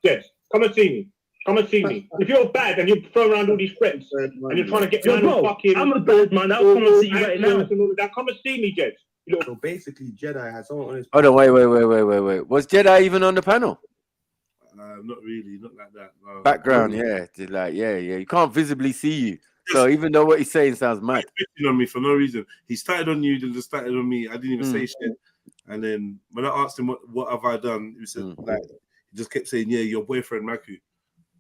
Speaker 7: Yes, come and see me. Come and see me. If you're bad and you throw around all these threats and you're trying to get fucking.
Speaker 14: I'm a bad man. I'll come and see you right now.
Speaker 7: Come and see me, Jed.
Speaker 10: So basically, Jedi has someone on his.
Speaker 17: Hold on, wait. Was Jedi even on the panel?
Speaker 2: Not really, not like that. No.
Speaker 17: Background, yeah. Like, yeah. You can't visibly see you. So even though what he's saying sounds mad.
Speaker 2: He's on me for no reason. He started on you, then just started on me. I didn't even say shit. And then when I asked him what have I done, he said like he just kept saying, "Yeah, your boyfriend Maku."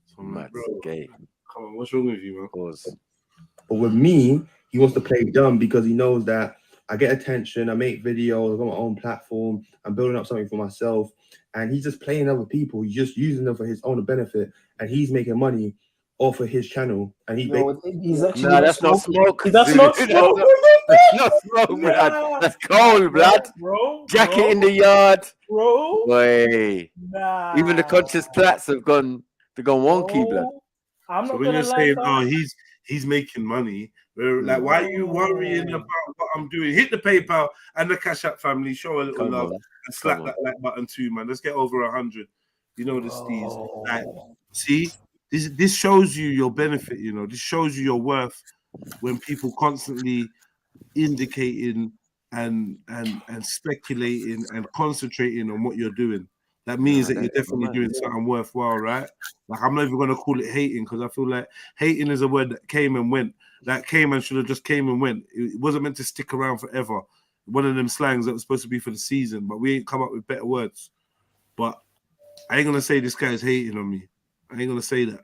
Speaker 2: So I'm like, bro,
Speaker 17: gay.
Speaker 2: Come on, what's wrong with you, man?
Speaker 10: But with me, he wants to play dumb because he knows that I get attention, I make videos on my own platform, I'm building up something for myself, and he's just playing other people. He's just using them for his own benefit, and he's making money off of his channel, and he
Speaker 18: He's actually
Speaker 17: Nah, that's not smoke.
Speaker 18: That's not smoke.
Speaker 17: That's not smoke, blood. That's cold, blood.
Speaker 18: Bro,
Speaker 17: Jacket in the yard.
Speaker 18: bro.
Speaker 17: Boy.
Speaker 18: Nah.
Speaker 17: Even the conscious plats have gone. They've gone wonky, blood.
Speaker 18: I'm
Speaker 2: So
Speaker 18: not
Speaker 2: when
Speaker 18: gonna
Speaker 2: you're
Speaker 18: lie,
Speaker 2: saying,
Speaker 18: fam.
Speaker 2: oh, he's making money, like, why are you worrying about what I'm doing? Hit the PayPal and the Cash App family, show a little
Speaker 17: Come
Speaker 2: love,
Speaker 17: on.
Speaker 2: and slap that like button too, man. Let's get over 100. You know the steez. Like, see, this shows you your benefit. You know, this shows you your worth when people constantly indicating and speculating and concentrating on what you're doing. That means that you're definitely doing something worthwhile, right? Like, I'm not even gonna call it hating, because I feel like hating is a word that came and went. That came and should have just came and went. It wasn't meant to stick around forever. One of them slangs that was supposed to be for the season, but we ain't come up with better words. But I ain't gonna say this guy's hating on me. I ain't gonna say that.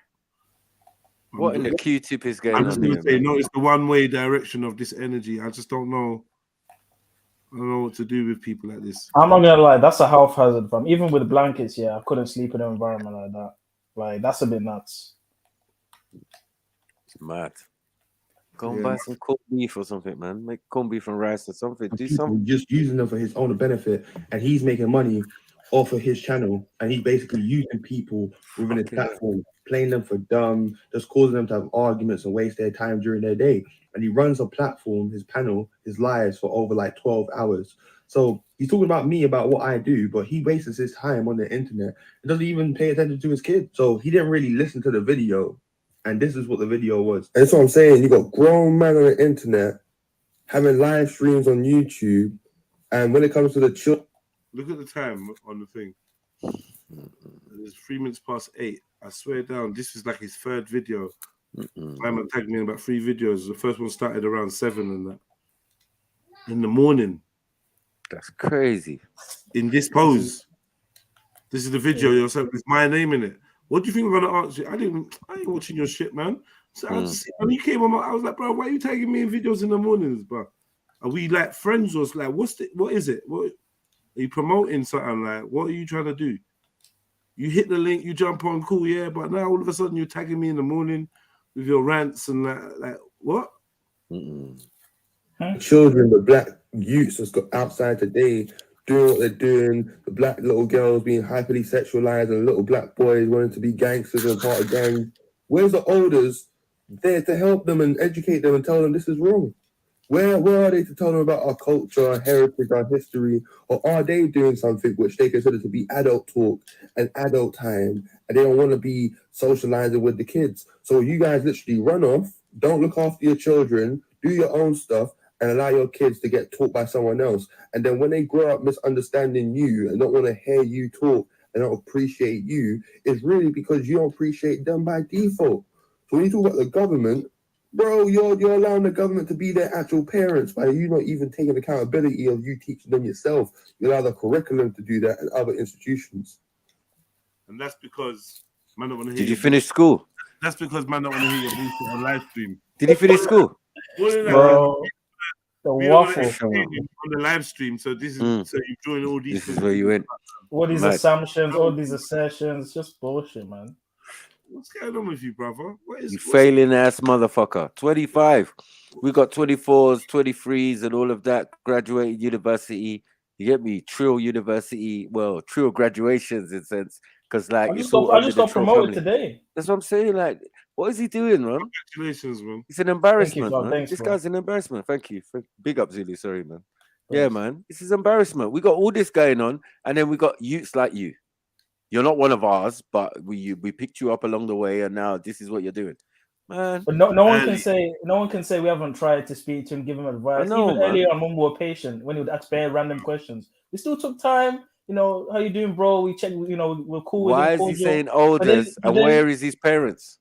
Speaker 17: What in the Q-tip is going
Speaker 2: I'm
Speaker 17: on
Speaker 2: just gonna
Speaker 17: here,
Speaker 2: say,
Speaker 17: man?
Speaker 2: no, it's the one-way direction of this energy. I just don't know. I don't know what to do with people like this.
Speaker 18: I'm not gonna lie, that's a health hazard, fam. Even with blankets, yeah, I couldn't sleep in an environment like that. Like, that's a bit nuts.
Speaker 17: It's mad. Go and buy some corned beef or something, man. Make corned beef and rice or something. Do something.
Speaker 10: Just using them for his own benefit, and he's making money off of his channel, and he's basically using people within his platform, playing them for dumb, just causing them to have arguments and waste their time during their day. And he runs a platform, his panel, his lives for over like 12 hours. So he's talking about me, about what I do, but he wastes his time on the internet. He doesn't even pay attention to his kids. So he didn't really listen to the video. And this is what the video was. And that's what I'm saying. You got grown men on the internet having live streams on YouTube. And when it comes to the children,
Speaker 2: look at the time on the thing. It's 3 minutes past 8. I swear down, this is like his third video. Simon tagged me in about 3 videos. The first one started around 7 and that. In the morning.
Speaker 17: That's crazy.
Speaker 2: In this pose. This is the video yourself with my name in it. What do you think I'm gonna answer? I ain't watching your shit, man. So I just, when you came on, I was like, bro, why are you tagging me in videos in the mornings, bro? Are we like friends or like what is it? What are you promoting something? Like, what are you trying to do? You hit the link, you jump on, cool, yeah, but now all of a sudden you're tagging me in the morning with your rants and like what?
Speaker 10: children, the black youths that's got outside today doing what they're doing, the black little girls being hyperly sexualized and little black boys wanting to be gangsters and part of gangs. Where's the elders there to help them and educate them and tell them this is wrong? Where are they to tell them about our culture, our heritage, our history? Or are they doing something which they consider to be adult talk and adult time, and they don't want to be socializing with the kids? So you guys literally run off, don't look after your children, do your own stuff, and allow your kids to get taught by someone else. And then when they grow up misunderstanding you and don't want to hear you talk and don't appreciate you, it's really because you don't appreciate them by default. So when you talk about the government, bro, you're allowing the government to be their actual parents by you not even taking accountability of you teaching them yourself. You allow the curriculum to do that and other institutions.
Speaker 2: And that's because man don't want to hear.
Speaker 17: Did you finish school?
Speaker 2: That's because man don't want to hear your bullshit on live stream.
Speaker 17: Did you finish school?
Speaker 18: Bro, the
Speaker 2: we don't
Speaker 18: waffle
Speaker 2: on the live stream. So this is so you join all these.
Speaker 17: This is where you went.
Speaker 18: All these
Speaker 17: Mad.
Speaker 18: assumptions, all these assertions, just bullshit, man.
Speaker 2: What's going on with you, brother?
Speaker 17: You failing ass motherfucker. 25. We got 24s, 23s, and all of that. Graduated university. You get me? Trill University. Well, Trill graduations in a sense. Because like
Speaker 18: I just got promoted today.
Speaker 17: That's what I'm saying. Like, what is he doing, man?
Speaker 2: Congratulations, man.
Speaker 17: It's an embarrassment,
Speaker 18: bro.
Speaker 17: man.
Speaker 18: Thanks,
Speaker 17: This
Speaker 18: bro.
Speaker 17: guy's an embarrassment. Thank you. Big up, Zulu. Sorry, man. Yeah, man. This is embarrassment. We got all this going on, and then we got youths like you. You're not one of ours, but we picked you up along the way, and now this is what you're doing, man.
Speaker 18: But no one can say we haven't tried to speak to him, give him advice.
Speaker 17: I know,
Speaker 18: Even
Speaker 17: man.
Speaker 18: earlier on when we were patient, when he would ask bare random questions, we still took time. You know, how you doing, bro? We checked. You know, we're cool.
Speaker 17: Why
Speaker 18: with him,
Speaker 17: is he
Speaker 18: cordial.
Speaker 17: saying
Speaker 18: But
Speaker 17: elders,
Speaker 18: then-
Speaker 17: and where is his parents?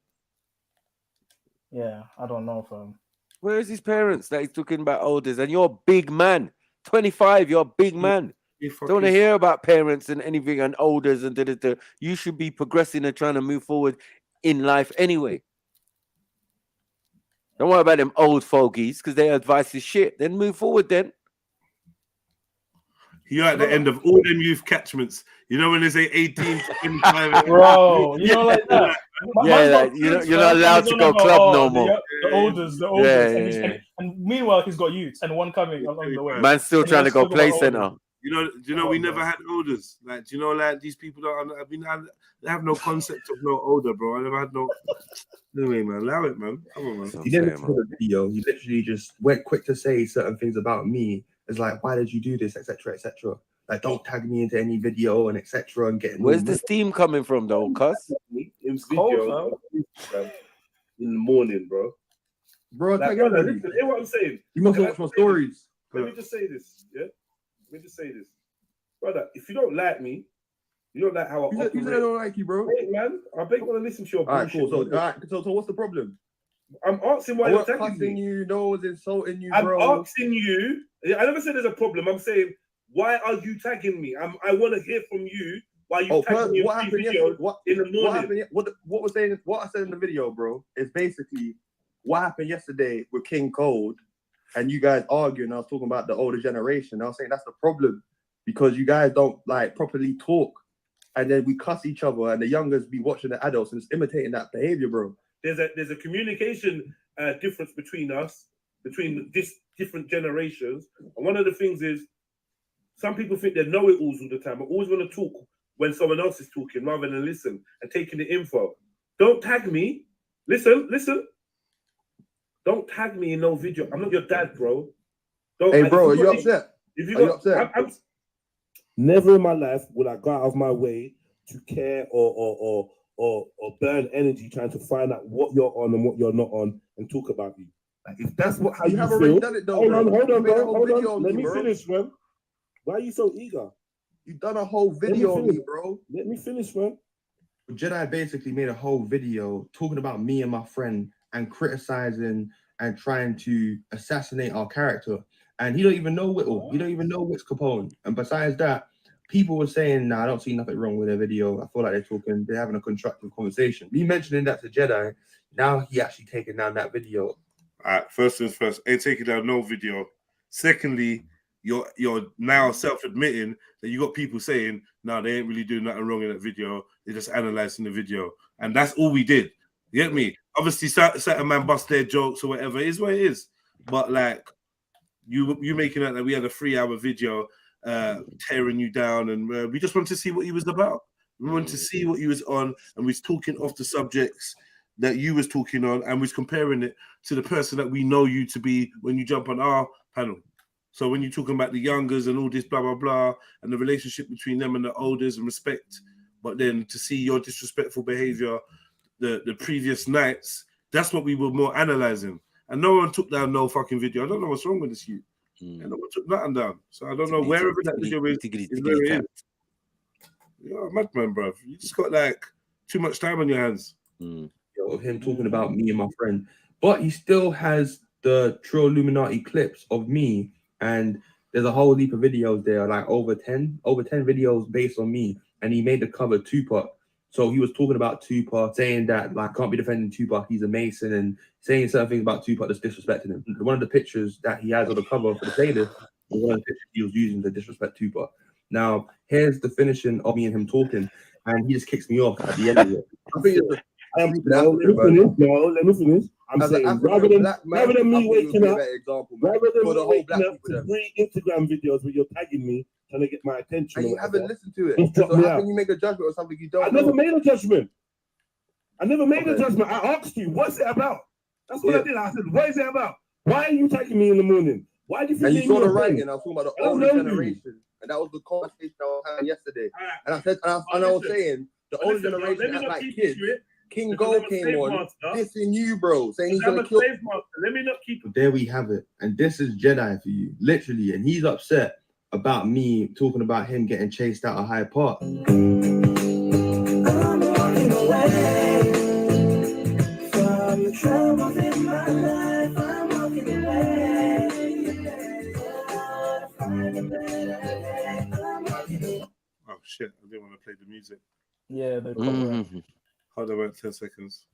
Speaker 18: Yeah, I don't know, fam.
Speaker 17: Where is his parents that he's talking about elders? And you're a big man, 25. You're a big man. Don't want to hear about parents and anything and elders and da. You should be progressing and trying to move forward in life anyway. Don't worry about them old fogies because their advice is shit. Then move forward then.
Speaker 2: You're at the end of all them youth catchments. You know when they say 18 to 25?
Speaker 18: Bro, you know, like that.
Speaker 17: Yeah,
Speaker 18: Man's got
Speaker 17: like, you're
Speaker 18: kids,
Speaker 17: not
Speaker 18: fam, and
Speaker 17: allowed
Speaker 18: he's
Speaker 17: to
Speaker 18: on
Speaker 17: go
Speaker 18: about,
Speaker 17: club
Speaker 18: oh,
Speaker 17: no more.
Speaker 18: the oldest,
Speaker 17: Yeah,
Speaker 18: and meanwhile he's got youths and one coming along the way.
Speaker 17: Man's still
Speaker 18: And he
Speaker 17: trying to
Speaker 18: wants
Speaker 17: go
Speaker 18: talk
Speaker 17: play
Speaker 18: about
Speaker 17: center.
Speaker 18: oldest.
Speaker 2: Do you know
Speaker 18: Come
Speaker 2: we
Speaker 18: on,
Speaker 2: never
Speaker 18: bro.
Speaker 2: had elders? Like, do you know, like these people they have no concept of no older, bro. I never had no. Anyway, man, allow it, man. Come on, man.
Speaker 10: He didn't see the video. He literally just went quick to say certain things about me. It's like, why did you do this, etc., etc. Like, don't tag me into any video and etc. and getting.
Speaker 17: Where's the steam coming from, though, cuz?
Speaker 2: In
Speaker 18: cold,
Speaker 2: video in the morning, bro.
Speaker 10: Bro,
Speaker 2: Like,
Speaker 10: tag
Speaker 2: brother,
Speaker 10: everybody.
Speaker 2: listen, hear what I'm saying.
Speaker 10: You must watch my stories.
Speaker 2: Let me just say this, yeah? Let me just say this. Brother, if you don't like me, you don't like how I operate.
Speaker 10: You said I don't like you, bro.
Speaker 2: Hey, man, I beg you want to listen to your
Speaker 10: All right,
Speaker 2: bullshit.
Speaker 10: cool. So what's the problem?
Speaker 2: I'm asking why
Speaker 10: I
Speaker 2: you're
Speaker 10: wasn't
Speaker 2: attacking
Speaker 10: cussing
Speaker 2: me.
Speaker 10: you, no one's insulting you,
Speaker 2: I'm
Speaker 10: bro.
Speaker 2: asking you. I never said there's a problem. I'm saying, why are you tagging me? I want to hear from you why you tagging me
Speaker 10: what
Speaker 2: in
Speaker 10: happened
Speaker 2: videos in the
Speaker 10: What
Speaker 2: morning.
Speaker 10: happened? What I said in the video, bro, is basically what happened yesterday with King Cold, and you guys arguing. I was talking about the older generation. I was saying that's the problem because you guys don't like properly talk, and then we cuss each other, and the youngers be watching the adults and it's imitating that behavior, bro.
Speaker 2: There's a communication difference between us, between this different generations. And one of the things is some people think they know it alls all the time. I always want to talk when someone else is talking rather than listen and taking the info. Don't tag me. Listen. Don't tag me in no video. I'm not your dad, bro.
Speaker 10: Hey, bro, are you upset? Are you upset?
Speaker 2: Never in my life will I go out of my way to care or burn energy trying to find out what you're on and what you're not on and talk about you. Like, if that's how you
Speaker 10: have
Speaker 2: feel,
Speaker 10: already done it, though.
Speaker 2: hold on,
Speaker 10: You made a
Speaker 2: bro.
Speaker 10: whole
Speaker 2: Hold
Speaker 10: video
Speaker 2: on.
Speaker 10: on
Speaker 2: Let
Speaker 10: me,
Speaker 2: me
Speaker 10: bro.
Speaker 2: finish, man. Why are you so eager?
Speaker 10: You've done a whole video on me, bro.
Speaker 2: Let me finish, man.
Speaker 10: Jedi basically made a whole video talking about me and my friend and criticizing and trying to assassinate our character. And he don't even know Whittle. He don't even know Witz Capone. And besides that, people were saying, nah, I don't see nothing wrong with their video. I feel like they're having a constructive conversation. Me mentioning that to Jedi, now he actually taking down that video.
Speaker 2: All right, first things first, ain't taking down no video. Secondly, you're now self-admitting that you got people saying, no, they ain't really doing nothing wrong in that video. They're just analyzing the video. And that's all we did. You get me? Obviously, certain man bust their jokes or whatever. It is what it is. But like, you making out that we had a 3-hour video tearing you down, and we just wanted to see what you was about. We wanted to see what you was on, and we was talking off the subjects that you was talking on, and we was comparing it to the person that we know you to be when you jump on our panel. So when you're talking about the youngers and all this blah, blah, blah, and the relationship between them and the elders and respect, but then to see your disrespectful behavior the previous nights, that's what we were more analyzing. And no one took down no fucking video. I don't know what's wrong with this youth. And no one took nothing down. So I don't know wherever that video is where it is. You're a madman, bro. You just got like too much time on your hands.
Speaker 10: Of him talking about me and my friend. But he still has the Trilluminati clips of me, and there's a whole heap of videos there, like over 10 videos based on me. And he made the cover Tupac. So he was talking about Tupac, saying that like can't be defending Tupac, he's a Mason, and saying certain things about Tupac that's disrespecting him. One of the pictures that he has on the cover for the playlist was one of the pictures he was using to disrespect Tupac. Now, here's the finishing of me and him talking, and he just kicks me off at the end of it. I think it's
Speaker 2: let me finish. I'm saying rather than me waking up, rather than me waking up to 3 Instagram videos where you're tagging me, trying to get my attention.
Speaker 10: And you haven't listened to it. So how can you make a judgment or something you don't know?
Speaker 2: I never made a judgment. I asked you, what's it about? That's what I did. I said, what is it about? Why are you tagging me in the morning? Why do you think
Speaker 10: you saw the writing? I was talking about the older generation. And that was the conversation I was having yesterday. And I said, and I was saying, the older generation act like kids. King Gold came on, dissing you, bro, saying he's gonna kill.
Speaker 2: Let me not keep.
Speaker 10: There we have it, and this is Jedi for you, literally. And he's upset about me talking about him getting chased out of Hyde Park.
Speaker 2: Oh shit! I didn't want to play the music.
Speaker 18: Yeah, they
Speaker 2: Hold on, about 10 seconds.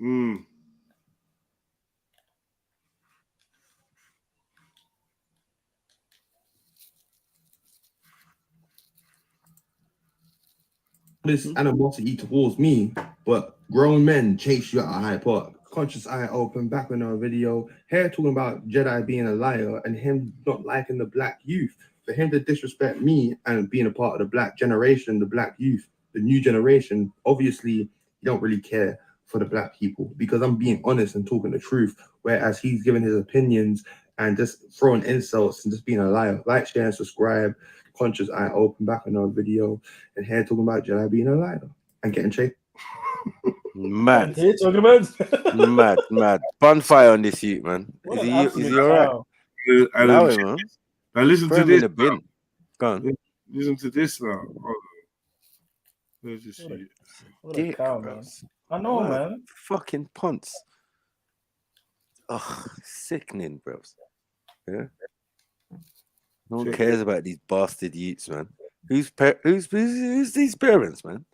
Speaker 2: Mm.
Speaker 10: This animosity towards me, but grown men chase you out of Hyde Park. Conscious eye open, back on our video. Here talking about Jedi being a liar and him not liking the black youth. For him to disrespect me and being a part of the black generation, the black youth, the new generation, obviously you don't really care for the black people because I'm being honest and talking the truth. Whereas he's giving his opinions and just throwing insults and just being a liar. Like, share, and subscribe. Conscious eye open, back on our video. And here talking about Jedi being a liar and getting chased.
Speaker 17: Mad.
Speaker 18: Here talking about
Speaker 17: mad. Bonfire on this youth, man. Is he all right? Allow him, man.
Speaker 2: Now listen
Speaker 17: Throw
Speaker 2: to
Speaker 17: him
Speaker 2: this.
Speaker 17: in the bin. Go on.
Speaker 2: Listen to this now. Hold on. Where's this shit?
Speaker 18: What a cow, man. I know,
Speaker 17: What
Speaker 18: man.
Speaker 17: Fucking punts. Oh, sickening, bros. Yeah. No one cares about these bastard youths, man. Who's these parents, man?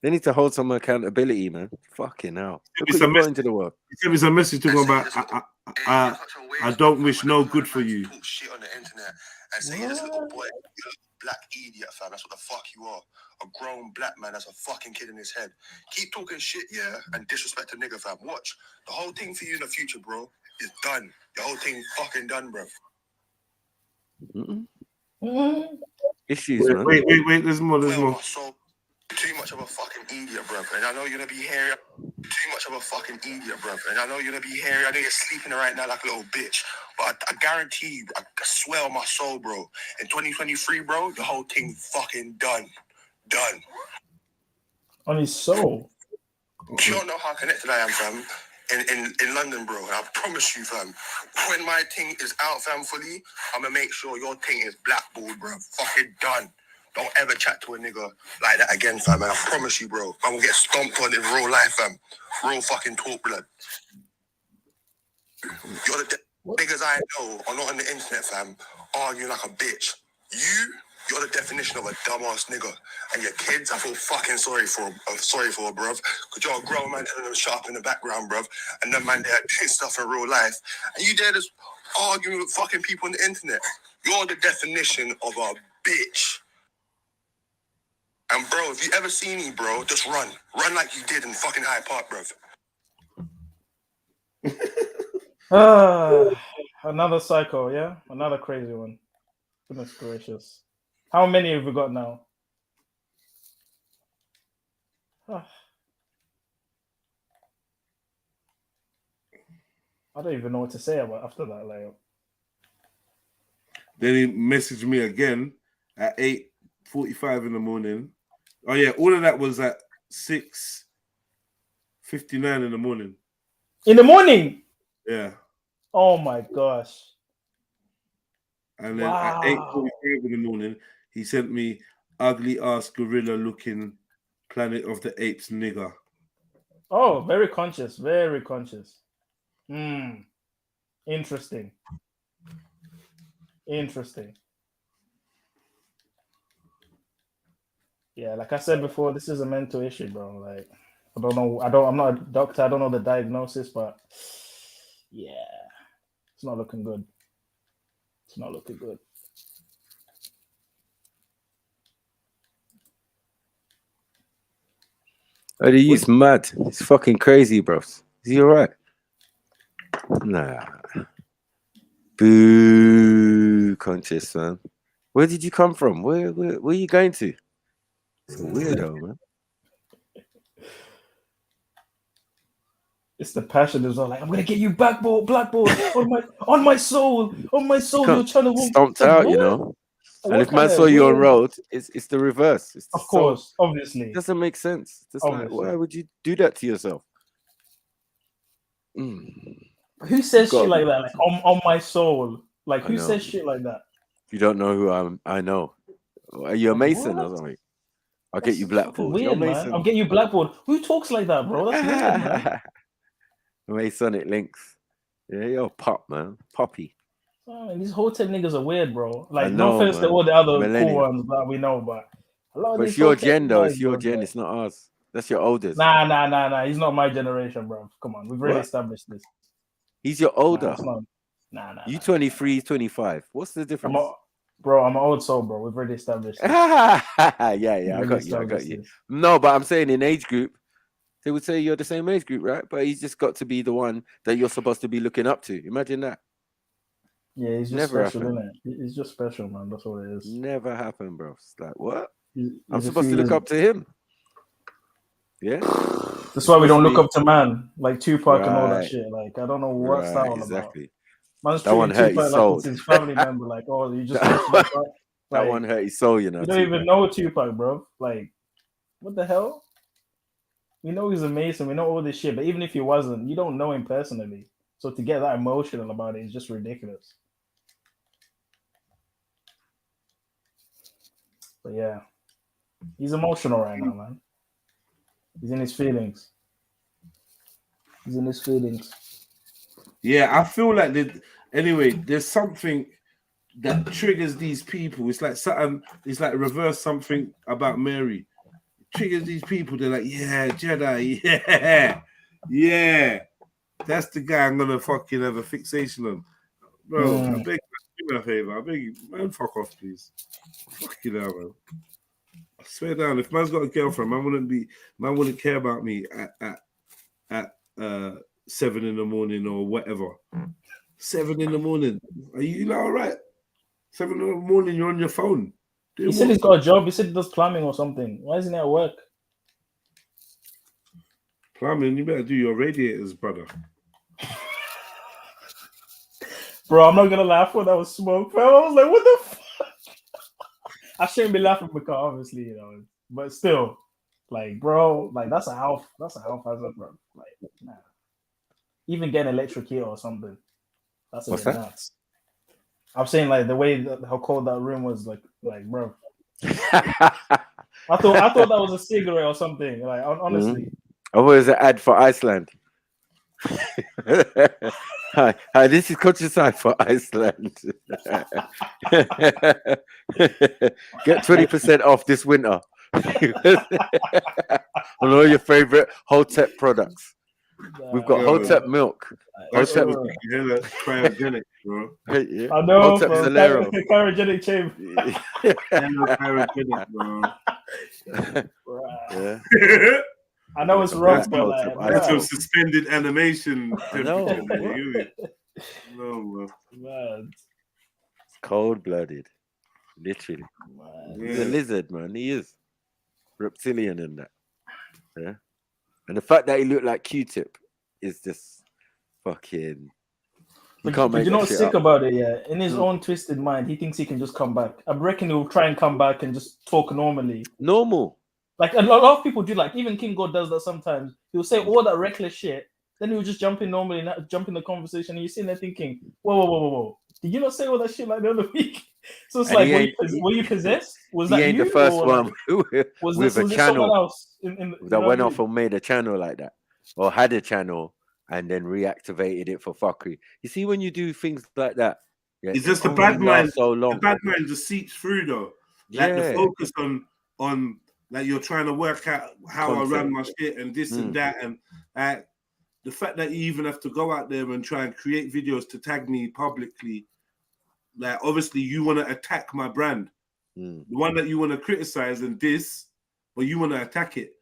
Speaker 17: They need to hold some accountability, man. Fucking hell. Look what you put into the world.
Speaker 2: He sent me some message talking about I don't wish no good for you.
Speaker 9: Shit on the internet and say you're this little boy, you're a black idiot, fam. That's what the fuck you are. A grown black man that's a fucking kid in his head. Keep talking shit, yeah, and disrespect a nigga, fam. Watch. The whole thing for you in the future, bro, is done. The whole thing fucking done, bro.
Speaker 17: Issues, man.
Speaker 2: Wait, there's more.
Speaker 9: Too much of a fucking idiot, bro. And I know you're gonna be here. Too much of a fucking idiot, bro. And I know you're gonna be here. I know you're sleeping right now like a little bitch. But I guarantee you, I swear on my soul, bro. In 2023, bro, the whole thing fucking done. Done.
Speaker 18: On his soul.
Speaker 9: You don't know how connected I am, fam. In London, bro. And I promise you, fam, when my thing is out, fam, fully, I'm gonna make sure your thing is blackballed, bro. Fucking done. Don't ever chat to a nigga like that again, fam. And I promise you, bro, I'm gonna get stomped on in real life, fam. Real fucking talk, blood. You're the niggas I know are not on the internet, fam, arguing like a bitch. You're the definition of a dumbass nigga. And your kids, I feel fucking sorry for, bruv. Because you're a grown man telling them shut up in the background, bruv. And them man, they're doing stuff in real life. And you there just arguing with fucking people on the internet. You're the definition of a bitch. And bro, if you ever see me, bro, just run. Run like you did in fucking Hyde Park, bro.
Speaker 18: Another psycho, yeah? Another crazy one. Goodness gracious. How many have we got now? I don't even know what to say about after that, like.
Speaker 2: Then he messaged me again at 8:45 in the morning. Oh yeah, all of that was at 6:59 in the morning.
Speaker 18: In the morning?
Speaker 2: Yeah.
Speaker 18: Oh my gosh.
Speaker 2: And then at 8:45 in the morning, he sent me ugly ass gorilla looking Planet of the Apes nigger.
Speaker 18: Oh, very conscious, very conscious. Interesting. Interesting. Yeah, like I said before, this is a mental issue, bro. Like, I don't know. I'm not a doctor. I don't know the diagnosis, but yeah, it's not looking good. It's not looking good.
Speaker 17: Oh, he's mad. He's fucking crazy, bros. Is he all right? Nah. Boo, conscious, man. Where did you come from? Where are you going to? It's a weirdo, man.
Speaker 18: It's the passion is all like, I'm gonna get you blackboard on my soul. You're trying to
Speaker 17: stomped out, you know. And if man saw you on road, it's the reverse. It's the
Speaker 18: of course, obviously.
Speaker 17: It doesn't make sense. It's like, why would you do that to yourself?
Speaker 18: Who says shit like that? Like on my soul. Like who says shit like that?
Speaker 17: You don't know who I know. Are you a Mason or something? I'll get you blackboard.
Speaker 18: Weird, man. I'll get you blackboard. Who talks like that, bro? That's weird, man.
Speaker 17: Masonic links. Yeah, you're pop, man. Poppy.
Speaker 18: Oh, these hotel niggas are weird, bro. Like,
Speaker 17: know,
Speaker 18: no offense
Speaker 17: man.
Speaker 18: to all the other
Speaker 17: Millennium.
Speaker 18: cool ones that we know, but a lot of
Speaker 17: But
Speaker 18: these
Speaker 17: it's your
Speaker 18: hotel
Speaker 17: gen, though.
Speaker 18: guys,
Speaker 17: It's your
Speaker 18: bro,
Speaker 17: gen.
Speaker 18: like,
Speaker 17: It's not ours. That's your oldest.
Speaker 18: Nah. He's not my generation, bro. Come on, we've already
Speaker 17: What?
Speaker 18: established this.
Speaker 17: He's your older.
Speaker 18: Nah, it's not. Nah.
Speaker 17: You 23, 25. What's the difference?
Speaker 18: I'm an old soul, bro. We've already established this.
Speaker 17: yeah, I got you. No, but I'm saying in age group, they would say you're the same age group, right? But he's just got to be the one that you're supposed to be looking up to. Imagine that.
Speaker 18: Yeah, he's just
Speaker 17: Never
Speaker 18: special,
Speaker 17: happened.
Speaker 18: isn't it? He's just special, man. That's what it is.
Speaker 17: Never happened, bro. It's like, what?
Speaker 18: He's
Speaker 17: I'm
Speaker 18: a
Speaker 17: supposed
Speaker 18: few
Speaker 17: to look
Speaker 18: years-
Speaker 17: up to him. Yeah.
Speaker 18: That's why we don't look up to man like Tupac and all that
Speaker 17: Right.
Speaker 18: shit. Like, I don't know what's that all
Speaker 17: exactly.
Speaker 18: about. Man's
Speaker 17: That one
Speaker 18: treating
Speaker 17: hurt his
Speaker 18: Tupac like
Speaker 17: soul.
Speaker 18: it's his family member. Like, oh, you just
Speaker 17: that
Speaker 18: like,
Speaker 17: one hurt his soul, you know.
Speaker 18: You don't even know Tupac, bro. Like, what the hell? We know he's a Mason. We know all this shit. But even if he wasn't, you don't know him personally. So to get that emotional about it is just ridiculous. But yeah, he's emotional right now, man. He's in his feelings. He's in his feelings.
Speaker 2: Yeah, I feel like there's something that triggers these people. It's like something. It's like reverse something about Mary. It triggers these people. They're like, yeah, Jedi, yeah. That's the guy I'm gonna fucking have a fixation on, bro. I beg you, do me a favor. I beg you, man, fuck off, please. Fucking hell, man. I swear down, if man's got a girlfriend, man wouldn't care about me at 7 in the morning or whatever. 7 in the morning. Are you all right? 7 in the morning, you're on your phone.
Speaker 18: He said he's got a job. He said he does plumbing or something. Why isn't he at work?
Speaker 2: Plumbing, you better do your radiators, brother.
Speaker 18: Bro, I'm not gonna laugh. I thought that was smoke, bro. I was like, what the fuck? I shouldn't be laughing because obviously, you know, but still, like, bro, like that's a health hazard, bro. Like, nah. Even getting electrocuted or something. That's a
Speaker 17: What's
Speaker 18: bit
Speaker 17: that?
Speaker 18: nuts. I'm saying like the way how cold that room was, like, bro. I thought that was a cigarette or something. Like, honestly.
Speaker 17: Oh, it was an ad for Iceland. Hi, this is Countryside for Iceland. Get 20% off this winter on all your favorite Hotep products. We've got Hotep milk. Hotep
Speaker 2: cryogenic, bro.
Speaker 17: Yeah.
Speaker 18: I know,
Speaker 17: Hotep
Speaker 18: bro.
Speaker 17: Zalero.
Speaker 18: Cryogenic chamber.
Speaker 2: Cryogenic, bro.
Speaker 17: Yeah.
Speaker 18: I know it's rough, but like,
Speaker 2: that's some suspended animation.
Speaker 17: No,
Speaker 18: man.
Speaker 17: Cold-blooded, literally. He's a lizard, man. He is reptilian in that. Yeah, and the fact that he looked like Q-Tip is just fucking.
Speaker 18: But you know what's sick about it? Yeah, in his own twisted mind, he thinks he can just come back. I reckon he'll try and come back and just talk normally. Like a lot of people do. Like even King God does that sometimes. He'll say all that reckless shit, then he'll just jump in normally and jump in the conversation. And you're sitting there thinking, whoa. Did you not say all that shit like the other week? So it's like, were you possessed? Was that
Speaker 17: he ain't
Speaker 18: you?
Speaker 17: the first
Speaker 18: or
Speaker 17: one
Speaker 18: was
Speaker 17: with
Speaker 18: this
Speaker 17: a channel
Speaker 18: someone else
Speaker 17: that went off and made a channel like that, or had a channel and then reactivated it for fuckery. You see, when you do things like that,
Speaker 2: it's just the bad mind. So long. The bad mind just seeps through though. Like the focus on like you're trying to work out how I run my shit and this and that, and the fact that you even have to go out there and try and create videos to tag me publicly. Like obviously you want to attack my brand, the one that you want to criticize and diss, but you want to attack it.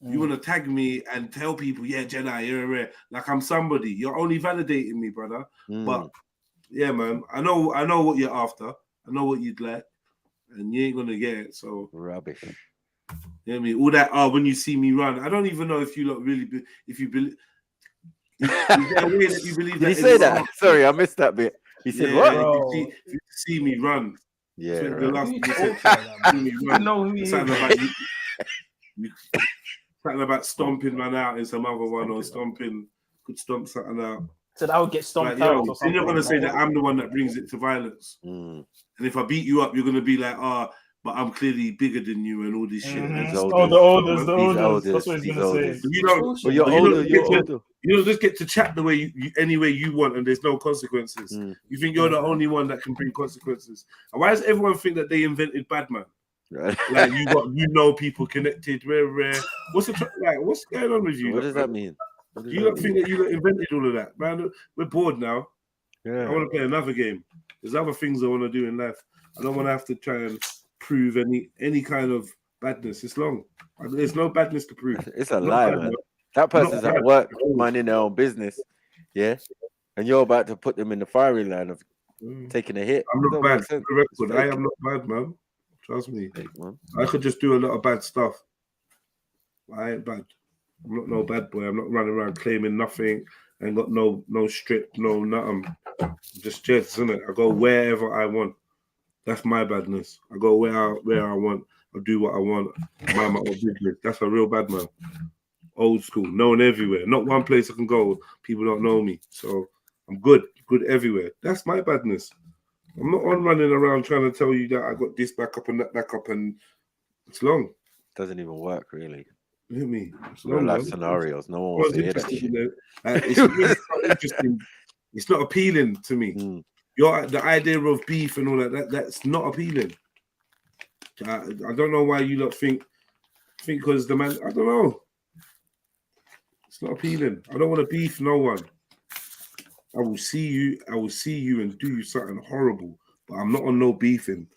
Speaker 2: You want to tag me and tell people, yeah, Jedi, you're like I'm somebody. You're only validating me, brother. But yeah, man, I know what you're after. I know what you'd like, and you ain't gonna get it. So
Speaker 17: rubbish.
Speaker 2: You know what I mean? All that when you see me run. I don't even know if you lot really if you believe. Is there a way that you believe?
Speaker 17: Did he say that? Sorry, I missed that bit. He said what?
Speaker 2: If you see me run.
Speaker 17: Yeah,
Speaker 2: the last
Speaker 18: I know who he is.
Speaker 2: Something about stomping man out in some other one, or could stomp something out.
Speaker 18: So that would get stomped
Speaker 2: like,
Speaker 18: out. Or
Speaker 2: then you're gonna say that I'm the one that brings it to violence. And if I beat you up, you're gonna be like, but I'm clearly bigger than you and all this shit.
Speaker 18: Oh, the oldest. That's what he's gonna say.
Speaker 2: You don't just get to chat the way any way you want, and there's no consequences. You think you're the only one that can bring consequences. And why does everyone think that they invented Badman? Like you know people connected. What's what's going on with you?
Speaker 17: What does that mean?
Speaker 2: You don't think that you invented all of that, man? We're bored now.
Speaker 17: Yeah.
Speaker 2: I want to play another game. There's other things I want to do in life. I don't want to have to try and prove any kind of badness. It's long. There's no badness to prove.
Speaker 17: It's a lie, man. That person's at work, minding their own business. Yeah. And you're about to put them in the firing line of taking a hit.
Speaker 2: I'm not bad. For the record, I am not bad, man. Trust me. I could just do a lot of bad stuff. I ain't bad. I'm not no bad boy. I'm not running around claiming nothing. I ain't got no strip, no nothing. I'm just jets, isn't it? I go wherever I want. That's my badness. I go where I want. I do what I want. Mind my own business. That's a real bad man. Old school, known everywhere. Not one place I can go, people don't know me. So I'm good everywhere. That's my badness. I'm not on running around trying to tell you that I got this back up and that back up, and it's long.
Speaker 17: Doesn't even work, really.
Speaker 2: Look at me. It's
Speaker 17: Real
Speaker 2: long,
Speaker 17: life
Speaker 2: man.
Speaker 17: scenarios. No one wants to hear that shit.
Speaker 2: It's really not interesting. It's not appealing to me. The idea of beef and all that's not appealing. I don't know why you lot think because the man, I don't know. It's not appealing. I don't want to beef no one. I will see you and do you something horrible, but I'm not on no beefing.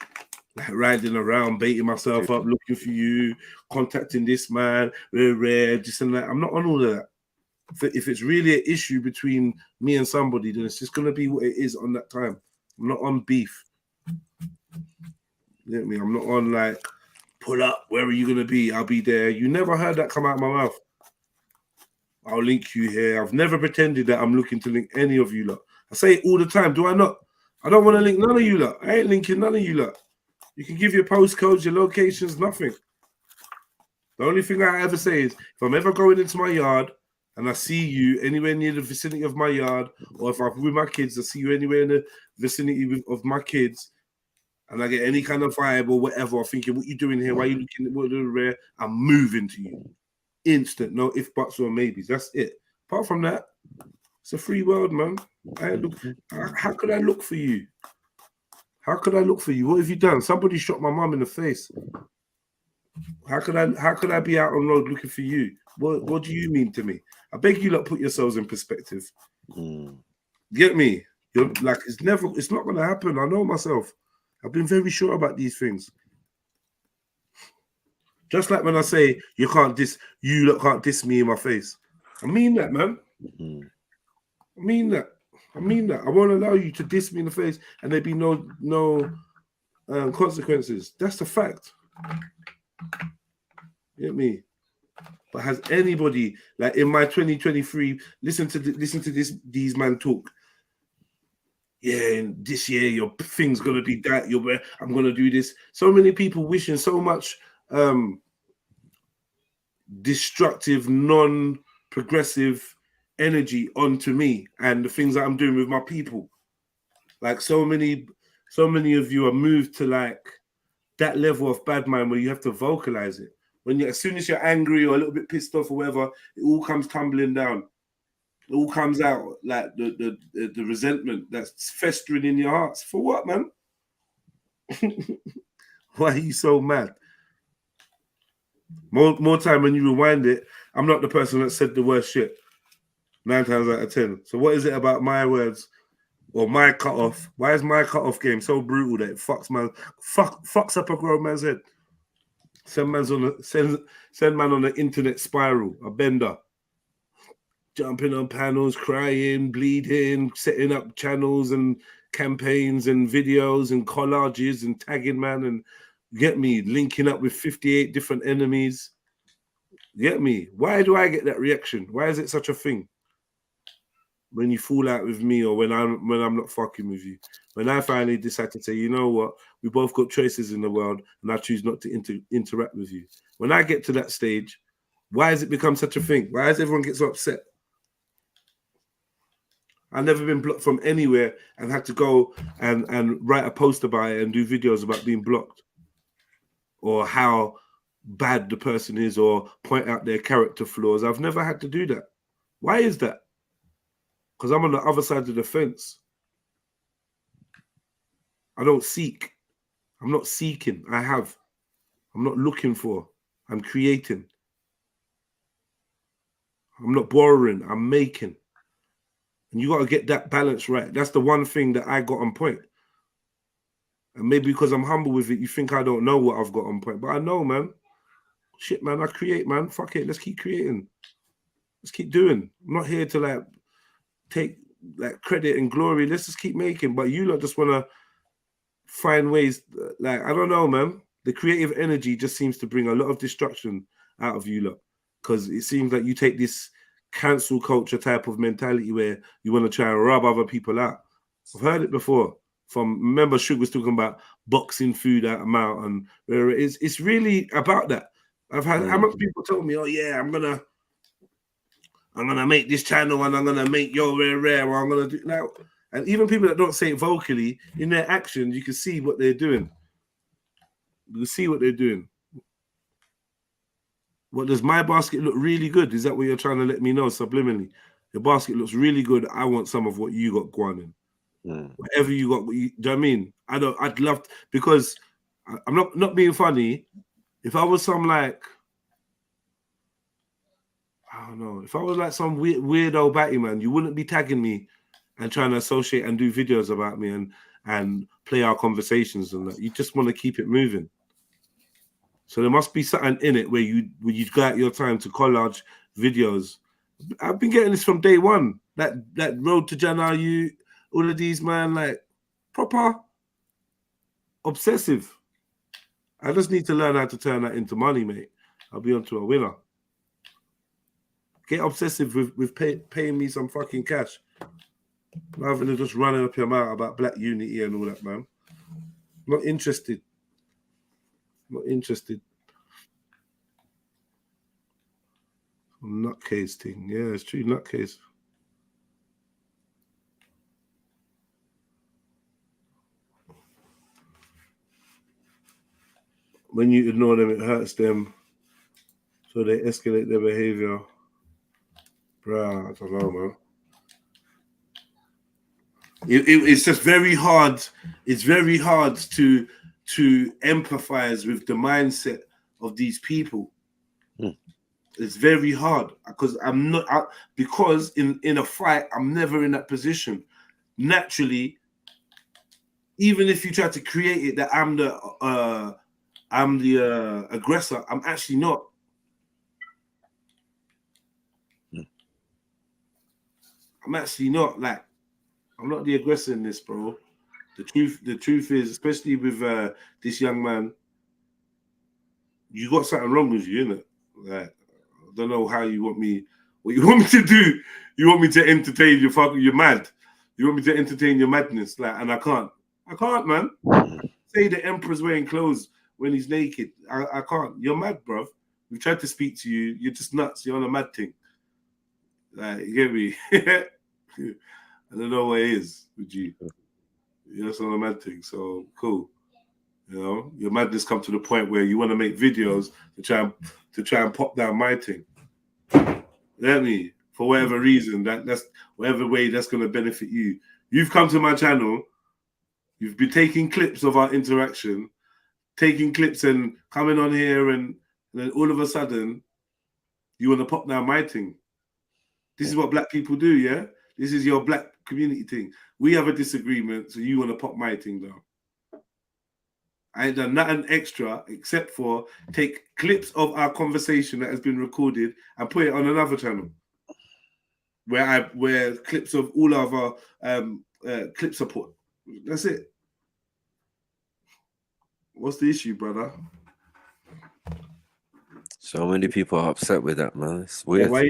Speaker 2: Like riding around, baiting myself up, looking for you, contacting this man, this and that. I'm not on all of that. If it's really an issue between me and somebody, then it's just gonna be what it is on that time. I'm not on beef. You get me? I'm not on like pull up. Where are you gonna be? I'll be there. You never heard that come out of my mouth. I'll link you here. I've never pretended that I'm looking to link any of you lot. I say it all the time. Do I not? I don't want to link none of you lot. I ain't linking none of you lot. You can give your postcodes, your locations, nothing. The only thing I ever say is if I'm ever going into my yard and I see you anywhere near the vicinity of my yard, or if I'm with my kids, I see you anywhere in the vicinity of my kids, and I get any kind of vibe or whatever, or thinking, what you doing here? Why are you looking at what rare? I'm moving to you. Instant, no if, buts, or maybes. That's it. Apart from that, it's a free world, man. How could I look for you? How could I look for you? What have you done? Somebody shot my mum in the face. How could I be out on road looking for you? What do you mean to me? I beg you lot, put yourselves in perspective. Get me? You're like, it's not gonna happen. I know myself. I've been very sure about these things. Just like when I say you lot can't diss me in my face. I mean that, man. I mean that. I won't allow you to diss me in the face and there be no consequences. That's the fact. You get me? But has anybody, like in my 2023, listen to these man talk? Yeah, and this year your thing's gonna be that. I'm gonna do this. So many people wishing so much destructive, non-progressive energy onto me and the things that I'm doing with my people. Like so many of you are moved to like that level of bad mind where you have to vocalize it. As soon as you're angry or a little bit pissed off or whatever, it all comes tumbling down. It all comes out like the resentment that's festering in your hearts. For what, man? Why are you so mad? More time when you rewind it, I'm not the person that said the worst shit 9 times out of 10. So what is it about my words or my cutoff? Why is my cutoff game so brutal that it fucks up a grown man's head? Send man on an internet spiral, a bender. Jumping on panels, crying, bleeding, setting up channels and campaigns and videos and collages and tagging man and get me linking up with 58 different enemies. Get me? Why do I get that reaction? Why is it such a thing? When you fall out with me or when I'm not fucking with you. When I finally decide to say, you know what, we both got choices in the world and I choose not to interact with you. When I get to that stage, why has it become such a thing? Why does everyone get so upset? I've never been blocked from anywhere and had to go and write a post about it and do videos about being blocked or how bad the person is or point out their character flaws. I've never had to do that. Why is that? Because I'm on the other side of the fence. I don't seek. I'm not seeking. I have. I'm not looking for. I'm creating. I'm not borrowing. I'm making. And you got to get that balance right. That's the one thing that I got on point. And maybe because I'm humble with it, you think I don't know what I've got on point. But I know, man. Shit, man, I create, man. Fuck it. Let's keep creating. Let's keep doing. I'm not here to like take like credit and glory. Let's just keep making. But you lot just want to find ways, like, I don't know, man. The creative energy just seems to bring a lot of destruction out of you lot. Because it seems like you take this cancel culture type of mentality where you want to try and rub other people out. I've heard it before. Remember Suge was talking about boxing food out of mouth, and it's really about that. I've had how much people told me, oh yeah, I'm gonna make this channel and I'm gonna make your rare, or I'm gonna do now. And even people that don't say it vocally, in their actions, you can see what they're doing. You can see what they're doing. What, does my basket look really good? Is that what you're trying to let me know subliminally? Your basket looks really good. I want some of what you got going in. Whatever you got, do you know what I mean? I'd love to, because I'm not being funny. If I was some like, I don't know, if I was like some weirdo batty man, you wouldn't be tagging me and trying to associate and do videos about me and play our conversations and that. You just want to keep it moving. So there must be something in it where you got your time to collage videos. I've been getting this from day one. That Road to Jannah, all of these, man, like proper obsessive. I just need to learn how to turn that into money, mate. I'll be onto a winner. Get obsessive with paying me some fucking cash, rather than just running up your mouth about black unity and all that, man. Not interested. Not interested. Nutcase thing. Yeah, it's true, nutcase. When you ignore them, it hurts them. So they escalate their behavior. Bruh, I don't know, man. It's just very hard. It's very hard to empathize with the mindset of these people. It's very hard because because in a fight, I'm never in that position. Naturally, even if you try to create it that I'm the aggressor, I'm actually not. I'm actually not. Like, I'm not the aggressor in this, bro. The truth is, especially with this young man, you got something wrong with you, innit? Like, I don't know how you want me. What you want me to do? You want me to entertain your fucking? You're mad. You want me to entertain your madness? Like, and I can't. I can't, man. Say the emperor's wearing clothes when he's naked. I can't. You're mad, bruv. We've tried to speak to you. You're just nuts. You're on a mad thing. Like, you get me? I don't know what it is with you. You're just on a mad thing. So cool. You know, your madness come to the point where you want to make videos to try and pop down my thing. Let me, for whatever reason, that's whatever way that's going to benefit you. You've come to my channel. You've been taking clips of our interaction, taking clips and coming on here, and then all of a sudden, you want to pop down my thing. This is what black people do, yeah? This is your black community thing. We have a disagreement, so you want to pop my thing down. I ain't done nothing extra except for take clips of our conversation that has been recorded and put it on another channel where clips of all of our clip support. That's it. What's the issue, brother?
Speaker 17: So many people are upset with that, man. It's weird.
Speaker 2: Why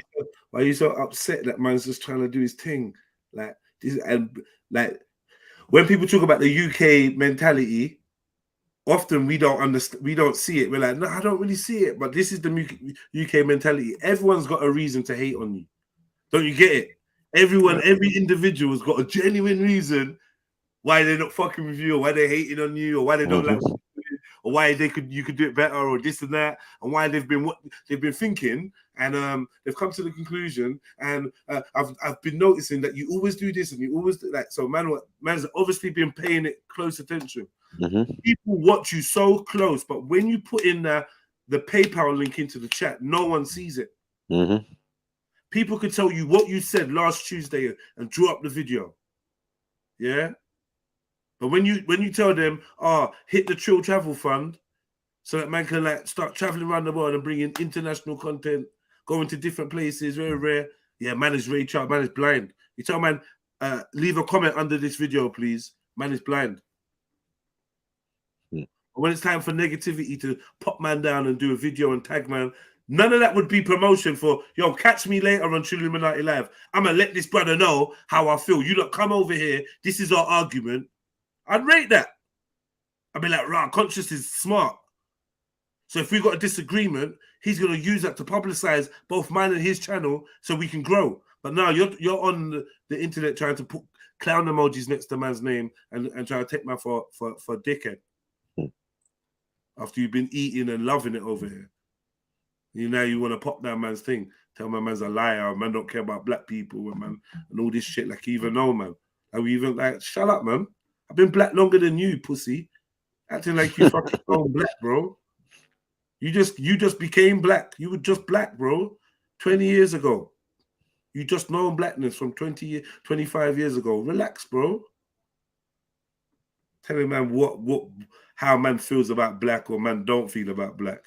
Speaker 2: are you so upset that man's just trying to do his thing? Like this, and like when people talk about the UK mentality, often we don't understand, we don't see it. We're like, no, I don't really see it. But this is the UK mentality. Everyone's got a reason to hate on you. Don't you get it? Every individual has got a genuine reason why they're not fucking with you, or why they're hating on you, or why they don't like you, or why you could do it better, or this and that, and why they've been thinking, and they've come to the conclusion. And I've been noticing that you always do this and you always do that. So man's obviously been paying it close attention. People watch you so close, but when you put in the PayPal link into the chat, no one sees it. People could tell you what you said last Tuesday and draw up the video. Yeah. But when you tell them, hit the Trill Travel Fund, so that man can like start traveling around the world and bring in international content, going to different places, very rare. Yeah, man is very child, man is blind. You tell man, leave a comment under this video, please. Man is blind. But when it's time for negativity to pop man down and do a video and tag man, none of that would be promotion for, yo, catch me later on Trilluminati Live. I'm going to let this brother know how I feel. You lot come over here. This is our argument. I'd rate that. I'd be like, right, Conscious is smart. So if we got a disagreement, he's going to use that to publicize both mine and his channel so we can grow. But now you're on the internet trying to put clown emojis next to man's name and trying to take man for dickhead. After you've been eating and loving it over here. Now you want to pop down man's thing. Tell my man's a liar. Man don't care about black people, man, and all this shit. Like, you even know, man. Like, even like, shut up, man. I've been black longer than you, pussy. Acting like you fucking own black, bro. You just became black. You were just black, bro. 20 years ago. You just known blackness from 25 years ago. Relax, bro. Tell me, man, how man feels about black or man don't feel about black.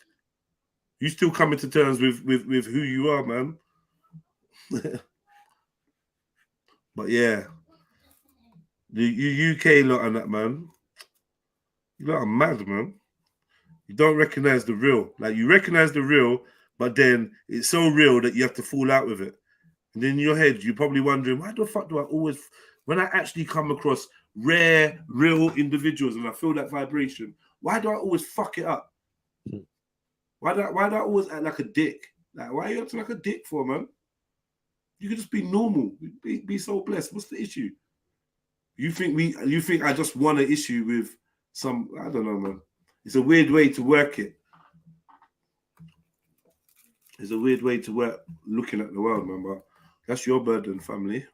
Speaker 2: You still coming to terms with who you are, man. But yeah, the UK lot and that, man. You lot are mad, man. You don't recognize the real. Like, you recognize the real, but then it's so real that you have to fall out with it. And then in your head, you're probably wondering, why the fuck do I always, when I actually come across rare, real individuals and I feel that vibration, why do I always fuck it up? Why do I always act like a dick? Like, why are you acting like a dick for, man? You could just be normal. Be so blessed. What's the issue? You think I just want an issue with some, I don't know, man. It's a weird way to work it. It's a weird way to work looking at the world, man. But that's your burden, family.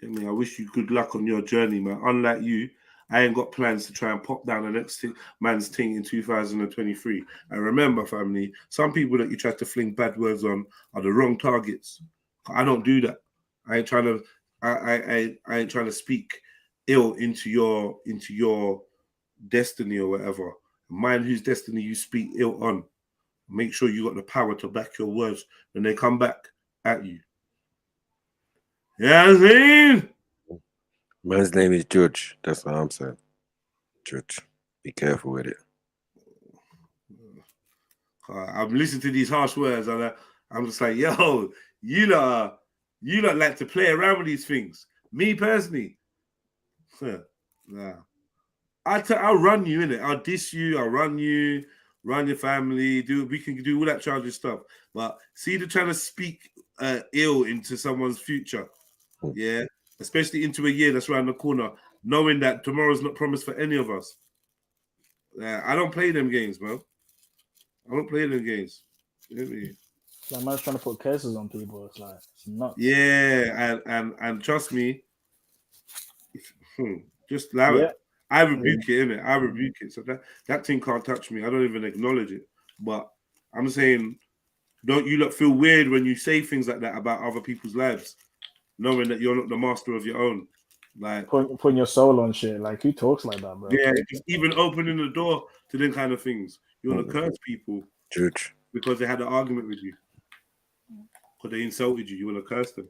Speaker 2: I wish you good luck on your journey, man. Unlike you, I ain't got plans to try and pop down the next man's thing in 2023. And remember, family, some people that you try to fling bad words on are the wrong targets. I don't do that. I ain't trying to. I ain't trying to speak ill into your destiny or whatever. Mind whose destiny you speak ill on. Make sure you got the power to back your words when they come back at you. Yeah, you know what I mean?
Speaker 17: Man's name is Judge. That's what I'm saying. Judge. Be careful with it.
Speaker 2: I'm listening to these harsh words and I'm just like, yo, you lot like to play around with these things. Me personally, nah. I'll run you, innit? I'll diss you, I'll run you, run your family, we can do all that childish stuff. But see the trying to speak ill into someone's future, yeah, especially into a year that's around the corner, knowing that tomorrow's not promised for any of us. I don't play them games, man. I don't play them games. You know what I mean?
Speaker 18: Like, man's trying to put curses on people. It's like, it's nuts.
Speaker 2: Yeah, and trust me, just allow it. I rebuke it, innit? I rebuke it. So that thing can't touch me. I don't even acknowledge it. But I'm saying, don't you lot feel weird when you say things like that about other people's lives, knowing that you're not the master of your own? Like,
Speaker 18: putting your soul on shit. Like, who talks like that, bro?
Speaker 2: Yeah, just even opening the door to them kind of things. You want to curse people because they had an argument with you, because they insulted you. You want to curse them,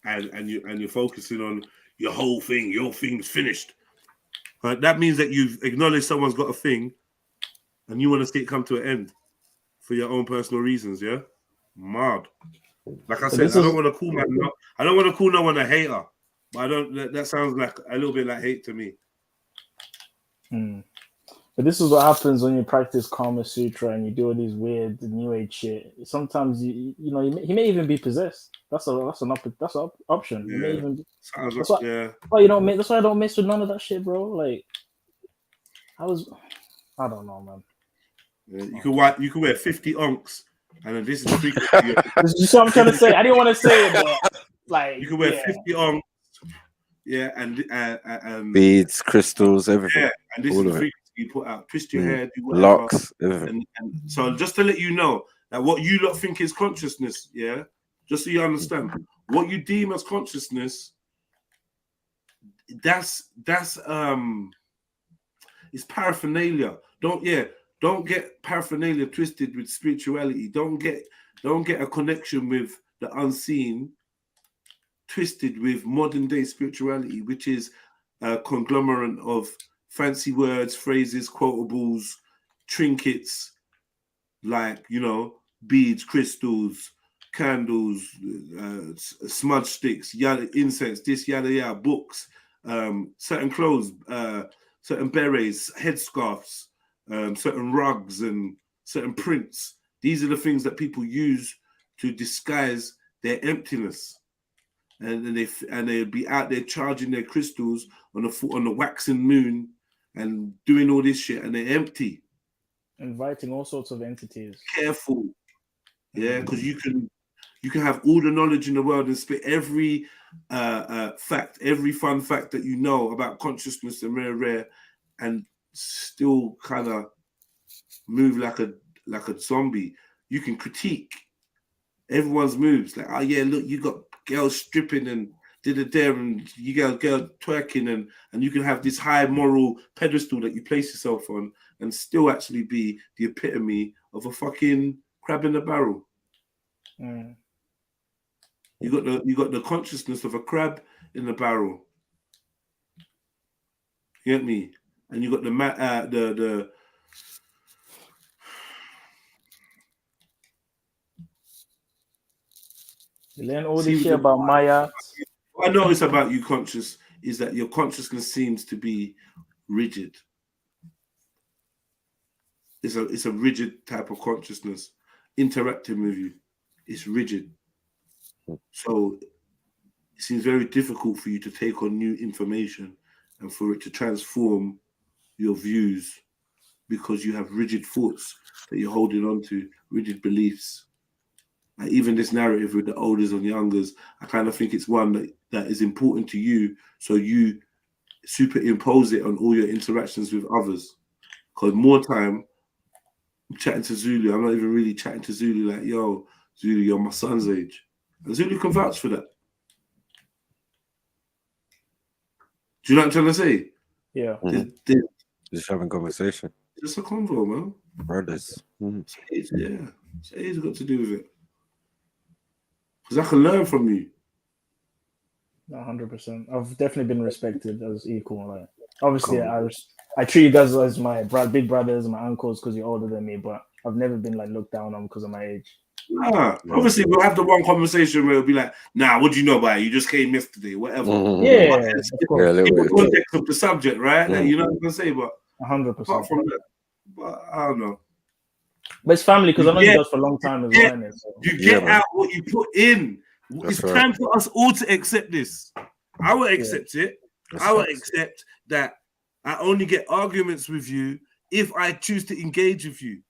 Speaker 2: and you're focusing on your whole thing. Your thing's finished. That means that you've acknowledged someone's got a thing, and you want to see it come to an end for your own personal reasons. Yeah, mad. Like I said, I don't want to call I don't want to call no one a hater, but I don't. That sounds like a little bit like hate to me.
Speaker 18: But this is what happens when you practice Kama Sutra and you do all these weird New Age shit. Sometimes he may even be possessed. That's an option.
Speaker 2: Yeah.
Speaker 18: He may even.
Speaker 2: That's
Speaker 18: why you don't. That's why I don't mess with none of that shit, bro. Like, I don't know, man.
Speaker 2: Yeah, you could wear 50 onks, and then this is frequent.
Speaker 18: This is what I'm trying to say. I didn't want to say it, but like,
Speaker 2: you could wear 50 onks, yeah, and
Speaker 17: beads, crystals, everything.
Speaker 2: yeah, and this is
Speaker 17: All
Speaker 2: the
Speaker 17: of it.
Speaker 2: frequency you put out. Twist your
Speaker 17: Mm.
Speaker 2: hair, do whatever.
Speaker 17: Locks, everything.
Speaker 2: And so just to let you know that what you lot think is consciousness, yeah, just so you understand, what you deem as consciousness, that's it's paraphernalia. Don't get paraphernalia twisted with spirituality. Don't get a connection with the unseen twisted with modern day spirituality, which is a conglomerate of fancy words, phrases, quotables, trinkets, like, you know, beads, crystals, candles, smudge sticks, yada, incense, this, yada, yada, books, certain clothes, certain berets, headscarves, certain rugs, and certain prints. These are the things that people use to disguise their emptiness. And they'd be out there charging their crystals on the waxing moon and doing all this shit, and they're empty.
Speaker 18: Inviting all sorts of entities.
Speaker 2: Careful, yeah, because you can have all the knowledge in the world and spit every fact, every fun fact that you know about consciousness and rare, and still kind of move like a zombie. You can critique everyone's moves, like, oh yeah, look, you got girls stripping and did it there, and you got girl twerking, and you can have this high moral pedestal that you place yourself on, and still actually be the epitome of a fucking crab in a barrel.
Speaker 18: Mm.
Speaker 2: You got the consciousness of a crab in the barrel. You get me? And you got the
Speaker 18: You learn all this shit about Maya.
Speaker 2: What I notice about you, conscious, is that your consciousness seems to be rigid. It's a rigid type of consciousness interacting with you. It's rigid. So it seems very difficult for you to take on new information and for it to transform your views, because you have rigid thoughts that you're holding on to, rigid beliefs. Like even this narrative with the olders and youngers, I kind of think it's one that is important to you, so you superimpose it on all your interactions with others. Because more time, I'm chatting to Zulu, I'm not even really chatting to Zulu like, yo, Zulu, you're my son's age. And Zulu can vouch for that. Do you know what I'm trying to say?
Speaker 18: Yeah.
Speaker 17: Just having conversation.
Speaker 2: Just a convo, man.
Speaker 17: Brothers.
Speaker 2: Yeah. It's got to do with it. Because I can learn from you.
Speaker 18: 100%. I've definitely been respected as equal. Like, obviously, I treat you guys as my big brothers, my uncles, because you're older than me. But I've never been like looked down on because of my age.
Speaker 2: Nah, obviously we'll have the one conversation where it'll be like, nah, what do you know about it? You just came yesterday, whatever.
Speaker 18: Yeah,
Speaker 2: in
Speaker 18: of
Speaker 2: the context of the subject, right? Like, you know what I'm gonna say, but
Speaker 18: 100%.
Speaker 2: Apart from that, but I don't know.
Speaker 18: But it's family, because I know you guys for a long time as well. So.
Speaker 2: You get out what you put in. It's time for us all to accept this. I will accept it. I will accept that I only get arguments with you if I choose to engage with you.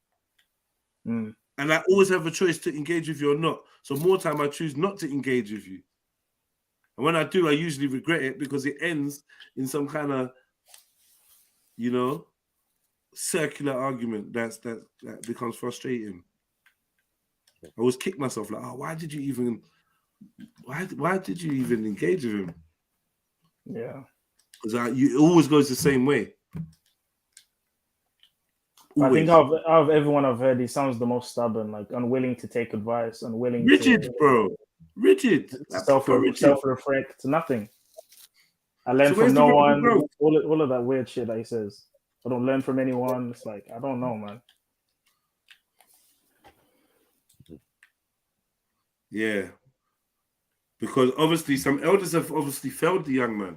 Speaker 2: And I always have a choice to engage with you or not. So more time I choose not to engage with you. And when I do, I usually regret it because it ends in some kind of, you know, circular argument that becomes frustrating. I always kick myself like, oh, why did you even engage with him?
Speaker 18: Yeah.
Speaker 2: Because it always goes the same way.
Speaker 18: I think out of everyone I've heard, he sounds the most stubborn, like unwilling to take advice, unwilling
Speaker 2: rigid,
Speaker 18: to
Speaker 2: bro. Rigid.
Speaker 18: Self-reflect, nothing. I learn from no one. All of that weird shit that he says. I don't learn from anyone. It's like, I don't know, man.
Speaker 2: Yeah. Because obviously some elders have obviously failed the young man.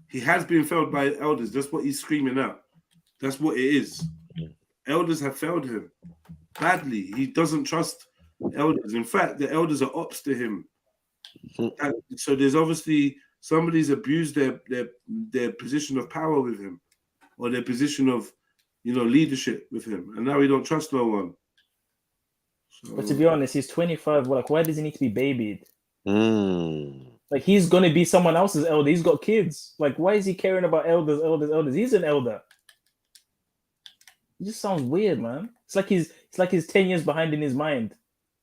Speaker 2: He has been failed by elders. That's what he's screaming out. That's what it is. Elders have failed him badly. He doesn't trust elders. In fact, the elders are ops to him. And so there's obviously somebody's abused their position of power with him, or their position of, you know, leadership with him, and now he don't trust no one. So,
Speaker 18: but to be honest, he's 25. Like, why does he need to be babied? Like he's gonna be someone else's elder. He's got kids. Like, why is he caring about elders? He's an elder. It just sounds weird, man. It's like he's 10 years behind in his mind.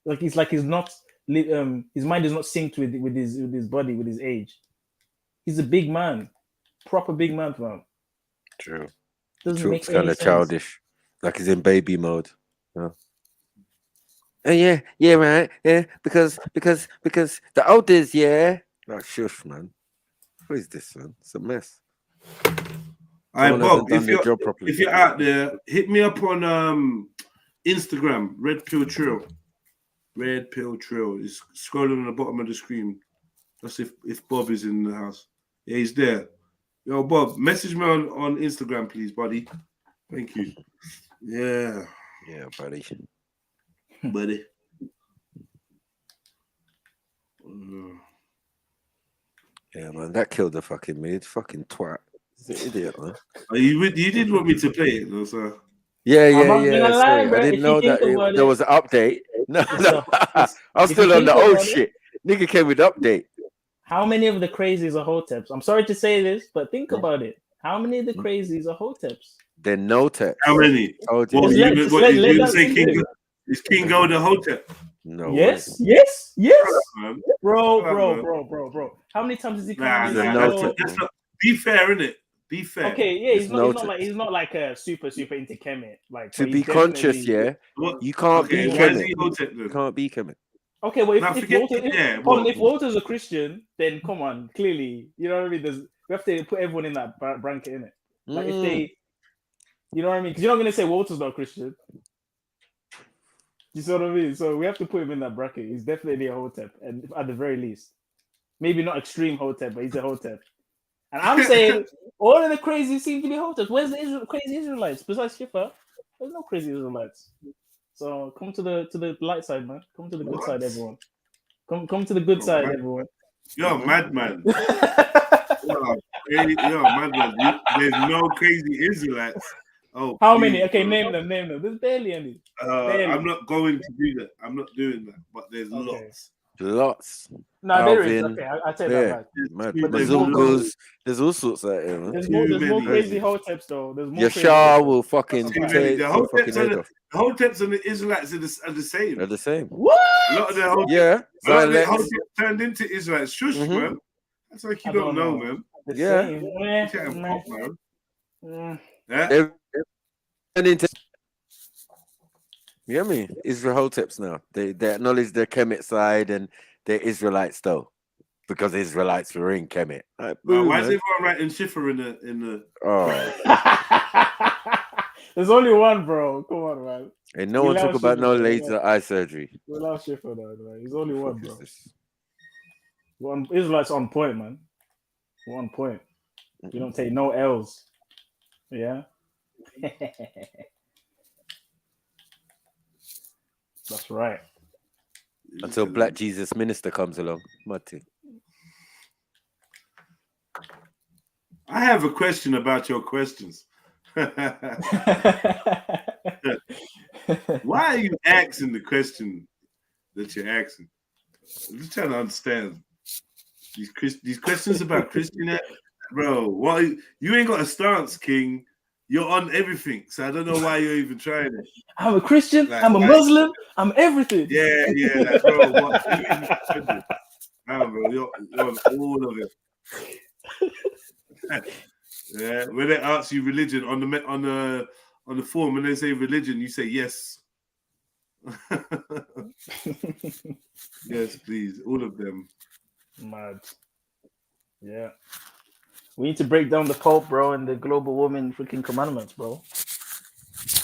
Speaker 18: Like he's not his mind is not synced with his body, with his age. He's a big man, proper big man, man.
Speaker 17: True.
Speaker 18: Doesn't make
Speaker 17: kind
Speaker 18: any
Speaker 17: of
Speaker 18: sense.
Speaker 17: childish, like he's in baby mode. Yeah, yeah, right. Yeah, because the elders, yeah. Like shush, man. What is this, man? It's a mess.
Speaker 2: All right,
Speaker 17: Someone
Speaker 2: Bob,
Speaker 17: hasn't done their job properly.
Speaker 2: if you're out there, hit me up on Instagram, Red Pill Trill. Red Pill Trill. It's scrolling on the bottom of the screen. That's if Bob is in the house. Yeah, he's there. Yo, Bob, message me on Instagram, please, buddy. Thank you. Yeah.
Speaker 17: Yeah, buddy.
Speaker 2: Buddy.
Speaker 17: Yeah, man, that killed the fucking mood. Fucking twat. He's an idiot, man.
Speaker 2: Oh, you did want me to play it, though, sir.
Speaker 17: Yeah.
Speaker 18: Lie,
Speaker 17: Sorry,
Speaker 18: bro.
Speaker 17: I didn't know that there was an update. No, I was
Speaker 18: if you
Speaker 17: still on
Speaker 18: think
Speaker 17: the old
Speaker 18: about it-
Speaker 17: shit. Nigga came with update.
Speaker 18: How many of the crazies are hoteps? I'm sorry to say this, but think about it. How many of the crazies are hoteps?
Speaker 17: They're no text.
Speaker 2: How many?
Speaker 17: Told
Speaker 2: What,
Speaker 17: you.
Speaker 2: you say King? Is King Go the Hotep?
Speaker 17: No.
Speaker 18: Yes,
Speaker 17: way.
Speaker 18: yes,
Speaker 2: man.
Speaker 18: bro. How many times has he come
Speaker 2: Nah,
Speaker 18: on?
Speaker 2: that's not, be fair, innit? Be fair.
Speaker 18: Okay, yeah,
Speaker 17: It's
Speaker 18: he's not like a super into Kemet. Like
Speaker 17: To
Speaker 18: but
Speaker 17: be
Speaker 18: he's
Speaker 17: conscious,
Speaker 18: definitely-
Speaker 17: yeah. You can't
Speaker 2: Okay,
Speaker 17: be
Speaker 2: why is
Speaker 17: Kemet.
Speaker 2: he Hotep then?
Speaker 17: You can't be Kemet.
Speaker 18: Okay, well,
Speaker 2: Now
Speaker 18: if
Speaker 2: forget-
Speaker 18: Walter,
Speaker 2: yeah,
Speaker 18: if Walter's a Christian, then come on, clearly, you know what I mean. We have to put everyone in that bracket, innit? Like if they, you know what I mean, because you're not gonna say Walter's not a Christian. You see what I mean? So we have to put him in that bracket. He's definitely a Hotep, and at the very least, maybe not extreme Hotep, but he's a Hotep. And I'm saying all of the crazy seem to be Hoteps. Where's the crazy Israelites besides Schiffer? There's no crazy Israelites. So come to the light side, man. Come to the good side, everyone. Come to the good side, everyone.
Speaker 2: You're a madman. You're a madman. There's no crazy Israelites. Oh,
Speaker 18: How
Speaker 2: please,
Speaker 18: many? Okay,
Speaker 2: bro.
Speaker 18: name them. There's barely any. Barely.
Speaker 2: I'm not going to do that. I'm not doing that. But there's
Speaker 17: Lots.
Speaker 18: No, there is.
Speaker 17: Alvin,
Speaker 18: Okay, I take
Speaker 17: yeah,
Speaker 18: that back.
Speaker 17: mad.
Speaker 18: But there's more-
Speaker 17: Mazungus. There's all sorts out here, man.
Speaker 18: There's more crazy Hoteps though. There's more crazy
Speaker 17: Yashar
Speaker 18: Hoteps.
Speaker 17: will fucking
Speaker 18: That's a fact.
Speaker 17: take
Speaker 2: The
Speaker 17: your fucking head off.
Speaker 2: Hoteps and the Israelites are the same.
Speaker 17: They're the same.
Speaker 18: What?
Speaker 2: A lot of the Hoteps,
Speaker 17: Yeah,
Speaker 2: a lot of the
Speaker 17: dialects.
Speaker 2: Hoteps turned into Israelites. Shush, man. That's like you
Speaker 18: I
Speaker 2: don't
Speaker 18: don't
Speaker 2: know,
Speaker 18: know.
Speaker 2: man.
Speaker 18: The
Speaker 17: Yeah.
Speaker 18: same.
Speaker 2: You can't pop, man. Yeah.
Speaker 17: They're into. You hear me? Israel Hoteps now. They acknowledge their Kemet side and they're Israelites though, because Israelites were in Kemet. Like, boom,
Speaker 2: Why is
Speaker 17: man.
Speaker 2: everyone writing Schiffer in the?
Speaker 17: Oh,
Speaker 18: There's only one, bro. Come on, man.
Speaker 17: and no
Speaker 18: We
Speaker 17: one
Speaker 18: love
Speaker 17: talk about no
Speaker 18: Schiffer,
Speaker 17: laser eye surgery.
Speaker 18: We love Schiffer, though, man. He's only one,
Speaker 17: Fuck
Speaker 18: bro.
Speaker 17: is this?
Speaker 18: One Israelites on point, man. 1 point. You don't take no L's. Yeah. That's right.
Speaker 17: Until Black Jesus Minister comes along. Muddy.
Speaker 2: I have a question about your questions. Why are you asking the question that you're asking? I'm just trying to understand these questions about Christian, bro. What you ain't got a stance, King. You're on everything, so I don't know why you're even trying it.
Speaker 18: I'm a Christian.
Speaker 2: Like,
Speaker 18: I'm a Muslim. I'm everything.
Speaker 2: Yeah, like, bro. What? No, bro, you're on all of it. Yeah, when they ask you religion on the form, when they say religion, you say yes. Yes, please, all of them.
Speaker 18: Mad. Yeah. We need to break down the Pope, bro, and the global woman freaking commandments, bro.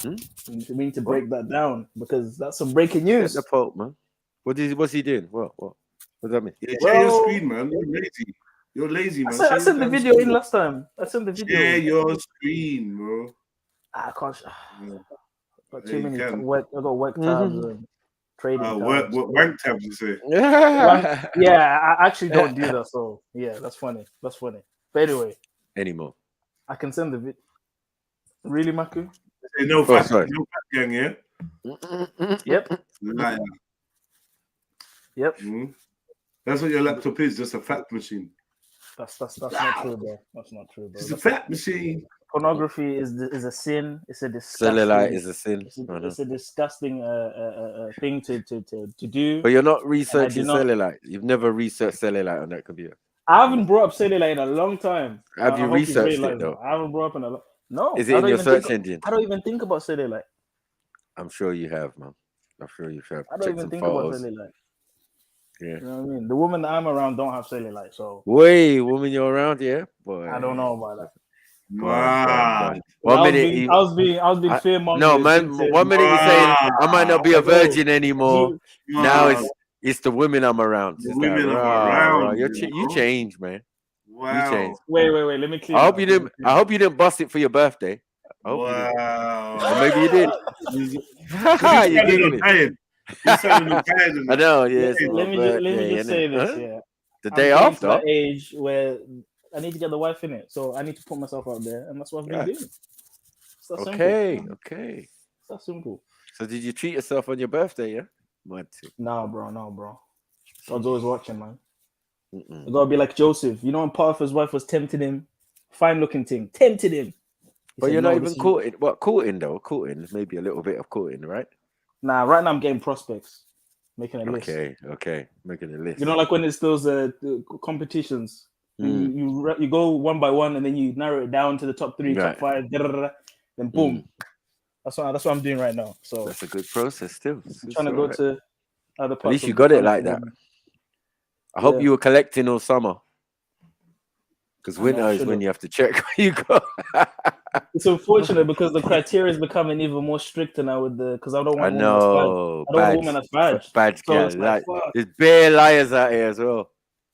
Speaker 18: We need to break that down because that's some breaking news.
Speaker 17: The Pope, man. What's he doing? What does that mean?
Speaker 2: Yeah, share your screen, man. You're lazy. You're lazy, man.
Speaker 18: I sent the video in last time. I sent the video.
Speaker 2: Share your screen, bro.
Speaker 18: I can't.
Speaker 2: Yeah.
Speaker 18: Got
Speaker 2: Yeah,
Speaker 18: too
Speaker 2: you
Speaker 18: many
Speaker 2: can.
Speaker 18: work. I got work tabs and trading tabs.
Speaker 2: Wank tabs, you say?
Speaker 18: Yeah, I actually don't do that. So yeah, that's funny. That's funny. But anyway,
Speaker 17: anymore.
Speaker 18: I can send the video. Really, Maku?
Speaker 2: Say no fat gang, yeah.
Speaker 18: Yep.
Speaker 2: Liar.
Speaker 18: Yep.
Speaker 2: Mm-hmm. That's what your laptop is, just a fact machine.
Speaker 18: That's not true, bro. That's not true, bro.
Speaker 2: It's a fact machine.
Speaker 18: Pornography is a sin. It's a disgusting.
Speaker 17: Cellulite is a sin.
Speaker 18: It's a disgusting thing to do.
Speaker 17: But you're not
Speaker 18: And
Speaker 17: researching cellulite. You've never researched cellulite on that computer.
Speaker 18: I haven't brought up cellulite in a long time.
Speaker 17: Have you
Speaker 18: I hope you've
Speaker 17: researched it
Speaker 18: realised
Speaker 17: though?
Speaker 18: that. I haven't brought up in a long. No.
Speaker 17: Is it in your search engine?
Speaker 18: I don't even think about cellulite.
Speaker 17: I'm sure you have, man. I'm sure you have.
Speaker 18: I don't
Speaker 17: Check
Speaker 18: even
Speaker 17: some
Speaker 18: think
Speaker 17: photos.
Speaker 18: about cellulite.
Speaker 17: Yeah.
Speaker 18: You know what I mean? The women that I'm around don't have cellulite, so.
Speaker 17: Wait, woman, you're around, yeah? Boy.
Speaker 18: I don't know about that.
Speaker 17: Wow.
Speaker 18: I was being fear-mongering.
Speaker 17: No, man.
Speaker 18: since,
Speaker 17: 1 minute you're saying I might not be a virgin anymore. Now
Speaker 2: Wow.
Speaker 17: it's the women I'm around.
Speaker 2: The
Speaker 17: It's
Speaker 2: women
Speaker 17: like,
Speaker 2: I'm
Speaker 17: rah,
Speaker 2: around,
Speaker 17: you changed, man.
Speaker 2: Wow.
Speaker 17: You changed.
Speaker 18: Wait. Let me clear.
Speaker 17: I hope you didn't. I hope you didn't bust it for your birthday. I hope you didn't. Or maybe you did. You're giggling. I know. Yes.
Speaker 18: Let me just say this.
Speaker 17: Huh?
Speaker 18: Yeah.
Speaker 17: The day
Speaker 18: I'm getting
Speaker 17: after.
Speaker 18: to that age where I need to get the wife in it, so I need to put myself out there, and that's what I've been doing. It's that simple.
Speaker 17: Okay.
Speaker 18: It's that simple.
Speaker 17: So did you treat yourself on your birthday? Yeah.
Speaker 18: No, bro. God's always watching, man. You gotta be like Joseph. You know when Potiphar's wife was tempting him, fine-looking thing, tempted him.
Speaker 17: But you're not even courting. What courting though? Courting, maybe a little bit of courting, right?
Speaker 18: Nah, right now I'm getting prospects, making a list.
Speaker 17: Okay, making a list.
Speaker 18: You know, like when it's those competitions, you go one by one and then you narrow it down to the top 3, top 5, then boom. That's what I'm doing right now. So
Speaker 17: that's a good process still.
Speaker 18: I'm trying to go to other parts.
Speaker 17: At least you got it like that. I hope you were collecting all summer. Because winter is when you have to check where you go.
Speaker 18: It's unfortunate because the criteria is becoming even more stricter now with because I don't want
Speaker 17: I know.
Speaker 18: I don't want a woman that's badge.
Speaker 17: Badge,
Speaker 18: so
Speaker 17: yeah. Like, there's bare liars out here as well.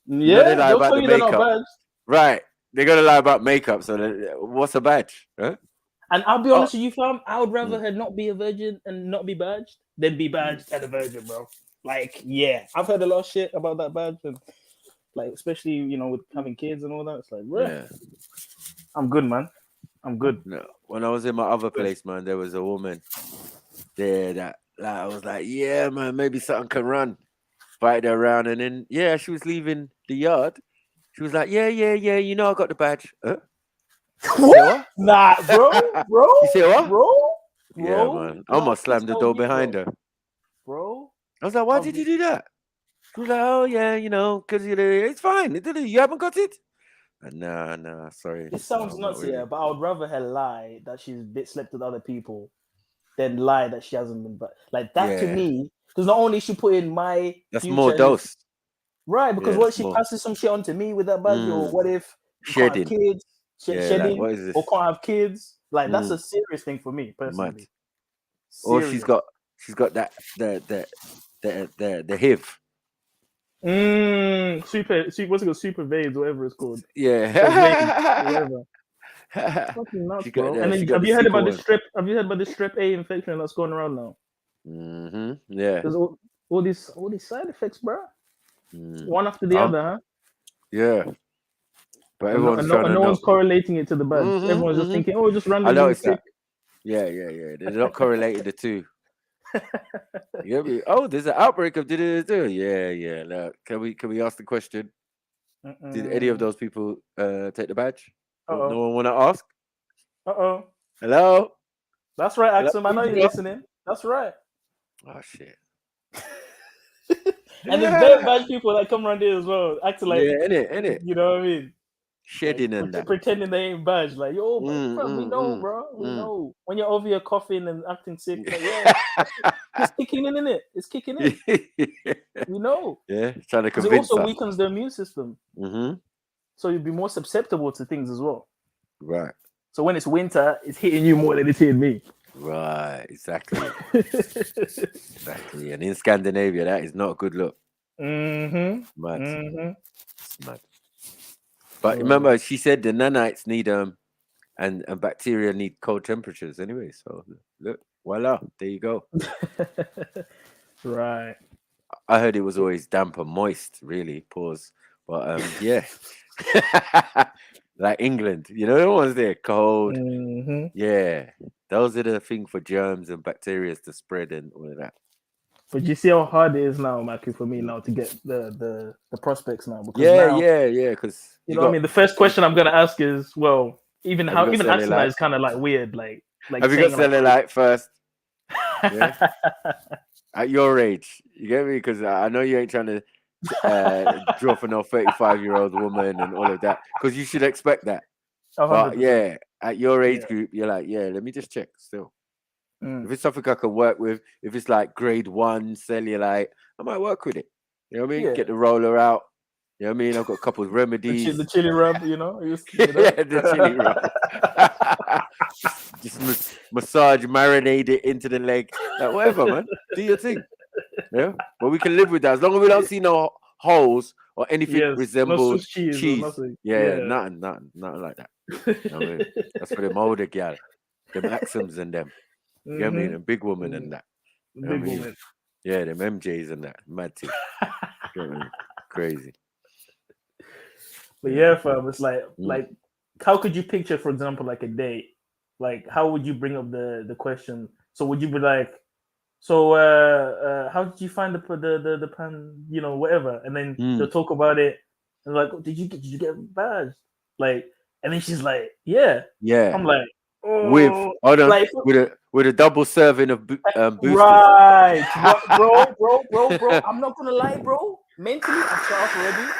Speaker 18: Yeah,
Speaker 17: they lie
Speaker 18: they'll
Speaker 17: about
Speaker 18: tell
Speaker 17: the
Speaker 18: you they're not
Speaker 17: makeup.
Speaker 18: badge.
Speaker 17: Right. They're gonna lie about makeup. So what's a badge? Huh?
Speaker 18: And I'll be honest with you, fam. I would rather her not be a virgin and not be badged than be badged and a virgin, bro. Like, yeah, I've heard a lot of shit about that badge, and like, especially with having kids and all that. It's like, bro, I'm good, man. I'm good.
Speaker 17: No, when I was in my other place, man, there was a woman there that I was like, yeah, man, maybe something can run. Invited her around, and then she was leaving the yard. She was like, yeah, you know I got the badge. Huh?
Speaker 18: What? Nah, bro.
Speaker 17: You see what?
Speaker 18: Bro.
Speaker 17: Yeah, man. I almost slammed the door behind her.
Speaker 18: Bro.
Speaker 17: I was like, why did you do that? She was like, oh yeah, because it's fine. You haven't got it. Nah, sorry.
Speaker 18: It sounds nuts, yeah, but I would rather her lie that she's slept with other people than lie that she hasn't been. But like that to me, because not only she put in my
Speaker 17: that's more dose,
Speaker 18: right? Because what if she passes some shit onto me with that badge, or what if
Speaker 17: shedding
Speaker 18: can't have kids, shedding,
Speaker 17: what is this?
Speaker 18: or can't have kids? Like that's a serious thing for me personally.
Speaker 17: Or she's got that the HIV.
Speaker 18: What's it called? Super veins, whatever it's called.
Speaker 17: Yeah.
Speaker 18: Whatever. Fucking nuts, bro. And then, have you heard about the strep? Have you heard about the strep A infection that's going around now?
Speaker 17: Yeah.
Speaker 18: There's all these side effects, bro. One after the other, huh?
Speaker 17: Yeah. But everyone's
Speaker 18: no one's correlating it to the badge. Everyone's just thinking, oh, just randomly.
Speaker 17: I noticed that. Yeah. They're not correlated the two. You get me? Oh, there's an outbreak of yeah. Look, can we ask the question? Did any of those people take the badge? No one want to ask? Hello?
Speaker 18: That's right, Axel. I know you're listening. That's right.
Speaker 17: Oh shit.
Speaker 18: And there's very bad people that come around here as well, acting like
Speaker 17: innit.
Speaker 18: You know what I mean?
Speaker 17: Shedding and that.
Speaker 18: Pretending they ain't badge. Like, yo, bro, we know, bro. We know. When you're over here coughing and acting sick, like, it's kicking in, innit? It's kicking in. We know.
Speaker 17: Yeah, trying to convince
Speaker 18: it also weakens the immune system. So you'll be more susceptible to things as well.
Speaker 17: Right.
Speaker 18: So when it's winter, it's hitting you more than it's hitting me.
Speaker 17: Right, exactly. Exactly. And in Scandinavia, that is not a good look. Mad. It's mad. But remember, she said the nanites need and bacteria need cold temperatures anyway. So look, voila, there you go.
Speaker 18: Right.
Speaker 17: I heard it was always damp and moist, really. Pause. But yeah. Like England, the ones there cold. Yeah. Those are the thing for germs and bacteria to spread and all of that.
Speaker 18: But you see how hard it is now, Maki, for me now to get the prospects now. Because
Speaker 17: Yeah,
Speaker 18: now,
Speaker 17: yeah. Because
Speaker 18: you know what I mean? The first question I'm gonna ask is, well, even
Speaker 17: Have you got
Speaker 18: asking that
Speaker 17: cellulite?
Speaker 18: is kind of like weird. Like
Speaker 17: have you got
Speaker 18: saying like,
Speaker 17: cellulite first? Yeah. At your age, you get me? Because I know you ain't trying to draw for no 35-year-old woman and all of that. Because you should expect that.
Speaker 18: 100%.
Speaker 17: But yeah, at your age
Speaker 18: Yeah.
Speaker 17: group, you're like, yeah, let me just check still.
Speaker 18: Mm.
Speaker 17: If it's something I can work with, if it's like grade 1 cellulite, I might work with it. You know what I mean?
Speaker 18: Yeah.
Speaker 17: Get the roller out. You know what I mean? I've got a couple of
Speaker 18: The
Speaker 17: remedies.
Speaker 18: chili rub, you know? You know?
Speaker 17: Yeah, the chili rub. Just massage, marinate it into the leg. Like, whatever, man. Do your thing. Yeah? But we can live with that. As long as we don't see no holes or anything
Speaker 18: Yes, no
Speaker 17: resembled
Speaker 18: Swiss cheese or
Speaker 17: cheese.
Speaker 18: nothing.
Speaker 17: Yeah,
Speaker 18: Yeah.
Speaker 17: nothing like that. You know what I mean? That's for them older gal. Them Axums and them. You know what I mean? And big woman and that. You know what I
Speaker 18: Big
Speaker 17: mean?
Speaker 18: woman.
Speaker 17: Yeah, them MJs and that. Mad thing. You know what I mean? Crazy.
Speaker 18: But yeah, fam, it's like how could you picture, for example, like a date? Like how would you bring up the question? So would you be like, so how did you find the pan, you know, whatever? And then they'll talk about it and like, did you get a badge? Like, and then she's like, yeah.
Speaker 17: Yeah.
Speaker 18: I'm like,
Speaker 17: With hold on,
Speaker 18: like,
Speaker 17: with a double serving of boosters.
Speaker 18: right, bro. I'm not gonna lie, bro. Mentally, I'm shut off already.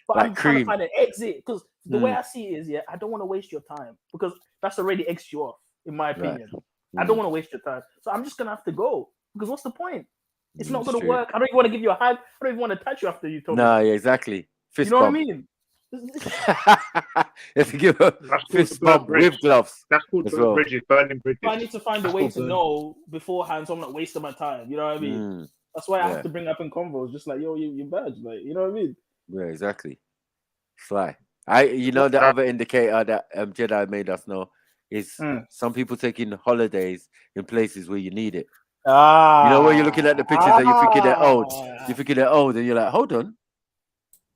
Speaker 18: But
Speaker 17: Like
Speaker 18: I'm trying to
Speaker 17: cream.
Speaker 18: find an exit because the way
Speaker 17: Mm.
Speaker 18: I see it is, yeah, I don't want to waste your time because that's already X you off, in my
Speaker 17: Right.
Speaker 18: opinion. I don't want to waste your time, so I'm just gonna have to go because what's the point? It's not gonna
Speaker 17: true.
Speaker 18: work. I don't even want to give you a hug. I don't even want to touch you after you told me.
Speaker 17: No, yeah, exactly. Fist
Speaker 18: You know
Speaker 17: bump.
Speaker 18: what I mean?
Speaker 17: If you give a fist bump with gloves.
Speaker 7: That's called
Speaker 17: as well.
Speaker 7: bridges, burning bridges.
Speaker 18: I need to find a way to know beforehand, so I'm not wasting my time. You know what I mean?
Speaker 17: Mm.
Speaker 18: That's why I
Speaker 17: Yeah.
Speaker 18: have to bring up in convos, just like, yo, you badge, like, you know what I mean?
Speaker 17: Yeah, exactly. Fly. You know the other indicator that Jedi made us know is some people taking holidays in places where you need it. You know, when you're looking at the pictures and you're thinking they're old. You're thinking they're old, and you're like, hold on.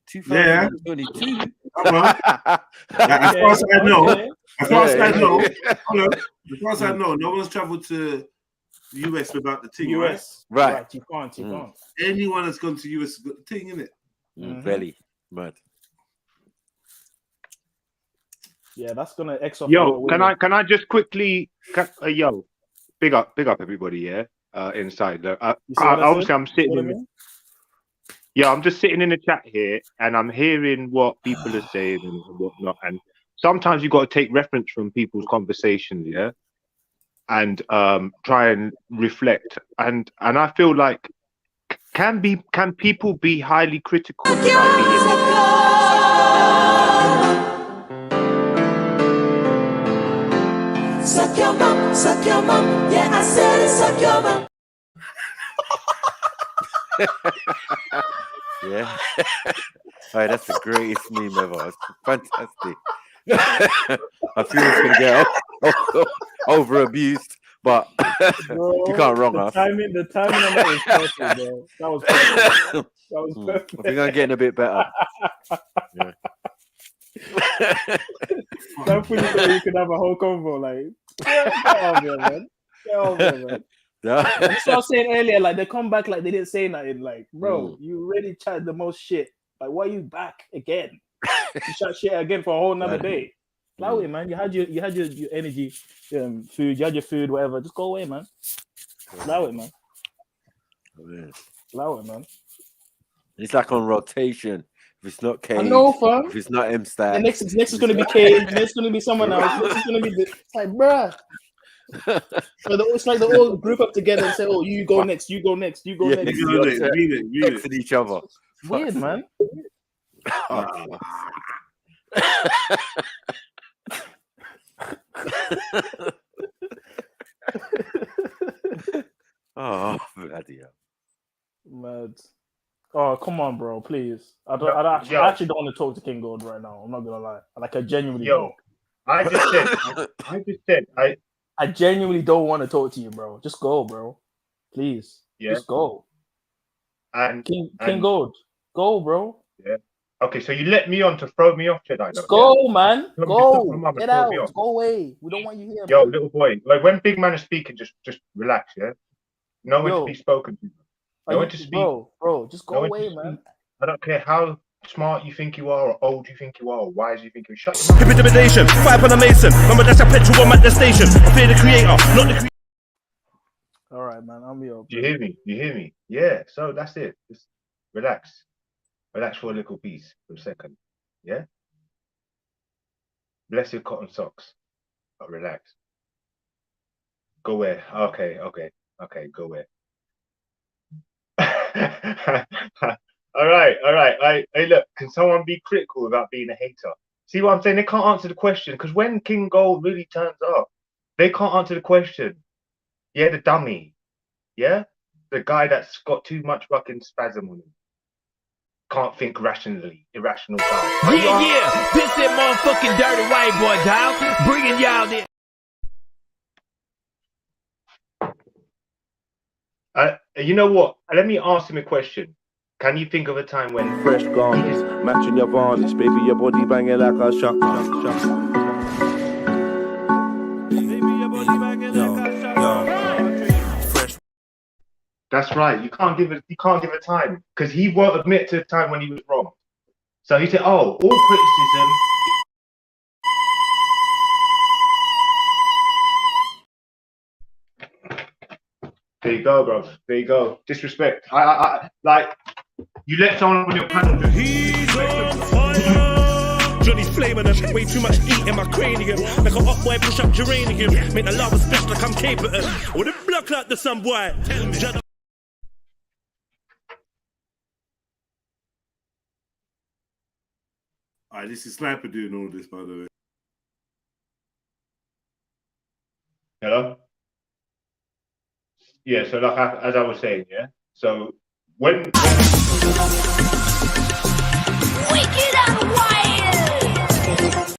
Speaker 17: 2022.
Speaker 2: Like, as far as I know, as far as I know, as far as I know, no one's traveled to the US without the thing,
Speaker 18: US,
Speaker 2: right?
Speaker 18: You can't.
Speaker 2: Anyone that's gone to US has got the thing in it.
Speaker 17: Belly, mad.
Speaker 18: Yeah, that's gonna X off.
Speaker 7: Yo, can I just quickly, yo, big up everybody, yeah, inside. Obviously, I'm sitting. Yeah, I'm just sitting in the chat here, and I'm hearing what people are saying and whatnot. And sometimes you got to take reference from people's conversations, yeah, and try and reflect. And I feel like can people be highly critical without being?
Speaker 9: Suck your mom, yeah, I said it, suck your mom.
Speaker 17: Yeah. All right, that's the greatest meme ever. It's fantastic. I feel it's gonna get over abused, but you can't wrong us.
Speaker 18: The timing on that was perfect, bro. That was perfect. That was perfect.
Speaker 17: I think I'm getting a bit better. Yeah.
Speaker 18: That funny that you could have a whole convo, like, get on there, man. Get on there, man. That's what I was saying earlier. Like, they come back like they didn't say nothing. Like, bro, you already chatted the most shit. Like, why are you back again? You chat shit again for a whole nother day. Allow it, man. You had your energy, food. You had your food, whatever. Just go away, man. Allow it, man. Allow it, man.
Speaker 17: It's like on rotation. If it's not Cage,
Speaker 18: I know, fam.
Speaker 17: If it's not M-Stat.
Speaker 18: The next is gonna be Cage. Next is gonna be someone else. Next is gonna be it's like, bruh. So it's like they all group up together and say, "Oh, you go next. You go next. You go next."
Speaker 17: Texting each other.
Speaker 18: Weird, man.
Speaker 17: Oh, bloody hell.
Speaker 18: Mad. Oh, come on, bro. Please. I actually don't want to talk to King Gold right now. I'm not gonna lie. Like, I genuinely don't.
Speaker 7: I
Speaker 18: genuinely don't want to talk to you, bro. Just go, bro. Please.
Speaker 7: Yeah.
Speaker 18: Just go.
Speaker 7: And
Speaker 18: King Gold. Go, bro.
Speaker 7: Yeah. Okay, so you let me on to throw me off, Jedi.
Speaker 18: Just go, man.
Speaker 7: Just
Speaker 18: Go.
Speaker 7: my mum and
Speaker 18: Get
Speaker 7: throw
Speaker 18: out.
Speaker 7: me off.
Speaker 18: Go away. We don't want you here.
Speaker 7: Yo,
Speaker 18: man.
Speaker 7: little boy. Like, when big man is speaking, just relax, yeah? No one to be spoken to.
Speaker 18: Are
Speaker 6: No
Speaker 18: you,
Speaker 6: one to speak.
Speaker 18: bro, just go
Speaker 6: No one
Speaker 18: away,
Speaker 6: to
Speaker 18: man.
Speaker 6: speak. I don't care how smart you think you are, or old you think you are, or wise you think you are. Shut your mouth.
Speaker 24: Hip intimidation, five on a mason. Remember that's a petrol bomb at the station. I fear the creator, not the creator.
Speaker 18: All right, man. I'm your.
Speaker 6: Do you hear me? You hear me? Yeah. So that's it. Just relax. Relax for a little piece for a second. Yeah. Bless your cotton socks. But relax. Go where? Okay. Go where? All right. Hey, look. Can someone be critical without being a hater? See what I'm saying? They can't answer the question because when King Gold really turns up, they can't answer the question. Yeah, the dummy. Yeah, the guy that's got too much fucking spasm on him. Can't think rationally. Irrational guy.
Speaker 12: Yeah. This that motherfucking dirty white boy, dog. Bringing y'all this.
Speaker 6: You know what? Let me ask him a question. Can you think of a time when
Speaker 15: fresh garments matching your varnish, baby, your body banging like a shotgun.
Speaker 6: That's right. You can't give a time because he won't admit to a time when he was wrong. So he said, "Oh, all criticism." There you go, bro. There you go. Disrespect. I like you let someone on your panel.
Speaker 24: He's on fire. Johnny's flaming and way too much heat in my cranium. Like a hot boy push up geranium. Make the lava splash like I'm capable. Or the block like the sun boy. Alright, this is Sniper doing all this, by the way.
Speaker 6: Hello? Yeah, so like as I was saying, yeah. So when
Speaker 12: Wicked and wild.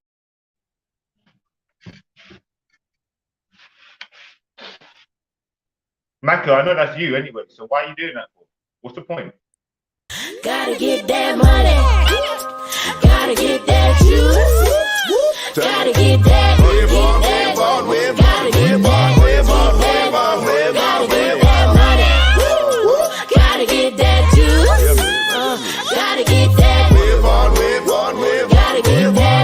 Speaker 6: Mako, I know that's you anyway, so why are you doing that for? What's the point?
Speaker 12: Gotta get that money. Gotta get that juice. Gotta get that. Gotta get that. Gotta get that money. Gotta get that juice. Gotta get that. Gotta get that.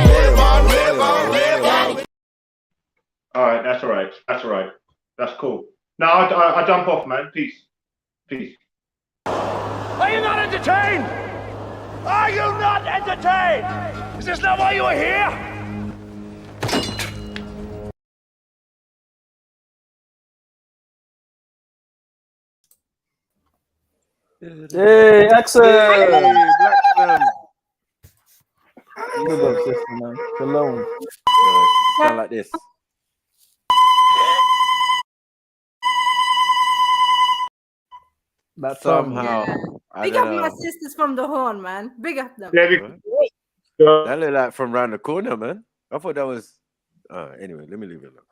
Speaker 6: All right, that's all right. That's all right. That's cool. Now I jump off, man. Peace. Peace.
Speaker 12: Are you not entertained? Are you not entertained? Is this not why you are here?
Speaker 18: Hey, Axel!
Speaker 17: Black man.
Speaker 18: Big up, sister, man. Shalom.
Speaker 17: Sound like this.
Speaker 18: That
Speaker 17: somehow.
Speaker 19: Big up my sisters from the Horn, man. Big up them.
Speaker 17: That look like from around the corner, man. I thought that was. Anyway, let me leave it alone.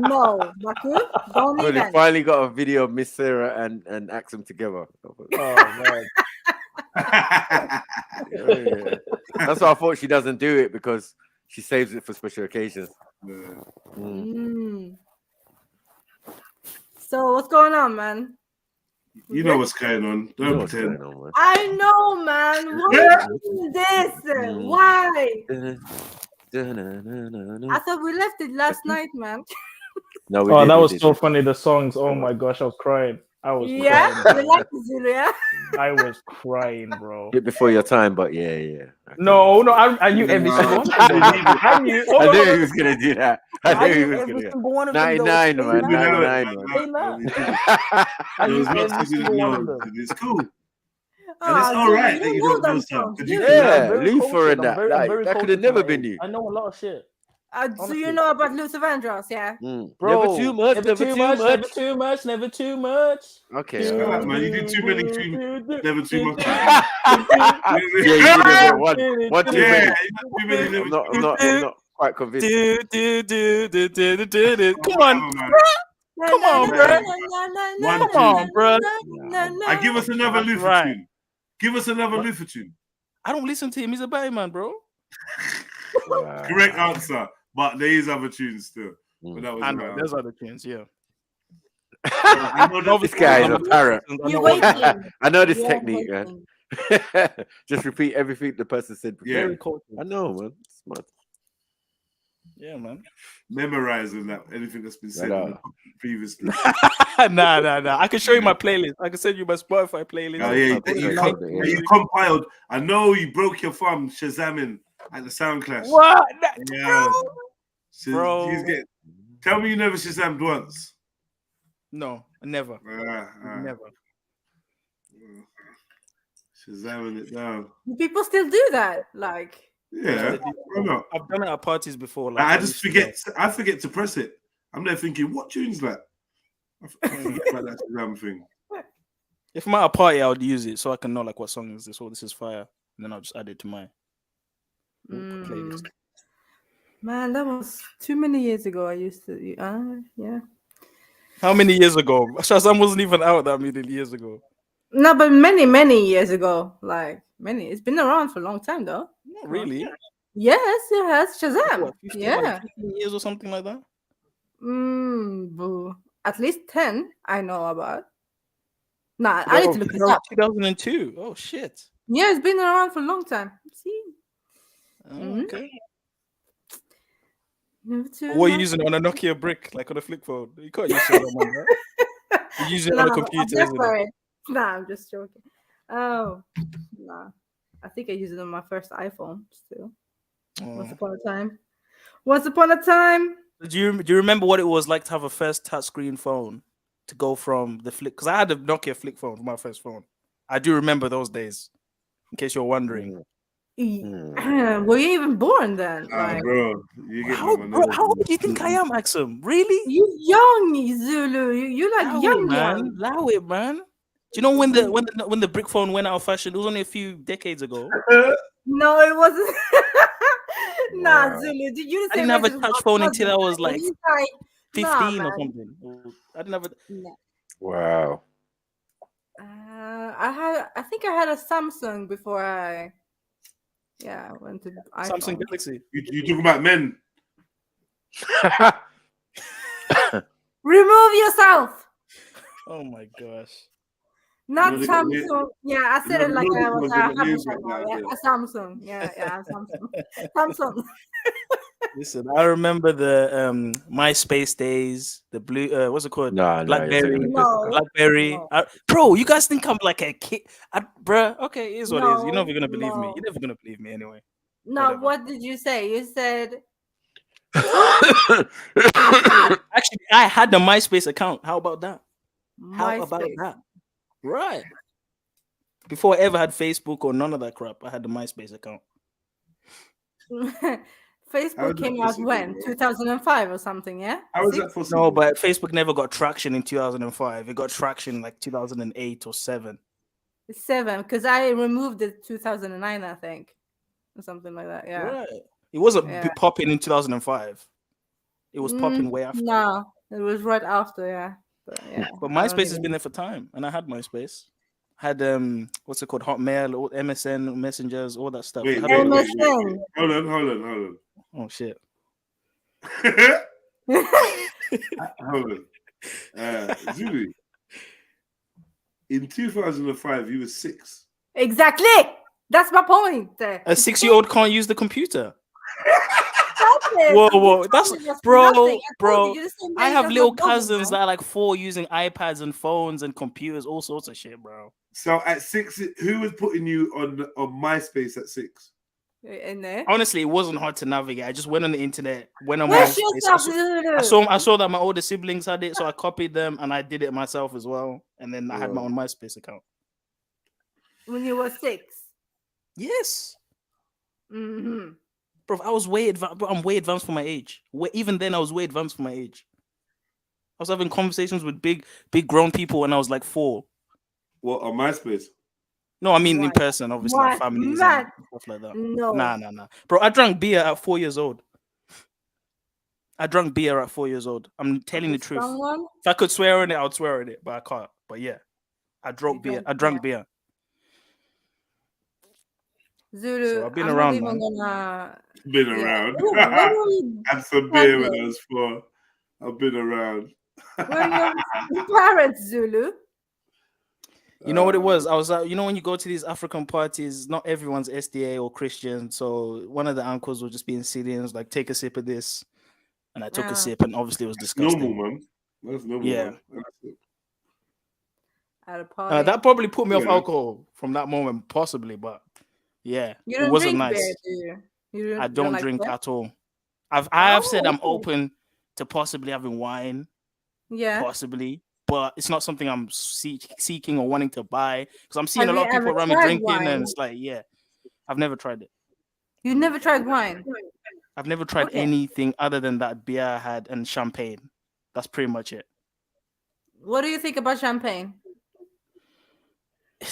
Speaker 19: No, Baku, don't
Speaker 17: Well, they
Speaker 19: even.
Speaker 17: finally got a video of Miss Sarah and Axum together.
Speaker 18: Oh man.
Speaker 17: Yeah. That's why I thought she doesn't do it because she saves it for special occasions.
Speaker 19: So what's going on, man?
Speaker 2: You know what's going on. Don't pretend.
Speaker 19: I know, man. Why is this? Why? I thought we left it last night, man.
Speaker 17: No,
Speaker 18: oh, that was so funny. The songs. Oh my gosh, I was crying. I was
Speaker 19: crying. You like the Zulu, yeah?
Speaker 18: I was crying, bro.
Speaker 17: Bit before your time, but yeah.
Speaker 18: No, I knew every single one. I knew.
Speaker 17: I knew he was gonna do that. I knew he was gonna do that. 99, man. 99, man.
Speaker 18: I knew every single one of them.
Speaker 2: It's cool. And it's all right that you don't know stuff.
Speaker 17: Yeah, Luther and that. Like, that could have never been you.
Speaker 18: I know a lot of shit.
Speaker 19: So you know about Luther Vandross, yeah?
Speaker 17: Bro, never too much, never
Speaker 18: too much.
Speaker 17: Okay.
Speaker 2: Man, you did too many, never too much.
Speaker 17: Yeah, you did it, one too many. I'm not quite convinced.
Speaker 18: Come on, bro. Come on, bro.
Speaker 2: Give us another Luther tune. Give us another Luther tune.
Speaker 18: I don't listen to him. He's a bad man, bro.
Speaker 2: Correct answer. But there is other tunes still. But that was
Speaker 18: I know, there's other tunes, yeah.
Speaker 2: I know that
Speaker 17: This guy is a parrot.
Speaker 19: You're waiting.
Speaker 17: I know this
Speaker 19: You're
Speaker 17: technique, man. Just repeat everything the person said.
Speaker 2: Yeah.
Speaker 17: Very cool. I know, man. Smart.
Speaker 18: Yeah, man.
Speaker 2: Memorizing that anything that's been said previously.
Speaker 18: Nah. I can show you my playlist. I can send you my Spotify playlist.
Speaker 2: Oh yeah, you compiled. I know you broke your thumb shazamming at the Sound Clash.
Speaker 18: What?
Speaker 2: Yeah.
Speaker 18: Bro.
Speaker 2: Tell me you never shazammed once.
Speaker 18: No, never.
Speaker 2: Never. Shazamming it down.
Speaker 19: People still do that, like.
Speaker 2: Yeah, why not?
Speaker 18: I've done it at parties before. Like,
Speaker 2: I just forget. I forget to press it. I'm there thinking, what tune's that? I forget about that Shazam thing.
Speaker 18: If I'm at a party, I would use it so I can know like what song is this or this is fire, and then I'll just add it to my playlist.
Speaker 19: Man, that was too many years ago. I used to, yeah.
Speaker 18: How many years ago? Shazam wasn't even out that many years ago.
Speaker 19: No, but many years ago. Like many. It's been around for a long time though.
Speaker 18: Not really.
Speaker 19: Yes, it has. Shazam.
Speaker 18: What, 15, like 15 years or something like that?
Speaker 19: Boo. At least 10 I know about. Nah, I need to look this up.
Speaker 18: 2002. Oh shit.
Speaker 19: Yeah, it's been around for a long time. See?
Speaker 18: Okay. What are you using on a Nokia brick, like on a flip phone? You can't use Shazam on that. You're using it on a computer, isn't it?
Speaker 19: Nah, I'm just joking. Oh, nah. I think I used it on my first iPhone still. Once upon a time. Once upon a time.
Speaker 18: Do you remember what it was like to have a first touchscreen phone to go from the flip? Because I had a Nokia flip phone for my first phone. I do remember those days. In case you're wondering.
Speaker 19: Were you even born then? Like,
Speaker 2: bro,
Speaker 18: how old do you think I am, Axum? Really?
Speaker 19: You young, Zulu. You like
Speaker 18: Allow
Speaker 19: young,
Speaker 18: it, man. Allow it, man. Do you know when the brick phone went out of fashion? It was only a few decades ago.
Speaker 19: No, it wasn't. Nah, Zulu. Did you?
Speaker 18: I didn't have a touch phone until I was like 15 or
Speaker 19: man.
Speaker 18: something. I didn't have a.
Speaker 17: Wow.
Speaker 19: I think I had a Samsung before I went to iPhone.
Speaker 18: Samsung Galaxy.
Speaker 2: You talking about men?
Speaker 19: Remove yourself.
Speaker 18: Oh my gosh.
Speaker 19: Not
Speaker 2: You know,
Speaker 19: Samsung. Yeah, I said it like I was
Speaker 2: a
Speaker 19: Samsung. Yeah, Samsung. Samsung.
Speaker 18: Listen, I remember the MySpace days, the blue what's it called? BlackBerry. BlackBerry. Bro, you guys think I'm like a kid? Bruh, okay, it is what it is. You're never gonna believe me. You're never gonna believe me anyway.
Speaker 19: No, whatever. What did you say? You said
Speaker 18: actually I had the MySpace account. How about that? How about
Speaker 19: MySpace.
Speaker 18: that? Right. Before I ever had Facebook or none of that crap, I had the MySpace account.
Speaker 19: Facebook came out when? 2005 or something, yeah?
Speaker 2: How was that possible?
Speaker 18: No, but Facebook never got traction in 2005. It got traction like 2008 or 7.
Speaker 19: 7, because I removed it 2009, I think. Or something like that, yeah.
Speaker 18: Right. It wasn't popping in 2005. It was popping way after.
Speaker 19: No, it was right after, yeah.
Speaker 18: But MySpace has been there for time, and I had MySpace. I had what's it called? Hotmail, MSN, messengers, all that stuff.
Speaker 2: Wait.
Speaker 19: MSN.
Speaker 2: Hold on.
Speaker 18: Oh shit.
Speaker 2: Hold on. Zulu. In 2005, you were 6.
Speaker 19: Exactly. That's my point.
Speaker 18: A 6-year-old can't use the computer.
Speaker 19: It.
Speaker 18: Whoa, that's bro. I have little
Speaker 19: bubble,
Speaker 18: cousins that are like 4 using iPads and phones and computers, all sorts of shit, bro.
Speaker 2: So at 6, who was putting you on MySpace at 6?
Speaker 19: In there.
Speaker 18: Honestly, it wasn't hard to navigate. I just went on the internet, went on
Speaker 19: Where's
Speaker 18: MySpace. I saw that my older siblings had it, so I copied them and I did it myself as well. And then I had my own MySpace account.
Speaker 19: When you were 6.
Speaker 18: Yes.
Speaker 19: Mm-hmm.
Speaker 18: Bro, I was way advanced. I'm way advanced for my age. Even then, I was way advanced for my age. I was having conversations with big grown people when I was like 4.
Speaker 2: What, on MySpace?
Speaker 18: No, I mean in person, obviously, like families and stuff like that.
Speaker 19: No.
Speaker 18: Nah. Bro, I drank beer at 4 years old. I'm telling the truth. If I could swear on it, I would swear on it, but I can't. But yeah, I drank beer.
Speaker 19: Zulu,
Speaker 18: so I've been around, man.
Speaker 2: Been around. Had some beer when I was 4. I've been around.
Speaker 19: Were your parents Zulu?
Speaker 18: You know what it was? I was, you know, when you go to these African parties, not everyone's SDA or Christian. So one of the uncles was just being silly and was like, "Take a sip of this," and I took a sip, and obviously it was disgusting.
Speaker 2: Normal, man. That's normal.
Speaker 18: Yeah.
Speaker 2: Man.
Speaker 19: At a party.
Speaker 18: That probably put me off alcohol from that moment, possibly. But yeah,
Speaker 19: You
Speaker 18: it
Speaker 19: don't
Speaker 18: wasn't
Speaker 19: drink
Speaker 18: nice.
Speaker 19: beer, do you? You
Speaker 18: I don't
Speaker 19: like
Speaker 18: drink
Speaker 19: beer?
Speaker 18: at all. I have said I'm
Speaker 19: okay.
Speaker 18: open to possibly having wine,
Speaker 19: Yeah.
Speaker 18: possibly, but it's not something I'm seeking or wanting to buy because I'm seeing
Speaker 19: Have
Speaker 18: a lot
Speaker 19: you
Speaker 18: of people
Speaker 19: ever
Speaker 18: around me
Speaker 19: tried
Speaker 18: drinking,
Speaker 19: wine?
Speaker 18: and it's like, yeah, I've never tried it.
Speaker 19: You never tried wine?
Speaker 18: I've never tried
Speaker 19: Okay.
Speaker 18: anything other than that beer I had and champagne. That's pretty much it.
Speaker 19: What do you think about champagne?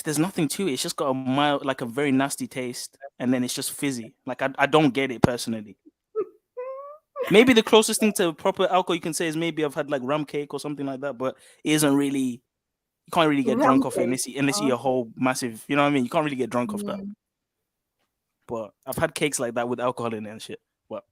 Speaker 18: There's nothing to it. It's just got a mild, like a very nasty taste, and then it's just fizzy. Like I don't get it personally. Maybe the closest thing to proper alcohol you can say is maybe I've had like rum cake or something like that, but it isn't really. You can't really get drunk off it unless you eat a whole massive. You know what I mean? You can't really get drunk off that. But I've had cakes like that with alcohol in it and shit. But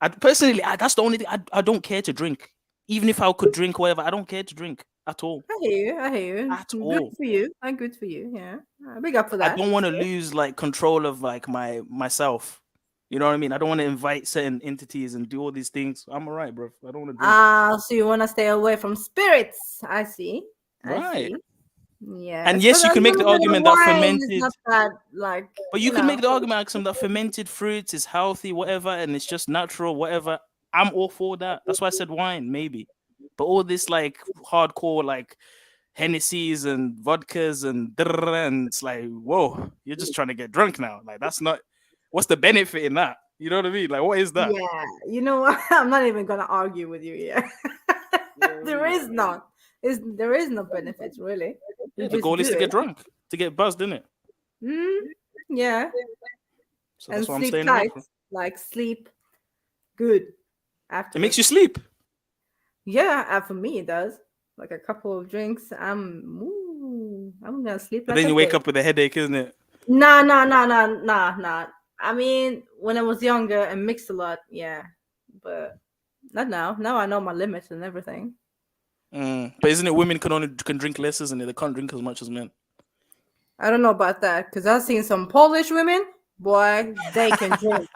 Speaker 18: I personally, that's the only thing I don't care to drink. Even if I could drink whatever, I don't care to drink at all.
Speaker 19: I hear you. I hear you.
Speaker 18: At
Speaker 19: Good
Speaker 18: all.
Speaker 19: for you. I'm good for you. Yeah. Big up for that.
Speaker 18: I don't want to lose like control of like myself. You know what I mean? I don't want to invite certain entities and do all these things. I'm alright, bro. I don't want to drink.
Speaker 19: So you want to stay away from spirits? I see.
Speaker 18: Right.
Speaker 19: Yeah.
Speaker 18: And yes, you can make the argument that fermented.
Speaker 19: Is not that, like,
Speaker 18: But you can make the argument like, that fermented fruits is healthy, whatever, and it's just natural, whatever. I'm all for that. That's why I said wine, maybe. But all this like hardcore like Hennessy's and vodkas and it's like, whoa, you're just trying to get drunk now. Like that's not. What's the benefit in that? You know what I mean? Like, what is that?
Speaker 19: Yeah. You know what? I'm not even gonna argue with you here. There is none. There is no benefits really.
Speaker 18: Yeah, the goal is to get drunk, to get buzzed, isn't it?
Speaker 19: Yeah.
Speaker 18: So
Speaker 19: And
Speaker 18: that's what I'm
Speaker 19: sleep
Speaker 18: staying
Speaker 19: tight.
Speaker 18: away from.
Speaker 19: Like sleep good. After
Speaker 18: It makes you sleep.
Speaker 19: Yeah, for me it does. Like a couple of drinks, I'm gonna sleep.
Speaker 18: But
Speaker 19: like
Speaker 18: then
Speaker 19: a
Speaker 18: you wake
Speaker 19: baby.
Speaker 18: up with a headache, isn't it?
Speaker 19: Nah. I mean, when I was younger and mixed a lot, yeah, but not now. Now I know my limits and everything.
Speaker 18: But isn't it women can drink less, isn't it? They can't drink as much as men.
Speaker 19: I don't know about that because I've seen some Polish women, boy, they can drink.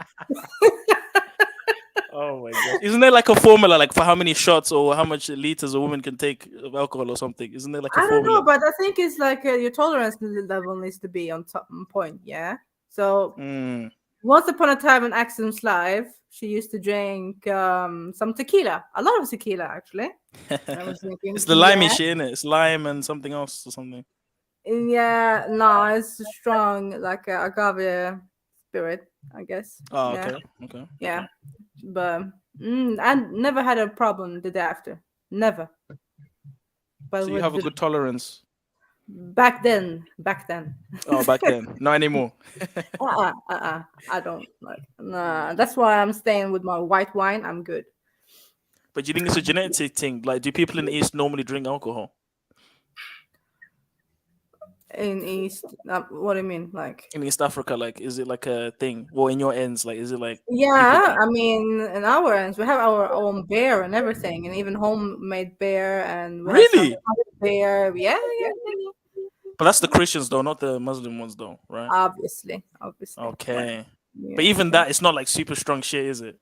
Speaker 18: Oh my god! Isn't there like a formula, like for how many shots or how much liters a woman can take of alcohol or something? Isn't there like a
Speaker 19: I don't
Speaker 18: formula?
Speaker 19: know, but I think it's like your tolerance level needs to be on point. Yeah. So once upon a time in Axel's life, she used to drink some tequila, a lot of tequila actually. I was thinking,
Speaker 18: It's the limey shit, innit? It's lime and something else or something.
Speaker 19: Yeah, no, it's strong, like a agave spirit, I guess.
Speaker 18: Oh,
Speaker 19: yeah.
Speaker 18: Okay.
Speaker 19: Yeah, but I never had a problem the day after. Never. But
Speaker 18: So you have a good tolerance.
Speaker 19: back then.
Speaker 18: Oh, back then, not anymore.
Speaker 19: I don't like. Nah, that's why I'm staying with my white wine. I'm good.
Speaker 18: But do you think it's a genetic thing? Like, do people in the East normally drink alcohol?
Speaker 19: In East, what do you mean? Like
Speaker 18: in East Africa, like, is it like a thing? Or in your ends, like, is it like?
Speaker 19: Yeah, I mean, in our ends, we have our own beer and everything, and even homemade beer, and we have some
Speaker 18: Really?
Speaker 19: other beer. Yeah.
Speaker 18: But that's the Christians, though, not the Muslim ones, though, right?
Speaker 19: Obviously.
Speaker 18: Okay.
Speaker 19: Yeah.
Speaker 18: But even that, it's not like super strong shit, is it?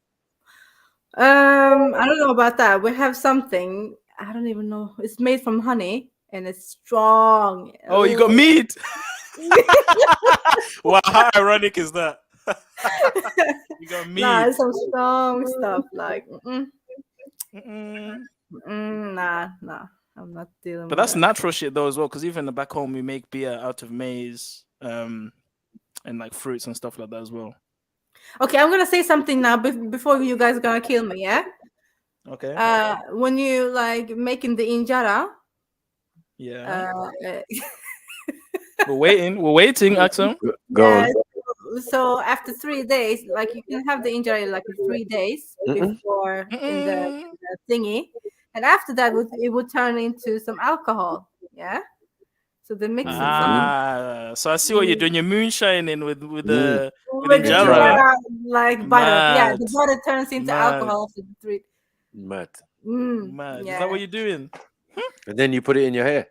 Speaker 19: I don't know about that. We have something. I don't even know. It's made from honey, and it's strong.
Speaker 18: Oh, you got meat. Wow, how ironic is that? You got meat.
Speaker 19: Nah, it's some strong stuff. Like, nah. I'm not dealing
Speaker 18: But
Speaker 19: with
Speaker 18: that's
Speaker 19: that.
Speaker 18: natural shit though as well, because even back home we make beer out of maize, and like fruits and stuff like that as well.
Speaker 19: Okay, I'm gonna say something now before you guys are gonna kill me. Yeah.
Speaker 18: Okay.
Speaker 19: When you like making the injera.
Speaker 18: Yeah. We're waiting, Axel.
Speaker 17: Go on.
Speaker 19: So after 3 days, like you can have the injury like 3 days before in the thingy, and after that it would turn into some alcohol. Yeah. So they mix it.
Speaker 18: So I see what you're doing. You're moonshining with the
Speaker 19: With
Speaker 18: injera.
Speaker 19: like butter. Yeah, the butter turns into
Speaker 18: Mad.
Speaker 19: alcohol after 3.
Speaker 17: Mad.
Speaker 18: Mad. Is
Speaker 19: Yeah.
Speaker 18: that what you're doing?
Speaker 17: And then you put it in your hair.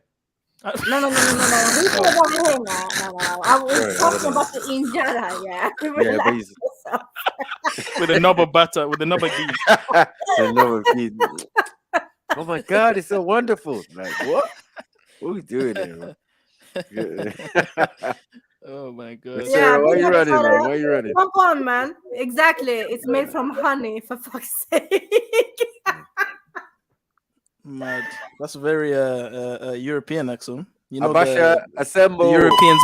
Speaker 19: No. Who said about him? No. I was
Speaker 17: Sorry, I don't
Speaker 19: talking
Speaker 17: know.
Speaker 19: about the injera. Yeah.
Speaker 17: Yeah, but
Speaker 19: Relax
Speaker 17: he's
Speaker 19: yourself.
Speaker 18: With a knob of butter, with a knob of ghee.
Speaker 17: another kid. Oh my God, it's so wonderful. Like, what? What are we doing here, man?
Speaker 18: Oh my God.
Speaker 17: But
Speaker 19: Yeah,
Speaker 17: Sarah, why
Speaker 19: big
Speaker 17: you
Speaker 19: up
Speaker 17: running, man?
Speaker 19: Sarah.
Speaker 17: Why you running?
Speaker 19: Come on, man. Exactly. It's made from honey, for fuck's sake.
Speaker 18: Mad. That's very European accent. You know
Speaker 17: Abasha,
Speaker 18: the
Speaker 17: assemble.
Speaker 18: Europeans.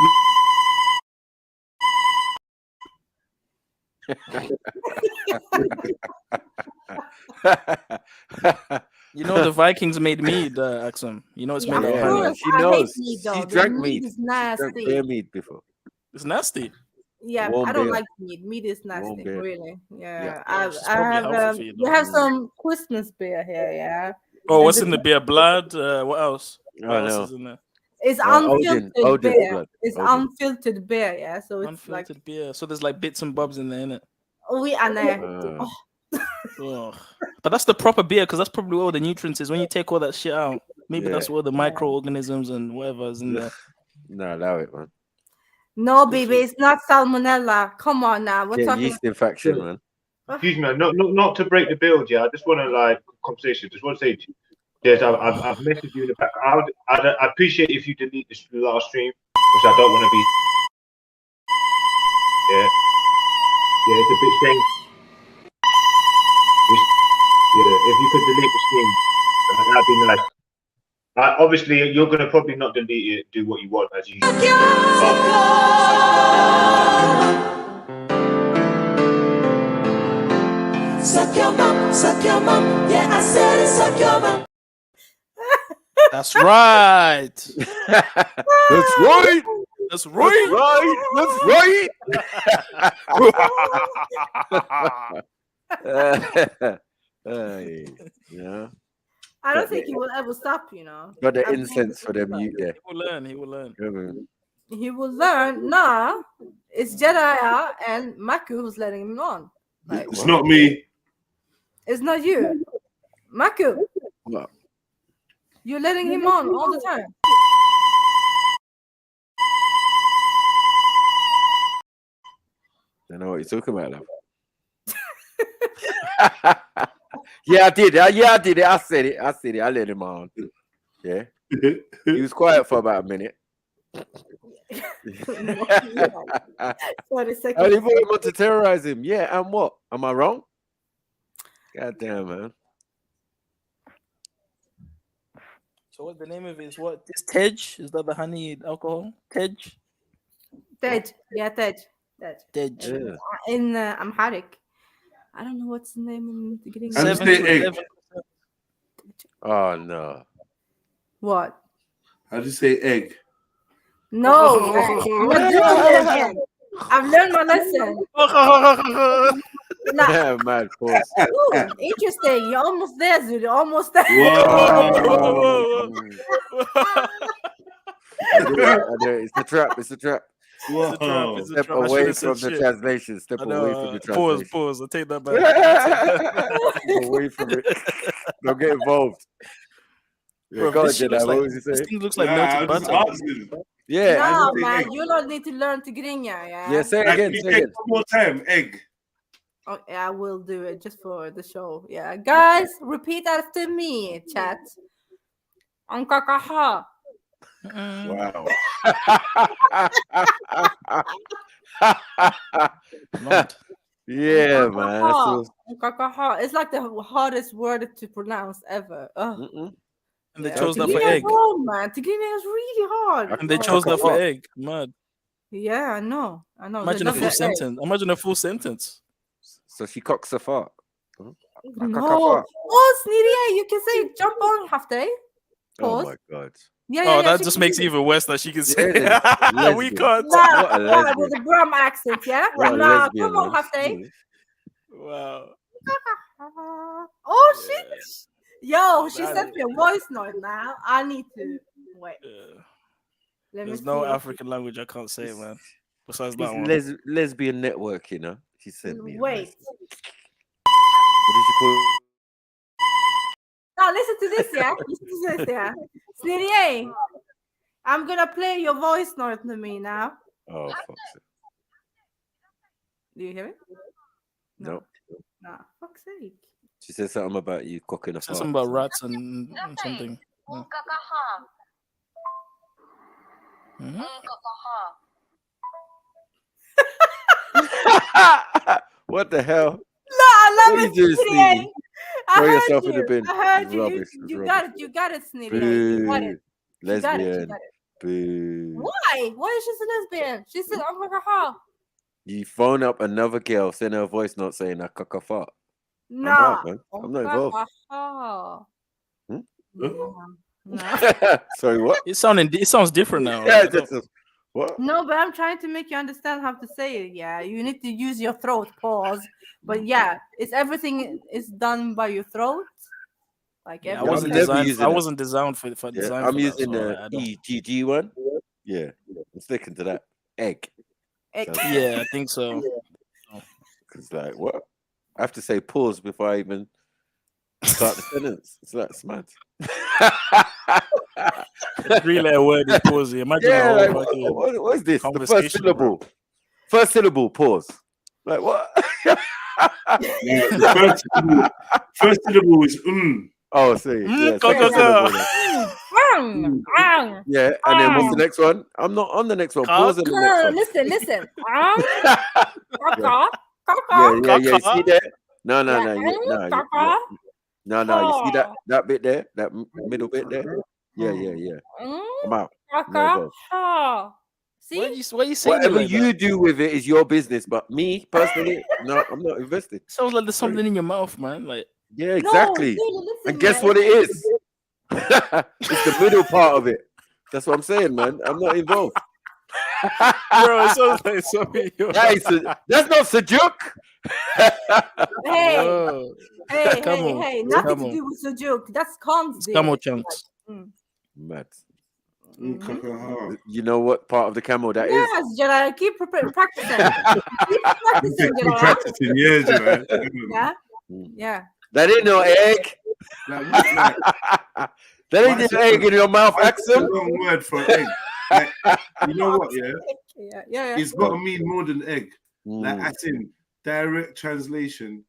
Speaker 18: You know the Vikings made mead, Axum. You know it's
Speaker 19: Yeah,
Speaker 18: made
Speaker 19: of
Speaker 18: of honey.
Speaker 19: course.
Speaker 17: She
Speaker 19: I hate
Speaker 17: knows.
Speaker 19: meat,
Speaker 17: She
Speaker 19: though. The
Speaker 17: drank
Speaker 19: meat
Speaker 17: mead.
Speaker 19: is
Speaker 17: She drank
Speaker 19: nasty.
Speaker 17: beer mead before.
Speaker 18: It's nasty.
Speaker 19: Yeah,
Speaker 17: Warm
Speaker 19: I don't
Speaker 17: beer.
Speaker 19: like meat. Meat is
Speaker 17: Warm
Speaker 19: nasty,
Speaker 17: beer.
Speaker 19: really.
Speaker 17: Yeah.
Speaker 19: Yeah,
Speaker 18: It's
Speaker 19: I
Speaker 18: probably
Speaker 19: have
Speaker 18: healthy for you,
Speaker 19: we
Speaker 18: though.
Speaker 19: have some Christmas beer here, yeah.
Speaker 18: Oh,
Speaker 19: And
Speaker 18: what's in the beer? Blood. What else?
Speaker 17: Oh
Speaker 18: What else
Speaker 17: no.
Speaker 18: is in there?
Speaker 19: it's
Speaker 17: Odin's
Speaker 19: unfiltered beer.
Speaker 17: blood.
Speaker 19: It's
Speaker 17: Odin.
Speaker 19: unfiltered beer, yeah. So it's like
Speaker 18: Unfiltered beer. So there's like bits and bobs in there, innit?
Speaker 19: we and
Speaker 18: Ugh. But that's the proper beer because that's probably where all the nutrients is. When you take all that shit out, maybe that's
Speaker 17: Yeah.
Speaker 18: where the microorganisms and whatever is in there.
Speaker 17: No, allow it, man.
Speaker 19: no, baby, it's not salmonella. Come on now, we're
Speaker 17: Get
Speaker 19: talking.
Speaker 17: yeast infection, man.
Speaker 7: Excuse me, man. Not to break the build, yeah. I just want to like conversation. Just want to say, yes, I've messaged you in the back. I'd appreciate if you delete this last stream, which I don't want to be. Yeah, it's a bit shame. Yeah, if you could delete the stream, that'd be nice. Obviously, you're gonna probably not delete it. Do what you want as usual.
Speaker 12: Suck your mum, yeah, I said it, suck your mum.
Speaker 18: That's right.
Speaker 17: That's right.
Speaker 18: That's right.
Speaker 17: That's right. Yeah.
Speaker 19: I don't think he will ever stop, you know.
Speaker 17: Got the
Speaker 19: I think
Speaker 17: incense for the mute there.
Speaker 18: He will learn. He will learn.
Speaker 17: Yeah, man.
Speaker 19: he will learn. Nah, it's Jedediah and Maku who's letting him on. Like,
Speaker 2: It's not me.
Speaker 19: it's not you, Maku.
Speaker 17: What?
Speaker 19: You're letting him on all the time.
Speaker 17: I know what you're talking about, love. Yeah, I did. Yeah, I did it. I said it. I let him on. Yeah. He was quiet for about a minute.
Speaker 19: For a
Speaker 17: I
Speaker 19: second.
Speaker 17: didn't want to terrorize him. Yeah, and what? Am I wrong? God damn, man.
Speaker 18: So what the name of it is? What is Tej? Is that the honey alcohol? Tej.
Speaker 19: Tej. Yeah, Tej.
Speaker 18: Tej.
Speaker 17: Yeah.
Speaker 19: In Amharic. I don't know what's the name in the beginning.
Speaker 2: 7 to 11.
Speaker 17: Oh no.
Speaker 19: What?
Speaker 2: How do you say egg?
Speaker 19: No. I'm not doing it again. I've learned my lesson.
Speaker 17: Yeah, mad pause.
Speaker 19: Ooh, interesting. You're almost there, Zulu. Almost there.
Speaker 2: Whoa.
Speaker 17: I do it. It's a trap. It's a trap.
Speaker 2: Whoa.
Speaker 17: Step away from the translation. Step away from the translation.
Speaker 18: Pause. I'll take that back.
Speaker 17: Step away from it. Don't get involved. Yeah,
Speaker 18: Bro,
Speaker 17: go on,
Speaker 18: this shit
Speaker 17: Jedi.
Speaker 18: looks
Speaker 17: What
Speaker 18: like-
Speaker 17: was he
Speaker 18: this
Speaker 17: saying?
Speaker 18: thing looks like
Speaker 2: Nah,
Speaker 18: melted
Speaker 2: I was
Speaker 18: butter.
Speaker 2: asking.
Speaker 17: Yeah.
Speaker 19: No, man. You don't need to learn Tigrinya, yeah?
Speaker 17: Yeah, say it
Speaker 2: Like,
Speaker 17: again.
Speaker 2: you
Speaker 17: Say it
Speaker 2: take
Speaker 17: again.
Speaker 2: one more time. Egg.
Speaker 19: Okay, I will do it just for the show. Yeah. Guys, repeat after me, chat. Ankakaha.
Speaker 2: Wow.
Speaker 17: Yeah, man. That's all.
Speaker 19: Ankakaha. It's like the hardest word to pronounce ever. Ugh.
Speaker 18: And they
Speaker 19: Yeah,
Speaker 18: chose that for
Speaker 19: Tigrinya is
Speaker 18: egg.
Speaker 19: hard, man. Tigrinya is really hard.
Speaker 18: And they chose that for egg. Mad.
Speaker 19: Yeah, I know.
Speaker 18: Imagine a full sentence. Imagine a full sentence.
Speaker 17: So she cocks a fart. Huh?
Speaker 19: No. Oh, Sneeria, you can say jump on half day.
Speaker 17: Oh
Speaker 19: Pause.
Speaker 17: my god.
Speaker 19: Yeah,
Speaker 18: Oh, that
Speaker 19: she
Speaker 18: just
Speaker 19: can
Speaker 18: makes
Speaker 19: do
Speaker 18: it even worse that she can say.
Speaker 17: Yeah,
Speaker 18: We
Speaker 17: lesbian.
Speaker 18: can't.
Speaker 17: What a
Speaker 19: Nah,
Speaker 17: lesbian.
Speaker 19: with the Brum accent, yeah?
Speaker 17: What a
Speaker 19: Nah,
Speaker 17: lesbian,
Speaker 19: come on,
Speaker 17: man.
Speaker 19: half day.
Speaker 18: Wow.
Speaker 19: Oh shit. Yo, she
Speaker 18: That
Speaker 19: sent
Speaker 18: is-
Speaker 19: me a voice note now. I need to wait. Let me
Speaker 18: There's no
Speaker 19: see.
Speaker 18: African language I can't say, man. Besides that
Speaker 17: It's
Speaker 18: one.
Speaker 17: lesbian network, you know. She sent me.
Speaker 19: Wait.
Speaker 17: What did you call
Speaker 19: Now listen to this, yeah. Listen to this, yeah. Sniddy, I'm gonna play your voice note to me now.
Speaker 17: Oh, fuck's sake.
Speaker 19: Do you hear it?
Speaker 17: No.
Speaker 19: Nah, fuck's sake.
Speaker 17: She said something about you cooking a
Speaker 18: Said
Speaker 17: fart.
Speaker 18: something about rats and something. Yeah. Mhm.
Speaker 17: What the hell?
Speaker 19: No, I love
Speaker 17: What
Speaker 19: it,
Speaker 17: you doing,
Speaker 19: Sniddy.
Speaker 17: Stevie? Throw yourself in the bin.
Speaker 19: I heard
Speaker 17: It's
Speaker 19: you.
Speaker 17: rubbish. It's
Speaker 19: You
Speaker 17: rubbish.
Speaker 19: got it. You got it, Sniddy. You got it.
Speaker 17: Boo.
Speaker 19: You got it. You
Speaker 17: Lesbian.
Speaker 19: got it.
Speaker 17: Boo.
Speaker 19: Why? Why is she a lesbian? She said, "Oh my god."
Speaker 17: You phone up another girl, send her a voice note saying I cock a fart. I'm
Speaker 19: Nah.
Speaker 17: out, man. I'm not involved. Hmm?
Speaker 19: No.
Speaker 17: Sorry, what?
Speaker 18: It sounds different now.
Speaker 17: Yeah,
Speaker 18: I don't-
Speaker 17: what?
Speaker 19: No, but I'm trying to make you understand how to say it. Yeah, you need to use your throat. Pause. But yeah, it's everything is done by your throat. Like
Speaker 18: Yeah, I
Speaker 19: everything.
Speaker 18: wasn't
Speaker 17: never
Speaker 18: designed.
Speaker 17: using
Speaker 18: I
Speaker 17: it.
Speaker 18: wasn't designed for
Speaker 17: Yeah,
Speaker 18: design.
Speaker 17: I'm
Speaker 18: for
Speaker 17: using
Speaker 18: that, so
Speaker 17: the
Speaker 18: I don't.
Speaker 17: EGG one. Yeah, I'm sticking to that. Egg.
Speaker 19: Egg.
Speaker 17: Sounds
Speaker 18: Yeah, I think so.
Speaker 17: It's like, what? I have to say pause before I even start the sentence. It's like, it's mad.
Speaker 18: Three-letter word is pause. Imagine
Speaker 17: Yeah,
Speaker 18: a
Speaker 17: like,
Speaker 18: whole fucking
Speaker 17: what is this? The first
Speaker 18: conversation,
Speaker 17: syllable. First syllable, pause. Like, what?
Speaker 2: Yeah, the first syllable is
Speaker 17: Oh, see. Yeah,
Speaker 18: go,
Speaker 17: second
Speaker 18: go, go.
Speaker 17: syllable. Yeah, and then what's the next one? I'm not on the next one. Pause on the next one.
Speaker 19: Listen.
Speaker 17: Yeah. See that? No. You see that bit there? That middle bit there? Yeah. I'm out. No go.
Speaker 19: See?
Speaker 18: What are you saying?
Speaker 17: Whatever
Speaker 18: like
Speaker 17: you
Speaker 18: that?
Speaker 17: do with it is your business. But me personally, no, I'm not invested.
Speaker 18: Sounds like there's something in your mouth, man. Like
Speaker 17: Yeah, exactly.
Speaker 19: No, listen,
Speaker 17: And guess
Speaker 19: man.
Speaker 17: what it is? It's the middle part of it. That's what I'm saying, man. I'm not involved.
Speaker 18: Bro, it sounds like something.
Speaker 17: That's not Sajuk.
Speaker 19: Hey, nothing to do with the joke. That's Khan's
Speaker 18: Camel chunks.
Speaker 17: Mad. You know what part of the camel that is?
Speaker 19: Yes, Jedi, keep practicing. Keep practicing,
Speaker 2: keep
Speaker 19: Jedi.
Speaker 2: practicing, yeah, Jedi.
Speaker 19: Yeah.
Speaker 17: That ain't no egg. That ain't an egg in your mouth, Axel.
Speaker 2: The wrong word for egg. Like, you know what?
Speaker 19: Yeah.
Speaker 2: It's got to mean more than egg. Like, as in direct translation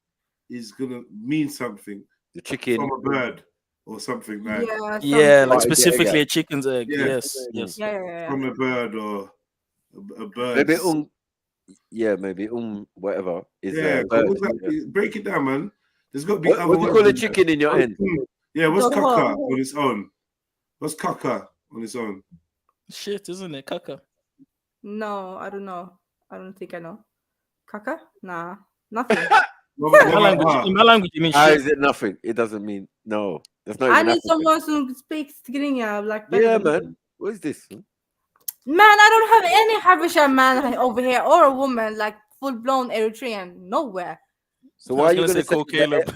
Speaker 2: is gonna mean something.
Speaker 17: The chicken
Speaker 2: from a bird or something like.
Speaker 18: Yeah, like specifically a chicken's egg.
Speaker 2: Yeah.
Speaker 18: Yes.
Speaker 19: Yeah.
Speaker 2: From a bird or a bird.
Speaker 17: Maybe whatever is
Speaker 2: bird. Break it down, man. There's got to be other
Speaker 17: what do you
Speaker 2: words
Speaker 17: call a
Speaker 2: in there.
Speaker 17: chicken in your end?
Speaker 2: Yeah, what's caca on its own? What's caca on its own?
Speaker 18: Shit, isn't it? Caca.
Speaker 19: No, I don't know. I don't think I know. Caca? Nah, nothing.
Speaker 18: In my language, it means
Speaker 17: How
Speaker 18: shit.
Speaker 17: is it nothing? It doesn't mean no. That's not
Speaker 19: I
Speaker 17: even
Speaker 19: need
Speaker 17: African.
Speaker 19: someone who speaks Tigrinya, like better
Speaker 17: Yeah,
Speaker 19: than me.
Speaker 17: man. What is this?
Speaker 19: Man, I don't have any Habesha man over here or a woman like full blown Eritrean. Nowhere.
Speaker 17: So why are you
Speaker 18: gonna
Speaker 17: going to
Speaker 18: say call Caleb?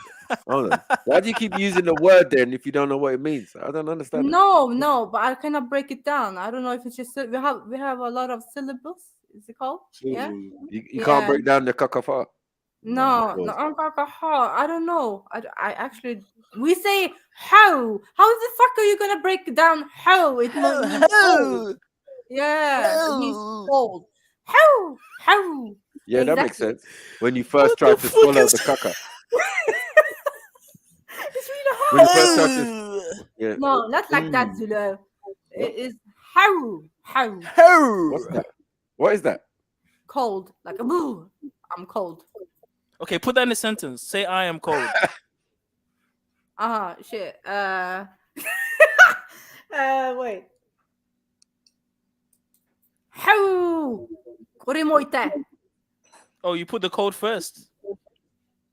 Speaker 17: Hold on. Why do you keep using the word then if you don't know what it means? I don't understand.
Speaker 19: No, but I cannot break it down. I don't know if it's just we have a lot of syllables. Is it called? Yeah.
Speaker 17: You can't break down the kakafa.
Speaker 19: No, I don't know. I actually we say how. How the fuck are you gonna break it down? How it means cold. Yeah, it means cold. How?
Speaker 17: Yeah, that makes
Speaker 19: Exactly.
Speaker 17: sense. When you first tried to swallow the caca.
Speaker 19: It's really
Speaker 17: When you
Speaker 19: hard.
Speaker 17: first tried to, yeah.
Speaker 19: No, not like that, Zulu. It is how.
Speaker 17: What's that? What is that?
Speaker 19: Cold, like a boo. I'm cold.
Speaker 18: Okay, put that in a sentence. Say I am cold.
Speaker 19: Shit. Wait. How? Kurimoite.
Speaker 18: Oh, you put the cold first.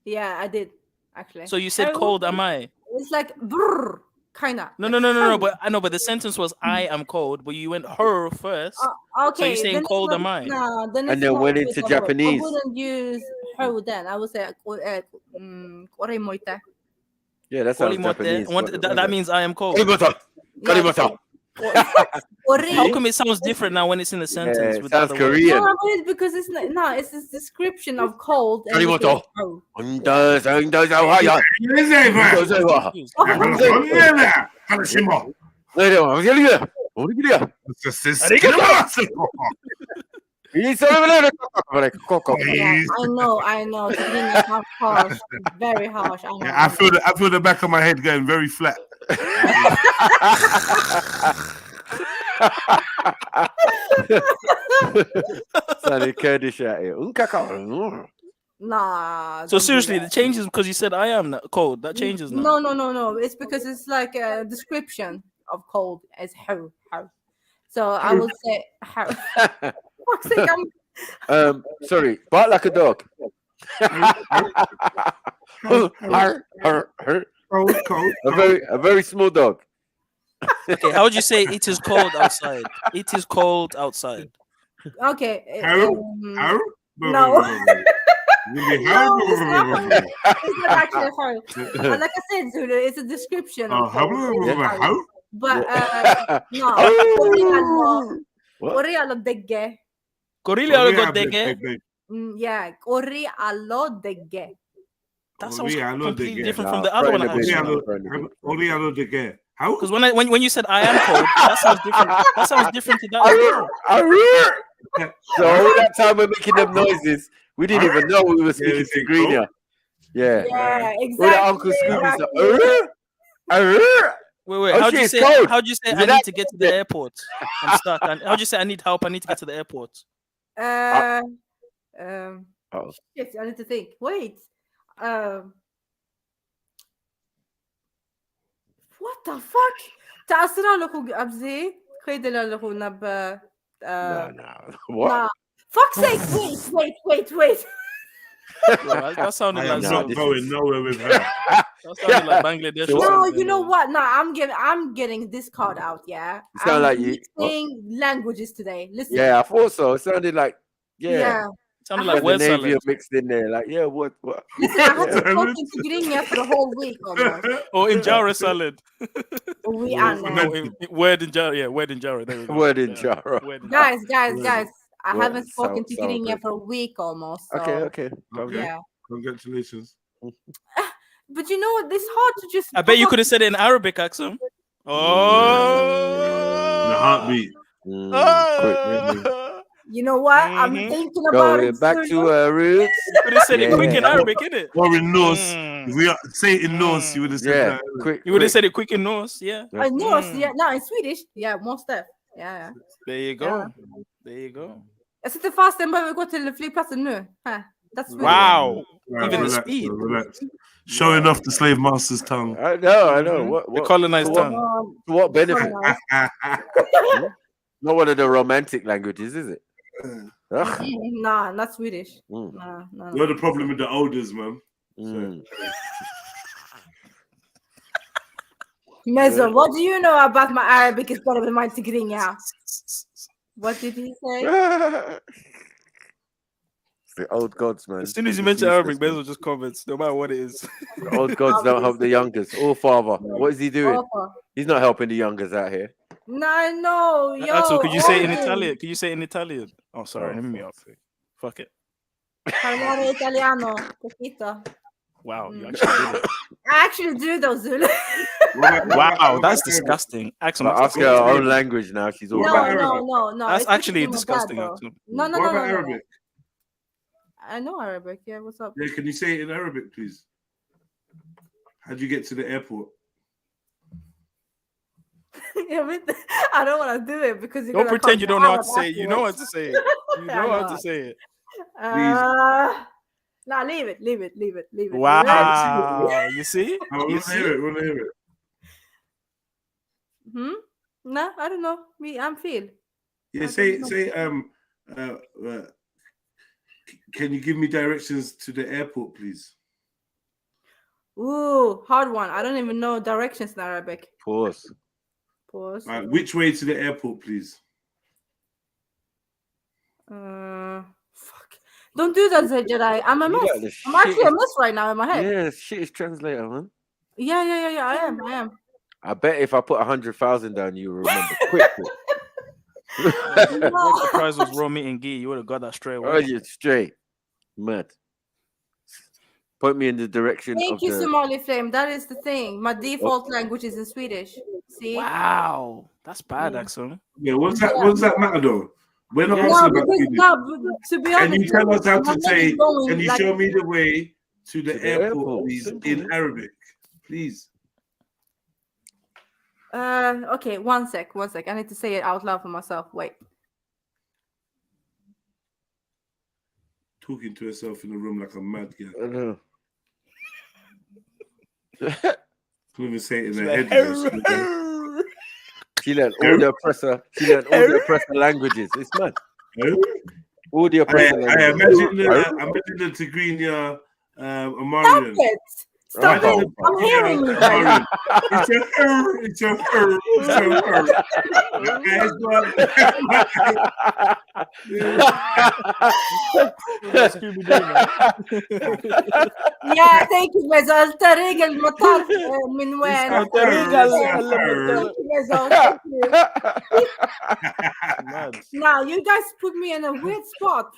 Speaker 19: Yeah, I did actually.
Speaker 18: So you said
Speaker 19: How?
Speaker 18: cold, am I?
Speaker 19: It's like brr, kinda.
Speaker 18: No. But I know, but the sentence was I am cold, but you went her first.
Speaker 19: Okay.
Speaker 18: So you're saying
Speaker 19: then
Speaker 18: cold,
Speaker 19: it's
Speaker 18: am I?
Speaker 19: No, then
Speaker 17: And
Speaker 19: it's
Speaker 17: then
Speaker 19: not
Speaker 17: went
Speaker 19: with
Speaker 17: into
Speaker 19: the word.
Speaker 17: Japanese.
Speaker 19: I wouldn't use how then. I would say kurimoite.
Speaker 17: Yeah, that sounds
Speaker 18: Korimote.
Speaker 17: Japanese.
Speaker 18: That means I am cold.
Speaker 17: Karimata.
Speaker 3: How come it sounds different now when it's in a sentence?
Speaker 17: it
Speaker 3: with
Speaker 17: sounds
Speaker 3: other words?
Speaker 17: Korean.
Speaker 19: No, but it's because it's not. No, it's this description of cold. And
Speaker 17: What?
Speaker 19: oh. I know. Tigrinya sounds harsh, very harsh. I know.
Speaker 2: Yeah, I feel the back of my head going very flat.
Speaker 17: Sounded Kurdish out here.
Speaker 19: Nah.
Speaker 3: So seriously, the changes because you said I am cold. That changes now.
Speaker 19: No. It's because it's like a description of cold as how. So I will say how. Fuck's sake,
Speaker 17: Sorry, bark like a dog. A very small dog.
Speaker 3: Okay, how would you say it is cold outside? It is cold outside.
Speaker 19: Okay.
Speaker 2: How?
Speaker 19: No. No, it's not. It's not actually how. Like I said, Zulu, it's a description. Of
Speaker 2: how?
Speaker 19: But no. Corri allo degge.
Speaker 3: Corri allo degge.
Speaker 19: Yeah, corri allo degge.
Speaker 3: That sounds completely different from the other one.
Speaker 2: Corri allo degge. How?
Speaker 3: Because when you said I am cold, that sounds different. That sounds different to that.
Speaker 17: So all that time we're making them noises, we didn't even know we were speaking to Greener. Yeah,
Speaker 19: exactly.
Speaker 17: All that Uncle Scooby's
Speaker 3: Wait.
Speaker 17: Oh,
Speaker 3: How'd you say?
Speaker 17: cold.
Speaker 3: How'd you say? I need to get to the airport. I'm stuck. How'd you say? I need help. I need to get to the airport.
Speaker 19: Shit, I need to think. Wait. What the fuck? تأثر لكم أبزي خيد لكم نب.
Speaker 17: What?
Speaker 19: Nah. Fuck's sake! Wait.
Speaker 3: That sounded like
Speaker 2: I'm not going nowhere with her.
Speaker 3: That sounded like Bangladesh.
Speaker 19: No, you know what? No, I'm getting this card out. Yeah,
Speaker 17: Sound
Speaker 19: I'm
Speaker 17: like you.
Speaker 19: mixing languages today. Listen.
Speaker 17: Yeah, I thought so. It sounded like
Speaker 3: Sounded like word
Speaker 17: Scandinavia
Speaker 3: salad.
Speaker 17: mixed in there. Like what?
Speaker 19: Listen, I had to talk in Tigrinya for the whole week almost.
Speaker 3: Or injera salad.
Speaker 19: We are now.
Speaker 3: Word injera. Yeah, word injera. There we go.
Speaker 17: Word injera.
Speaker 19: Guys. I haven't spoken Tigrinya for a week almost. So.
Speaker 17: Okay.
Speaker 19: Yeah.
Speaker 2: Congratulations.
Speaker 19: But you know what? It's hard to just.
Speaker 3: I bet you could have said it in Arabic, Axum.
Speaker 2: The heartbeat.
Speaker 19: You know what? I'm thinking about it.
Speaker 17: Back to roots.
Speaker 3: You could have said it quick in Arabic, innit?
Speaker 2: Or in Norse. If we say it in Norse, you would have said that.
Speaker 17: Quick.
Speaker 3: You would have said it quick in Norse, yeah.
Speaker 19: In Norse, yeah. No, in Swedish, yeah, more stuff. Yeah.
Speaker 3: There you go. There you go.
Speaker 19: Jag sitter fast, den behöver gå till flygplatsen nu. That's Swedish.
Speaker 3: Wow.
Speaker 2: Right,
Speaker 3: Even
Speaker 2: relax,
Speaker 3: the speed.
Speaker 2: relax. Showing off the slave master's tongue.
Speaker 17: I know. What
Speaker 3: the colonized tongue.
Speaker 17: To what benefit? Not one of the romantic languages, is it?
Speaker 19: Nah, not Swedish. No.
Speaker 2: You're the problem with the elders, man.
Speaker 19: Mezzo, what do you know about my Arabic is better than my Tigrinya? What did he say?
Speaker 17: The old gods, man.
Speaker 3: As soon as you mention Arabic, Mezzo just comments, no matter what it is.
Speaker 17: The old gods don't help the youngers. Oh, father, what is he doing?
Speaker 19: Papa.
Speaker 17: He's not helping the youngers out here.
Speaker 19: No, yo.
Speaker 3: Axel, could you say it in Italian? Could you say it in Italian? Oh, sorry, hit me up. Fuck it.
Speaker 19: Parlare italiano, poquito.
Speaker 3: Wow, you actually did it.
Speaker 19: I actually do those Zulu.
Speaker 3: Wow, that's disgusting. Axel,
Speaker 17: Ask her her own language now. She's all back.
Speaker 19: No.
Speaker 3: That's
Speaker 19: it's
Speaker 3: actually
Speaker 19: not
Speaker 3: disgusting.
Speaker 19: bad,
Speaker 3: Axel.
Speaker 19: No.
Speaker 2: What about Arabic?
Speaker 19: I know Arabic. Yeah, what's up?
Speaker 2: Yeah, can you say it in Arabic, please? How'd you get to the airport?
Speaker 19: I don't want to do it because you're
Speaker 3: Don't
Speaker 19: gonna
Speaker 3: pretend you don't know how to
Speaker 19: Arab
Speaker 3: say it. You know how to say it. You know how to say it.
Speaker 19: No, leave it.
Speaker 3: Wow. You see?
Speaker 2: I want to hear it.
Speaker 19: No, I don't know. I'm feel.
Speaker 2: Yeah, say can you give me directions to the airport, please?
Speaker 19: Ooh, hard one. I don't even know directions in Arabic.
Speaker 17: Pause.
Speaker 2: Which way to the airport, please?
Speaker 19: Fuck. Don't do that, JEDI. I'm a mess. I'm actually a mess right now in my head.
Speaker 17: Yeah, shit is translator, man.
Speaker 19: Yeah. I am.
Speaker 17: I bet if I put 100,000 down, you will remember quick.
Speaker 3: The prize was raw meat and ghee. You would have got that straight away.
Speaker 17: Oh, you straight. Mad. Point me in the direction
Speaker 19: Thank
Speaker 17: of
Speaker 19: you,
Speaker 17: the...
Speaker 19: Somali Flame. That is the thing. My default language is in Swedish. See?
Speaker 3: Wow, that's bad, Axel.
Speaker 2: Yeah, what's that matter though? We're not
Speaker 19: No,
Speaker 2: asking about
Speaker 19: because
Speaker 2: Swedish.
Speaker 19: to be
Speaker 2: Can
Speaker 19: honest,
Speaker 2: you tell us how
Speaker 19: I'm
Speaker 2: to
Speaker 19: not
Speaker 2: say?
Speaker 19: going,
Speaker 2: Can you
Speaker 19: like-
Speaker 2: show me the way to the
Speaker 17: the
Speaker 2: airport,
Speaker 17: airport,
Speaker 2: please,
Speaker 17: simple.
Speaker 2: in Arabic, please?
Speaker 19: Okay, one sec. I need to say it out loud for myself. Wait.
Speaker 2: Talking to herself in the room like a mad girl.
Speaker 17: I know.
Speaker 2: Can't even say it in
Speaker 3: She's
Speaker 2: her
Speaker 3: like,
Speaker 2: head. You know,
Speaker 17: She learned all the oppressor. She learned all the oppressor languaguages. It's mad. All the oppressor
Speaker 2: I
Speaker 17: languages.
Speaker 2: imagine the Tigrinya Amarian.
Speaker 19: Stop
Speaker 17: Oh,
Speaker 19: it! I'm hearing you guys.
Speaker 2: Amarian. It's a her. It's a her. It's a her.
Speaker 19: Yeah, thank you, Mezzo. الطريق المطار من وين؟
Speaker 3: الطريق المطار.
Speaker 19: Thank you. Now you guys put me in a weird spot.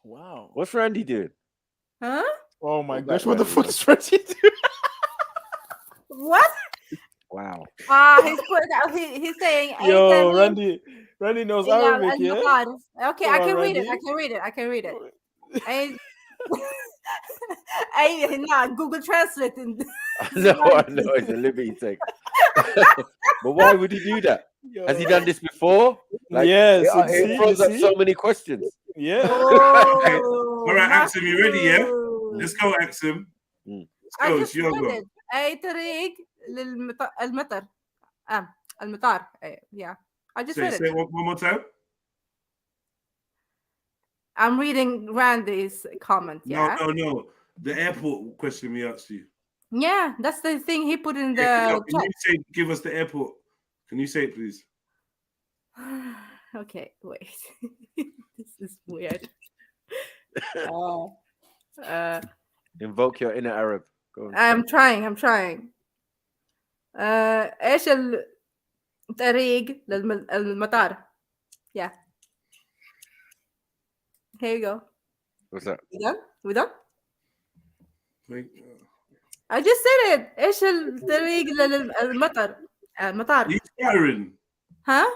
Speaker 3: Wow.
Speaker 17: What's Randy doing?
Speaker 19: Huh?
Speaker 18: Oh my gosh, what the fuck is Randy doing?
Speaker 19: What?
Speaker 17: Wow.
Speaker 19: He's saying.
Speaker 18: Yo, Randy knows Arabic, yeah?
Speaker 19: Okay,
Speaker 18: Come
Speaker 19: I
Speaker 18: on,
Speaker 19: can read it.
Speaker 18: Randy.
Speaker 19: I can read it. Nah, Google Translate.
Speaker 17: I know, it's a liberty thing. But why would he do that? Has he done this before? Like,
Speaker 18: yes,
Speaker 17: it throws up so many questions.
Speaker 18: Yeah.
Speaker 2: Okay. All right, Axum, you ready? Yeah. Let's go, Axum. Let's
Speaker 19: I
Speaker 2: go.
Speaker 19: just
Speaker 2: It's your
Speaker 19: read
Speaker 2: go.
Speaker 19: it. أي طريق المطر. المطار. Yeah. I just read
Speaker 2: Say
Speaker 19: it.
Speaker 2: one more time.
Speaker 19: I'm reading Randy's comment. Yeah.
Speaker 2: No. The airport question we asked you.
Speaker 19: Yeah, that's the thing he put in the
Speaker 2: Can
Speaker 19: chat.
Speaker 2: you say, give us the airport? Can you say it, please?
Speaker 19: Okay, wait. This is weird.
Speaker 17: Invoke your inner Arab. Go on.
Speaker 19: I'm trying. ايش الطريق للمطار? Yeah. Here you go.
Speaker 17: What's that?
Speaker 19: We done? I just said it. ايش الطريق للمطار؟ المطار.
Speaker 2: Are you stuttering?
Speaker 19: Huh?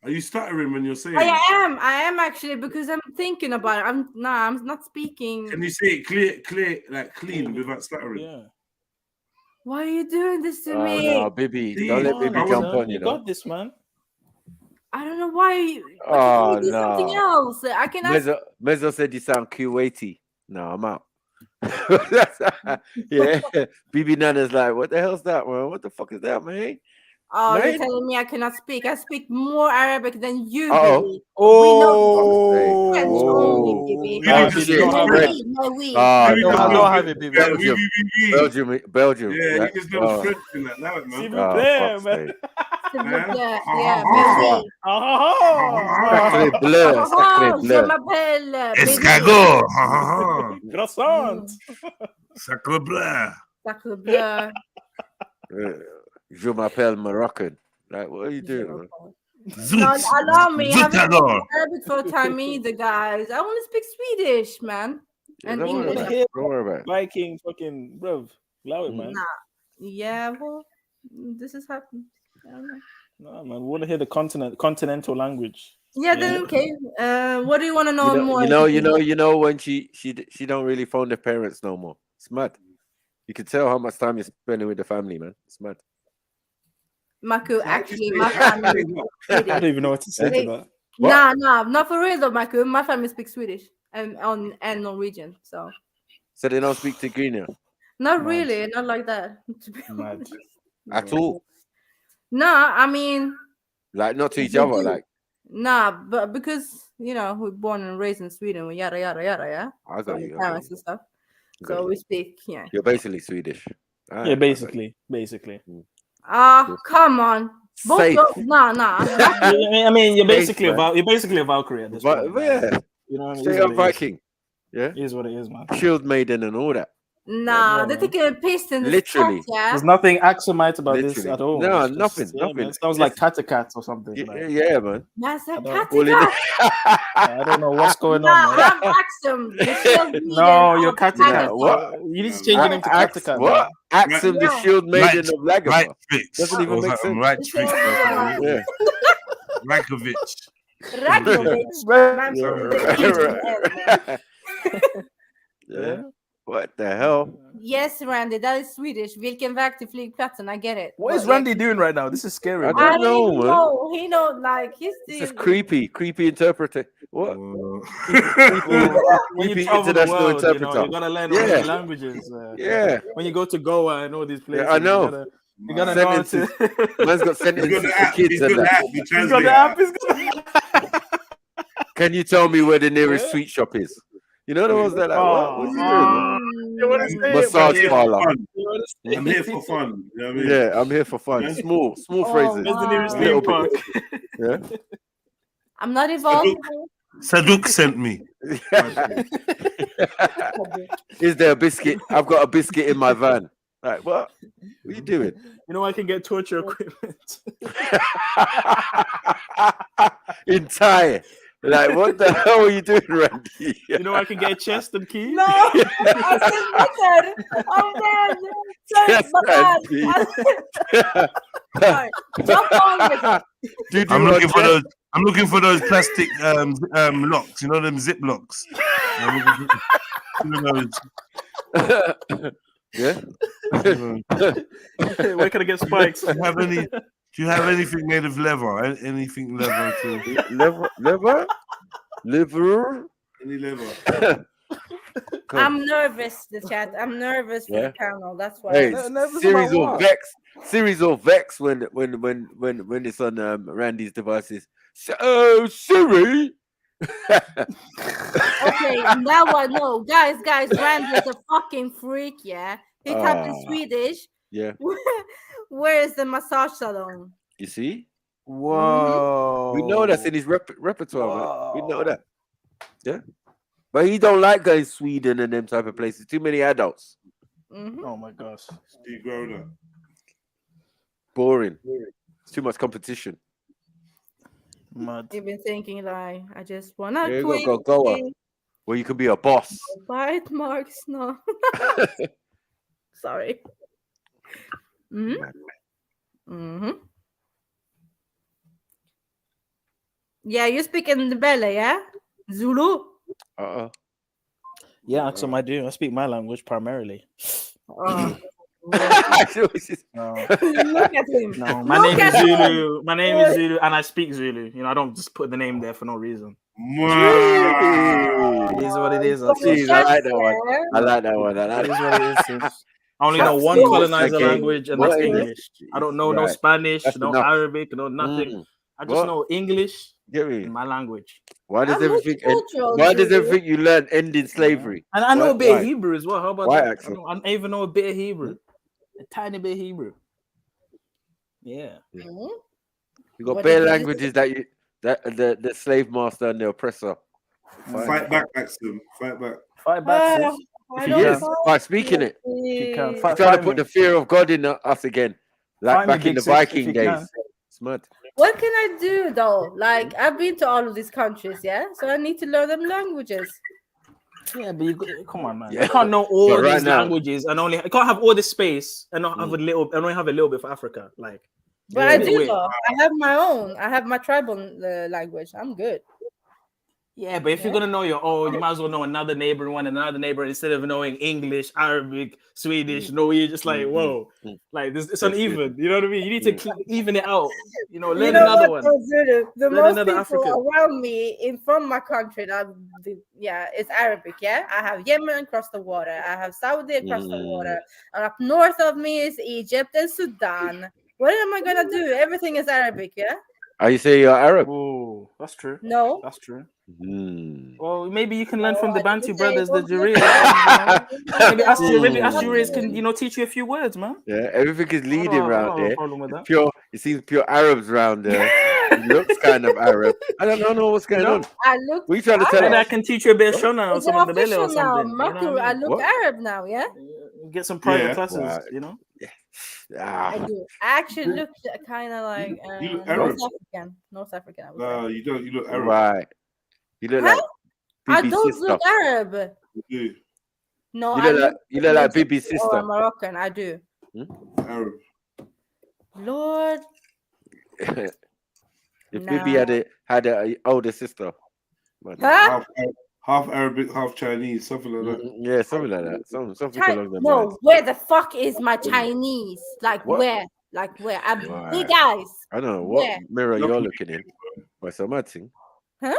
Speaker 2: Are you stuttering when you're saying?
Speaker 19: I am actually, because I'm thinking about it. I'm not speaking.
Speaker 2: Can you say it clear, like clean without stuttering?
Speaker 3: Yeah.
Speaker 19: Why are you doing this to me?
Speaker 17: No, Bibi. Don't let Bibi jump on you.
Speaker 3: You got this, man.
Speaker 19: I don't know why.
Speaker 17: Oh,
Speaker 19: do something else. I can ask.
Speaker 17: Mezzo said you sound Kuwaiti. No, I'm out. Yeah. Bibi Nana's like, what the hell's that, man? What the fuck is that, man?
Speaker 19: Oh,
Speaker 17: Man.
Speaker 19: you're telling me I cannot speak. I speak more Arabic than you,
Speaker 17: Uh-oh.
Speaker 19: baby.
Speaker 17: Oh.
Speaker 19: We know French only, baby.
Speaker 3: I don't have it, baby.
Speaker 17: Belgium.
Speaker 2: Yeah, you just know French in that now, man.
Speaker 18: S'il vous plaît, man.
Speaker 17: Sacré bleu, sacré
Speaker 19: Je
Speaker 17: bleu.
Speaker 19: m'appelle
Speaker 2: Escargot.
Speaker 18: Croissant.
Speaker 2: Sacre bleu.
Speaker 19: Sacre bleu.
Speaker 17: Je m'appelle Moroccan. Like, what are you doing, man?
Speaker 19: No, allow me. I haven't
Speaker 2: Zoot.
Speaker 19: spoken Arabic for a time either, guys. I want to speak Swedish, man. And
Speaker 17: don't worry
Speaker 19: English.
Speaker 17: about it. Don't worry about it.
Speaker 18: Viking, fucking, bro. Allow it, man.
Speaker 19: Nah. Yeah, well, this is happening. I don't know.
Speaker 18: No, man. We want to hear the continental language.
Speaker 19: Yeah, then okay. What do you want to know more?
Speaker 17: You know when she don't really phone the parents no more. It's mad. You can tell how much time you're spending with the family, man. It's mad.
Speaker 19: Maku, actually, my family.
Speaker 18: I don't even know what to say to that.
Speaker 19: Nah, not for real though, Maku. My family speaks Swedish and Norwegian, so.
Speaker 17: So they don't speak Tigrinya?
Speaker 19: Not really, not like that. To be
Speaker 18: Mad.
Speaker 17: At all?
Speaker 19: Nah, I mean.
Speaker 17: Like not to each other, like.
Speaker 19: Nah, but because we're born and raised in Sweden, yada yada yada, yeah.
Speaker 17: I got you.
Speaker 19: Parents and stuff. So we speak, yeah.
Speaker 17: You're basically Swedish.
Speaker 18: Yeah, basically.
Speaker 19: Come on.
Speaker 17: Safe.
Speaker 19: Nah.
Speaker 18: I mean, you're basically a Valkyrie at this point.
Speaker 17: Yeah.
Speaker 18: You know what I mean?
Speaker 17: Straight up Viking. Yeah.
Speaker 18: It is what it is, man.
Speaker 17: Shield maiden and all that.
Speaker 19: Nah, they're taking a piss in the
Speaker 17: Literally.
Speaker 19: chat, yeah?
Speaker 18: There's nothing axomite about this
Speaker 17: Literally.
Speaker 18: at all.
Speaker 17: No,
Speaker 18: It's just-
Speaker 17: nothing,
Speaker 18: yeah,
Speaker 17: nothing.
Speaker 18: man, it sounds like Katakat or something.
Speaker 17: Yeah, man.
Speaker 19: That's a
Speaker 18: I don't-
Speaker 19: Katakat.
Speaker 18: I don't know what's going
Speaker 19: Nah,
Speaker 18: on, man.
Speaker 19: I'm Axum. The shield maiden
Speaker 18: No, you're
Speaker 19: of
Speaker 18: Katakat.
Speaker 19: Lagos.
Speaker 17: What?
Speaker 18: You need to change your name to Katakat.
Speaker 17: What? Axum, the
Speaker 19: Yeah.
Speaker 17: shield maiden of Lagos.
Speaker 2: Right tricks.
Speaker 17: Doesn't even
Speaker 2: Or
Speaker 17: make
Speaker 2: something,
Speaker 17: sense.
Speaker 2: right tricks. or something.
Speaker 17: Yeah.
Speaker 2: Rakovic.
Speaker 19: Rakovic. Man from the Asian end.
Speaker 17: Yeah. What the hell?
Speaker 19: Yes, Randy, that is Swedish. Vilken väg till flygplatsen? I get it.
Speaker 18: What is
Speaker 19: But,
Speaker 18: Randy doing right now? This is scary.
Speaker 17: I
Speaker 18: man.
Speaker 17: don't know,
Speaker 19: he
Speaker 17: man.
Speaker 19: know. He know. Like he's
Speaker 17: This is
Speaker 19: the.
Speaker 17: creepy interpreter. What?
Speaker 18: When
Speaker 17: creepy
Speaker 18: you travel the
Speaker 17: international
Speaker 18: world, you
Speaker 17: interpreter.
Speaker 18: know, you gotta learn all
Speaker 17: Yeah.
Speaker 18: these languages.
Speaker 17: Yeah.
Speaker 18: When you go to Goa and all these places,
Speaker 17: I know.
Speaker 18: You gotta know how to.
Speaker 17: Sentences. Man's got sentences for kids
Speaker 2: He's
Speaker 17: and
Speaker 2: got the
Speaker 17: that.
Speaker 2: app. He
Speaker 18: He's got
Speaker 2: translates.
Speaker 18: the app. He's got
Speaker 17: Can you tell me where the nearest sweet shop is? You know the ones that like, what? What's he doing?
Speaker 18: You wanna say it,
Speaker 17: Massage
Speaker 18: man.
Speaker 17: parlor.
Speaker 2: I'm here for fun. You know what I mean?
Speaker 17: Yeah, I'm here for fun.
Speaker 2: Yeah.
Speaker 17: Small
Speaker 19: Oh,
Speaker 17: phrases.
Speaker 18: Where's the nearest
Speaker 17: Little
Speaker 18: theme
Speaker 17: bit.
Speaker 18: park?
Speaker 17: Yeah.
Speaker 19: I'm not involved.
Speaker 2: Saduk sent me.
Speaker 17: Is there a biscuit? I've got a biscuit in my van. Like, what? What are you doing?
Speaker 18: You know I can get torture equipment.
Speaker 17: In Thai. Like, what the hell are you doing, Randy?
Speaker 18: You know I can get chest and keys.
Speaker 19: No, I said better. Oh man, sorry,
Speaker 17: Yes,
Speaker 19: my bad. Sorry. Jump on with it.
Speaker 2: I'm looking for those. I'm looking for those plastic locks. You know them zip locks. I'm looking for those.
Speaker 17: Yeah.
Speaker 18: Where can I get spikes?
Speaker 2: Do you have anything made of leather? Anything leather too?
Speaker 17: Liver?
Speaker 2: Any leather?
Speaker 19: I'm nervous, the chat. I'm nervous for
Speaker 17: Yeah.
Speaker 19: the panel. That's why.
Speaker 17: Hey,
Speaker 19: I'm
Speaker 17: Series or Vex when it's on Randy's devices. Oh, Siri.
Speaker 19: Okay, now I know. Guys, Randy's a fucking freak, yeah? He typed in Swedish.
Speaker 17: Yeah.
Speaker 19: Where is the massage salon?
Speaker 17: You see?
Speaker 18: Whoa.
Speaker 17: We know that's in his repertoire, man. We know that. Yeah. But he don't like going to Sweden and them type of places. Too many adults.
Speaker 18: Oh my gosh.
Speaker 2: Steve Groner.
Speaker 17: Boring. It's too much competition.
Speaker 18: Mad.
Speaker 19: You've been thinking like, I just wanna
Speaker 17: Yeah, you
Speaker 19: quit.
Speaker 17: gotta go Goa, where you can be a boss.
Speaker 19: Bite marks, no. Sorry. Yeah, you speak in the belly, yeah? Zulu?
Speaker 18: Yeah, Axum, I do. I speak my language primarily.
Speaker 19: Oh.
Speaker 18: No.
Speaker 19: Look at him.
Speaker 18: No, my name is Zulu. My name is Zulu, and I speak Zulu. You know, I don't just put the name there for no reason. It is what it is.
Speaker 17: Jeez, I like that one. I like that one. I like
Speaker 18: It is what it is. I only know one colonizer language, and that's English. I don't know no Spanish, no Arabic, no nothing. I just know English in my language.
Speaker 17: Why does everything you learn end in slavery?
Speaker 18: And I know a bit of Hebrew as well. How about
Speaker 17: Why,
Speaker 18: that?
Speaker 17: Axel?
Speaker 18: I even know a bit of Hebrew. A tiny bit of Hebrew. Yeah.
Speaker 17: You got bare languages that the slave master and the oppressor.
Speaker 2: Fight back, Axum. Fight back.
Speaker 18: Fight back. sis. If you
Speaker 17: Yes,
Speaker 18: can.
Speaker 17: by speaking it.
Speaker 18: If you can.
Speaker 17: He's
Speaker 18: Fight
Speaker 17: trying to put
Speaker 18: me.
Speaker 17: the fear of God in us again, like
Speaker 18: Fight me,
Speaker 17: back in
Speaker 18: big
Speaker 17: the
Speaker 18: sis, if
Speaker 17: Viking
Speaker 18: you
Speaker 17: days.
Speaker 18: can.
Speaker 17: It's mad.
Speaker 19: What can I do though? Like I've been to all of these countries, yeah. So I need to learn them languages.
Speaker 18: Yeah, but come on, man.
Speaker 17: Yeah.
Speaker 18: You can't know all
Speaker 17: But right
Speaker 18: these
Speaker 17: now-
Speaker 18: languages and only. I can't have all this space and not have a little. And only have a little bit for Africa, like.
Speaker 19: But I do though. I have my own. I have my tribal language. I'm good.
Speaker 18: Yeah, but if you're gonna know your own, you might as well know another neighbor one, another neighbor instead of knowing English, Arabic, Swedish. No, you're just like, whoa, like this, it's uneven. You know what I mean? You need to even it out. You know, learn another one.
Speaker 19: The
Speaker 18: Learn
Speaker 19: most
Speaker 18: another
Speaker 19: people
Speaker 18: African.
Speaker 19: around me from my country, it's Arabic. Yeah, I have Yemen across the water. I have Saudi across the water, and up north of me is Egypt and Sudan. What am I gonna do? Everything is Arabic. Yeah.
Speaker 17: Are you say you're Arab?
Speaker 18: Oh, that's true.
Speaker 19: No.
Speaker 18: That's true.
Speaker 17: Mm.
Speaker 18: Well, maybe you can learn from the Bantu brothers, the Juriyas. Maybe ask Juriyas can teach you a few words, man.
Speaker 17: Yeah, everything is leading
Speaker 18: I don't
Speaker 17: round
Speaker 18: have a
Speaker 17: there.
Speaker 18: problem with that.
Speaker 17: It seems pure Arabs round there. It looks kind of Arab. I don't know what's going on.
Speaker 19: I look.
Speaker 17: What are you trying to tell
Speaker 18: Maybe I
Speaker 17: us?
Speaker 18: can teach you a bit of Shona or
Speaker 19: It's
Speaker 18: some of the
Speaker 19: official
Speaker 18: or
Speaker 19: now.
Speaker 18: something. You know
Speaker 19: Maku,
Speaker 18: what I
Speaker 19: I
Speaker 18: mean?
Speaker 19: look
Speaker 17: What?
Speaker 19: Arab now. Yeah.
Speaker 18: Get some private
Speaker 2: Yeah.
Speaker 18: classes,
Speaker 17: Right.
Speaker 18: you know.
Speaker 19: I do. I actually look kind of like
Speaker 2: You look
Speaker 19: North
Speaker 2: Arab.
Speaker 19: African. North African, I would say.
Speaker 2: No, you don't. You look Arab.
Speaker 17: Right. You look
Speaker 19: Huh?
Speaker 17: like
Speaker 19: I
Speaker 17: Bibi's
Speaker 19: don't
Speaker 17: sister.
Speaker 19: look Arab.
Speaker 2: You do.
Speaker 19: No,
Speaker 17: You
Speaker 19: I
Speaker 17: look like
Speaker 19: legit
Speaker 17: Bibi's
Speaker 19: or
Speaker 17: sister.
Speaker 19: Moroccan. I do.
Speaker 2: Arab.
Speaker 19: Lord,
Speaker 17: If Bibi had a older sister, man.
Speaker 19: huh?
Speaker 2: Half Arabic, half Chinese, something like that.
Speaker 17: Yeah, something like that. Something along them
Speaker 19: No,
Speaker 17: lines.
Speaker 19: where the fuck is my Chinese? Like
Speaker 17: What?
Speaker 19: where? Like where? I'm big
Speaker 17: Right.
Speaker 19: eyes.
Speaker 17: I don't know what
Speaker 19: Where?
Speaker 17: mirror you're looking in. But some mad thing.
Speaker 19: Huh?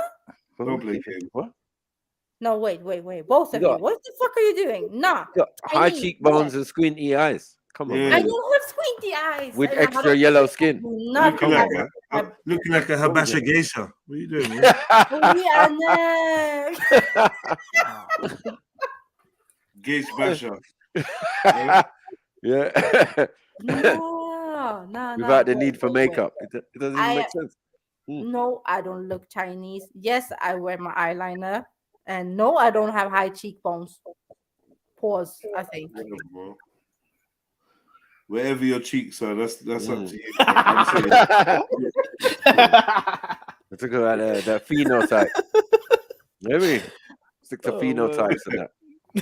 Speaker 2: Don't play games.
Speaker 17: What?
Speaker 19: No, wait. Both of you.
Speaker 17: got-
Speaker 19: What the fuck are you doing? Nah.
Speaker 17: You got high
Speaker 19: Chinese,
Speaker 17: cheekbones and squinty eyes. Come on,
Speaker 2: Yeah.
Speaker 19: I
Speaker 17: man.
Speaker 19: don't have squinty eyes.
Speaker 17: With
Speaker 19: and I
Speaker 17: extra
Speaker 19: don't-
Speaker 17: yellow skin.
Speaker 19: do not
Speaker 2: Looking
Speaker 19: have
Speaker 2: like
Speaker 19: a-
Speaker 2: looking like a Habasha geisha. What are you doing, man? Geish Basha.
Speaker 17: Yeah.
Speaker 19: No.
Speaker 17: Without the
Speaker 19: wait,
Speaker 17: need for
Speaker 19: wait.
Speaker 17: makeup. It doesn't
Speaker 19: I-
Speaker 17: even make sense.
Speaker 19: No, I don't look Chinese. Yes, I wear my eyeliner. And no, I don't have high cheekbones. Pause, I think.
Speaker 2: Wherever your cheeks are, that's up to you.
Speaker 17: Let's talk about that phenotype. Maybe stick to phenotypes and that.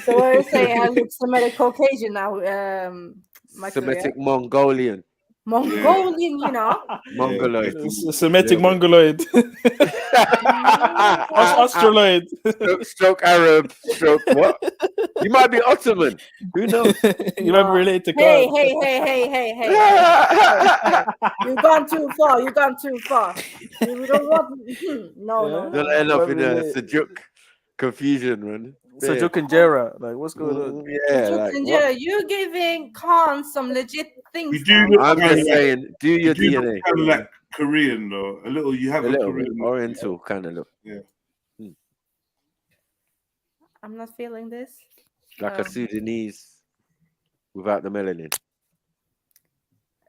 Speaker 19: So what are you saying? I look Semitic Caucasian now. My
Speaker 17: Semitic
Speaker 19: career.
Speaker 17: Mongolian.
Speaker 19: Mongolian, you know.
Speaker 17: Mongoloid.
Speaker 18: Semitic Mongoloid. Australoid.
Speaker 17: Stroke Arab. Stroke what? You might be Ottoman. Who knows?
Speaker 18: You might be related to
Speaker 19: Hey,
Speaker 18: God.
Speaker 19: hey. You've gone too far. You don't want. No.
Speaker 17: Don't end up in a Sejuk confusion, man.
Speaker 18: Sejuk and Jera. Like, what's going on?
Speaker 17: Yeah, like, what?
Speaker 19: You're giving Khan some legit things.
Speaker 17: I'm just saying, do your DNA.
Speaker 2: Kind of like Korean, though. A little. You have
Speaker 17: A
Speaker 2: a
Speaker 17: little
Speaker 2: Korean
Speaker 17: bit Oriental kind of look.
Speaker 2: Yeah.
Speaker 19: I'm not feeling this.
Speaker 17: Like a Sudanese without the melanin.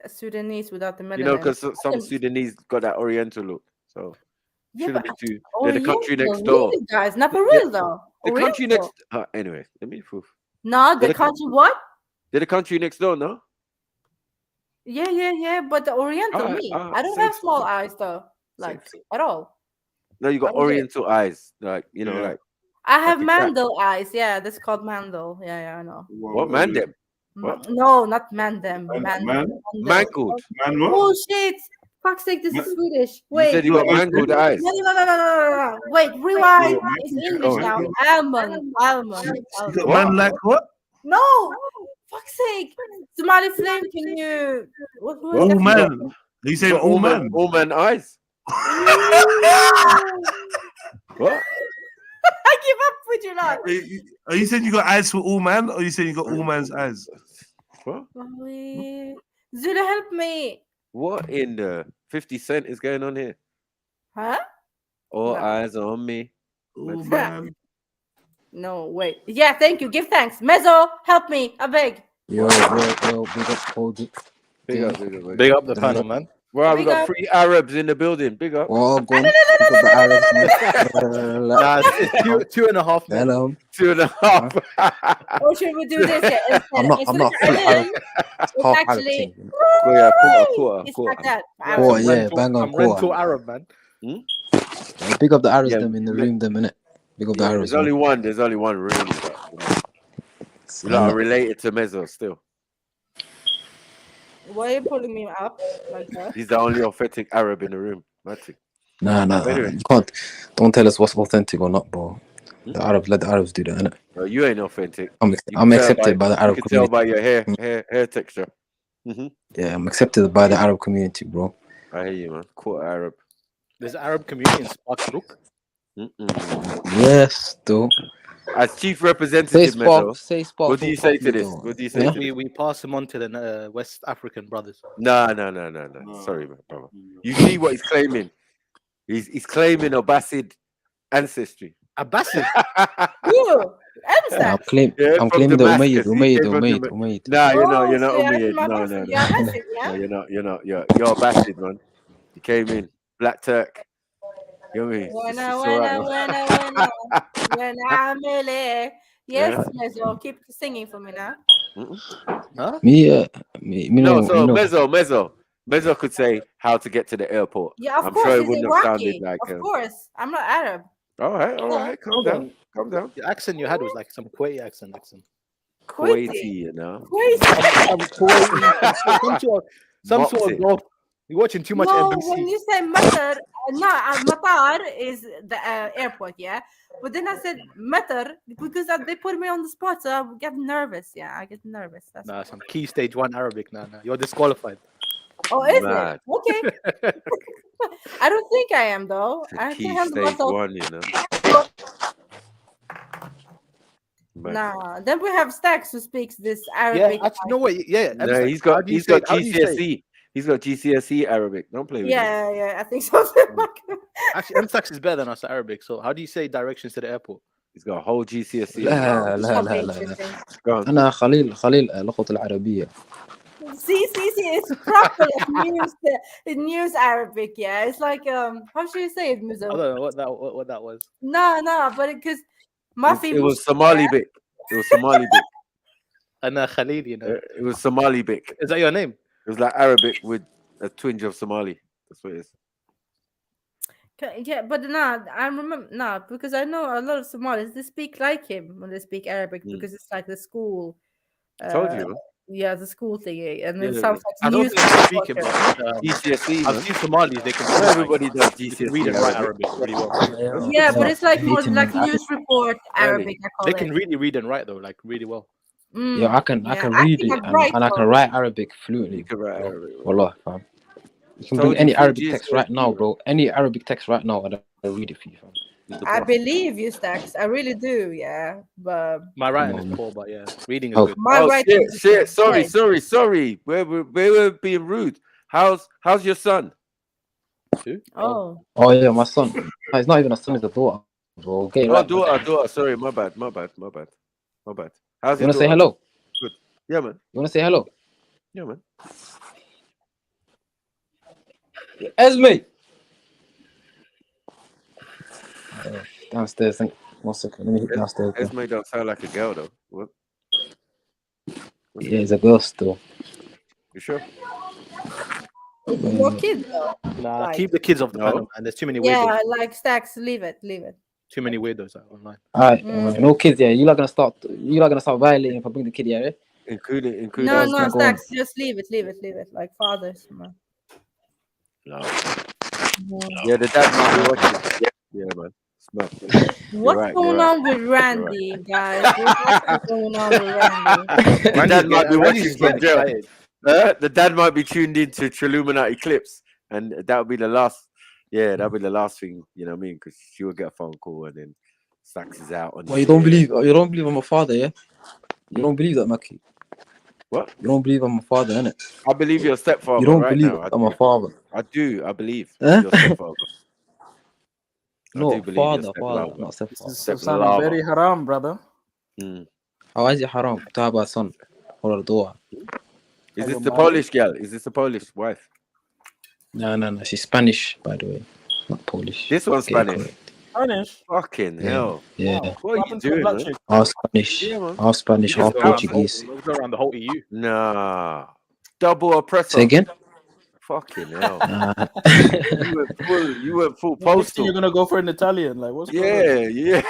Speaker 19: A Sudanese without the melanin.
Speaker 17: You know, because some Sudanese got that Oriental look. So
Speaker 19: Yeah,
Speaker 17: shouldn't
Speaker 19: but
Speaker 17: be too. They're the country
Speaker 19: Oriental,
Speaker 17: next door.
Speaker 19: really, guys, not for real though.
Speaker 17: The country next.
Speaker 19: Oriental.
Speaker 17: Anyway, let me prove.
Speaker 19: No, the country what?
Speaker 17: They're the country next door, no?
Speaker 19: Yeah. But the Oriental,
Speaker 17: Alright,
Speaker 19: me.
Speaker 17: alright,
Speaker 19: I don't
Speaker 17: safe.
Speaker 19: have small eyes though, like at all.
Speaker 17: No, you got
Speaker 19: I'm legit.
Speaker 17: Oriental eyes, like you know, like
Speaker 19: I have
Speaker 17: like a cat.
Speaker 19: mandel eyes. Yeah, that's called mandel. Yeah, I know.
Speaker 17: What man them? What?
Speaker 19: No, not mandem.
Speaker 17: Mangled.
Speaker 19: Oh shit! Fuck's sake, this is Swedish.
Speaker 17: You
Speaker 19: Wait.
Speaker 17: said you got mangled eyes.
Speaker 19: No. Wait, rewind. It's English now. Almond.
Speaker 2: You got man like what?
Speaker 19: No. Fuck's sake. Somali Flame, can you? What was
Speaker 2: Oh
Speaker 19: that?
Speaker 2: man. You saying all man?
Speaker 17: All man eyes. What?
Speaker 19: I give up with you lot.
Speaker 2: Are you saying you got eyes for all man, or you saying you got all man's eyes?
Speaker 17: What?
Speaker 19: Zula, help me.
Speaker 17: What in the 50 Cent is going on here?
Speaker 19: Huh?
Speaker 17: All
Speaker 19: No.
Speaker 17: eyes on me.
Speaker 19: No, wait. Yeah, thank you. Give thanks. Mezzo, help me. I beg.
Speaker 4: Yo, big up, hold it.
Speaker 17: Big up.
Speaker 16: Big up the panel, man.
Speaker 17: Well, we
Speaker 19: Big
Speaker 17: got
Speaker 19: up.
Speaker 17: 3 Arabs in the building. Big up.
Speaker 4: Well, go on. Big up the Arabs, man.
Speaker 16: Nah, two and a half. Man.
Speaker 4: Hello.
Speaker 17: 2.5.
Speaker 19: Or should we do this? Yeah,
Speaker 4: I'm not full Arab. It's
Speaker 19: It's
Speaker 4: half Arab
Speaker 19: actually.
Speaker 4: thing.
Speaker 17: Yeah, quarter.
Speaker 19: It's like that.
Speaker 4: Oh, yeah, bang on
Speaker 16: I'm rental
Speaker 4: quarter.
Speaker 16: Arab, man.
Speaker 4: Yeah, big up the Arabs
Speaker 17: Yeah,
Speaker 4: them in the room, them innit? Big up the Arabs.
Speaker 17: There's only one. There's only one really. But, you know, related to Mezzo still.
Speaker 19: Why are you pulling me up like that?
Speaker 17: He's the only authentic Arab in the room. That's it.
Speaker 4: Nah.
Speaker 17: Anyway.
Speaker 4: You can't. Don't tell us what's authentic or not, bro. The Arabs, let the Arabs do that, innit?
Speaker 17: No, you ain't authentic.
Speaker 4: I'm accepted by the Arab
Speaker 17: You can tell
Speaker 4: community.
Speaker 17: by your hair texture.
Speaker 4: Yeah, I'm accepted by the Arab community, bro.
Speaker 17: I hear you, man. Quarter Arab.
Speaker 16: There's an Arab community in Sparkbrook.
Speaker 4: Yes, though.
Speaker 17: As chief representative, Mezzo,
Speaker 4: Say Spark.
Speaker 17: what do you say to this? What do you say to this?
Speaker 16: We pass him on to the West African brothers.
Speaker 17: No. Sorry, man, brother. You see what he's claiming? He's claiming Abbasid ancestry.
Speaker 16: Abbasid?
Speaker 19: You?
Speaker 4: I'm claiming the Umayyad.
Speaker 17: Nah, you're not
Speaker 19: so
Speaker 17: Umayyad.
Speaker 19: my
Speaker 17: No.
Speaker 19: person, you're Abbasid, yeah?
Speaker 17: No, you're not. You're Abbasid, man. You came in. Black Turk. You know what I mean?
Speaker 19: When I'm yes, Mezzo, keep singing for me now.
Speaker 16: Huh?
Speaker 4: Me
Speaker 17: No,
Speaker 4: know,
Speaker 17: so
Speaker 4: me
Speaker 17: Mezzo could say how to get to the airport.
Speaker 19: Yeah, of
Speaker 17: I'm
Speaker 19: course,
Speaker 17: sure it
Speaker 19: he's
Speaker 17: wouldn't have sounded
Speaker 19: Iraqi.
Speaker 17: like
Speaker 19: Of course, I'm not Arab.
Speaker 17: all right, calm
Speaker 16: Hold
Speaker 17: down,
Speaker 16: on.
Speaker 17: calm down.
Speaker 16: The accent you had was like some Kuwaiti accent.
Speaker 17: Kuwaiti, you know.
Speaker 16: Some Kuwaiti, some sort of
Speaker 17: Mopsy.
Speaker 16: Gulf. You're watching too much
Speaker 19: No,
Speaker 16: NBC.
Speaker 19: when you say Matar, no, Matar is the airport, yeah. But then I said Matar because they put me on the spot, so I get nervous. Yeah, I get nervous. That's
Speaker 16: Nah, some key stage 1 Arabic. Nah, you're disqualified.
Speaker 19: Oh, is
Speaker 17: Mad.
Speaker 19: it? Okay. I don't think I am though. I
Speaker 17: Key
Speaker 19: can handle
Speaker 17: stage
Speaker 19: myself.
Speaker 17: 1, you know. Mad.
Speaker 19: Nah, then we have Stacks who speaks this
Speaker 16: Yeah,
Speaker 19: Arabic.
Speaker 16: actually, no way. Yeah,
Speaker 17: No, he's got GCSE. He's got GCSE Arabic. Don't play with him.
Speaker 19: Yeah, I think so.
Speaker 16: Actually, MSAX is better than us at Arabic. So, how do you say directions to the airport?
Speaker 17: He's got a whole GCSE.
Speaker 4: لا لا لا لا أنا خليل اللغة العربية.
Speaker 19: See, it's proper like news Arabic. Yeah, it's like how should you say it, Muzo?
Speaker 16: I don't know what that was.
Speaker 19: No, but because Mafi
Speaker 17: It was Somali bit. It was Somali bit.
Speaker 16: Ana Khalil, you know.
Speaker 17: It was Somali bit.
Speaker 16: Is that your name?
Speaker 17: It was like Arabic with a twinge of Somali. That's what it is.
Speaker 19: Yeah, but I remember because I know a lot of Somalis. They speak like him when they speak Arabic because it's like the school.
Speaker 17: Told you.
Speaker 19: Yeah, the school thing, and it
Speaker 16: Yeah,
Speaker 19: sounds like
Speaker 16: I don't
Speaker 19: news.
Speaker 16: think they speak it, but
Speaker 17: GCSE.
Speaker 16: I've seen Somalis. They can
Speaker 17: Everybody does GCSE.
Speaker 16: read and write Arabic really well.
Speaker 19: Yeah, but it's like more like news report Arabic. I call
Speaker 16: They
Speaker 19: it.
Speaker 16: can really read and write though, like really well.
Speaker 4: Yeah, I can read it and I can write Arabic fluently.
Speaker 17: You can write Arabic.
Speaker 4: Wallah, fam. You can
Speaker 17: Told
Speaker 4: bring any
Speaker 17: you, full
Speaker 4: Arabic text right now, bro. Any Arabic text right now, and I'll read it for you, fam.
Speaker 19: I believe you, Stacks. I really do. Yeah, but
Speaker 16: My writing is poor, but yeah, reading is
Speaker 4: Oh.
Speaker 16: good.
Speaker 19: My writing is
Speaker 17: Shit.
Speaker 19: good.
Speaker 17: Sorry. We were being rude. How's your son?
Speaker 19: Oh,
Speaker 4: Yeah, my son. No, it's not even a son; it's a daughter, bro. Get it right, man.
Speaker 17: Daughter. Sorry, my bad. How's
Speaker 4: You
Speaker 17: your
Speaker 4: wanna say
Speaker 17: daughter?
Speaker 4: hello?
Speaker 17: Good. Yeah, man.
Speaker 4: You wanna say hello?
Speaker 17: Yeah, man.
Speaker 4: Esme. Downstairs. 1 second. Let me hit downstairs. bro.
Speaker 17: Esme don't sound like a girl though. What?
Speaker 4: Yeah, he's a girl still.
Speaker 17: You sure?
Speaker 19: your kid though.
Speaker 16: Nah,
Speaker 19: Like-
Speaker 16: keep the kids off the
Speaker 17: No.
Speaker 16: panel, man. There's too many weirdos.
Speaker 19: Yeah, like Stacks. Leave it.
Speaker 16: Too many weirdos online.
Speaker 4: Alright, no kids. Yeah, you're not gonna start violating if I bring the kid here. Eh?
Speaker 17: Including.
Speaker 19: No,
Speaker 4: go on.
Speaker 19: Stacks. Just leave it. Like fathers. Man.
Speaker 17: No. Yeah, the dad might be watching. Yeah, man. Smart.
Speaker 19: What's going on with Randy, guys? What's going on with Randy?
Speaker 17: The dad might be watching
Speaker 16: Randy's
Speaker 17: from
Speaker 16: getting
Speaker 17: jail.
Speaker 16: excited.
Speaker 17: The dad might be tuned into Trilluminati clips, and that would be the last. Yeah, that'll be the last thing. You know what I mean? Because she will get a phone call, and then Stacks is out.
Speaker 4: Well, you don't believe I'm a father, yeah? You don't believe that, Maki?
Speaker 17: What?
Speaker 4: You don't believe I'm a father, innit?
Speaker 17: I believe you're a stepfather.
Speaker 4: You don't
Speaker 17: right
Speaker 4: believe
Speaker 17: now.
Speaker 4: I'm a father.
Speaker 17: I do. I believe
Speaker 4: Huh?
Speaker 17: you're a stepfather.
Speaker 4: No,
Speaker 17: do believe you're
Speaker 4: father,
Speaker 17: step
Speaker 4: not stepfather.
Speaker 18: This sounds very haram, brother.
Speaker 4: How is it haram to have a son or a daughter?
Speaker 17: Is this the Polish girl? Is this the Polish wife?
Speaker 4: No. She's Spanish, by the way, not Polish.
Speaker 17: This one's
Speaker 4: Get it
Speaker 17: Spanish.
Speaker 4: correct.
Speaker 18: Spanish.
Speaker 17: Fucking
Speaker 4: Yeah.
Speaker 17: hell.
Speaker 4: Yeah.
Speaker 17: What are you doing, man?
Speaker 4: Half Spanish,
Speaker 17: Yeah, man.
Speaker 4: half Spanish,
Speaker 17: You
Speaker 4: half
Speaker 17: just go around
Speaker 4: Portuguese.
Speaker 16: Go around the whole EU.
Speaker 17: Nah. Double oppressor.
Speaker 4: Say again?
Speaker 17: Fucking hell.
Speaker 4: Nah.
Speaker 17: You went full
Speaker 18: Next thing
Speaker 17: postal.
Speaker 18: you're gonna go for an Italian, like what's going on?
Speaker 17: Yeah.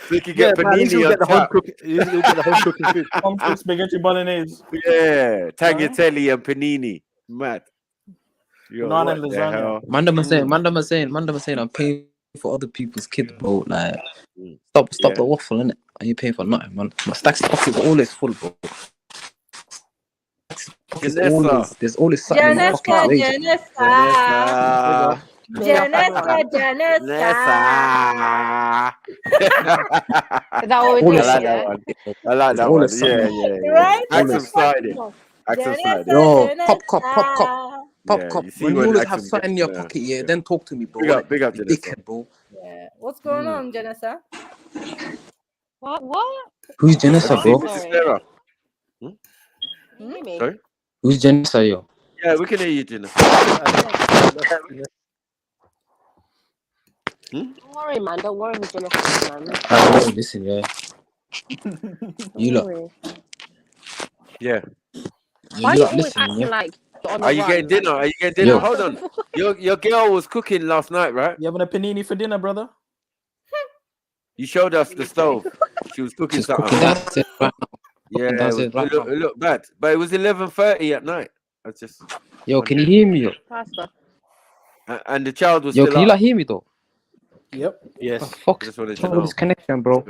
Speaker 17: So you can get
Speaker 16: man,
Speaker 17: panini
Speaker 16: you'll
Speaker 17: on
Speaker 16: get the home
Speaker 17: top.
Speaker 16: cooking. You'll get the home cooking food.
Speaker 18: Pumpkin spaghetti bolognese.
Speaker 17: Yeah. Tagliatelle and panini. Mad. Yo,
Speaker 18: Naan
Speaker 17: what
Speaker 18: and
Speaker 17: the
Speaker 18: lasagna.
Speaker 17: hell?
Speaker 4: Mandem saying, I'm paying for other people's kids, bro. Like, stop the waffle, innit? Are you paying for nothing, man? My Stacks pockets are always full, bro. There's always something in my pockets. Wait.
Speaker 11: Is that what we're
Speaker 17: I
Speaker 11: doing?
Speaker 17: like
Speaker 11: Yeah?
Speaker 17: that one. I like that one.
Speaker 4: Always
Speaker 17: Yeah.
Speaker 4: something.
Speaker 19: Right?
Speaker 17: Axel started it. Axel started it.
Speaker 4: Yo, pop cup.
Speaker 17: Yeah, you see
Speaker 4: When you
Speaker 17: when
Speaker 4: always
Speaker 17: Axel
Speaker 4: have something in your
Speaker 17: gets,
Speaker 4: pocket, yeah, then talk to me, bro.
Speaker 17: Big up
Speaker 4: You
Speaker 17: to this
Speaker 4: dickhead, bro.
Speaker 19: Yeah. What's going on, Janessa?
Speaker 11: What?
Speaker 4: Who's Janessa, bro?
Speaker 11: Sorry.
Speaker 17: Sarah.
Speaker 11: Can you hear me?
Speaker 17: Sorry?
Speaker 4: Who's Janessa, yo?
Speaker 17: Yeah, we can hear you, Jenna.
Speaker 11: Don't worry, man. Don't worry, Jennifer, man.
Speaker 4: Alright, listen, yeah. You
Speaker 11: Don't
Speaker 4: lot,
Speaker 11: worry.
Speaker 17: Yeah.
Speaker 8: Why are
Speaker 4: You
Speaker 8: you
Speaker 4: not
Speaker 8: always
Speaker 4: listening,
Speaker 8: acting
Speaker 4: yeah?
Speaker 8: like you're on the
Speaker 17: Are you
Speaker 8: run?
Speaker 17: getting dinner? Are you getting dinner?
Speaker 4: Yo.
Speaker 17: Hold on. Your girl was cooking last night, right?
Speaker 18: You having a panini for dinner, brother?
Speaker 17: You showed us the stove. She was cooking
Speaker 4: She's
Speaker 17: something.
Speaker 4: cooking downstairs right now.
Speaker 17: Yeah,
Speaker 4: Cooking downstairs right now.
Speaker 17: it looked bad, but it was 11:30 at night. I just
Speaker 4: Yo, can you hear me? Yo?
Speaker 8: Pasta.
Speaker 17: and the child was
Speaker 4: Yo,
Speaker 17: still
Speaker 4: can you
Speaker 17: up.
Speaker 4: like hear me though?
Speaker 18: Yep.
Speaker 17: Yes.
Speaker 4: The fuck
Speaker 17: Just wanted
Speaker 4: is
Speaker 17: to
Speaker 4: wrong with
Speaker 17: know.
Speaker 4: this connection, bro?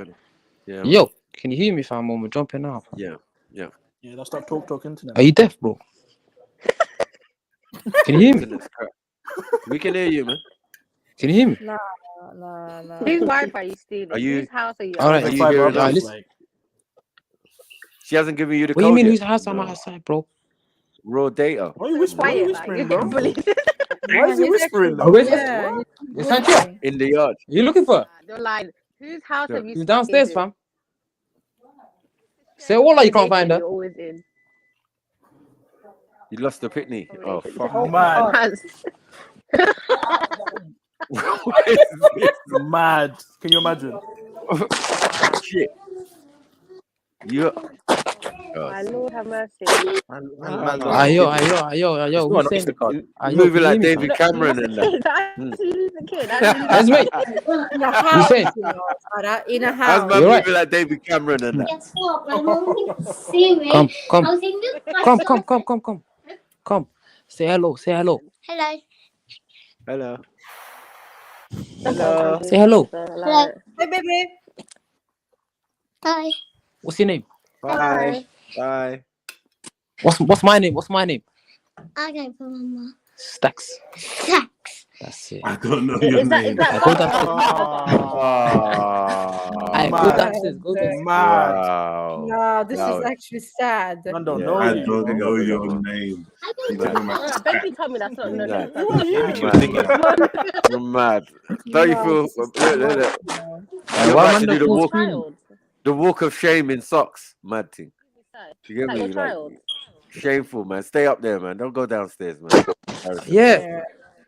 Speaker 17: Yeah.
Speaker 4: Yo, can you hear me, fam? I'm jumping out.
Speaker 17: Yeah. Yeah.
Speaker 18: Yeah, that's that talk internet.
Speaker 4: Are you deaf, bro? Can you hear me?
Speaker 17: Internet's crap. We can hear you, man.
Speaker 4: Can you hear me?
Speaker 19: No.
Speaker 8: Whose Wi-Fi are you stealing?
Speaker 17: Are you?
Speaker 8: Whose house are you
Speaker 4: All right,
Speaker 17: Are
Speaker 8: at?
Speaker 17: you hearing
Speaker 4: alright,
Speaker 17: us?
Speaker 4: listen.
Speaker 17: She hasn't given you the
Speaker 4: What do you
Speaker 17: code
Speaker 4: mean?
Speaker 17: yet.
Speaker 4: Whose house am I outside, bro?
Speaker 17: Raw data.
Speaker 18: Why are you whispering? Why are you whispering, bro?
Speaker 19: Why
Speaker 18: is he whispering?
Speaker 4: Oh, where's
Speaker 19: Yeah.
Speaker 4: It's Sancho.
Speaker 17: In the yard.
Speaker 4: You looking for her?
Speaker 8: You're lying. Whose house have you
Speaker 4: She's
Speaker 8: stayed
Speaker 4: downstairs,
Speaker 8: in?
Speaker 4: fam. Say what? Like you can't find her.
Speaker 8: You're always in.
Speaker 17: You lost the pitney. Oh fuck.
Speaker 18: Oh man.
Speaker 17: What is this?
Speaker 18: Mad. Can you imagine?
Speaker 17: Shit. You.
Speaker 8: My Lord have mercy.
Speaker 4: Ayo. Who's saying?
Speaker 17: You're moving like David Cameron and that.
Speaker 4: Let's wait.
Speaker 19: In a
Speaker 4: You
Speaker 19: house,
Speaker 4: saying?
Speaker 19: you know, Sarah, in a
Speaker 17: How's
Speaker 19: house.
Speaker 17: man
Speaker 4: You're right.
Speaker 17: moving like David Cameron and that?
Speaker 4: Come. Say hello.
Speaker 8: Hello.
Speaker 17: Hello.
Speaker 8: Hello.
Speaker 4: Say hello.
Speaker 8: Hello.
Speaker 19: Hey, baby.
Speaker 8: Hi.
Speaker 4: What's your name?
Speaker 17: Bye. Bye.
Speaker 4: What's my name? What's my name?
Speaker 8: I came from Mama.
Speaker 4: Stacks.
Speaker 8: Stacks.
Speaker 4: That's it.
Speaker 2: I don't know your name.
Speaker 4: Go downstairs. Go downstairs.
Speaker 17: Wow.
Speaker 19: No, this is actually sad.
Speaker 2: I don't know your name.
Speaker 8: Baby told me that's not no name.
Speaker 17: You're mad. Don't you feel? Look. You're
Speaker 4: Why
Speaker 17: about to do
Speaker 4: wonderful
Speaker 17: the walk of shame in socks. Mad thing. You get
Speaker 8: Is that
Speaker 17: me?
Speaker 8: your
Speaker 17: Like,
Speaker 8: child?
Speaker 17: shameful, man. Stay up there, man. Don't go downstairs, man.
Speaker 4: Yeah.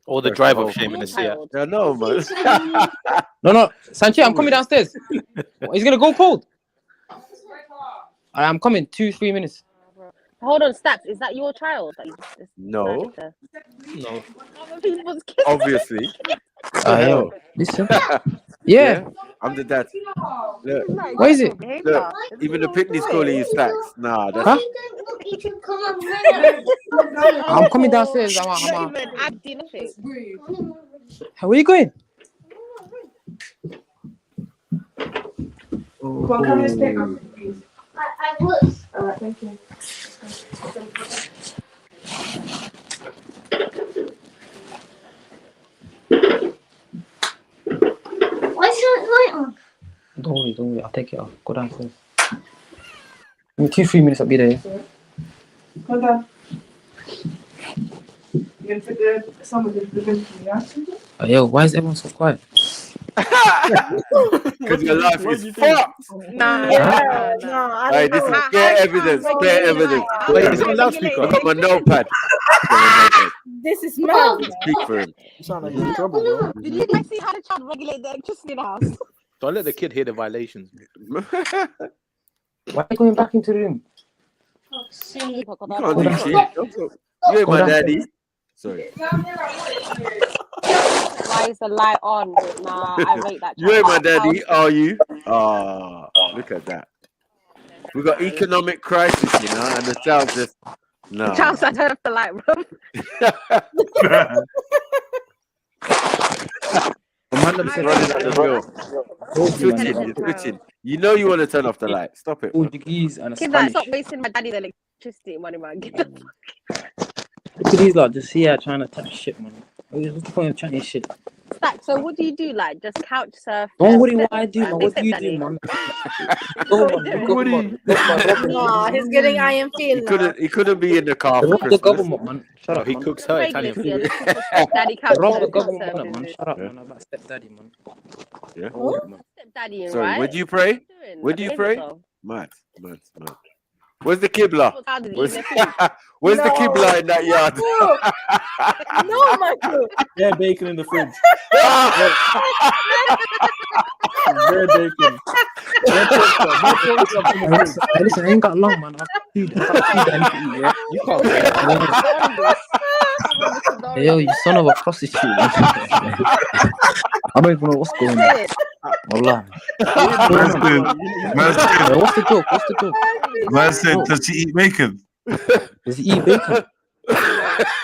Speaker 16: Or the drive of shame in the sea.
Speaker 17: I know, man.
Speaker 4: No. Sanche, I'm coming downstairs. He's gonna go cold. I'm coming. 2-3 minutes.
Speaker 8: Hold on, Stacks. Is that your child? That you just
Speaker 17: No.
Speaker 16: No.
Speaker 8: Other people's kids.
Speaker 17: Obviously.
Speaker 4: Yo, listen. Yeah.
Speaker 17: I'm the dad. Look.
Speaker 4: What is it?
Speaker 17: Look, even the picnic's calling you Stacks. Nah, that's
Speaker 4: I'm coming downstairs.
Speaker 8: Not even acting nothing.
Speaker 4: Where are you going?
Speaker 12: Come on, come and pick up, please. I was. Alright, thank you. Why is your light on?
Speaker 4: Don't worry. I'll take it off. Go downstairs. In 2-3 minutes, I'll be there.
Speaker 12: Hold on. You gonna put some of the in yeah?
Speaker 4: Yo, why is everyone so quiet?
Speaker 17: because your life is fucked.
Speaker 8: Nah,
Speaker 17: Hey, this is clear evidence. Clear evidence.
Speaker 16: Wait, is it on loudspeaker?
Speaker 17: I got my notepad.
Speaker 19: This is mad.
Speaker 17: Speak for him.
Speaker 18: You sound like you're in trouble, bro.
Speaker 8: Did you guys see how the child regulate the electricity in the house?
Speaker 16: Don't let the kid hear the violations.
Speaker 4: Why are you going back into the room?
Speaker 17: You can't do shit. You ain't my daddy. Sorry.
Speaker 8: Why is the light on? Nah, I rate that.
Speaker 17: You ain't my daddy, are you? Oh, look at that. We got economic crisis, you know, and the child just no.
Speaker 8: Charles, I don't have the light room.
Speaker 17: Switching. You know you want to turn off the light. Stop it.
Speaker 4: Portuguese and
Speaker 8: Kid, like, stop wasting my daddy's electricity money, man. Get the fuck.
Speaker 4: Look at these lot just here trying to touch shit, man. What's the point of chatting shit?
Speaker 8: Stack, so what do you do? Like, just couch surf?
Speaker 4: Don't worry what I do, man. What do you do, man?
Speaker 19: Nah, he's getting iron feel now.
Speaker 17: He couldn't be in the car for
Speaker 4: The
Speaker 17: Christmas.
Speaker 4: government, man. Shut up,
Speaker 16: He
Speaker 4: man.
Speaker 16: cooks her Italian food.
Speaker 8: Daddy couch
Speaker 4: Rob the
Speaker 8: surf.
Speaker 4: government, man. Shut up, man. I'm about stepdaddy, man.
Speaker 17: Yeah.
Speaker 8: Stepdaddy,
Speaker 17: Sorry,
Speaker 8: right?
Speaker 17: when do you pray?
Speaker 8: What are you doing?
Speaker 17: When do you
Speaker 8: Behave
Speaker 17: pray?
Speaker 8: yourself.
Speaker 17: Mad. Where's the Qibla? Where's the Qibla in that yard?
Speaker 19: No, Michael.
Speaker 3: Yeah, bacon in the fridge. Bare bacon.
Speaker 4: Hey, listen, I ain't got long, man. I've got food I need to eat, yeah?
Speaker 16: You can't say that.
Speaker 4: Hey, yo, you son of a prostitute. Man. I don't even know what's going on. Wallah. What's the joke? What's the joke?
Speaker 2: Man said, does she eat bacon?
Speaker 4: Does he eat bacon?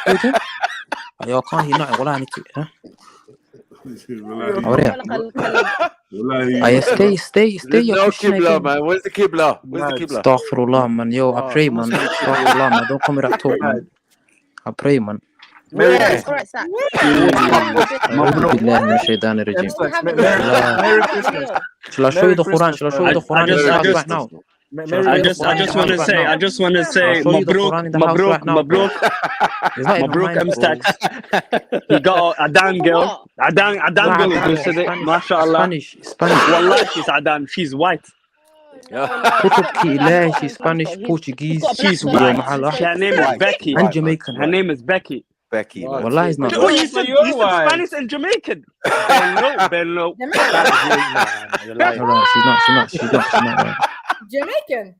Speaker 4: Bacon? Yo, I can't hear nothing. Wallah, I need to, huh? Stay.
Speaker 17: There's no Qibla, man. Where's the Qibla? Where's the Qibla?
Speaker 4: Astaghfirullah, man. Yo, I pray, man. Astaghfirullah, man. Don't come with that talk, man. I pray, man.
Speaker 17: Where?
Speaker 4: Shall I show you the Quran? Shall I show you the Quran in the house right now?
Speaker 3: I just want to say, Mabruk, M-Stacks. He got Adan girl. Adan girl is boosted it. MashaAllah.
Speaker 4: Spanish.
Speaker 3: Wallah, she's Adan. She's white.
Speaker 4: She's Spanish, Portuguese.
Speaker 3: She's white. Her name is Becky.
Speaker 4: And Jamaican.
Speaker 3: Her name is Becky.
Speaker 17: Becky.
Speaker 4: Wallah, it's not.
Speaker 3: Oh, you said Spanish and Jamaican. Bello.
Speaker 4: She's not.
Speaker 19: Jamaican.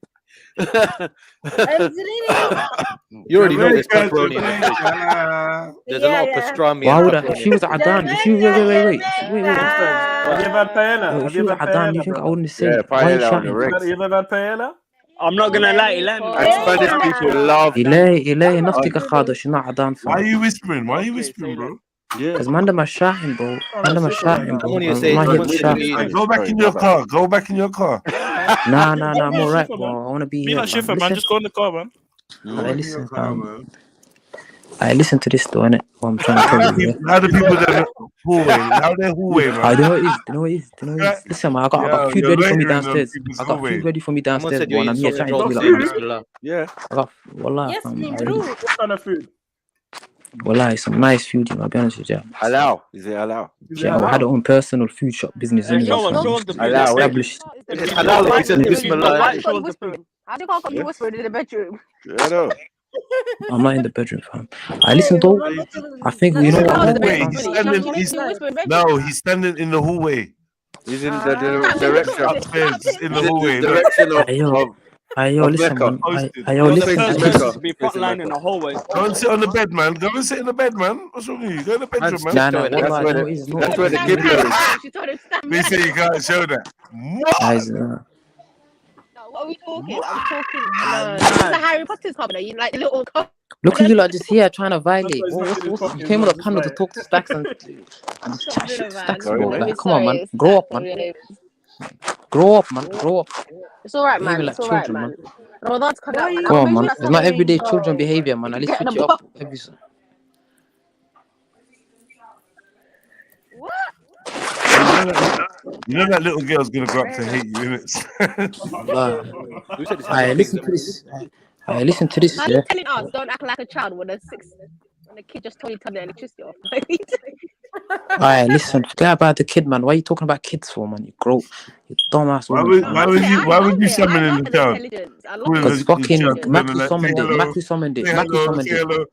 Speaker 16: You already know there's pepperoni in the fridge. There's a lot of pastrami.
Speaker 4: Why would I? If she was Adan, if she wait.
Speaker 3: Have you ever paella?
Speaker 4: If she was Adan, you think I wouldn't say?
Speaker 17: Yeah,
Speaker 4: Why are you
Speaker 17: paella on the
Speaker 4: shouting?
Speaker 17: Rex.
Speaker 3: You ever had paella? I'm not gonna lie,
Speaker 17: Spanish people love.
Speaker 4: إلهي نفسك خاضر she's not Adan.
Speaker 2: Why are you whispering? Why are you whispering, bro?
Speaker 4: Because man, I'm shouting, bro. Man, I'm shouting, bro.
Speaker 2: Go back in your car. Go back in your car.
Speaker 4: Nah, I'm alright, bro. I wanna be
Speaker 3: Be
Speaker 4: here,
Speaker 3: not shifting, man. Just go in the car, man.
Speaker 4: Listen, I listen to this though, innit? What I'm trying to tell you.
Speaker 2: How the people that hallway? How they hallway, man?
Speaker 4: I know it is. Listen, man, I got food ready for me downstairs. I got food ready for me downstairs, bro. And I'm here chatting to you like, man.
Speaker 17: Yeah.
Speaker 4: I got, wallah.
Speaker 19: Yes,
Speaker 3: What kind of food?
Speaker 4: Wallah, it's some nice food, you know, I'll be honest with you.
Speaker 17: Halal. Is it halal?
Speaker 4: Yeah, I had our own personal food shop business in established.
Speaker 17: It's halal. It's a bismillah.
Speaker 8: How do you call you whispering in the bedroom?
Speaker 17: I know.
Speaker 4: I'm not in the bedroom, fam. I listen though. I think you know what.
Speaker 2: He's standing in the hallway.
Speaker 17: He's in the direction
Speaker 2: upstairs. He's in the hallway.
Speaker 17: Direction
Speaker 4: Ayo, listen, man. Ayo, listen.
Speaker 3: Be front line in the hallway.
Speaker 2: Go and sit on the bed, man. Go and sit in the bed, man. What's wrong with you? Go in the bedroom, man.
Speaker 4: Nah,
Speaker 17: that's where the Qibla is.
Speaker 2: They say you can't show that.
Speaker 8: What are we talking? I'm talking. This is a Harry Potter's cover, you like little.
Speaker 4: Look at you like just here trying to violate. You came on the panel to talk to Stacks and chat shit to Stacks, bro. Like, come on, man. Grow up, man. Grow up, man. Grow up.
Speaker 8: It's alright, man.
Speaker 4: Like
Speaker 8: it's alright,
Speaker 4: children,
Speaker 8: man.
Speaker 4: Come on, man. It's not everyday children behavior, man. At least switch it up every.
Speaker 8: What?
Speaker 2: You know that little girl's gonna grow up to hate you, innit?
Speaker 4: Listen to this. Listen to this.
Speaker 8: Man,
Speaker 4: Yeah.
Speaker 8: telling us don't act like a child when a kid just told you to turn the electricity off.
Speaker 4: Alright, listen. Forget about the kid, man. Why are you talking about kids for, man? You grow, you dumbass.
Speaker 2: Why would you summon in the child?
Speaker 4: Because fucking Mackie summoned it. Mackie summoned it.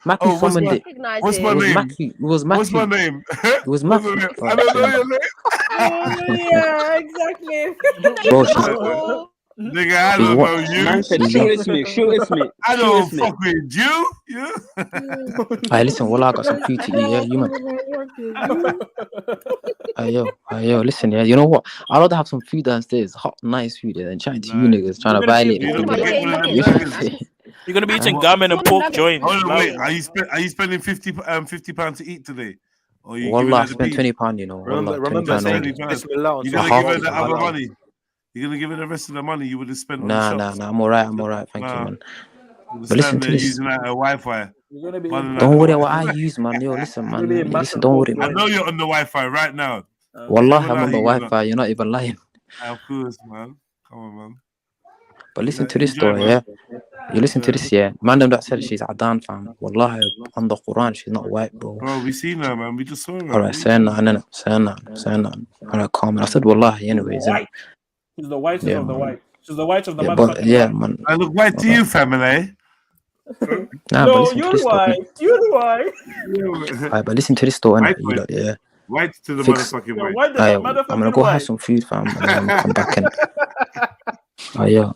Speaker 4: Mackie summoned it.
Speaker 2: What's my name?
Speaker 4: It was Mackie.
Speaker 2: What's my name?
Speaker 4: It was Mackie.
Speaker 2: I don't know your name.
Speaker 19: Yeah, exactly.
Speaker 4: Bro,
Speaker 2: nigga, I don't know you.
Speaker 3: Man said, shoot it's me.
Speaker 2: I don't fuck with you.
Speaker 4: Alright, listen, well, I got some food to eat, yeah, you man. Yo, listen, yeah, you know what? I'd rather have some food downstairs, hot, nice food, yeah, than chatting to you niggas, trying to violate me.
Speaker 3: You're gonna be eating gammon and pork joints.
Speaker 2: Wait, are you spending £50 to eat today?
Speaker 4: Wallah, I spent £20, you know.
Speaker 2: Remember, you're gonna give her the other money. You're gonna give her the rest of the money you would have spent.
Speaker 4: Nah, I'm alright, thank you, man. But listen to this.
Speaker 2: Using that Wi-Fi.
Speaker 4: Don't worry what I use, man. Yo, listen, man. Listen, don't worry, man.
Speaker 2: I know you're on the Wi-Fi right now.
Speaker 4: Wallah, I'm on the Wi-Fi. You're not even lying.
Speaker 2: Of course, man. Come on, man.
Speaker 4: But listen to this, though, yeah. You listen to this, yeah. Man, them that said she's Adan, fam. Wallah, on the Quran, she's not white, bro.
Speaker 2: Bro, we seen her, man. We just saw her.
Speaker 4: Alright, saying that. Alright, calm. I said Wallah, anyways.
Speaker 18: He's the whitest of the white. She's the white of the
Speaker 4: Yeah,
Speaker 18: motherfucking
Speaker 4: but yeah,
Speaker 18: lie.
Speaker 4: man.
Speaker 2: I look white to you, family.
Speaker 4: Nah, but
Speaker 18: No,
Speaker 4: listen to
Speaker 18: you're
Speaker 4: this though.
Speaker 18: white. You're white.
Speaker 4: Alright, but listen to this though, innit?
Speaker 2: White,
Speaker 4: You
Speaker 2: white.
Speaker 4: lot, yeah.
Speaker 2: White to the
Speaker 4: Fix.
Speaker 2: motherfucking
Speaker 18: You're
Speaker 2: white.
Speaker 18: white than
Speaker 4: Alright,
Speaker 18: that
Speaker 4: I'm gonna
Speaker 18: motherfucking
Speaker 4: go have
Speaker 18: white.
Speaker 4: some food, fam, and then I'm gonna come back and. Oh yeah.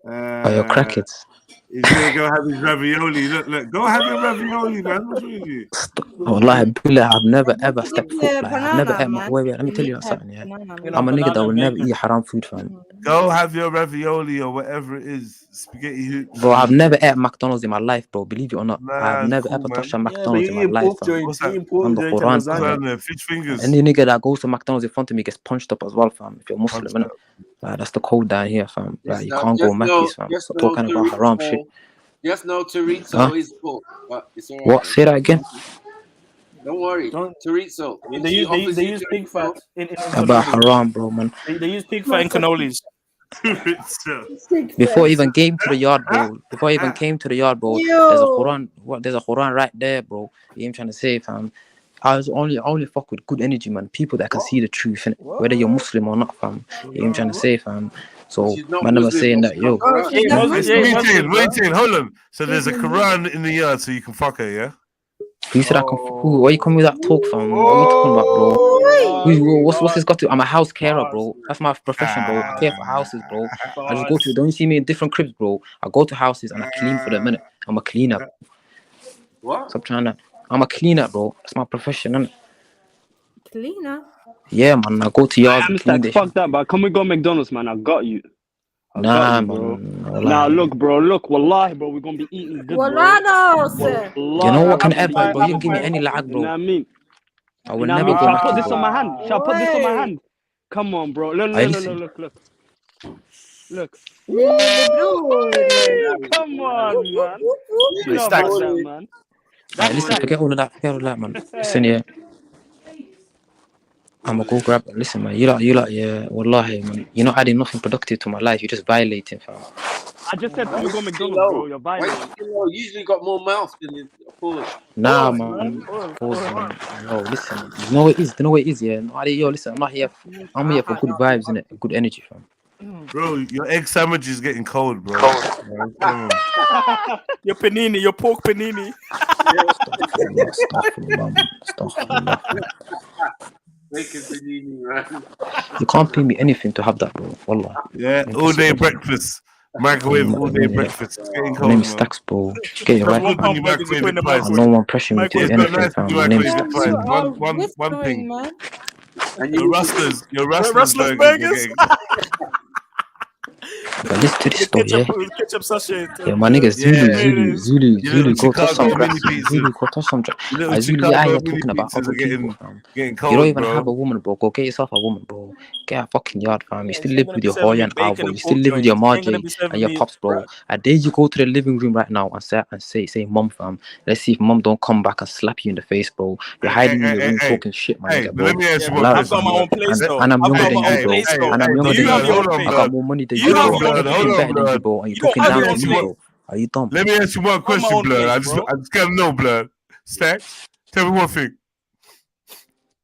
Speaker 4: Oh yeah, crackheads.
Speaker 2: He's gonna go have his ravioli. Look, go have your ravioli, man. What's wrong with you?
Speaker 4: Wallahi, billah, I've never ever
Speaker 19: You
Speaker 4: stepped
Speaker 19: need
Speaker 4: foot. Like, I've never
Speaker 19: banana,
Speaker 4: ate my.
Speaker 19: man.
Speaker 4: Wait, let me
Speaker 19: You
Speaker 4: tell
Speaker 19: need
Speaker 4: you
Speaker 19: to have
Speaker 4: something, yeah.
Speaker 19: banana,
Speaker 18: You
Speaker 19: man.
Speaker 18: know,
Speaker 4: I'm a nigga that
Speaker 18: banana
Speaker 4: will never
Speaker 18: bacon.
Speaker 4: eat haram food, fam.
Speaker 2: Go have your ravioli or whatever it is. Spaghetti hoops.
Speaker 4: Bro, I've never ate McDonald's in my life, bro. Believe it or not, I've
Speaker 2: Nah,
Speaker 4: never
Speaker 2: cool,
Speaker 4: ever touched a
Speaker 2: man.
Speaker 18: Yeah, but
Speaker 4: McDonald's
Speaker 18: you
Speaker 4: in my
Speaker 18: eating
Speaker 4: life,
Speaker 18: pork
Speaker 4: fam.
Speaker 18: joints.
Speaker 2: What's
Speaker 18: You
Speaker 2: that?
Speaker 18: eating pork
Speaker 4: On the
Speaker 18: joints and
Speaker 4: Quran,
Speaker 2: What's
Speaker 18: lasagna.
Speaker 2: that there? Fish fingers.
Speaker 4: any nigga that goes to McDonald's in front of me gets punched up as well, fam. If you're Muslim,
Speaker 2: Punch
Speaker 4: innit?
Speaker 2: up.
Speaker 4: Like, that's the code down here, fam. Like,
Speaker 13: Just
Speaker 4: you
Speaker 13: know,
Speaker 4: can't go Mackey's, fam.
Speaker 13: just
Speaker 4: Stop
Speaker 13: know,
Speaker 4: talking about haram shit.
Speaker 13: Just know,
Speaker 4: Huh?
Speaker 13: Chorizo is pork, but it's all
Speaker 4: What?
Speaker 13: right.
Speaker 4: Say that again.
Speaker 13: Don't worry,
Speaker 18: Don't
Speaker 13: Chorizo. When
Speaker 18: they
Speaker 13: she
Speaker 18: use
Speaker 13: offers you
Speaker 18: use pig fat
Speaker 13: Chorizo,
Speaker 18: in
Speaker 4: About
Speaker 18: cannolis.
Speaker 4: haram, bro, man.
Speaker 18: They use pig fat in cannolis.
Speaker 4: Before I even came to the yard, bro. Before I even came to the yard, bro. There's a Quran. What? There's a Quran right there, bro. You ain't trying to say, fam. I was only fuck with good energy, man. People that can see the truth, innit? Whether you're Muslim or not, fam. You ain't trying to say, fam. So
Speaker 13: she's not
Speaker 4: man, never
Speaker 13: Muslim,
Speaker 4: saying
Speaker 13: but
Speaker 4: that,
Speaker 13: she's got
Speaker 4: yo.
Speaker 13: Quran.
Speaker 18: Yeah, Muslim, yeah, Muslim,
Speaker 2: Wait, hold on. So there's a Quran in the yard, so you can fuck her, yeah?
Speaker 4: You said I can. Why you coming with that talk, fam? What are you talking about, bro? What's this got to? I'm a house carer, bro. That's my profession, bro. I care for houses, bro. I just go to. Don't you see me in different cribs, bro? I go to houses and I clean for them, innit? I'm a cleaner.
Speaker 13: What?
Speaker 4: Stop trying to. I'm a cleaner, bro. That's my profession, innit?
Speaker 19: Cleaner.
Speaker 4: Yeah, man. I go to yards and clean this.
Speaker 20: Fuck that, but can we go McDonald's, man? I got you. I got
Speaker 4: Nah,
Speaker 20: you, bro.
Speaker 4: man.
Speaker 20: Nah, look, bro. Look, wallahi, bro. We're gonna be eating good, bro.
Speaker 19: Walanos.
Speaker 4: You know what can ever, bro? You can give me any lag,
Speaker 20: You know what
Speaker 4: bro.
Speaker 20: I mean?
Speaker 4: I
Speaker 20: You
Speaker 4: will
Speaker 20: know what I
Speaker 4: never
Speaker 20: mean?
Speaker 4: go
Speaker 20: Shall I put
Speaker 4: Mackie,
Speaker 20: this
Speaker 4: bro.
Speaker 20: on my hand? Shall I put this on my
Speaker 19: Wait.
Speaker 20: hand? Come on, bro. Look,
Speaker 4: Hey,
Speaker 20: look,
Speaker 4: listen.
Speaker 20: look, look, look.
Speaker 19: Look.
Speaker 20: Come on, man. You
Speaker 4: Hey,
Speaker 20: know
Speaker 4: Stacks.
Speaker 20: about that, man.
Speaker 4: Hey, listen. Forget all of that. Forget all that, man. Listen, yeah. I'ma go grab. Listen, man. You lot, yeah. Wallahi, man. You're not adding nothing productive to my life. You're just violating, fam.
Speaker 20: I just said,
Speaker 13: Why
Speaker 20: can we
Speaker 13: is
Speaker 20: go
Speaker 13: she
Speaker 20: McDonald's, bro?
Speaker 13: low?
Speaker 20: You're
Speaker 13: Why is
Speaker 20: violating.
Speaker 13: she low? Usually got more mouth than you. Pause.
Speaker 4: Nah,
Speaker 20: Pause,
Speaker 4: man.
Speaker 20: Pause,
Speaker 4: Pause, man. Yo, listen. You know what it is. You know what it is, yeah. No, yo, listen. I'm not here. I'm here for good vibes, innit? Good energy, fam.
Speaker 2: Bro, your egg sandwich is getting cold, bro.
Speaker 18: Your panini, your pork panini.
Speaker 4: Astaghfirullah. You can't pay me anything to have that, bro. Wallah.
Speaker 2: Yeah, all day breakfast. Microwave all day breakfast. It's getting
Speaker 4: My
Speaker 2: cold,
Speaker 4: name is
Speaker 2: man.
Speaker 4: Stacks, bro. Get it right.
Speaker 2: Good when you microwave it twice.
Speaker 4: No one pressure me to
Speaker 2: It's
Speaker 4: do
Speaker 2: not
Speaker 4: anything,
Speaker 2: nice when
Speaker 4: fam.
Speaker 2: you
Speaker 4: My name is
Speaker 2: microwave it
Speaker 4: Stacks.
Speaker 2: twice. One ping.
Speaker 19: Man.
Speaker 2: Your rustlers
Speaker 18: Rustlers
Speaker 2: burgers.
Speaker 4: But listen to this though, yeah.
Speaker 18: Ketchup sachet.
Speaker 4: Yeah, my nigga Zulu,
Speaker 2: little
Speaker 4: go touch some
Speaker 2: Chicago
Speaker 4: grass.
Speaker 2: mini pizzas.
Speaker 4: Zulu, go touch some grass.
Speaker 2: Little
Speaker 4: Zulu, yeah,
Speaker 2: Chicago
Speaker 4: you're
Speaker 2: mini
Speaker 4: talking about
Speaker 2: pizzas
Speaker 4: other
Speaker 2: are
Speaker 4: people,
Speaker 2: getting
Speaker 4: fam.
Speaker 2: cold,
Speaker 4: You don't even
Speaker 2: bro.
Speaker 4: have a woman, bro. Go get yourself a woman, bro. Get a fucking yard, fam. You still
Speaker 18: She
Speaker 4: live
Speaker 18: ain't gonna
Speaker 4: with
Speaker 18: be
Speaker 4: your
Speaker 18: serving
Speaker 4: Hoya
Speaker 18: me
Speaker 4: and
Speaker 18: bacon
Speaker 4: Alvo.
Speaker 18: and
Speaker 4: You still
Speaker 18: pork
Speaker 4: live with your
Speaker 18: joints. She ain't gonna
Speaker 4: Marjay
Speaker 18: be serving
Speaker 4: and your
Speaker 18: me.
Speaker 4: pops, bro. I dare you go to the living room right now and say, mom, fam. Let's see if mom don't come back and slap you in the face, bro. You're hiding in your room talking shit, my nigga,
Speaker 2: But
Speaker 4: bro.
Speaker 2: let me ask you
Speaker 18: Yeah,
Speaker 2: one
Speaker 18: I've got
Speaker 2: question,
Speaker 18: my
Speaker 2: blood.
Speaker 18: own place though.
Speaker 4: And I'm
Speaker 18: I've
Speaker 4: younger
Speaker 18: got
Speaker 4: than
Speaker 18: my
Speaker 4: you,
Speaker 18: own
Speaker 4: bro.
Speaker 18: place though.
Speaker 4: And I'm
Speaker 2: Do
Speaker 4: younger
Speaker 2: you
Speaker 4: than
Speaker 2: have
Speaker 4: you,
Speaker 2: your
Speaker 4: bro.
Speaker 2: own
Speaker 4: I got
Speaker 2: blood?
Speaker 4: more money than
Speaker 18: You
Speaker 4: you,
Speaker 18: have
Speaker 4: bro.
Speaker 18: your own
Speaker 4: I'm talking
Speaker 18: place.
Speaker 4: better than you, bro. And you're
Speaker 18: You don't
Speaker 4: talking
Speaker 18: have
Speaker 4: down
Speaker 18: your
Speaker 4: to
Speaker 18: own
Speaker 4: me,
Speaker 18: place.
Speaker 4: bro. Are you dumb?
Speaker 2: Let me ask you one
Speaker 18: I have my
Speaker 2: question,
Speaker 18: own
Speaker 2: blood.
Speaker 18: place, bro.
Speaker 2: I just gotta know, blood. Stacks, tell me one thing.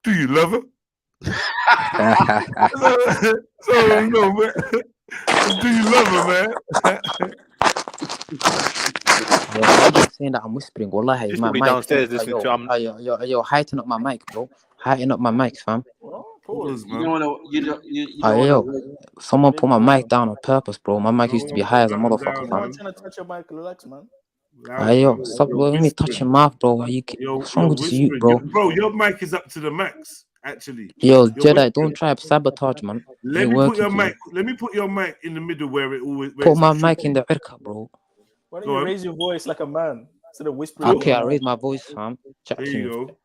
Speaker 2: Do you love her? So no, man. Do you love her, man?
Speaker 4: I'm just saying that I'm whispering. Wallahi,
Speaker 16: She's
Speaker 4: my
Speaker 16: probably
Speaker 4: mic.
Speaker 16: downstairs listening to
Speaker 4: Yo, heighten up my mic, bro. Heighten up my mic, fam.
Speaker 2: Pause,
Speaker 13: You don't want to. You don't
Speaker 4: Yo,
Speaker 13: want
Speaker 4: someone put my mic down on purpose, bro. My mic used to be high as a motherfucker,
Speaker 18: I'm not
Speaker 4: fam.
Speaker 18: trying to touch your mic, relax, man.
Speaker 4: Yo, stop letting me touch your mouth, bro. What's wrong with this youth, bro?
Speaker 2: Bro, your mic is up to the max, actually.
Speaker 4: Yo,
Speaker 2: You're
Speaker 4: Jedi,
Speaker 2: whispering.
Speaker 4: don't try to sabotage, man.
Speaker 2: Let
Speaker 4: Ain't
Speaker 2: me put
Speaker 4: working
Speaker 2: your
Speaker 4: for you.
Speaker 2: mic. Let me put your mic in the middle where it always.
Speaker 4: Put my mic in the irka, bro.
Speaker 18: Why don't you raise your voice like a man instead of whispering?
Speaker 4: Okay, I raise my voice, fam. Chat
Speaker 2: There
Speaker 4: to
Speaker 2: you
Speaker 4: me.
Speaker 2: go.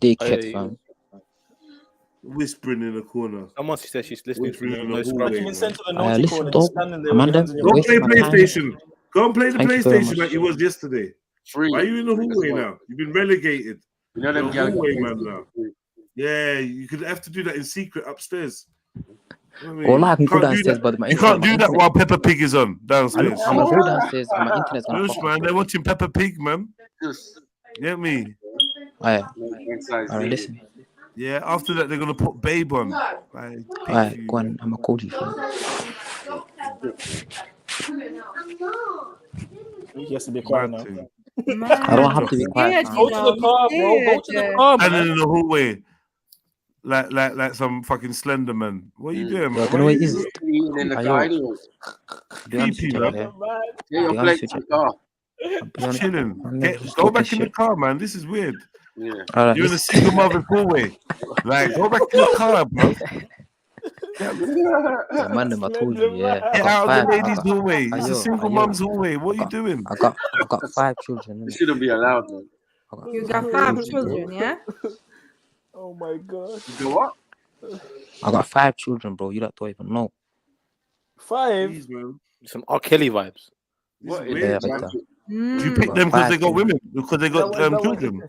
Speaker 4: Dickhead, fam.
Speaker 2: Whispering in the corner.
Speaker 16: Someone said she's listening to
Speaker 2: Whispering in the
Speaker 16: no
Speaker 2: hallway.
Speaker 18: You've been sent to the naughty
Speaker 4: Listen,
Speaker 18: corner,
Speaker 4: dog.
Speaker 18: just standing there with your
Speaker 4: Amanda,
Speaker 18: hands in your
Speaker 2: Go
Speaker 18: pocket.
Speaker 2: play
Speaker 4: my time.
Speaker 2: PlayStation. Go and play the
Speaker 4: Thank you very
Speaker 2: PlayStation
Speaker 4: much.
Speaker 2: like you was yesterday. Why are you in the hallway now? You've been relegated.
Speaker 13: You know
Speaker 2: You're
Speaker 13: them
Speaker 2: a
Speaker 13: girls
Speaker 2: hallway
Speaker 13: get
Speaker 2: man now. Yeah, you could have to do that in secret upstairs. You know what I
Speaker 4: Well,
Speaker 2: mean?
Speaker 4: I can go
Speaker 2: Can't do
Speaker 4: downstairs,
Speaker 2: that.
Speaker 4: but my
Speaker 2: You can't do that
Speaker 4: internet.
Speaker 2: while Peppa Pig is on downstairs.
Speaker 4: I'm gonna go downstairs and my internet's gonna
Speaker 2: Yes,
Speaker 4: fuck
Speaker 2: man,
Speaker 4: up.
Speaker 2: they're watching Peppa Pig, man. Get me.
Speaker 4: Alright, listen.
Speaker 2: Yeah, after that they're gonna put Babe on. Like,
Speaker 4: Alright, go on. I'm gonna call you.
Speaker 18: He has to be quiet now.
Speaker 4: I don't have to be quiet, fam.
Speaker 18: Go to the car, bro. Go to the car,
Speaker 2: And
Speaker 18: man.
Speaker 2: in the hallway, like some fucking Slender Man. What are you doing,
Speaker 4: Yo,
Speaker 2: man?
Speaker 4: do you know what it is?
Speaker 13: Eating in the
Speaker 4: Ayo,
Speaker 13: car anyway.
Speaker 4: be honest with
Speaker 2: PP,
Speaker 4: you,
Speaker 2: man.
Speaker 4: yeah.
Speaker 13: Get your
Speaker 4: Be honest
Speaker 13: plate
Speaker 4: with
Speaker 13: to
Speaker 4: you.
Speaker 13: the car.
Speaker 4: Be honest.
Speaker 2: Chilling.
Speaker 4: I'm not just
Speaker 2: Go
Speaker 4: talking
Speaker 2: back in the
Speaker 4: shit.
Speaker 2: car, man. This is weird.
Speaker 13: Yeah.
Speaker 4: Alright,
Speaker 2: You're in a
Speaker 4: listen.
Speaker 2: single mother's hallway. Like, go back in the car, bro.
Speaker 4: Yeah, man, them, I told you, yeah. I
Speaker 2: Get
Speaker 4: got
Speaker 2: out of the
Speaker 4: 5.
Speaker 2: ladies' hallway. It's a single
Speaker 4: Ayo.
Speaker 2: mum's hallway. What are you doing?
Speaker 4: I got 5 children.
Speaker 13: You
Speaker 4: Innit?
Speaker 13: shouldn't be allowed, man.
Speaker 19: You got 5 children, yeah?
Speaker 18: Oh my god.
Speaker 13: You do what?
Speaker 4: I got 5 children, bro. You don't even know.
Speaker 18: 5?
Speaker 2: Jeez, man.
Speaker 16: Some R. Kelly vibes.
Speaker 13: What
Speaker 2: is
Speaker 13: is
Speaker 4: Yeah,
Speaker 13: it?
Speaker 4: right
Speaker 13: man?
Speaker 4: there.
Speaker 2: Do you pick them because they got women? Because they got children?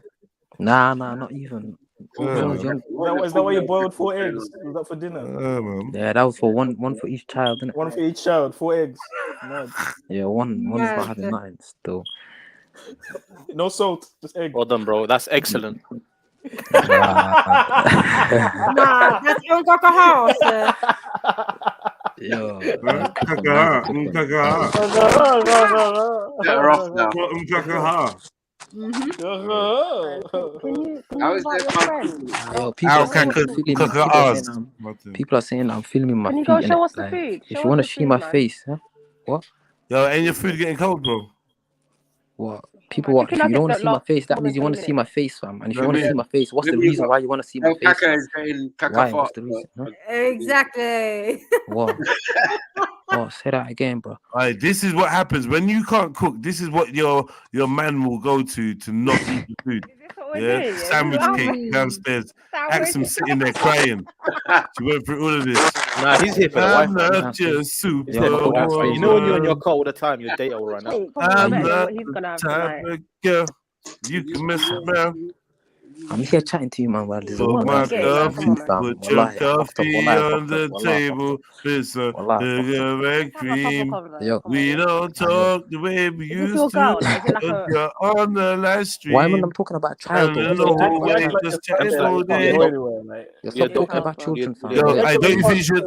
Speaker 4: Nah, not even. When I was young.
Speaker 18: Is that why you boiled 4 eggs? Was that for dinner?
Speaker 4: Yeah, that was for one for each child, innit?
Speaker 18: One for each child, 4 eggs. Mad.
Speaker 4: Yeah, one is
Speaker 18: Mad.
Speaker 4: not having nothing still.
Speaker 18: No salt, just egg.
Speaker 16: Well done, bro. That's excellent.
Speaker 19: Nah, that's Uncle House.
Speaker 4: Yo,
Speaker 13: Better off now. How is that my
Speaker 4: Yo, people are saying I'm filming my
Speaker 8: Can you
Speaker 4: feet.
Speaker 8: go show
Speaker 4: innit?
Speaker 8: us the
Speaker 4: Like,
Speaker 8: food?
Speaker 4: if
Speaker 8: Show
Speaker 4: you want to
Speaker 8: us the
Speaker 4: see
Speaker 8: food,
Speaker 4: my
Speaker 8: man.
Speaker 4: face, huh? What?
Speaker 2: Yo, ain't your food getting cold, bro?
Speaker 4: What? People, what? If you don't want to see my face, that means you want to see my face, fam. And if you want to see my face, what's the reason why you want to see my face?
Speaker 13: Kaka
Speaker 4: fam?
Speaker 13: is getting
Speaker 4: Why?
Speaker 13: Kaka
Speaker 4: What's the reason? Huh?
Speaker 19: Exactly.
Speaker 4: What? Oh, say that again, bro.
Speaker 2: Alright, this is what happens when you can't cook. This is what your man will go to not eat the food. Yeah,
Speaker 8: doing?
Speaker 2: sandwich cake downstairs. Axum sitting there crying. She went through all of this.
Speaker 16: Nah, he's here for the
Speaker 2: I'm
Speaker 16: Wi-Fi.
Speaker 2: not just super.
Speaker 16: He's here for the Wi-Fi. You know when you're in your car all the time, your data will run out.
Speaker 2: I'm
Speaker 8: know
Speaker 2: not
Speaker 8: what he's gonna have
Speaker 2: the type
Speaker 8: tonight.
Speaker 2: of girl you can mess around.
Speaker 4: I'm here chatting to you, man. Well, there's a
Speaker 2: Put
Speaker 4: woman
Speaker 2: my
Speaker 4: saying I'm
Speaker 2: coffee,
Speaker 4: food, fam.
Speaker 2: put your coffee on the
Speaker 4: Wallah,
Speaker 2: table. With some
Speaker 4: Wallah,
Speaker 2: sugar and cream.
Speaker 4: Yo,
Speaker 2: We don't talk the way we
Speaker 8: Is this
Speaker 2: used
Speaker 8: your
Speaker 2: to.
Speaker 8: girl? Like, is it like
Speaker 2: But
Speaker 8: a...
Speaker 2: you're on the live
Speaker 4: why
Speaker 2: stream.
Speaker 4: am I talking about child,
Speaker 2: And
Speaker 4: though?
Speaker 2: in the hallway, just chatting all day.
Speaker 4: You're still talking about children, fam.
Speaker 2: Yo, I don't you think you should?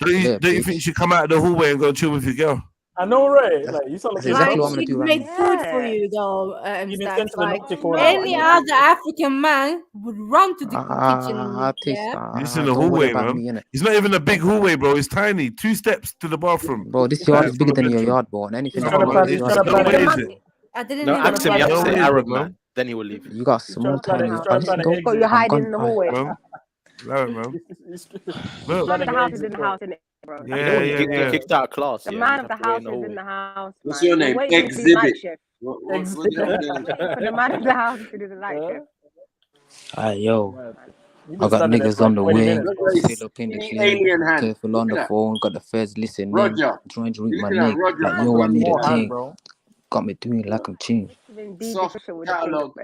Speaker 4: Yeah,
Speaker 2: Don't you think you should come out of the hallway and go chill with your girl?
Speaker 18: I know, right? Like you sound like
Speaker 4: That's exactly what I'm gonna
Speaker 19: She'd
Speaker 4: do right
Speaker 19: make
Speaker 4: now.
Speaker 19: food for you, though.
Speaker 18: You've been
Speaker 19: Stacks.
Speaker 18: sent to the
Speaker 19: Like,
Speaker 18: Nazi corner.
Speaker 19: any other African man would run to the kitchen.
Speaker 4: I taste
Speaker 19: Yeah?
Speaker 2: It's in the
Speaker 4: don't worry
Speaker 2: hallway,
Speaker 4: about
Speaker 2: man.
Speaker 4: me, innit?
Speaker 2: It's not even a big hallway, bro. It's tiny. 2 steps to the bathroom.
Speaker 4: Bro, this yard is bigger than your yard, bro. And anything
Speaker 2: No,
Speaker 4: else,
Speaker 2: man,
Speaker 4: this
Speaker 2: it's
Speaker 4: yard is
Speaker 2: no
Speaker 4: bigger
Speaker 2: way,
Speaker 4: than
Speaker 2: is
Speaker 4: your
Speaker 2: it?
Speaker 19: I didn't
Speaker 16: No,
Speaker 19: even
Speaker 16: ask him. You have to say Arab, man. Then he will leave.
Speaker 4: You got small tiny.
Speaker 18: He's trying to
Speaker 4: Listen,
Speaker 18: exit.
Speaker 8: You're hiding
Speaker 4: I'm
Speaker 8: in the
Speaker 4: gone.
Speaker 8: hallway.
Speaker 2: Man. No, man.
Speaker 8: The man of the house is in the house, innit, bro?
Speaker 16: You know when you get kicked out of class,
Speaker 8: The
Speaker 16: yeah,
Speaker 8: man
Speaker 16: you
Speaker 8: of the
Speaker 16: have to wait
Speaker 8: house
Speaker 16: in the
Speaker 8: is in
Speaker 16: hallway.
Speaker 8: the house.
Speaker 13: What's
Speaker 8: man.
Speaker 13: your
Speaker 8: You're
Speaker 13: name?
Speaker 8: waiting to do night
Speaker 13: Exhibit.
Speaker 8: shift.
Speaker 13: What's your name?
Speaker 8: For the man of the house to do the night shift.
Speaker 4: Yo, I got niggas on the wing, fill up in the clip,
Speaker 13: Alien hand.
Speaker 4: careful on
Speaker 13: Look
Speaker 4: the
Speaker 13: at that.
Speaker 4: phone, got the feds listening,
Speaker 13: Roger.
Speaker 4: trying to read
Speaker 13: You
Speaker 4: my
Speaker 13: look at that,
Speaker 4: neck,
Speaker 13: Roger.
Speaker 4: like yo, I need a
Speaker 18: More hand,
Speaker 4: thing,
Speaker 18: bro.
Speaker 4: got me doing like I'm ching.
Speaker 13: Soft catalog.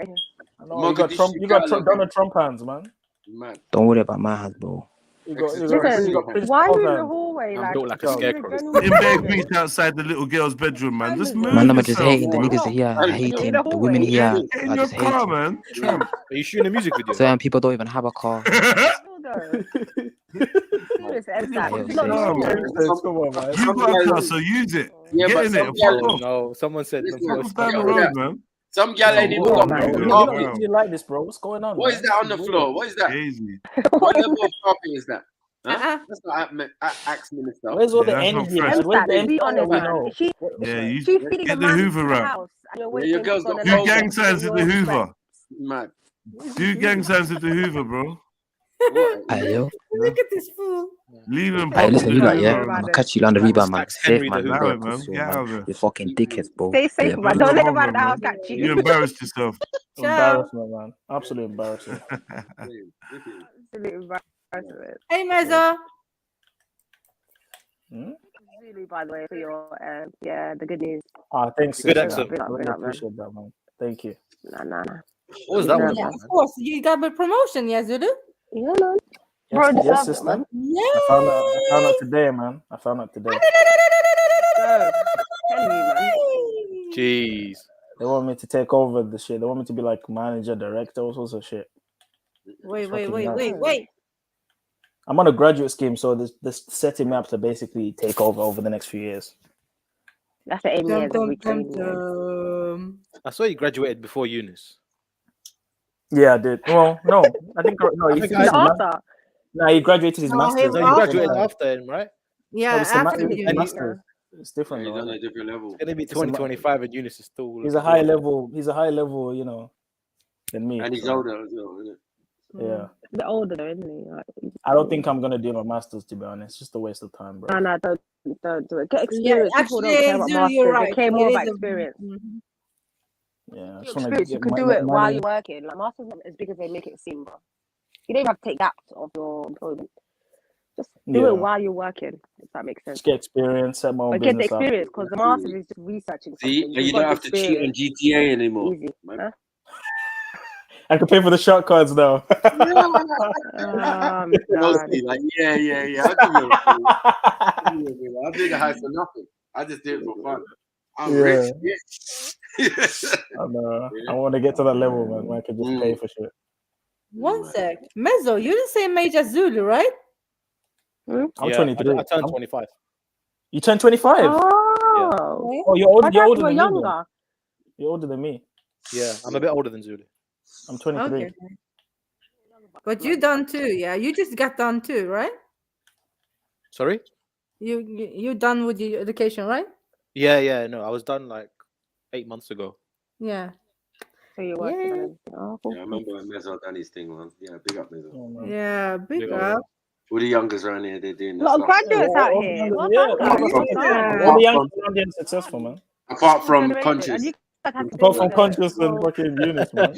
Speaker 18: No, you got Donald Trump hands, man.
Speaker 13: Man.
Speaker 4: Don't worry about my hands, bro.
Speaker 18: You got
Speaker 8: Listen,
Speaker 18: Prince
Speaker 8: why are you in
Speaker 18: Charles
Speaker 8: the
Speaker 18: hands.
Speaker 8: hallway?
Speaker 16: I'm
Speaker 8: Like,
Speaker 16: built like a scarecrow.
Speaker 2: In bed grease outside the little girl's bedroom, man. Just move
Speaker 4: Man, I'm just
Speaker 2: yourself.
Speaker 4: hating the niggas here, are hating the women here,
Speaker 2: Get in
Speaker 4: are
Speaker 2: your
Speaker 4: just
Speaker 2: car,
Speaker 4: hating.
Speaker 2: man. Tramp.
Speaker 16: Are you shooting a music video?
Speaker 4: Certain people don't even have a car.
Speaker 8: serious,
Speaker 4: Ayo,
Speaker 8: You're
Speaker 4: say,
Speaker 8: not normal.
Speaker 18: Come on, man.
Speaker 2: You got a car, so use it.
Speaker 13: Yeah,
Speaker 2: Get
Speaker 13: but
Speaker 2: in it
Speaker 13: some
Speaker 2: and
Speaker 13: gal,
Speaker 2: fuck off.
Speaker 16: No, someone said
Speaker 13: listen,
Speaker 16: no.
Speaker 2: Fuck down the
Speaker 13: yo,
Speaker 2: road,
Speaker 13: that-
Speaker 2: man.
Speaker 13: some gal ain't even got
Speaker 18: Man,
Speaker 13: no
Speaker 18: you're
Speaker 13: carpet.
Speaker 18: not like this, bro. What's going on?
Speaker 13: What is
Speaker 18: man?
Speaker 13: that on the floor? What is that?
Speaker 2: Easy.
Speaker 13: What level of carpet is that? Huh? That's not Axe Minister.
Speaker 18: Where's all
Speaker 2: Yeah,
Speaker 18: the
Speaker 2: that's not
Speaker 18: energy,
Speaker 2: fresh.
Speaker 18: man? Where's the
Speaker 8: Be
Speaker 18: energy
Speaker 8: honest,
Speaker 18: that we
Speaker 8: man.
Speaker 18: know?
Speaker 2: Yeah, you
Speaker 8: She's feeding
Speaker 2: get
Speaker 8: the
Speaker 2: the
Speaker 8: man
Speaker 2: Hoover
Speaker 8: in the
Speaker 2: out.
Speaker 8: house. And you're
Speaker 13: Yeah,
Speaker 8: waiting
Speaker 13: your girl's
Speaker 8: for
Speaker 13: got
Speaker 8: the
Speaker 2: Do
Speaker 13: both.
Speaker 2: gang signs with the Hoover.
Speaker 13: Mad.
Speaker 2: Do gang signs with the Hoover, bro.
Speaker 13: What?
Speaker 4: ayo.
Speaker 19: Look at this fool.
Speaker 2: Leave him
Speaker 4: Hey,
Speaker 2: pop
Speaker 4: listen,
Speaker 2: the
Speaker 4: you lot, yeah?
Speaker 2: Hoover.
Speaker 4: I'm gonna catch you on the rebound, man.
Speaker 16: Stacks
Speaker 4: Safe,
Speaker 16: Henry
Speaker 4: man.
Speaker 16: the
Speaker 2: Allow
Speaker 4: Bro,
Speaker 2: it, man.
Speaker 4: pussy,
Speaker 2: Get out
Speaker 4: man.
Speaker 2: of there.
Speaker 4: You fucking dickheads, bro.
Speaker 8: Stay safe,
Speaker 4: Yeah,
Speaker 8: man.
Speaker 4: bro.
Speaker 8: Don't let the
Speaker 2: Come
Speaker 8: man
Speaker 2: on,
Speaker 8: of the house
Speaker 2: man.
Speaker 8: catch you.
Speaker 2: You embarrassed yourself.
Speaker 18: Embarrassment, man. Absolute embarrassment.
Speaker 8: Absolute embarrassment.
Speaker 19: Hey, Mezzo.
Speaker 8: Really, by the way, for your the good news.
Speaker 18: Thanks.
Speaker 16: Good
Speaker 18: sister.
Speaker 16: accent.
Speaker 18: I really
Speaker 8: man.
Speaker 18: appreciate that, man. Thank you.
Speaker 8: Nah.
Speaker 16: What was that one
Speaker 19: Yeah,
Speaker 16: about,
Speaker 19: of
Speaker 16: man?
Speaker 19: course. You got a promotion, yeah, Zulu?
Speaker 8: Yeah, man.
Speaker 18: Yes,
Speaker 8: Bro,
Speaker 18: yes, sister.
Speaker 8: man.
Speaker 19: Yeah.
Speaker 18: I found out today, man. I found out today.
Speaker 8: Bro, tell me, man.
Speaker 16: Jeez.
Speaker 18: They want me to take over the shit. They want me to be like manager, director, all sorts of shit.
Speaker 19: Wait.
Speaker 18: I'm on a graduate scheme, so this setting me up to basically take over the next few years.
Speaker 8: That's the aim.
Speaker 19: Dum,
Speaker 8: Yeah,
Speaker 19: dum,
Speaker 8: the
Speaker 19: dum,
Speaker 8: aim, yeah.
Speaker 19: dum.
Speaker 16: I saw you graduated before Eunice.
Speaker 18: Yeah, I did. Well, no, I think no.
Speaker 16: I
Speaker 18: He
Speaker 16: think
Speaker 18: finished
Speaker 16: I
Speaker 18: his
Speaker 8: after.
Speaker 18: No, he graduated his
Speaker 19: No,
Speaker 18: master's.
Speaker 19: him
Speaker 16: No, you graduated after him, right?
Speaker 19: Yeah,
Speaker 18: it's
Speaker 19: after
Speaker 18: it's
Speaker 19: Eunice.
Speaker 18: master's. It's different,
Speaker 13: Yeah, he's
Speaker 18: though.
Speaker 13: on
Speaker 18: Isn't
Speaker 13: a
Speaker 18: it?
Speaker 13: different level.
Speaker 16: It's gonna be
Speaker 18: It's a
Speaker 16: 2025, and Eunice is still.
Speaker 18: He's a high level. He's a high level, you know, than me.
Speaker 13: And he's
Speaker 18: so,
Speaker 13: older as well, isn't it?
Speaker 18: Yeah.
Speaker 8: A bit older though, isn't he? Like,
Speaker 18: I don't think I'm gonna do my masters, to be honest. It's just a waste of time, bro.
Speaker 8: no, don't do it. Get
Speaker 19: Yeah,
Speaker 8: experience. People don't
Speaker 19: actually,
Speaker 8: care about
Speaker 19: Zulu,
Speaker 8: masters.
Speaker 19: you're
Speaker 8: They
Speaker 19: right.
Speaker 8: care
Speaker 19: It
Speaker 8: more
Speaker 19: is
Speaker 8: about
Speaker 19: a-
Speaker 8: experience.
Speaker 19: Mhm.
Speaker 18: Yeah, I
Speaker 8: Your
Speaker 18: just want to
Speaker 8: experience, you
Speaker 18: get
Speaker 8: can do it while
Speaker 18: money.
Speaker 8: you're working. Like masters not as big as they make it seem, bro. You don't even have to take that of your employment. Just do it while you're working, if that makes sense.
Speaker 18: Just get experience, set my own
Speaker 8: But get the
Speaker 18: business up.
Speaker 8: experience because the masters is just researching
Speaker 13: See,
Speaker 8: something.
Speaker 13: and you don't have to cheat on GTA anymore.
Speaker 8: Easy. Huh?
Speaker 18: I can pay for the shot cards now.
Speaker 13: Mostly, like, yeah. I'll give you a I'll do the house for nothing. I just do it for fun. I'm rich. Yeah.
Speaker 18: I know. I want to get to that level, man, where I can just pay for shit.
Speaker 19: One sec. Mezzo, you're the same age as Zulu, right?
Speaker 18: I'm
Speaker 16: Yeah,
Speaker 18: 23.
Speaker 16: I turned 25.
Speaker 18: You turned 25?
Speaker 8: Oh,
Speaker 18: Oh, you're older. You're older
Speaker 8: you were
Speaker 18: than me. then.
Speaker 8: younger.
Speaker 18: You're older than me.
Speaker 16: Yeah, I'm a bit older than Zulu.
Speaker 18: I'm 23.
Speaker 19: Okay. But you done too, yeah? You just got done too, right?
Speaker 16: Sorry?
Speaker 19: You done with your education, right?
Speaker 16: Yeah. No, I was done like 8 months ago.
Speaker 19: Yeah.
Speaker 8: So you're working on it.
Speaker 13: Yeah, I remember when Mezzo done his thing, man. Yeah, big up Mezzo.
Speaker 19: Yeah, big
Speaker 16: Big
Speaker 19: up.
Speaker 13: All the youngers around here, they're doing
Speaker 8: A
Speaker 13: that
Speaker 8: lot of
Speaker 13: stuff.
Speaker 8: graduates out here. Well done, guys.
Speaker 18: All the young Colombian successful, man.
Speaker 13: Apart from
Speaker 8: Generation.
Speaker 13: conscious.
Speaker 8: And you guys have to
Speaker 18: Apart
Speaker 8: do
Speaker 18: from
Speaker 8: the
Speaker 18: conscious and
Speaker 8: whole-
Speaker 18: fucking Eunice, man.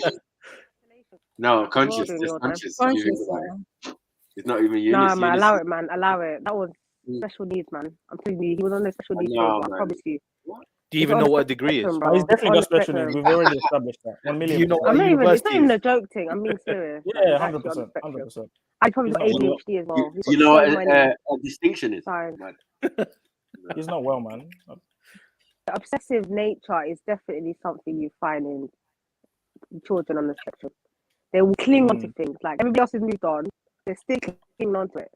Speaker 13: No, conscious,
Speaker 8: doing
Speaker 13: just
Speaker 8: your time.
Speaker 13: conscious. If you think about it. It's not even Eunice.
Speaker 8: Nah, man,
Speaker 13: Eunice
Speaker 8: allow
Speaker 13: is-
Speaker 8: it, man. Allow it. That was special needs, man. I'm telling you, he was on the special needs
Speaker 13: know,
Speaker 8: thing, but I
Speaker 13: man.
Speaker 8: promise you.
Speaker 16: Do you even know what a degree is?
Speaker 18: Oh, he's definitely
Speaker 8: On
Speaker 18: got
Speaker 8: the
Speaker 18: special
Speaker 8: spectrum.
Speaker 18: needs. We've already established that. 1 million.
Speaker 16: Do you know what
Speaker 8: I'm
Speaker 16: a
Speaker 8: not even, it's
Speaker 16: university
Speaker 8: not even
Speaker 16: is?
Speaker 8: a joke thing. I'm being serious.
Speaker 18: Yeah,
Speaker 8: He's actually on the
Speaker 18: 100%.
Speaker 8: spectrum.
Speaker 18: 100%.
Speaker 8: I probably got
Speaker 18: He's not well.
Speaker 8: ADHD as well. He's got
Speaker 13: You know what
Speaker 8: so many
Speaker 13: a distinction is?
Speaker 8: signs.
Speaker 13: Man.
Speaker 18: He's not well, man.
Speaker 8: The obsessive nature is definitely something you find in children on the spectrum. They will cling on to things. Like everybody else has moved on, they're still clinging on to it.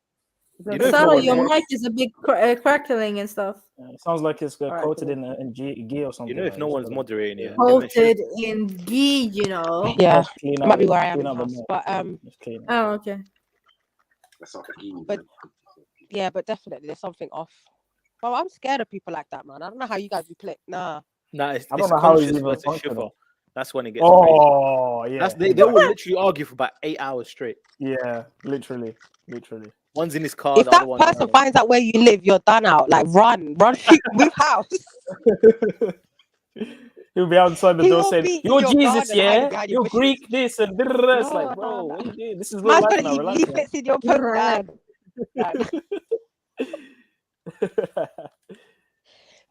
Speaker 19: Sarah, your mic is a big crackling and stuff.
Speaker 18: It sounds like it's coated in ghee or something.
Speaker 16: You know, if no one's moderating it,
Speaker 19: Coated in ghee, you know.
Speaker 11: Yeah,
Speaker 18: clean
Speaker 11: it
Speaker 18: up
Speaker 11: might be
Speaker 18: the-
Speaker 11: where I am
Speaker 18: clean
Speaker 11: in
Speaker 18: up the
Speaker 11: house,
Speaker 18: mess.
Speaker 11: but
Speaker 18: Just clean it.
Speaker 19: Oh, okay.
Speaker 13: That's not key,
Speaker 11: but
Speaker 13: man.
Speaker 11: yeah, but definitely there's something off. Well, I'm scared of people like that, man. I don't know how you guys be playing. Nah.
Speaker 16: Nah, it's
Speaker 18: I don't know how he's
Speaker 16: conscious
Speaker 18: even
Speaker 16: versus
Speaker 18: functional.
Speaker 16: shiffer. That's when it gets crazy.
Speaker 18: Oh, yeah.
Speaker 16: They will literally argue for about 8 hours straight.
Speaker 18: Yeah, literally.
Speaker 16: One's in his car,
Speaker 11: If
Speaker 16: the
Speaker 11: that
Speaker 16: other one.
Speaker 11: person finds out where you live, you're done out. Like run, move house.
Speaker 18: He'll be outside the
Speaker 11: He
Speaker 18: door
Speaker 11: will
Speaker 18: saying,
Speaker 11: be in
Speaker 18: "You're
Speaker 11: your
Speaker 18: Jesus,
Speaker 11: garden, hiding
Speaker 18: yeah?
Speaker 11: behind your
Speaker 18: You're
Speaker 11: bushes."
Speaker 18: Greek, this and that." It's
Speaker 11: No,
Speaker 18: like, bro, what are you doing? This is real
Speaker 11: man's
Speaker 18: life
Speaker 11: gonna
Speaker 18: now.
Speaker 11: leave
Speaker 18: Relax, man.
Speaker 11: leaflets in your post.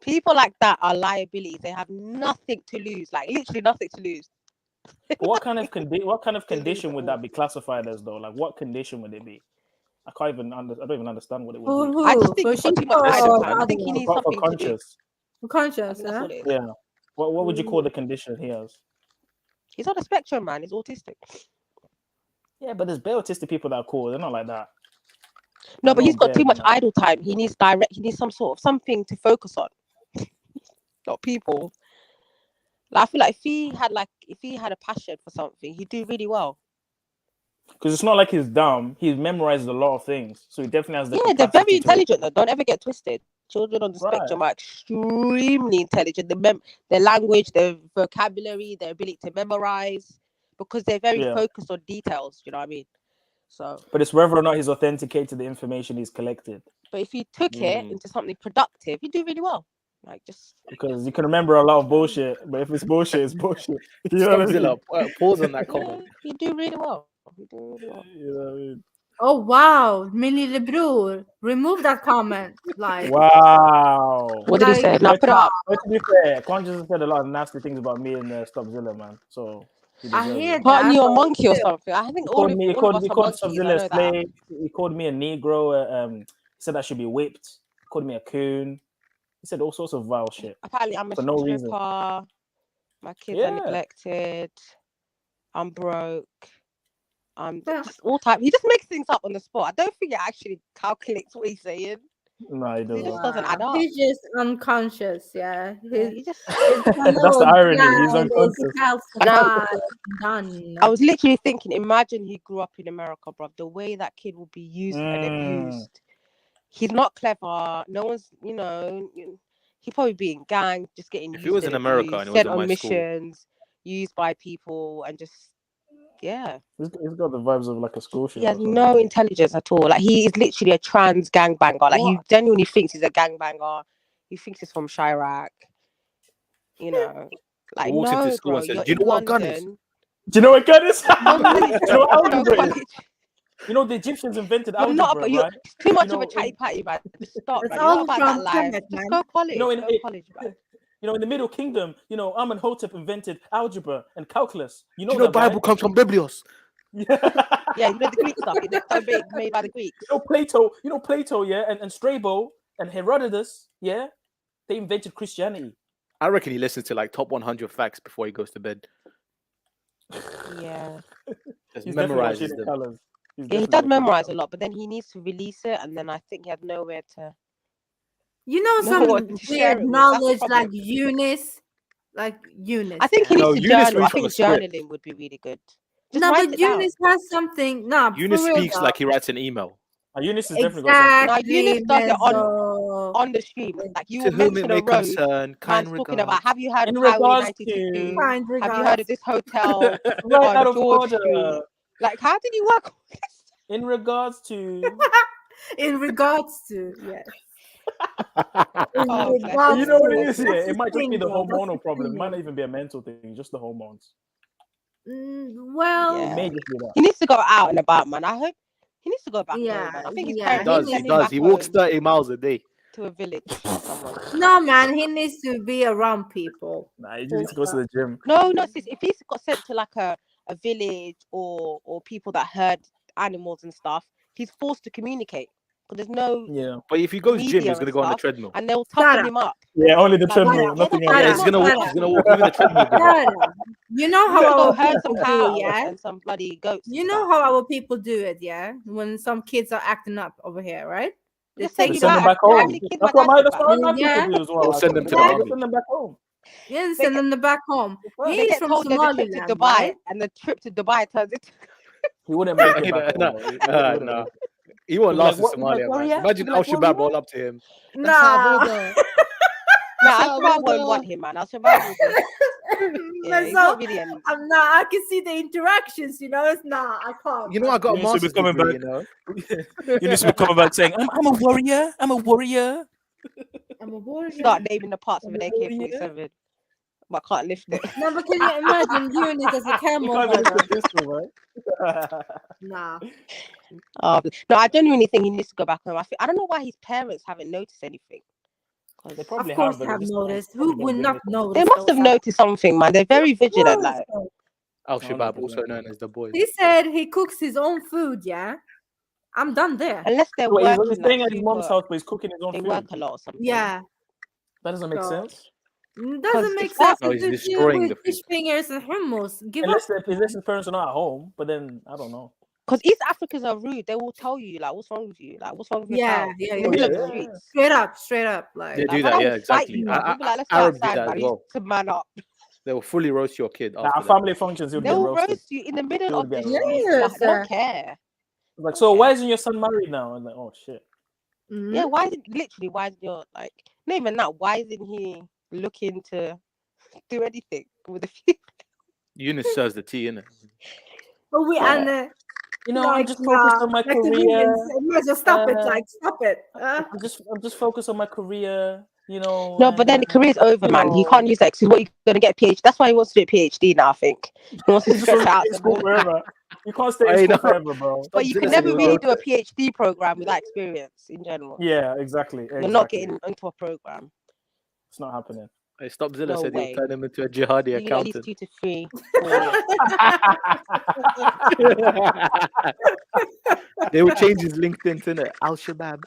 Speaker 11: People like that are liabilities. They have nothing to lose. Like literally nothing to lose.
Speaker 18: But what kind of condition would that be classified as, though? Like, what condition would it be? I can't even I don't even understand what it would be.
Speaker 11: I just think he's got too much idle time. I think he needs
Speaker 18: For
Speaker 11: something to do.
Speaker 18: conscious.
Speaker 19: Conscious,
Speaker 11: That's what it is.
Speaker 18: Yeah. What would you call the condition he has?
Speaker 11: He's on the spectrum, man. He's autistic.
Speaker 18: Yeah, but there's bare autistic people that are cool. They're not like that.
Speaker 11: No,
Speaker 18: Like,
Speaker 11: but he's
Speaker 18: not
Speaker 11: got
Speaker 18: bare,
Speaker 11: too much
Speaker 18: man.
Speaker 11: idle time. He needs some sort of something to focus on. Not people. Like, I feel like if he had a passion for something, he'd do really well.
Speaker 18: Because it's not like he's dumb. He's memorized a lot of things, so he definitely has the.
Speaker 11: Yeah, they're
Speaker 18: capacity
Speaker 11: very
Speaker 18: to-
Speaker 11: intelligent though. Don't ever get twisted. Children on the spectrum are extremely intelligent. Their language, their vocabulary, their ability to memorize, because they're very
Speaker 18: Yeah.
Speaker 11: focused on details. You know what I mean? So,
Speaker 18: But it's whether or not he's authenticated the information he's collected.
Speaker 11: but if you took it into something productive, you do really well. Like just
Speaker 18: Because you can remember a lot of bullshit, but if it's bullshit, it's bullshit. You know what I mean?
Speaker 16: Pause on that comment.
Speaker 11: You do really well. You do really well.
Speaker 18: You know what I mean?
Speaker 19: Oh wow, Mini Lebrur, remove that comment. Like
Speaker 18: Wow.
Speaker 11: What did he say? Now put it up.
Speaker 18: But to be fair, Conscious said a lot of nasty things about me and Stopzilla, man. So he
Speaker 19: I
Speaker 18: deserves
Speaker 19: hear
Speaker 18: it.
Speaker 11: Aren't you a
Speaker 19: but
Speaker 11: monkey or
Speaker 19: still.
Speaker 11: something? I think
Speaker 18: He
Speaker 11: all
Speaker 18: called
Speaker 11: of
Speaker 18: me. He
Speaker 11: us
Speaker 18: called
Speaker 11: are monkeys. I
Speaker 18: Stopzilla
Speaker 11: know
Speaker 18: a
Speaker 11: that.
Speaker 18: slave. He called me a Negro. He said I should be whipped. He called me a coon. He said all sorts of vile shit
Speaker 11: Apparently, I'm a
Speaker 18: for no
Speaker 11: stripper.
Speaker 18: reason.
Speaker 11: My kids are
Speaker 18: Yeah.
Speaker 11: neglected. I'm broke.
Speaker 8: just all type. He just makes things up on the spot. I don't think it actually calculates what he's saying.
Speaker 18: No, he
Speaker 8: It
Speaker 18: doesn't.
Speaker 8: just doesn't add up.
Speaker 19: He's just unconscious, yeah.
Speaker 8: He just
Speaker 18: That's the irony. He's unconscious.
Speaker 19: Done.
Speaker 8: I was literally thinking, imagine he grew up in America, bro. The way that kid will be used and abused. He's not clever. No one's, he'd probably be in gang, just getting
Speaker 16: If
Speaker 8: used
Speaker 16: he was
Speaker 8: and
Speaker 16: in America
Speaker 8: abused,
Speaker 16: and it was
Speaker 8: sent
Speaker 16: in
Speaker 8: on
Speaker 16: my school,
Speaker 8: missions, used by people, and just
Speaker 18: He's got the vibes of like a school show.
Speaker 8: he has no intelligence at all. Like he is literally a trans gangbanger. Like he genuinely thinks he's a gangbanger. He thinks he's from Chirac. Like
Speaker 16: he walks into
Speaker 8: no,
Speaker 16: school
Speaker 8: bro.
Speaker 16: and says,
Speaker 8: You're
Speaker 16: "Do you
Speaker 8: in
Speaker 16: know what a gun is?"
Speaker 8: London.
Speaker 18: Do you know what gun is?
Speaker 8: Do you know what algebra is?
Speaker 18: You know the Egyptians invented
Speaker 8: You're not,
Speaker 18: algebra,
Speaker 8: but you're
Speaker 18: right?
Speaker 8: too much of a chatty patty, man. Just stop,
Speaker 19: It's
Speaker 8: man. You're
Speaker 19: all
Speaker 8: not about
Speaker 19: from
Speaker 8: that life.
Speaker 19: Kemet,
Speaker 8: Just
Speaker 19: man.
Speaker 8: go college.
Speaker 18: You know,
Speaker 8: Go college, man.
Speaker 18: In the Middle Kingdom, Amenhotep invented algebra and calculus.
Speaker 16: Do you know the Bible comes from Biblios?
Speaker 8: Yeah, the Greek stuff. Made by the Greeks.
Speaker 18: Plato, yeah, and Strabo and Herodotus, yeah, they invented Christianity.
Speaker 16: I reckon he listens to like top 100 facts before he goes to bed.
Speaker 8: Yeah.
Speaker 16: Just
Speaker 18: He's
Speaker 16: memorizes
Speaker 18: definitely
Speaker 16: them.
Speaker 18: colours.
Speaker 8: Yeah, he does memorize a lot, but then he needs to release it, and then I think he has nowhere to.
Speaker 19: You know,
Speaker 8: No
Speaker 19: some
Speaker 8: one to share
Speaker 19: weird
Speaker 8: it with. That's the
Speaker 19: knowledge
Speaker 8: problem.
Speaker 19: like Eunice.
Speaker 8: I think he needs to
Speaker 16: Eunice
Speaker 8: journal. I
Speaker 16: reads from
Speaker 8: think
Speaker 16: a script.
Speaker 8: journaling would be really good. Just
Speaker 19: No,
Speaker 8: write
Speaker 19: but
Speaker 8: it down.
Speaker 19: Eunice has something. Nah,
Speaker 16: Eunice
Speaker 19: for real
Speaker 16: speaks
Speaker 19: though.
Speaker 16: like he writes an email.
Speaker 18: Eunice has definitely got something.
Speaker 8: No, Eunice does it
Speaker 19: Mezzo.
Speaker 8: on the stream. Like you
Speaker 16: To
Speaker 8: will
Speaker 16: whom it
Speaker 8: mention a
Speaker 16: may
Speaker 8: road.
Speaker 16: concern,
Speaker 8: Man's
Speaker 16: kind
Speaker 8: talking about.
Speaker 16: regards.
Speaker 8: Have you heard
Speaker 18: In
Speaker 8: of Highway
Speaker 18: regards
Speaker 8: 92?
Speaker 18: to-
Speaker 19: Kind
Speaker 8: Have you
Speaker 19: regards.
Speaker 8: heard of this hotel
Speaker 18: Right out
Speaker 8: on
Speaker 18: of
Speaker 8: George
Speaker 18: order.
Speaker 8: Street? Like, how did you work?
Speaker 18: In regards to,
Speaker 19: In regards to, yes.
Speaker 8: Oh,
Speaker 18: you know what it is?
Speaker 19: That's
Speaker 18: Yeah, it
Speaker 19: the
Speaker 18: might just be
Speaker 19: thing,
Speaker 18: the
Speaker 19: though. That's
Speaker 18: hormonal
Speaker 19: the
Speaker 18: problem. It
Speaker 19: thing,
Speaker 18: might
Speaker 19: though.
Speaker 18: not even be a mental thing, just the hormones.
Speaker 19: Well,
Speaker 18: It
Speaker 8: Yeah.
Speaker 18: may just be that.
Speaker 8: He needs to go out and about, man. I hope he needs to go back
Speaker 19: Yeah,
Speaker 8: home, man. I think his
Speaker 19: yeah,
Speaker 8: parents
Speaker 16: He
Speaker 8: need
Speaker 16: does.
Speaker 8: to
Speaker 16: He
Speaker 8: send him
Speaker 16: does.
Speaker 8: back
Speaker 16: He walks
Speaker 8: home
Speaker 16: 30 miles a day.
Speaker 8: to a village. Someone.
Speaker 19: no, man, he needs to be around people.
Speaker 18: Nah, you just need to go to the gym.
Speaker 8: No, sis, if he's got sent to like a village or people that herd animals and stuff, he's forced to communicate. Because there's no
Speaker 18: Yeah.
Speaker 16: But if he goes gym,
Speaker 8: media
Speaker 16: he's gonna
Speaker 8: and
Speaker 16: go on the
Speaker 8: stuff,
Speaker 16: treadmill.
Speaker 8: and they'll toughen
Speaker 19: Shut
Speaker 8: him up.
Speaker 18: Yeah, only the
Speaker 8: Like,
Speaker 18: treadmill,
Speaker 8: yeah,
Speaker 18: nothing
Speaker 8: yeah,
Speaker 18: else.
Speaker 16: Yeah,
Speaker 19: Shut
Speaker 16: he's
Speaker 19: up,
Speaker 16: gonna walk.
Speaker 19: shut
Speaker 16: He's gonna walk. Even the treadmill. Give up.
Speaker 19: Shut up. You know
Speaker 8: You
Speaker 19: how
Speaker 8: gotta go
Speaker 19: our
Speaker 8: herd some
Speaker 19: people do
Speaker 8: cows
Speaker 19: it, yeah?
Speaker 8: and some bloody goats.
Speaker 19: You know how our people do it, yeah? When some kids are acting up over here, right? They
Speaker 8: Just
Speaker 19: take
Speaker 8: take
Speaker 18: They
Speaker 8: it
Speaker 18: send them
Speaker 8: back.
Speaker 18: back
Speaker 8: How
Speaker 18: home.
Speaker 8: many kids
Speaker 18: That's
Speaker 8: my
Speaker 18: what
Speaker 8: dad
Speaker 18: my
Speaker 8: took back?
Speaker 19: Yeah.
Speaker 18: people do as well.
Speaker 16: Or send them to the
Speaker 19: Yeah.
Speaker 16: army.
Speaker 18: Send them back home.
Speaker 19: Yeah, send them back home.
Speaker 8: They
Speaker 19: He's
Speaker 8: get
Speaker 19: from
Speaker 8: told there's a trip to
Speaker 19: Somaliland,
Speaker 8: Dubai,
Speaker 19: right?
Speaker 8: and the trip to Dubai turns into.
Speaker 18: He wouldn't make it back
Speaker 16: No,
Speaker 18: home. Though. He wouldn't
Speaker 16: no.
Speaker 18: make it.
Speaker 16: He won't
Speaker 18: He'd be
Speaker 16: last
Speaker 18: like,
Speaker 16: in
Speaker 18: what? He'd be like,
Speaker 16: Somalia, man.
Speaker 18: warrior?
Speaker 16: Imagine
Speaker 18: He'd be
Speaker 16: Al
Speaker 18: like,
Speaker 16: Shabaab
Speaker 18: warrior?
Speaker 16: all up to him.
Speaker 19: Nah.
Speaker 8: Nah, Al Shabaab won't want him, man. Al Shabaab will just. Yeah, he's
Speaker 19: So,
Speaker 8: not really an.
Speaker 19: I'm not. I can see the interactions. It's not. I can't.
Speaker 16: You know, I got a
Speaker 18: You need to be
Speaker 16: master's
Speaker 18: coming
Speaker 16: degree.
Speaker 18: back.
Speaker 16: You know.
Speaker 18: You need to be coming back saying, I'm a warrior. I'm a warrior.
Speaker 19: I'm a warrior.
Speaker 8: Start naming the parts of an AK-47, but I can't lift it.
Speaker 19: No, but can you imagine Eunice as a
Speaker 18: You
Speaker 19: camel
Speaker 18: can't even lift
Speaker 19: driver?
Speaker 18: the pistol, right?
Speaker 19: Nah.
Speaker 8: No, I genuinely think he needs to go back home. I don't know why his parents haven't noticed anything.
Speaker 18: They
Speaker 19: Of
Speaker 18: probably
Speaker 19: course,
Speaker 18: have, but
Speaker 19: have
Speaker 18: they just
Speaker 19: noticed.
Speaker 18: probably
Speaker 19: Who
Speaker 18: don't
Speaker 19: would
Speaker 18: do
Speaker 19: not
Speaker 18: anything.
Speaker 19: notice?
Speaker 8: They must have noticed something, man. They're very vigilant. Like,
Speaker 16: Al Shabaab,
Speaker 18: 100%.
Speaker 16: also known as the boys.
Speaker 19: He said he cooks his own food. Yeah, I'm done there.
Speaker 8: unless they're
Speaker 18: Wait, he's
Speaker 8: working,
Speaker 18: staying
Speaker 8: like,
Speaker 18: at his mom's
Speaker 8: super,
Speaker 18: house, but he's cooking his own
Speaker 8: they
Speaker 18: food.
Speaker 8: work a lot or something.
Speaker 19: Yeah,
Speaker 18: That doesn't make
Speaker 19: So-
Speaker 18: sense.
Speaker 19: doesn't make
Speaker 8: it's
Speaker 19: sense.
Speaker 16: No, he's
Speaker 19: to
Speaker 16: destroying
Speaker 19: with
Speaker 16: the
Speaker 19: fish
Speaker 16: food.
Speaker 19: fingers and hummus. Give up.
Speaker 18: Unless his parents are not at home, but then I don't know.
Speaker 8: Because East Africans are rude. They will tell you, like, what's wrong with you? Like, what's wrong with your
Speaker 19: Yeah,
Speaker 8: child?
Speaker 19: yeah,
Speaker 8: In
Speaker 19: yeah,
Speaker 8: the middle of
Speaker 18: yeah,
Speaker 8: the
Speaker 18: yeah.
Speaker 8: streets.
Speaker 19: Straight up, like.
Speaker 16: They do
Speaker 8: man, I
Speaker 16: that,
Speaker 8: will
Speaker 16: yeah,
Speaker 8: fight
Speaker 16: exactly.
Speaker 8: you, man. They'll be like, let's go
Speaker 16: Arabs do
Speaker 8: outside,
Speaker 16: that
Speaker 8: man.
Speaker 16: as
Speaker 8: You
Speaker 16: well.
Speaker 8: need to man up.
Speaker 16: They will fully roast your kid
Speaker 18: Nah,
Speaker 16: after
Speaker 18: at
Speaker 16: that.
Speaker 18: family functions, he'll
Speaker 8: They
Speaker 18: get
Speaker 8: will
Speaker 18: roasted.
Speaker 8: roast you in the middle
Speaker 18: He would
Speaker 8: of the
Speaker 18: get
Speaker 8: streets.
Speaker 18: roasted.
Speaker 8: Like, they don't care.
Speaker 18: Like, so why isn't your son married now? And like, oh shit.
Speaker 19: Mhm.
Speaker 8: Yeah, why isn't your, like, not even that, why isn't he looking to do anything with the future?
Speaker 16: Eunice serves the tea, innit?
Speaker 19: But we
Speaker 8: Yeah.
Speaker 19: and
Speaker 18: You know, I'm just focused on my career.
Speaker 19: Stop it, like stop it.
Speaker 18: I'm just focused on my career. You know.
Speaker 8: No, but then the career's over,
Speaker 18: you
Speaker 8: man. He
Speaker 18: know.
Speaker 8: can't use that excuse. What, you gonna get a PhD? That's why he wants to do a PhD now, I think. He wants to
Speaker 18: He just
Speaker 8: stretch
Speaker 18: wants to
Speaker 8: out
Speaker 18: stay in
Speaker 8: the
Speaker 18: school
Speaker 8: ball.
Speaker 18: forever. You can't stay
Speaker 16: I
Speaker 18: in school
Speaker 16: know.
Speaker 18: forever, bro.
Speaker 8: But you can never really do a PhD program without experience in general.
Speaker 18: Yeah, exactly.
Speaker 8: You're not getting into a program.
Speaker 18: It's not happening.
Speaker 16: Hey, Stopzilla
Speaker 8: No
Speaker 16: said
Speaker 8: way.
Speaker 16: he'll turn him into a jihadi
Speaker 8: You need at least
Speaker 16: accountant.
Speaker 8: 2 to 3.
Speaker 16: They will change his LinkedIn to it. Al Shabaab.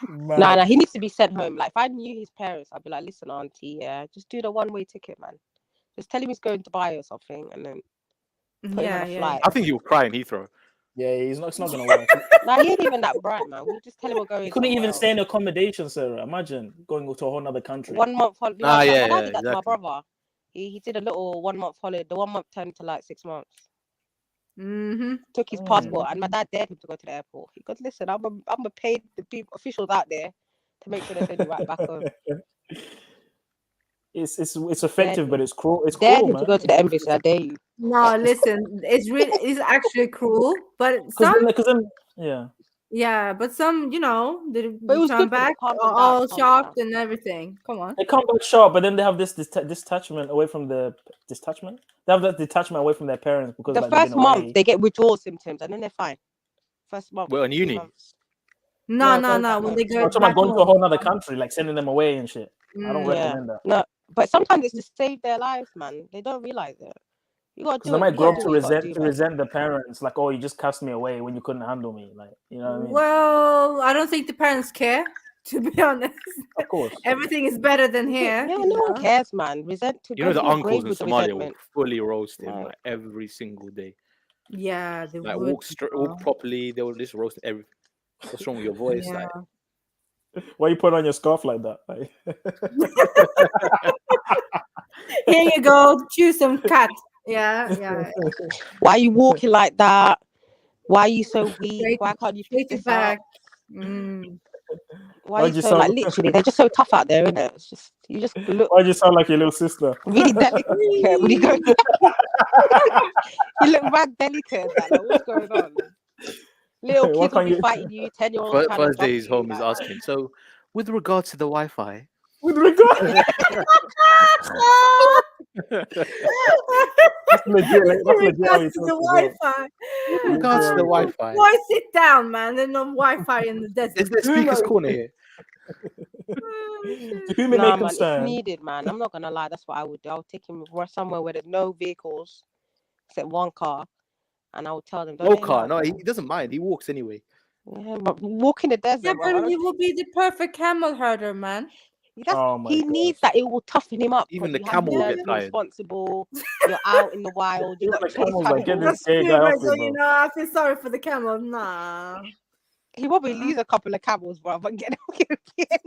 Speaker 8: No, he needs to be sent home. Like, if I knew his parents, I'd be like, listen, auntie, yeah, just do the one-way ticket, man. Just tell him he's going to Dubai or something, and then
Speaker 19: Mm,
Speaker 16: Put him on
Speaker 19: yeah,
Speaker 16: a
Speaker 19: yeah,
Speaker 16: flight. I think he was crying Heathrow.
Speaker 18: Yeah, it's not gonna work.
Speaker 5: Nah, he ain't even that bright, man. We just tell him we're
Speaker 18: He
Speaker 5: going
Speaker 18: couldn't
Speaker 5: somewhere
Speaker 18: even
Speaker 5: else.
Speaker 18: stay in accommodation, Sarah. Imagine going to a whole other country.
Speaker 5: 1 month holiday.
Speaker 16: Ah,
Speaker 5: my
Speaker 16: yeah,
Speaker 5: dad
Speaker 16: yeah,
Speaker 5: did that to my
Speaker 16: exactly.
Speaker 5: brother. He did a little 1 month holiday. The 1 month turned to like 6 months.
Speaker 19: Mm-hmm.
Speaker 5: Took his passport, and my dad dared him to go to the airport. He goes, "Listen, I'm a paid the people officials out there to make sure they send you right back home."
Speaker 18: It's effective, but it's cruel. It's
Speaker 5: Dared
Speaker 18: cruel,
Speaker 5: him
Speaker 18: man.
Speaker 5: to go to the embassy. I dare you.
Speaker 19: No, listen, it's actually cruel, but
Speaker 18: Because then, yeah.
Speaker 19: yeah, but some, you know, they
Speaker 5: But it was
Speaker 19: return
Speaker 5: good for them.
Speaker 19: back
Speaker 5: Calm them down,
Speaker 19: all
Speaker 5: calm them
Speaker 19: shocked
Speaker 5: down.
Speaker 19: and everything. Come on.
Speaker 18: They come back sharp, but then they have this detachment away from the detachment. They have that detachment away from their parents because
Speaker 5: The
Speaker 18: like they've
Speaker 5: first
Speaker 18: been
Speaker 5: month
Speaker 18: away.
Speaker 5: they get withdrawal symptoms, and then they're fine. First month.
Speaker 16: Well, on
Speaker 5: 3
Speaker 16: uni.
Speaker 5: months.
Speaker 19: No. When they
Speaker 18: I'm
Speaker 19: go
Speaker 18: talking
Speaker 19: back
Speaker 18: about going to a
Speaker 19: home.
Speaker 18: whole other country, like sending them away and shit. I don't
Speaker 19: Mm.
Speaker 5: Yeah.
Speaker 18: recommend that.
Speaker 5: No, but sometimes it's to save their lives, man. They don't realize it. You gotta
Speaker 18: Because
Speaker 5: do
Speaker 18: they
Speaker 5: it.
Speaker 18: might
Speaker 5: You
Speaker 18: grow
Speaker 5: gotta
Speaker 18: up
Speaker 5: do
Speaker 18: to
Speaker 5: what you gotta do, man.
Speaker 18: resent the parents, like, oh, you just cast me away when you couldn't handle me, like, you know what I mean?
Speaker 19: Well, I don't think the parents care, to be honest.
Speaker 18: Of course.
Speaker 19: Everything is better than here.
Speaker 5: Yeah,
Speaker 19: you
Speaker 5: no one
Speaker 19: know?
Speaker 5: cares, man.
Speaker 16: You know, the
Speaker 5: There's no
Speaker 16: uncles
Speaker 5: grave
Speaker 16: in
Speaker 5: with
Speaker 16: Somalia will
Speaker 5: resentment.
Speaker 16: fully roast him
Speaker 5: Right.
Speaker 16: like every single day.
Speaker 19: Yeah, they
Speaker 16: Like
Speaker 19: would.
Speaker 16: walk properly. They will just roast everything. What's wrong with your voice?
Speaker 19: Yeah.
Speaker 16: Like,
Speaker 18: Why you put on your scarf like that? Like...
Speaker 19: Here you go. Choose some cat. Yeah.
Speaker 5: Why are you walking like that? Why are you so weak?
Speaker 19: Straight-
Speaker 5: Why can't you
Speaker 19: straight
Speaker 5: pick
Speaker 19: it
Speaker 5: this up?
Speaker 19: back. Mm.
Speaker 5: Why are you so like literally? They're just so tough out there, isn't it? It's just you just look
Speaker 18: Why do you sound like your little sister?
Speaker 5: really delicate when you go. You look mad delicate. Like what's going on? Little
Speaker 18: Why
Speaker 5: kids will
Speaker 18: can't
Speaker 5: be
Speaker 18: you-
Speaker 5: fighting you. 10-year-olds trying to
Speaker 16: first day
Speaker 5: bump
Speaker 16: he's
Speaker 5: you.
Speaker 16: home, he's
Speaker 5: Like,
Speaker 16: asking. So, with regards to the Wi-Fi,
Speaker 18: With regard, that's legit. Like, that's legit how he
Speaker 19: Regards to the
Speaker 18: talks as well.
Speaker 19: Wi-Fi.
Speaker 16: with regards to the Wi-Fi,
Speaker 19: Boy, sit down, man. There's no Wi-Fi in the desert.
Speaker 16: is there speakers corner here?
Speaker 18: To whom it may
Speaker 5: nah, man, it's
Speaker 18: concern.
Speaker 5: needed, man. I'm not gonna lie. That's what I would do. I would take him somewhere where there's no vehicles except one car, and I would tell them, "Don't
Speaker 16: No
Speaker 5: let him
Speaker 16: car.
Speaker 5: out
Speaker 16: No,
Speaker 5: there."
Speaker 16: he doesn't mind. He walks anyway.
Speaker 5: Yeah, but walk in the desert,
Speaker 19: Yeah,
Speaker 5: bro. I
Speaker 19: but
Speaker 5: don't
Speaker 19: he will be the perfect camel herder, man.
Speaker 18: Oh my
Speaker 5: he
Speaker 18: God.
Speaker 5: needs that. It will toughen him up.
Speaker 16: Even the
Speaker 5: You have to
Speaker 16: camel will
Speaker 5: learn
Speaker 16: get
Speaker 5: to be
Speaker 16: tired.
Speaker 5: responsible. You're out in the wild. You got to
Speaker 18: The
Speaker 5: chase
Speaker 18: camel's like, get
Speaker 5: animals.
Speaker 18: this gay guy off
Speaker 19: So,
Speaker 18: me,
Speaker 19: you
Speaker 18: bro.
Speaker 19: know, I feel sorry for the camel. Nah.
Speaker 5: He probably lose a couple of camels, bro, but get him again.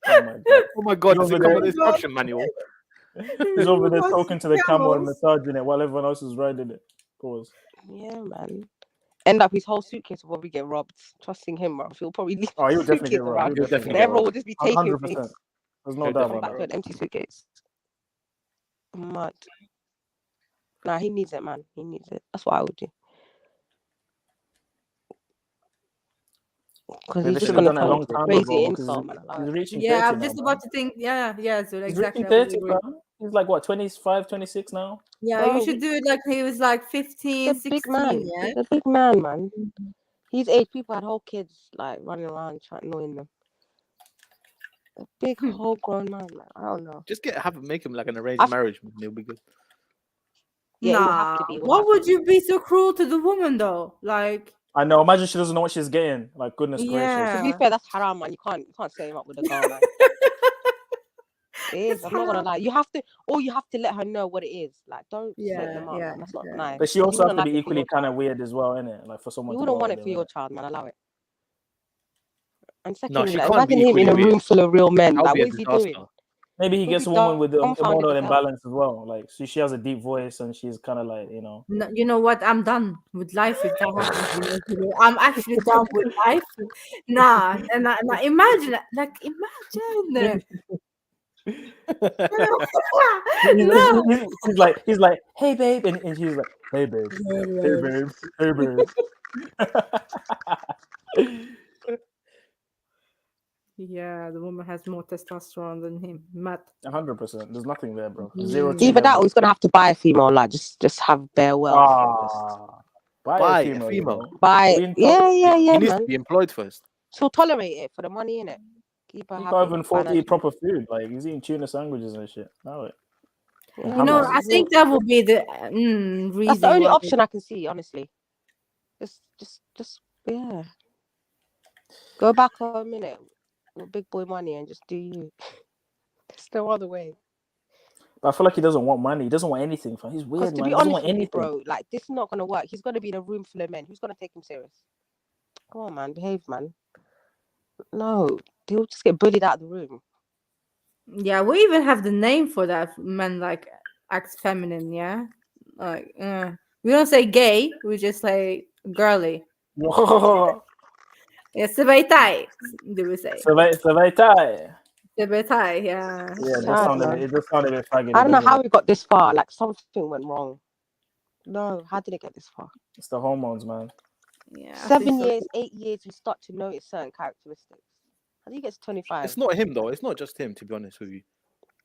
Speaker 18: Oh my God.
Speaker 16: Oh my God!
Speaker 18: He's
Speaker 16: Does it
Speaker 18: over
Speaker 16: come
Speaker 18: there.
Speaker 16: with the instruction manual?
Speaker 18: He's over there
Speaker 19: Wants
Speaker 18: talking to the camel and
Speaker 19: camels.
Speaker 18: massaging it while everyone else is riding it. Pause.
Speaker 5: Yeah, man. End up his whole suitcase will probably get robbed. Trusting him, bro. He'll probably leave
Speaker 18: Oh, he'll
Speaker 5: his
Speaker 18: definitely
Speaker 5: suitcase
Speaker 18: get robbed.
Speaker 5: around.
Speaker 18: He'll
Speaker 16: definitely
Speaker 5: And
Speaker 16: get
Speaker 5: everyone
Speaker 16: robbed.
Speaker 5: will just be taking
Speaker 18: 100%.
Speaker 5: things.
Speaker 18: There's no
Speaker 16: He'll
Speaker 18: doubt
Speaker 5: Come
Speaker 18: about
Speaker 5: back
Speaker 18: that.
Speaker 5: with an empty suitcase. Mad. Nah, he needs it, man. He needs it. That's what I would do. Because
Speaker 18: They
Speaker 5: he's
Speaker 18: should
Speaker 5: just
Speaker 18: have
Speaker 5: gonna
Speaker 18: done it a
Speaker 5: turn
Speaker 18: long
Speaker 5: into a
Speaker 18: time
Speaker 5: crazy
Speaker 18: ago because
Speaker 5: insult, man.
Speaker 18: he's reaching
Speaker 19: Yeah,
Speaker 18: 30
Speaker 19: I'm
Speaker 18: now,
Speaker 19: just
Speaker 18: man.
Speaker 19: about to think. Yeah, so
Speaker 18: He's
Speaker 19: exactly.
Speaker 18: reaching
Speaker 19: I would
Speaker 18: 30,
Speaker 19: agree.
Speaker 18: fam. He's like, what, 25, 26 now?
Speaker 19: Yeah,
Speaker 5: Bro,
Speaker 19: you should do it like he was like 15,
Speaker 5: he's a big
Speaker 19: 16,
Speaker 5: man.
Speaker 19: yeah?
Speaker 5: He's a big man, man. His age, people had whole kids like running around trying annoying them. A big whole grown man. I don't know.
Speaker 16: Just make him like an arranged marriage, man. It'll be good.
Speaker 5: Yeah, it would have
Speaker 19: Nah.
Speaker 5: to be.
Speaker 19: Why would you be so cruel to the woman though? Like,
Speaker 18: I know. Imagine she doesn't know what she's getting. Like, goodness gracious.
Speaker 5: To be
Speaker 19: yeah.
Speaker 5: fair, that's haram, man. You can't set him up with a girl, man. It is. I'm not gonna lie. You have to let her know what it is. Like, don't set them up, man. That's not nice.
Speaker 18: But she
Speaker 5: You
Speaker 18: also has
Speaker 5: wouldn't
Speaker 18: to
Speaker 5: like
Speaker 18: be
Speaker 5: it for your
Speaker 18: equally kind of
Speaker 5: child.
Speaker 18: weird as well, innit? Like, for someone
Speaker 5: You
Speaker 18: to
Speaker 5: wouldn't
Speaker 18: go
Speaker 5: want
Speaker 18: out
Speaker 5: it for
Speaker 18: there.
Speaker 5: your child, man. Allow it. And
Speaker 16: No,
Speaker 5: secondly,
Speaker 16: she
Speaker 5: like,
Speaker 16: can't be
Speaker 5: imagine him in
Speaker 16: equally
Speaker 5: a
Speaker 16: weird.
Speaker 5: room full of real men.
Speaker 16: That'll
Speaker 5: Like,
Speaker 16: be a
Speaker 5: what is he doing?
Speaker 16: disaster.
Speaker 18: Maybe he
Speaker 5: He'll
Speaker 18: gets
Speaker 5: be
Speaker 18: a woman with the
Speaker 5: dumbfounded
Speaker 18: hormonal
Speaker 5: as hell.
Speaker 18: imbalance as well. Like, she has a deep voice and she's kind of like, you know.
Speaker 19: No, you know what? I'm done with life if that happens. You know? I'm actually done with life. Nah, and imagine, like, imagine. No.
Speaker 18: He's like, hey babe, and she's like, hey babe, hey babe, hey babe.
Speaker 19: Yeah, the woman has more testosterone than him. Mad.
Speaker 18: 100%. There's nothing there, bro.
Speaker 19: Mm.
Speaker 18: 0 to
Speaker 5: Either that, or
Speaker 18: 11.
Speaker 5: he's gonna have to buy a female. Like, just have bare wealth.
Speaker 18: Buy a female. You know?
Speaker 5: Buy. Yeah,
Speaker 16: He needs
Speaker 5: man.
Speaker 16: to be employed first.
Speaker 5: She'll tolerate it for the money, innit? Keep her
Speaker 18: He
Speaker 5: happy.
Speaker 18: can't even afford to eat
Speaker 5: financially.
Speaker 18: proper food. Like, he's eating tuna sandwiches and shit. No,
Speaker 5: Yeah,
Speaker 19: You know,
Speaker 5: man.
Speaker 19: I think that would be the reason.
Speaker 5: That's the only
Speaker 19: why-
Speaker 5: option I can see, honestly. Just yeah. Go back a minute with big boy money and just do you. There's no other way.
Speaker 18: But I feel like he doesn't want money. He doesn't want anything. Fam. He's
Speaker 5: Because
Speaker 18: weird,
Speaker 5: to
Speaker 18: man.
Speaker 5: be
Speaker 18: He doesn't
Speaker 5: honest
Speaker 18: want
Speaker 5: with you,
Speaker 18: anything.
Speaker 5: bro, like this is not gonna work. He's gonna be in a room full of men. Who's gonna take him serious? Come on, man, behave, man. No, he'll just get bullied out of the room.
Speaker 19: Yeah, we even have the name for that. Men like act feminine. Yeah, like we don't say gay. We just say girly. Yeah, sebaitai, do we say?
Speaker 18: Sebaitai.
Speaker 19: Sebaitai, yeah.
Speaker 18: Yeah,
Speaker 5: Sad,
Speaker 18: it just sounded a bit faggot.
Speaker 5: I don't know how we got this far. Like something went wrong. No, how did it get this far?
Speaker 18: It's the hormones, man.
Speaker 19: Yeah.
Speaker 5: 7 years, 8 years, we start to notice certain characteristics. How do you get to 25?
Speaker 16: It's not him though. It's not just him. To be honest with you,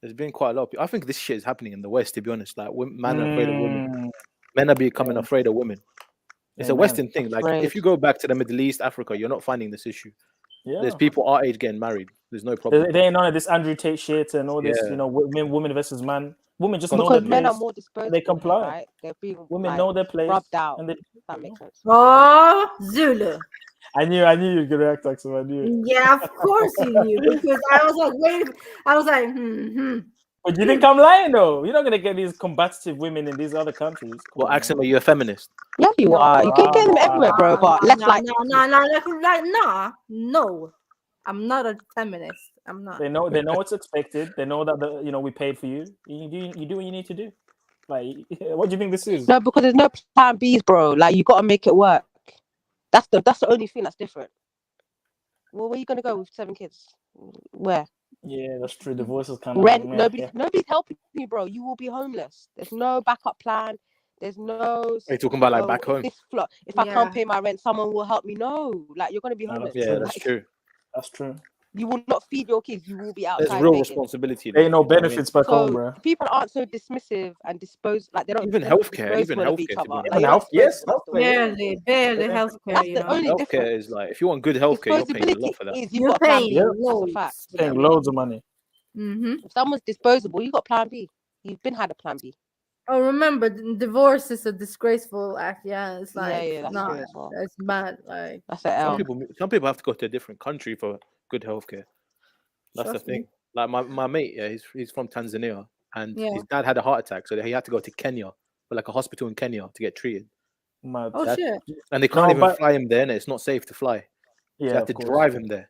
Speaker 16: there's been quite a lot of people. I think this shit is happening in the West. To be honest, like men are afraid of women. Men are becoming afraid of women. It's a Western thing. Like if you go back to the Middle East, Africa, you're not finding this issue.
Speaker 18: Yeah.
Speaker 16: There's people our age getting married. There's no problem.
Speaker 18: There ain't none of this Andrew Tate shit and all this,
Speaker 16: Yeah.
Speaker 18: you know, women versus man. Women just know
Speaker 5: Because
Speaker 18: their
Speaker 5: men
Speaker 18: place.
Speaker 5: are more disposable,
Speaker 18: They comply.
Speaker 5: right? They're being
Speaker 18: Women
Speaker 5: like,
Speaker 18: know their place.
Speaker 5: rubbed out.
Speaker 18: And they,
Speaker 5: that makes sense.
Speaker 19: Oh, Zulu.
Speaker 18: I knew you'd get react, Axel. I knew it.
Speaker 19: Yeah, of course you knew, because I was like, wait, I was like,
Speaker 18: But you think I'm lying though? You're not gonna get these combative women in these other countries.
Speaker 16: Well, Axel, are you a feminist?
Speaker 5: Yeah, you are. You can get them everywhere, bro. But let's
Speaker 19: no. I'm not a feminist. I'm not.
Speaker 18: They know what's expected. They know that we paid for you. You do what you need to do. Like, what do you think this is?
Speaker 5: No, because there's no plan Bs, bro. Like you gotta make it work. That's the only thing that's different. Well, where are you gonna go with 7 kids? Where?
Speaker 18: Yeah, that's true. Divorce is kind of
Speaker 5: Rent.
Speaker 18: like,
Speaker 5: Nobody's helping you, bro. You will be homeless. There's no backup plan. There's no.
Speaker 16: Are you talking about like back home?
Speaker 5: If I can't pay my rent, someone will help me. No, like you're gonna be homeless.
Speaker 16: Yeah, that's true.
Speaker 18: That's true.
Speaker 5: You will not feed your kids. You will be outside.
Speaker 16: There's real
Speaker 5: begging.
Speaker 16: responsibility.
Speaker 18: There ain't no benefits back home, bro.
Speaker 5: People aren't so dismissive and dispose. Like they don't
Speaker 16: even healthcare. Even
Speaker 5: healthcare.
Speaker 18: Yes,
Speaker 19: barely healthcare.
Speaker 5: That's the only
Speaker 16: healthcare
Speaker 5: difference.
Speaker 16: is like if you want good healthcare, you're paying a lot for that.
Speaker 5: You're paying
Speaker 19: loads.
Speaker 5: That's a fact.
Speaker 18: Paying loads of money.
Speaker 5: If someone's disposable, you got plan B. You've been had a plan B.
Speaker 19: Oh, remember, divorce is a disgraceful act. Yeah, it's like
Speaker 5: that's
Speaker 19: not.
Speaker 5: true as well.
Speaker 19: It's bad. Like
Speaker 5: that's an L.
Speaker 16: Some people have to go to a different country for good healthcare. That's the thing. Like my mate, he's from Tanzania, and his dad had a heart attack, so he had to go to Kenya, for like a hospital in Kenya to get treated.
Speaker 19: Shit!
Speaker 16: And they can't even fly him there, and it's not safe to fly.
Speaker 18: Yeah,
Speaker 16: so they have to drive him there.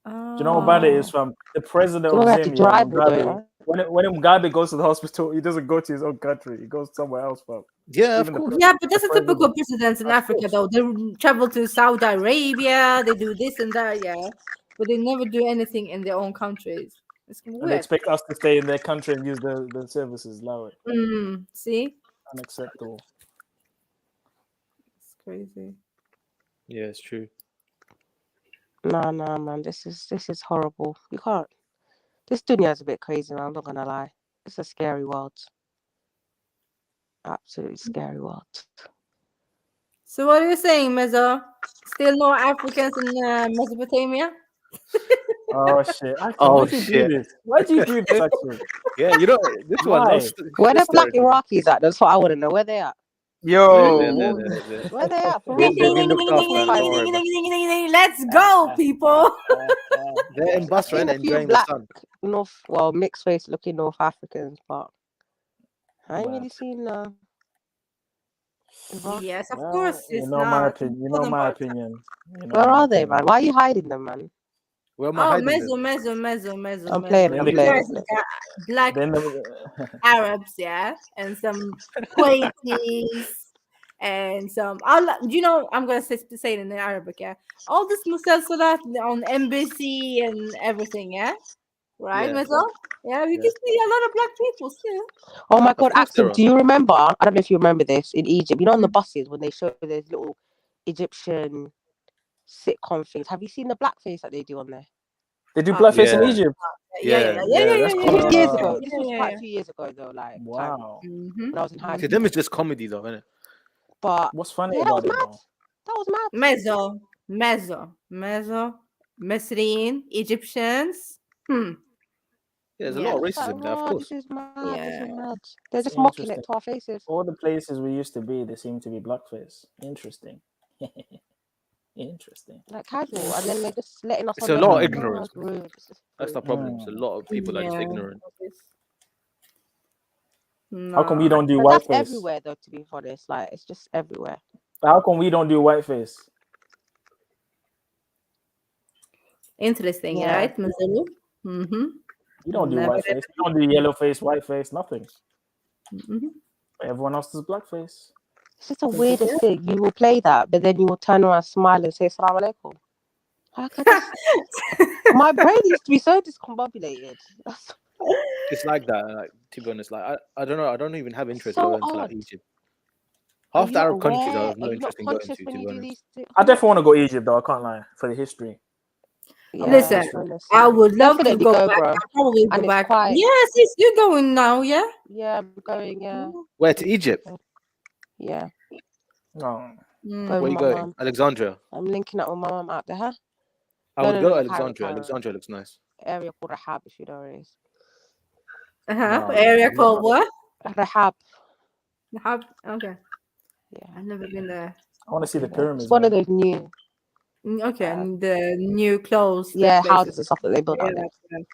Speaker 18: Do you know what bad it is, from the president of Zambia? When Mugabe goes to the hospital, he doesn't go to his own country. He goes somewhere else, fam.
Speaker 16: Yeah, of course.
Speaker 19: Yeah, but that's a typical presidents in Africa, though. They travel to Saudi Arabia. They do this and that, yeah, but they never do anything in their own countries. It's weird.
Speaker 18: And they expect us to stay in their country and use the services. Allow it.
Speaker 19: See?
Speaker 18: Unacceptable.
Speaker 19: It's crazy.
Speaker 16: Yeah, it's true.
Speaker 5: No, man. This is horrible. You can't. This dunya is a bit crazy, man. I'm not gonna lie. It's a scary world. Absolutely scary world.
Speaker 19: So what are you saying, Mezzo? Still no Africans in Mesopotamia?
Speaker 18: Oh shit! Why do you do this? Actually?
Speaker 16: Yeah, you know this one.
Speaker 5: Where the black Iraqis at? That's what I want to know. Where they at?
Speaker 18: Yo,
Speaker 5: where they at?
Speaker 19: Let's go, people.
Speaker 16: They're in Basra and enjoying the sun.
Speaker 5: Mixed race looking North Africans, but I ain't really seen.
Speaker 19: Yes, of course.
Speaker 18: You know my opinion.
Speaker 5: Where are they, man? Why are you hiding them, man?
Speaker 16: Where am I hiding
Speaker 19: Mezzo.
Speaker 5: I'm playing.
Speaker 19: Black Arabs, yeah, and some Kuwaitis, and some. I'm gonna say it in Arabic, yeah. All this musalsalat on embassy and everything, yeah. Right, Mezzo? Yeah, we can see a lot of black people still.
Speaker 5: Oh my God, Axel, do you remember? I don't know if you remember this in Egypt. You know, on the buses when they show those little Egyptian sitcom things. Have you seen the blackface that they do on there?
Speaker 18: They do blackface in Egypt.
Speaker 19: Yeah.
Speaker 5: Years ago. This was quite a few years ago, though. Like,
Speaker 18: wow.
Speaker 5: When I was in high
Speaker 16: To
Speaker 5: school.
Speaker 16: them, it's just comedy, though, isn't it?
Speaker 5: But
Speaker 18: what's funny
Speaker 5: that
Speaker 18: about
Speaker 5: was
Speaker 18: it?
Speaker 5: mad. That was mad.
Speaker 19: Mezzo, Mesrine, Egyptians.
Speaker 16: Yeah, there's a lot of racism there, of course.
Speaker 5: This is mad. They're just mocking it to our faces.
Speaker 18: All the places we used to be, they seem to be blackface. Interesting. Interesting.
Speaker 5: Like casual, and then they're just letting us.
Speaker 16: It's a lot of ignorance. That's the problem. It's a lot of people that are just ignorant.
Speaker 18: How come we don't do
Speaker 5: But
Speaker 18: white
Speaker 5: that's
Speaker 18: face?
Speaker 5: everywhere, though. To be honest, like it's just everywhere.
Speaker 18: How come we don't do white face?
Speaker 19: Interesting,
Speaker 5: Yeah.
Speaker 19: right, Mazilu? Mm-hmm.
Speaker 18: We don't do
Speaker 19: Never
Speaker 18: white face. We don't do yellow face, white face, nothing.
Speaker 19: Mm-hmm.
Speaker 18: Everyone else does black face.
Speaker 5: It's just the weirdest thing. You will play that, but then you will turn around, smile, and say "Assalamu alaikum." Like, my brain used to be so discombobulated.
Speaker 16: It's like that. Like, to be honest, like I don't know. I don't even have interest
Speaker 5: So
Speaker 16: going to like
Speaker 5: odd.
Speaker 16: Egypt.
Speaker 5: Are
Speaker 16: Half
Speaker 5: you
Speaker 16: the
Speaker 5: not
Speaker 16: Arab countries I
Speaker 5: aware?
Speaker 16: have no
Speaker 5: Are you not
Speaker 16: interest in going
Speaker 5: conscious
Speaker 16: to
Speaker 5: when
Speaker 16: be
Speaker 5: you do
Speaker 16: honest.
Speaker 5: these things?
Speaker 18: I definitely want to go Egypt though. I can't lie for the history.
Speaker 5: Yeah,
Speaker 19: Listen,
Speaker 5: honestly.
Speaker 19: I would love to
Speaker 5: Definitely
Speaker 19: go
Speaker 5: go,
Speaker 19: back.
Speaker 5: bro.
Speaker 19: I'll probably go
Speaker 5: And it's
Speaker 19: back.
Speaker 5: quite.
Speaker 19: Yes, yes, you're going now, yeah?
Speaker 5: Yeah, I'm going. Yeah.
Speaker 16: Where to Egypt?
Speaker 5: Yeah.
Speaker 18: No.
Speaker 5: Going
Speaker 16: Where
Speaker 5: with
Speaker 16: you
Speaker 5: my
Speaker 16: going?
Speaker 5: mum.
Speaker 16: Alexandria.
Speaker 5: I'm linking up with my mum out there. Huh?
Speaker 16: I
Speaker 5: No,
Speaker 16: would
Speaker 5: no,
Speaker 16: go
Speaker 5: no, no,
Speaker 16: Alexandria.
Speaker 5: Cairo.
Speaker 16: Alexandria looks nice.
Speaker 5: Area called Rahab, if you know where it is.
Speaker 19: Uh-huh.
Speaker 18: No,
Speaker 19: Area
Speaker 18: I'm not-
Speaker 19: called what?
Speaker 5: Rahab.
Speaker 19: Okay.
Speaker 5: Yeah.
Speaker 19: I've never been there.
Speaker 18: I want to see the
Speaker 5: Yeah.
Speaker 18: pyramids.
Speaker 5: It's one of
Speaker 18: man.
Speaker 5: those new.
Speaker 19: Okay, and the new closed
Speaker 5: Yeah,
Speaker 19: places.
Speaker 5: houses and stuff that they built
Speaker 19: Yeah,
Speaker 5: out there.
Speaker 19: that's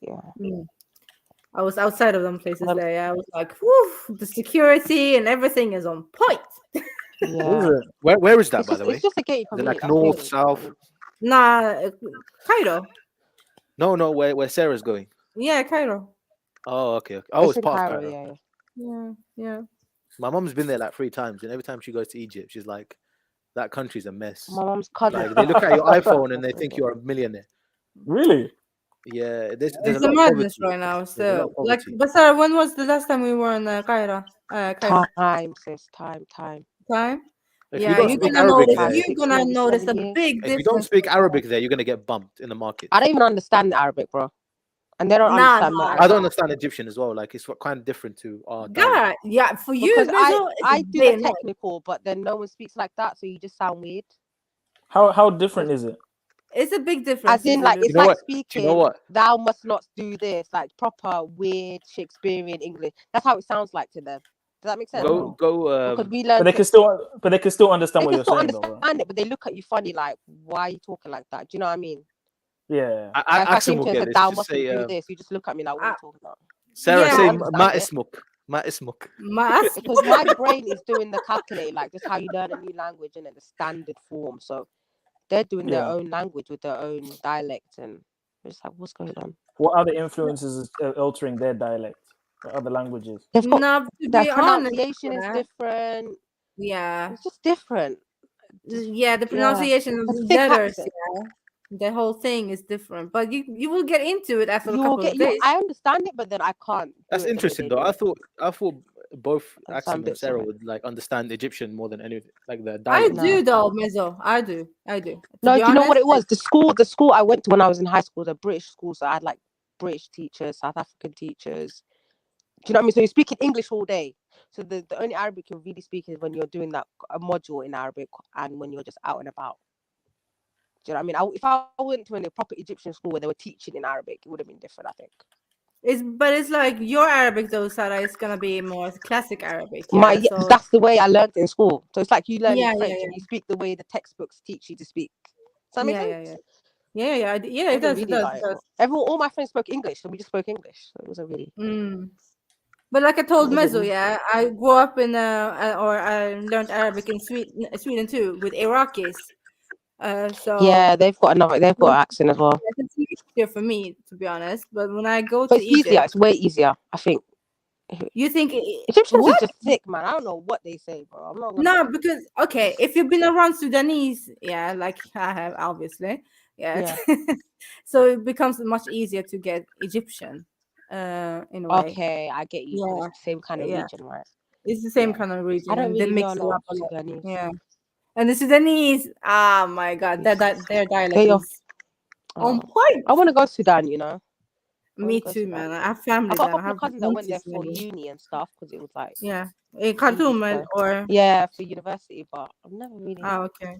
Speaker 5: Yeah.
Speaker 19: Mm. I was outside of them places there. Yeah, I was like, whew, the security and everything is on point.
Speaker 18: What is
Speaker 5: Yeah.
Speaker 18: it?
Speaker 16: Where is that,
Speaker 5: It's
Speaker 16: by
Speaker 5: just,
Speaker 16: the way?
Speaker 5: it's just a gated
Speaker 16: Is it like
Speaker 5: community.
Speaker 16: north,
Speaker 5: That's
Speaker 16: south?
Speaker 19: Nah, Cairo.
Speaker 16: No, where Sarah's going.
Speaker 19: Yeah, Cairo.
Speaker 16: Oh, okay. Oh, it's
Speaker 5: in
Speaker 16: part of
Speaker 5: Cairo.
Speaker 16: Cairo.
Speaker 5: Yeah.
Speaker 19: Yeah.
Speaker 16: My mom's been there like 3 times, and every time she goes to Egypt, she's like, "That country's a mess."
Speaker 5: My mum's cousin.
Speaker 16: Like they look at your iPhone and they think you're a millionaire.
Speaker 18: Really?
Speaker 16: Yeah, there's
Speaker 19: It's
Speaker 16: a
Speaker 19: a
Speaker 16: lot of
Speaker 19: madness
Speaker 16: poverty.
Speaker 19: right now.
Speaker 16: There's a lot
Speaker 19: So,
Speaker 16: of
Speaker 19: like,
Speaker 16: poverty.
Speaker 19: but Sarah, when was the last time we were in Cairo? Cairo.
Speaker 5: Time, sis. Time.
Speaker 19: Time?
Speaker 16: If
Speaker 19: Yeah,
Speaker 16: you don't
Speaker 19: you're
Speaker 16: speak
Speaker 19: gonna
Speaker 16: Arabic
Speaker 19: notice.
Speaker 16: there,
Speaker 19: You're gonna
Speaker 5: maybe
Speaker 19: notice a
Speaker 5: 7 years.
Speaker 19: big
Speaker 16: if you don't
Speaker 19: difference.
Speaker 16: speak Arabic there, you're gonna get bumped in the market.
Speaker 5: I don't even understand Arabic, bro. And they don't
Speaker 19: Nah,
Speaker 5: understand
Speaker 19: nah,
Speaker 5: my
Speaker 16: I don't understand Egyptian as well. Like it's kind of different to our dialect.
Speaker 19: God, yeah, for you,
Speaker 5: because
Speaker 19: Rizzo,
Speaker 5: I
Speaker 19: it's
Speaker 5: do
Speaker 19: very
Speaker 5: the
Speaker 19: nice.
Speaker 5: technical, but then no one speaks like that, so you just sound weird.
Speaker 18: How different is it?
Speaker 19: It's a big difference.
Speaker 5: As in, like,
Speaker 19: Rizzo.
Speaker 5: it's
Speaker 16: You know
Speaker 5: like
Speaker 16: what?
Speaker 5: speaking,
Speaker 16: You know what?
Speaker 5: thou must not do this, like proper weird Shakespearean English. That's how it sounds like to them. Does that make sense?
Speaker 16: Go
Speaker 5: Because we
Speaker 18: But
Speaker 5: learned
Speaker 18: they can still understand
Speaker 5: they
Speaker 18: what
Speaker 5: can
Speaker 18: you're
Speaker 5: still
Speaker 18: saying though, right?
Speaker 5: understand it, but they look at you funny, like, why are you talking like that? Do you know what I mean?
Speaker 18: Yeah.
Speaker 5: Like, if I
Speaker 16: accent
Speaker 5: came
Speaker 16: will
Speaker 5: to you
Speaker 16: get
Speaker 5: and said,
Speaker 16: this.
Speaker 5: thou
Speaker 16: Just
Speaker 5: mustn't
Speaker 16: say,
Speaker 5: do this, you just look at me like, what are you talking about?
Speaker 16: Sarah,
Speaker 19: Yeah.
Speaker 16: say
Speaker 5: understand
Speaker 16: ma
Speaker 5: it.
Speaker 16: ismuk. Ma ismuk.
Speaker 5: Because my brain is doing the calculate, like just how you learn a new language in the standard form. So they're doing their own language with their own dialect, and it's like, what's going on?
Speaker 11: What other influences is altering their dialect? What other languages?
Speaker 5: They've got
Speaker 19: No, to
Speaker 5: their
Speaker 19: be honest,
Speaker 5: pronunciation is different.
Speaker 19: Yeah.
Speaker 5: It's just different.
Speaker 19: Yeah, the pronunciation of
Speaker 5: The
Speaker 19: the
Speaker 5: thick
Speaker 19: letters,
Speaker 5: accent.
Speaker 19: yeah. The whole thing is different. But you will get into it after a
Speaker 5: You will
Speaker 19: couple
Speaker 5: get
Speaker 19: of days.
Speaker 5: I understand it, but then I can't.
Speaker 16: That's interesting though. I thought both Axel and
Speaker 5: bits of
Speaker 16: Sarah
Speaker 5: it.
Speaker 16: would like understand Egyptian more than anything, like the
Speaker 19: I
Speaker 16: dialect.
Speaker 19: do though, Mezzo. I do.
Speaker 5: No,
Speaker 19: be
Speaker 5: do you know what
Speaker 19: honest,
Speaker 5: it was? The school I went to when I was in high school, the British school, so I had like British teachers, South African teachers. Do you know what I mean? So you're speaking English all day. So the only Arabic you're really speaking is when you're doing a module in Arabic and when you're just out and about. Do you know what I mean? If I went to a proper Egyptian school where they were teaching in Arabic, it would have been different, I think.
Speaker 19: It's like your Arabic though, Sarah, is gonna be more classic Arabic. Yeah, so
Speaker 5: That's the way I learned it in school. So it's like you learn
Speaker 19: Yeah,
Speaker 5: in French
Speaker 19: yeah,
Speaker 5: and you speak the way the textbooks teach you to speak. Does that make sense?
Speaker 19: Yeah, it
Speaker 5: It
Speaker 19: does.
Speaker 5: really like all my friends spoke English, so we just spoke English. So it wasn't really.
Speaker 19: But like I told
Speaker 5: It wasn't-
Speaker 19: Mezzo, yeah, I grew up in or I learned Arabic in Sweden too with Iraqis. So
Speaker 5: Yeah, they've got an accent as well.
Speaker 19: It's easier for me, to be honest. But when I go
Speaker 5: But
Speaker 19: to
Speaker 5: it's easier.
Speaker 19: Egypt,
Speaker 5: It's way easier, I think.
Speaker 19: you think
Speaker 5: Egyptians
Speaker 19: what?
Speaker 5: is just sick, man. I don't know what they say, bro. I'm not gonna
Speaker 19: No, because okay, if you've been around Sudanese, yeah, like I have, obviously, yeah. So it becomes much easier to get Egyptian, in a way.
Speaker 5: Okay, I get you.
Speaker 19: Yeah,
Speaker 5: It's the same kind of region, right?
Speaker 19: It's the same kind of region,
Speaker 5: I don't
Speaker 19: and they
Speaker 5: really
Speaker 19: mix
Speaker 5: know
Speaker 19: it up a lot.
Speaker 5: Sudanese.
Speaker 19: Yeah, and the Sudanese, oh my God, their dialect
Speaker 5: They are-
Speaker 19: is on point.
Speaker 5: I want to go to Sudan, you know.
Speaker 19: Me too, man. I have family
Speaker 5: I've got a
Speaker 19: there. I
Speaker 5: couple
Speaker 19: have
Speaker 5: of cousins that went there
Speaker 19: aunties
Speaker 5: for
Speaker 19: there.
Speaker 5: uni and stuff because it was like
Speaker 19: Yeah, in
Speaker 5: easy
Speaker 19: Khartoum
Speaker 5: to go.
Speaker 19: or
Speaker 5: yeah, for university, but I've never really.
Speaker 19: Oh, okay.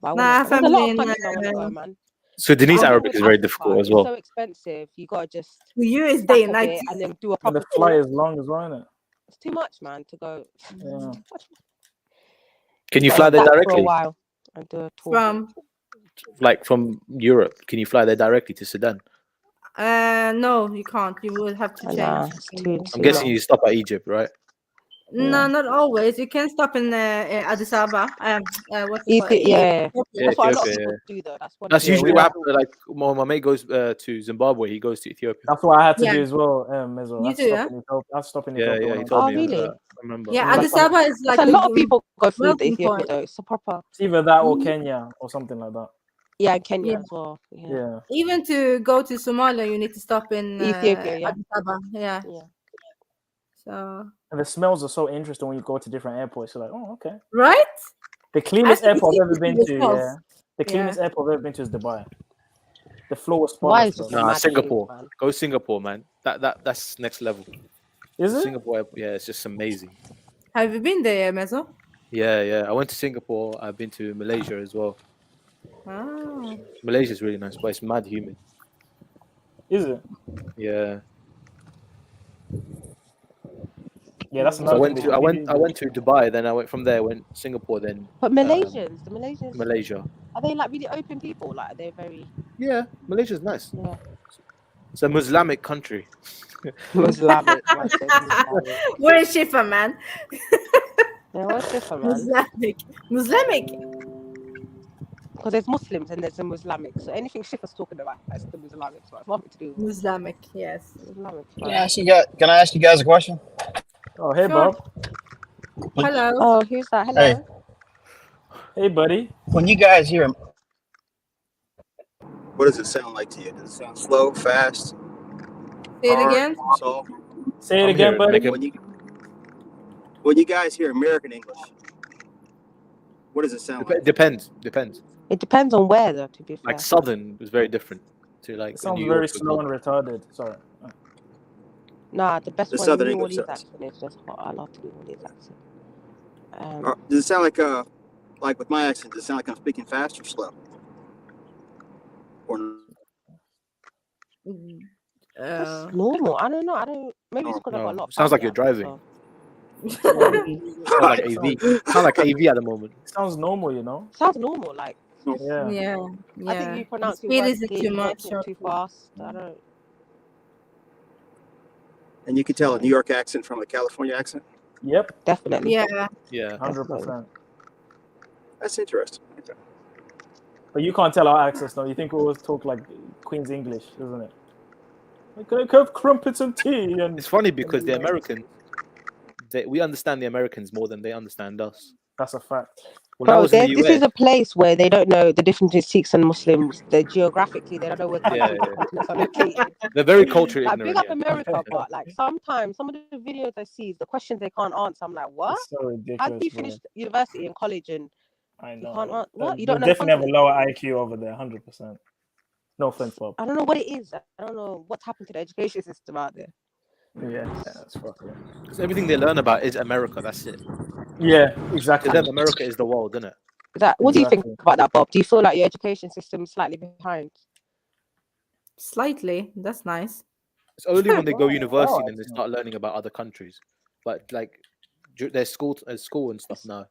Speaker 5: I
Speaker 19: Nah, I have
Speaker 5: there's a lot
Speaker 19: family
Speaker 5: of
Speaker 19: in.
Speaker 5: countries I want to go, man.
Speaker 16: Sudanese
Speaker 5: Problem
Speaker 16: Arabic
Speaker 5: with
Speaker 16: is very
Speaker 5: Africa,
Speaker 16: difficult as
Speaker 5: it's
Speaker 16: well.
Speaker 5: so expensive. You gotta just
Speaker 19: For you, it's
Speaker 5: stack
Speaker 19: day
Speaker 5: a
Speaker 19: and night.
Speaker 5: bit and then do a
Speaker 11: And
Speaker 5: proper
Speaker 11: the flight
Speaker 5: tour.
Speaker 11: is long as well, isn't it?
Speaker 5: It's too much, man, to go.
Speaker 11: Yeah.
Speaker 16: Can you
Speaker 5: Gotta
Speaker 16: fly there
Speaker 5: stack for a
Speaker 16: directly?
Speaker 5: while and do a tour.
Speaker 19: From
Speaker 16: Like from Europe, can you fly there directly to Sudan?
Speaker 19: No, you can't. You will have to change.
Speaker 16: I'm guessing you stop at Egypt, right?
Speaker 19: No, not always. You can stop in Addis Ababa. What's it called?
Speaker 5: Yeah.
Speaker 16: Yeah,
Speaker 5: That's what a lot of
Speaker 16: Ethiopia.
Speaker 5: people do, though. That's what.
Speaker 16: That's
Speaker 18: Yeah,
Speaker 16: usually
Speaker 18: we
Speaker 16: what
Speaker 18: have
Speaker 16: happens. Like my mate goes to Zimbabwe, he goes to Ethiopia.
Speaker 18: That's what I had to
Speaker 19: Yeah.
Speaker 18: do as well, Mezzo.
Speaker 19: You
Speaker 18: I
Speaker 19: do,
Speaker 18: stop
Speaker 19: yeah?
Speaker 18: in Ethiopia. I stop in
Speaker 16: Yeah,
Speaker 18: Ethiopia.
Speaker 16: yeah,
Speaker 18: when
Speaker 16: he
Speaker 18: I'm
Speaker 16: told
Speaker 18: going.
Speaker 16: me
Speaker 5: really?
Speaker 16: that. I remember.
Speaker 19: Yeah, Addis Ababa is like
Speaker 5: a lot of people go through the
Speaker 19: melting
Speaker 5: Ethiopia
Speaker 19: point.
Speaker 5: though. It's a proper.
Speaker 18: It's either that or
Speaker 19: Mhm.
Speaker 18: Kenya or something like that.
Speaker 5: Yeah, in Kenya
Speaker 19: Yeah.
Speaker 5: as well. Yeah.
Speaker 18: Yeah.
Speaker 19: Even to go to Somalia, you need to stop in
Speaker 5: Ethiopia, yeah.
Speaker 19: Addis Ababa. Yeah.
Speaker 5: Yeah.
Speaker 19: So.
Speaker 18: And the smells are so interesting when you go to different airports. You're like, oh, okay.
Speaker 19: Right?
Speaker 18: The cleanest
Speaker 19: Actually,
Speaker 18: airport I've ever been
Speaker 19: the
Speaker 18: to,
Speaker 19: smells.
Speaker 18: yeah. The cleanest airport I've ever been to is Dubai. The floor was
Speaker 5: Why
Speaker 18: spotless,
Speaker 5: is
Speaker 18: bro.
Speaker 5: just
Speaker 16: Nah,
Speaker 5: mad
Speaker 16: Singapore.
Speaker 5: clean, man.
Speaker 16: Go Singapore, man. That's next level.
Speaker 18: Is it?
Speaker 16: Singapore, yeah, it's just amazing.
Speaker 19: Have you been there, Mezzo?
Speaker 16: Yeah. I went to Singapore. I've been to Malaysia as well.
Speaker 19: Ah.
Speaker 16: Malaysia's really nice, but it's mad humid.
Speaker 18: Is it?
Speaker 16: Yeah.
Speaker 18: Yeah, that's
Speaker 16: So
Speaker 18: another
Speaker 16: I went
Speaker 18: thing.
Speaker 16: to I went to Dubai, then I went from there, went Singapore, then
Speaker 5: But Malaysians, the Malaysians,
Speaker 16: Malaysia.
Speaker 5: are they like really open people? Like, are they very?
Speaker 16: Yeah, Malaysia's nice.
Speaker 5: Yeah.
Speaker 16: It's a Muslimic country.
Speaker 5: Islamic.
Speaker 19: We're in Shifa, man.
Speaker 5: Yeah, what's different, man?
Speaker 19: Muslimic.
Speaker 5: Because there's Muslims and there's the Islamic. So anything Shifa's talking about is the Islamic. So it's nothing to do with
Speaker 19: Islamic. Yes.
Speaker 5: Islamic.
Speaker 1: Can I ask you guys a question?
Speaker 18: Oh, hey,
Speaker 19: Sure.
Speaker 18: Bob.
Speaker 19: Hello.
Speaker 5: Oh, who's that? Hello.
Speaker 1: Hey.
Speaker 18: Hey, buddy.
Speaker 1: When you guys hear him, what does it sound like to you? Does it sound slow, fast?
Speaker 19: Say it
Speaker 1: hard,
Speaker 19: again.
Speaker 1: soft?
Speaker 18: Say it again, buddy.
Speaker 1: When you guys hear American English, what does it sound like?
Speaker 16: Depends.
Speaker 5: It depends on where, though. To be fair.
Speaker 16: Like Southern was very different to like
Speaker 18: It sounds
Speaker 16: New
Speaker 18: very
Speaker 16: York, for
Speaker 18: slow and
Speaker 16: example.
Speaker 18: retarded. Sorry.
Speaker 5: Nah, the best
Speaker 1: The
Speaker 5: one.
Speaker 1: Southern
Speaker 5: New
Speaker 1: English
Speaker 5: Orleans
Speaker 1: accent.
Speaker 5: accent is just hot. I love the New Orleans accent.
Speaker 1: Does it sound like with my accent, does it sound like I'm speaking fast or slow? Or
Speaker 5: That's normal. I don't know. I don't. Maybe it's because I've got a lot. Of
Speaker 16: Sounds like you're
Speaker 5: family
Speaker 16: driving.
Speaker 5: so-
Speaker 16: Sounds like AV. Sound like AV at the moment.
Speaker 18: Sounds normal, you know?
Speaker 5: Sounds normal. Like.
Speaker 18: Yeah.
Speaker 19: Yeah.
Speaker 5: I think you pronounce
Speaker 19: The
Speaker 5: it
Speaker 19: speed
Speaker 5: words
Speaker 19: isn't
Speaker 5: clearly,
Speaker 19: too much.
Speaker 5: not too fast. I don't.
Speaker 1: and you can tell a New York accent from a California accent.
Speaker 18: Yep.
Speaker 5: Definitely.
Speaker 19: Yeah.
Speaker 16: Yeah.
Speaker 18: 100%.
Speaker 1: That's interesting. Okay.
Speaker 18: But you can't tell our accents, though. You think we always talk like Queen's English, isn't it? Like, can I have crumpets and tea? And
Speaker 16: It's funny because the Americans, we understand the Americans more than they understand us.
Speaker 18: That's a fact.
Speaker 16: When I
Speaker 5: Bro,
Speaker 16: was in the
Speaker 5: this
Speaker 16: US,
Speaker 5: is a place where they don't know the difference between Sikhs and Muslims. They're geographically, they don't know where countries are located.
Speaker 16: they're very culturally
Speaker 5: Like, big
Speaker 16: ignorant.
Speaker 5: up America, but like sometimes some of the videos I see, the questions they can't answer. I'm like, what?
Speaker 18: It's so ridiculous.
Speaker 5: How did you finish university and college and
Speaker 18: I
Speaker 5: you
Speaker 18: know.
Speaker 5: can't answer? What? You
Speaker 18: They
Speaker 5: don't know the
Speaker 18: definitely have a
Speaker 5: country?
Speaker 18: lower IQ over there, 100%. No offense, Bob.
Speaker 5: I don't know what it is. I don't know what's happened to the education system out there.
Speaker 18: Yeah, that's fucking.
Speaker 16: Because everything they learn about is America. That's it.
Speaker 18: Yeah, exactly.
Speaker 16: To them, America is the world, isn't it?
Speaker 5: What do you think about that, Bob? Do you feel like your education system is slightly behind?
Speaker 19: Slightly. That's nice.
Speaker 16: It's only when they go university and they start learning about other countries. But like their school and stuff now.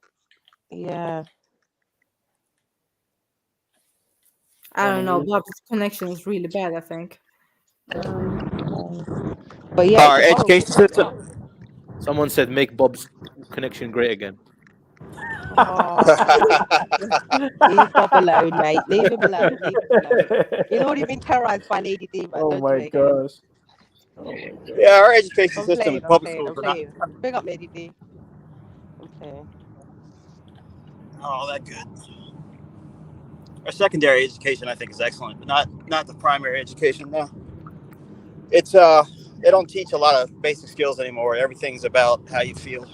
Speaker 5: Yeah.
Speaker 19: I don't know. Bob's connection is really bad, I think.
Speaker 5: But yeah,
Speaker 1: Our education system.
Speaker 16: Someone said make Bob's connection great again.
Speaker 5: Leave Bob alone, mate. Leave him alone. Leave him alone. He's already been terrorized by Lady D, man.
Speaker 18: Oh
Speaker 5: Don't
Speaker 18: my
Speaker 5: do it again.
Speaker 18: gosh. Oh my God.
Speaker 1: Yeah, our education
Speaker 5: I'm
Speaker 1: system
Speaker 5: playing,
Speaker 1: in
Speaker 5: I'm
Speaker 1: public
Speaker 5: playing,
Speaker 1: schools
Speaker 5: I'm
Speaker 1: are
Speaker 5: playing. Big up Lady D. I'm playing.
Speaker 1: not all that good. Our secondary education, I think, is excellent, but not the primary education. No, it's they don't teach a lot of basic skills anymore. Everything's about how you feel.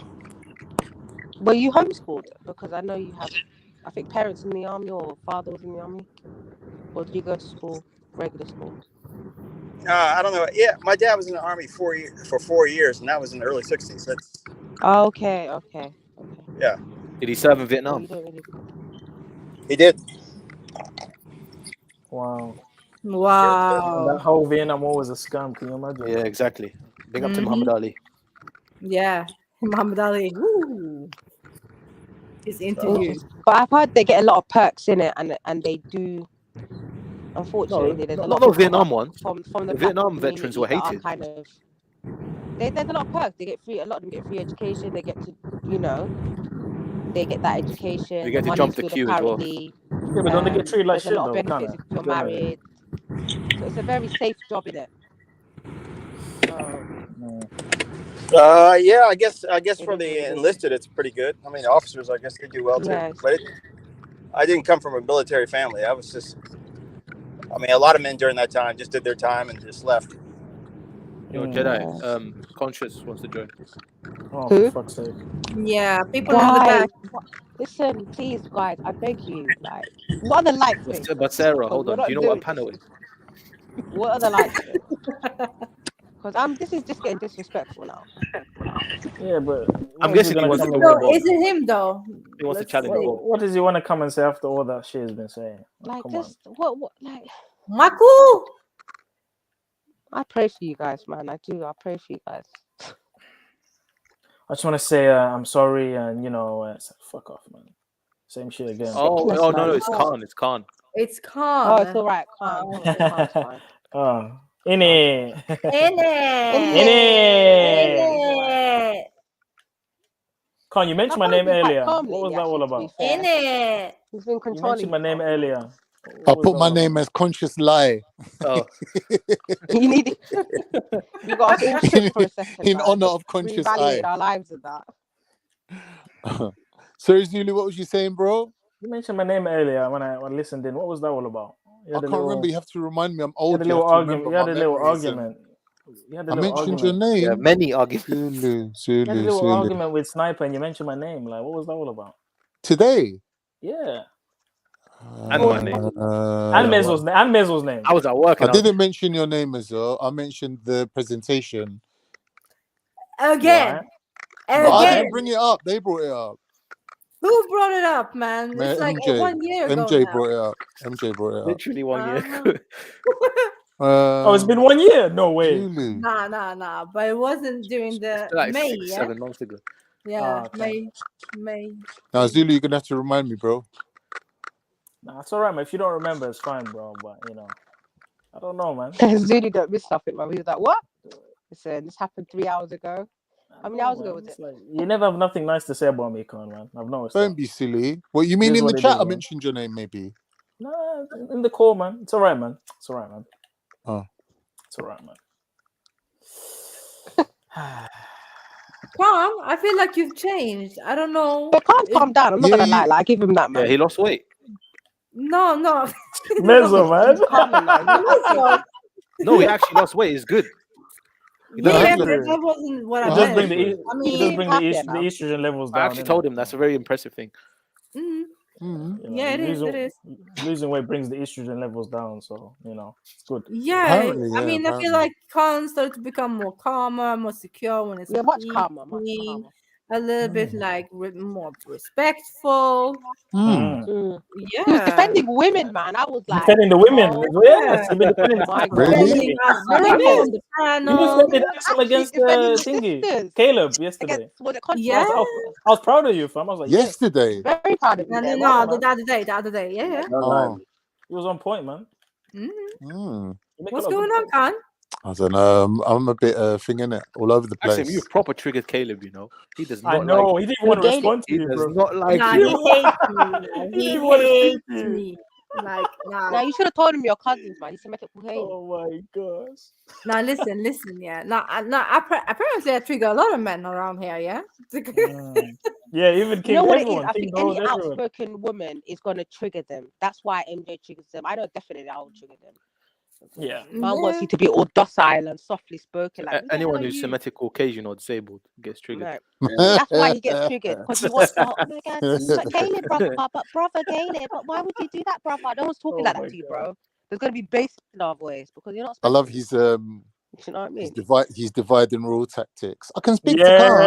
Speaker 5: Were you homeschooled? Because I know you have, I think, parents in the army or father was in the army. Or did you go to school, regular school?
Speaker 1: I don't know. Yeah, my dad was in the army for 4 years, and that was in the early '60s. That's
Speaker 5: Okay.
Speaker 1: yeah.
Speaker 16: Did he serve in
Speaker 5: Well,
Speaker 16: Vietnam?
Speaker 5: you don't really...
Speaker 1: He did.
Speaker 18: Wow.
Speaker 19: Wow.
Speaker 18: That whole Vietnam War was a scam. Can you imagine?
Speaker 16: Yeah, exactly. Big up to
Speaker 19: Mhm.
Speaker 16: Muhammad Ali.
Speaker 19: Yeah. Muhammad Ali. Woo. His interview.
Speaker 5: But I've heard they get a lot of perks in it, and they do Unfortunately, there's a lot
Speaker 16: not
Speaker 5: of
Speaker 16: those
Speaker 5: people
Speaker 16: Vietnam ones.
Speaker 5: from
Speaker 16: The
Speaker 5: the black
Speaker 16: Vietnam veterans were
Speaker 5: community that are
Speaker 16: hated.
Speaker 5: kind of there's a lot of perks. They get free. A lot of them get free education. They get to, they get that
Speaker 16: They
Speaker 5: education.
Speaker 16: get
Speaker 5: The
Speaker 16: to jump
Speaker 5: money's
Speaker 16: the
Speaker 5: good
Speaker 16: queue as well.
Speaker 5: apparently.
Speaker 18: Yeah, but don't they get treated like
Speaker 5: There's a
Speaker 18: shit
Speaker 5: lot of
Speaker 18: though,
Speaker 5: benefits
Speaker 18: kinda,
Speaker 5: if you're
Speaker 18: generally?
Speaker 5: married. So it's a very safe job, innit? So
Speaker 1: Yeah, I guess
Speaker 5: it
Speaker 1: for
Speaker 5: is what
Speaker 1: the
Speaker 5: it is.
Speaker 1: enlisted, it's pretty good. I mean, the officers, I guess they do well too.
Speaker 5: Yes.
Speaker 1: But I didn't come from a military family. I was just, I mean, a lot of men during that time just did their time and just left.
Speaker 16: Yo, Jedi, Conscious wants to join.
Speaker 18: Oh,
Speaker 5: Who?
Speaker 18: for fuck's sake.
Speaker 19: Yeah, people in the
Speaker 5: Guys,
Speaker 19: back.
Speaker 5: listen, please, guys, I beg you. Like, what are the lights things?
Speaker 16: But Sarah,
Speaker 5: Because
Speaker 16: hold
Speaker 5: we're
Speaker 16: on. Do
Speaker 5: not
Speaker 16: you know what a
Speaker 5: doing
Speaker 16: panel
Speaker 5: this.
Speaker 16: is?
Speaker 5: What are the lights things? Because this is just getting disrespectful now.
Speaker 18: Yeah, but
Speaker 16: I'm
Speaker 18: what is
Speaker 16: guessing
Speaker 18: he
Speaker 16: he
Speaker 18: gonna
Speaker 16: wants to
Speaker 18: come
Speaker 16: go
Speaker 18: and
Speaker 16: to Bob.
Speaker 19: Is it him though?
Speaker 16: He wants to
Speaker 19: Let's
Speaker 16: challenge
Speaker 19: see.
Speaker 16: Bob.
Speaker 18: what does he want to come and say after all that shit has been saying?
Speaker 5: Like,
Speaker 18: come on.
Speaker 5: just what like
Speaker 19: Maku.
Speaker 5: I pray for you guys, man. I do. I pray for you guys.
Speaker 18: I just want to say I'm sorry, and fuck off, man. Same shit again.
Speaker 16: Oh,
Speaker 5: Sickness,
Speaker 16: no,
Speaker 5: man.
Speaker 16: no, it's Khan. It's Khan.
Speaker 19: It's Khan.
Speaker 5: Oh, it's all right. Calm. Calm's fine.
Speaker 18: Oh, in it.
Speaker 19: In it.
Speaker 18: In it. Con, you mentioned my name earlier. What was that all about?
Speaker 19: In it.
Speaker 5: He's been
Speaker 18: You
Speaker 5: controlling
Speaker 18: mentioned my
Speaker 5: you,
Speaker 18: name
Speaker 5: Tom.
Speaker 18: earlier.
Speaker 14: I put my name as Conscious Lie.
Speaker 16: Oh.
Speaker 5: You need you got us all shook for a second.
Speaker 14: In
Speaker 5: man.
Speaker 14: honor of Conscious
Speaker 5: Reevaluated
Speaker 14: Eye.
Speaker 5: our lives with that.
Speaker 14: Sorry, Zulu, what was you saying, bro?
Speaker 18: You mentioned my name earlier when I listened in. What was that all about?
Speaker 14: I can't remember. You have to remind me. I'm
Speaker 18: You
Speaker 14: old.
Speaker 18: had a
Speaker 14: You
Speaker 18: little
Speaker 14: have to
Speaker 18: argument.
Speaker 14: remember
Speaker 18: You had
Speaker 14: my
Speaker 18: a little
Speaker 14: memories and-
Speaker 18: argument. You had a
Speaker 14: I
Speaker 18: little
Speaker 14: mentioned
Speaker 18: argument.
Speaker 14: your name.
Speaker 16: Yeah, many arguments.
Speaker 14: Zulu,
Speaker 18: You had a
Speaker 14: Zulu,
Speaker 18: little
Speaker 14: Zulu.
Speaker 18: argument with Sniper, and you mentioned my name. Like, what was that all about?
Speaker 14: Today?
Speaker 18: Yeah.
Speaker 16: And my name.
Speaker 18: And Mezzo's name.
Speaker 16: I was at work.
Speaker 14: I didn't mention your name as well. I mentioned the presentation.
Speaker 19: Again.
Speaker 14: No, I
Speaker 19: Again.
Speaker 14: didn't bring it up. They brought it up.
Speaker 19: Who brought it up, man?
Speaker 14: Man,
Speaker 19: It's like
Speaker 14: MJ.
Speaker 19: 1 year ago
Speaker 14: MJ
Speaker 19: now.
Speaker 14: brought it up. MJ brought it up.
Speaker 16: Literally 1 year ago.
Speaker 18: Oh, it's been 1 year? No way.
Speaker 14: Zulu.
Speaker 19: Nah. But it wasn't during the
Speaker 16: Like
Speaker 19: May,
Speaker 16: 6,
Speaker 19: yeah?
Speaker 16: 7 months ago.
Speaker 19: Yeah,
Speaker 18: okay.
Speaker 19: May.
Speaker 14: Now, Zulu, you're gonna have to remind me, bro.
Speaker 18: Nah, it's alright, man. If you don't remember, it's fine, bro. But I don't know, man.
Speaker 5: Zulu don't miss something, man. He was like, what? Listen, this happened 3 hours ago. How many hours ago was it?
Speaker 18: Like, you never have nothing nice to say about me, Con, man. I've noticed.
Speaker 14: Don't be silly. What you mean
Speaker 18: It is
Speaker 14: in the
Speaker 18: what it
Speaker 14: chat?
Speaker 18: is,
Speaker 14: I
Speaker 18: man.
Speaker 14: mentioned your name, maybe.
Speaker 18: Nah, in the call, man. It's alright, man. It's alright, man.
Speaker 14: Oh.
Speaker 18: It's alright, man.
Speaker 19: Khan, I feel like you've changed. I don't know.
Speaker 5: But can't calm down. I'm not gonna lie. Like, give him that, man.
Speaker 16: Yeah, he lost weight.
Speaker 19: No.
Speaker 18: Mezzo, man.
Speaker 16: No, he actually lost weight. It's good.
Speaker 19: Yeah, but that wasn't what I
Speaker 18: It
Speaker 19: meant.
Speaker 18: does bring the
Speaker 19: I mean,
Speaker 18: it does bring the
Speaker 19: happier now.
Speaker 18: estrogen levels
Speaker 16: I
Speaker 18: down.
Speaker 16: actually told him that's a very impressive thing.
Speaker 19: Yeah, it is.
Speaker 18: Losing weight brings the estrogen levels down, so it's good.
Speaker 19: Yeah, I mean, I feel like Khan started to become more calmer, more secure when it's
Speaker 5: much calmer, much calmer.
Speaker 19: a little bit like more respectful.
Speaker 5: He was defending women, man. I was like,
Speaker 18: Defending the women.
Speaker 5: oh,
Speaker 18: Yes, he's been defending
Speaker 5: my
Speaker 18: the
Speaker 5: God.
Speaker 18: Really?
Speaker 19: Women on the
Speaker 18: You
Speaker 19: panel.
Speaker 18: defended Axel against
Speaker 5: defending the
Speaker 18: thingy, Caleb, yesterday.
Speaker 19: Yeah.
Speaker 18: I was proud of you, fam. I was like,
Speaker 14: yesterday.
Speaker 5: Very proud of you.
Speaker 19: No, the other day. Yeah.
Speaker 14: Oh.
Speaker 18: He was on point, man.
Speaker 19: What's going on, Khan?
Speaker 14: I don't know. I'm a bit thing in it, all over the place.
Speaker 16: Actually, you've proper triggered Caleb. He does not.
Speaker 18: I know.
Speaker 16: Like
Speaker 18: he didn't want to respond to
Speaker 16: He
Speaker 18: you,
Speaker 16: does
Speaker 18: bro.
Speaker 16: not like
Speaker 19: Nah,
Speaker 16: you.
Speaker 19: he hates me. He hates me. Like, nah.
Speaker 5: Now you should have told him your cousins, man. He's symmetrical hate.
Speaker 18: Oh my gosh.
Speaker 19: Now listen, yeah. Now, apparently I trigger a lot of men around here, yeah.
Speaker 18: Yeah, even King.
Speaker 5: You know what
Speaker 18: everyone,
Speaker 5: it is? I
Speaker 18: King
Speaker 5: think
Speaker 18: Gold,
Speaker 5: any
Speaker 18: everyone.
Speaker 5: outspoken woman is gonna trigger them. That's why MJ triggers them. I know definitely I will trigger them.
Speaker 18: Yeah.
Speaker 5: Man wants you to be all docile and softly spoken. Like,
Speaker 16: Anyone who's Semitic, Caucasian, or disabled gets triggered.
Speaker 5: Right. That's why he gets triggered, because he wants to. Oh my God, but Caleb, brother Caleb, but why would you do that, brother? No one's talking like that to you, bro. There's gonna be bass in our voice because you're not.
Speaker 14: I love his
Speaker 5: You know what I mean?
Speaker 14: He's dividing rule tactics. I can speak to
Speaker 18: Yeah.
Speaker 14: Khan.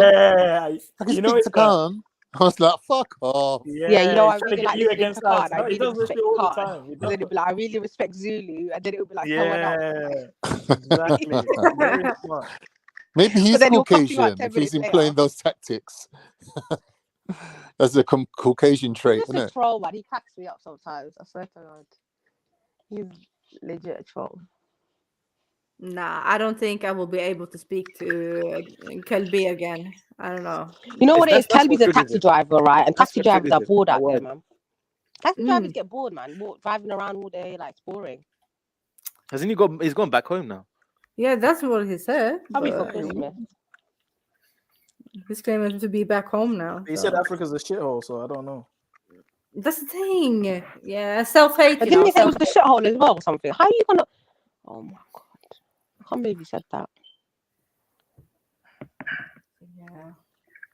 Speaker 14: I can
Speaker 18: You know
Speaker 14: speak
Speaker 18: it's
Speaker 14: to Khan. I was like, fuck off.
Speaker 5: Yeah, you know, I
Speaker 18: he's trying to
Speaker 5: really
Speaker 18: get
Speaker 5: like
Speaker 18: you
Speaker 5: listening
Speaker 18: against
Speaker 5: to Khan.
Speaker 18: us.
Speaker 5: I
Speaker 18: No, he
Speaker 5: really
Speaker 18: does this
Speaker 5: respect
Speaker 18: shit all the
Speaker 5: Khan.
Speaker 18: time. He
Speaker 5: And
Speaker 18: does
Speaker 5: then it'd be like, I really respect Zulu, and then it would be like someone else.
Speaker 18: Exactly. Very smart.
Speaker 14: Maybe he's
Speaker 5: But then he'll cut you out
Speaker 14: Caucasian
Speaker 5: 10
Speaker 14: if he's
Speaker 5: minutes
Speaker 14: employing
Speaker 5: later.
Speaker 14: those tactics. That's a Caucasian trait,
Speaker 5: He's
Speaker 14: isn't
Speaker 5: just a
Speaker 14: it?
Speaker 5: troll, man. He cracks me up sometimes. I swear to God. legit a troll.
Speaker 19: Nah, I don't think I will be able to speak to Kelby again. I don't know.
Speaker 5: You know what it is?
Speaker 16: That's
Speaker 5: Kelby's
Speaker 16: what
Speaker 5: a
Speaker 16: triggered
Speaker 5: taxi
Speaker 16: it.
Speaker 5: driver, right? And
Speaker 16: That's
Speaker 5: taxi
Speaker 16: what
Speaker 5: drivers
Speaker 16: triggers
Speaker 5: are
Speaker 16: it.
Speaker 5: bored
Speaker 16: My
Speaker 5: out there,
Speaker 16: word.
Speaker 5: man. Taxi drivers get bored, man. Driving around all day, like it's boring.
Speaker 16: Hasn't he got? He's gone back home now.
Speaker 19: Yeah, that's what he said.
Speaker 5: Probably for
Speaker 19: but
Speaker 5: Christmas.
Speaker 19: He's claiming to be back home now.
Speaker 18: He said Africa's a shithole, so I don't know.
Speaker 19: That's the thing. Yeah, self-hate.
Speaker 5: But didn't he say it was the shithole as well or something? How are you gonna? Oh my god! I can't believe he said that.
Speaker 19: Yeah.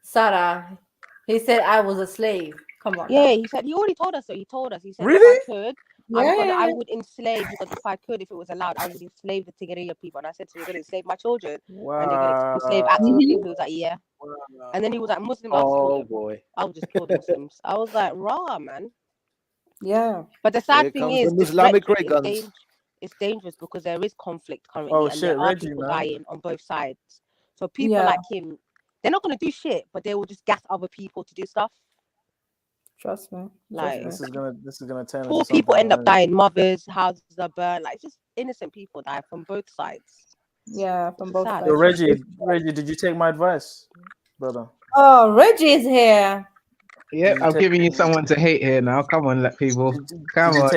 Speaker 19: Sarah, he said I was a slave. Come on.
Speaker 5: Yeah, he said he already told us so. He told us. He said
Speaker 19: Really?
Speaker 5: if I could,
Speaker 19: Yeah.
Speaker 5: I would enslave. He said if I could, if it was allowed, I would enslave the Tigrinya people. And I said, so you're gonna enslave my children? And you're gonna enslave Axel's people? He was like, yeah. And then he was like, Muslim.
Speaker 16: Oh boy.
Speaker 5: I would just kill the Muslims. I was like, raw, man.
Speaker 19: Yeah.
Speaker 5: But the
Speaker 16: Here
Speaker 5: sad thing
Speaker 16: comes
Speaker 5: is,
Speaker 16: the
Speaker 5: this
Speaker 16: Islamic
Speaker 5: rhetoric
Speaker 16: ray
Speaker 5: is
Speaker 16: guns.
Speaker 5: it's dangerous because there is conflict currently,
Speaker 18: Oh
Speaker 5: and
Speaker 18: shit,
Speaker 5: there are
Speaker 18: Reggie,
Speaker 5: people
Speaker 18: man.
Speaker 5: dying on both sides. So people
Speaker 19: Yeah.
Speaker 5: like him, they're not gonna do shit, but they will just gas other people to do stuff.
Speaker 19: Trust me.
Speaker 5: Like
Speaker 18: This is gonna turn.
Speaker 5: poor
Speaker 18: into
Speaker 5: people
Speaker 18: something,
Speaker 5: end up
Speaker 18: man.
Speaker 5: dying, mothers, houses are burned, like just innocent people die from both sides.
Speaker 19: Yeah, from both
Speaker 5: Sad.
Speaker 19: sides.
Speaker 18: Yo, Reggie, did you take my advice, brother?
Speaker 19: Oh, Reggie's here.
Speaker 10: Yeah,
Speaker 18: Did you
Speaker 10: I'm
Speaker 18: take-
Speaker 10: giving you someone to hate here now. Come on, let people. Come
Speaker 18: Did
Speaker 10: on.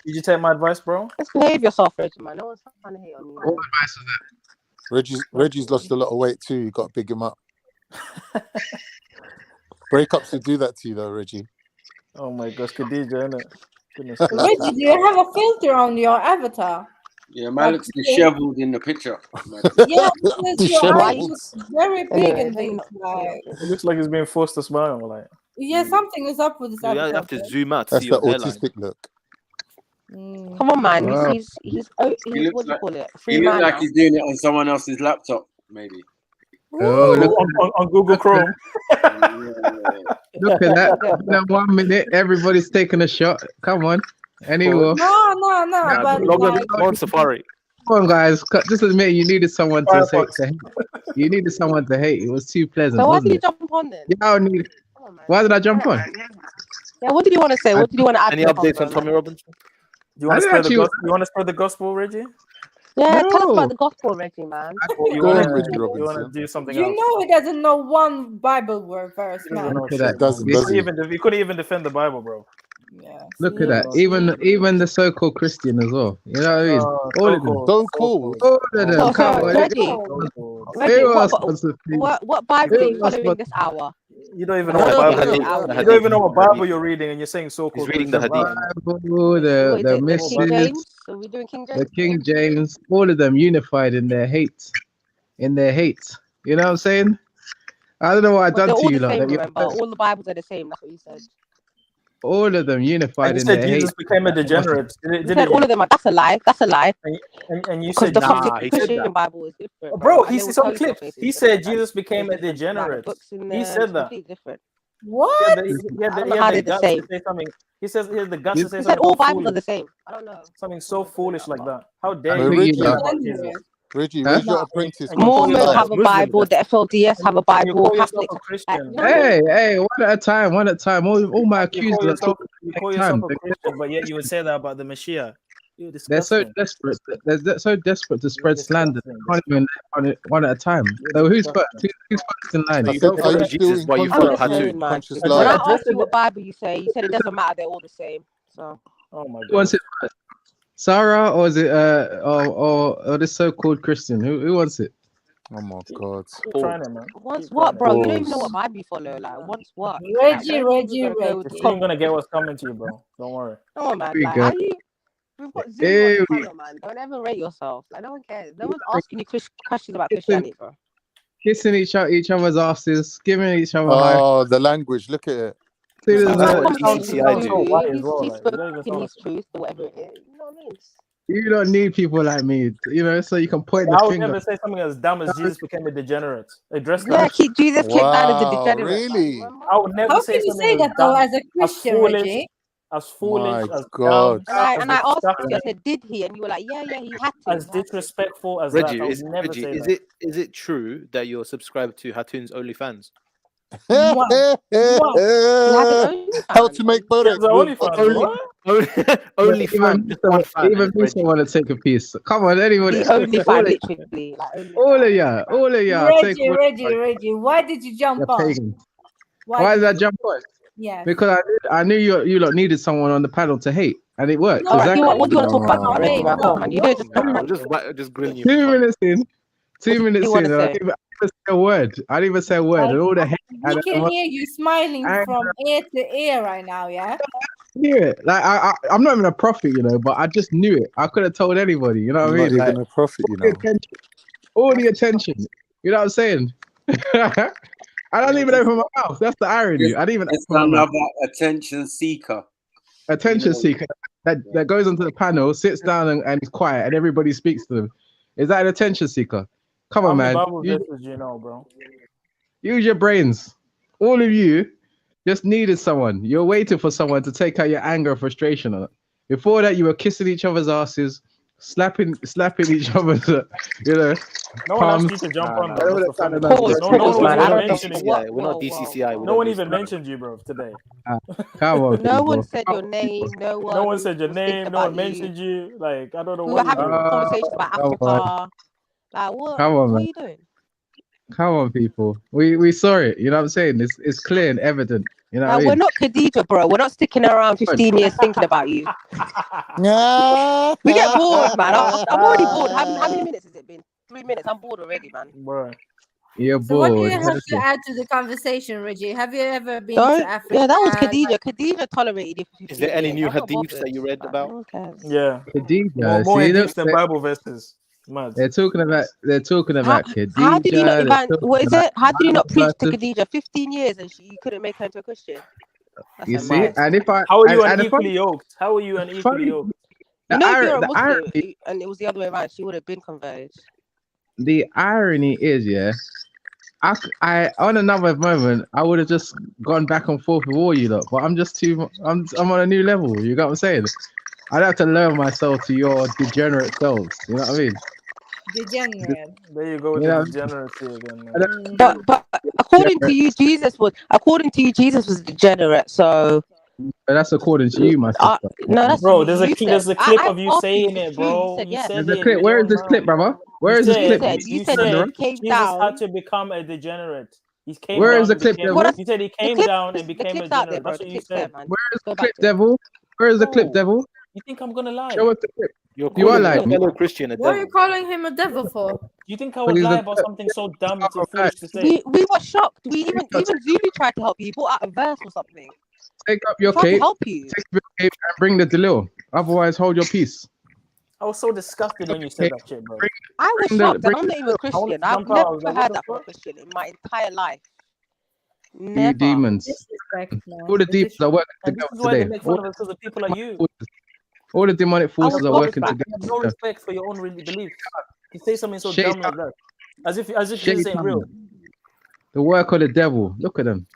Speaker 18: you take my advice, bro?
Speaker 5: Let's behave yourself, Reggie, man. No one's trying to hate on you.
Speaker 10: What advice was that?
Speaker 14: Reggie's lost a lot of weight too. You got to big him up. Breakups will do that to you, though, Reggie.
Speaker 18: Oh my gosh, Khadija, innit? Goodness
Speaker 19: Reggie, do you have a filter on your avatar?
Speaker 13: Yeah, man looks disheveled in the picture.
Speaker 19: Yeah, because your eyes look very big and things like.
Speaker 18: It looks like he's being forced to smile. Like,
Speaker 19: Yeah, something is up with this
Speaker 16: You
Speaker 19: avatar.
Speaker 16: have to zoom out to
Speaker 14: That's
Speaker 16: see
Speaker 14: the
Speaker 16: your hairline.
Speaker 14: autistic look.
Speaker 5: Come on, man.
Speaker 10: Wow.
Speaker 5: He's
Speaker 13: He
Speaker 5: what do you
Speaker 13: looks
Speaker 5: call it?
Speaker 13: He
Speaker 5: Free
Speaker 13: looks
Speaker 5: man
Speaker 13: like
Speaker 5: now.
Speaker 13: he's doing it on someone else's laptop, maybe.
Speaker 10: Oh, look,
Speaker 18: on Google Chrome.
Speaker 10: look at that. Now, 1 minute, everybody's taking a shot. Come on. Anymore.
Speaker 19: No, but like,
Speaker 16: on Safari.
Speaker 10: Come on, guys. Just admit you needed someone to hate. You needed someone to hate. It was too pleasant,
Speaker 5: So why
Speaker 10: wasn't
Speaker 5: did you
Speaker 10: it?
Speaker 5: jump on then?
Speaker 10: Yeah, I need. Why did I jump on?
Speaker 5: Yeah, what did you want to say? What did you want to add?
Speaker 16: Any
Speaker 5: to the
Speaker 16: updates on
Speaker 5: convo,
Speaker 16: Tommy
Speaker 5: man?
Speaker 16: Robinson?
Speaker 18: Do you want
Speaker 10: I
Speaker 18: to
Speaker 10: didn't
Speaker 18: spread the
Speaker 10: actually-
Speaker 18: gospel? You want to spread the gospel, Reggie?
Speaker 5: Yeah, tell us
Speaker 10: No.
Speaker 5: about the gospel, Reggie, man.
Speaker 18: Or you
Speaker 14: Go
Speaker 18: want
Speaker 14: on,
Speaker 18: to
Speaker 14: Reggie
Speaker 18: you want to
Speaker 14: Robinson.
Speaker 18: do something
Speaker 19: you
Speaker 18: else?
Speaker 19: know he doesn't know one Bible word verse,
Speaker 18: He doesn't
Speaker 19: man.
Speaker 18: know
Speaker 10: Look at
Speaker 18: shit,
Speaker 10: that.
Speaker 14: Doesn't,
Speaker 18: man.
Speaker 14: does he?
Speaker 18: You couldn't even defend the Bible, bro.
Speaker 19: Yeah.
Speaker 10: Look at that. Even the so-called Christian as well. You know what I mean? All of them.
Speaker 14: So cool.
Speaker 10: All of them.
Speaker 5: So,
Speaker 10: Come on.
Speaker 5: Reggie, Reggie,
Speaker 10: Who else wants to speak?
Speaker 5: what Bible are you
Speaker 10: Who else
Speaker 5: following
Speaker 10: wants-
Speaker 5: this hour?
Speaker 18: You don't even know
Speaker 5: No,
Speaker 18: what
Speaker 5: no,
Speaker 18: Bible.
Speaker 5: no,
Speaker 18: You
Speaker 5: no,
Speaker 18: don't
Speaker 5: no.
Speaker 18: even know what Bible you're reading, and you're saying so-called.
Speaker 16: He's reading the
Speaker 18: Christian.
Speaker 16: Hadith.
Speaker 10: Bible,
Speaker 5: What
Speaker 10: the
Speaker 5: is it? The King
Speaker 10: misses,
Speaker 5: James? Are we doing King James?
Speaker 10: the King James, all of them unified in their hate. You know what I'm saying? I don't know what I've
Speaker 5: But
Speaker 10: done
Speaker 5: they're
Speaker 10: to
Speaker 5: all
Speaker 10: you,
Speaker 5: the
Speaker 10: lot.
Speaker 5: same,
Speaker 10: that you-
Speaker 5: remember? All the Bibles are the same. That's what you said.
Speaker 10: All of them unified
Speaker 18: And you
Speaker 10: in
Speaker 18: said
Speaker 10: their
Speaker 18: Jesus
Speaker 10: hate.
Speaker 18: became a degenerate.
Speaker 5: You
Speaker 18: Didn't
Speaker 5: said all
Speaker 18: you?
Speaker 5: of them are. That's a lie. That's a lie.
Speaker 18: And you
Speaker 5: Because
Speaker 18: said
Speaker 5: the
Speaker 16: Nah,
Speaker 5: Coptic
Speaker 16: he said
Speaker 5: Christian
Speaker 16: that.
Speaker 5: Bible is different,
Speaker 18: bro,
Speaker 5: and
Speaker 18: he
Speaker 5: they will
Speaker 18: said
Speaker 5: tell
Speaker 18: some
Speaker 5: you
Speaker 18: clips.
Speaker 5: something
Speaker 18: He
Speaker 5: is
Speaker 18: said
Speaker 5: different.
Speaker 18: Jesus became a
Speaker 5: Like, the
Speaker 18: degenerate.
Speaker 5: books in
Speaker 18: He
Speaker 5: there,
Speaker 18: said
Speaker 5: it's
Speaker 18: that.
Speaker 5: completely different.
Speaker 18: He
Speaker 19: What?
Speaker 18: had
Speaker 5: I don't know
Speaker 18: the
Speaker 5: how they're the
Speaker 18: guts
Speaker 5: same.
Speaker 18: to say something. He says he has the guts to say
Speaker 5: He said
Speaker 18: something
Speaker 5: all
Speaker 18: so
Speaker 5: Bibles are
Speaker 18: foolish.
Speaker 5: the same. I don't know.
Speaker 18: Something so foolish like that. How dare
Speaker 10: I
Speaker 18: you
Speaker 10: think you
Speaker 18: say that
Speaker 10: lot.
Speaker 18: about Jesus?
Speaker 14: Reggie,
Speaker 10: Huh?
Speaker 14: where's your apprentice?
Speaker 18: And you call
Speaker 5: Mormons
Speaker 18: yourself
Speaker 5: have a
Speaker 18: Muslim.
Speaker 5: Bible. The FLDS have a
Speaker 18: And you
Speaker 5: Bible.
Speaker 18: call yourself
Speaker 5: Catholics.
Speaker 18: a Christian.
Speaker 5: You know what I mean?
Speaker 10: Hey, one at a time, one at a time. All my
Speaker 18: You
Speaker 10: accusers
Speaker 18: call
Speaker 10: are
Speaker 18: yourself
Speaker 10: talking
Speaker 18: you
Speaker 10: at the
Speaker 18: call
Speaker 10: same
Speaker 18: yourself
Speaker 10: time.
Speaker 18: a Christian, but yet you would say that about the Mashiach. You're
Speaker 10: They're so
Speaker 18: disgusting.
Speaker 10: desperate. They're so desperate to
Speaker 18: You're
Speaker 10: spread slander. They
Speaker 18: disgusting.
Speaker 10: can't even one at a time.
Speaker 18: You're
Speaker 10: So who's first?
Speaker 18: disgusting.
Speaker 10: Who's first in line?
Speaker 16: So
Speaker 14: I
Speaker 16: you
Speaker 14: said,
Speaker 16: don't
Speaker 14: are
Speaker 16: follow
Speaker 14: you still
Speaker 16: Jesus,
Speaker 14: in
Speaker 16: but you
Speaker 5: I'm
Speaker 16: follow
Speaker 14: conscious,
Speaker 5: listening,
Speaker 16: Hatun.
Speaker 5: man.
Speaker 14: conscious
Speaker 5: When
Speaker 14: life?
Speaker 5: I
Speaker 18: Address
Speaker 5: asked you
Speaker 18: it.
Speaker 5: what Bible you said it doesn't matter. They're all the same. So
Speaker 18: Oh my
Speaker 10: Who wants
Speaker 18: god.
Speaker 10: it first? Sarah, or is it or this so-called Christian? Who wants it?
Speaker 14: Oh my God.
Speaker 18: Keep trying it, man.
Speaker 5: once
Speaker 18: Keep
Speaker 5: what,
Speaker 18: trying it.
Speaker 5: bro? You don't even know what
Speaker 14: Pause.
Speaker 5: Bible you follow. Like once what?
Speaker 19: Reggie,
Speaker 5: Like, when you gonna go with
Speaker 18: You're
Speaker 5: the
Speaker 18: soon gonna get what's coming to you, bro. Don't worry.
Speaker 5: Come on, man.
Speaker 10: Here we
Speaker 5: Like,
Speaker 10: go.
Speaker 5: are you? We've got Zoom on
Speaker 10: Here
Speaker 5: the
Speaker 10: we
Speaker 5: panel, man. Don't ever rate yourself. Like, no one cares. No one's asking you questions about
Speaker 10: kissing,
Speaker 5: Christianity, bro.
Speaker 10: kissing each other's asses, giving each other high.
Speaker 14: Oh, the language. Look at it.
Speaker 10: Soon as
Speaker 5: Like,
Speaker 10: that-
Speaker 5: that conversation
Speaker 16: see,
Speaker 5: is
Speaker 16: I
Speaker 5: through.
Speaker 16: do.
Speaker 18: white as
Speaker 5: He's
Speaker 18: well, like, you don't
Speaker 5: spoken
Speaker 18: even sound
Speaker 5: his truth or whatever it is. You know what I mean?
Speaker 10: You don't need people like me, so you can point the
Speaker 18: I would
Speaker 10: finger.
Speaker 18: never say something as dumb as Jesus became a degenerate. Address
Speaker 5: Yeah,
Speaker 18: that.
Speaker 5: Jesus came down as a
Speaker 14: Wow,
Speaker 5: degenerate.
Speaker 14: really?
Speaker 5: Remember?
Speaker 18: I would never
Speaker 19: How
Speaker 18: say
Speaker 19: can you
Speaker 18: something
Speaker 19: say
Speaker 18: as
Speaker 19: that though
Speaker 18: dumb,
Speaker 19: as a
Speaker 18: as
Speaker 19: Christian,
Speaker 18: foolish,
Speaker 19: Reggie?
Speaker 18: as foolish,
Speaker 14: My
Speaker 18: as
Speaker 14: God.
Speaker 18: dumb,
Speaker 5: And
Speaker 18: as
Speaker 5: I asked you, I
Speaker 18: disgusting,
Speaker 5: said, did he? And you were like, yeah, he had to.
Speaker 18: as disrespectful as
Speaker 16: Reggie,
Speaker 18: that. I would never say that.
Speaker 16: is it true that you're subscribed to Hatun's OnlyFans?
Speaker 14: How to make
Speaker 5: OnlyFans?
Speaker 14: Bodex.
Speaker 18: Only fans, what?
Speaker 16: Only fan,
Speaker 10: Even
Speaker 16: just one fan.
Speaker 10: even me want to take a piece. Come on, anyone.
Speaker 5: The only
Speaker 10: all
Speaker 5: fan,
Speaker 10: of-
Speaker 5: literally. Like, only
Speaker 10: all of y'all, take
Speaker 19: Reggie, why did you jump
Speaker 10: You're
Speaker 19: on?
Speaker 10: pagan. Why did I jump on?
Speaker 19: Yes.
Speaker 10: Because I knew you lot needed someone on the panel to hate, and it worked.
Speaker 19: No,
Speaker 10: exactly.
Speaker 5: What do you want to talk about? Reggie, man, come on, man. You know,
Speaker 16: just grilling you.
Speaker 10: 2 minutes in, 2 minutes
Speaker 5: wanna
Speaker 10: in, and I
Speaker 5: say?
Speaker 10: didn't even say a word. I didn't even say a word, and all the hate.
Speaker 19: We can hear you smiling from ear to ear right now, yeah?
Speaker 10: Knew it. Like I'm not even a prophet, you know, but I just knew it. I could have told anybody, you know what I
Speaker 14: Not
Speaker 10: mean?
Speaker 14: even a prophet, you know.
Speaker 10: All the attention. You know what I'm saying? I don't even open my mouth. That's the irony. I didn't even
Speaker 9: It's
Speaker 10: open my mouth.
Speaker 9: another attention seeker.
Speaker 10: Attention seeker that goes onto the panel, sits down and is quiet, and everybody speaks to them. Is that an attention seeker? Come
Speaker 18: How
Speaker 10: on,
Speaker 18: many
Speaker 10: man.
Speaker 18: Bible verses do you know, bro?
Speaker 10: Use your brains. All of you just needed someone. You're waiting for someone to take out your anger and frustration on it. Before that, you were kissing each other's asses, slapping each other's, you know.
Speaker 18: No one asked you to jump on, bro. That's the funny thing.
Speaker 10: Pause,
Speaker 18: No one
Speaker 10: man.
Speaker 18: was even mentioning you.
Speaker 16: We're not DCCI.
Speaker 18: No one even mentioned you, bro, today.
Speaker 10: Come on.
Speaker 5: No one said your name. No one
Speaker 18: said your
Speaker 5: was
Speaker 18: name.
Speaker 5: thinking
Speaker 18: No one
Speaker 5: about
Speaker 18: mentioned you. Like, I don't know
Speaker 5: We
Speaker 18: what
Speaker 5: were
Speaker 18: you're
Speaker 5: having
Speaker 18: doing.
Speaker 5: conversations about
Speaker 10: come
Speaker 5: Africa.
Speaker 10: on.
Speaker 5: Like, what?
Speaker 10: Come on,
Speaker 5: What
Speaker 10: man.
Speaker 5: are you doing?
Speaker 10: Come on, people. We saw it. You know what I'm saying? It's clear and evident. You know what I
Speaker 5: Like,
Speaker 10: mean?
Speaker 5: we're not Khadija, bro. We're not sticking around 15 years thinking about you. We get bored, man. I'm already bored. How many minutes has it been? 3 minutes. I'm bored already, man.
Speaker 18: Bro.
Speaker 10: You're
Speaker 19: So what do you
Speaker 10: bored.
Speaker 19: have to add to the conversation, Reggie? Have you ever been
Speaker 5: Don't-
Speaker 19: to Africa?
Speaker 5: Yeah, that was Khadija. Khadija tolerated it for 15
Speaker 16: Is there any
Speaker 5: years.
Speaker 16: new
Speaker 5: I'm not
Speaker 16: hadiths that
Speaker 5: bothered.
Speaker 16: you read about?
Speaker 5: Who cares?
Speaker 18: Yeah.
Speaker 10: Khadija.
Speaker 18: More
Speaker 10: see,
Speaker 18: hadiths than Bible verses. Mad.
Speaker 10: They're talking about Khadija.
Speaker 5: How did you not
Speaker 10: they're
Speaker 5: even?
Speaker 10: talking
Speaker 5: What is
Speaker 10: about
Speaker 5: it? How did you not preach to
Speaker 10: verses.
Speaker 5: Khadija 15 years and you couldn't make her into a Christian? That's
Speaker 10: You
Speaker 5: a
Speaker 10: see,
Speaker 5: mad.
Speaker 10: and if I
Speaker 18: How are you
Speaker 10: and the
Speaker 18: unequally
Speaker 10: funny,
Speaker 18: yoked? How are you unequally
Speaker 10: funny,
Speaker 18: yoked?
Speaker 5: You know, if you're a
Speaker 10: the
Speaker 5: Muslim
Speaker 10: irony,
Speaker 5: and it was the other way around, she would have been converted.
Speaker 10: the irony is, yeah, I on another moment I would have just gone back and forth with all you lot, but I'm just too. I'm on a new level. You got what I'm saying? I'd have to learn myself to your degenerate selves. You know what I mean?
Speaker 19: Degenerate.
Speaker 18: There you go with
Speaker 10: You know,
Speaker 18: the degeneracy again, man.
Speaker 5: But according to you, Jesus was degenerate. So
Speaker 10: But that's according to you, my sister.
Speaker 5: no, that's
Speaker 18: Bro, there's a
Speaker 5: you
Speaker 18: there's
Speaker 5: said.
Speaker 18: a clip
Speaker 5: I
Speaker 18: of you
Speaker 5: asked
Speaker 18: saying
Speaker 5: if
Speaker 18: it,
Speaker 5: it's true. You
Speaker 18: bro.
Speaker 5: said
Speaker 18: You
Speaker 5: yes.
Speaker 18: said
Speaker 10: There's a
Speaker 18: it.
Speaker 10: clip.
Speaker 18: We
Speaker 10: Where
Speaker 18: all
Speaker 10: is this
Speaker 18: know.
Speaker 10: clip, brother? Where is this
Speaker 18: You
Speaker 10: clip?
Speaker 18: said
Speaker 5: he came
Speaker 18: Jesus
Speaker 5: down.
Speaker 18: had to become a degenerate. He came
Speaker 10: Where
Speaker 18: down
Speaker 10: is the
Speaker 18: and
Speaker 10: clip,
Speaker 18: became.
Speaker 10: devil?
Speaker 18: You said he came down and became a
Speaker 5: clip's out there,
Speaker 18: degenerate.
Speaker 5: bro.
Speaker 18: That's
Speaker 5: The
Speaker 18: what you
Speaker 5: clip's there,
Speaker 18: said.
Speaker 5: man.
Speaker 10: Where is
Speaker 5: Go
Speaker 10: the
Speaker 5: back
Speaker 10: clip,
Speaker 5: to it.
Speaker 10: devil? Where is the clip,
Speaker 18: No.
Speaker 10: devil?
Speaker 18: You think I'm gonna lie?
Speaker 10: Show us the clip.
Speaker 16: You're
Speaker 10: You are
Speaker 16: calling
Speaker 10: lying.
Speaker 16: a fellow Christian a
Speaker 19: What are
Speaker 16: devil.
Speaker 19: you calling him a devil for?
Speaker 18: You think I would lie about something so dumb and so foolish to say?
Speaker 5: We were shocked. We even Zulu tried to help you. He brought out a verse or something.
Speaker 10: Take up your
Speaker 5: Tried to
Speaker 10: cape.
Speaker 5: help you.
Speaker 10: Take up your cape and bring the delil. Otherwise, hold your peace.
Speaker 18: I was so disgusted when you said that shit, bro.
Speaker 5: I was
Speaker 10: Bring the-
Speaker 5: shocked, and
Speaker 10: bring
Speaker 5: I'm not even
Speaker 18: I wanted
Speaker 5: Christian.
Speaker 18: to
Speaker 5: I've
Speaker 18: jump out. I was
Speaker 5: never
Speaker 18: like, what
Speaker 5: heard
Speaker 18: the
Speaker 5: that from a
Speaker 18: fuck?
Speaker 5: Christian in my entire life.
Speaker 10: You
Speaker 5: Never.
Speaker 10: demons.
Speaker 19: Disrespect, man.
Speaker 10: All the demons are working
Speaker 18: And this
Speaker 10: together
Speaker 18: is why they
Speaker 10: today.
Speaker 18: make fun of us because of people like you.
Speaker 10: All the demonic forces
Speaker 18: You
Speaker 10: are
Speaker 18: have
Speaker 10: working
Speaker 18: no
Speaker 10: together.
Speaker 18: respect- you have no respect for your own beliefs. You say something so
Speaker 10: Shaitan.
Speaker 18: dumb like that, as if Jesus ain't real.
Speaker 10: The work of the devil. Look at them.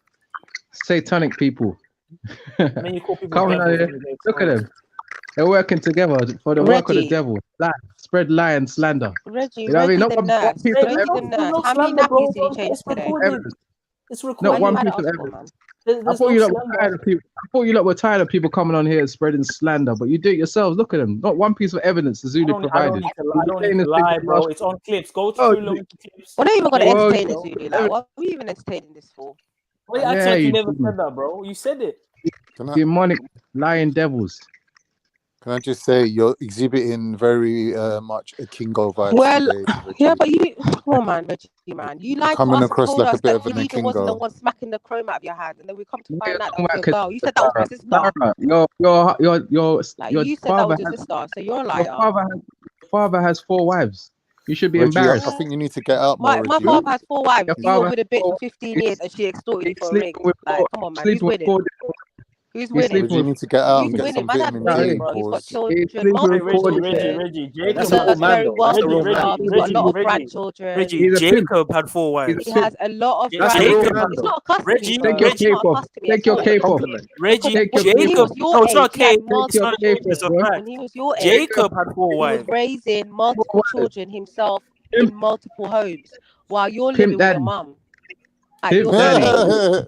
Speaker 10: Satanic people.
Speaker 18: And then you call people
Speaker 10: Come on,
Speaker 18: devils.
Speaker 10: here.
Speaker 18: when you get
Speaker 10: Look at
Speaker 18: exposed.
Speaker 10: them. They're working together for the work of the
Speaker 5: Reggie.
Speaker 10: devil. Lie. Spread lie and slander.
Speaker 5: Reggie,
Speaker 10: You know what I mean? Not
Speaker 5: the
Speaker 10: one
Speaker 5: nurse.
Speaker 10: piece of
Speaker 5: Reggie the
Speaker 10: evidence.
Speaker 5: nurse. How many nappies did he change
Speaker 18: It's
Speaker 5: today?
Speaker 18: recorded.
Speaker 10: Evidence.
Speaker 18: It's
Speaker 10: Not
Speaker 18: recorded.
Speaker 10: one
Speaker 5: Why
Speaker 10: piece
Speaker 5: the
Speaker 10: of
Speaker 5: hospital,
Speaker 10: evidence.
Speaker 5: man?
Speaker 10: I thought you lot were tired of people. I thought you lot were tired of people coming on here and spreading slander, but you do it yourselves. Look at them. Not one piece of evidence the
Speaker 18: I
Speaker 10: Zulu
Speaker 18: don't
Speaker 10: provided.
Speaker 18: need to lie, bro. It's on clips. Go to Trilluminati clips.
Speaker 5: We're not even going to
Speaker 10: Well,
Speaker 5: entertain it, Zulu. Like, what are we even entertaining this for?
Speaker 18: Why you acting
Speaker 10: Yeah,
Speaker 18: like you
Speaker 10: you
Speaker 18: never
Speaker 10: demon.
Speaker 18: said that, bro? You said it.
Speaker 10: Demonic lying devils.
Speaker 14: Can I just say you're exhibiting very much a Kingo vibe
Speaker 5: Well,
Speaker 14: today,
Speaker 5: yeah,
Speaker 14: Reggie.
Speaker 5: but you, oh man, Reggie, man, you lied to
Speaker 14: Coming
Speaker 5: us and
Speaker 14: across
Speaker 5: told
Speaker 14: like a
Speaker 5: us
Speaker 14: bit
Speaker 5: that
Speaker 14: of an
Speaker 5: Khadija wasn't the
Speaker 14: Kingo.
Speaker 5: one smacking the chrome out of your hand, and then we come to find out that
Speaker 10: Talking
Speaker 5: was
Speaker 10: about
Speaker 5: your girl. You said that was my sister.
Speaker 10: Lara,
Speaker 5: Like
Speaker 10: your
Speaker 5: you said that
Speaker 10: father
Speaker 5: was your
Speaker 10: has,
Speaker 5: sister, so you're a
Speaker 10: your
Speaker 5: liar.
Speaker 10: father has 4 wives. You should be
Speaker 14: Reggie, I
Speaker 10: embarrassed.
Speaker 14: think you need to get out more,
Speaker 5: My
Speaker 14: Reggie.
Speaker 5: father has 4 wives.
Speaker 10: Your
Speaker 5: You were
Speaker 10: father
Speaker 5: with a bitch for 15 years, and she extorted you for a ring.
Speaker 10: sleeping with
Speaker 5: Like, come on, man, who's
Speaker 10: sleeping with
Speaker 5: winning?
Speaker 10: 4
Speaker 5: Who's
Speaker 10: He's
Speaker 5: winning?
Speaker 10: sleeping
Speaker 14: Reggie, you
Speaker 10: with
Speaker 14: need to get out
Speaker 5: Who's
Speaker 14: and get
Speaker 5: winning?
Speaker 14: some
Speaker 5: My dad's
Speaker 14: vitamin D
Speaker 5: winning,
Speaker 14: in,
Speaker 5: bro. He's got
Speaker 14: pause.
Speaker 5: children, multiple children.
Speaker 18: Reggie,
Speaker 16: That's
Speaker 5: He's
Speaker 16: a whole
Speaker 5: a
Speaker 16: man,
Speaker 5: very
Speaker 16: though. That's a
Speaker 5: wealthy
Speaker 16: real man.
Speaker 5: brother. He's got a lot of grandchildren.
Speaker 18: Reggie, Jacob had 4 wives.
Speaker 5: He has a lot of
Speaker 16: That's a real
Speaker 5: grandchildren.
Speaker 16: man,
Speaker 5: It's
Speaker 16: though.
Speaker 5: not a custody,
Speaker 18: Reggie,
Speaker 5: bro.
Speaker 10: Take your
Speaker 5: It's
Speaker 10: cape
Speaker 5: not a
Speaker 10: off.
Speaker 5: custody
Speaker 10: Take
Speaker 5: at
Speaker 10: your
Speaker 5: all.
Speaker 10: cape off.
Speaker 16: Compliment.
Speaker 18: Reggie,
Speaker 10: Take your
Speaker 5: When he
Speaker 10: cape
Speaker 5: was
Speaker 10: off.
Speaker 5: your
Speaker 18: no, it's not
Speaker 5: age, he had
Speaker 18: Cape.
Speaker 10: Take
Speaker 18: It's
Speaker 10: your
Speaker 18: not
Speaker 5: multiple
Speaker 10: cape
Speaker 18: Cape. It's
Speaker 10: off,
Speaker 18: a
Speaker 5: children.
Speaker 10: bro.
Speaker 18: fact.
Speaker 5: When he was your age,
Speaker 18: Jacob had 4
Speaker 5: he was
Speaker 18: wives.
Speaker 5: raising multiple children himself in multiple homes while you're
Speaker 10: Pimp
Speaker 5: living with your
Speaker 10: daddy.
Speaker 5: mum at
Speaker 10: Pimp
Speaker 5: your
Speaker 10: daddy.
Speaker 5: age.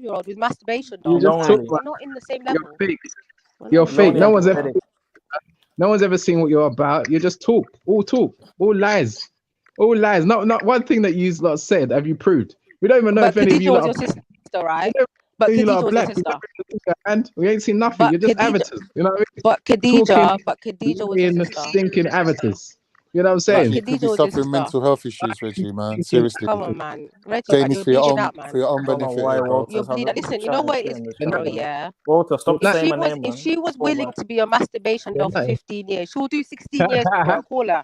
Speaker 5: 5-year-old with masturbation
Speaker 10: You
Speaker 5: dolls.
Speaker 10: just
Speaker 5: Like,
Speaker 10: talk
Speaker 18: Lonely.
Speaker 5: we're
Speaker 10: like
Speaker 5: not in the same
Speaker 10: you're
Speaker 5: level.
Speaker 10: fake.
Speaker 5: We're
Speaker 10: You're
Speaker 5: not.
Speaker 10: fake.
Speaker 18: Lonely and pathetic.
Speaker 10: No one's ever seen what you're about. You just talk, all lies, all lies. Not one thing that you lot said have you proved. We don't even know
Speaker 5: But
Speaker 10: if any of you
Speaker 5: Khadija was
Speaker 10: lot
Speaker 5: your
Speaker 10: are.
Speaker 5: sister,
Speaker 10: We
Speaker 5: right?
Speaker 10: don't
Speaker 5: But
Speaker 10: know you lot
Speaker 5: Khadija
Speaker 10: are
Speaker 5: was your
Speaker 10: black. We
Speaker 5: sister.
Speaker 10: don't even see your hand. We ain't seen nothing.
Speaker 5: But
Speaker 10: You're just
Speaker 5: Khadija,
Speaker 10: avatars. You know what I mean?
Speaker 5: but
Speaker 10: Talking,
Speaker 5: Khadija was your
Speaker 10: lying,
Speaker 5: sister.
Speaker 10: stinking avatars. You know what I'm
Speaker 5: But
Speaker 10: saying?
Speaker 14: Reggie, you could be
Speaker 5: Khadija was your
Speaker 14: suffering
Speaker 5: sister.
Speaker 14: mental health issues, Reggie, man.
Speaker 10: Stinking
Speaker 14: Seriously.
Speaker 5: Come on, man. Reggie,
Speaker 14: Saying
Speaker 5: man,
Speaker 14: this
Speaker 5: you're bleeding out,
Speaker 14: for
Speaker 5: man.
Speaker 14: your
Speaker 18: I
Speaker 14: own
Speaker 18: don't know
Speaker 14: benefit,
Speaker 18: why
Speaker 14: here, bro.
Speaker 5: You're
Speaker 18: Walter's
Speaker 5: bleeding.
Speaker 18: having
Speaker 5: Listen, you know
Speaker 18: chatting
Speaker 5: what it
Speaker 18: shit
Speaker 5: is,
Speaker 18: in this chat,
Speaker 5: bro?
Speaker 18: man.
Speaker 5: Yeah.
Speaker 18: Walter, stop
Speaker 10: You're
Speaker 18: saying my
Speaker 5: If
Speaker 18: name, man.
Speaker 5: she was
Speaker 18: Poor
Speaker 5: willing
Speaker 18: man.
Speaker 5: to be a masturbation doll for
Speaker 10: nothing.
Speaker 5: 15 years, she'll do 16 years, bro. Call her.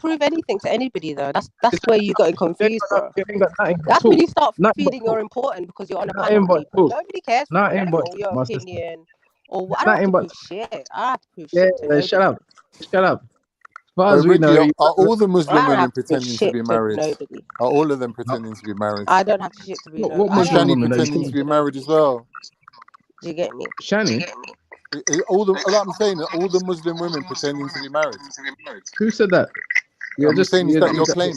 Speaker 5: prove anything to anybody though. That's where you got confused, bro.
Speaker 10: You ain't got nothing but
Speaker 5: That's when
Speaker 10: talk.
Speaker 5: you start
Speaker 10: Nothing but
Speaker 5: feeling you're important because you're on a panel
Speaker 10: nothing
Speaker 5: of
Speaker 10: but
Speaker 5: people.
Speaker 10: talk.
Speaker 5: Nobody cares for
Speaker 10: Nothing but
Speaker 5: you or your
Speaker 10: my sister.
Speaker 5: opinion. Or I don't have
Speaker 10: Nothing
Speaker 5: to
Speaker 10: but
Speaker 5: prove shit. I have to prove
Speaker 10: yeah.
Speaker 5: shit to nobody.
Speaker 10: Shut up. Shut up. As far
Speaker 14: Wait,
Speaker 10: as we
Speaker 14: Reggie,
Speaker 10: know,
Speaker 14: are
Speaker 10: you
Speaker 14: all the Muslim
Speaker 5: I don't
Speaker 14: women
Speaker 5: have to prove
Speaker 14: pretending to
Speaker 5: shit
Speaker 14: be
Speaker 5: to
Speaker 14: married?
Speaker 5: nobody.
Speaker 14: Are all of them pretending to be married?
Speaker 5: I don't have to shit to be no.
Speaker 10: what
Speaker 5: I
Speaker 14: Is
Speaker 5: don't have
Speaker 10: Muslim
Speaker 5: to
Speaker 14: Shani
Speaker 10: woman are you
Speaker 5: prove
Speaker 14: pretending
Speaker 5: shit
Speaker 14: to
Speaker 10: talking
Speaker 14: be
Speaker 5: to
Speaker 10: about?
Speaker 14: married as
Speaker 5: nobody.
Speaker 14: well?
Speaker 5: Do you get me?
Speaker 10: Shani?
Speaker 14: All the like I'm saying, all the Muslim women pretending to be married.
Speaker 10: Who said that?
Speaker 14: I'm saying, is that your claim?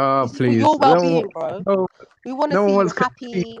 Speaker 10: Oh,
Speaker 5: This is for
Speaker 10: please.
Speaker 5: your well-being, bro.
Speaker 10: No,
Speaker 5: We want to
Speaker 10: no one
Speaker 5: see you
Speaker 10: wants
Speaker 5: happy.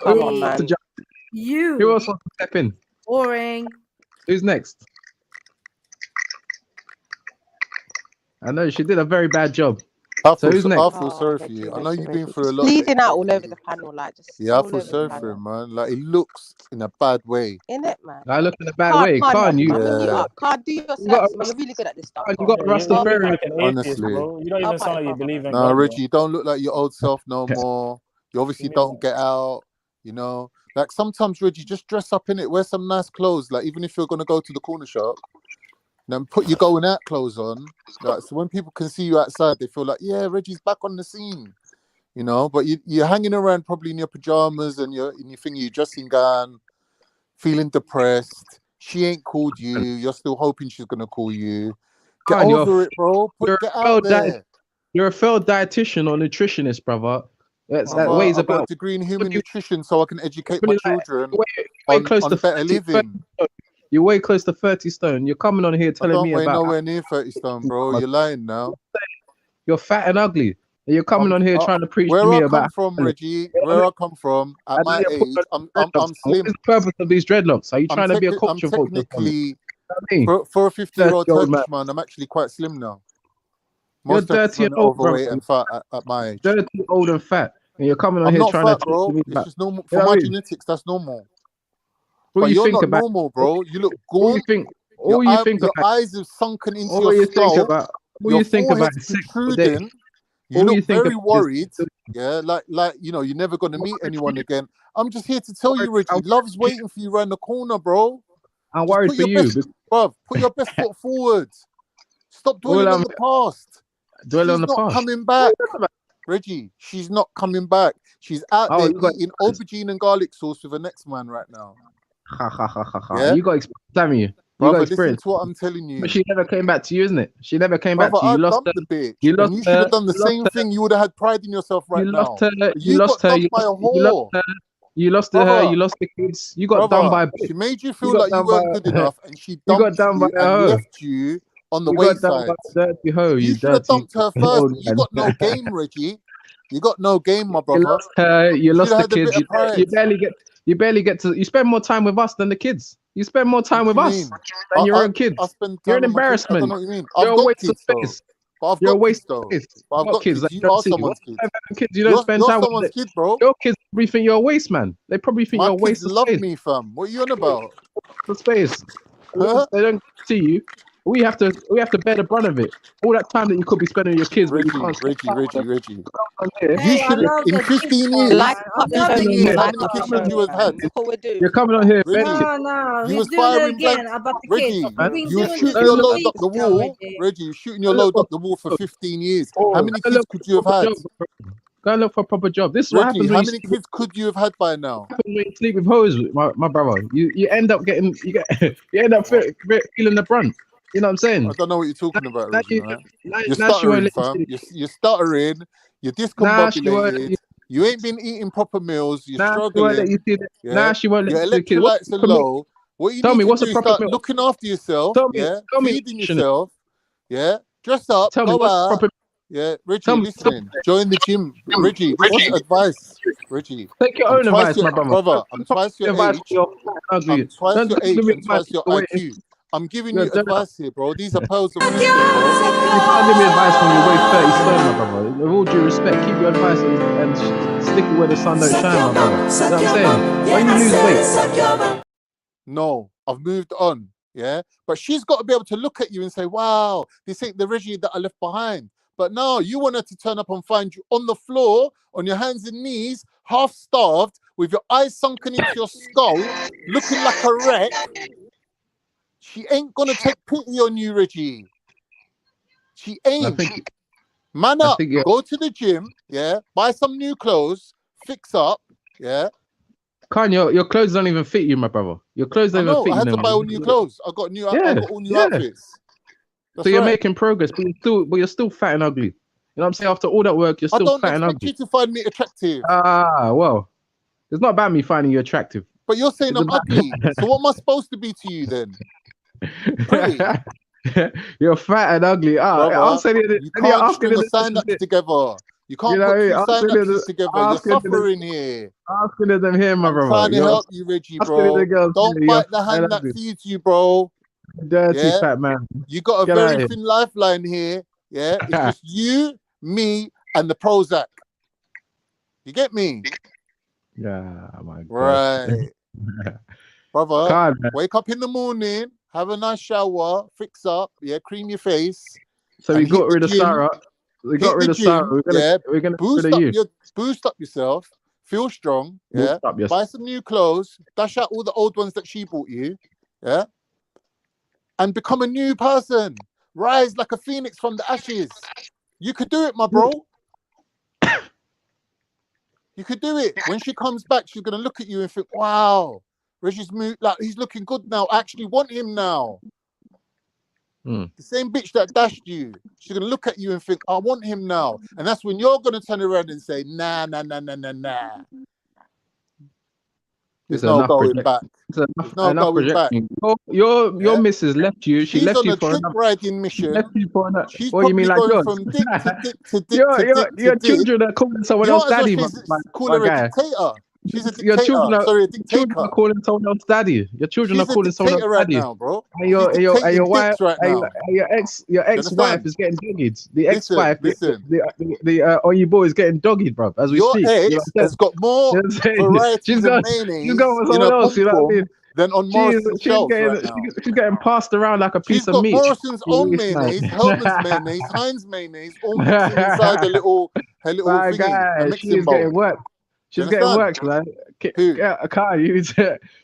Speaker 5: Come
Speaker 10: Who
Speaker 5: on,
Speaker 10: wants to
Speaker 5: man.
Speaker 10: jump? Who
Speaker 19: You.
Speaker 10: else wants to step in?
Speaker 19: Boring.
Speaker 10: Who's next? I know she did a very bad job. So who's next?
Speaker 14: I feel sorry for you. I know you've been through a lot.
Speaker 5: Bleeding out all over the panel, like just
Speaker 14: Yeah, I
Speaker 5: all
Speaker 14: feel
Speaker 5: over the
Speaker 14: sorry for
Speaker 5: panel.
Speaker 14: him, man. Like, he looks in a bad way.
Speaker 5: In it, man.
Speaker 10: I look in a bad way. Can't you?
Speaker 5: Man, mute
Speaker 14: Yeah.
Speaker 5: up. Can't do your
Speaker 10: You got
Speaker 5: steps, man. You're really good at this stuff.
Speaker 10: you got
Speaker 18: Yeah, you look
Speaker 10: Rastafarian.
Speaker 18: like an atheist,
Speaker 14: Honestly.
Speaker 18: bro. You don't even sound like you believe in
Speaker 14: No,
Speaker 18: God,
Speaker 14: Reggie,
Speaker 18: bro.
Speaker 14: you don't look like your old self no more. You obviously don't get out, you know. Like, sometimes, Reggie, just dress up in it. Wear some nice clothes. Like, even if you're going to go to the corner shop, then put your going out clothes on. Like, so when people can see you outside, they feel like, yeah, Reggie's back on the scene. you know. But you're hanging around probably in your pajamas and your dressing gown, feeling depressed. She ain't called you. You're still hoping she's gonna call you. Get
Speaker 10: Man,
Speaker 14: over it, bro. Get out there.
Speaker 10: You're a failed dietitian or nutritionist, brother. That
Speaker 14: Brother,
Speaker 10: weighs
Speaker 14: I've got a
Speaker 10: about.
Speaker 14: degree in human nutrition so I can educate my
Speaker 10: Probably like
Speaker 14: children
Speaker 10: way close
Speaker 14: on
Speaker 10: to
Speaker 14: better
Speaker 10: 30
Speaker 14: living.
Speaker 10: You're way close to 30 stone. You're coming on here
Speaker 14: I
Speaker 10: telling
Speaker 14: don't
Speaker 10: me
Speaker 14: weigh
Speaker 10: about
Speaker 14: nowhere near 30 stone, bro. You're lying now.
Speaker 10: you're fat and ugly. And you're coming on here trying to preach to
Speaker 14: Where
Speaker 10: me
Speaker 14: I come
Speaker 10: about
Speaker 14: from, Reggie, where I come from, at my age, I'm
Speaker 10: What
Speaker 14: slim.
Speaker 10: is the purpose of these dreadlocks? Are you trying to be a
Speaker 14: I'm
Speaker 10: culture vulture?
Speaker 14: technically,
Speaker 10: Me?
Speaker 14: for a 50-year-old
Speaker 10: 30-year-old man.
Speaker 14: Turkish man, I'm actually quite slim now.
Speaker 10: You're
Speaker 14: Most Turkish
Speaker 10: dirty
Speaker 14: men
Speaker 10: and
Speaker 14: are
Speaker 10: old, bro.
Speaker 14: overweight and fat at my age.
Speaker 10: Dirty, old, and fat. And you're coming on
Speaker 14: I'm
Speaker 10: here
Speaker 14: not
Speaker 10: trying
Speaker 14: fat,
Speaker 10: to
Speaker 14: bro.
Speaker 10: teach me
Speaker 14: It's
Speaker 10: about.
Speaker 14: just normal.
Speaker 10: You
Speaker 14: For
Speaker 10: know
Speaker 14: my
Speaker 10: what I mean?
Speaker 14: genetics, that's normal.
Speaker 10: What
Speaker 14: But
Speaker 10: do you
Speaker 14: you're
Speaker 10: think
Speaker 14: not
Speaker 10: about?
Speaker 14: normal, bro. You look
Speaker 10: What do
Speaker 14: gaunt.
Speaker 10: you think? All you think
Speaker 14: Your
Speaker 10: about?
Speaker 14: eyes have sunken into
Speaker 10: All
Speaker 14: your
Speaker 10: you think
Speaker 14: skull.
Speaker 10: about? All
Speaker 14: Your
Speaker 10: you think about
Speaker 14: forehead's
Speaker 10: is sex all day.
Speaker 14: protruding. You
Speaker 10: All
Speaker 14: look
Speaker 10: you think
Speaker 14: very
Speaker 10: about
Speaker 14: worried.
Speaker 10: is
Speaker 14: Yeah, like you're never gonna meet anyone again. I'm just here to tell you, Reggie, love's waiting for you around the corner, bro.
Speaker 10: I'm
Speaker 14: Just
Speaker 10: worried
Speaker 14: put
Speaker 10: for
Speaker 14: your
Speaker 10: you.
Speaker 14: best, bruv, put your best foot forward. Stop dwelling on the past.
Speaker 10: Dwelling on the
Speaker 14: She's not
Speaker 10: past.
Speaker 14: coming back. Reggie, she's not coming back. She's out
Speaker 10: Oh,
Speaker 14: there
Speaker 10: you got
Speaker 14: eating aubergine and garlic sauce with her next man right now.
Speaker 10: ha ha ha ha ha.
Speaker 14: Yeah?
Speaker 10: You got experience, Sammy. You
Speaker 14: Brother,
Speaker 10: got
Speaker 14: listen
Speaker 10: experience.
Speaker 14: to what I'm telling you.
Speaker 10: But she never came back to you, isn't it? She never came back
Speaker 14: Brother,
Speaker 10: to you. You
Speaker 14: I
Speaker 10: lost
Speaker 14: dumped
Speaker 10: her.
Speaker 14: the bitch.
Speaker 10: You lost
Speaker 14: And you should
Speaker 10: her.
Speaker 14: have done the
Speaker 10: You lost
Speaker 14: same
Speaker 10: her.
Speaker 14: thing. You would have had pride in yourself right
Speaker 10: You
Speaker 14: now.
Speaker 10: lost her.
Speaker 14: But
Speaker 10: You lost
Speaker 14: got
Speaker 10: her.
Speaker 14: dumped by a
Speaker 10: You lost
Speaker 14: whore.
Speaker 10: her. You lost her.
Speaker 14: Brother,
Speaker 10: You lost the kids. You got done by a bitch.
Speaker 14: she made you
Speaker 10: You
Speaker 14: feel
Speaker 10: got
Speaker 14: like you
Speaker 10: done by.
Speaker 14: weren't good enough and she
Speaker 10: You got
Speaker 14: dumped
Speaker 10: done by
Speaker 14: you
Speaker 10: a
Speaker 14: and
Speaker 10: hoe.
Speaker 14: left you on the
Speaker 10: You got done by
Speaker 14: wayside.
Speaker 10: a dirty hoe.
Speaker 14: You
Speaker 10: You
Speaker 14: should have
Speaker 10: dirty
Speaker 14: dumped her first,
Speaker 10: old
Speaker 14: but you
Speaker 10: man.
Speaker 14: got no game, Reggie. You got no game, my
Speaker 10: You
Speaker 14: brother.
Speaker 10: lost her. You
Speaker 14: should
Speaker 10: lost
Speaker 14: have
Speaker 10: the
Speaker 14: had a
Speaker 10: kids.
Speaker 14: bit of pride.
Speaker 10: You barely get. You barely get to. You spend more time with us than the kids. You spend more time with
Speaker 14: What do
Speaker 10: us
Speaker 14: you mean?
Speaker 10: than your own kids.
Speaker 14: I spend
Speaker 10: You're
Speaker 14: time
Speaker 10: an
Speaker 14: with my kids. I don't
Speaker 10: embarrassment.
Speaker 14: know what you mean.
Speaker 10: You're
Speaker 14: I've
Speaker 10: a
Speaker 14: got
Speaker 10: waste of
Speaker 14: kids though.
Speaker 10: space.
Speaker 14: But I've
Speaker 10: You're a
Speaker 14: got
Speaker 10: waste
Speaker 14: kids though.
Speaker 10: of space.
Speaker 14: But I've
Speaker 10: What
Speaker 14: got
Speaker 10: kids
Speaker 14: kids.
Speaker 10: that
Speaker 14: You
Speaker 10: you don't
Speaker 14: are
Speaker 10: see?
Speaker 14: someone's kid.
Speaker 10: Kids you don't spend
Speaker 14: You're
Speaker 10: time with.
Speaker 14: someone's kid, bro.
Speaker 10: Your kids probably think you're a waste, man. They probably think
Speaker 14: My
Speaker 10: you're a
Speaker 14: kids
Speaker 10: waste of
Speaker 14: love
Speaker 10: space.
Speaker 14: me, fam. What are you on about?
Speaker 10: For space.
Speaker 14: Huh?
Speaker 10: They don't see you. We have to bear the brunt of it. All that time that you could be spending with your kids, but you can't spend time with them.
Speaker 14: Reggie.
Speaker 10: Here.
Speaker 14: You should have in 15 years.
Speaker 5: Like
Speaker 14: In 15 years, how many kids should you have had?
Speaker 5: That's what we're doing.
Speaker 10: You're coming on here,
Speaker 14: Reggie,
Speaker 19: No,
Speaker 14: you
Speaker 19: he's
Speaker 14: was
Speaker 19: doing it
Speaker 14: firing
Speaker 19: again
Speaker 14: blanks.
Speaker 19: about the
Speaker 14: Reggie,
Speaker 19: kids. We've been
Speaker 14: you were
Speaker 19: doing
Speaker 14: shooting
Speaker 19: this
Speaker 14: your
Speaker 19: for
Speaker 14: load up
Speaker 19: weeks
Speaker 14: the
Speaker 19: now,
Speaker 14: wall.
Speaker 19: Reggie.
Speaker 14: Reggie, you're shooting your load up the wall for 15 years. How many kids could you have had?
Speaker 10: Go and look for a proper job. This is what
Speaker 14: Reggie,
Speaker 10: happens
Speaker 14: how
Speaker 10: when you
Speaker 14: many
Speaker 10: sleep
Speaker 14: kids could you have had by now?
Speaker 10: when you sleep with hoes, my brother. You end up getting you end up feeling the brunt. You know what I'm saying?
Speaker 14: I don't know what you're talking about, Reggie. Right? You're
Speaker 10: Now she won't
Speaker 14: stuttering,
Speaker 10: let you
Speaker 14: fam.
Speaker 10: see
Speaker 14: You're stuttering. You're
Speaker 10: Now she won't.
Speaker 14: discombobulated. You ain't been eating proper meals. You're
Speaker 10: Now she won't let
Speaker 14: struggling.
Speaker 10: you see that.
Speaker 14: Yeah.
Speaker 10: Now she won't let
Speaker 14: Your
Speaker 10: you see the kid. What's
Speaker 14: electrolytes
Speaker 10: the
Speaker 14: are
Speaker 10: proper meal?
Speaker 14: low. What you
Speaker 10: Tell
Speaker 14: need
Speaker 10: me
Speaker 14: to
Speaker 10: what's
Speaker 14: do
Speaker 10: a
Speaker 14: is
Speaker 10: proper
Speaker 14: start
Speaker 10: meal.
Speaker 14: looking after yourself.
Speaker 10: Tell me
Speaker 14: Feeding
Speaker 10: nutritionist.
Speaker 14: yourself. Yeah. Dress up.
Speaker 10: Tell me
Speaker 14: Go
Speaker 10: what's
Speaker 14: out.
Speaker 10: proper.
Speaker 14: Yeah. Reggie,
Speaker 10: Tell me.
Speaker 14: listening. Join the gym. Reggie, this is advice. Reggie.
Speaker 10: Take your
Speaker 14: I'm
Speaker 10: own
Speaker 14: twice
Speaker 10: advice,
Speaker 14: your
Speaker 10: my brother.
Speaker 14: brother. I'm twice your
Speaker 10: Advice
Speaker 14: age.
Speaker 10: for your ugly.
Speaker 14: I'm twice
Speaker 10: Don't
Speaker 14: your
Speaker 10: give
Speaker 14: age
Speaker 10: me
Speaker 14: and
Speaker 10: advice
Speaker 14: twice your
Speaker 10: for the way
Speaker 14: IQ. I'm giving
Speaker 10: you're
Speaker 14: you
Speaker 10: dead.
Speaker 14: advice here, bro. These are pearls of wisdom, bro.
Speaker 10: You can't give me advice when you weigh 30 stone, my brother. With all due respect, keep your advice and stick it where the sun don't shine, my brother. You know what I'm saying? When you lose weight.
Speaker 14: No, I've moved on. Yeah. But she's got to be able to look at you and say, wow, this ain't the Reggie that I left behind. But no, you want her to turn up and find you on the floor, on your hands and knees, half starved, with your eyes sunken into your skull, looking like a wreck. She ain't gonna take pity on you, Reggie. She ain't. Man up, go to the gym, yeah, buy some new clothes, fix up, yeah.
Speaker 10: Kanye, your clothes don't even fit you, my brother. Your clothes don't even fit
Speaker 14: I
Speaker 10: you.
Speaker 14: had to
Speaker 10: no
Speaker 14: buy
Speaker 10: more.
Speaker 14: all new clothes. I got all new outfits.
Speaker 10: So you're making progress, but you're still fat and ugly. You know what I'm saying? After all that work, you're
Speaker 14: I
Speaker 10: still
Speaker 14: don't
Speaker 10: fat and
Speaker 14: expect
Speaker 10: ugly.
Speaker 14: you to find me attractive.
Speaker 10: Well, it's not about me finding you attractive.
Speaker 14: But you're saying
Speaker 10: It's
Speaker 14: I'm
Speaker 10: about-
Speaker 14: ugly. So what am I supposed to be to you then? Pretty.
Speaker 10: You're fat and ugly.
Speaker 14: Brother, you can't string a synapse together. You can't put two synapses together. You're suffering here.
Speaker 10: Asking them here, my brother.
Speaker 14: Trying to help you, Reggie, bro. Don't bite the hand that feeds you, bro.
Speaker 10: Dirty fat man.
Speaker 14: You got a
Speaker 10: Get out
Speaker 14: very
Speaker 10: here.
Speaker 14: thin lifeline here. Yeah, it's just you, me, and the Prozac. You get me?
Speaker 10: Yeah, my God.
Speaker 14: Right. Brother,
Speaker 10: God, man.
Speaker 14: wake up in the morning, have a nice shower, fix up, yeah, cream your face.
Speaker 10: So we
Speaker 14: and
Speaker 10: got
Speaker 14: hit the
Speaker 10: rid of
Speaker 14: gym.
Speaker 10: Sarah. We got
Speaker 14: Hit
Speaker 10: rid
Speaker 14: the
Speaker 10: of Sarah.
Speaker 14: gym,
Speaker 10: We're gonna
Speaker 14: boost
Speaker 10: rid of you.
Speaker 14: boost up yourself, feel strong,
Speaker 10: Boost
Speaker 14: yeah.
Speaker 10: up yourself.
Speaker 14: Buy some new clothes, dash out all the old ones that she bought you, yeah, and become a new person. Rise like a phoenix from the ashes. You could do it, my bro. You could do it. When she comes back, she's gonna look at you and think, "Wow, Reggie's moved. Like he's looking good now. I actually want him now." The same bitch that dashed you, she's gonna look at you and think, "I want him now," and that's when you're gonna turn around and say, "Nah, nah, nah, nah, nah, nah." There's no going back. There's no going back.
Speaker 10: Your missus left you. She
Speaker 14: She's
Speaker 10: left
Speaker 14: on
Speaker 10: you
Speaker 14: a
Speaker 10: for
Speaker 14: dick
Speaker 10: another.
Speaker 14: riding mission.
Speaker 10: She's
Speaker 14: What you mean, like
Speaker 10: going
Speaker 14: yours?
Speaker 10: from
Speaker 14: Dick to dick to dick to dick to
Speaker 10: your
Speaker 14: dick.
Speaker 10: children are calling someone
Speaker 14: You
Speaker 10: else
Speaker 14: might as well
Speaker 10: daddy,
Speaker 14: call
Speaker 10: my
Speaker 14: her a
Speaker 10: guy.
Speaker 14: dictator. She's a
Speaker 10: Your
Speaker 14: dictator.
Speaker 10: children
Speaker 14: Sorry, a
Speaker 10: children
Speaker 14: dictator.
Speaker 10: are calling someone else daddy. Your children
Speaker 14: She's
Speaker 10: are
Speaker 14: a
Speaker 10: calling someone else
Speaker 14: dictator right
Speaker 10: daddy.
Speaker 14: now, bro.
Speaker 10: And your
Speaker 14: dictating
Speaker 10: wife,
Speaker 14: dicks right now.
Speaker 10: your ex-wife
Speaker 14: understand?
Speaker 10: is getting dogged. The
Speaker 14: Listen,
Speaker 10: ex-wife,
Speaker 14: listen.
Speaker 10: the Oyibo is getting dogged, bro. As we
Speaker 14: Your
Speaker 10: speak,
Speaker 14: ex
Speaker 10: you know what I'm
Speaker 14: has got more
Speaker 10: saying? She's
Speaker 14: varieties
Speaker 10: got
Speaker 14: of mayonnaise
Speaker 10: with
Speaker 14: in
Speaker 10: someone
Speaker 14: her
Speaker 10: else. You know what I
Speaker 14: pom-pom
Speaker 10: mean?
Speaker 14: than on Morrison's shelves right now.
Speaker 10: She's getting passed around like a
Speaker 14: She's
Speaker 10: piece of
Speaker 14: got
Speaker 10: meat.
Speaker 14: Morrison's own
Speaker 10: Waste, man.
Speaker 14: mayonnaise, Hellman's mayonnaise, Heinz mayonnaise, all mixing inside her little
Speaker 10: My
Speaker 14: thingy,
Speaker 10: guy,
Speaker 14: a
Speaker 10: she
Speaker 14: mixing
Speaker 10: is
Speaker 14: bowl.
Speaker 10: getting work.
Speaker 14: Do you
Speaker 10: She's getting
Speaker 14: understand?
Speaker 10: work, man. Kai, you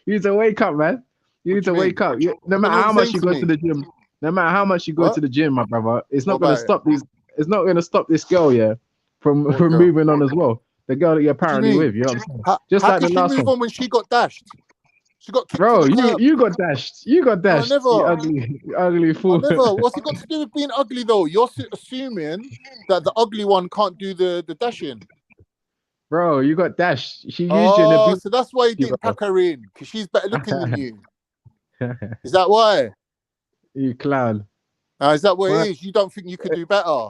Speaker 10: need to wake up, man. You need to wake up. No matter how much you go to the gym, no matter how much you go to the gym, my brother, it's not going to stop these. It's not going to stop this girl, from moving on as well. The girl that you're apparently with, you know what I'm saying? Just
Speaker 14: How
Speaker 10: like
Speaker 14: could
Speaker 10: the
Speaker 14: she
Speaker 10: last
Speaker 14: move
Speaker 10: one.
Speaker 14: on when she got dashed? She got kicked
Speaker 10: Bro,
Speaker 14: to the curb.
Speaker 10: you got dashed. You got dashed.
Speaker 14: never.
Speaker 10: You ugly fool.
Speaker 14: Never. What's it got to do with being ugly though? You're assuming that the ugly one can't do the dashing.
Speaker 10: Bro, you got dashed. She used you in a
Speaker 14: So that's why you didn't pack her in, because she's better looking than you. Is that why?
Speaker 10: You clown.
Speaker 14: Is that what it is? You don't think you could do better?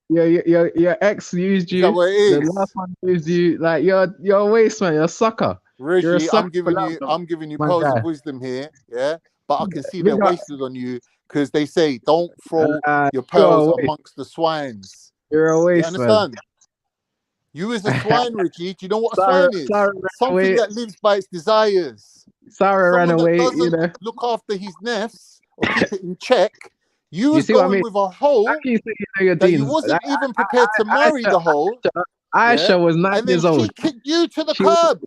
Speaker 10: Yeah, your ex used you.
Speaker 14: Is that what it is?
Speaker 10: The last one used you. Like you're a waste man. You're a sucker.
Speaker 14: Reggie,
Speaker 10: You're a sucker
Speaker 14: I'm giving you
Speaker 10: my
Speaker 14: pearls
Speaker 10: guy.
Speaker 14: of wisdom here, yeah. But I can see
Speaker 10: Big
Speaker 14: they're
Speaker 10: up.
Speaker 14: wasted on you because they say don't throw your
Speaker 10: you're
Speaker 14: pearls
Speaker 10: a waste.
Speaker 14: amongst the swines.
Speaker 10: You're a
Speaker 14: You
Speaker 10: waste, man.
Speaker 14: understand? You is a swine, Reggie. Do you know what a
Speaker 10: Sarah-
Speaker 14: swine is?
Speaker 10: Sarah ran
Speaker 14: Something
Speaker 10: away.
Speaker 14: that lives by its desires.
Speaker 10: Sarah ran
Speaker 14: Someone that
Speaker 10: away.
Speaker 14: doesn't look after his nest or keep it in check. You was
Speaker 10: see what I
Speaker 14: going
Speaker 10: mean?
Speaker 14: with a hole
Speaker 10: How can you say you know your
Speaker 14: that you
Speaker 10: deans?
Speaker 14: wasn't even prepared to marry the hole.
Speaker 10: Aisha was 9
Speaker 14: and then
Speaker 10: years old.
Speaker 14: she kicked you to the curb.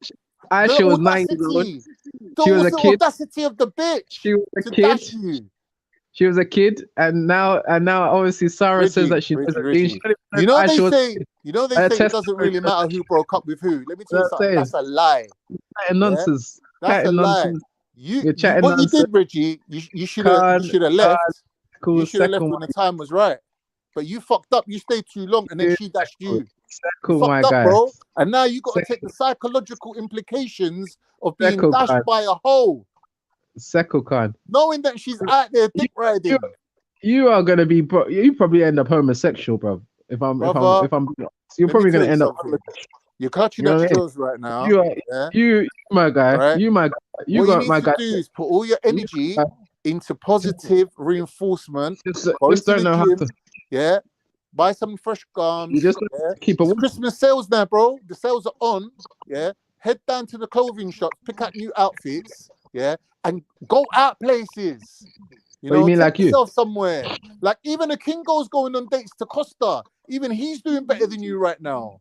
Speaker 10: Aisha was 9 years old. She was a
Speaker 14: The
Speaker 10: kid.
Speaker 14: audacity of the bitch.
Speaker 10: She was a
Speaker 14: to
Speaker 10: kid.
Speaker 14: dash you.
Speaker 10: She was a kid, and now obviously Sarah says that she knows her deans.
Speaker 14: You know
Speaker 10: Aisha was-
Speaker 14: they say it doesn't really matter who broke up with who. Let me tell you something. That's a lie.
Speaker 10: Chatting nonsense.
Speaker 14: That's
Speaker 10: Chatting
Speaker 14: a lie.
Speaker 10: nonsense.
Speaker 14: You're
Speaker 10: chatting
Speaker 14: what
Speaker 10: nonsense.
Speaker 14: you did, Reggie, you should have left.
Speaker 10: Cool,
Speaker 14: You should have left
Speaker 10: second
Speaker 14: when the time was right. But you fucked up. You stayed too long, and then she dashed you.
Speaker 10: Cool,
Speaker 14: You
Speaker 10: my
Speaker 14: fucked up,
Speaker 10: guy.
Speaker 14: bro. And now you got to take the psychological implications of being
Speaker 10: Second
Speaker 14: dashed
Speaker 10: card.
Speaker 14: by a hole,
Speaker 10: Seko Khan.
Speaker 14: knowing that she's out there dick riding.
Speaker 10: You are gonna be. You probably end up homosexual, bro. If I'm.
Speaker 14: Brother,
Speaker 10: You're
Speaker 14: let
Speaker 10: probably
Speaker 14: me tell
Speaker 10: gonna
Speaker 14: you
Speaker 10: end up.
Speaker 14: something. You're clutching
Speaker 10: You know
Speaker 14: at
Speaker 10: what I mean?
Speaker 14: straws right now.
Speaker 10: You are.
Speaker 14: yeah?
Speaker 10: You, my guy.
Speaker 14: Right?
Speaker 10: You, my guy. You
Speaker 14: What
Speaker 10: got
Speaker 14: you
Speaker 10: my
Speaker 14: need to
Speaker 10: guy.
Speaker 14: do is put all your energy into positive reinforcement. Go
Speaker 10: Just
Speaker 14: to
Speaker 10: don't
Speaker 14: the
Speaker 10: know how
Speaker 14: gym,
Speaker 10: to.
Speaker 14: yeah. Buy some fresh gums.
Speaker 10: You just
Speaker 14: yeah?
Speaker 10: keep a.
Speaker 14: It's Christmas sales now, bro. The sales are on. Yeah. Head down to the clothing shops, pick out new outfits. Yeah. And go out places. You
Speaker 10: What you
Speaker 14: know,
Speaker 10: mean,
Speaker 14: take
Speaker 10: like you?
Speaker 14: yourself somewhere. Like even a Kingo's going on dates to Costa. Even he's doing better than you right now.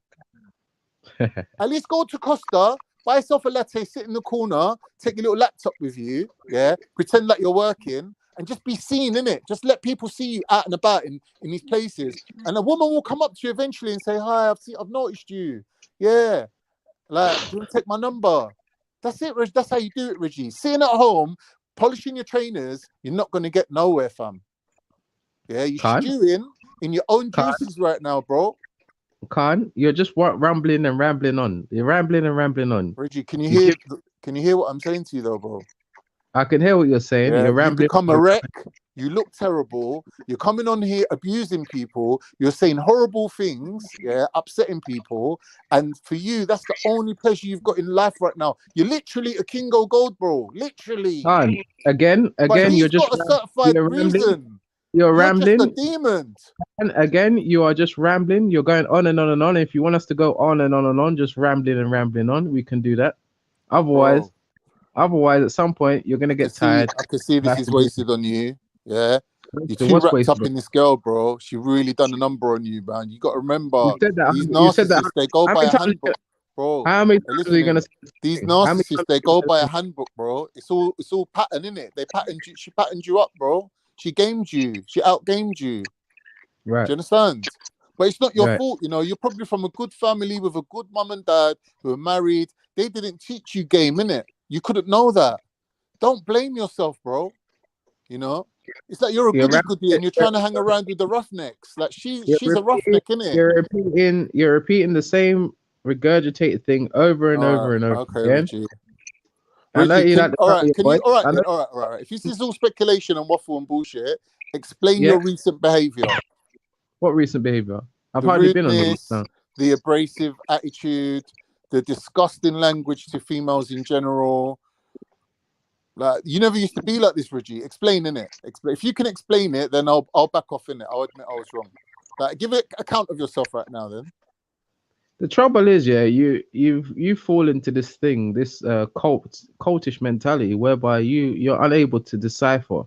Speaker 14: At least go to Costa, buy yourself a latte, sit in the corner, take your little laptop with you, yeah, pretend like you're working, and just be seen in it. Just let people see you out and about in these places. And a woman will come up to you eventually and say, "Hi, I've noticed you. Yeah. Like, do you want to take my number?" That's it, Reg. That's how you do it, Reggie. Sitting at home, polishing your trainers, you're not gonna get nowhere, fam. Yeah, you're stewing in your own juices right now, bro.
Speaker 10: Khan, you're just rambling and rambling on. You're rambling and rambling on.
Speaker 14: Reggie, can you hear what I'm saying to you though, bro?
Speaker 10: I can hear what you're saying.
Speaker 14: Yeah,
Speaker 10: You're
Speaker 14: you
Speaker 10: rambling.
Speaker 14: become a wreck. You look terrible. You're coming on here abusing people. You're saying horrible things, yeah, upsetting people. And for you, that's the only pleasure you've got in life right now. You're literally a Kingo Gold, bro. Literally.
Speaker 10: Khan, again,
Speaker 14: But he's
Speaker 10: you're just
Speaker 14: got a certified
Speaker 10: you're rambling.
Speaker 14: reason.
Speaker 10: You're
Speaker 14: You're
Speaker 10: rambling.
Speaker 14: just a demon.
Speaker 10: And again, you are just rambling. You're going on and on and on. If you want us to go on and on and on, just rambling and rambling on, we can do that. Otherwise, at some point, you're gonna get tired.
Speaker 14: I can see this is wasted on you. Yeah. You're too
Speaker 10: what's
Speaker 14: wrapped
Speaker 10: wasted,
Speaker 14: up
Speaker 10: bro?
Speaker 14: in this girl, bro. She really done a number on you, man. You got to remember,
Speaker 10: You said that.
Speaker 14: these
Speaker 10: You said that.
Speaker 14: narcissists, they go
Speaker 10: How
Speaker 14: by
Speaker 10: many
Speaker 14: a
Speaker 10: times-
Speaker 14: handbook, bro.
Speaker 10: How many
Speaker 14: Hey,
Speaker 10: times are you gonna?
Speaker 14: listen, these
Speaker 10: How many
Speaker 14: narcissists,
Speaker 10: times
Speaker 14: they
Speaker 10: are
Speaker 14: go
Speaker 10: you
Speaker 14: by a
Speaker 10: gonna-
Speaker 14: handbook, bro. It's all pattern, innit? They patterned you. She patterned you up, bro. She gamed you. She outgamed you.
Speaker 10: Right.
Speaker 14: Do you understand? But it's not your
Speaker 10: Right.
Speaker 14: fault, you know. You're probably from a good family with a good mum and dad who are married. They didn't teach you game, innit? You couldn't know that. Don't blame yourself, bro. You know, it's like you're a
Speaker 10: You're
Speaker 14: goody
Speaker 10: right.
Speaker 14: goody and you're trying to hang around with the roughnecks. Like she's a roughneck, innit?
Speaker 10: You're repeating the same regurgitated thing over and over and over
Speaker 14: Okay,
Speaker 10: again.
Speaker 14: Richie.
Speaker 10: I know
Speaker 14: Richie,
Speaker 10: you like the
Speaker 14: all
Speaker 10: sound
Speaker 14: right,
Speaker 10: of your
Speaker 14: can
Speaker 10: voice.
Speaker 14: you? All right,
Speaker 10: I
Speaker 14: then,
Speaker 10: know,
Speaker 14: all right. If this is all speculation and waffle and bullshit, explain
Speaker 10: yeah.
Speaker 14: your recent behaviour.
Speaker 10: What recent behavior? I've
Speaker 14: The
Speaker 10: hardly been on here
Speaker 14: rudeness,
Speaker 10: now.
Speaker 14: the abrasive attitude, the disgusting language to females in general. Like you never used to be like this, Reggie. Explain in it. If you can explain it, then I'll back off in it. I'll admit I was wrong. Like give it account of yourself right now, then.
Speaker 10: The trouble is, yeah, you fall into this thing, this cultish mentality, whereby you're unable to decipher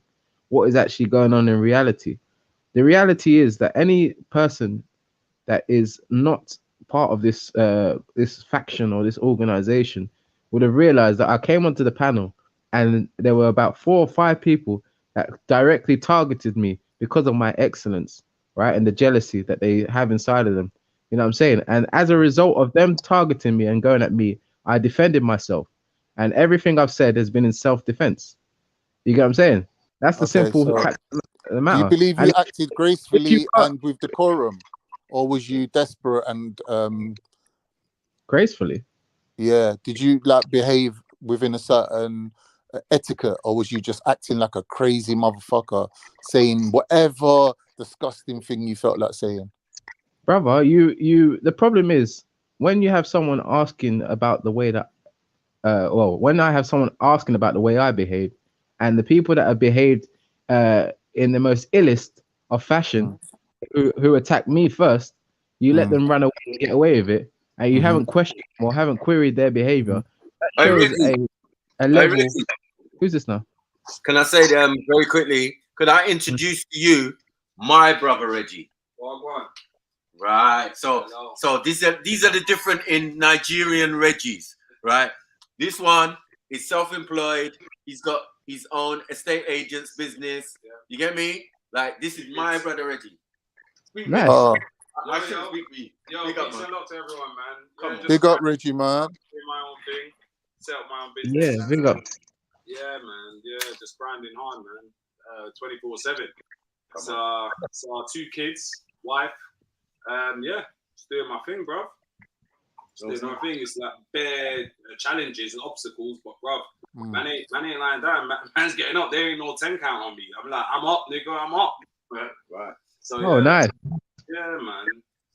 Speaker 10: what is actually going on in reality. The reality is that any person that is not part of this this faction or this organization would have realized that I came onto the panel and there were about 4 or 5 people that directly targeted me because of my excellence, right? And the jealousy that they have inside of them. You know what I'm saying? And as a result of them targeting me and going at me, I defended myself. And everything I've said has been in self-defense. You get what I'm saying? That's the
Speaker 14: Okay,
Speaker 10: simple
Speaker 14: so
Speaker 10: fact of the
Speaker 14: do you
Speaker 10: matter.
Speaker 14: believe
Speaker 10: And
Speaker 14: you acted
Speaker 10: if you
Speaker 14: gracefully
Speaker 10: can't
Speaker 14: and with decorum, or was you desperate and
Speaker 10: gracefully,
Speaker 14: yeah? Did you like behave within a certain etiquette, or was you just acting like a crazy motherfucker, saying whatever disgusting thing you felt like saying?
Speaker 10: brother, the problem is when you have someone asking about the way that when I have someone asking about the way I behave, and the people that have behaved in the most illest of fashion who attack me first, you let them run away and get away with it, and you haven't questioned or haven't queried their behavior. That
Speaker 17: Hey,
Speaker 10: shows
Speaker 17: Reggie.
Speaker 10: a
Speaker 17: Hey,
Speaker 10: level.
Speaker 17: Reggie.
Speaker 10: Who's this now?
Speaker 17: Can I say very quickly? Could I introduce to you my brother Reggie? Right. So these are the different in Nigerian Reggies, right? This one is self-employed. He's got his own estate agent's business. You get me? Like this is my brother Reggie. Speak
Speaker 10: Nice.
Speaker 17: I should speak me.
Speaker 15: Yo,
Speaker 17: Big up,
Speaker 15: peace
Speaker 17: man.
Speaker 15: and love to everyone, man.
Speaker 17: Come on.
Speaker 14: Big up, Reggie, man.
Speaker 15: Do my own thing, set up my own business.
Speaker 10: Yeah, big up.
Speaker 15: Yeah, man. Yeah, just grinding hard, man. 24/7. So our 2 kids, wife. Yeah, just doing my thing, bro. Just doing my thing. It's like bare challenges and obstacles, but bro, man ain't lying down. Man's getting up. There ain't no 10 count on me. I'm like, I'm up, nigga. I'm up. Right. So
Speaker 10: Oh, nice.
Speaker 15: Yeah, man.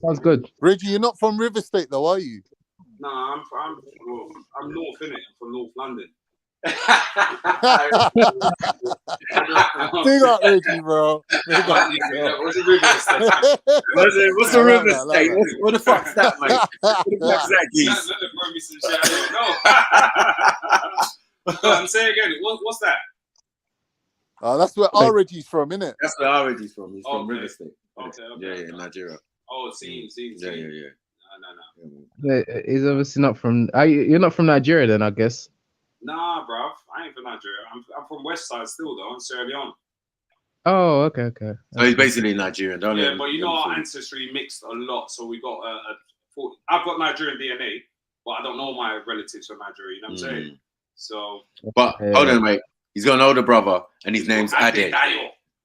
Speaker 10: Sounds good.
Speaker 14: Reggie, you're not from River State, though, are you?
Speaker 15: No, I'm north, innit? I'm from North London.
Speaker 14: Big up, Reggie, bro. Big up.
Speaker 15: What's the River State?
Speaker 17: What's the River State? What the fuck's that, mate? What the fuck's that, geez?
Speaker 15: Let me some shit I don't know. Go on, say again. What's that?
Speaker 14: Oh, that's where our Reggie's from, innit?
Speaker 17: That's where our Reggie's from. He's from
Speaker 15: Okay.
Speaker 17: River State.
Speaker 15: Okay.
Speaker 17: Yeah, Nigeria.
Speaker 15: Oh, scene.
Speaker 17: Yeah.
Speaker 15: No.
Speaker 10: He's obviously not from. You're not from Nigeria, then, I guess.
Speaker 15: Nah, bruv. I ain't from Nigeria. I'm from West Side still, though. I'm Sierra Leone.
Speaker 10: Oh, okay.
Speaker 17: So he's basically Nigerian, don't he?
Speaker 15: Yeah, but you know our ancestry mixed a lot, so we got I've got Nigerian DNA, but I don't know my relatives from Nigeria. You know what I'm saying? So.
Speaker 17: But hold on, mate. He's got an older brother, and his name's Ade.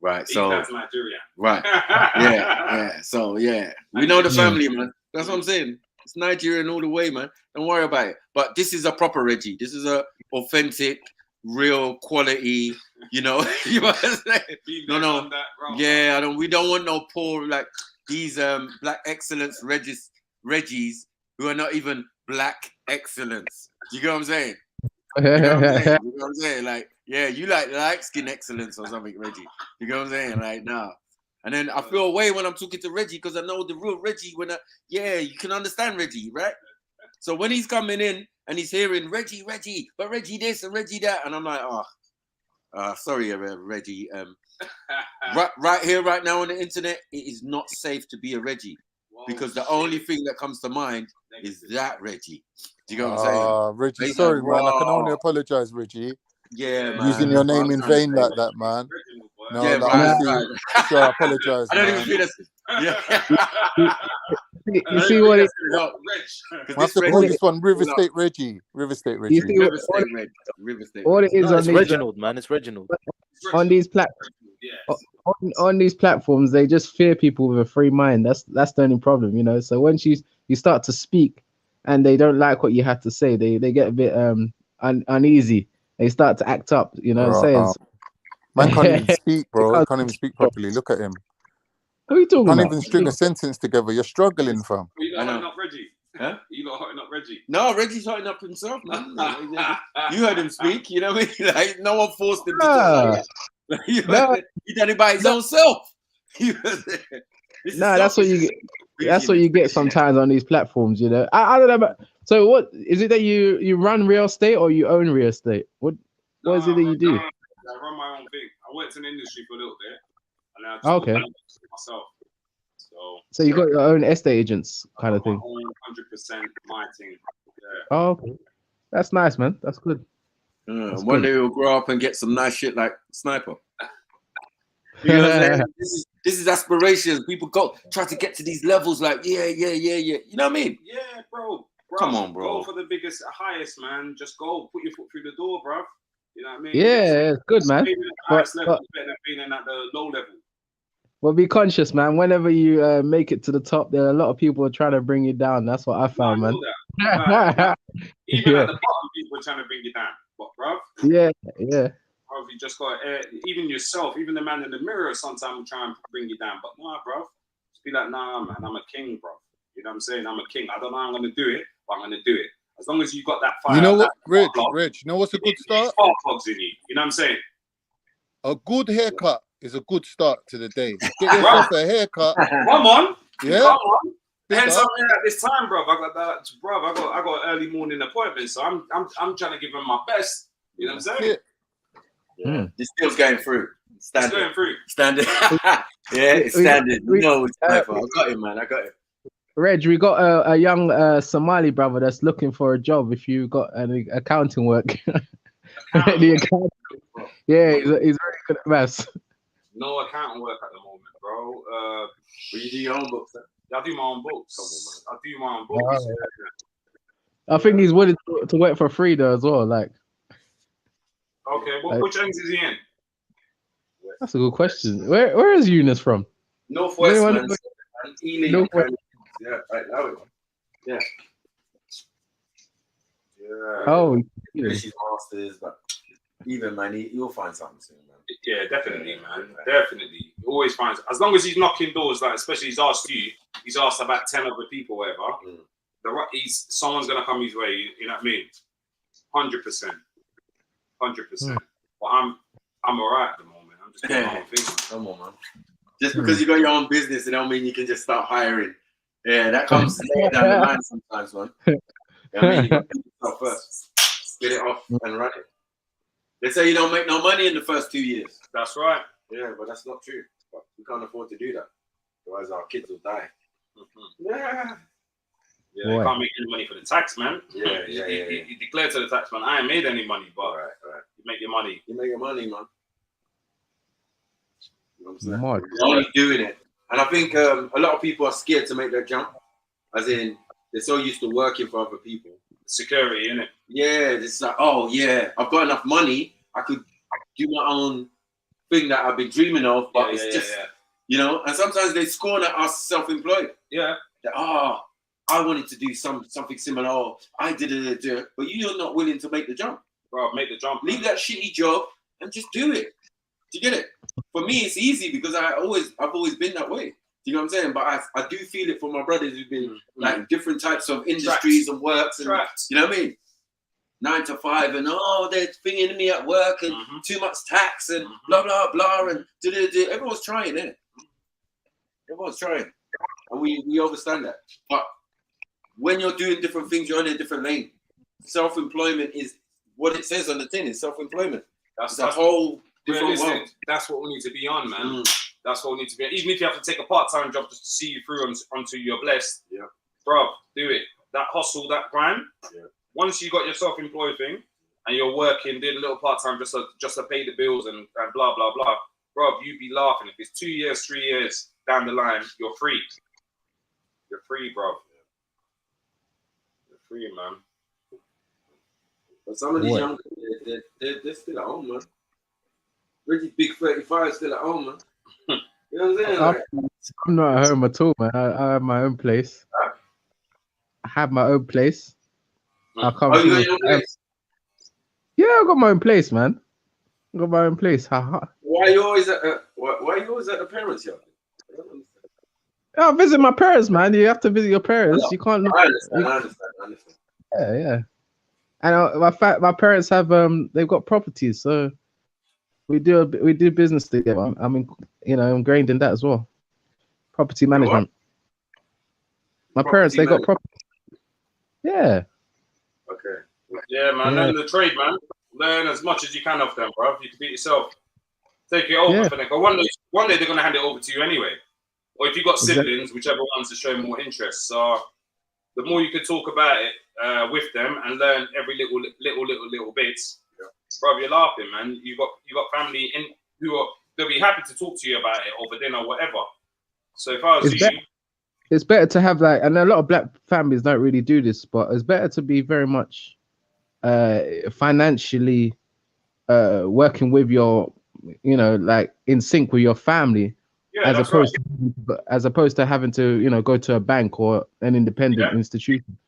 Speaker 17: Right. So.
Speaker 15: That's Nigerian.
Speaker 17: Right. Yeah. So yeah, we know the family, man. That's what I'm saying. It's Nigerian all the way, man. Don't worry about it. But this is a proper Reggie. This is a authentic, real quality. You know, you know what I'm saying? No. Yeah, we don't want no poor like these black excellence Reggies who are not even black excellence. You get what I'm saying? You know what I'm saying? Like, yeah, you like light skin excellence or something, Reggie. You know what I'm saying? Like, nah. And then I feel away when I'm talking to Reggie because I know the real Reggie. You can understand Reggie, right? So when he's coming in and he's hearing Reggie, but Reggie this and Reggie that, and I'm like, sorry, Reggie. Right here, right now on the internet, it is not safe to be a Reggie because the only thing that comes to mind is that Reggie. Do you know what I'm saying?
Speaker 14: Reggie, sorry, man. I can only apologize, Reggie.
Speaker 17: Yeah, man.
Speaker 14: Using your name in vain like that, man. No,
Speaker 13: Yeah,
Speaker 14: no,
Speaker 13: right,
Speaker 14: honestly,
Speaker 13: right.
Speaker 14: sure, I apologize,
Speaker 13: I don't even
Speaker 14: man.
Speaker 13: feel that's. Yeah.
Speaker 10: You see what it,
Speaker 14: I have to call this one River State Reggie. River State
Speaker 10: you
Speaker 14: Reggie.
Speaker 10: see what,
Speaker 13: River State
Speaker 10: what it is
Speaker 16: No,
Speaker 10: on
Speaker 16: it's
Speaker 10: these
Speaker 16: Reginald, man. It's Reginald.
Speaker 10: on these on these platforms, they just fear people with a free mind. That's the only problem, you know. So once you start to speak and they don't like what you have to say, they get a bit uneasy. They start to act up, you know what I'm saying? So,
Speaker 14: Man can't even speak,
Speaker 10: they
Speaker 14: bro. He
Speaker 10: can't
Speaker 14: can't even speak properly. Look at him.
Speaker 10: What are you talking
Speaker 14: Can't
Speaker 10: about?
Speaker 14: even string a sentence together. You're struggling, fam.
Speaker 15: You
Speaker 13: I
Speaker 15: lot
Speaker 13: know.
Speaker 15: hotting up Reggie?
Speaker 13: Huh?
Speaker 15: You lot hotting up Reggie?
Speaker 13: No, Reggie's hotting up himself, man. You heard him speak. You know what I mean? Like no one forced him to talk. He done it by his own self.
Speaker 10: That's what you get. That's what you get sometimes on these platforms, you know. I don't know. But, so what is it that you run real estate or you own real estate? What is it that you do?
Speaker 15: I run my own thing. I worked in the industry for a little bit, and I just
Speaker 10: Okay.
Speaker 15: do it myself.
Speaker 10: So you got your own estate agents kind of
Speaker 15: My
Speaker 10: thing.
Speaker 15: own 100% my thing. Yeah.
Speaker 10: Oh, okay. That's nice, man. That's good. That's
Speaker 13: One
Speaker 10: good.
Speaker 13: day we'll grow up and get some nice shit like Sniper. You know what I'm saying? This is aspirations. People try to get to these levels like, yeah. You know what I mean?
Speaker 15: Yeah, bro.
Speaker 13: Come on, bro.
Speaker 15: Go for the biggest, highest, man. Just go. Put your foot through the door, bro. You know what I mean?
Speaker 10: Yeah, it's good, man.
Speaker 15: Maybe the highest level is better than being at the low level.
Speaker 10: Well, be conscious, man. Whenever you make it to the top, there are a lot of people trying to bring you down. That's what I found, man.
Speaker 15: Even
Speaker 10: Yeah.
Speaker 15: at the bottom, people are trying to bring you down. But, bro,
Speaker 10: Yeah.
Speaker 15: bro, you just got even yourself, even the man in the mirror sometimes will try and bring you down. But nah, bro. Just be like, nah, man, I'm a king, bro. You know what I'm saying? I'm a king. I don't know how I'm going to do it, but I'm going to do it. As long as you got that fire.
Speaker 14: You know what,
Speaker 15: Reg,
Speaker 14: you know what's a good start?
Speaker 15: Spark plugs in you. You know what I'm saying?
Speaker 14: A good haircut is a good start to the day. Get yourself a haircut.
Speaker 15: Come on.
Speaker 14: Yeah.
Speaker 15: Come on.
Speaker 14: Big
Speaker 15: Hence,
Speaker 14: up.
Speaker 15: I'm here at this time, bro. I got that, bro. I got an early morning appointment, so I'm trying to give him my best. You know what I'm saying?
Speaker 13: Yeah. This deal's going through. Standard.
Speaker 15: It's going through.
Speaker 13: Standard. Yeah, it's standard. No, it's Sniper. I got him, man. I got him.
Speaker 10: Reg, we got a young Somali brother that's looking for a job. If you got any accounting work, the accountant. Yeah, he's very good at maths.
Speaker 15: No accounting work at the moment, bro.
Speaker 13: But you do your own books, then?
Speaker 15: I do my own books. I do my own books.
Speaker 10: I think he's willing to work for free though as well. Like,
Speaker 15: Okay, which ends is he in?
Speaker 10: that's a good question. Where is Eunice from?
Speaker 13: Northwest,
Speaker 10: Anyone-
Speaker 13: man. Ealing.
Speaker 10: Northwest.
Speaker 13: Yeah, right. That way. Yeah.
Speaker 15: Yeah.
Speaker 10: Oh,
Speaker 13: She's masters, but even man, you'll find something soon, man.
Speaker 15: Yeah, definitely, man. Definitely. He always finds, as long as he's knocking doors, like especially he's asked you, he's asked about 10 other people, whatever. Someone's gonna come his way. You know what I mean? 100%. 100%. But I'm alright at the moment. I'm just doing my own thing.
Speaker 13: Come on, man. Just because you got your own business, it don't mean you can just start hiring. Yeah, that comes later down the line sometimes, man. I mean, you got to do yourself first. Get it off and run it. They say you don't make no money in the first 2 years.
Speaker 15: That's right.
Speaker 13: Yeah, but that's not true. But we can't afford to do that. Otherwise, our kids will die.
Speaker 15: Yeah. Yeah,
Speaker 10: Boy.
Speaker 15: you can't make any money for the tax, man.
Speaker 13: Yeah.
Speaker 15: You declare to the tax man, I ain't made any money, but you make your money.
Speaker 13: You make your money, man. You know what I'm saying?
Speaker 10: Mad.
Speaker 13: You're only doing it. And I think a lot of people are scared to make that jump. As in, they're so used to working for other people.
Speaker 15: Security, innit?
Speaker 13: Yeah, it's like, oh yeah, I've got enough money. I could do my own thing that I've been dreaming of, but it's just, you know, and sometimes they scorn at us self-employed.
Speaker 15: Yeah.
Speaker 13: That, I wanted to do something similar, or I did it, but you're not willing to make the jump.
Speaker 15: Bro, make the jump.
Speaker 13: Leave that shitty job and just do it. Do you get it? For me, it's easy because I've always been that way. Do you know what I'm saying? But I do feel it for my brothers who've been like different types of industries and works, and you know what I mean? 9 to 5, and they're thinking me at work and too much tax and blah blah blah and everyone's trying, innit? Everyone's trying, and we understand that. But when you're doing different things, you're in a different lane. Self-employment is what it says on the tin. It's self-employment. That's a whole different world.
Speaker 15: That's what we need to be on, man. That's what we need to be on. Even if you have to take a part-time job just to see you through until you're blessed, bro, do it. That hustle, that grind. Once you got your self-employed thing and you're working, doing a little part-time just to pay the bills and blah blah blah, bro, you'd be laughing. If it's 2 years, 3 years down the line, you're free. You're free, bro. You're free, man.
Speaker 13: But some of these
Speaker 10: What?
Speaker 13: young, they're still at home, man. Reggie Big 35 still at home, man. You know what I'm saying? Like,
Speaker 10: I'm not at home at all, man. I have my own place. I have my own place. I come
Speaker 13: oh, you
Speaker 10: through
Speaker 13: got
Speaker 10: with
Speaker 13: your own place?
Speaker 10: Yeah, I got my own place, man. I got my own place. Haha.
Speaker 13: Why are you always at the parents' yard?
Speaker 10: I visit my parents, man. You have to visit your parents. You can't.
Speaker 13: I understand.
Speaker 10: Yeah, yeah. And my parents have they've got properties, so we do business together. I mean, ingrained in that as well. Property management. My parents, they got property. Yeah.
Speaker 15: Okay. Yeah, man.
Speaker 10: Yeah.
Speaker 15: Learn the trade, man. Learn as much as you can off them, bro. You can beat yourself. Take it over for them. One day they're gonna hand it over to you anyway. Or if you've got siblings, whichever ones are showing more interest. So the more you can talk about it with them and learn every little bits, bro, you're laughing, man. You got family they'll be happy to talk to you about it over dinner or whatever. So if I was
Speaker 10: it's better to have and a lot of black families don't really do this, but it's better to be very much financially working with your, in sync with your family, as opposed to having to, go to a bank or an independent institution.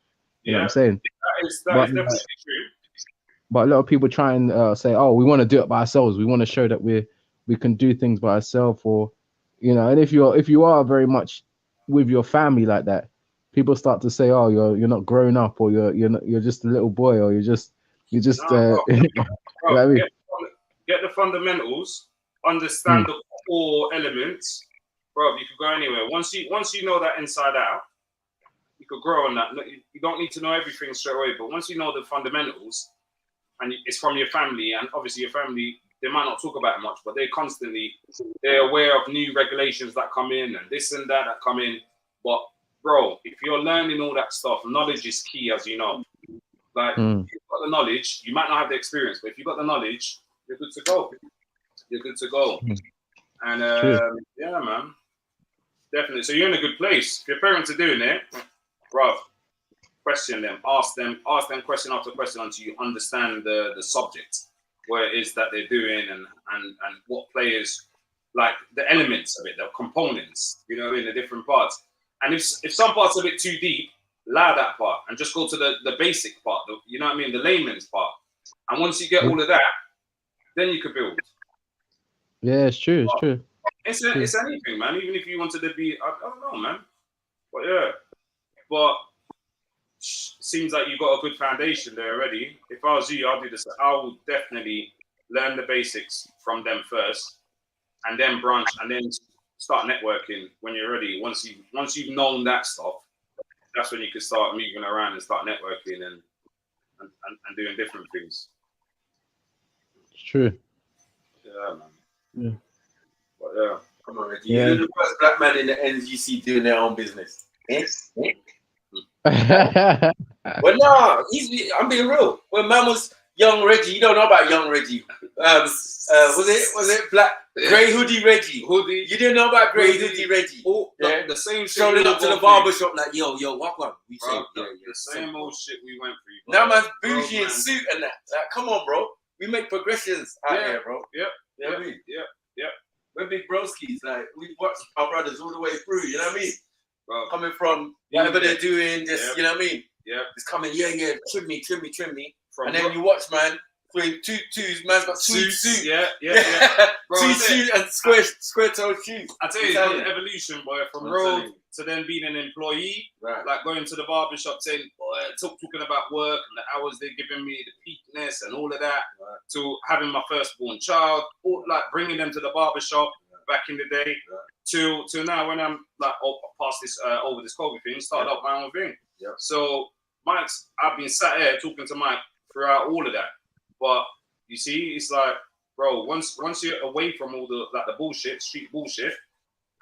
Speaker 10: You know what I'm saying?
Speaker 15: That is definitely true.
Speaker 10: But a lot of people try and say, "Oh, we want to do it by ourselves. We want to show that we can do things by ourselves," or, And if you are very much with your family like that, people start to say, "Oh, you're not grown up, or you're just a little boy, or you're just." You know what I mean?
Speaker 15: Get the fundamentals, understand the core elements, bro. You could go anywhere. Once you know that inside out, you could grow on that. You don't need to know everything straight away, but once you know the fundamentals, and it's from your family, and obviously your family, they might not talk about it much, but they're aware of new regulations that come in and this and that come in. But bro, if you're learning all that stuff, knowledge is key, as you know. Like, if you've got the knowledge, you might not have the experience, but if you've got the knowledge, you're good to go. You're good to go. And yeah, man, definitely. So you're in a good place. If your parents are doing it, bro, question them, ask them question after question until you understand the subject, where it is that they're doing, and what players, like the elements of it, the components, you know, in the different parts. And if some parts are a bit too deep, allow that part and just go to the basic part, you know what I mean, the layman's part. And once you get all of that, then you could build.
Speaker 10: Yeah, it's true. It's true.
Speaker 15: It's anything, man. Even if you wanted to be, I don't know, man. But yeah, but seems like you've got a good foundation there already. If I was you, I'll do this. I would definitely learn the basics from them first, and then branch, and then start networking when you're ready. Once you've known that stuff, that's when you can start moving around and start networking and doing different things.
Speaker 10: It's true.
Speaker 15: Yeah, man.
Speaker 10: Yeah.
Speaker 13: But yeah, come on, Reggie. You're the first black man in the NGC doing their own business. Well, no, I'm being real. When man was young Reggie, you don't know about young Reggie. Was it black grey hoodie Reggie? Hoodie. You didn't know about grey hoodie Reggie.
Speaker 15: Oh, yeah. The same shit.
Speaker 13: Showing up to the barber shop like, yo, walk on.
Speaker 15: The same old shit we went through.
Speaker 13: Now man's bougie and suit and that. Like, come on, bro. We make progressions out here, bro.
Speaker 15: Yep.
Speaker 13: You know what I mean? Yep. We're big broskies. Like, we watch our brothers all the way through. You know what I mean? Bro. Coming from whatever they're doing, just you know what I mean? Yeah. Just coming, trim me. And then you watch, man. Two man's got suits.
Speaker 15: Yeah. Bro,
Speaker 13: two suits and square toe shoes.
Speaker 15: I tell you, it's an evolution, boy. From road to then being an employee, like going to the barber shop, saying, talking about work and the hours they're giving me, the peakness and all of that, to having my firstborn child, like bringing them to the barber shop back in the day, to now when I'm like past this over this COVID thing, started up my own thing. Yeah. So I've been sat here talking to Mike throughout all of that. But you see, it's like, bro, once you're away from all the bullshit, street bullshit,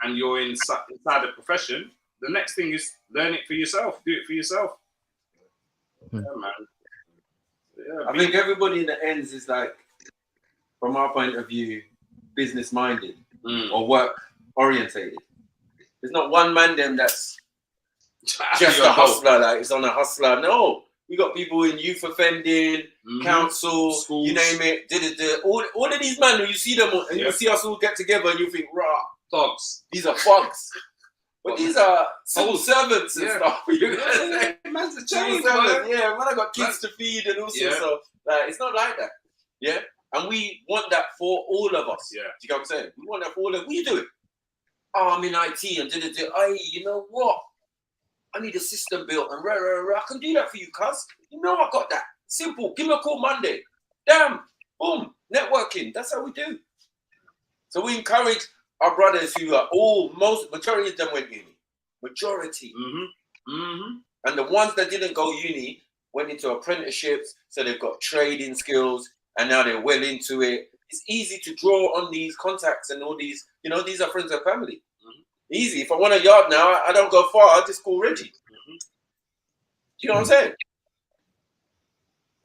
Speaker 15: and you're inside the profession, the next thing is learn it for yourself. Do it for yourself. Yeah, man. Yeah,
Speaker 13: I think everybody in the ends is like, from our point of view, business minded or work orientated. There's not one man them that's just a hustler, like it's on a hustler. No, we got people in youth offending, council, schools. You name it. All of these men, you see them, and you see us all get together, and you think, rah, thugs. These are thugs. But these are civil servants and stuff. Man's a change, man. Yeah, man, I got kids to feed and all sorts of. Like, it's not like that. Yeah, and we want that for all of us. Yeah, do you know what I'm saying? We want that for all of. What are you doing? Oh, I'm in IT and Hey, you know what? I need a system built and I can do that for you, cuz. You know I got that. Simple. Give me a call Monday. Damn. Boom. Networking. That's how we do. So we encourage our brothers who are majority of them went uni. Majority. And the ones that didn't go uni went into apprenticeships, so they've got trading skills, and now they're well into it. It's easy to draw on these contacts and all these, these are friends and family. Easy. If I want a yard now, I don't go far. I just call Reggie. Do you know what I'm saying?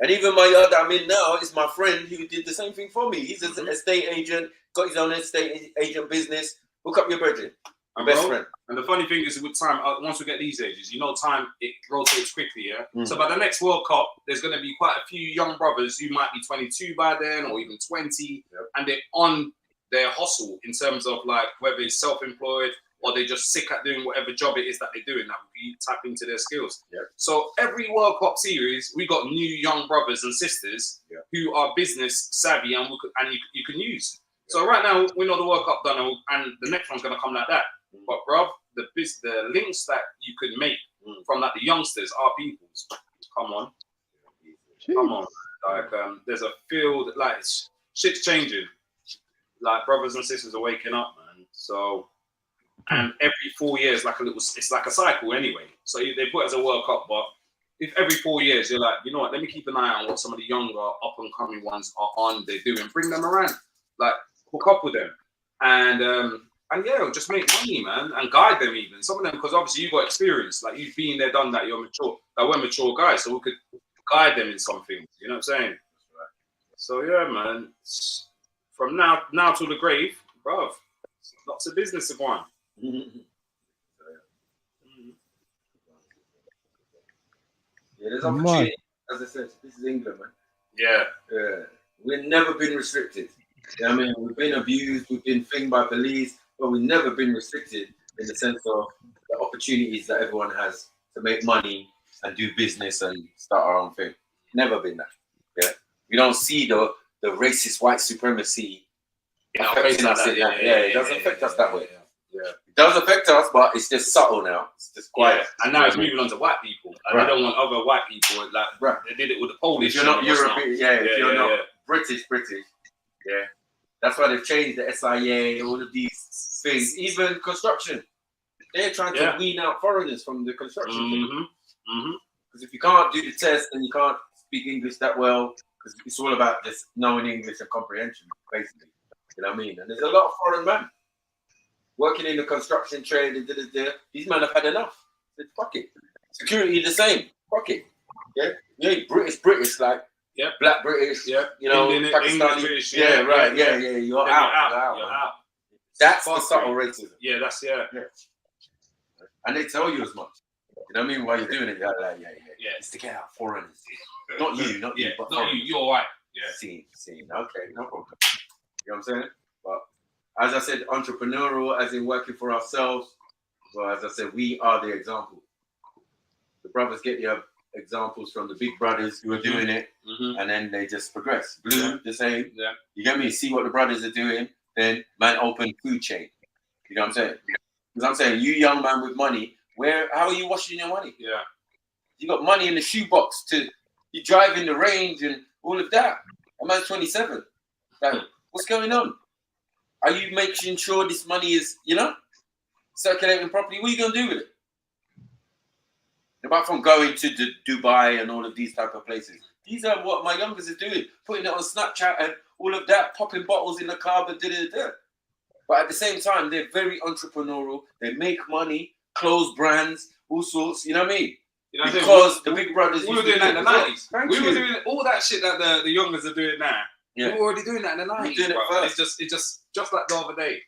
Speaker 13: And even my yard that I'm in now is my friend who did the same thing for me. He's an estate agent, got his own estate agent business. Hook up your brethren. My best friend.
Speaker 15: And the funny thing is, with time, once we get these ages, time, it rotates quickly, yeah? So by the next World Cup, there's going to be quite a few young brothers who might be 22 by then or even 20, and they're on their hustle in terms of like whether it's self-employed or they're just sick at doing whatever job it is that they're doing. That we tap into their skills. So every World Cup series, we got new young brothers and sisters who are business savvy and you can use. So right now, we know the World Cup done and the next one's going to come like that. But bruv, the links that you could make from like the youngsters, our peoples, come on. Like there's a field, like shit's changing. Like brothers and sisters are waking up, man. So, and every 4 years, it's like a cycle anyway. So they put it as a World Cup, but if every 4 years you're like, you know what, let me keep an eye on what some of the younger up and coming ones are on, they're doing, bring them around, like hook up with them, and yeah, just make money, man, and guide them even. Some of them, because obviously you got experience, like you've been there, done that, you're mature, like we're mature guys, so we could guide them in some things, you know what I'm saying? So yeah, man, from now till the grave, bruv, lots of business to go on.
Speaker 13: Yeah, there's opportunity. As I said, this is England, man.
Speaker 15: Yeah.
Speaker 13: We've never been restricted. You know what I mean? We've been abused, we've been thinged by police, but we've never been restricted in the sense of the opportunities that everyone has to make money and do business and start our own thing. Never been that. Yeah. We don't see the racist white supremacy affecting us. It doesn't affect us that way. Yeah. It does affect us, but it's just subtle now. It's just quiet.
Speaker 15: Yeah. And now it's moving on to white people. And they don't want other white people. Like they did it with the Polish.
Speaker 13: If you're not European, if you're not British. Yeah. That's why they've changed the SIA, all of these things. Even construction. They're trying to wean out foreigners from the construction thing. Because if you can't do the test and you can't speak English that well, because it's all about just knowing English and comprehension, basically. You know what I mean? And there's a lot of foreign men working in the construction trade and these men have had enough. They said, fuck it. Security the same. Fuck it. Yeah. You ain't British, like black British, you know, Pakistani. British, you're out. You're out. That's the subtle racism.
Speaker 15: Yeah, that's
Speaker 13: and they tell you as much. You know what I mean? While you're doing it, you're like, it's to get out foreigners. Not you, but
Speaker 15: not you, you're white. Yeah.
Speaker 13: See. Okay, no problem. You know what I'm saying? But as I said, entrepreneurial, as in working for ourselves. Well, as I said, we are the example. The brothers get the examples from the big brothers who are doing it, and then they just progress. Blue, the same. Yeah. You get me? See what the brothers are doing, then man, open food chain. You know what I'm saying? Because I'm saying, you young man with money, how are you washing your money?
Speaker 15: Yeah.
Speaker 13: You got money in the shoebox you drive in the range and all of that. A man's 27. Like, what's going on? Are you making sure this money is, circulating properly? What are you going to do with it? Apart from going to Dubai and all of these type of places. These are what my youngers are doing. Putting it on Snapchat and all of that, popping bottles in the club and But at the same time, they're very entrepreneurial. They make money, clothes brands, all sorts. You know what I mean?
Speaker 15: You know,
Speaker 13: because the big brothers.
Speaker 15: We were doing that in the 90s. We were doing all that shit that the youngers are doing now.
Speaker 13: Yeah.
Speaker 15: We were already doing that in the 90s.
Speaker 13: doing it
Speaker 15: bro.
Speaker 13: first.
Speaker 15: It's just like the other day.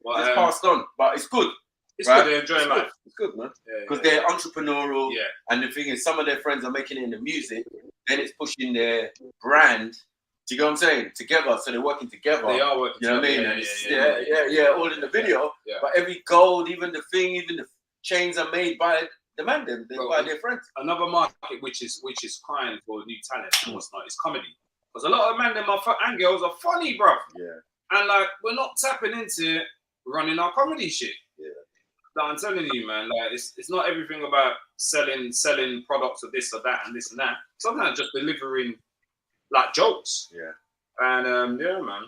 Speaker 15: But,
Speaker 13: It's passed on, but it's good.
Speaker 15: It's
Speaker 13: right?
Speaker 15: good. They're enjoying life.
Speaker 13: It's good, man.
Speaker 15: Yeah,
Speaker 13: Because they're entrepreneurial. Yeah. And the thing is, some of their friends are making it in the music. Then it's pushing their brand. Do you get what I'm saying? Together, so they're working together.
Speaker 15: They are working
Speaker 13: together. You know what I mean? Yeah, all in the video.
Speaker 15: Yeah.
Speaker 13: But every gold, even the chains are made by the man, by their friends.
Speaker 15: Another market which is crying for new talent and what's not is comedy. Because a lot of men and girls are funny, bro.
Speaker 13: Yeah.
Speaker 15: And like we're not tapping into running our comedy shit.
Speaker 13: Yeah.
Speaker 15: Like, I'm telling you, man, like it's not everything about selling products of this or that and this and that. Sometimes just delivering like jokes.
Speaker 13: Yeah.
Speaker 15: And yeah, man.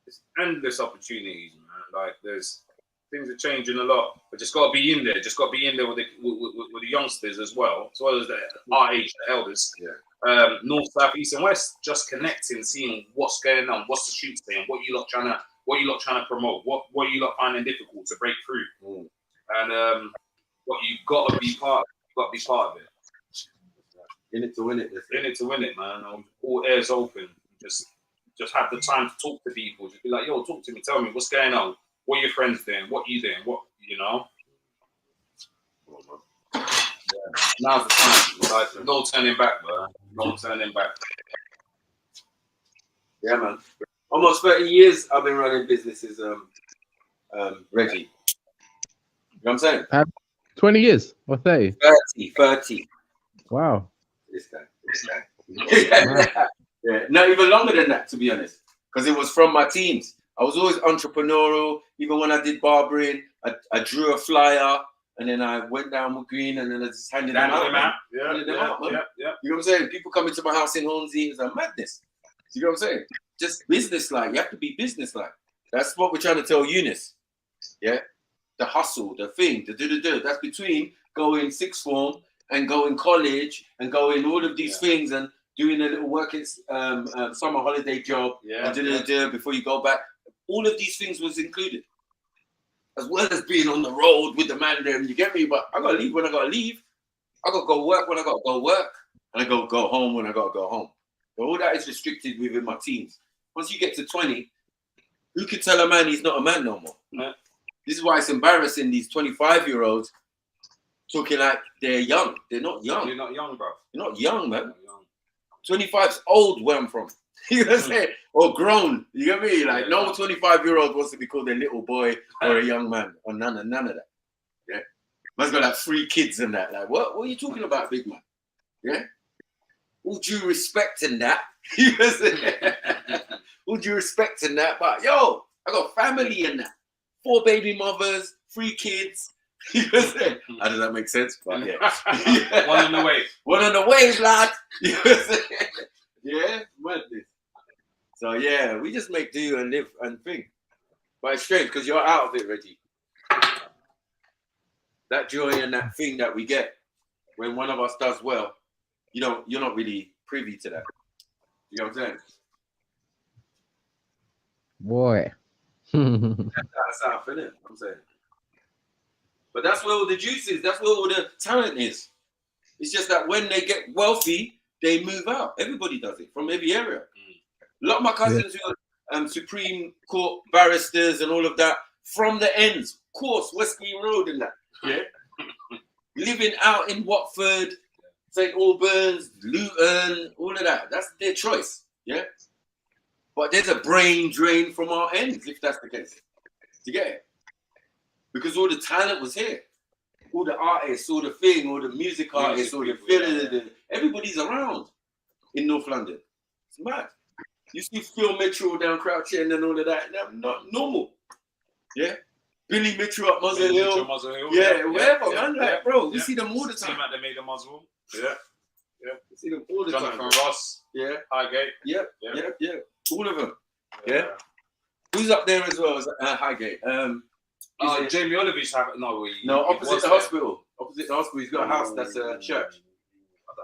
Speaker 15: It's endless opportunities, man. Like things are changing a lot, but just got to be in there. Just got to be in there with the youngsters as well as our age, the elders.
Speaker 13: Yeah.
Speaker 15: North, south, east, and west. Just connecting, seeing what's going on, what's the street saying, what you lot trying to promote, what you lot finding difficult to break through, and what you got to be part of. You got to be part of it.
Speaker 13: In it to win it.
Speaker 15: In it to win it, man. All ears open. Just have the time to talk to people. Just be like, yo, talk to me. Tell me what's going on. What are your friends doing? What you doing? What, you know? Yeah. Now's the time. Like, no turning back, bro. No turning back.
Speaker 13: Yeah, man. Almost 30 years I've been running businesses, Reggie. You know what I'm saying?
Speaker 10: 20 years or 30?
Speaker 13: 30.
Speaker 10: Wow.
Speaker 13: This guy. Yeah, not even longer than that, to be honest. Because it was from my teams. I was always entrepreneurial. Even when I did barbering, I drew a flyer and then I went down with green and then I just handed them out.
Speaker 15: Yeah.
Speaker 13: You know what I'm saying? People come into my house in Hornsey, it's like madness. You know what I'm saying? Just business-like. You have to be business-like. That's what we're trying to tell Eunice. Yeah? The hustle, the thing, the do. That's between going sixth form and going college and going all of these things and doing a little working summer holiday job and before you go back. All of these things was included. As well as being on the road with the man there, you get me? But I gotta leave when I gotta leave. I gotta go work when I gotta go work. And I gotta go home when I gotta go home. But all that is restricted within my teams. Once you get to 20, who can tell a man he's not a man no more?
Speaker 15: Yeah.
Speaker 13: This is why it's embarrassing, these 25-year-olds talking like they're young. They're not young.
Speaker 15: You're not young, bro.
Speaker 13: You're not young, man. 25's old where I'm from. You know what I'm saying? Or grown. You get me? Like, no 25-year-old wants to be called a little boy or a young man. Or none of that. Yeah? Man's got like 3 kids and that. Like, what are you talking about, big man? Yeah? All due respect in that. You know what I'm saying? All due respect in that. But, yo, I got family in that. 4 baby mothers, 3 kids. You know what I'm saying? How does that make sense? But yeah.
Speaker 15: One on the way.
Speaker 13: One on the way, lad. You know what I'm saying? Yeah, madness. So yeah, we just make do and live and think. But it's strange because you're out of it, Reggie. That joy and that thing that we get when one of us does well, you're not really privy to that. You know what I'm saying?
Speaker 10: Boy.
Speaker 13: That's how I feel it. I'm saying. But that's where all the juice is. That's where all the talent is. It's just that when they get wealthy, they move out. Everybody does it from every area. A lot of my cousins who are Supreme Court barristers and all of that from the ends, of course, West Green Road and that. Yeah. Living out in Watford, St. Albans, Luton, all of that. That's their choice. Yeah. But there's a brain drain from our ends, if that's the case. Do you get it? Because all the talent was here. All the artists, all the thing, all the music artists, all the film, everybody's around in North London. It's mad. You see Phil Mitchell down Crouch End and all of that. Not normal. Yeah? Billy Mitchell up Muzzle Hill. Yeah, wherever, man. Like, bro, we see them all the time.
Speaker 15: They made a muzzle. Yeah.
Speaker 13: We see them all the time.
Speaker 15: Jonathan Ross.
Speaker 13: Yeah.
Speaker 15: Highgate.
Speaker 13: Yeah. All of them. Yeah. Who's up there as well as Highgate?
Speaker 15: Jamie Oliver's have
Speaker 13: opposite the hospital. Opposite the hospital, he's got a house that's a church.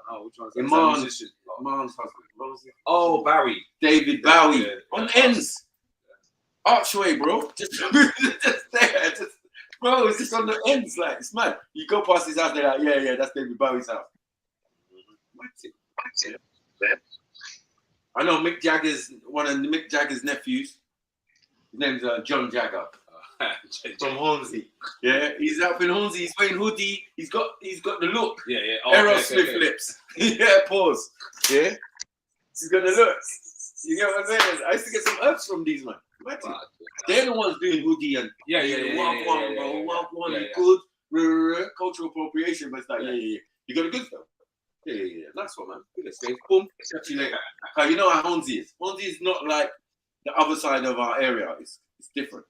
Speaker 15: I don't know which one's
Speaker 13: Iman's husband. What was it?
Speaker 15: Oh, Barry.
Speaker 13: David Bowie. On ends. Archway, bro. Just there. Bro, it's just on the ends. Like, it's mad. You go past his house, they're like, yeah, that's David Bowie's house. I know Mick Jagger's one of Mick Jagger's nephews. His name's John Jagger from Hornsey. Yeah, he's up in Hornsey. He's wearing hoodie. He's got the look.
Speaker 15: Yeah.
Speaker 13: Aerosmith lips. Yeah, pause. Yeah, he's got the look. You get what I'm saying? I used to get some herbs from these man. They're the ones doing hoodie and walk one, good cultural appropriation. But it's like, yeah. You got a good stuff. Yeah. Nice one, man. Good escape. Boom. Catch you later. You know how Hornsey is. Hornsey is not like the other side of our area. It's different.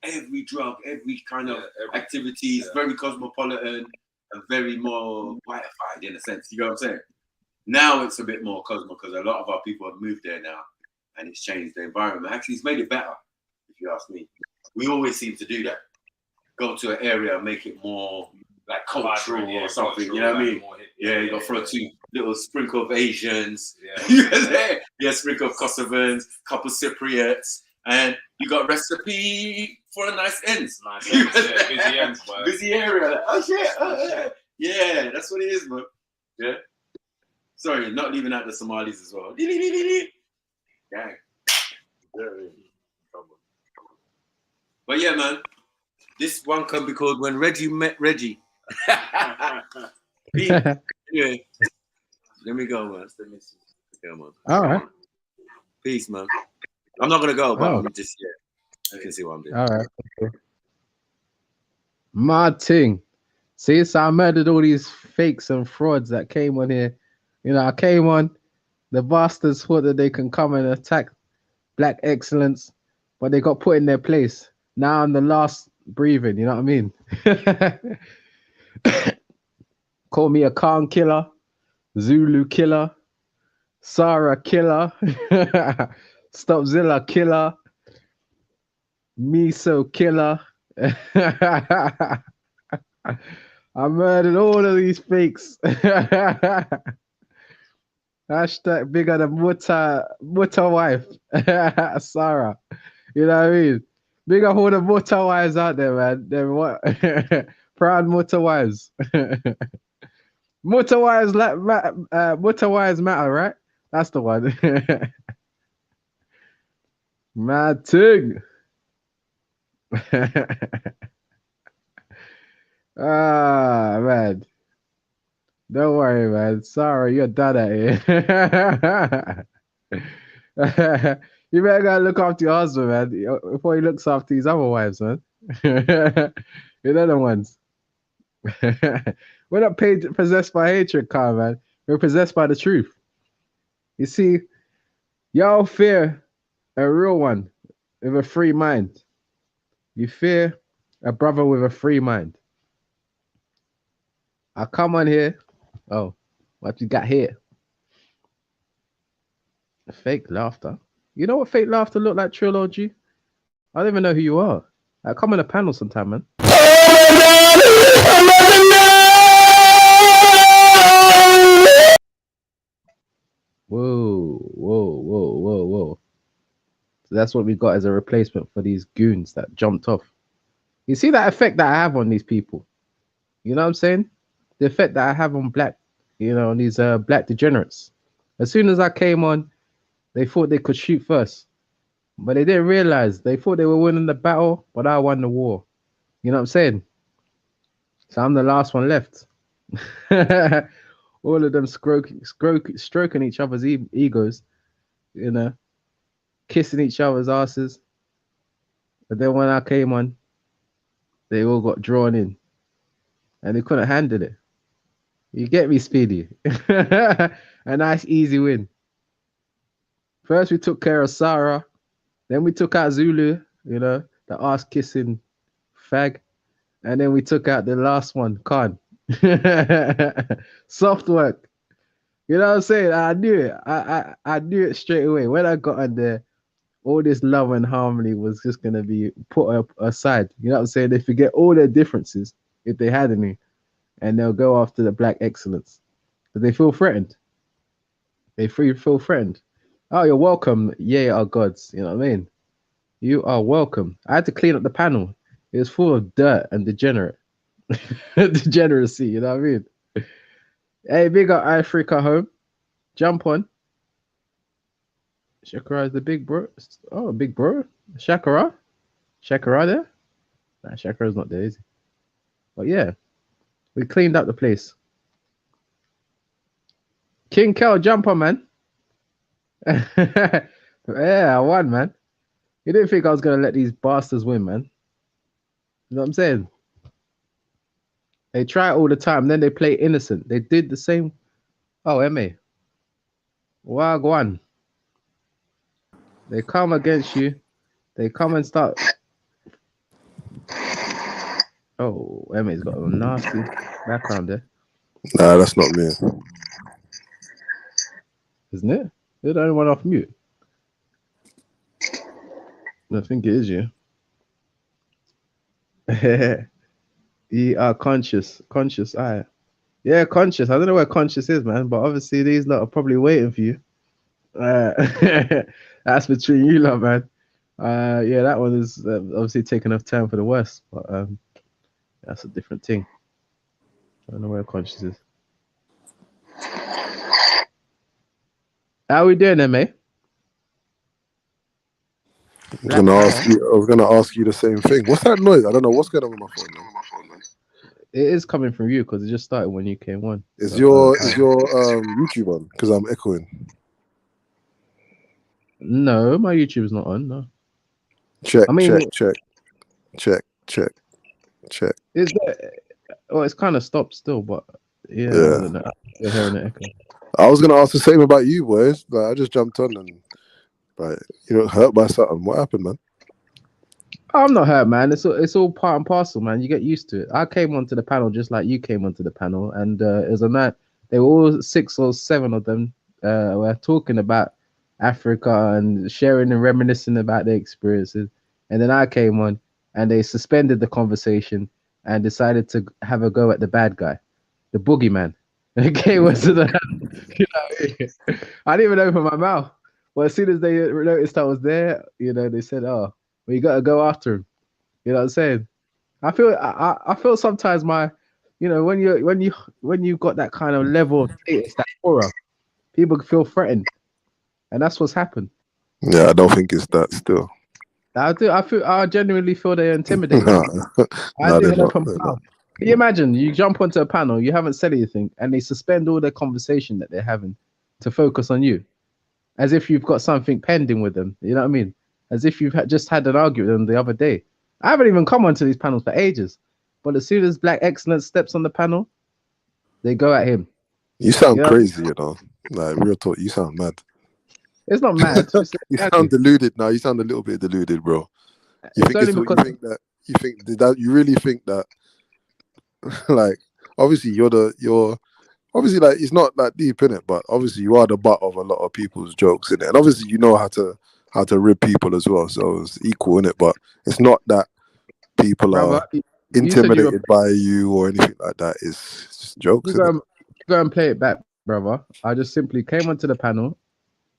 Speaker 13: Every drug, every kind of activity is very cosmopolitan and very more whiteified in a sense. You know what I'm saying? Now it's a bit more cosmo because a lot of our people have moved there now and it's changed the environment. Actually, it's made it better, if you ask me. We always seem to do that. Go to an area and make it more like cultural or something, you know what I mean? You got to throw two little sprinkle of Asians, sprinkle of Kosovans, couple Cypriots, and you got recipe for a nice ends.
Speaker 15: Busy ends, bro.
Speaker 13: Busy area. Like, oh shit. Yeah, that's what it is, bro. Yeah. Sorry, not leaving out the Somalis as well. Gang. But yeah, man. This one can be called When Reggie Met Reggie. Yeah. Let me go, man. Yeah, man.
Speaker 10: All right.
Speaker 13: Peace, man. I'm not gonna go, but I'm just you can see what I'm doing.
Speaker 10: All right. Okay. Mad thing. See, so I murdered all these fakes and frauds that came on here. You know, I came on. The bastards thought that they can come and attack black excellence, but they got put in their place. Now I'm the last breathing. You know what I mean? Call me a Khan killer, Zulu killer, Sarah killer, Stopzilla killer, Miso killer. I murdered all of these fakes. Hashtag bigger than Mutta wife, Sarah. You know what I mean? Big up all the Mutta wives out there, man. They're what? Proud Mutta wives. Mutta wives matter, right? That's the one. Mad thing. Man. Don't worry, man. Sorry, you're done at here. You better go look after your husband, man, before he looks after his other wives, man. You know the ones. We're not possessed by hatred, Carl, man. We're possessed by the truth. You see, y'all fear a real one with a free mind. You fear a brother with a free mind. I come on here. Oh, what you got here? Fake laughter. You know what fake laughter look like, Trilluminati? I don't even know who you are. Come on a panel sometime, man. Whoa. So that's what we got as a replacement for these goons that jumped off. You see that effect that I have on these people? You know what I'm saying? The effect that I have on black, on these black degenerates. As soon as I came on, they thought they could shoot first. But they didn't realize. They thought they were winning the battle, but I won the war. You know what I'm saying? So I'm the last one left. All of them stroking each other's egos, kissing each other's asses. But then when I came on, they all got drawn in. And they couldn't handle it. You get me, Speedy? A nice, easy win. First, we took care of Sarah. Then we took out Zulu, the ass-kissing fag. And then we took out the last one, Khan. Soft work. You know what I'm saying? I knew it. I knew it straight away. When I got on there, all this love and harmony was just going to be put up aside. You know what I'm saying? They forget all their differences, if they had any, and they'll go after the black excellence. But they feel threatened. They feel threatened. Oh, you're welcome. Yeah, our gods. You know what I mean? You are welcome. I had to clean up the panel. It was full of dirt and degeneracy. You know what I mean? Hey, big up Africa home. Jump on. Shakira is the big bro. Oh, big bro. Shakira there? Nah, Shakira's not there, is he? But yeah, we cleaned up the place. King Kel, jump on, man. Yeah, I won, man. You didn't think I was gonna let these bastards win, man. You know what I'm saying? They try all the time, then they play innocent. They did the same. Oh, MA. Wagwan. They come against you. They come and start. Oh, MA's got a nasty background there,
Speaker 21: Nah, that's not me.
Speaker 10: isn't it? You're the only one off mute. I think it is you. You are conscious. Conscious, aye. Yeah, conscious. I don't know where conscious is, man, but obviously these lot are probably waiting for you. That's between you lot, man. Yeah, that one is obviously taking enough time for the West, but that's a different thing. I don't know where conscious is. How we doing, then, mate?
Speaker 21: I was gonna ask you the same thing. What's that noise? I don't know what's going on with my phone, man.
Speaker 10: It is coming from you because it just started when you came on.
Speaker 21: Is your YouTube on? Because I'm echoing.
Speaker 10: No, my YouTube is not on. No.
Speaker 21: Check.
Speaker 10: I mean,
Speaker 21: Check.
Speaker 10: Is there? Well, it's kind of stopped still, but yeah, I don't know. You're hearing it echo.
Speaker 21: I was gonna ask the same about you, boys. Like, I just jumped on and like you know hurt by something. What happened, man?
Speaker 10: I'm not hurt, man. It's all part and parcel, man. You get used to it. I came onto the panel just like you came onto the panel, and it was a night. They were all 6 or 7 of them were talking about Africa and sharing and reminiscing about their experiences. And then I came on, and they suspended the conversation and decided to have a go at the bad guy, the boogeyman. Okay, was the I didn't even open my mouth. Well, as soon as they noticed I was there, they said, "Oh, well, you got to go after him." You know what I'm saying? I feel sometimes when you got that kind of level of status, that aura, people feel threatened, and that's what's happened.
Speaker 21: Yeah, I don't think it's that still.
Speaker 10: I genuinely feel they're intimidated.
Speaker 21: No,
Speaker 10: I didn't
Speaker 21: they're
Speaker 10: open my mouth. Can you imagine? You jump onto a panel, you haven't said anything, and they suspend all their conversation that they're having to focus on you, as if you've got something pending with them. You know what I mean? As if you've just had an argument with them the other day. I haven't even come onto these panels for ages, but as soon as Black Excellence steps on the panel, they go at him.
Speaker 21: You sound crazy, Like real talk, you sound mad.
Speaker 10: It's not mad.
Speaker 21: You sound deluded now. You sound a little bit deluded, bro. You really think that like obviously you're obviously like it's not that deep in it, but obviously you are the butt of a lot of people's jokes in it, and obviously you know how to rib people as well, so it's equal in it, but it's not that people are intimidated by you or anything like that. It's just jokes.
Speaker 10: Go and play it back, brother. I just simply came onto the panel,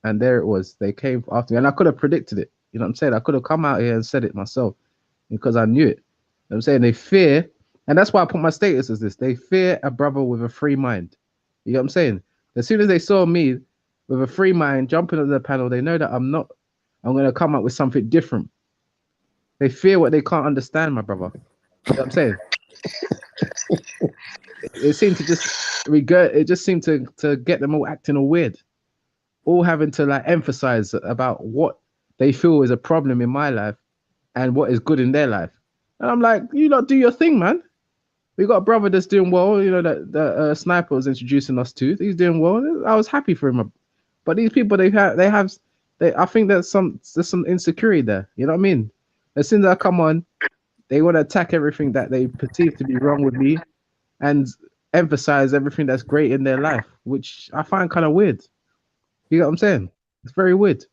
Speaker 10: and there it was. They came after me, and I could have predicted it. You know what I'm saying? I could have come out here and said it myself because I knew it. You know what I'm saying? They fear, and that's why I put my status as this. They fear a brother with a free mind. You know what I'm saying? As soon as they saw me with a free mind jumping on the panel, they know that I'm going to come up with something different. They fear what they can't understand, my brother. You know what I'm saying? It seemed to just seemed to get them all acting all weird. All having to like emphasize about what they feel is a problem in my life and what is good in their life. And I'm like, you lot do your thing, man. We got a brother that's doing well, that the Sniper was introducing us to. He's doing well. I was happy for him. But these people, I think there's some insecurity there. You know what I mean? As soon as I come on, they want to attack everything that they perceive to be wrong with me and emphasize everything that's great in their life, which I find kind of weird. You know what I'm saying? It's very weird.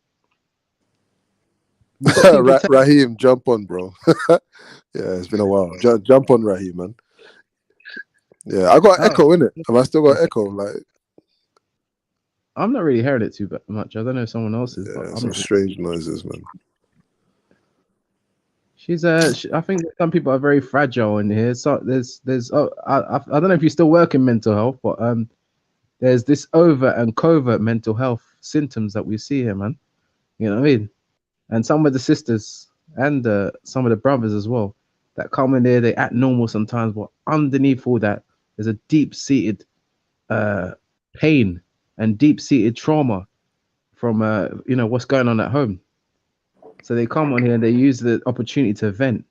Speaker 21: Raheem, jump on, bro. Yeah, it's been a while. Jump on, Raheem, man. Yeah, I got echo in it. Have I still got echo? Like,
Speaker 10: I'm not really hearing it too much. I don't know if someone else is.
Speaker 21: Yeah, some strange noises, man.
Speaker 10: I think some people are very fragile in here. So I don't know if you still work in mental health, but there's this overt and covert mental health symptoms that we see here, man. You know what I mean? And some of the sisters and some of the brothers as well that come in there, they act normal sometimes, but underneath all that, there's a deep-seated pain and deep-seated trauma from what's going on at home. So they come on here and they use the opportunity to vent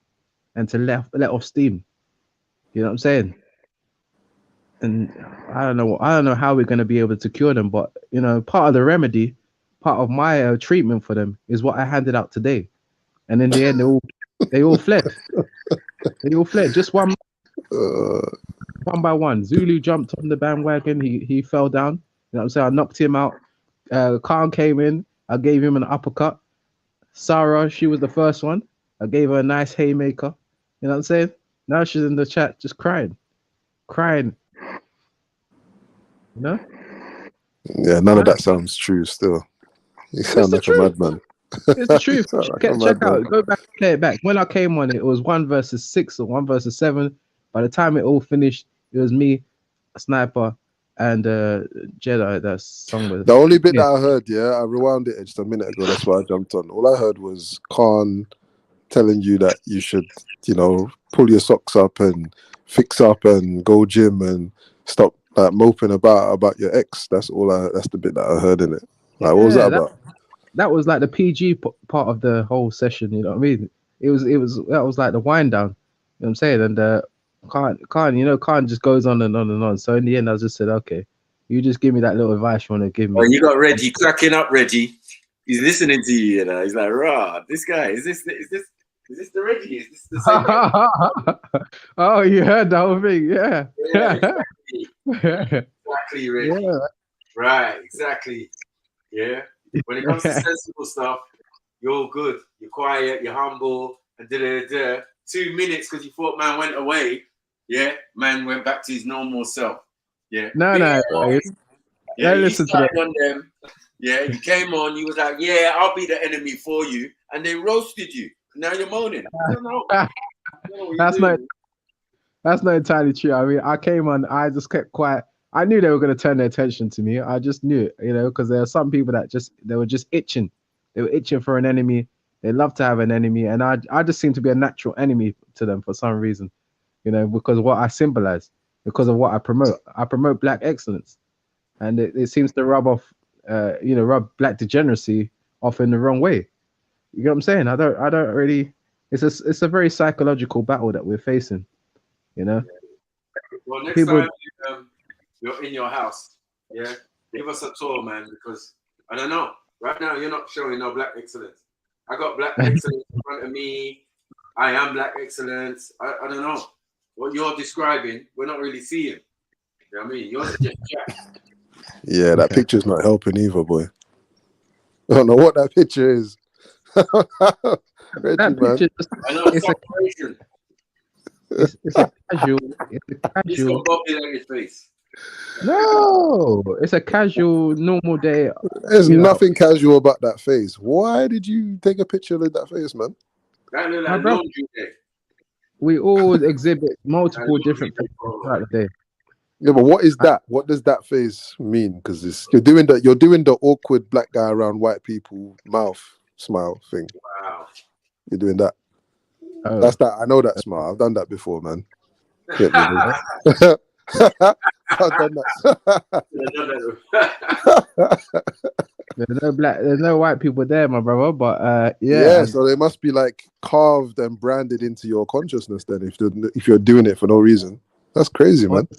Speaker 10: and to let off steam. You know what I'm saying? And I don't know how we're going to be able to cure them, but part of the remedy, part of my treatment for them is what I handed out today. And in the end, they all fled. They all fled. Just one by one. Zulu jumped on the bandwagon. He fell down. You know what I'm saying? I knocked him out. Khan came in. I gave him an uppercut. Sarah, she was the first one. I gave her a nice haymaker. You know what I'm saying? Now she's in the chat just crying. You know?
Speaker 21: Yeah, none of that sounds true still. You sound like a madman.
Speaker 10: It's the truth.
Speaker 21: Sound like a
Speaker 10: Check
Speaker 21: madman.
Speaker 10: out, go back and play it back. When I came on, it was 1 versus 6 or 1 versus 7. By the time it all finished, it was me, a sniper, and Jedi. That song was
Speaker 21: The only bit that I heard, I rewound it just a minute ago. That's why I jumped on. All I heard was Khan telling you that you should, pull your socks up and fix up and go gym and stop moping about your ex. That's the bit that I heard in it. Like, what was that about?
Speaker 10: That was like the PG part of the whole session. You know what I mean? That was like the wind down. You know what I'm saying? And Khan just goes on and on and on. So in the end, I just said, okay, you just give me that little advice you want to give me.
Speaker 17: Oh, you got Reggie cracking up, Reggie. He's listening to you, He's like, rah, this guy, is this the Reggie? Is this the same Reggie?
Speaker 10: Oh, you heard the whole thing, yeah.
Speaker 17: Exactly, Reggie. Yeah. Right, exactly. Yeah. When it comes to sensible stuff, you're good. You're quiet, you're humble, and 2 minutes because you thought man went away. Yeah, man went back to his normal self. Yeah.
Speaker 10: No.
Speaker 17: Yeah, you
Speaker 10: listen to
Speaker 17: started
Speaker 10: that.
Speaker 17: on them. Yeah, you came on, you was like, yeah, I'll be the enemy for you. And they roasted you. Now you're moaning. I don't know.
Speaker 10: That's not entirely true. I mean, I came on, I just kept quiet. I knew they were going to turn their attention to me. I just knew it, because there are some people that they were just itching. They were itching for an enemy. They love to have an enemy. And I just seem to be a natural enemy to them for some reason, because of what I symbolize, because of what I promote. I promote black excellence. And it seems to rub black degeneracy off in the wrong way. You know what I'm saying? I don't really, it's a very psychological battle that we're facing,
Speaker 17: Well, next time you're in your house, give us a tour, man, because I don't know. Right now, you're not showing no black excellence. I got black excellence in front of me. I am black excellence. I don't know. What you're describing, we're not really seeing. You know what I mean? Yours is just chat.
Speaker 21: Yeah, that picture's not helping either, boy. I don't know what that picture is. Reggie,
Speaker 10: that picture,
Speaker 17: I know it's celebration.
Speaker 10: It's a casual.
Speaker 17: He's got Bobby on his face.
Speaker 10: No, it's a casual, normal day.
Speaker 21: There's nothing casual about that face. Why did you take a picture of that face, man?
Speaker 17: That look like laundry day.
Speaker 10: We all exhibit multiple different things throughout the day.
Speaker 21: Yeah, but what is that? What does that face mean? Because you're doing the awkward black guy around white people mouth smile thing.
Speaker 17: Wow.
Speaker 21: You're doing that.
Speaker 10: Oh.
Speaker 21: That's that. I know that smile. I've done that before, man. I've done that.
Speaker 10: There's no white people there, my brother. But
Speaker 21: so they must be like carved and branded into your consciousness. Then, if you're doing it for no reason, that's crazy, man.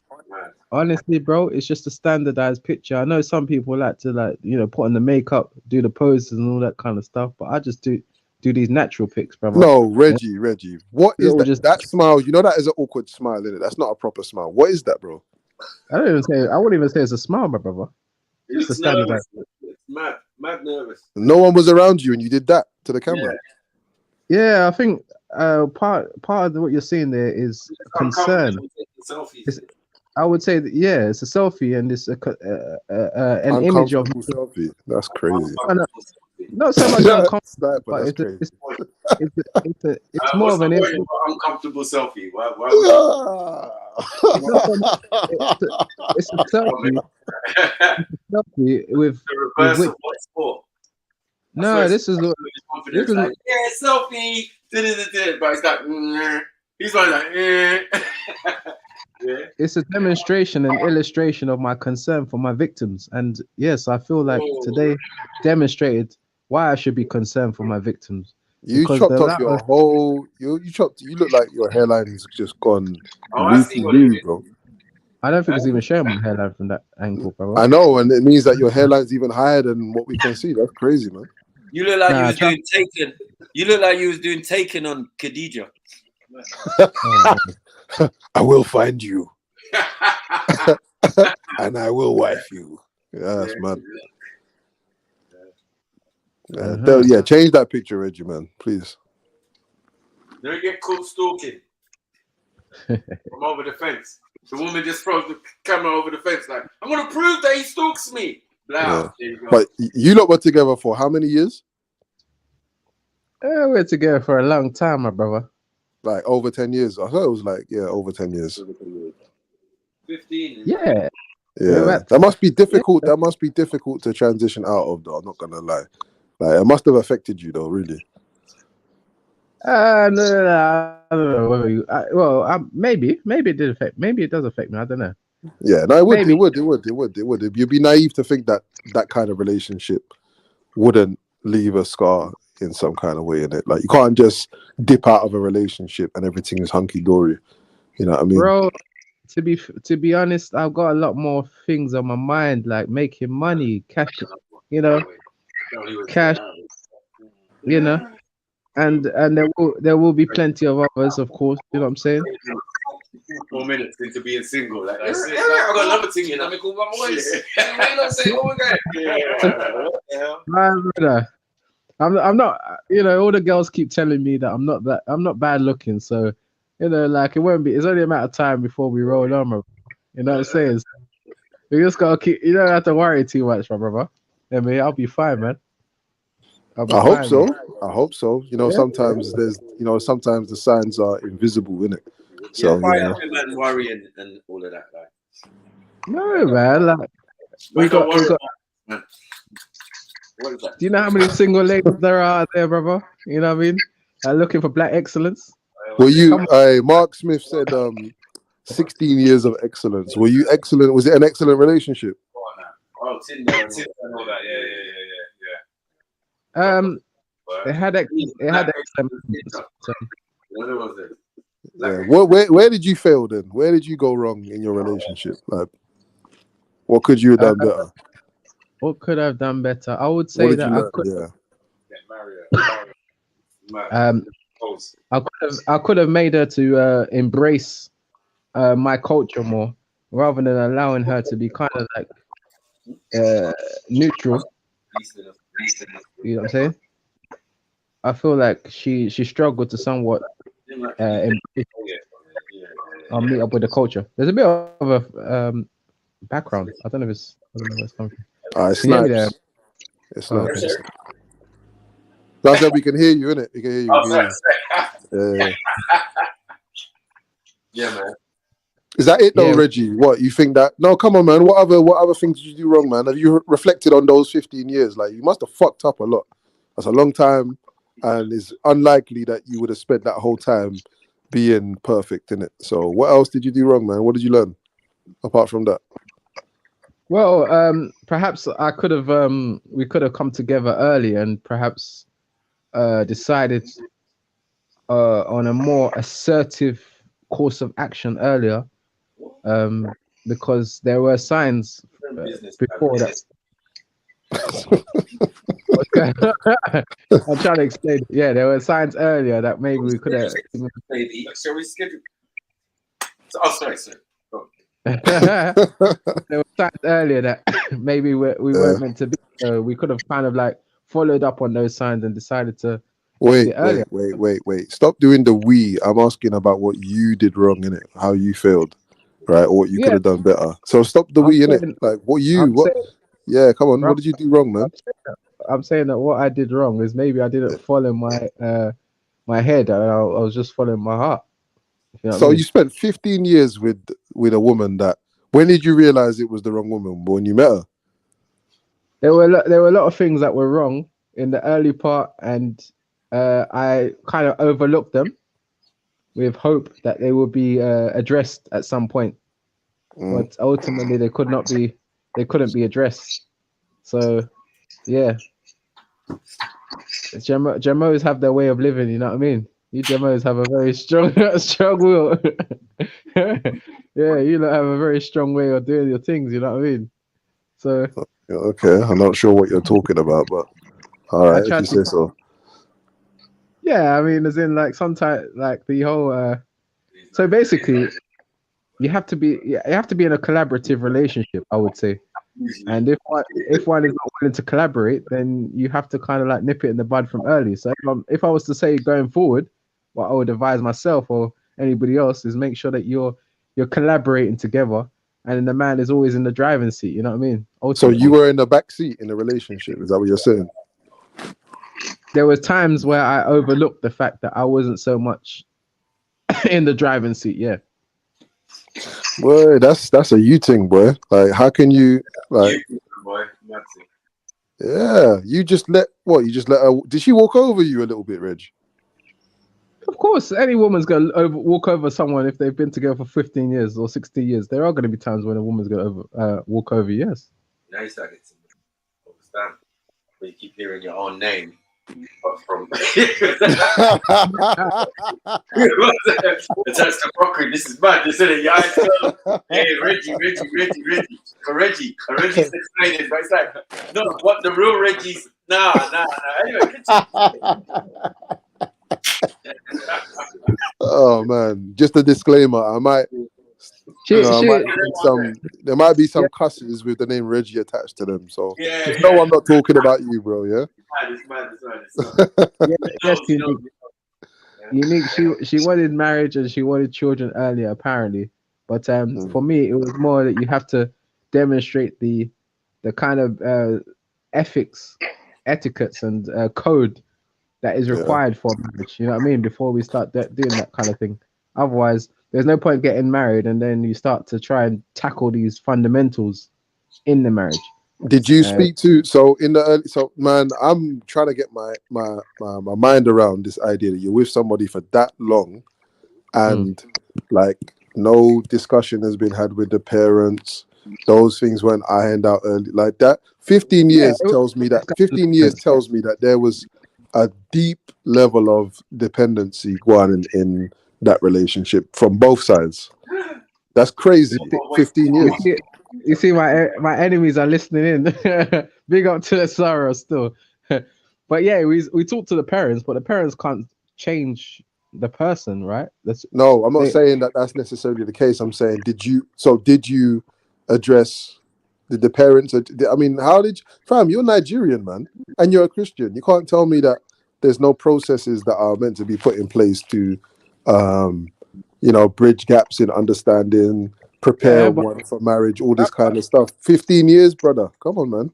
Speaker 10: Honestly, bro, it's just a standardized picture. I know some people like to put on the makeup, do the poses and all that kind of stuff, but I just do these natural pics, brother.
Speaker 21: No, Reggie, what is that? That smile, that is an awkward smile, isn't it? That's not a proper smile. What is that, bro?
Speaker 10: I wouldn't even say it's a smile, my brother.
Speaker 17: It's a standardized. Mad nervous.
Speaker 21: No one was around you and you did that to the camera.
Speaker 10: Yeah, I think part of what you're seeing there is concern. I would say that, it's a selfie and it's an image of
Speaker 21: selfie. That's crazy.
Speaker 10: Not so much uncomfortable, but it's more of an
Speaker 17: uncomfortable selfie. Why
Speaker 10: it's a selfie with
Speaker 17: the reverse of what's for.
Speaker 10: No, this is
Speaker 13: confidence, like, yeah, selfie, but it's like, he's like, yeah.
Speaker 10: it's a demonstration and illustration of my concern for my victims. And yes, I feel like today demonstrated why I should be concerned for my victims.
Speaker 21: You
Speaker 10: Because
Speaker 21: chopped
Speaker 10: the
Speaker 21: off
Speaker 10: amount
Speaker 21: your
Speaker 10: of-
Speaker 21: whole. You chopped. You look like your hairline's just gone
Speaker 13: I see what
Speaker 21: loopy, bro.
Speaker 10: I don't think it's even showing my hairline from that angle, bro.
Speaker 21: I know, and it means that your hairline's even higher than what we can see. That's crazy, man.
Speaker 13: You look like
Speaker 10: Nah,
Speaker 13: you was doing Taken. You look like you was doing Taken on Khadija.
Speaker 21: I will find you, and I will wife you. Yes, man. Yeah, change that picture, Reggie, man, please.
Speaker 13: Don't get caught stalking from over the fence. The woman just throws the camera over the fence, like, I'm gonna prove that he stalks me. Blah. There you go.
Speaker 21: But you lot were together for how many years?
Speaker 10: We're together for a long time, my brother.
Speaker 21: Like over 10 years. I thought it was like, yeah, over 10 years.
Speaker 13: 15.
Speaker 10: Yeah.
Speaker 21: Yeah, that must be difficult. That must be difficult to transition out of, though. I'm not gonna lie. Like, it must have affected you, though. Really.
Speaker 10: No, I don't know whether you. Maybe it did affect. Maybe it does affect me. I don't know.
Speaker 21: Yeah, no, it would.
Speaker 10: Maybe.
Speaker 21: It would. You'd be naive to think that that kind of relationship wouldn't leave a scar in some kind of way in it. Like, you can't just dip out of a relationship and everything is hunky dory. You know what I mean?
Speaker 10: Bro, to be honest, I've got a lot more things on my mind, like making money, cash. You know, cash. You know. And there will be plenty of others, of course. You know what I'm saying?
Speaker 13: 4 minutes into being single, like that's it. I got another thing in. Let me call my voice.
Speaker 10: Man, brother, I'm not. You know, all the girls keep telling me that I'm not bad looking. So, you know, like it won't be. It's only a matter of time before we roll on, bro. You know what I'm saying? We just gotta keep. You don't have to worry too much, my brother. I mean, I'll be fine, man.
Speaker 21: I hope so. I hope so. You know,
Speaker 10: Yeah.
Speaker 21: sometimes sometimes the signs are invisible, innit? So,
Speaker 13: yeah, man, worrying and all of that. Like,
Speaker 10: no, man. Like, we got.
Speaker 13: Man. What is that?
Speaker 10: Do you know how many single ladies there are out there, brother? You know what I mean? Looking for black excellence.
Speaker 21: Were you? Mark Smith said, 16 years of excellence. Were you excellent? Was it an excellent relationship?
Speaker 13: Oh, Tinder and all that. Yeah.
Speaker 10: It had excellent.
Speaker 13: What was it?
Speaker 21: Yeah. Where did you fail then? Where did you go wrong in your relationship? Like, what could you have done better?
Speaker 10: What could I have done better? I would say that I could have made her to embrace my culture more, rather than allowing her to be kind of like neutral. You know what I'm saying? I feel like she struggled to somewhat meet up with the culture. There's a bit of a background. I don't know where it's coming from.
Speaker 21: It's nice. It's nice. That's how we can hear you, innit? We can hear you.
Speaker 13: Yeah, man.
Speaker 21: Is that it though, Reggie? What you think that? No, come on, man. What other things did you do wrong, man? Have you reflected on those 15 years? Like, you must have fucked up a lot. That's a long time, and it's unlikely that you would have spent that whole time being perfect in it. So, what else did you do wrong, man? What did you learn apart from that?
Speaker 10: Well, perhaps I could have. We could have come together early and perhaps decided on a more assertive course of action earlier. Because there were signs before that. I'm trying to explain. Yeah, there were signs earlier that maybe we could have.
Speaker 13: Shall we schedule? Oh, sorry.
Speaker 10: There were signs earlier that maybe we weren't meant to be. So we could have kind of like followed up on those signs and decided to.
Speaker 21: Wait. Stop doing the we. I'm asking about what you did wrong in it, how you failed. Right, or what you could have done better. So stop the we in it. Like what? Yeah, come on. What did you do wrong, man?
Speaker 10: I'm saying that what I did wrong is maybe I didn't follow my head. I was just following my heart. You know
Speaker 21: so you spent 15 years with a woman that. When did you realize it was the wrong woman? When you met her?
Speaker 10: There were a lot of things that were wrong in the early part, and I kind of overlooked them with hope that they will be addressed at some point. But ultimately, they couldn't be addressed. So, yeah, Jamos have their way of living. You know what I mean? You Jamos have a very strong will. Yeah, you lot have a very strong way of doing your things. You know what I mean? So,
Speaker 21: Yeah, okay, I'm not sure what you're talking about, but all right, if you say so.
Speaker 10: Yeah, I mean, as in like sometimes like the whole. So basically, you have to be in a collaborative relationship, I would say. And if one is not willing to collaborate, then you have to kind of like nip it in the bud from early. So if I was to say going forward, what I would advise myself or anybody else is make sure that you're collaborating together, and then the man is always in the driving seat. You know what I mean?
Speaker 21: So you were in the back seat in a relationship. Is that what you're saying?
Speaker 10: There were times where I overlooked the fact that I wasn't so much in the driving seat. Yeah.
Speaker 21: Boy, that's a you thing, boy. Like, how can you like?
Speaker 13: Boy,
Speaker 21: Yeah, you just let her. Did she walk over you a little bit, Reg?
Speaker 10: Of course, any woman's gonna walk over someone if they've been together for 15 years or 60 years. There are going to be times when a woman's gonna walk over you. Yes.
Speaker 13: Now you start getting to understand. When you keep hearing your own name, but from that's the broccoli. This is bad. This is it. Yeah, hey, Reggie. Reggie's explaining, but it's like, no, what the real Reggie's. Nah. Anyway,
Speaker 21: Oh man, just a disclaimer. There might be some cusses with the name Reggie attached to them. So no, I'm not talking about you, bro. Yeah.
Speaker 13: It's mad.
Speaker 10: Yes, Unique. She wanted marriage and she wanted children earlier, apparently. But for me, it was more that you have to demonstrate the kind of ethics, etiquettes, and code that is required for marriage. You know what I mean? Before we start doing that kind of thing. Otherwise, there's no point getting married and then you start to try and tackle these fundamentals in the marriage.
Speaker 21: Did you speak to in the early? So man, I'm trying to get my mind around this idea that you're with somebody for that long, and like no discussion has been had with the parents. Those things weren't ironed out early like that. 15 years tells me that. 15 years tells me that there was a deep level of dependency going on in that relationship from both sides. That's crazy. 15 years.
Speaker 10: You see, my enemies are listening in. Big up to Sarah still. But yeah, we talk to the parents, but the parents can't change the person, right?
Speaker 21: No, I'm not saying that that's necessarily the case. I'm saying, did you address the parents? I mean, fam, you're Nigerian, man, and you're a Christian. You can't tell me that there's no processes that are meant to be put in place to, bridge gaps in understanding, prepare one for marriage, all this kind of stuff. 15 years, brother. Come on, man.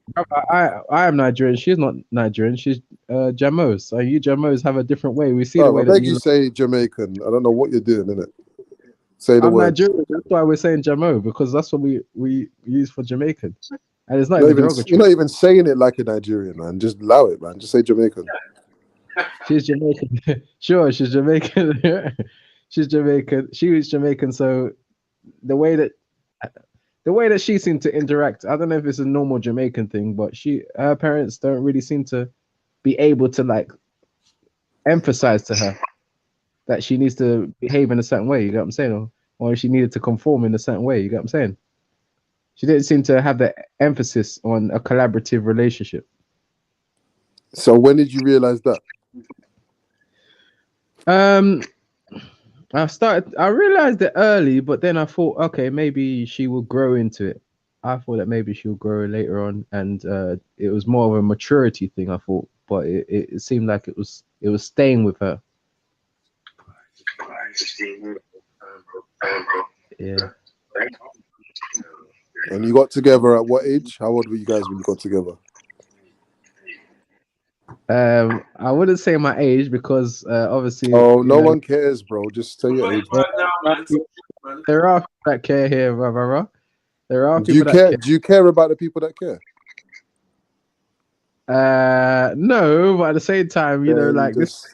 Speaker 10: I am Nigerian. She's not Nigerian. She's Jamos. So you Jamos have a different way. We see the way
Speaker 21: I beg you say Jamaican. I don't know what you're doing, innit? Say the
Speaker 10: I'm
Speaker 21: word.
Speaker 10: Nigerian. That's why we're saying Jamo, because that's what we use for Jamaican. And it's not
Speaker 21: You're
Speaker 10: even
Speaker 21: you're not even saying it like a Nigerian, man. Just allow it, man. Just say Jamaican.
Speaker 10: She's Jamaican. Sure, she's Jamaican. She's Jamaican. She was Jamaican, so the way that she seemed to interact, I don't know if it's a normal Jamaican thing, but her parents don't really seem to be able to like emphasize to her that she needs to behave in a certain way, you get what I'm saying? Or she needed to conform in a certain way, you get what I'm saying? She didn't seem to have the emphasis on a collaborative relationship.
Speaker 21: So when did you realize that?
Speaker 10: I realized it early, but then I thought, okay, maybe she will grow into it. I thought that maybe she'll grow later on, and it was more of a maturity thing, I thought, but it seemed like it was staying with her. Yeah.
Speaker 21: And you got together at what age? How old were you guys when you got together?
Speaker 10: I wouldn't say my age because obviously.
Speaker 21: Oh, no one cares, bro. Just say your age.
Speaker 10: There are people that care here, brother. There are
Speaker 21: people
Speaker 10: that care.
Speaker 21: Do you care about the people that care?
Speaker 10: No, but at the same time, you know,
Speaker 21: Then
Speaker 10: like this.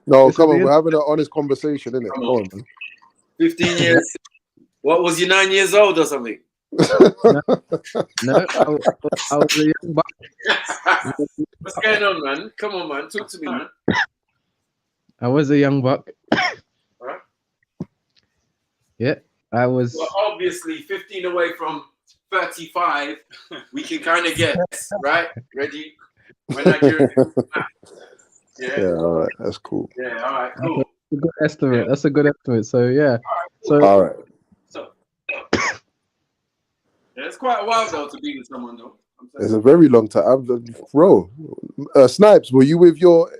Speaker 21: No,
Speaker 10: this
Speaker 21: come
Speaker 10: is
Speaker 21: on,
Speaker 10: the
Speaker 21: we're having an honest conversation, innit? Come on, man.
Speaker 13: 15 years. What was you, 9 years old or something?
Speaker 10: No, I was a young buck.
Speaker 13: What's going on, man? Come on, man. Talk to me, man.
Speaker 10: I was a young buck.
Speaker 13: Right?
Speaker 10: Yeah, I was.
Speaker 13: Well, obviously, 15 away from 35, we can kind of guess, right? Ready? When I do
Speaker 21: Yeah, all right, that's cool.
Speaker 13: Yeah, all right, cool.
Speaker 10: That's a good estimate. That's a good estimate. So yeah. So
Speaker 21: All right.
Speaker 13: So, yeah, it's quite a while though to be with someone though.
Speaker 21: It's a very long time, bro. Snipes, were you with your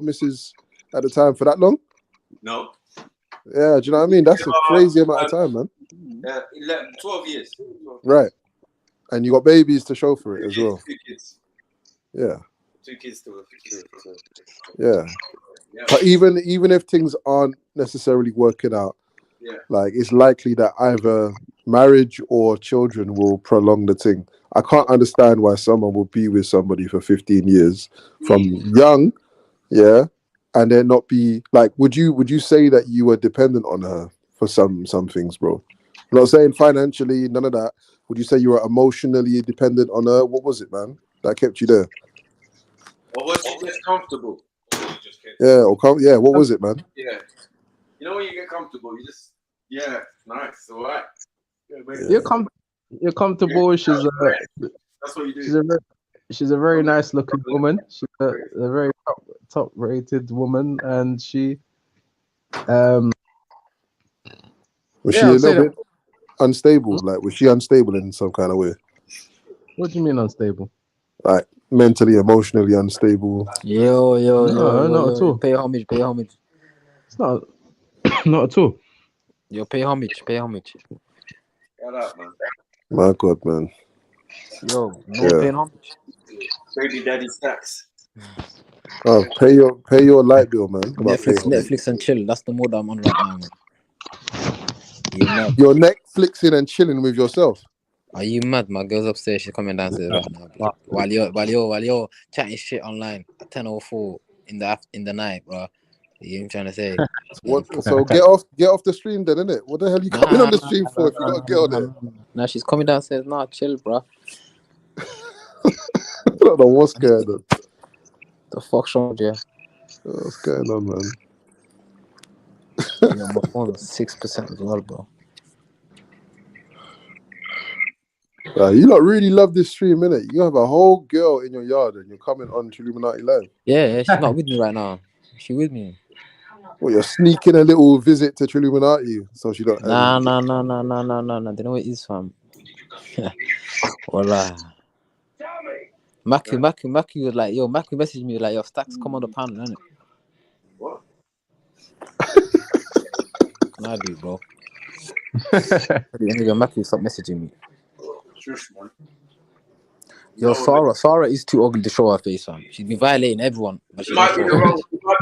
Speaker 21: missus at the time for that long?
Speaker 13: No.
Speaker 21: Yeah, do you know what I mean? That's a crazy amount of time, man.
Speaker 13: 11, 12 years.
Speaker 21: Right, and you got babies to show for it as well.
Speaker 13: 2 kids.
Speaker 21: Yeah,
Speaker 13: 2 kids to
Speaker 21: yeah. But even if things aren't necessarily working out,
Speaker 13: yeah,
Speaker 21: like it's likely that either marriage or children will prolong the thing. I can't understand why someone will be with somebody for 15 years from young, yeah, and then not be like. Would you say that you were dependent on her for some things, bro? I'm not saying financially, none of that. Would you say you were emotionally dependent on her? What was it, man, that kept you there?
Speaker 13: Or was she just comfortable?
Speaker 21: Yeah, yeah. What was it, man?
Speaker 13: Yeah. You know when you get comfortable, you just nice, all right.
Speaker 10: You're comfortable. She's
Speaker 13: That's what you do.
Speaker 10: She's a very nice looking woman. She's a very top rated woman, and she
Speaker 21: was she a little bit unstable? Like, was she unstable in some kind of way?
Speaker 10: What do you mean unstable?
Speaker 21: Like mentally, emotionally unstable.
Speaker 4: Yo,
Speaker 10: not at all.
Speaker 4: Pay homage.
Speaker 10: It's not not at all.
Speaker 4: Yo, pay homage.
Speaker 13: Shut up, man.
Speaker 21: My God, man.
Speaker 4: Yo, paying homage.
Speaker 13: Baby daddy stacks.
Speaker 21: Oh, pay your light bill, man.
Speaker 4: Netflix and chill. That's the mode I'm on right now, man. You mad?
Speaker 21: You're Netflixing and chilling with yourself.
Speaker 4: Are you mad? My girl's upstairs. She's coming downstairs right now. Bro. While you're chatting shit online at 10:04 in the night, bro. You know what I'm trying to say?
Speaker 21: So get off the stream then, innit? What the hell you coming on the stream for if you got a girl there?
Speaker 4: Nah, she's coming downstairs. Nah, chill, bro.
Speaker 21: I don't know what's going on.
Speaker 4: The fuck's wrong with you?
Speaker 21: What's going on, man?
Speaker 4: Yeah, my phone's 6% as well, bro.
Speaker 21: You lot really love this stream, innit? You have a whole girl in your yard and you're coming on Trilluminati Live.
Speaker 4: Yeah, she's not with me right now. She with me.
Speaker 21: Well, you're sneaking a little visit to Trilluminati so she don't.
Speaker 4: Nah. They know what it is, fam. Wallah. Maki was like, yo, Maki messaged me like, yo, Stacks, come on the panel, innit?
Speaker 13: What?
Speaker 4: Can I do, bro? Maki, stop messaging me.
Speaker 13: Shush, man.
Speaker 4: Yo, Sarah is too ugly to show her face, fam. She's been violating everyone. But
Speaker 13: It might be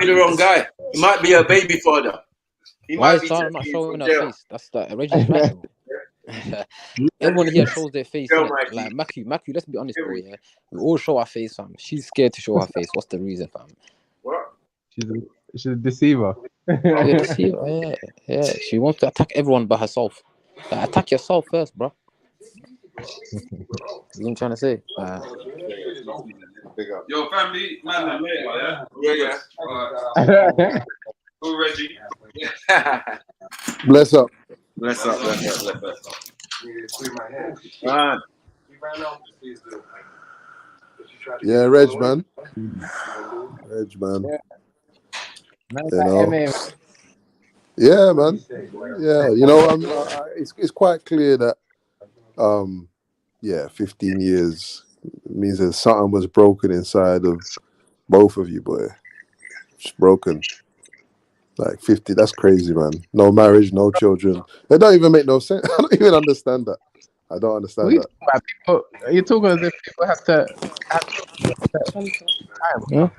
Speaker 13: the wrong guy. It might be a baby father.
Speaker 4: Why is Sarah not showing her face? That's the Reggie's right, bro. Everyone here shows their face. Like Maki, let's be honest, bro. Yeah, we all show our face, fam. She's scared to show her face. What's the reason, fam?
Speaker 13: What?
Speaker 10: She's a deceiver.
Speaker 4: Yeah. She wants to attack everyone by herself. Like, attack yourself first, bro. You know what I'm trying to say?
Speaker 15: Yo, family, man, yeah?
Speaker 13: Yeah.
Speaker 15: Alright. Who, Reggie?
Speaker 21: Bless up.
Speaker 13: Bless up.
Speaker 15: Man.
Speaker 21: Yeah, Reg, man. You know. Yeah, man. Yeah, you know, it's quite clear that 15 years means that something was broken inside of both of you, boy. It's broken. Like 50, that's crazy, man. No marriage, no children. It don't even make no sense. I don't even understand that. I don't understand that.
Speaker 10: You're talking as if people have to.
Speaker 4: Yeah.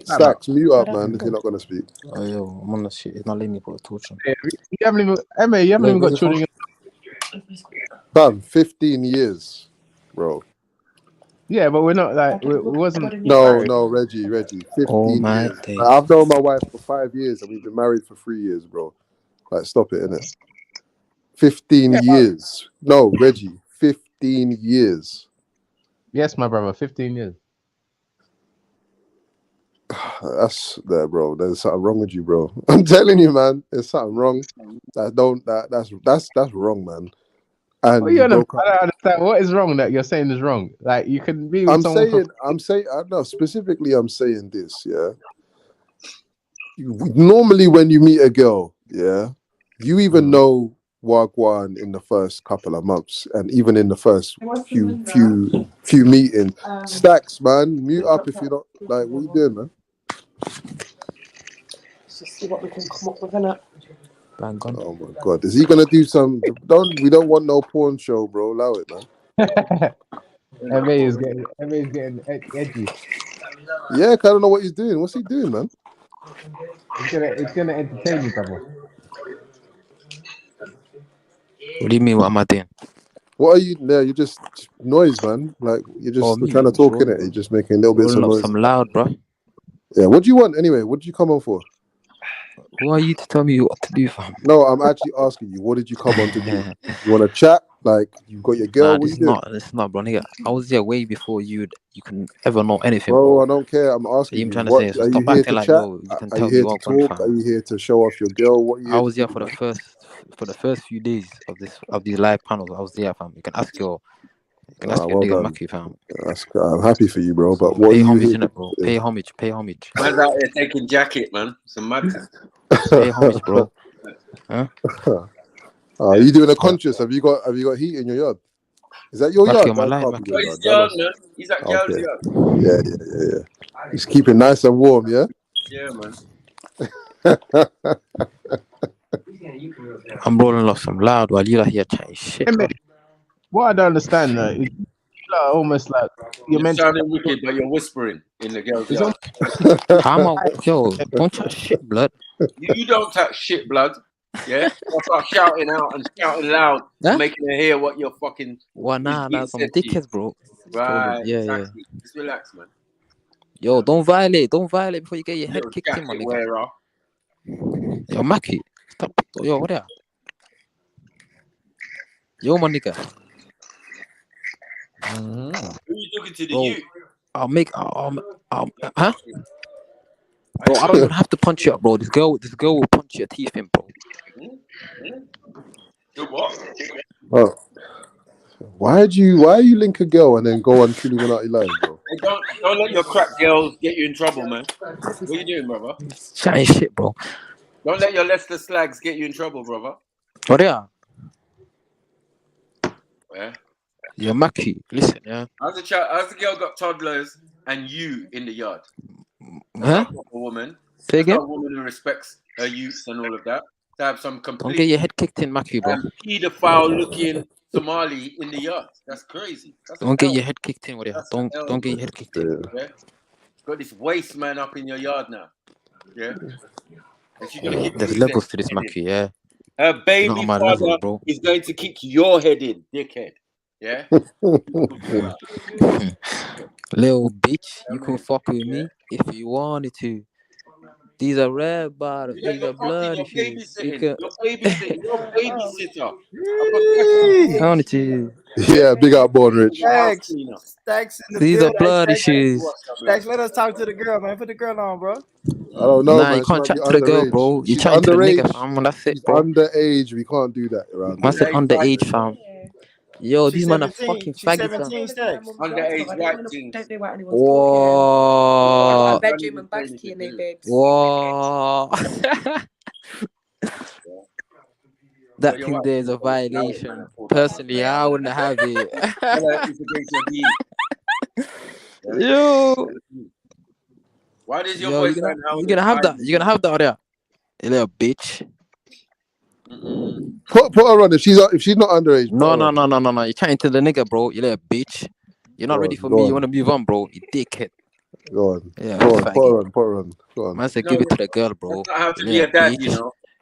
Speaker 21: Stacks, mute up, man, if you're not going to speak.
Speaker 4: Oh, yo, I'm on the shit. It's not letting me put a torch on.
Speaker 10: You haven't even got children.
Speaker 21: Fam, 15 years, bro.
Speaker 10: Yeah, but we're not like we wasn't
Speaker 21: No,
Speaker 10: married.
Speaker 21: no, Reggie, 15
Speaker 4: Oh my
Speaker 21: years.
Speaker 4: days.
Speaker 21: Like, I've known my wife for 5 years and we've been married for 3 years, bro. Like, stop it, innit? 15
Speaker 10: Yeah,
Speaker 21: years. No, Reggie, 15 years.
Speaker 10: yes, my brother, 15 years.
Speaker 21: That's there, bro. There's something wrong with you, bro. I'm telling you, man. There's something wrong. That's wrong, man. And
Speaker 10: What are you
Speaker 21: you
Speaker 10: on about?
Speaker 21: broke up.
Speaker 10: I don't understand. What is wrong that you're saying is wrong? Like you can be with
Speaker 21: I'm
Speaker 10: someone for
Speaker 21: saying, no, specifically, I'm saying this, yeah. Normally, when you meet a girl, yeah, you even know Wagwan in the first couple of months, and even in the first few meetings. Stacks, man, mute up if you're not like. What you doing, man?
Speaker 5: Let's just see what we can come up with, innit?
Speaker 4: Bang on.
Speaker 21: Oh my god, is he gonna do some? We don't want no porn show, bro. Allow it, man.
Speaker 10: MA is getting edgy.
Speaker 21: Yeah, 'cause I don't know what he's doing. What's he doing, man?
Speaker 10: It's gonna entertain you, brother.
Speaker 4: What do you mean? What am I doing?
Speaker 21: What are you there? You're just noise, man. Like you're just
Speaker 4: me,
Speaker 21: trying to talk in
Speaker 4: bro.
Speaker 21: it. You're just making little bits of
Speaker 4: Rolling up
Speaker 21: noise.
Speaker 4: some loud, bro.
Speaker 21: Yeah. What do you want anyway? What did you come on for?
Speaker 4: Who are you to tell me what to do, fam?
Speaker 21: No, I'm actually asking you. What did you come on to do? You want to chat? Like you got your girl?
Speaker 4: Nah,
Speaker 21: What
Speaker 4: this
Speaker 21: you doing?
Speaker 4: is not, bro. Nigga, I was there way before you can ever know anything,
Speaker 21: Bro,
Speaker 4: bro.
Speaker 21: I don't care. I'm
Speaker 4: So
Speaker 21: asking
Speaker 4: you
Speaker 21: you.
Speaker 4: trying to
Speaker 21: What
Speaker 4: say? So
Speaker 21: are you
Speaker 4: stop
Speaker 21: here
Speaker 4: acting
Speaker 21: to
Speaker 4: like
Speaker 21: chat?
Speaker 4: yo. You can
Speaker 21: Are
Speaker 4: tell
Speaker 21: you
Speaker 4: me
Speaker 21: here to
Speaker 4: what one,
Speaker 21: talk?
Speaker 4: fam.
Speaker 21: Are you here to show off your girl? What are you
Speaker 4: I
Speaker 21: here
Speaker 4: was
Speaker 21: to
Speaker 4: there
Speaker 21: do?
Speaker 4: for the first few days of these live panels. I was there, fam. You can ask your
Speaker 21: Well
Speaker 4: nigga
Speaker 21: done.
Speaker 4: Maki, fam.
Speaker 21: I'm happy for you, bro. But
Speaker 4: So
Speaker 21: what are
Speaker 4: pay
Speaker 21: you
Speaker 4: homage,
Speaker 21: here to
Speaker 4: innit, bro?
Speaker 21: do?
Speaker 4: Pay homage, pay homage.
Speaker 9: Man's out here taking jacket, man. Some madness.
Speaker 4: Pay homage, bro. Huh?
Speaker 21: Are you doing a conscious? Have you got heat in your yard? Is that your
Speaker 4: Maki
Speaker 21: yard?
Speaker 4: on my
Speaker 21: That
Speaker 4: line,
Speaker 21: can't be
Speaker 9: Got
Speaker 21: your
Speaker 9: his
Speaker 21: yard.
Speaker 9: yard, man. He's at Gal's
Speaker 21: Okay.
Speaker 9: yard.
Speaker 21: Yeah. He's keeping nice and warm, yeah?
Speaker 9: Yeah, man.
Speaker 4: I'm rolling off some loud while you're here chatting shit, bro.
Speaker 10: What I don't understand is almost like
Speaker 9: You're
Speaker 10: meant to.
Speaker 9: sounding wicked, but you're whispering in the girl's
Speaker 10: It's
Speaker 9: yard.
Speaker 4: How am I? Yo, don't chat shit, blood.
Speaker 9: You don't touch shit, blood. Yeah? I'll start shouting out and shouting loud,
Speaker 4: Huh?
Speaker 9: making her hear what you're fucking.
Speaker 4: Well, nah, some dickheads, bro.
Speaker 9: Right,
Speaker 4: Yeah.
Speaker 9: exactly. Just relax, man.
Speaker 4: Yo, don't violate before you get your head
Speaker 9: Little
Speaker 4: kicked in, my
Speaker 9: jacket
Speaker 4: nigga.
Speaker 9: wearer.
Speaker 4: Yo, Maki, stop. Yo, what there? Yo, my nigga.
Speaker 9: Who are you talking to? The
Speaker 4: Bro,
Speaker 9: you?
Speaker 4: huh? Bro, I don't even have to punch you up, bro. This girl will punch your teeth in, bro.
Speaker 9: Do what?
Speaker 21: Oh. Why are you link a girl and then go on Trilluminati live, bro?
Speaker 9: Hey, don't let your crack girls get you in trouble, man. What are you doing, brother?
Speaker 4: Chatting shit, bro.
Speaker 9: Don't let your Leicester slags get you in trouble, brother.
Speaker 4: What there?
Speaker 9: Yeah.
Speaker 4: Yo, Maki, listen, yeah.
Speaker 9: How's the girl got toddlers and you in the yard? That's
Speaker 4: Huh?
Speaker 9: not a proper woman.
Speaker 4: Say
Speaker 9: That's
Speaker 4: again?
Speaker 9: not a woman who respects her youth and all of that. To have some complete
Speaker 4: Don't get your head kicked in, Maki, bro.
Speaker 9: pedophile looking Somali in the yard. That's crazy.
Speaker 4: Don't get your head kicked in, what there? Don't get your head kicked in.
Speaker 9: Yeah. Got this waste man up in your yard now. Yeah. And she's gonna keep
Speaker 4: There's levels to this, Maki, yeah.
Speaker 9: her baby
Speaker 4: Not on my
Speaker 9: father
Speaker 4: level, bro.
Speaker 9: is going to kick your head in, dickhead. Yeah.
Speaker 4: Little bitch, you can fuck with me if you wanted to. These are red bottoms. These are bloody shoes. You can...
Speaker 9: You're babysitter.
Speaker 4: I wanted to.
Speaker 21: Yeah, big up, Born Rich.
Speaker 3: Stacks in the
Speaker 4: These are
Speaker 3: building.
Speaker 4: bloody
Speaker 3: Stacks,
Speaker 4: shoes.
Speaker 3: Stacks, let us talk to the girl, man. Put the girl on, bro.
Speaker 21: I don't know,
Speaker 4: Nah,
Speaker 21: man.
Speaker 4: you
Speaker 21: She
Speaker 4: can't
Speaker 21: might
Speaker 4: chat
Speaker 21: be
Speaker 4: to the girl,
Speaker 21: underage.
Speaker 4: bro. You're
Speaker 21: She's
Speaker 4: chatting to the
Speaker 21: underage.
Speaker 4: nigga, fam. That's it,
Speaker 21: She's
Speaker 4: bro.
Speaker 21: underage. We can't do that around
Speaker 4: Man
Speaker 21: here.
Speaker 4: said underage, fam. Yo,
Speaker 3: She's
Speaker 4: these men are
Speaker 3: 17.
Speaker 4: fucking
Speaker 3: She's
Speaker 4: faggots,
Speaker 3: 17, Stacks.
Speaker 9: Underage white things.
Speaker 5: Don't know what anyone's
Speaker 4: Whoa.
Speaker 5: I've got a bedroom and bags key in there, babes.
Speaker 4: Whoa. That thing there is a violation. Personally, I wouldn't have it. Yo.
Speaker 9: Why does your
Speaker 4: Yo,
Speaker 9: voice
Speaker 4: you're
Speaker 9: sound how
Speaker 4: gonna have that. You're gonna have that there. You little bitch.
Speaker 21: Put her on if she's not underage.
Speaker 4: No. You're chatting to the nigga, bro. You little bitch. You're not ready for me. You wanna move on, bro. You dickhead.
Speaker 21: Go on.
Speaker 4: Yeah,
Speaker 21: Go on.
Speaker 4: faggot.
Speaker 21: Put her on. Go on.
Speaker 4: Man said give it to the girl, bro.
Speaker 9: That's not how to
Speaker 4: You
Speaker 9: be a
Speaker 4: little
Speaker 9: dad,
Speaker 4: bitch.
Speaker 9: you know.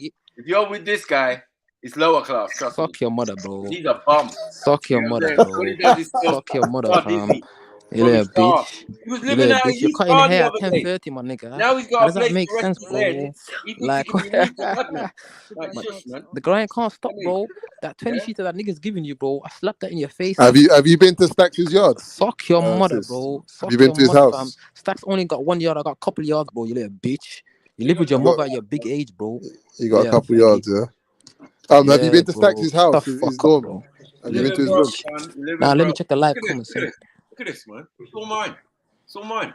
Speaker 4: faggot.
Speaker 9: If you're with this guy, it's lower class. Trust me.
Speaker 4: Suck your mother, bro.
Speaker 9: He's a bum.
Speaker 4: Suck your
Speaker 9: You know what
Speaker 4: mother,
Speaker 9: I'm saying?
Speaker 4: bro.
Speaker 9: All he does is still
Speaker 4: Suck your mother,
Speaker 9: star
Speaker 4: fam.
Speaker 9: Disney
Speaker 4: You
Speaker 9: from his
Speaker 4: little
Speaker 9: car.
Speaker 4: bitch.
Speaker 9: He was
Speaker 4: You
Speaker 9: living
Speaker 4: little
Speaker 9: out
Speaker 4: bitch.
Speaker 9: in
Speaker 4: You're
Speaker 9: his
Speaker 4: cutting
Speaker 9: car the
Speaker 4: hair at
Speaker 9: other day.
Speaker 4: 10:30, my nigga.
Speaker 9: Now he's
Speaker 4: How
Speaker 9: got a
Speaker 4: does that
Speaker 9: place
Speaker 4: make
Speaker 9: to rest
Speaker 4: sense,
Speaker 9: his
Speaker 4: bro?
Speaker 9: legs. He thinks
Speaker 4: Like,
Speaker 9: he can be rude to madman. Like,
Speaker 4: but
Speaker 9: shush, man.
Speaker 4: the grind can't stop,
Speaker 9: I mean,
Speaker 4: bro. That 20
Speaker 9: yeah.
Speaker 4: sheeter that nigga's giving you, bro. I slapped that in your face.
Speaker 14: Have you been to Stax' yard?
Speaker 4: Suck your mother,
Speaker 14: Sis?
Speaker 4: bro.
Speaker 14: Have
Speaker 4: Suck
Speaker 14: you been
Speaker 4: your
Speaker 14: to his
Speaker 4: mother, fam.
Speaker 14: house?
Speaker 4: Stacks only got 1 yard. I got a couple yards, bro. You little bitch. You live with your
Speaker 14: You got
Speaker 4: mother at your big age, bro.
Speaker 14: you got a
Speaker 4: Yeah,
Speaker 14: couple
Speaker 4: faggot.
Speaker 14: yards, yeah. Have you
Speaker 4: Yeah,
Speaker 14: been to
Speaker 4: bro.
Speaker 14: Stax'
Speaker 4: Shut the
Speaker 14: house, his
Speaker 4: fuck up,
Speaker 14: dorm?
Speaker 4: bro.
Speaker 14: Have
Speaker 4: You
Speaker 14: you been
Speaker 4: little
Speaker 14: to his
Speaker 9: Living
Speaker 14: room?
Speaker 9: broke, man. Living
Speaker 4: Nah, let me
Speaker 9: broke.
Speaker 4: check the live
Speaker 9: Look at this.
Speaker 4: comments.
Speaker 9: Look at this. Look at this, man. It's all mine. It's all mine.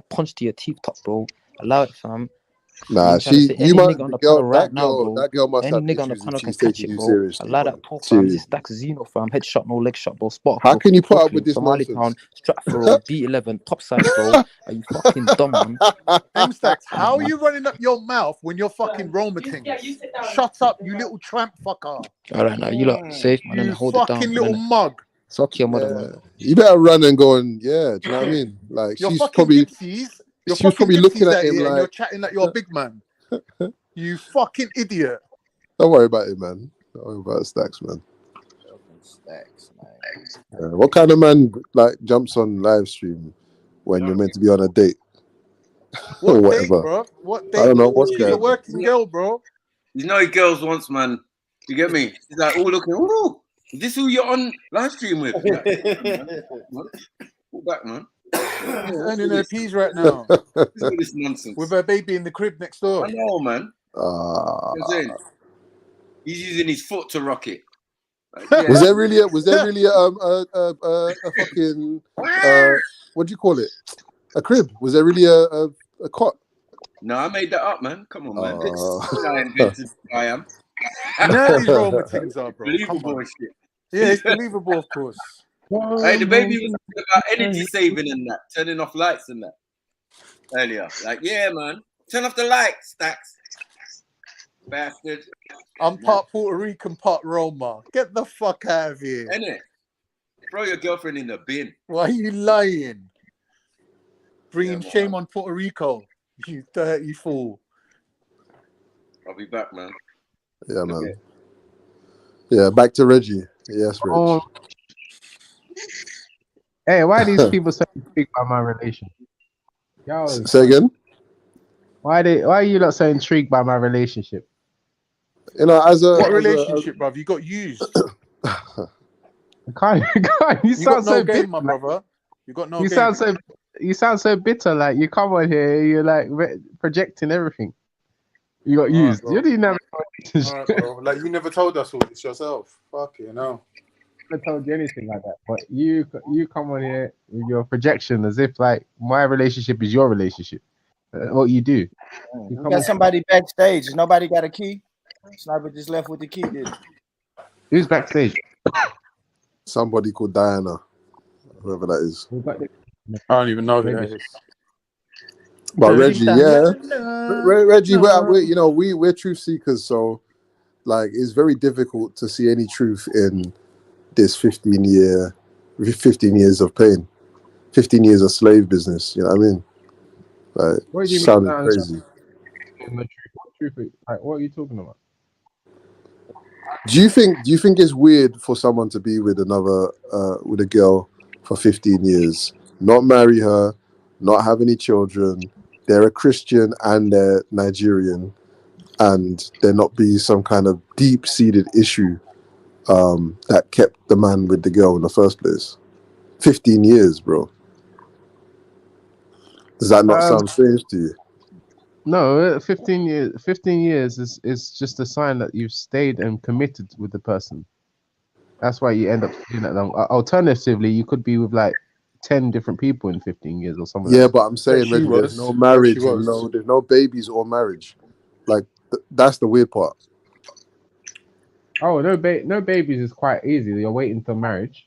Speaker 4: don't punch to your teeth top, bro. Allow it, fam.
Speaker 21: Nah,
Speaker 4: I'm trying to say any nigga on the panel right now, bro.
Speaker 21: that girl must
Speaker 4: Any
Speaker 21: have
Speaker 4: nigga on the
Speaker 21: issues if
Speaker 4: panel can
Speaker 21: she's
Speaker 4: catch
Speaker 21: taking
Speaker 4: it,
Speaker 21: you
Speaker 4: bro.
Speaker 21: seriously,
Speaker 4: Allow
Speaker 21: man.
Speaker 4: that talk, fam. This
Speaker 21: Seriously.
Speaker 4: Dax Zeno, fam. Headshot, no leg shot, bro. Spot.
Speaker 21: How can you put up
Speaker 4: Brooklyn,
Speaker 21: with this
Speaker 4: Somali
Speaker 21: nonsense?
Speaker 4: Town, Stratford Road, B11, topside, bro. Are you fucking dumb, man?
Speaker 14: M-Stacks,
Speaker 4: Come on,
Speaker 14: how are
Speaker 4: man.
Speaker 14: you running up your mouth when you're fucking Roma things? Shut up, you little tramp fucker.
Speaker 4: All right, now you lot safe, man. And
Speaker 14: You
Speaker 4: hold it down,
Speaker 14: fucking
Speaker 4: man.
Speaker 14: little
Speaker 4: Innit?
Speaker 14: mug.
Speaker 4: Suck your mother, man.
Speaker 21: You better run and go and do you know what I mean? Like
Speaker 14: You're
Speaker 21: she's
Speaker 14: fucking
Speaker 21: probably
Speaker 14: gypsies. You're
Speaker 21: she was
Speaker 14: fucking
Speaker 21: probably looking
Speaker 14: gypsies
Speaker 21: at
Speaker 14: out
Speaker 21: him
Speaker 14: here and you're
Speaker 21: like,
Speaker 14: chatting like you're a big man. You fucking idiot.
Speaker 21: don't worry about it, man. Don't worry about Stacks, man.
Speaker 6: Stacks, man.
Speaker 21: What kind of man like jumps on live stream when you're meant to be on a date or
Speaker 6: What date,
Speaker 21: whatever?
Speaker 6: bro? What
Speaker 21: I
Speaker 6: date?
Speaker 21: don't know what's
Speaker 6: She's
Speaker 21: going
Speaker 6: a
Speaker 21: on.
Speaker 6: working girl, bro.
Speaker 9: You know, girls wants, man. You get me? She's like, all looking, ooh, is this who you're on live stream with? You're like, pull back, man.
Speaker 6: She's
Speaker 9: What's
Speaker 6: earning
Speaker 9: all
Speaker 6: her
Speaker 9: this?
Speaker 6: peas right now
Speaker 9: What's all this nonsense?
Speaker 6: with her baby in the crib next door.
Speaker 9: I know, man. You know what I'm saying? He's using his foot to rock it. Like, yeah.
Speaker 21: Was there really a fucking what do you call it? A crib? Was there really a cot?
Speaker 9: No, I made that up, man. Come on, man. I invented I am.
Speaker 6: You know how these Roma things are, bro.
Speaker 9: Believable and shit.
Speaker 6: Yeah, it's believable, of course.
Speaker 9: Hey, the baby was talking about energy saving and that, turning off lights and that earlier. Like, yeah, man, turn off the lights, Stacks. Bastard.
Speaker 6: I'm part Puerto Rican, part Roma. Get the fuck out of here.
Speaker 9: Innit? Throw your girlfriend in the bin.
Speaker 6: Why are you lying? Bringing shame on Puerto Rico, you dirty fool.
Speaker 9: I'll be back, man.
Speaker 21: Yeah, man. Okay. Yeah, back to Reggie. Yes, Reg.
Speaker 10: Hey, why are these people so intrigued by my relationship?
Speaker 21: Say again?
Speaker 10: Why are you not so intrigued by my relationship?
Speaker 21: You know,
Speaker 6: what relationship, bruv? You got used.
Speaker 10: You sound so
Speaker 6: game,
Speaker 10: bitter,
Speaker 6: my brother. You got no.
Speaker 10: You sound so bitter. Like you come on here, you're like projecting everything. You got used.
Speaker 6: Right,
Speaker 10: you didn't have a
Speaker 6: relationship. Right, bro. Like you never told us all this yourself. Fuck you know.
Speaker 10: I never told you anything like that. But you come on here with your projection as if like my relationship is your relationship. What you do.
Speaker 6: Mm.
Speaker 10: You
Speaker 6: We got somebody backstage. Nobody got a key. Sniper just left with the key, did he?
Speaker 10: Who's backstage?
Speaker 21: Somebody called Diana, whoever that is.
Speaker 6: I don't even know who that is.
Speaker 21: But Reggie, yeah, Reggie, we're truth seekers, so like it's very difficult to see any truth in this 15 years of pain, 15 years of slave business. You know what I mean? Like,
Speaker 10: what do you
Speaker 21: sounding
Speaker 10: mean,
Speaker 21: crazy.
Speaker 10: What are you talking about?
Speaker 21: Do you think it's weird for someone to be with a girl for 15 years, not marry her, not have any children, they're a Christian and they're Nigerian, and there not be some kind of deep-seated issue that kept the man with the girl in the first place? 15 years, bro. Does that not sound strange to you?
Speaker 10: No, 15 years. 15 years is just a sign that you've stayed and committed with the person. That's why you end up staying that long. Alternatively, you could be with like 10 different people in 15 years or something.
Speaker 21: Yeah, but I'm saying, Reggie, there's no marriage, there's no babies or marriage. Like that's the weird part.
Speaker 10: Oh, no babies is quite easy. You're waiting for marriage.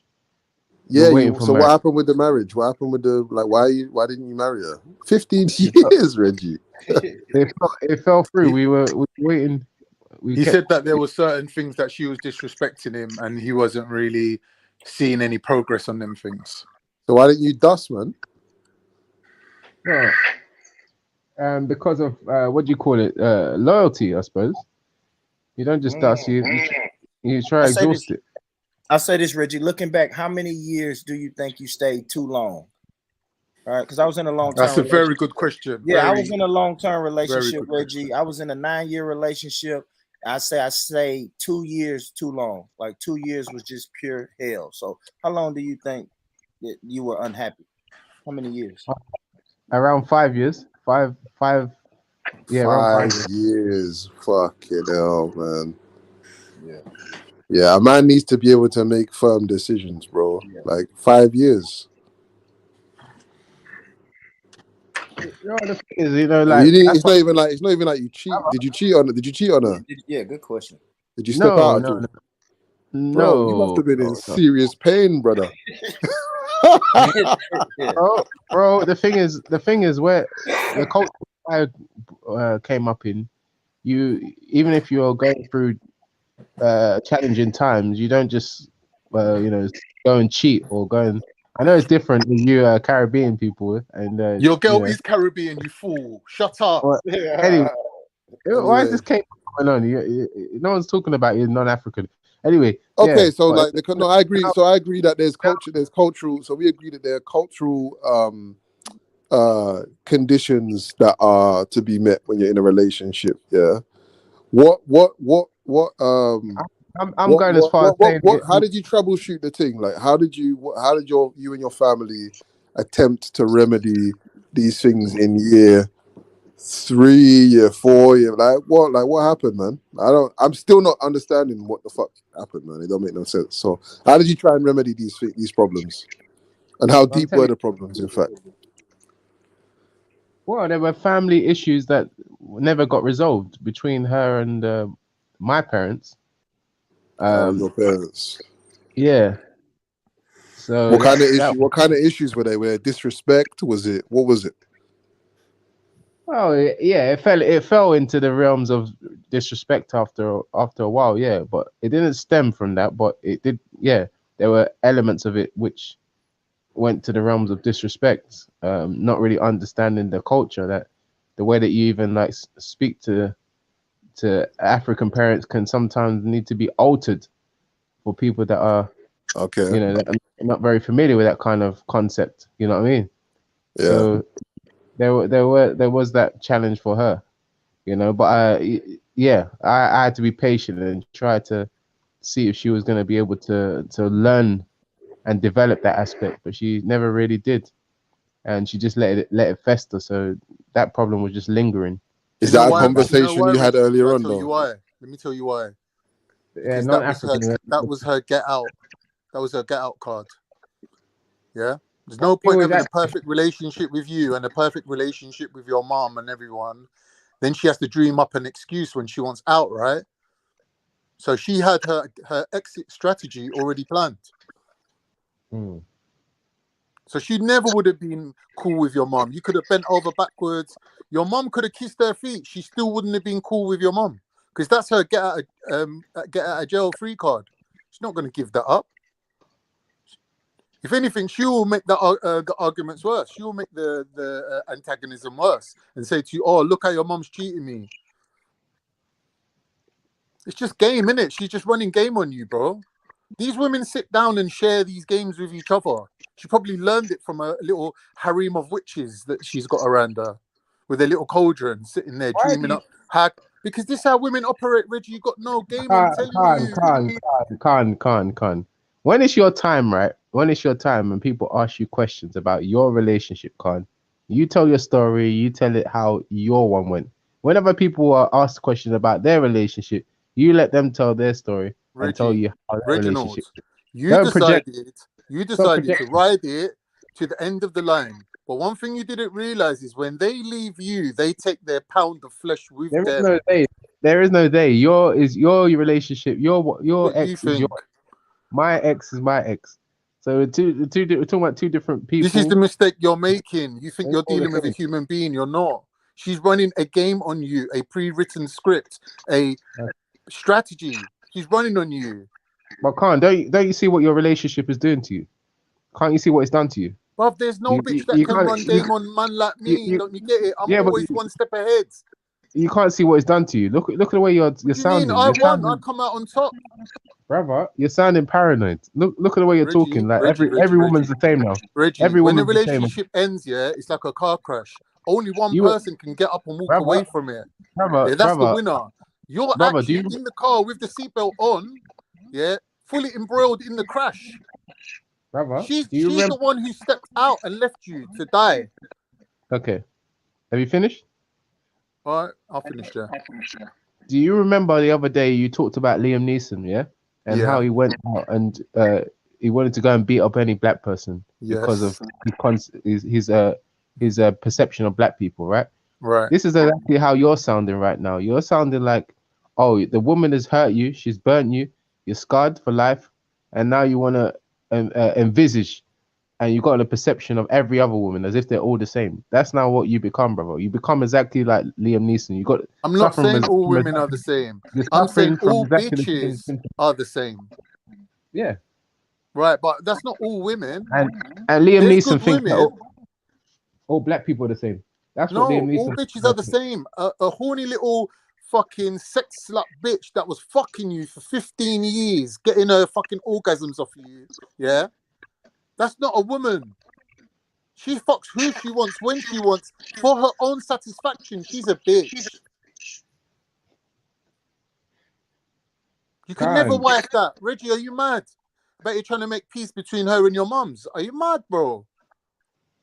Speaker 21: Yeah, what happened with the marriage? What happened with the why didn't you marry her? 15 years, Reggie.
Speaker 10: It fell through. We were waiting.
Speaker 6: He said that there were certain things that she was disrespecting him, and he wasn't really seeing any progress on them things.
Speaker 21: So why didn't you dust, man?
Speaker 10: No, because of what do you call it? Loyalty, I suppose. You don't just dust. You try to exhaust it.
Speaker 6: I'll say this, Reggie. Looking back, how many years do you think you stayed too long? All right, because I was in a long-term. That's a very good question. Yeah, I was in a long-term relationship, Reggie. I was in a 9-year relationship. I stayed 2 years too long. Like 2 years was just pure hell. So, how long do you think that you were unhappy? How many years?
Speaker 10: Around 5 years. Five. Yeah, around 5
Speaker 21: years. Fucking hell, man. Yeah, a man needs to be able to make firm decisions, bro. Yeah. Like 5 years.
Speaker 10: The thing is, like
Speaker 21: it's not even like you cheat. Did you cheat on her?
Speaker 6: Yeah, good question.
Speaker 21: Did you step out? No, you must have been in serious pain, brother.
Speaker 10: bro, the thing is where the culture I came up in, even if you're going through challenging times, you don't just go and cheat or go and. I know it's different with you Caribbean people, and
Speaker 6: your girl is Caribbean. You fool! Shut up.
Speaker 10: Anyway, why is this case going on? No one's talking about you non-African. Anyway,
Speaker 21: Okay,
Speaker 10: yeah.
Speaker 21: so
Speaker 10: But
Speaker 21: like, no, I agree. So I agree that there's cultural. So we agree that there are cultural conditions that are to be met when you're in a relationship. Yeah.
Speaker 10: I'm going as far as saying
Speaker 21: how did you troubleshoot the thing? Like, how did you and your family attempt to remedy these things in year 3, year 4, year what happened, man? I'm still not understanding what the fuck happened, man. It don't make no sense. So how did you try and remedy these problems? And how deep were the problems, in fact?
Speaker 10: Well, there were family issues that never got resolved between her and my parents.
Speaker 21: Your parents.
Speaker 10: Yeah. So
Speaker 21: What kind of issues were they? Were they disrespect? What was it?
Speaker 10: Well, yeah, it fell into the realms of disrespect after a while, yeah. But it didn't stem from that, but it did. Yeah, there were elements of it which went to the realms of disrespect. Not really understanding the culture, that the way that you even like speak to African parents can sometimes need to be altered for people that are that are not very familiar with that kind of concept. You know what I mean?
Speaker 21: Yeah.
Speaker 10: So there was that challenge for her, but I had to be patient and try to see if she was going to be able to learn and develop that aspect, but she never really did, and she just let it fester. So that problem was just lingering.
Speaker 21: Is that a conversation you had earlier on, though?
Speaker 14: Let me tell you why.
Speaker 10: Yeah,
Speaker 14: Because that was her get out. That was her get out card. Yeah. There's no point having a perfect relationship with you and a perfect relationship with your mom and everyone. Then she has to dream up an excuse when she wants out, right? So she had her exit strategy already planned. So she never would have been cool with your mom. You could have bent over backwards. Your mom could have kissed her feet. She still wouldn't have been cool with your mom, because that's her get out of jail free card. She's not going to give that up. If anything, she will make the arguments worse. She will make the antagonism worse and say to you, "Oh, look how your mom's cheating me." It's just game, innit? She's just running game on you, bro. These women sit down and share these games with each other. She probably learned it from a little harem of witches that she's got around her, with a little cauldron sitting there dreaming up hack. Because this is how women operate, Reggie. You got no game. I'm telling you.
Speaker 10: Khan. When it's your time, right? When it's your time and people ask you questions about your relationship, Khan, you tell your story, you tell it how your one went. Whenever people are asked questions about their relationship, you let them tell their story and tell you how their relationship.
Speaker 14: You decided to ride it to the end of the line. But one thing you didn't realize is when they leave you, they take their pound of flesh with them.
Speaker 10: There is no they. Your relationship. Your ex is your. My ex is my ex. So we're talking about two different people.
Speaker 14: This is the mistake you're making. You think you're dealing with a human being. You're not. She's running a game on you, a pre-written script, a strategy. She's running on you.
Speaker 10: But don't you see what your relationship is doing to you? Can't you see what it's done to you?
Speaker 14: But there's no bitch that can run game on man like me. Don't you get it? I'm always one step ahead.
Speaker 10: You can't see what it's done to you. Look at the way you're sounding.
Speaker 14: I won. I come out on top.
Speaker 10: Brother, you're sounding paranoid. Look at the way you're talking. Like every woman's the same now.
Speaker 14: Reggie, when the relationship ends, it's like a car crash. Only one person can get up and walk away from it. That's the winner. You're actually in the car with the seatbelt on, fully embroiled in the crash.
Speaker 10: Brother,
Speaker 14: she's the one who stepped out and left you to die.
Speaker 10: Okay. Have you finished?
Speaker 14: All right, I'll finish there.
Speaker 10: Do you remember the other day you talked about Liam Neeson, and how he went out and he wanted to go and beat up any black person because of his perception of black people, right?
Speaker 14: Right.
Speaker 10: This is exactly how you're sounding right now. You're sounding like, oh, the woman has hurt you, she's burnt you, you're scarred for life, and now you want to envisage, and you got a perception of every other woman as if they're all the same. That's now what you become, brother. You become exactly like Liam Neeson. You got.
Speaker 14: I'm not saying all women are the same. I'm saying all bitches are the same.
Speaker 10: Yeah.
Speaker 14: Right, but that's not all women.
Speaker 10: And Liam Neeson thinks that all black people are the same. That's what Liam Neeson.
Speaker 14: All bitches are the same. A horny little fucking sex slut bitch that was fucking you for 15 years, getting her fucking orgasms off you, yeah? That's not a woman. She fucks who she wants, when she wants, for her own satisfaction. She's a bitch. You can never wife that. Reggie, are you mad? I bet you're trying to make peace between her and your mums. Are you mad, bro?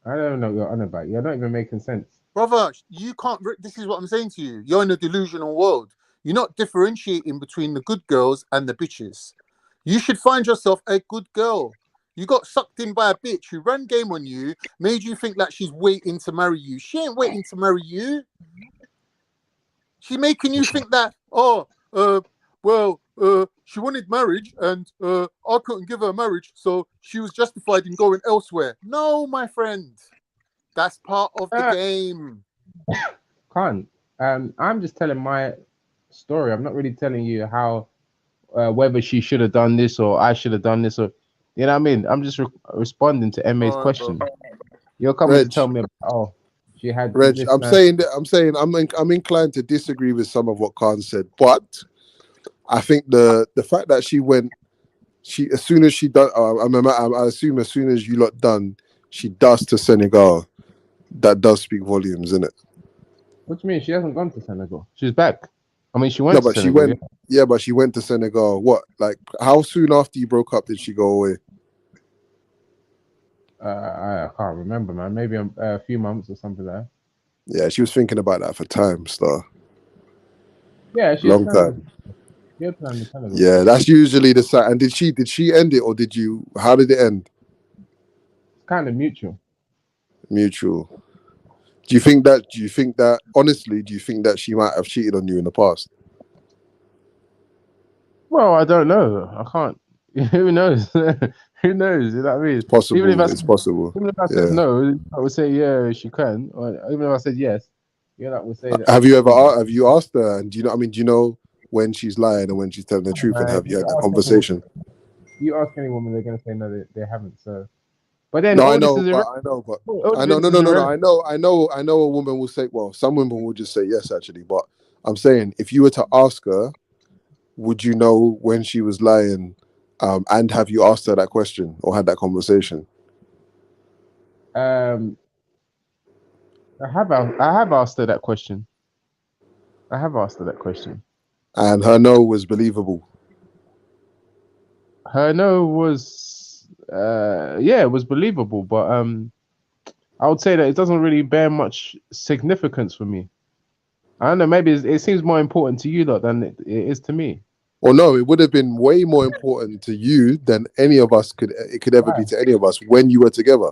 Speaker 10: I don't know what you're on about. You're not even making sense.
Speaker 14: Brother, you can't. This is what I'm saying to you. You're in a delusional world. You're not differentiating between the good girls and the bitches. You should find yourself a good girl. You got sucked in by a bitch who ran game on you, made you think that she's waiting to marry you. She ain't waiting to marry you. She's making you think that, she wanted marriage and I couldn't give her marriage, so she was justified in going elsewhere. No, my friend. That's part of the game.
Speaker 10: Can't. I'm just telling my story. I'm not really telling you how, whether she should have done this or I should have done this, or you know what I mean. I'm just responding to MA's question. Bro. You're coming to tell me about, she had.
Speaker 21: Reg,
Speaker 10: this,
Speaker 21: I'm inclined to disagree with some of what Khan said, but I think the fact that as soon as she done, I assume as soon as you lot done, she does to Senegal. That does speak volumes, innit?
Speaker 10: What do you mean? She hasn't gone to Senegal. She's back. I mean, she went. No, but
Speaker 21: to Senegal, but she went to Senegal. What? Like, how soon after you broke up did she go away?
Speaker 10: I can't remember, man. Maybe a few months or something like that.
Speaker 21: Yeah, she was thinking about that for time, star.
Speaker 10: Yeah, she
Speaker 21: long time. Yeah, that's usually the side. And did she end it, or did you? How did it end?
Speaker 10: It's kind of mutual.
Speaker 21: Mutual. Do you think that honestly, do you think that she might have cheated on you in the past?
Speaker 10: Well, I don't know. I can't. Who knows? Who knows? You know what I mean?
Speaker 21: It's possible.
Speaker 10: Even if
Speaker 21: it's possible.
Speaker 10: Even if I said no, I would say yeah, she can. Or even if I said yes, I would say that.
Speaker 21: Have you asked her? And do you know? I mean, do you know when she's lying and when she's telling the truth? And have you had that conversation?
Speaker 10: You ask any woman, they're gonna say no, they haven't. So, but then
Speaker 21: no, I know, but I know a woman will say. Well, some women will just say yes, actually. But I'm saying, if you were to ask her, would you know when she was lying? And have you asked her that question or had that conversation?
Speaker 10: I have asked her that question.
Speaker 21: And her no was believable.
Speaker 10: Her no was, it was believable, but I would say that it doesn't really bear much significance for me. I don't know. Maybe it seems more important to you lot than it is to me.
Speaker 21: Well, no, it would have been way more important to you than any of us could ever be to any of us when you were together,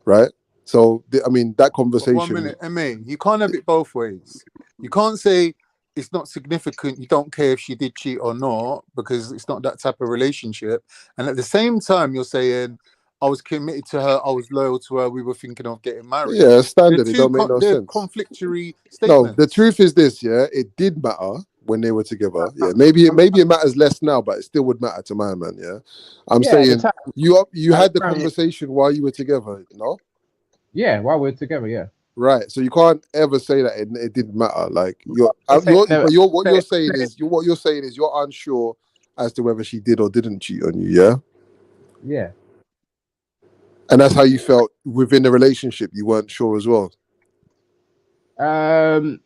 Speaker 21: right? So, I mean, that conversation.
Speaker 14: 1 minute, MA, you can't have it both ways. You can't say it's not significant. You don't care if she did cheat or not because it's not that type of relationship. And at the same time, you're saying, I was committed to her, I was loyal to her, we were thinking of getting married.
Speaker 21: Yeah, standard. It don't make no sense.
Speaker 14: Conflictory statements.
Speaker 21: No, the truth is this, yeah, it did matter when they were together. Yeah, maybe it matters less now, but it still would matter to my man. Yeah, I'm saying you had the conversation while you were together, no?
Speaker 10: Yeah, while we're together, yeah.
Speaker 21: Right, so you can't ever say that it didn't matter. Like what you're saying is you're unsure as to whether she did or didn't cheat on you. Yeah.
Speaker 10: Yeah.
Speaker 21: And that's how you felt within the relationship. You weren't sure as well.
Speaker 10: I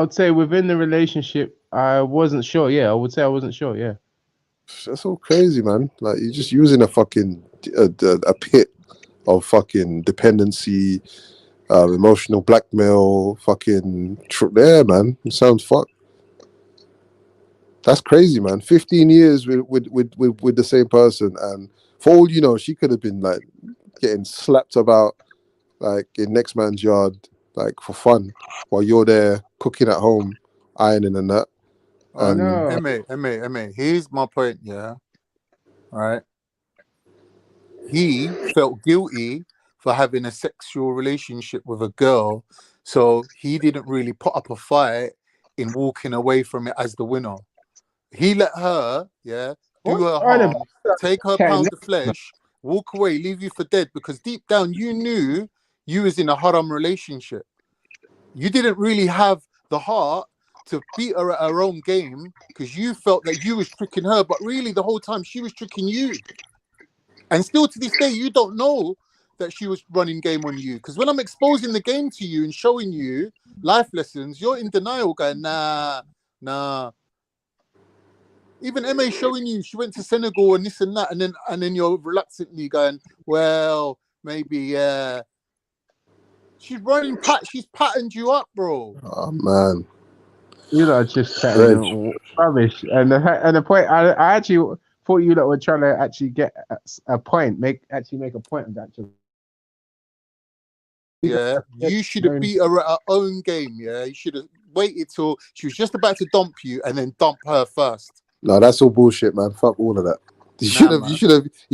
Speaker 10: would say within the relationship, I wasn't sure. Yeah, I would say I wasn't sure. Yeah.
Speaker 21: That's all crazy, man. Like you're just using a fucking a pit of fucking dependency, emotional blackmail, fucking man. It sounds fucked. That's crazy, man. 15 years with the same person, and for all you know, she could have been like getting slapped about like in next man's yard, like for fun, while you're there cooking at home, ironing and that.
Speaker 14: MA, here's my point, yeah. All right. He felt guilty for having a sexual relationship with a girl, so he didn't really put up a fight in walking away from it as the winner. He let her, do her harm, take her pound of flesh, walk away, leave you for dead, because deep down you knew you was in a haram relationship. You didn't really have the heart to beat her at her own game because you felt that you was tricking her, but really the whole time she was tricking you. And still to this day, you don't know that she was running game on you. Because when I'm exposing the game to you and showing you life lessons, you're in denial, going, nah. Even MA showing you she went to Senegal and this and that, and then you're reluctantly going, well, maybe, yeah. She's patterned you up, bro.
Speaker 21: Oh man.
Speaker 10: You know, just chatting rubbish. And the point, I actually thought you lot were trying to actually get a point, make a point of that.
Speaker 14: Yeah, you should have beat her at her own game. Yeah, you should have waited till she was just about to dump you and then dump her first.
Speaker 21: No, that's all bullshit, man. Fuck all of that. You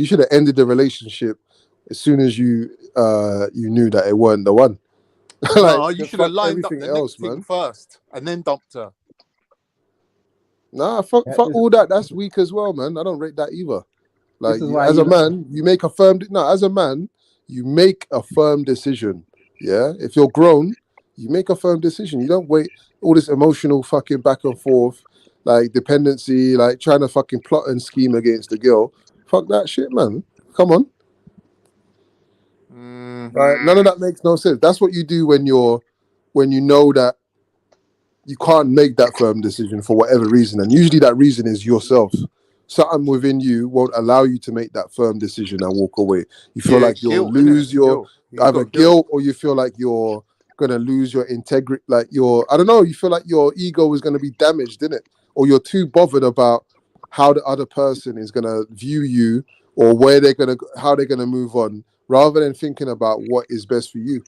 Speaker 21: should have ended the relationship as soon as you knew that it weren't the one.
Speaker 14: No, you should have lined up the next thing first and then dumped her.
Speaker 21: Nah, fuck all that. That's weak as well, man. I don't rate that either. Like, as a man, you make a firm decision. Yeah, if you're grown, you make a firm decision. You don't wait all this emotional fucking back and forth, like dependency, like trying to fucking plot and scheme against the girl. Fuck that shit, man. Come on. Right? None of that makes no sense. That's what you do when you know that you can't make that firm decision for whatever reason, and usually that reason is yourself. Something within you won't allow you to make that firm decision and walk away. You feel like you'll lose your either guilt, or you feel like you're gonna lose your integrity, like I don't know, you feel like your ego is gonna be damaged, innit? Or you're too bothered about how the other person is gonna view you or how they're gonna move on, rather than thinking about what is best for you.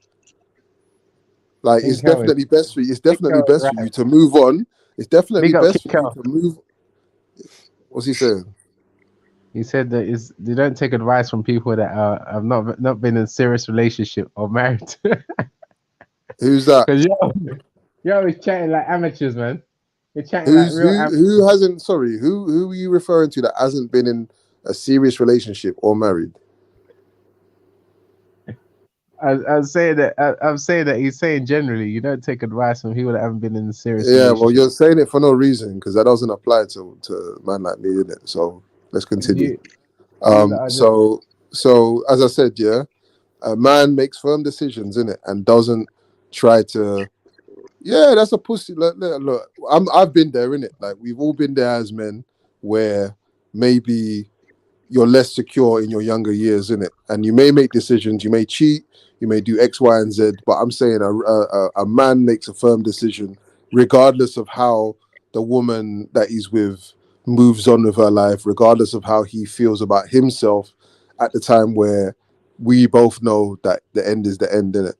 Speaker 21: Like, it's definitely best for you. It's definitely best for you to move on. It's definitely best for you to move. What's he saying?
Speaker 10: He said that they don't take advice from people that have not been in a serious relationship or married.
Speaker 21: Who's that?
Speaker 10: Because you're always chatting like amateurs, man. You're chatting like real amateurs.
Speaker 21: Who hasn't? Sorry, who are you referring to that hasn't been in a serious relationship or married?
Speaker 10: I'm saying that he's saying generally you don't take advice from people that haven't been in a serious relationship.
Speaker 21: Well, you're saying it for no reason, because that doesn't apply to a man like me, innit? So let's continue. So as I said, yeah, a man makes firm decisions, innit, and doesn't try to. Yeah, that's a pussy. Look, I've been there, innit. Like, we've all been there as men, where maybe you're less secure in your younger years, innit, and you may make decisions, you may cheat, you may do X, Y, and Z, but I'm saying a man makes a firm decision regardless of how the woman that he's with moves on with her life, regardless of how he feels about himself at the time, where we both know that the end is the end, innit?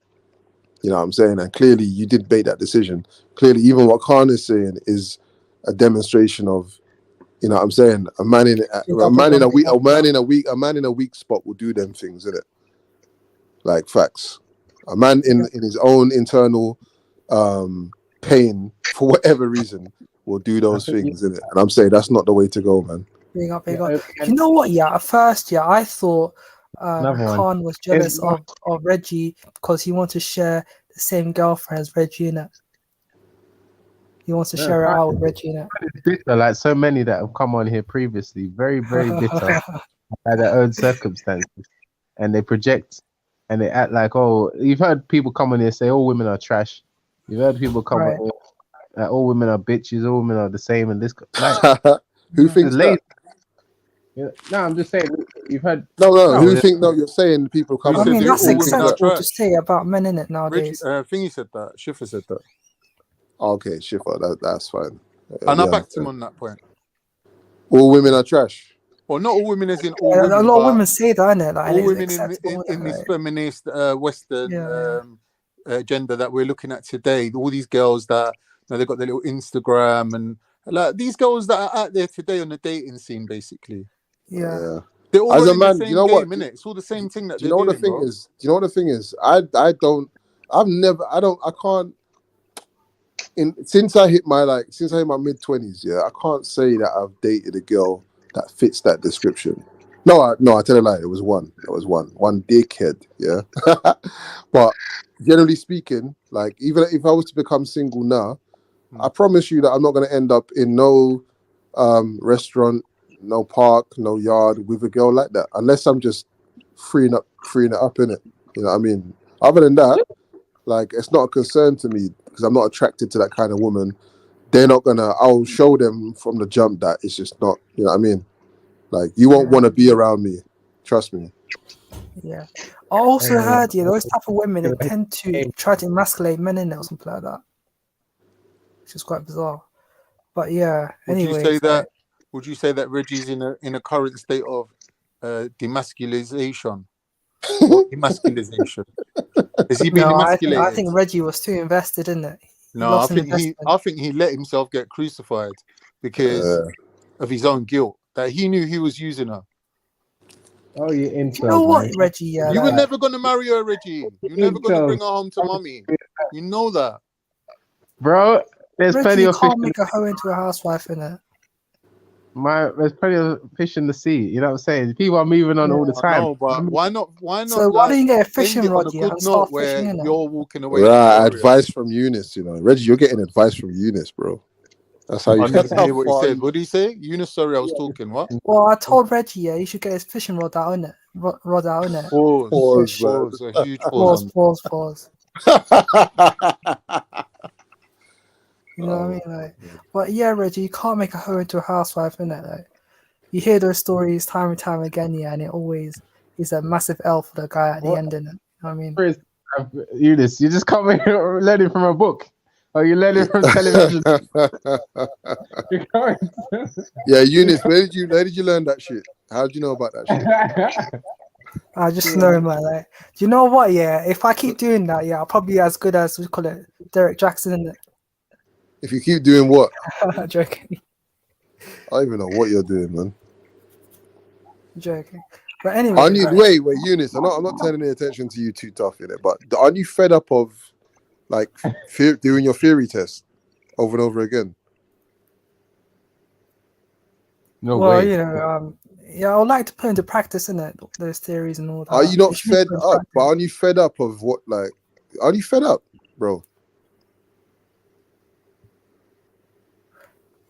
Speaker 21: You know what I'm saying? And clearly you did make that decision. Clearly, even what Khan is saying is a demonstration of, you know what I'm saying, a man in a weak spot will do them things, innit? Like, facts. A man in his own internal pain, for whatever reason, will do those things, innit? And I'm saying that's not the way to go, man.
Speaker 7: Big up. You know what? Yeah, at first, I thought Khan was jealous of Reggie because he wants to share the same girlfriend as Reggie, innit? He wants to share it out with Reggie, innit?
Speaker 10: Bitter, like so many that have come on here previously, very, very bitter by their own circumstances, and they project and they act like, oh, you've heard people come on here say all women are trash. You've heard people come on here that all women are bitches, all women are the same, and this. Like,
Speaker 21: who thinks that?
Speaker 10: Yeah, no, I'm just saying. You've heard.
Speaker 21: No. Who think? No, you're saying people come.
Speaker 7: I mean, that's acceptable to say about men, innit, nowadays.
Speaker 14: Thingy said that. Schiffer said that.
Speaker 21: Okay, Schiffer, that's fine.
Speaker 14: And I backed him on that point.
Speaker 21: All women are trash.
Speaker 14: Well, not all women, as in all women.
Speaker 7: A lot of women say that, innit? Like,
Speaker 14: all women in this feminist Western agenda that we're looking at today. All these girls that, you know, they've got their little Instagram, and like these girls that are out there today on the dating scene, basically.
Speaker 7: Yeah.
Speaker 14: They're all
Speaker 21: as a man,
Speaker 14: the same
Speaker 21: you know
Speaker 14: game,
Speaker 21: what?
Speaker 14: Innit? It's all the same thing that
Speaker 21: Do you know what the thing is? Do you know what the thing is? I can't. Since I hit my mid-20s, I can't say that I've dated a girl that fits that description. No, I tell a lie. It was one dickhead. Yeah, but generally speaking, like, even if I was to become single now, I promise you that I'm not going to end up in no restaurant, no park, no yard with a girl like that, unless I'm just freeing it up in it. You know what I mean? Other than that, like, it's not a concern to me because I'm not attracted to that kind of woman. They're not gonna. I'll show them from the jump that it's just not. You know what I mean? Like, you won't want to be around me. Trust me.
Speaker 7: Yeah. I also heard, those type of women, they tend to try to emasculate men in it or something like that, which is quite bizarre. But yeah, anyway.
Speaker 14: Would you say that Reggie's in a current state of demasculization? Or emasculization? Has he been emasculated?
Speaker 7: I think Reggie was too invested in it.
Speaker 14: No, I think he let himself get crucified because of his own guilt, that he knew he was using her.
Speaker 10: Oh, you incel,
Speaker 7: you know what, Reggie?
Speaker 14: You were never going to marry her, Reggie. You're never going to bring her home to mommy. You know that.
Speaker 10: Bro, there's
Speaker 7: Reggie,
Speaker 10: plenty
Speaker 7: you
Speaker 10: of
Speaker 7: can't make a hoe into a housewife, innit?
Speaker 10: There's plenty of fish in the sea. You know what I'm saying? People are moving on all the time.
Speaker 14: No, but why not?
Speaker 7: So why don't you get a fishing rod
Speaker 14: and start fishing? You're walking away.
Speaker 21: Right, advice from Eunice. You know, Reggie, you're getting advice from Eunice, bro. That's how you.
Speaker 14: I didn't hear what he said. What did he say? Eunice, sorry, I was talking. What?
Speaker 7: Well, I told Reggie, you should get his fishing rod out, innit? Rod out, innit?
Speaker 14: Pause. A huge pause.
Speaker 7: Pause. You know what I mean? Like, but yeah, Reggie, you can't make a hoe into a housewife, innit? Like, you hear those stories time and time again, and it always is a massive L for the guy at the end, innit? You know what I mean?
Speaker 10: Eunice, you just can't learn it from a book. Or you learn it from television.
Speaker 21: Yeah, Eunice, where did you learn that shit? How did you know about that shit?
Speaker 7: I just know, man. Like, do you know what? Yeah, if I keep doing that, I'll probably be as good as we call it Derek Jackson, innit?
Speaker 21: If you keep doing what?
Speaker 7: Joking.
Speaker 21: I don't even know what you're doing, man.
Speaker 7: Joking. But anyway.
Speaker 21: Wait, Eunice, I'm not turning any attention to you too tough in it, but aren't you fed up of like doing your theory test over and over again?
Speaker 10: No way.
Speaker 7: You know, I would like to put into practice, innit, those theories and all that.
Speaker 21: Are you not fed up? But aren't you fed up of what, like, aren't you fed up, bro?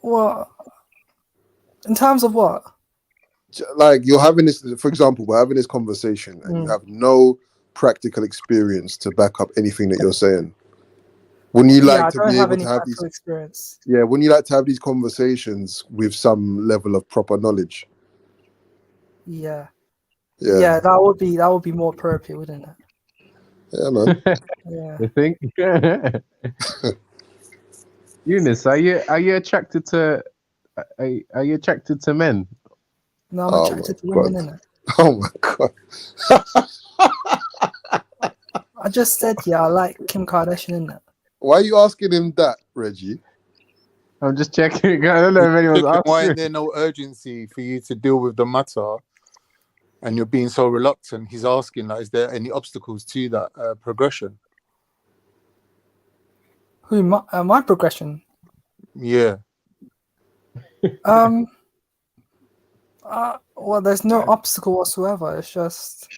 Speaker 7: Well, in terms of what?
Speaker 21: Like, you're having this, for example, we're having this conversation and you have no practical experience to back up anything that you're saying. Wouldn't you like to be able to have these
Speaker 7: experience?
Speaker 21: Yeah, wouldn't you like to have these conversations with some level of proper knowledge?
Speaker 7: Yeah, that would be more appropriate, wouldn't it?
Speaker 21: Yeah, man.
Speaker 7: Yeah.
Speaker 10: You think? Eunice, are you attracted to men?
Speaker 7: No, I'm attracted to women, innit?
Speaker 21: Oh my god.
Speaker 7: I just said, I like Kim Kardashian, innit?
Speaker 21: Why are you asking him that, Reggie?
Speaker 10: I'm just checking. I don't know if anyone's asking.
Speaker 14: Why is there no urgency for you to deal with the matter? And you're being so reluctant. He's asking, like, is there any obstacles to that progression?
Speaker 7: Who, my progression?
Speaker 14: Yeah.
Speaker 7: Well, there's no obstacle whatsoever. It's just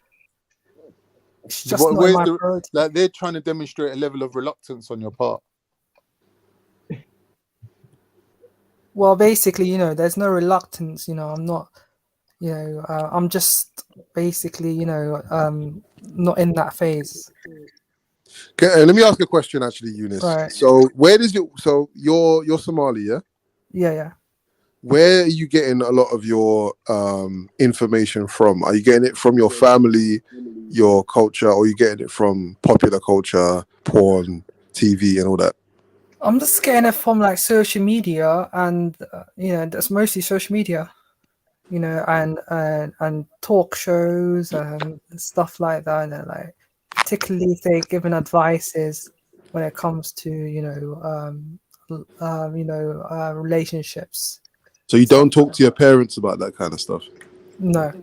Speaker 7: not my priority.
Speaker 14: Like, they're trying to demonstrate a level of reluctance on your part.
Speaker 7: Well, basically, there's no reluctance. I'm not. I'm just basically, not in that phase.
Speaker 21: Okay, let me ask a question, actually, Eunice.
Speaker 7: Right.
Speaker 21: So, you're Somali, yeah?
Speaker 7: Yeah.
Speaker 21: Where are you getting a lot of your information from? Are you getting it from your family, your culture, or are you getting it from popular culture, porn, TV, and all that?
Speaker 7: I'm just getting it from like social media, and that's mostly social media. And talk shows and stuff like that. And like, particularly if they're given advices when it comes to relationships.
Speaker 21: So you don't talk to your parents about that kind of stuff?
Speaker 7: No.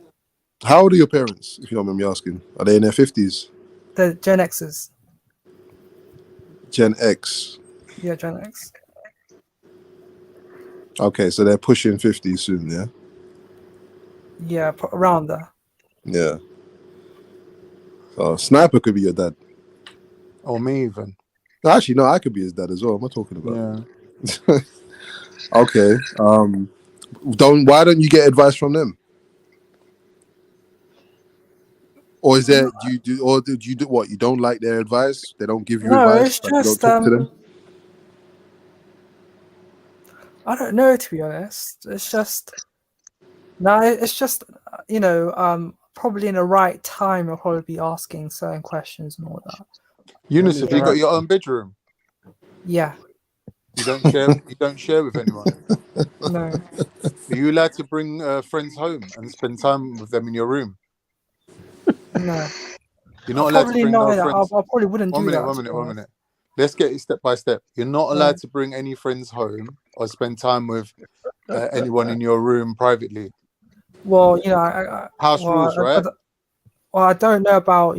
Speaker 21: How old are your parents, if you don't mind me asking? Are they in their 50s?
Speaker 7: The Gen X's.
Speaker 21: Gen X?
Speaker 7: Yeah, Gen X.
Speaker 21: Okay, so they're pushing 50 soon, yeah?
Speaker 7: Yeah, around there.
Speaker 21: Yeah. So Sniper could be your dad.
Speaker 14: Or me even.
Speaker 21: Actually, no, I could be his dad as well. What am I talking about?
Speaker 14: Yeah.
Speaker 21: Okay. Why don't you get advice from them? Or is there do you do what? You don't like their advice? They don't give you
Speaker 7: No,
Speaker 21: advice?
Speaker 7: it's
Speaker 21: Like you don't
Speaker 7: just
Speaker 21: talk to them?
Speaker 7: I don't know, to be honest. It's just no, it's just probably in the right time I'll probably be asking certain questions and all that.
Speaker 14: Eunice, have you got your own bedroom?
Speaker 7: Yeah.
Speaker 14: You don't share. You don't share with anyone.
Speaker 7: No.
Speaker 14: Are you allowed to bring friends home and spend time with them in your room?
Speaker 7: No.
Speaker 14: You're not allowed to bring no
Speaker 7: I
Speaker 14: friends.
Speaker 7: probably wouldn't do that.
Speaker 14: One minute. Let's get it step by step. You're not allowed to bring any friends home or spend time with anyone in your room privately.
Speaker 7: Well,
Speaker 14: house rules, right?
Speaker 7: I don't know about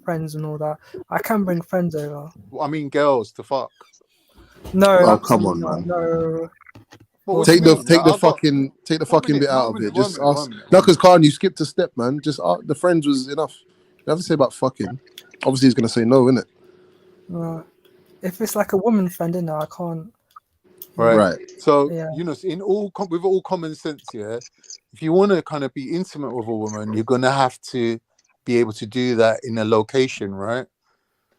Speaker 7: friends and all that. I can bring friends over.
Speaker 14: I mean, girls to fuck.
Speaker 7: No,
Speaker 21: oh come on, man.
Speaker 7: No.
Speaker 21: Take the fucking bit out of it. Just ask. No, because Khan, you skipped a step, man. Just the friends was enough. You have to say about fucking. Obviously, he's gonna say no, innit?
Speaker 7: If it's like a woman friend, I can't.
Speaker 14: Right. So
Speaker 7: yeah.
Speaker 14: With all common sense, yeah. If you want to kind of be intimate with a woman, you're gonna have to be able to do that in a location, right?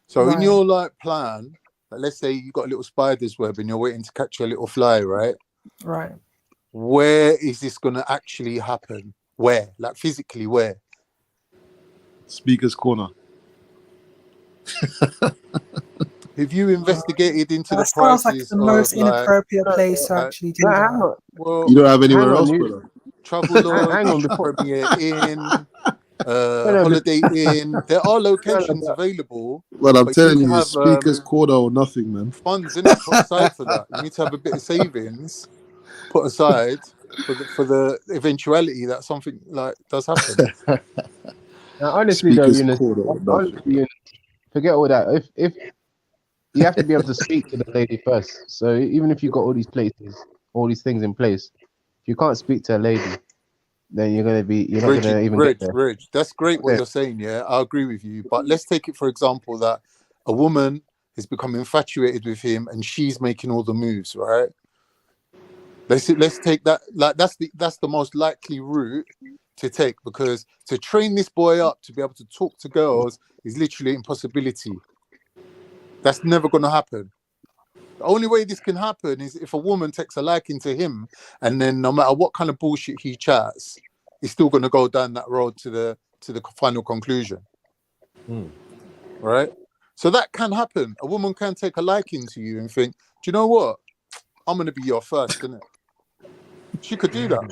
Speaker 14: So in your plan, let's say you got a little spider's web and you're waiting to catch a little fly, right?
Speaker 7: Right.
Speaker 14: Where is this gonna actually happen? Where? Like physically, where?
Speaker 21: Speaker's corner.
Speaker 14: Have you investigated into the
Speaker 7: sounds
Speaker 14: prices
Speaker 7: like the most
Speaker 14: of
Speaker 7: inappropriate place to actually do that?
Speaker 14: Well,
Speaker 21: you don't have anywhere else, brother.
Speaker 14: Travelodge, Premier Inn, Holiday Inn. There are locations available.
Speaker 21: Well, I'm
Speaker 14: but
Speaker 21: telling
Speaker 14: you
Speaker 21: you,
Speaker 14: have
Speaker 21: speaker's corner or nothing, man.
Speaker 14: funds in it put aside for that. You need to have a bit of savings put aside for the eventuality that something like does happen.
Speaker 10: Now, honestly, though, Eunice, forget all that. If you have to be able to speak to the lady first. So even if you got all these places, all these things in place, if you can't speak to a lady, then you're not gonna even get there.
Speaker 14: Reg, that's great what you're saying. Yeah, I agree with you. But let's take it for example that a woman has become infatuated with him and she's making all the moves, right? Let's take that. Like that's the most likely route to take, because to train this boy up to be able to talk to girls is literally an impossibility. That's never going to happen. The only way this can happen is if a woman takes a liking to him, and then no matter what kind of bullshit he chats, he's still going to go down that road to the final conclusion. Right? So that can happen. A woman can take a liking to you and think, do you know what? I'm going to be your first, isn't it? She could do that.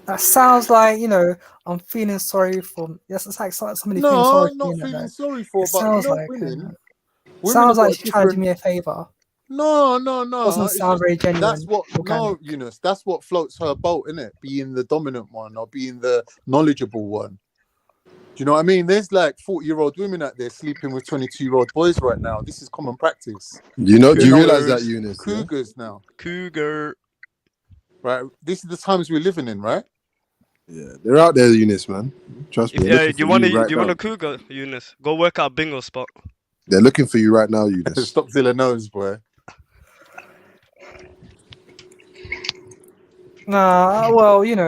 Speaker 7: That sounds like, I'm feeling sorry for. Yes, it's like somebody feeling sorry for me.
Speaker 14: No, not feeling sorry for, but
Speaker 7: sounds like
Speaker 14: women
Speaker 7: sounds like
Speaker 14: have
Speaker 7: she's trying to do me a favor.
Speaker 14: No.
Speaker 7: Doesn't sound very genuine.
Speaker 14: That's what Eunice. That's what floats her boat, innit? Being the dominant one or being the knowledgeable one. Do you know what I mean? There's like 40-year-old women out there sleeping with 22-year-old boys right now. This is common practice.
Speaker 21: Do you realize that, Eunice?
Speaker 14: Cougars now.
Speaker 3: Cougar.
Speaker 14: Right. This is the times we're living in, right?
Speaker 21: Yeah, they're out there, Eunice, man. Trust me.
Speaker 3: Do you want a cougar, Eunice? Go work at a bingo spot.
Speaker 21: They're looking for you right now, Eunice.
Speaker 14: Stop Zilla nose, boy.
Speaker 7: Nah, well,
Speaker 3: in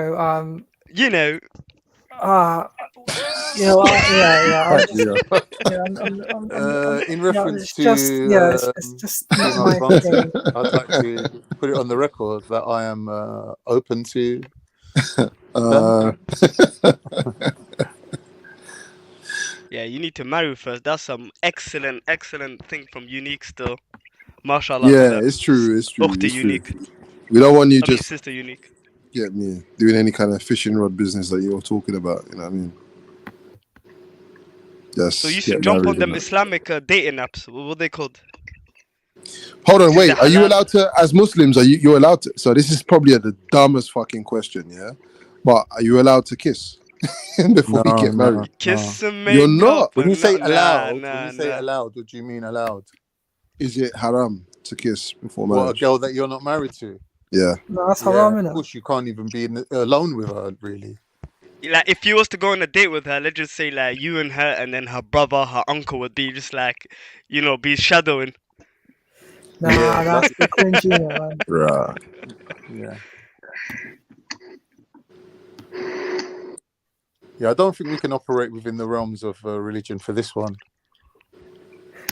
Speaker 14: reference to
Speaker 7: it's just not my thing.
Speaker 14: I'd like to put it on the record that I am open to.
Speaker 3: Yeah, you need to marry first. That's some excellent thing from Unique still. Mashallah.
Speaker 21: Yeah, it's true. It's true.
Speaker 3: Ukhti Unique.
Speaker 21: We don't want you just
Speaker 3: sister Unique.
Speaker 21: Get me doing any kind of fishing rod business that you're talking about. You know what I mean?
Speaker 3: So you should jump on them Islamic dating apps. What are they called?
Speaker 21: Hold on, wait. Are you allowed to, as Muslims? You're allowed to? So this is probably the dumbest fucking question, yeah. But are you allowed to kiss before we get married?
Speaker 3: Kiss and make
Speaker 21: You're not.
Speaker 14: When you say allowed, allowed, what do you mean allowed?
Speaker 21: Is it haram to kiss before marriage?
Speaker 14: What, a girl that you're not married to?
Speaker 21: Yeah.
Speaker 7: No, that's haram.
Speaker 14: Of course, you can't even be alone with her, really.
Speaker 3: Like, if you was to go on a date with her, let's just say like you and her, and then her brother, her uncle would be just like, be shadowing.
Speaker 7: Nah, that's the cringy, man.
Speaker 21: Right.
Speaker 6: Yeah. Yeah, I don't think we can operate within the realms of religion for this one.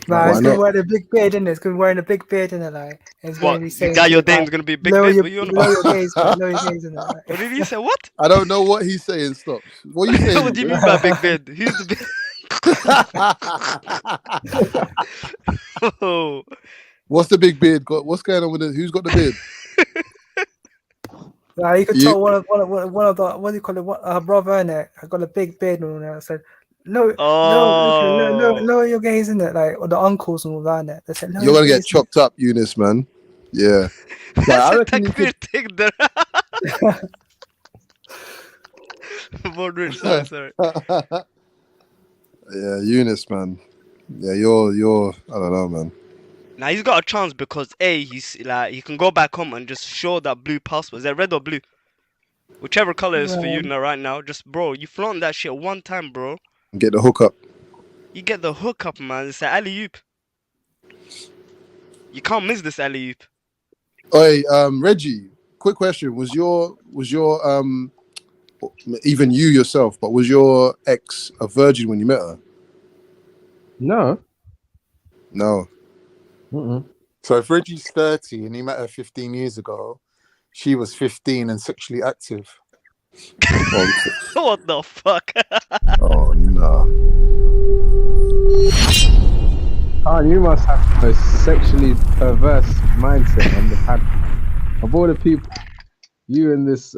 Speaker 7: Nah, it's gonna wear a big beard, isn't it? It's gonna be wearing a big beard, isn't it? Like, it's gonna be saying
Speaker 3: Daniel
Speaker 7: things
Speaker 3: Dame's
Speaker 7: like,
Speaker 3: gonna be a big
Speaker 7: lower
Speaker 3: beard.
Speaker 7: your,
Speaker 3: What you on
Speaker 7: lower
Speaker 3: about?
Speaker 7: your gaze, man. Lower your gaze, isn't it? Like,
Speaker 3: What did he say? What?
Speaker 21: I don't know what he's saying. Stop. What are you saying?
Speaker 3: What do you mean by big beard? Who's the big? Oh.
Speaker 21: What's the big beard got? What's going on with it? Who's got the beard?
Speaker 7: nah, you could tell one of the what do you call it? What her brother in it? I got a big beard and all that. I said, lower your gaze, in it, like, or the uncles and all that. In it. They said,
Speaker 21: You're gonna get chopped up, Eunice, man. Yeah. Like, I reckon you could...
Speaker 3: sorry.
Speaker 21: Yeah, Eunice, man. Yeah, you're. I don't know, man.
Speaker 3: Now he's got a chance because he's like he can go back home and just show that blue passport. Is that red or blue? Whichever color is for you now, right now. Just bro, you flaunt that shit one time, bro.
Speaker 21: Get the hookup.
Speaker 3: You get the hookup, man. It's an alley-oop. You can't miss this alley-oop.
Speaker 21: Oi, Reggie. Quick question: Was your even you yourself, but was your ex a virgin when you met her?
Speaker 10: No.
Speaker 21: No.
Speaker 6: So if Reggie's 30 and he met her 15 years ago, she was 15 and sexually active.
Speaker 3: What the fuck?
Speaker 21: Oh no.
Speaker 10: Oh, you must have a sexually perverse mindset on the pad. Of all the people, you and this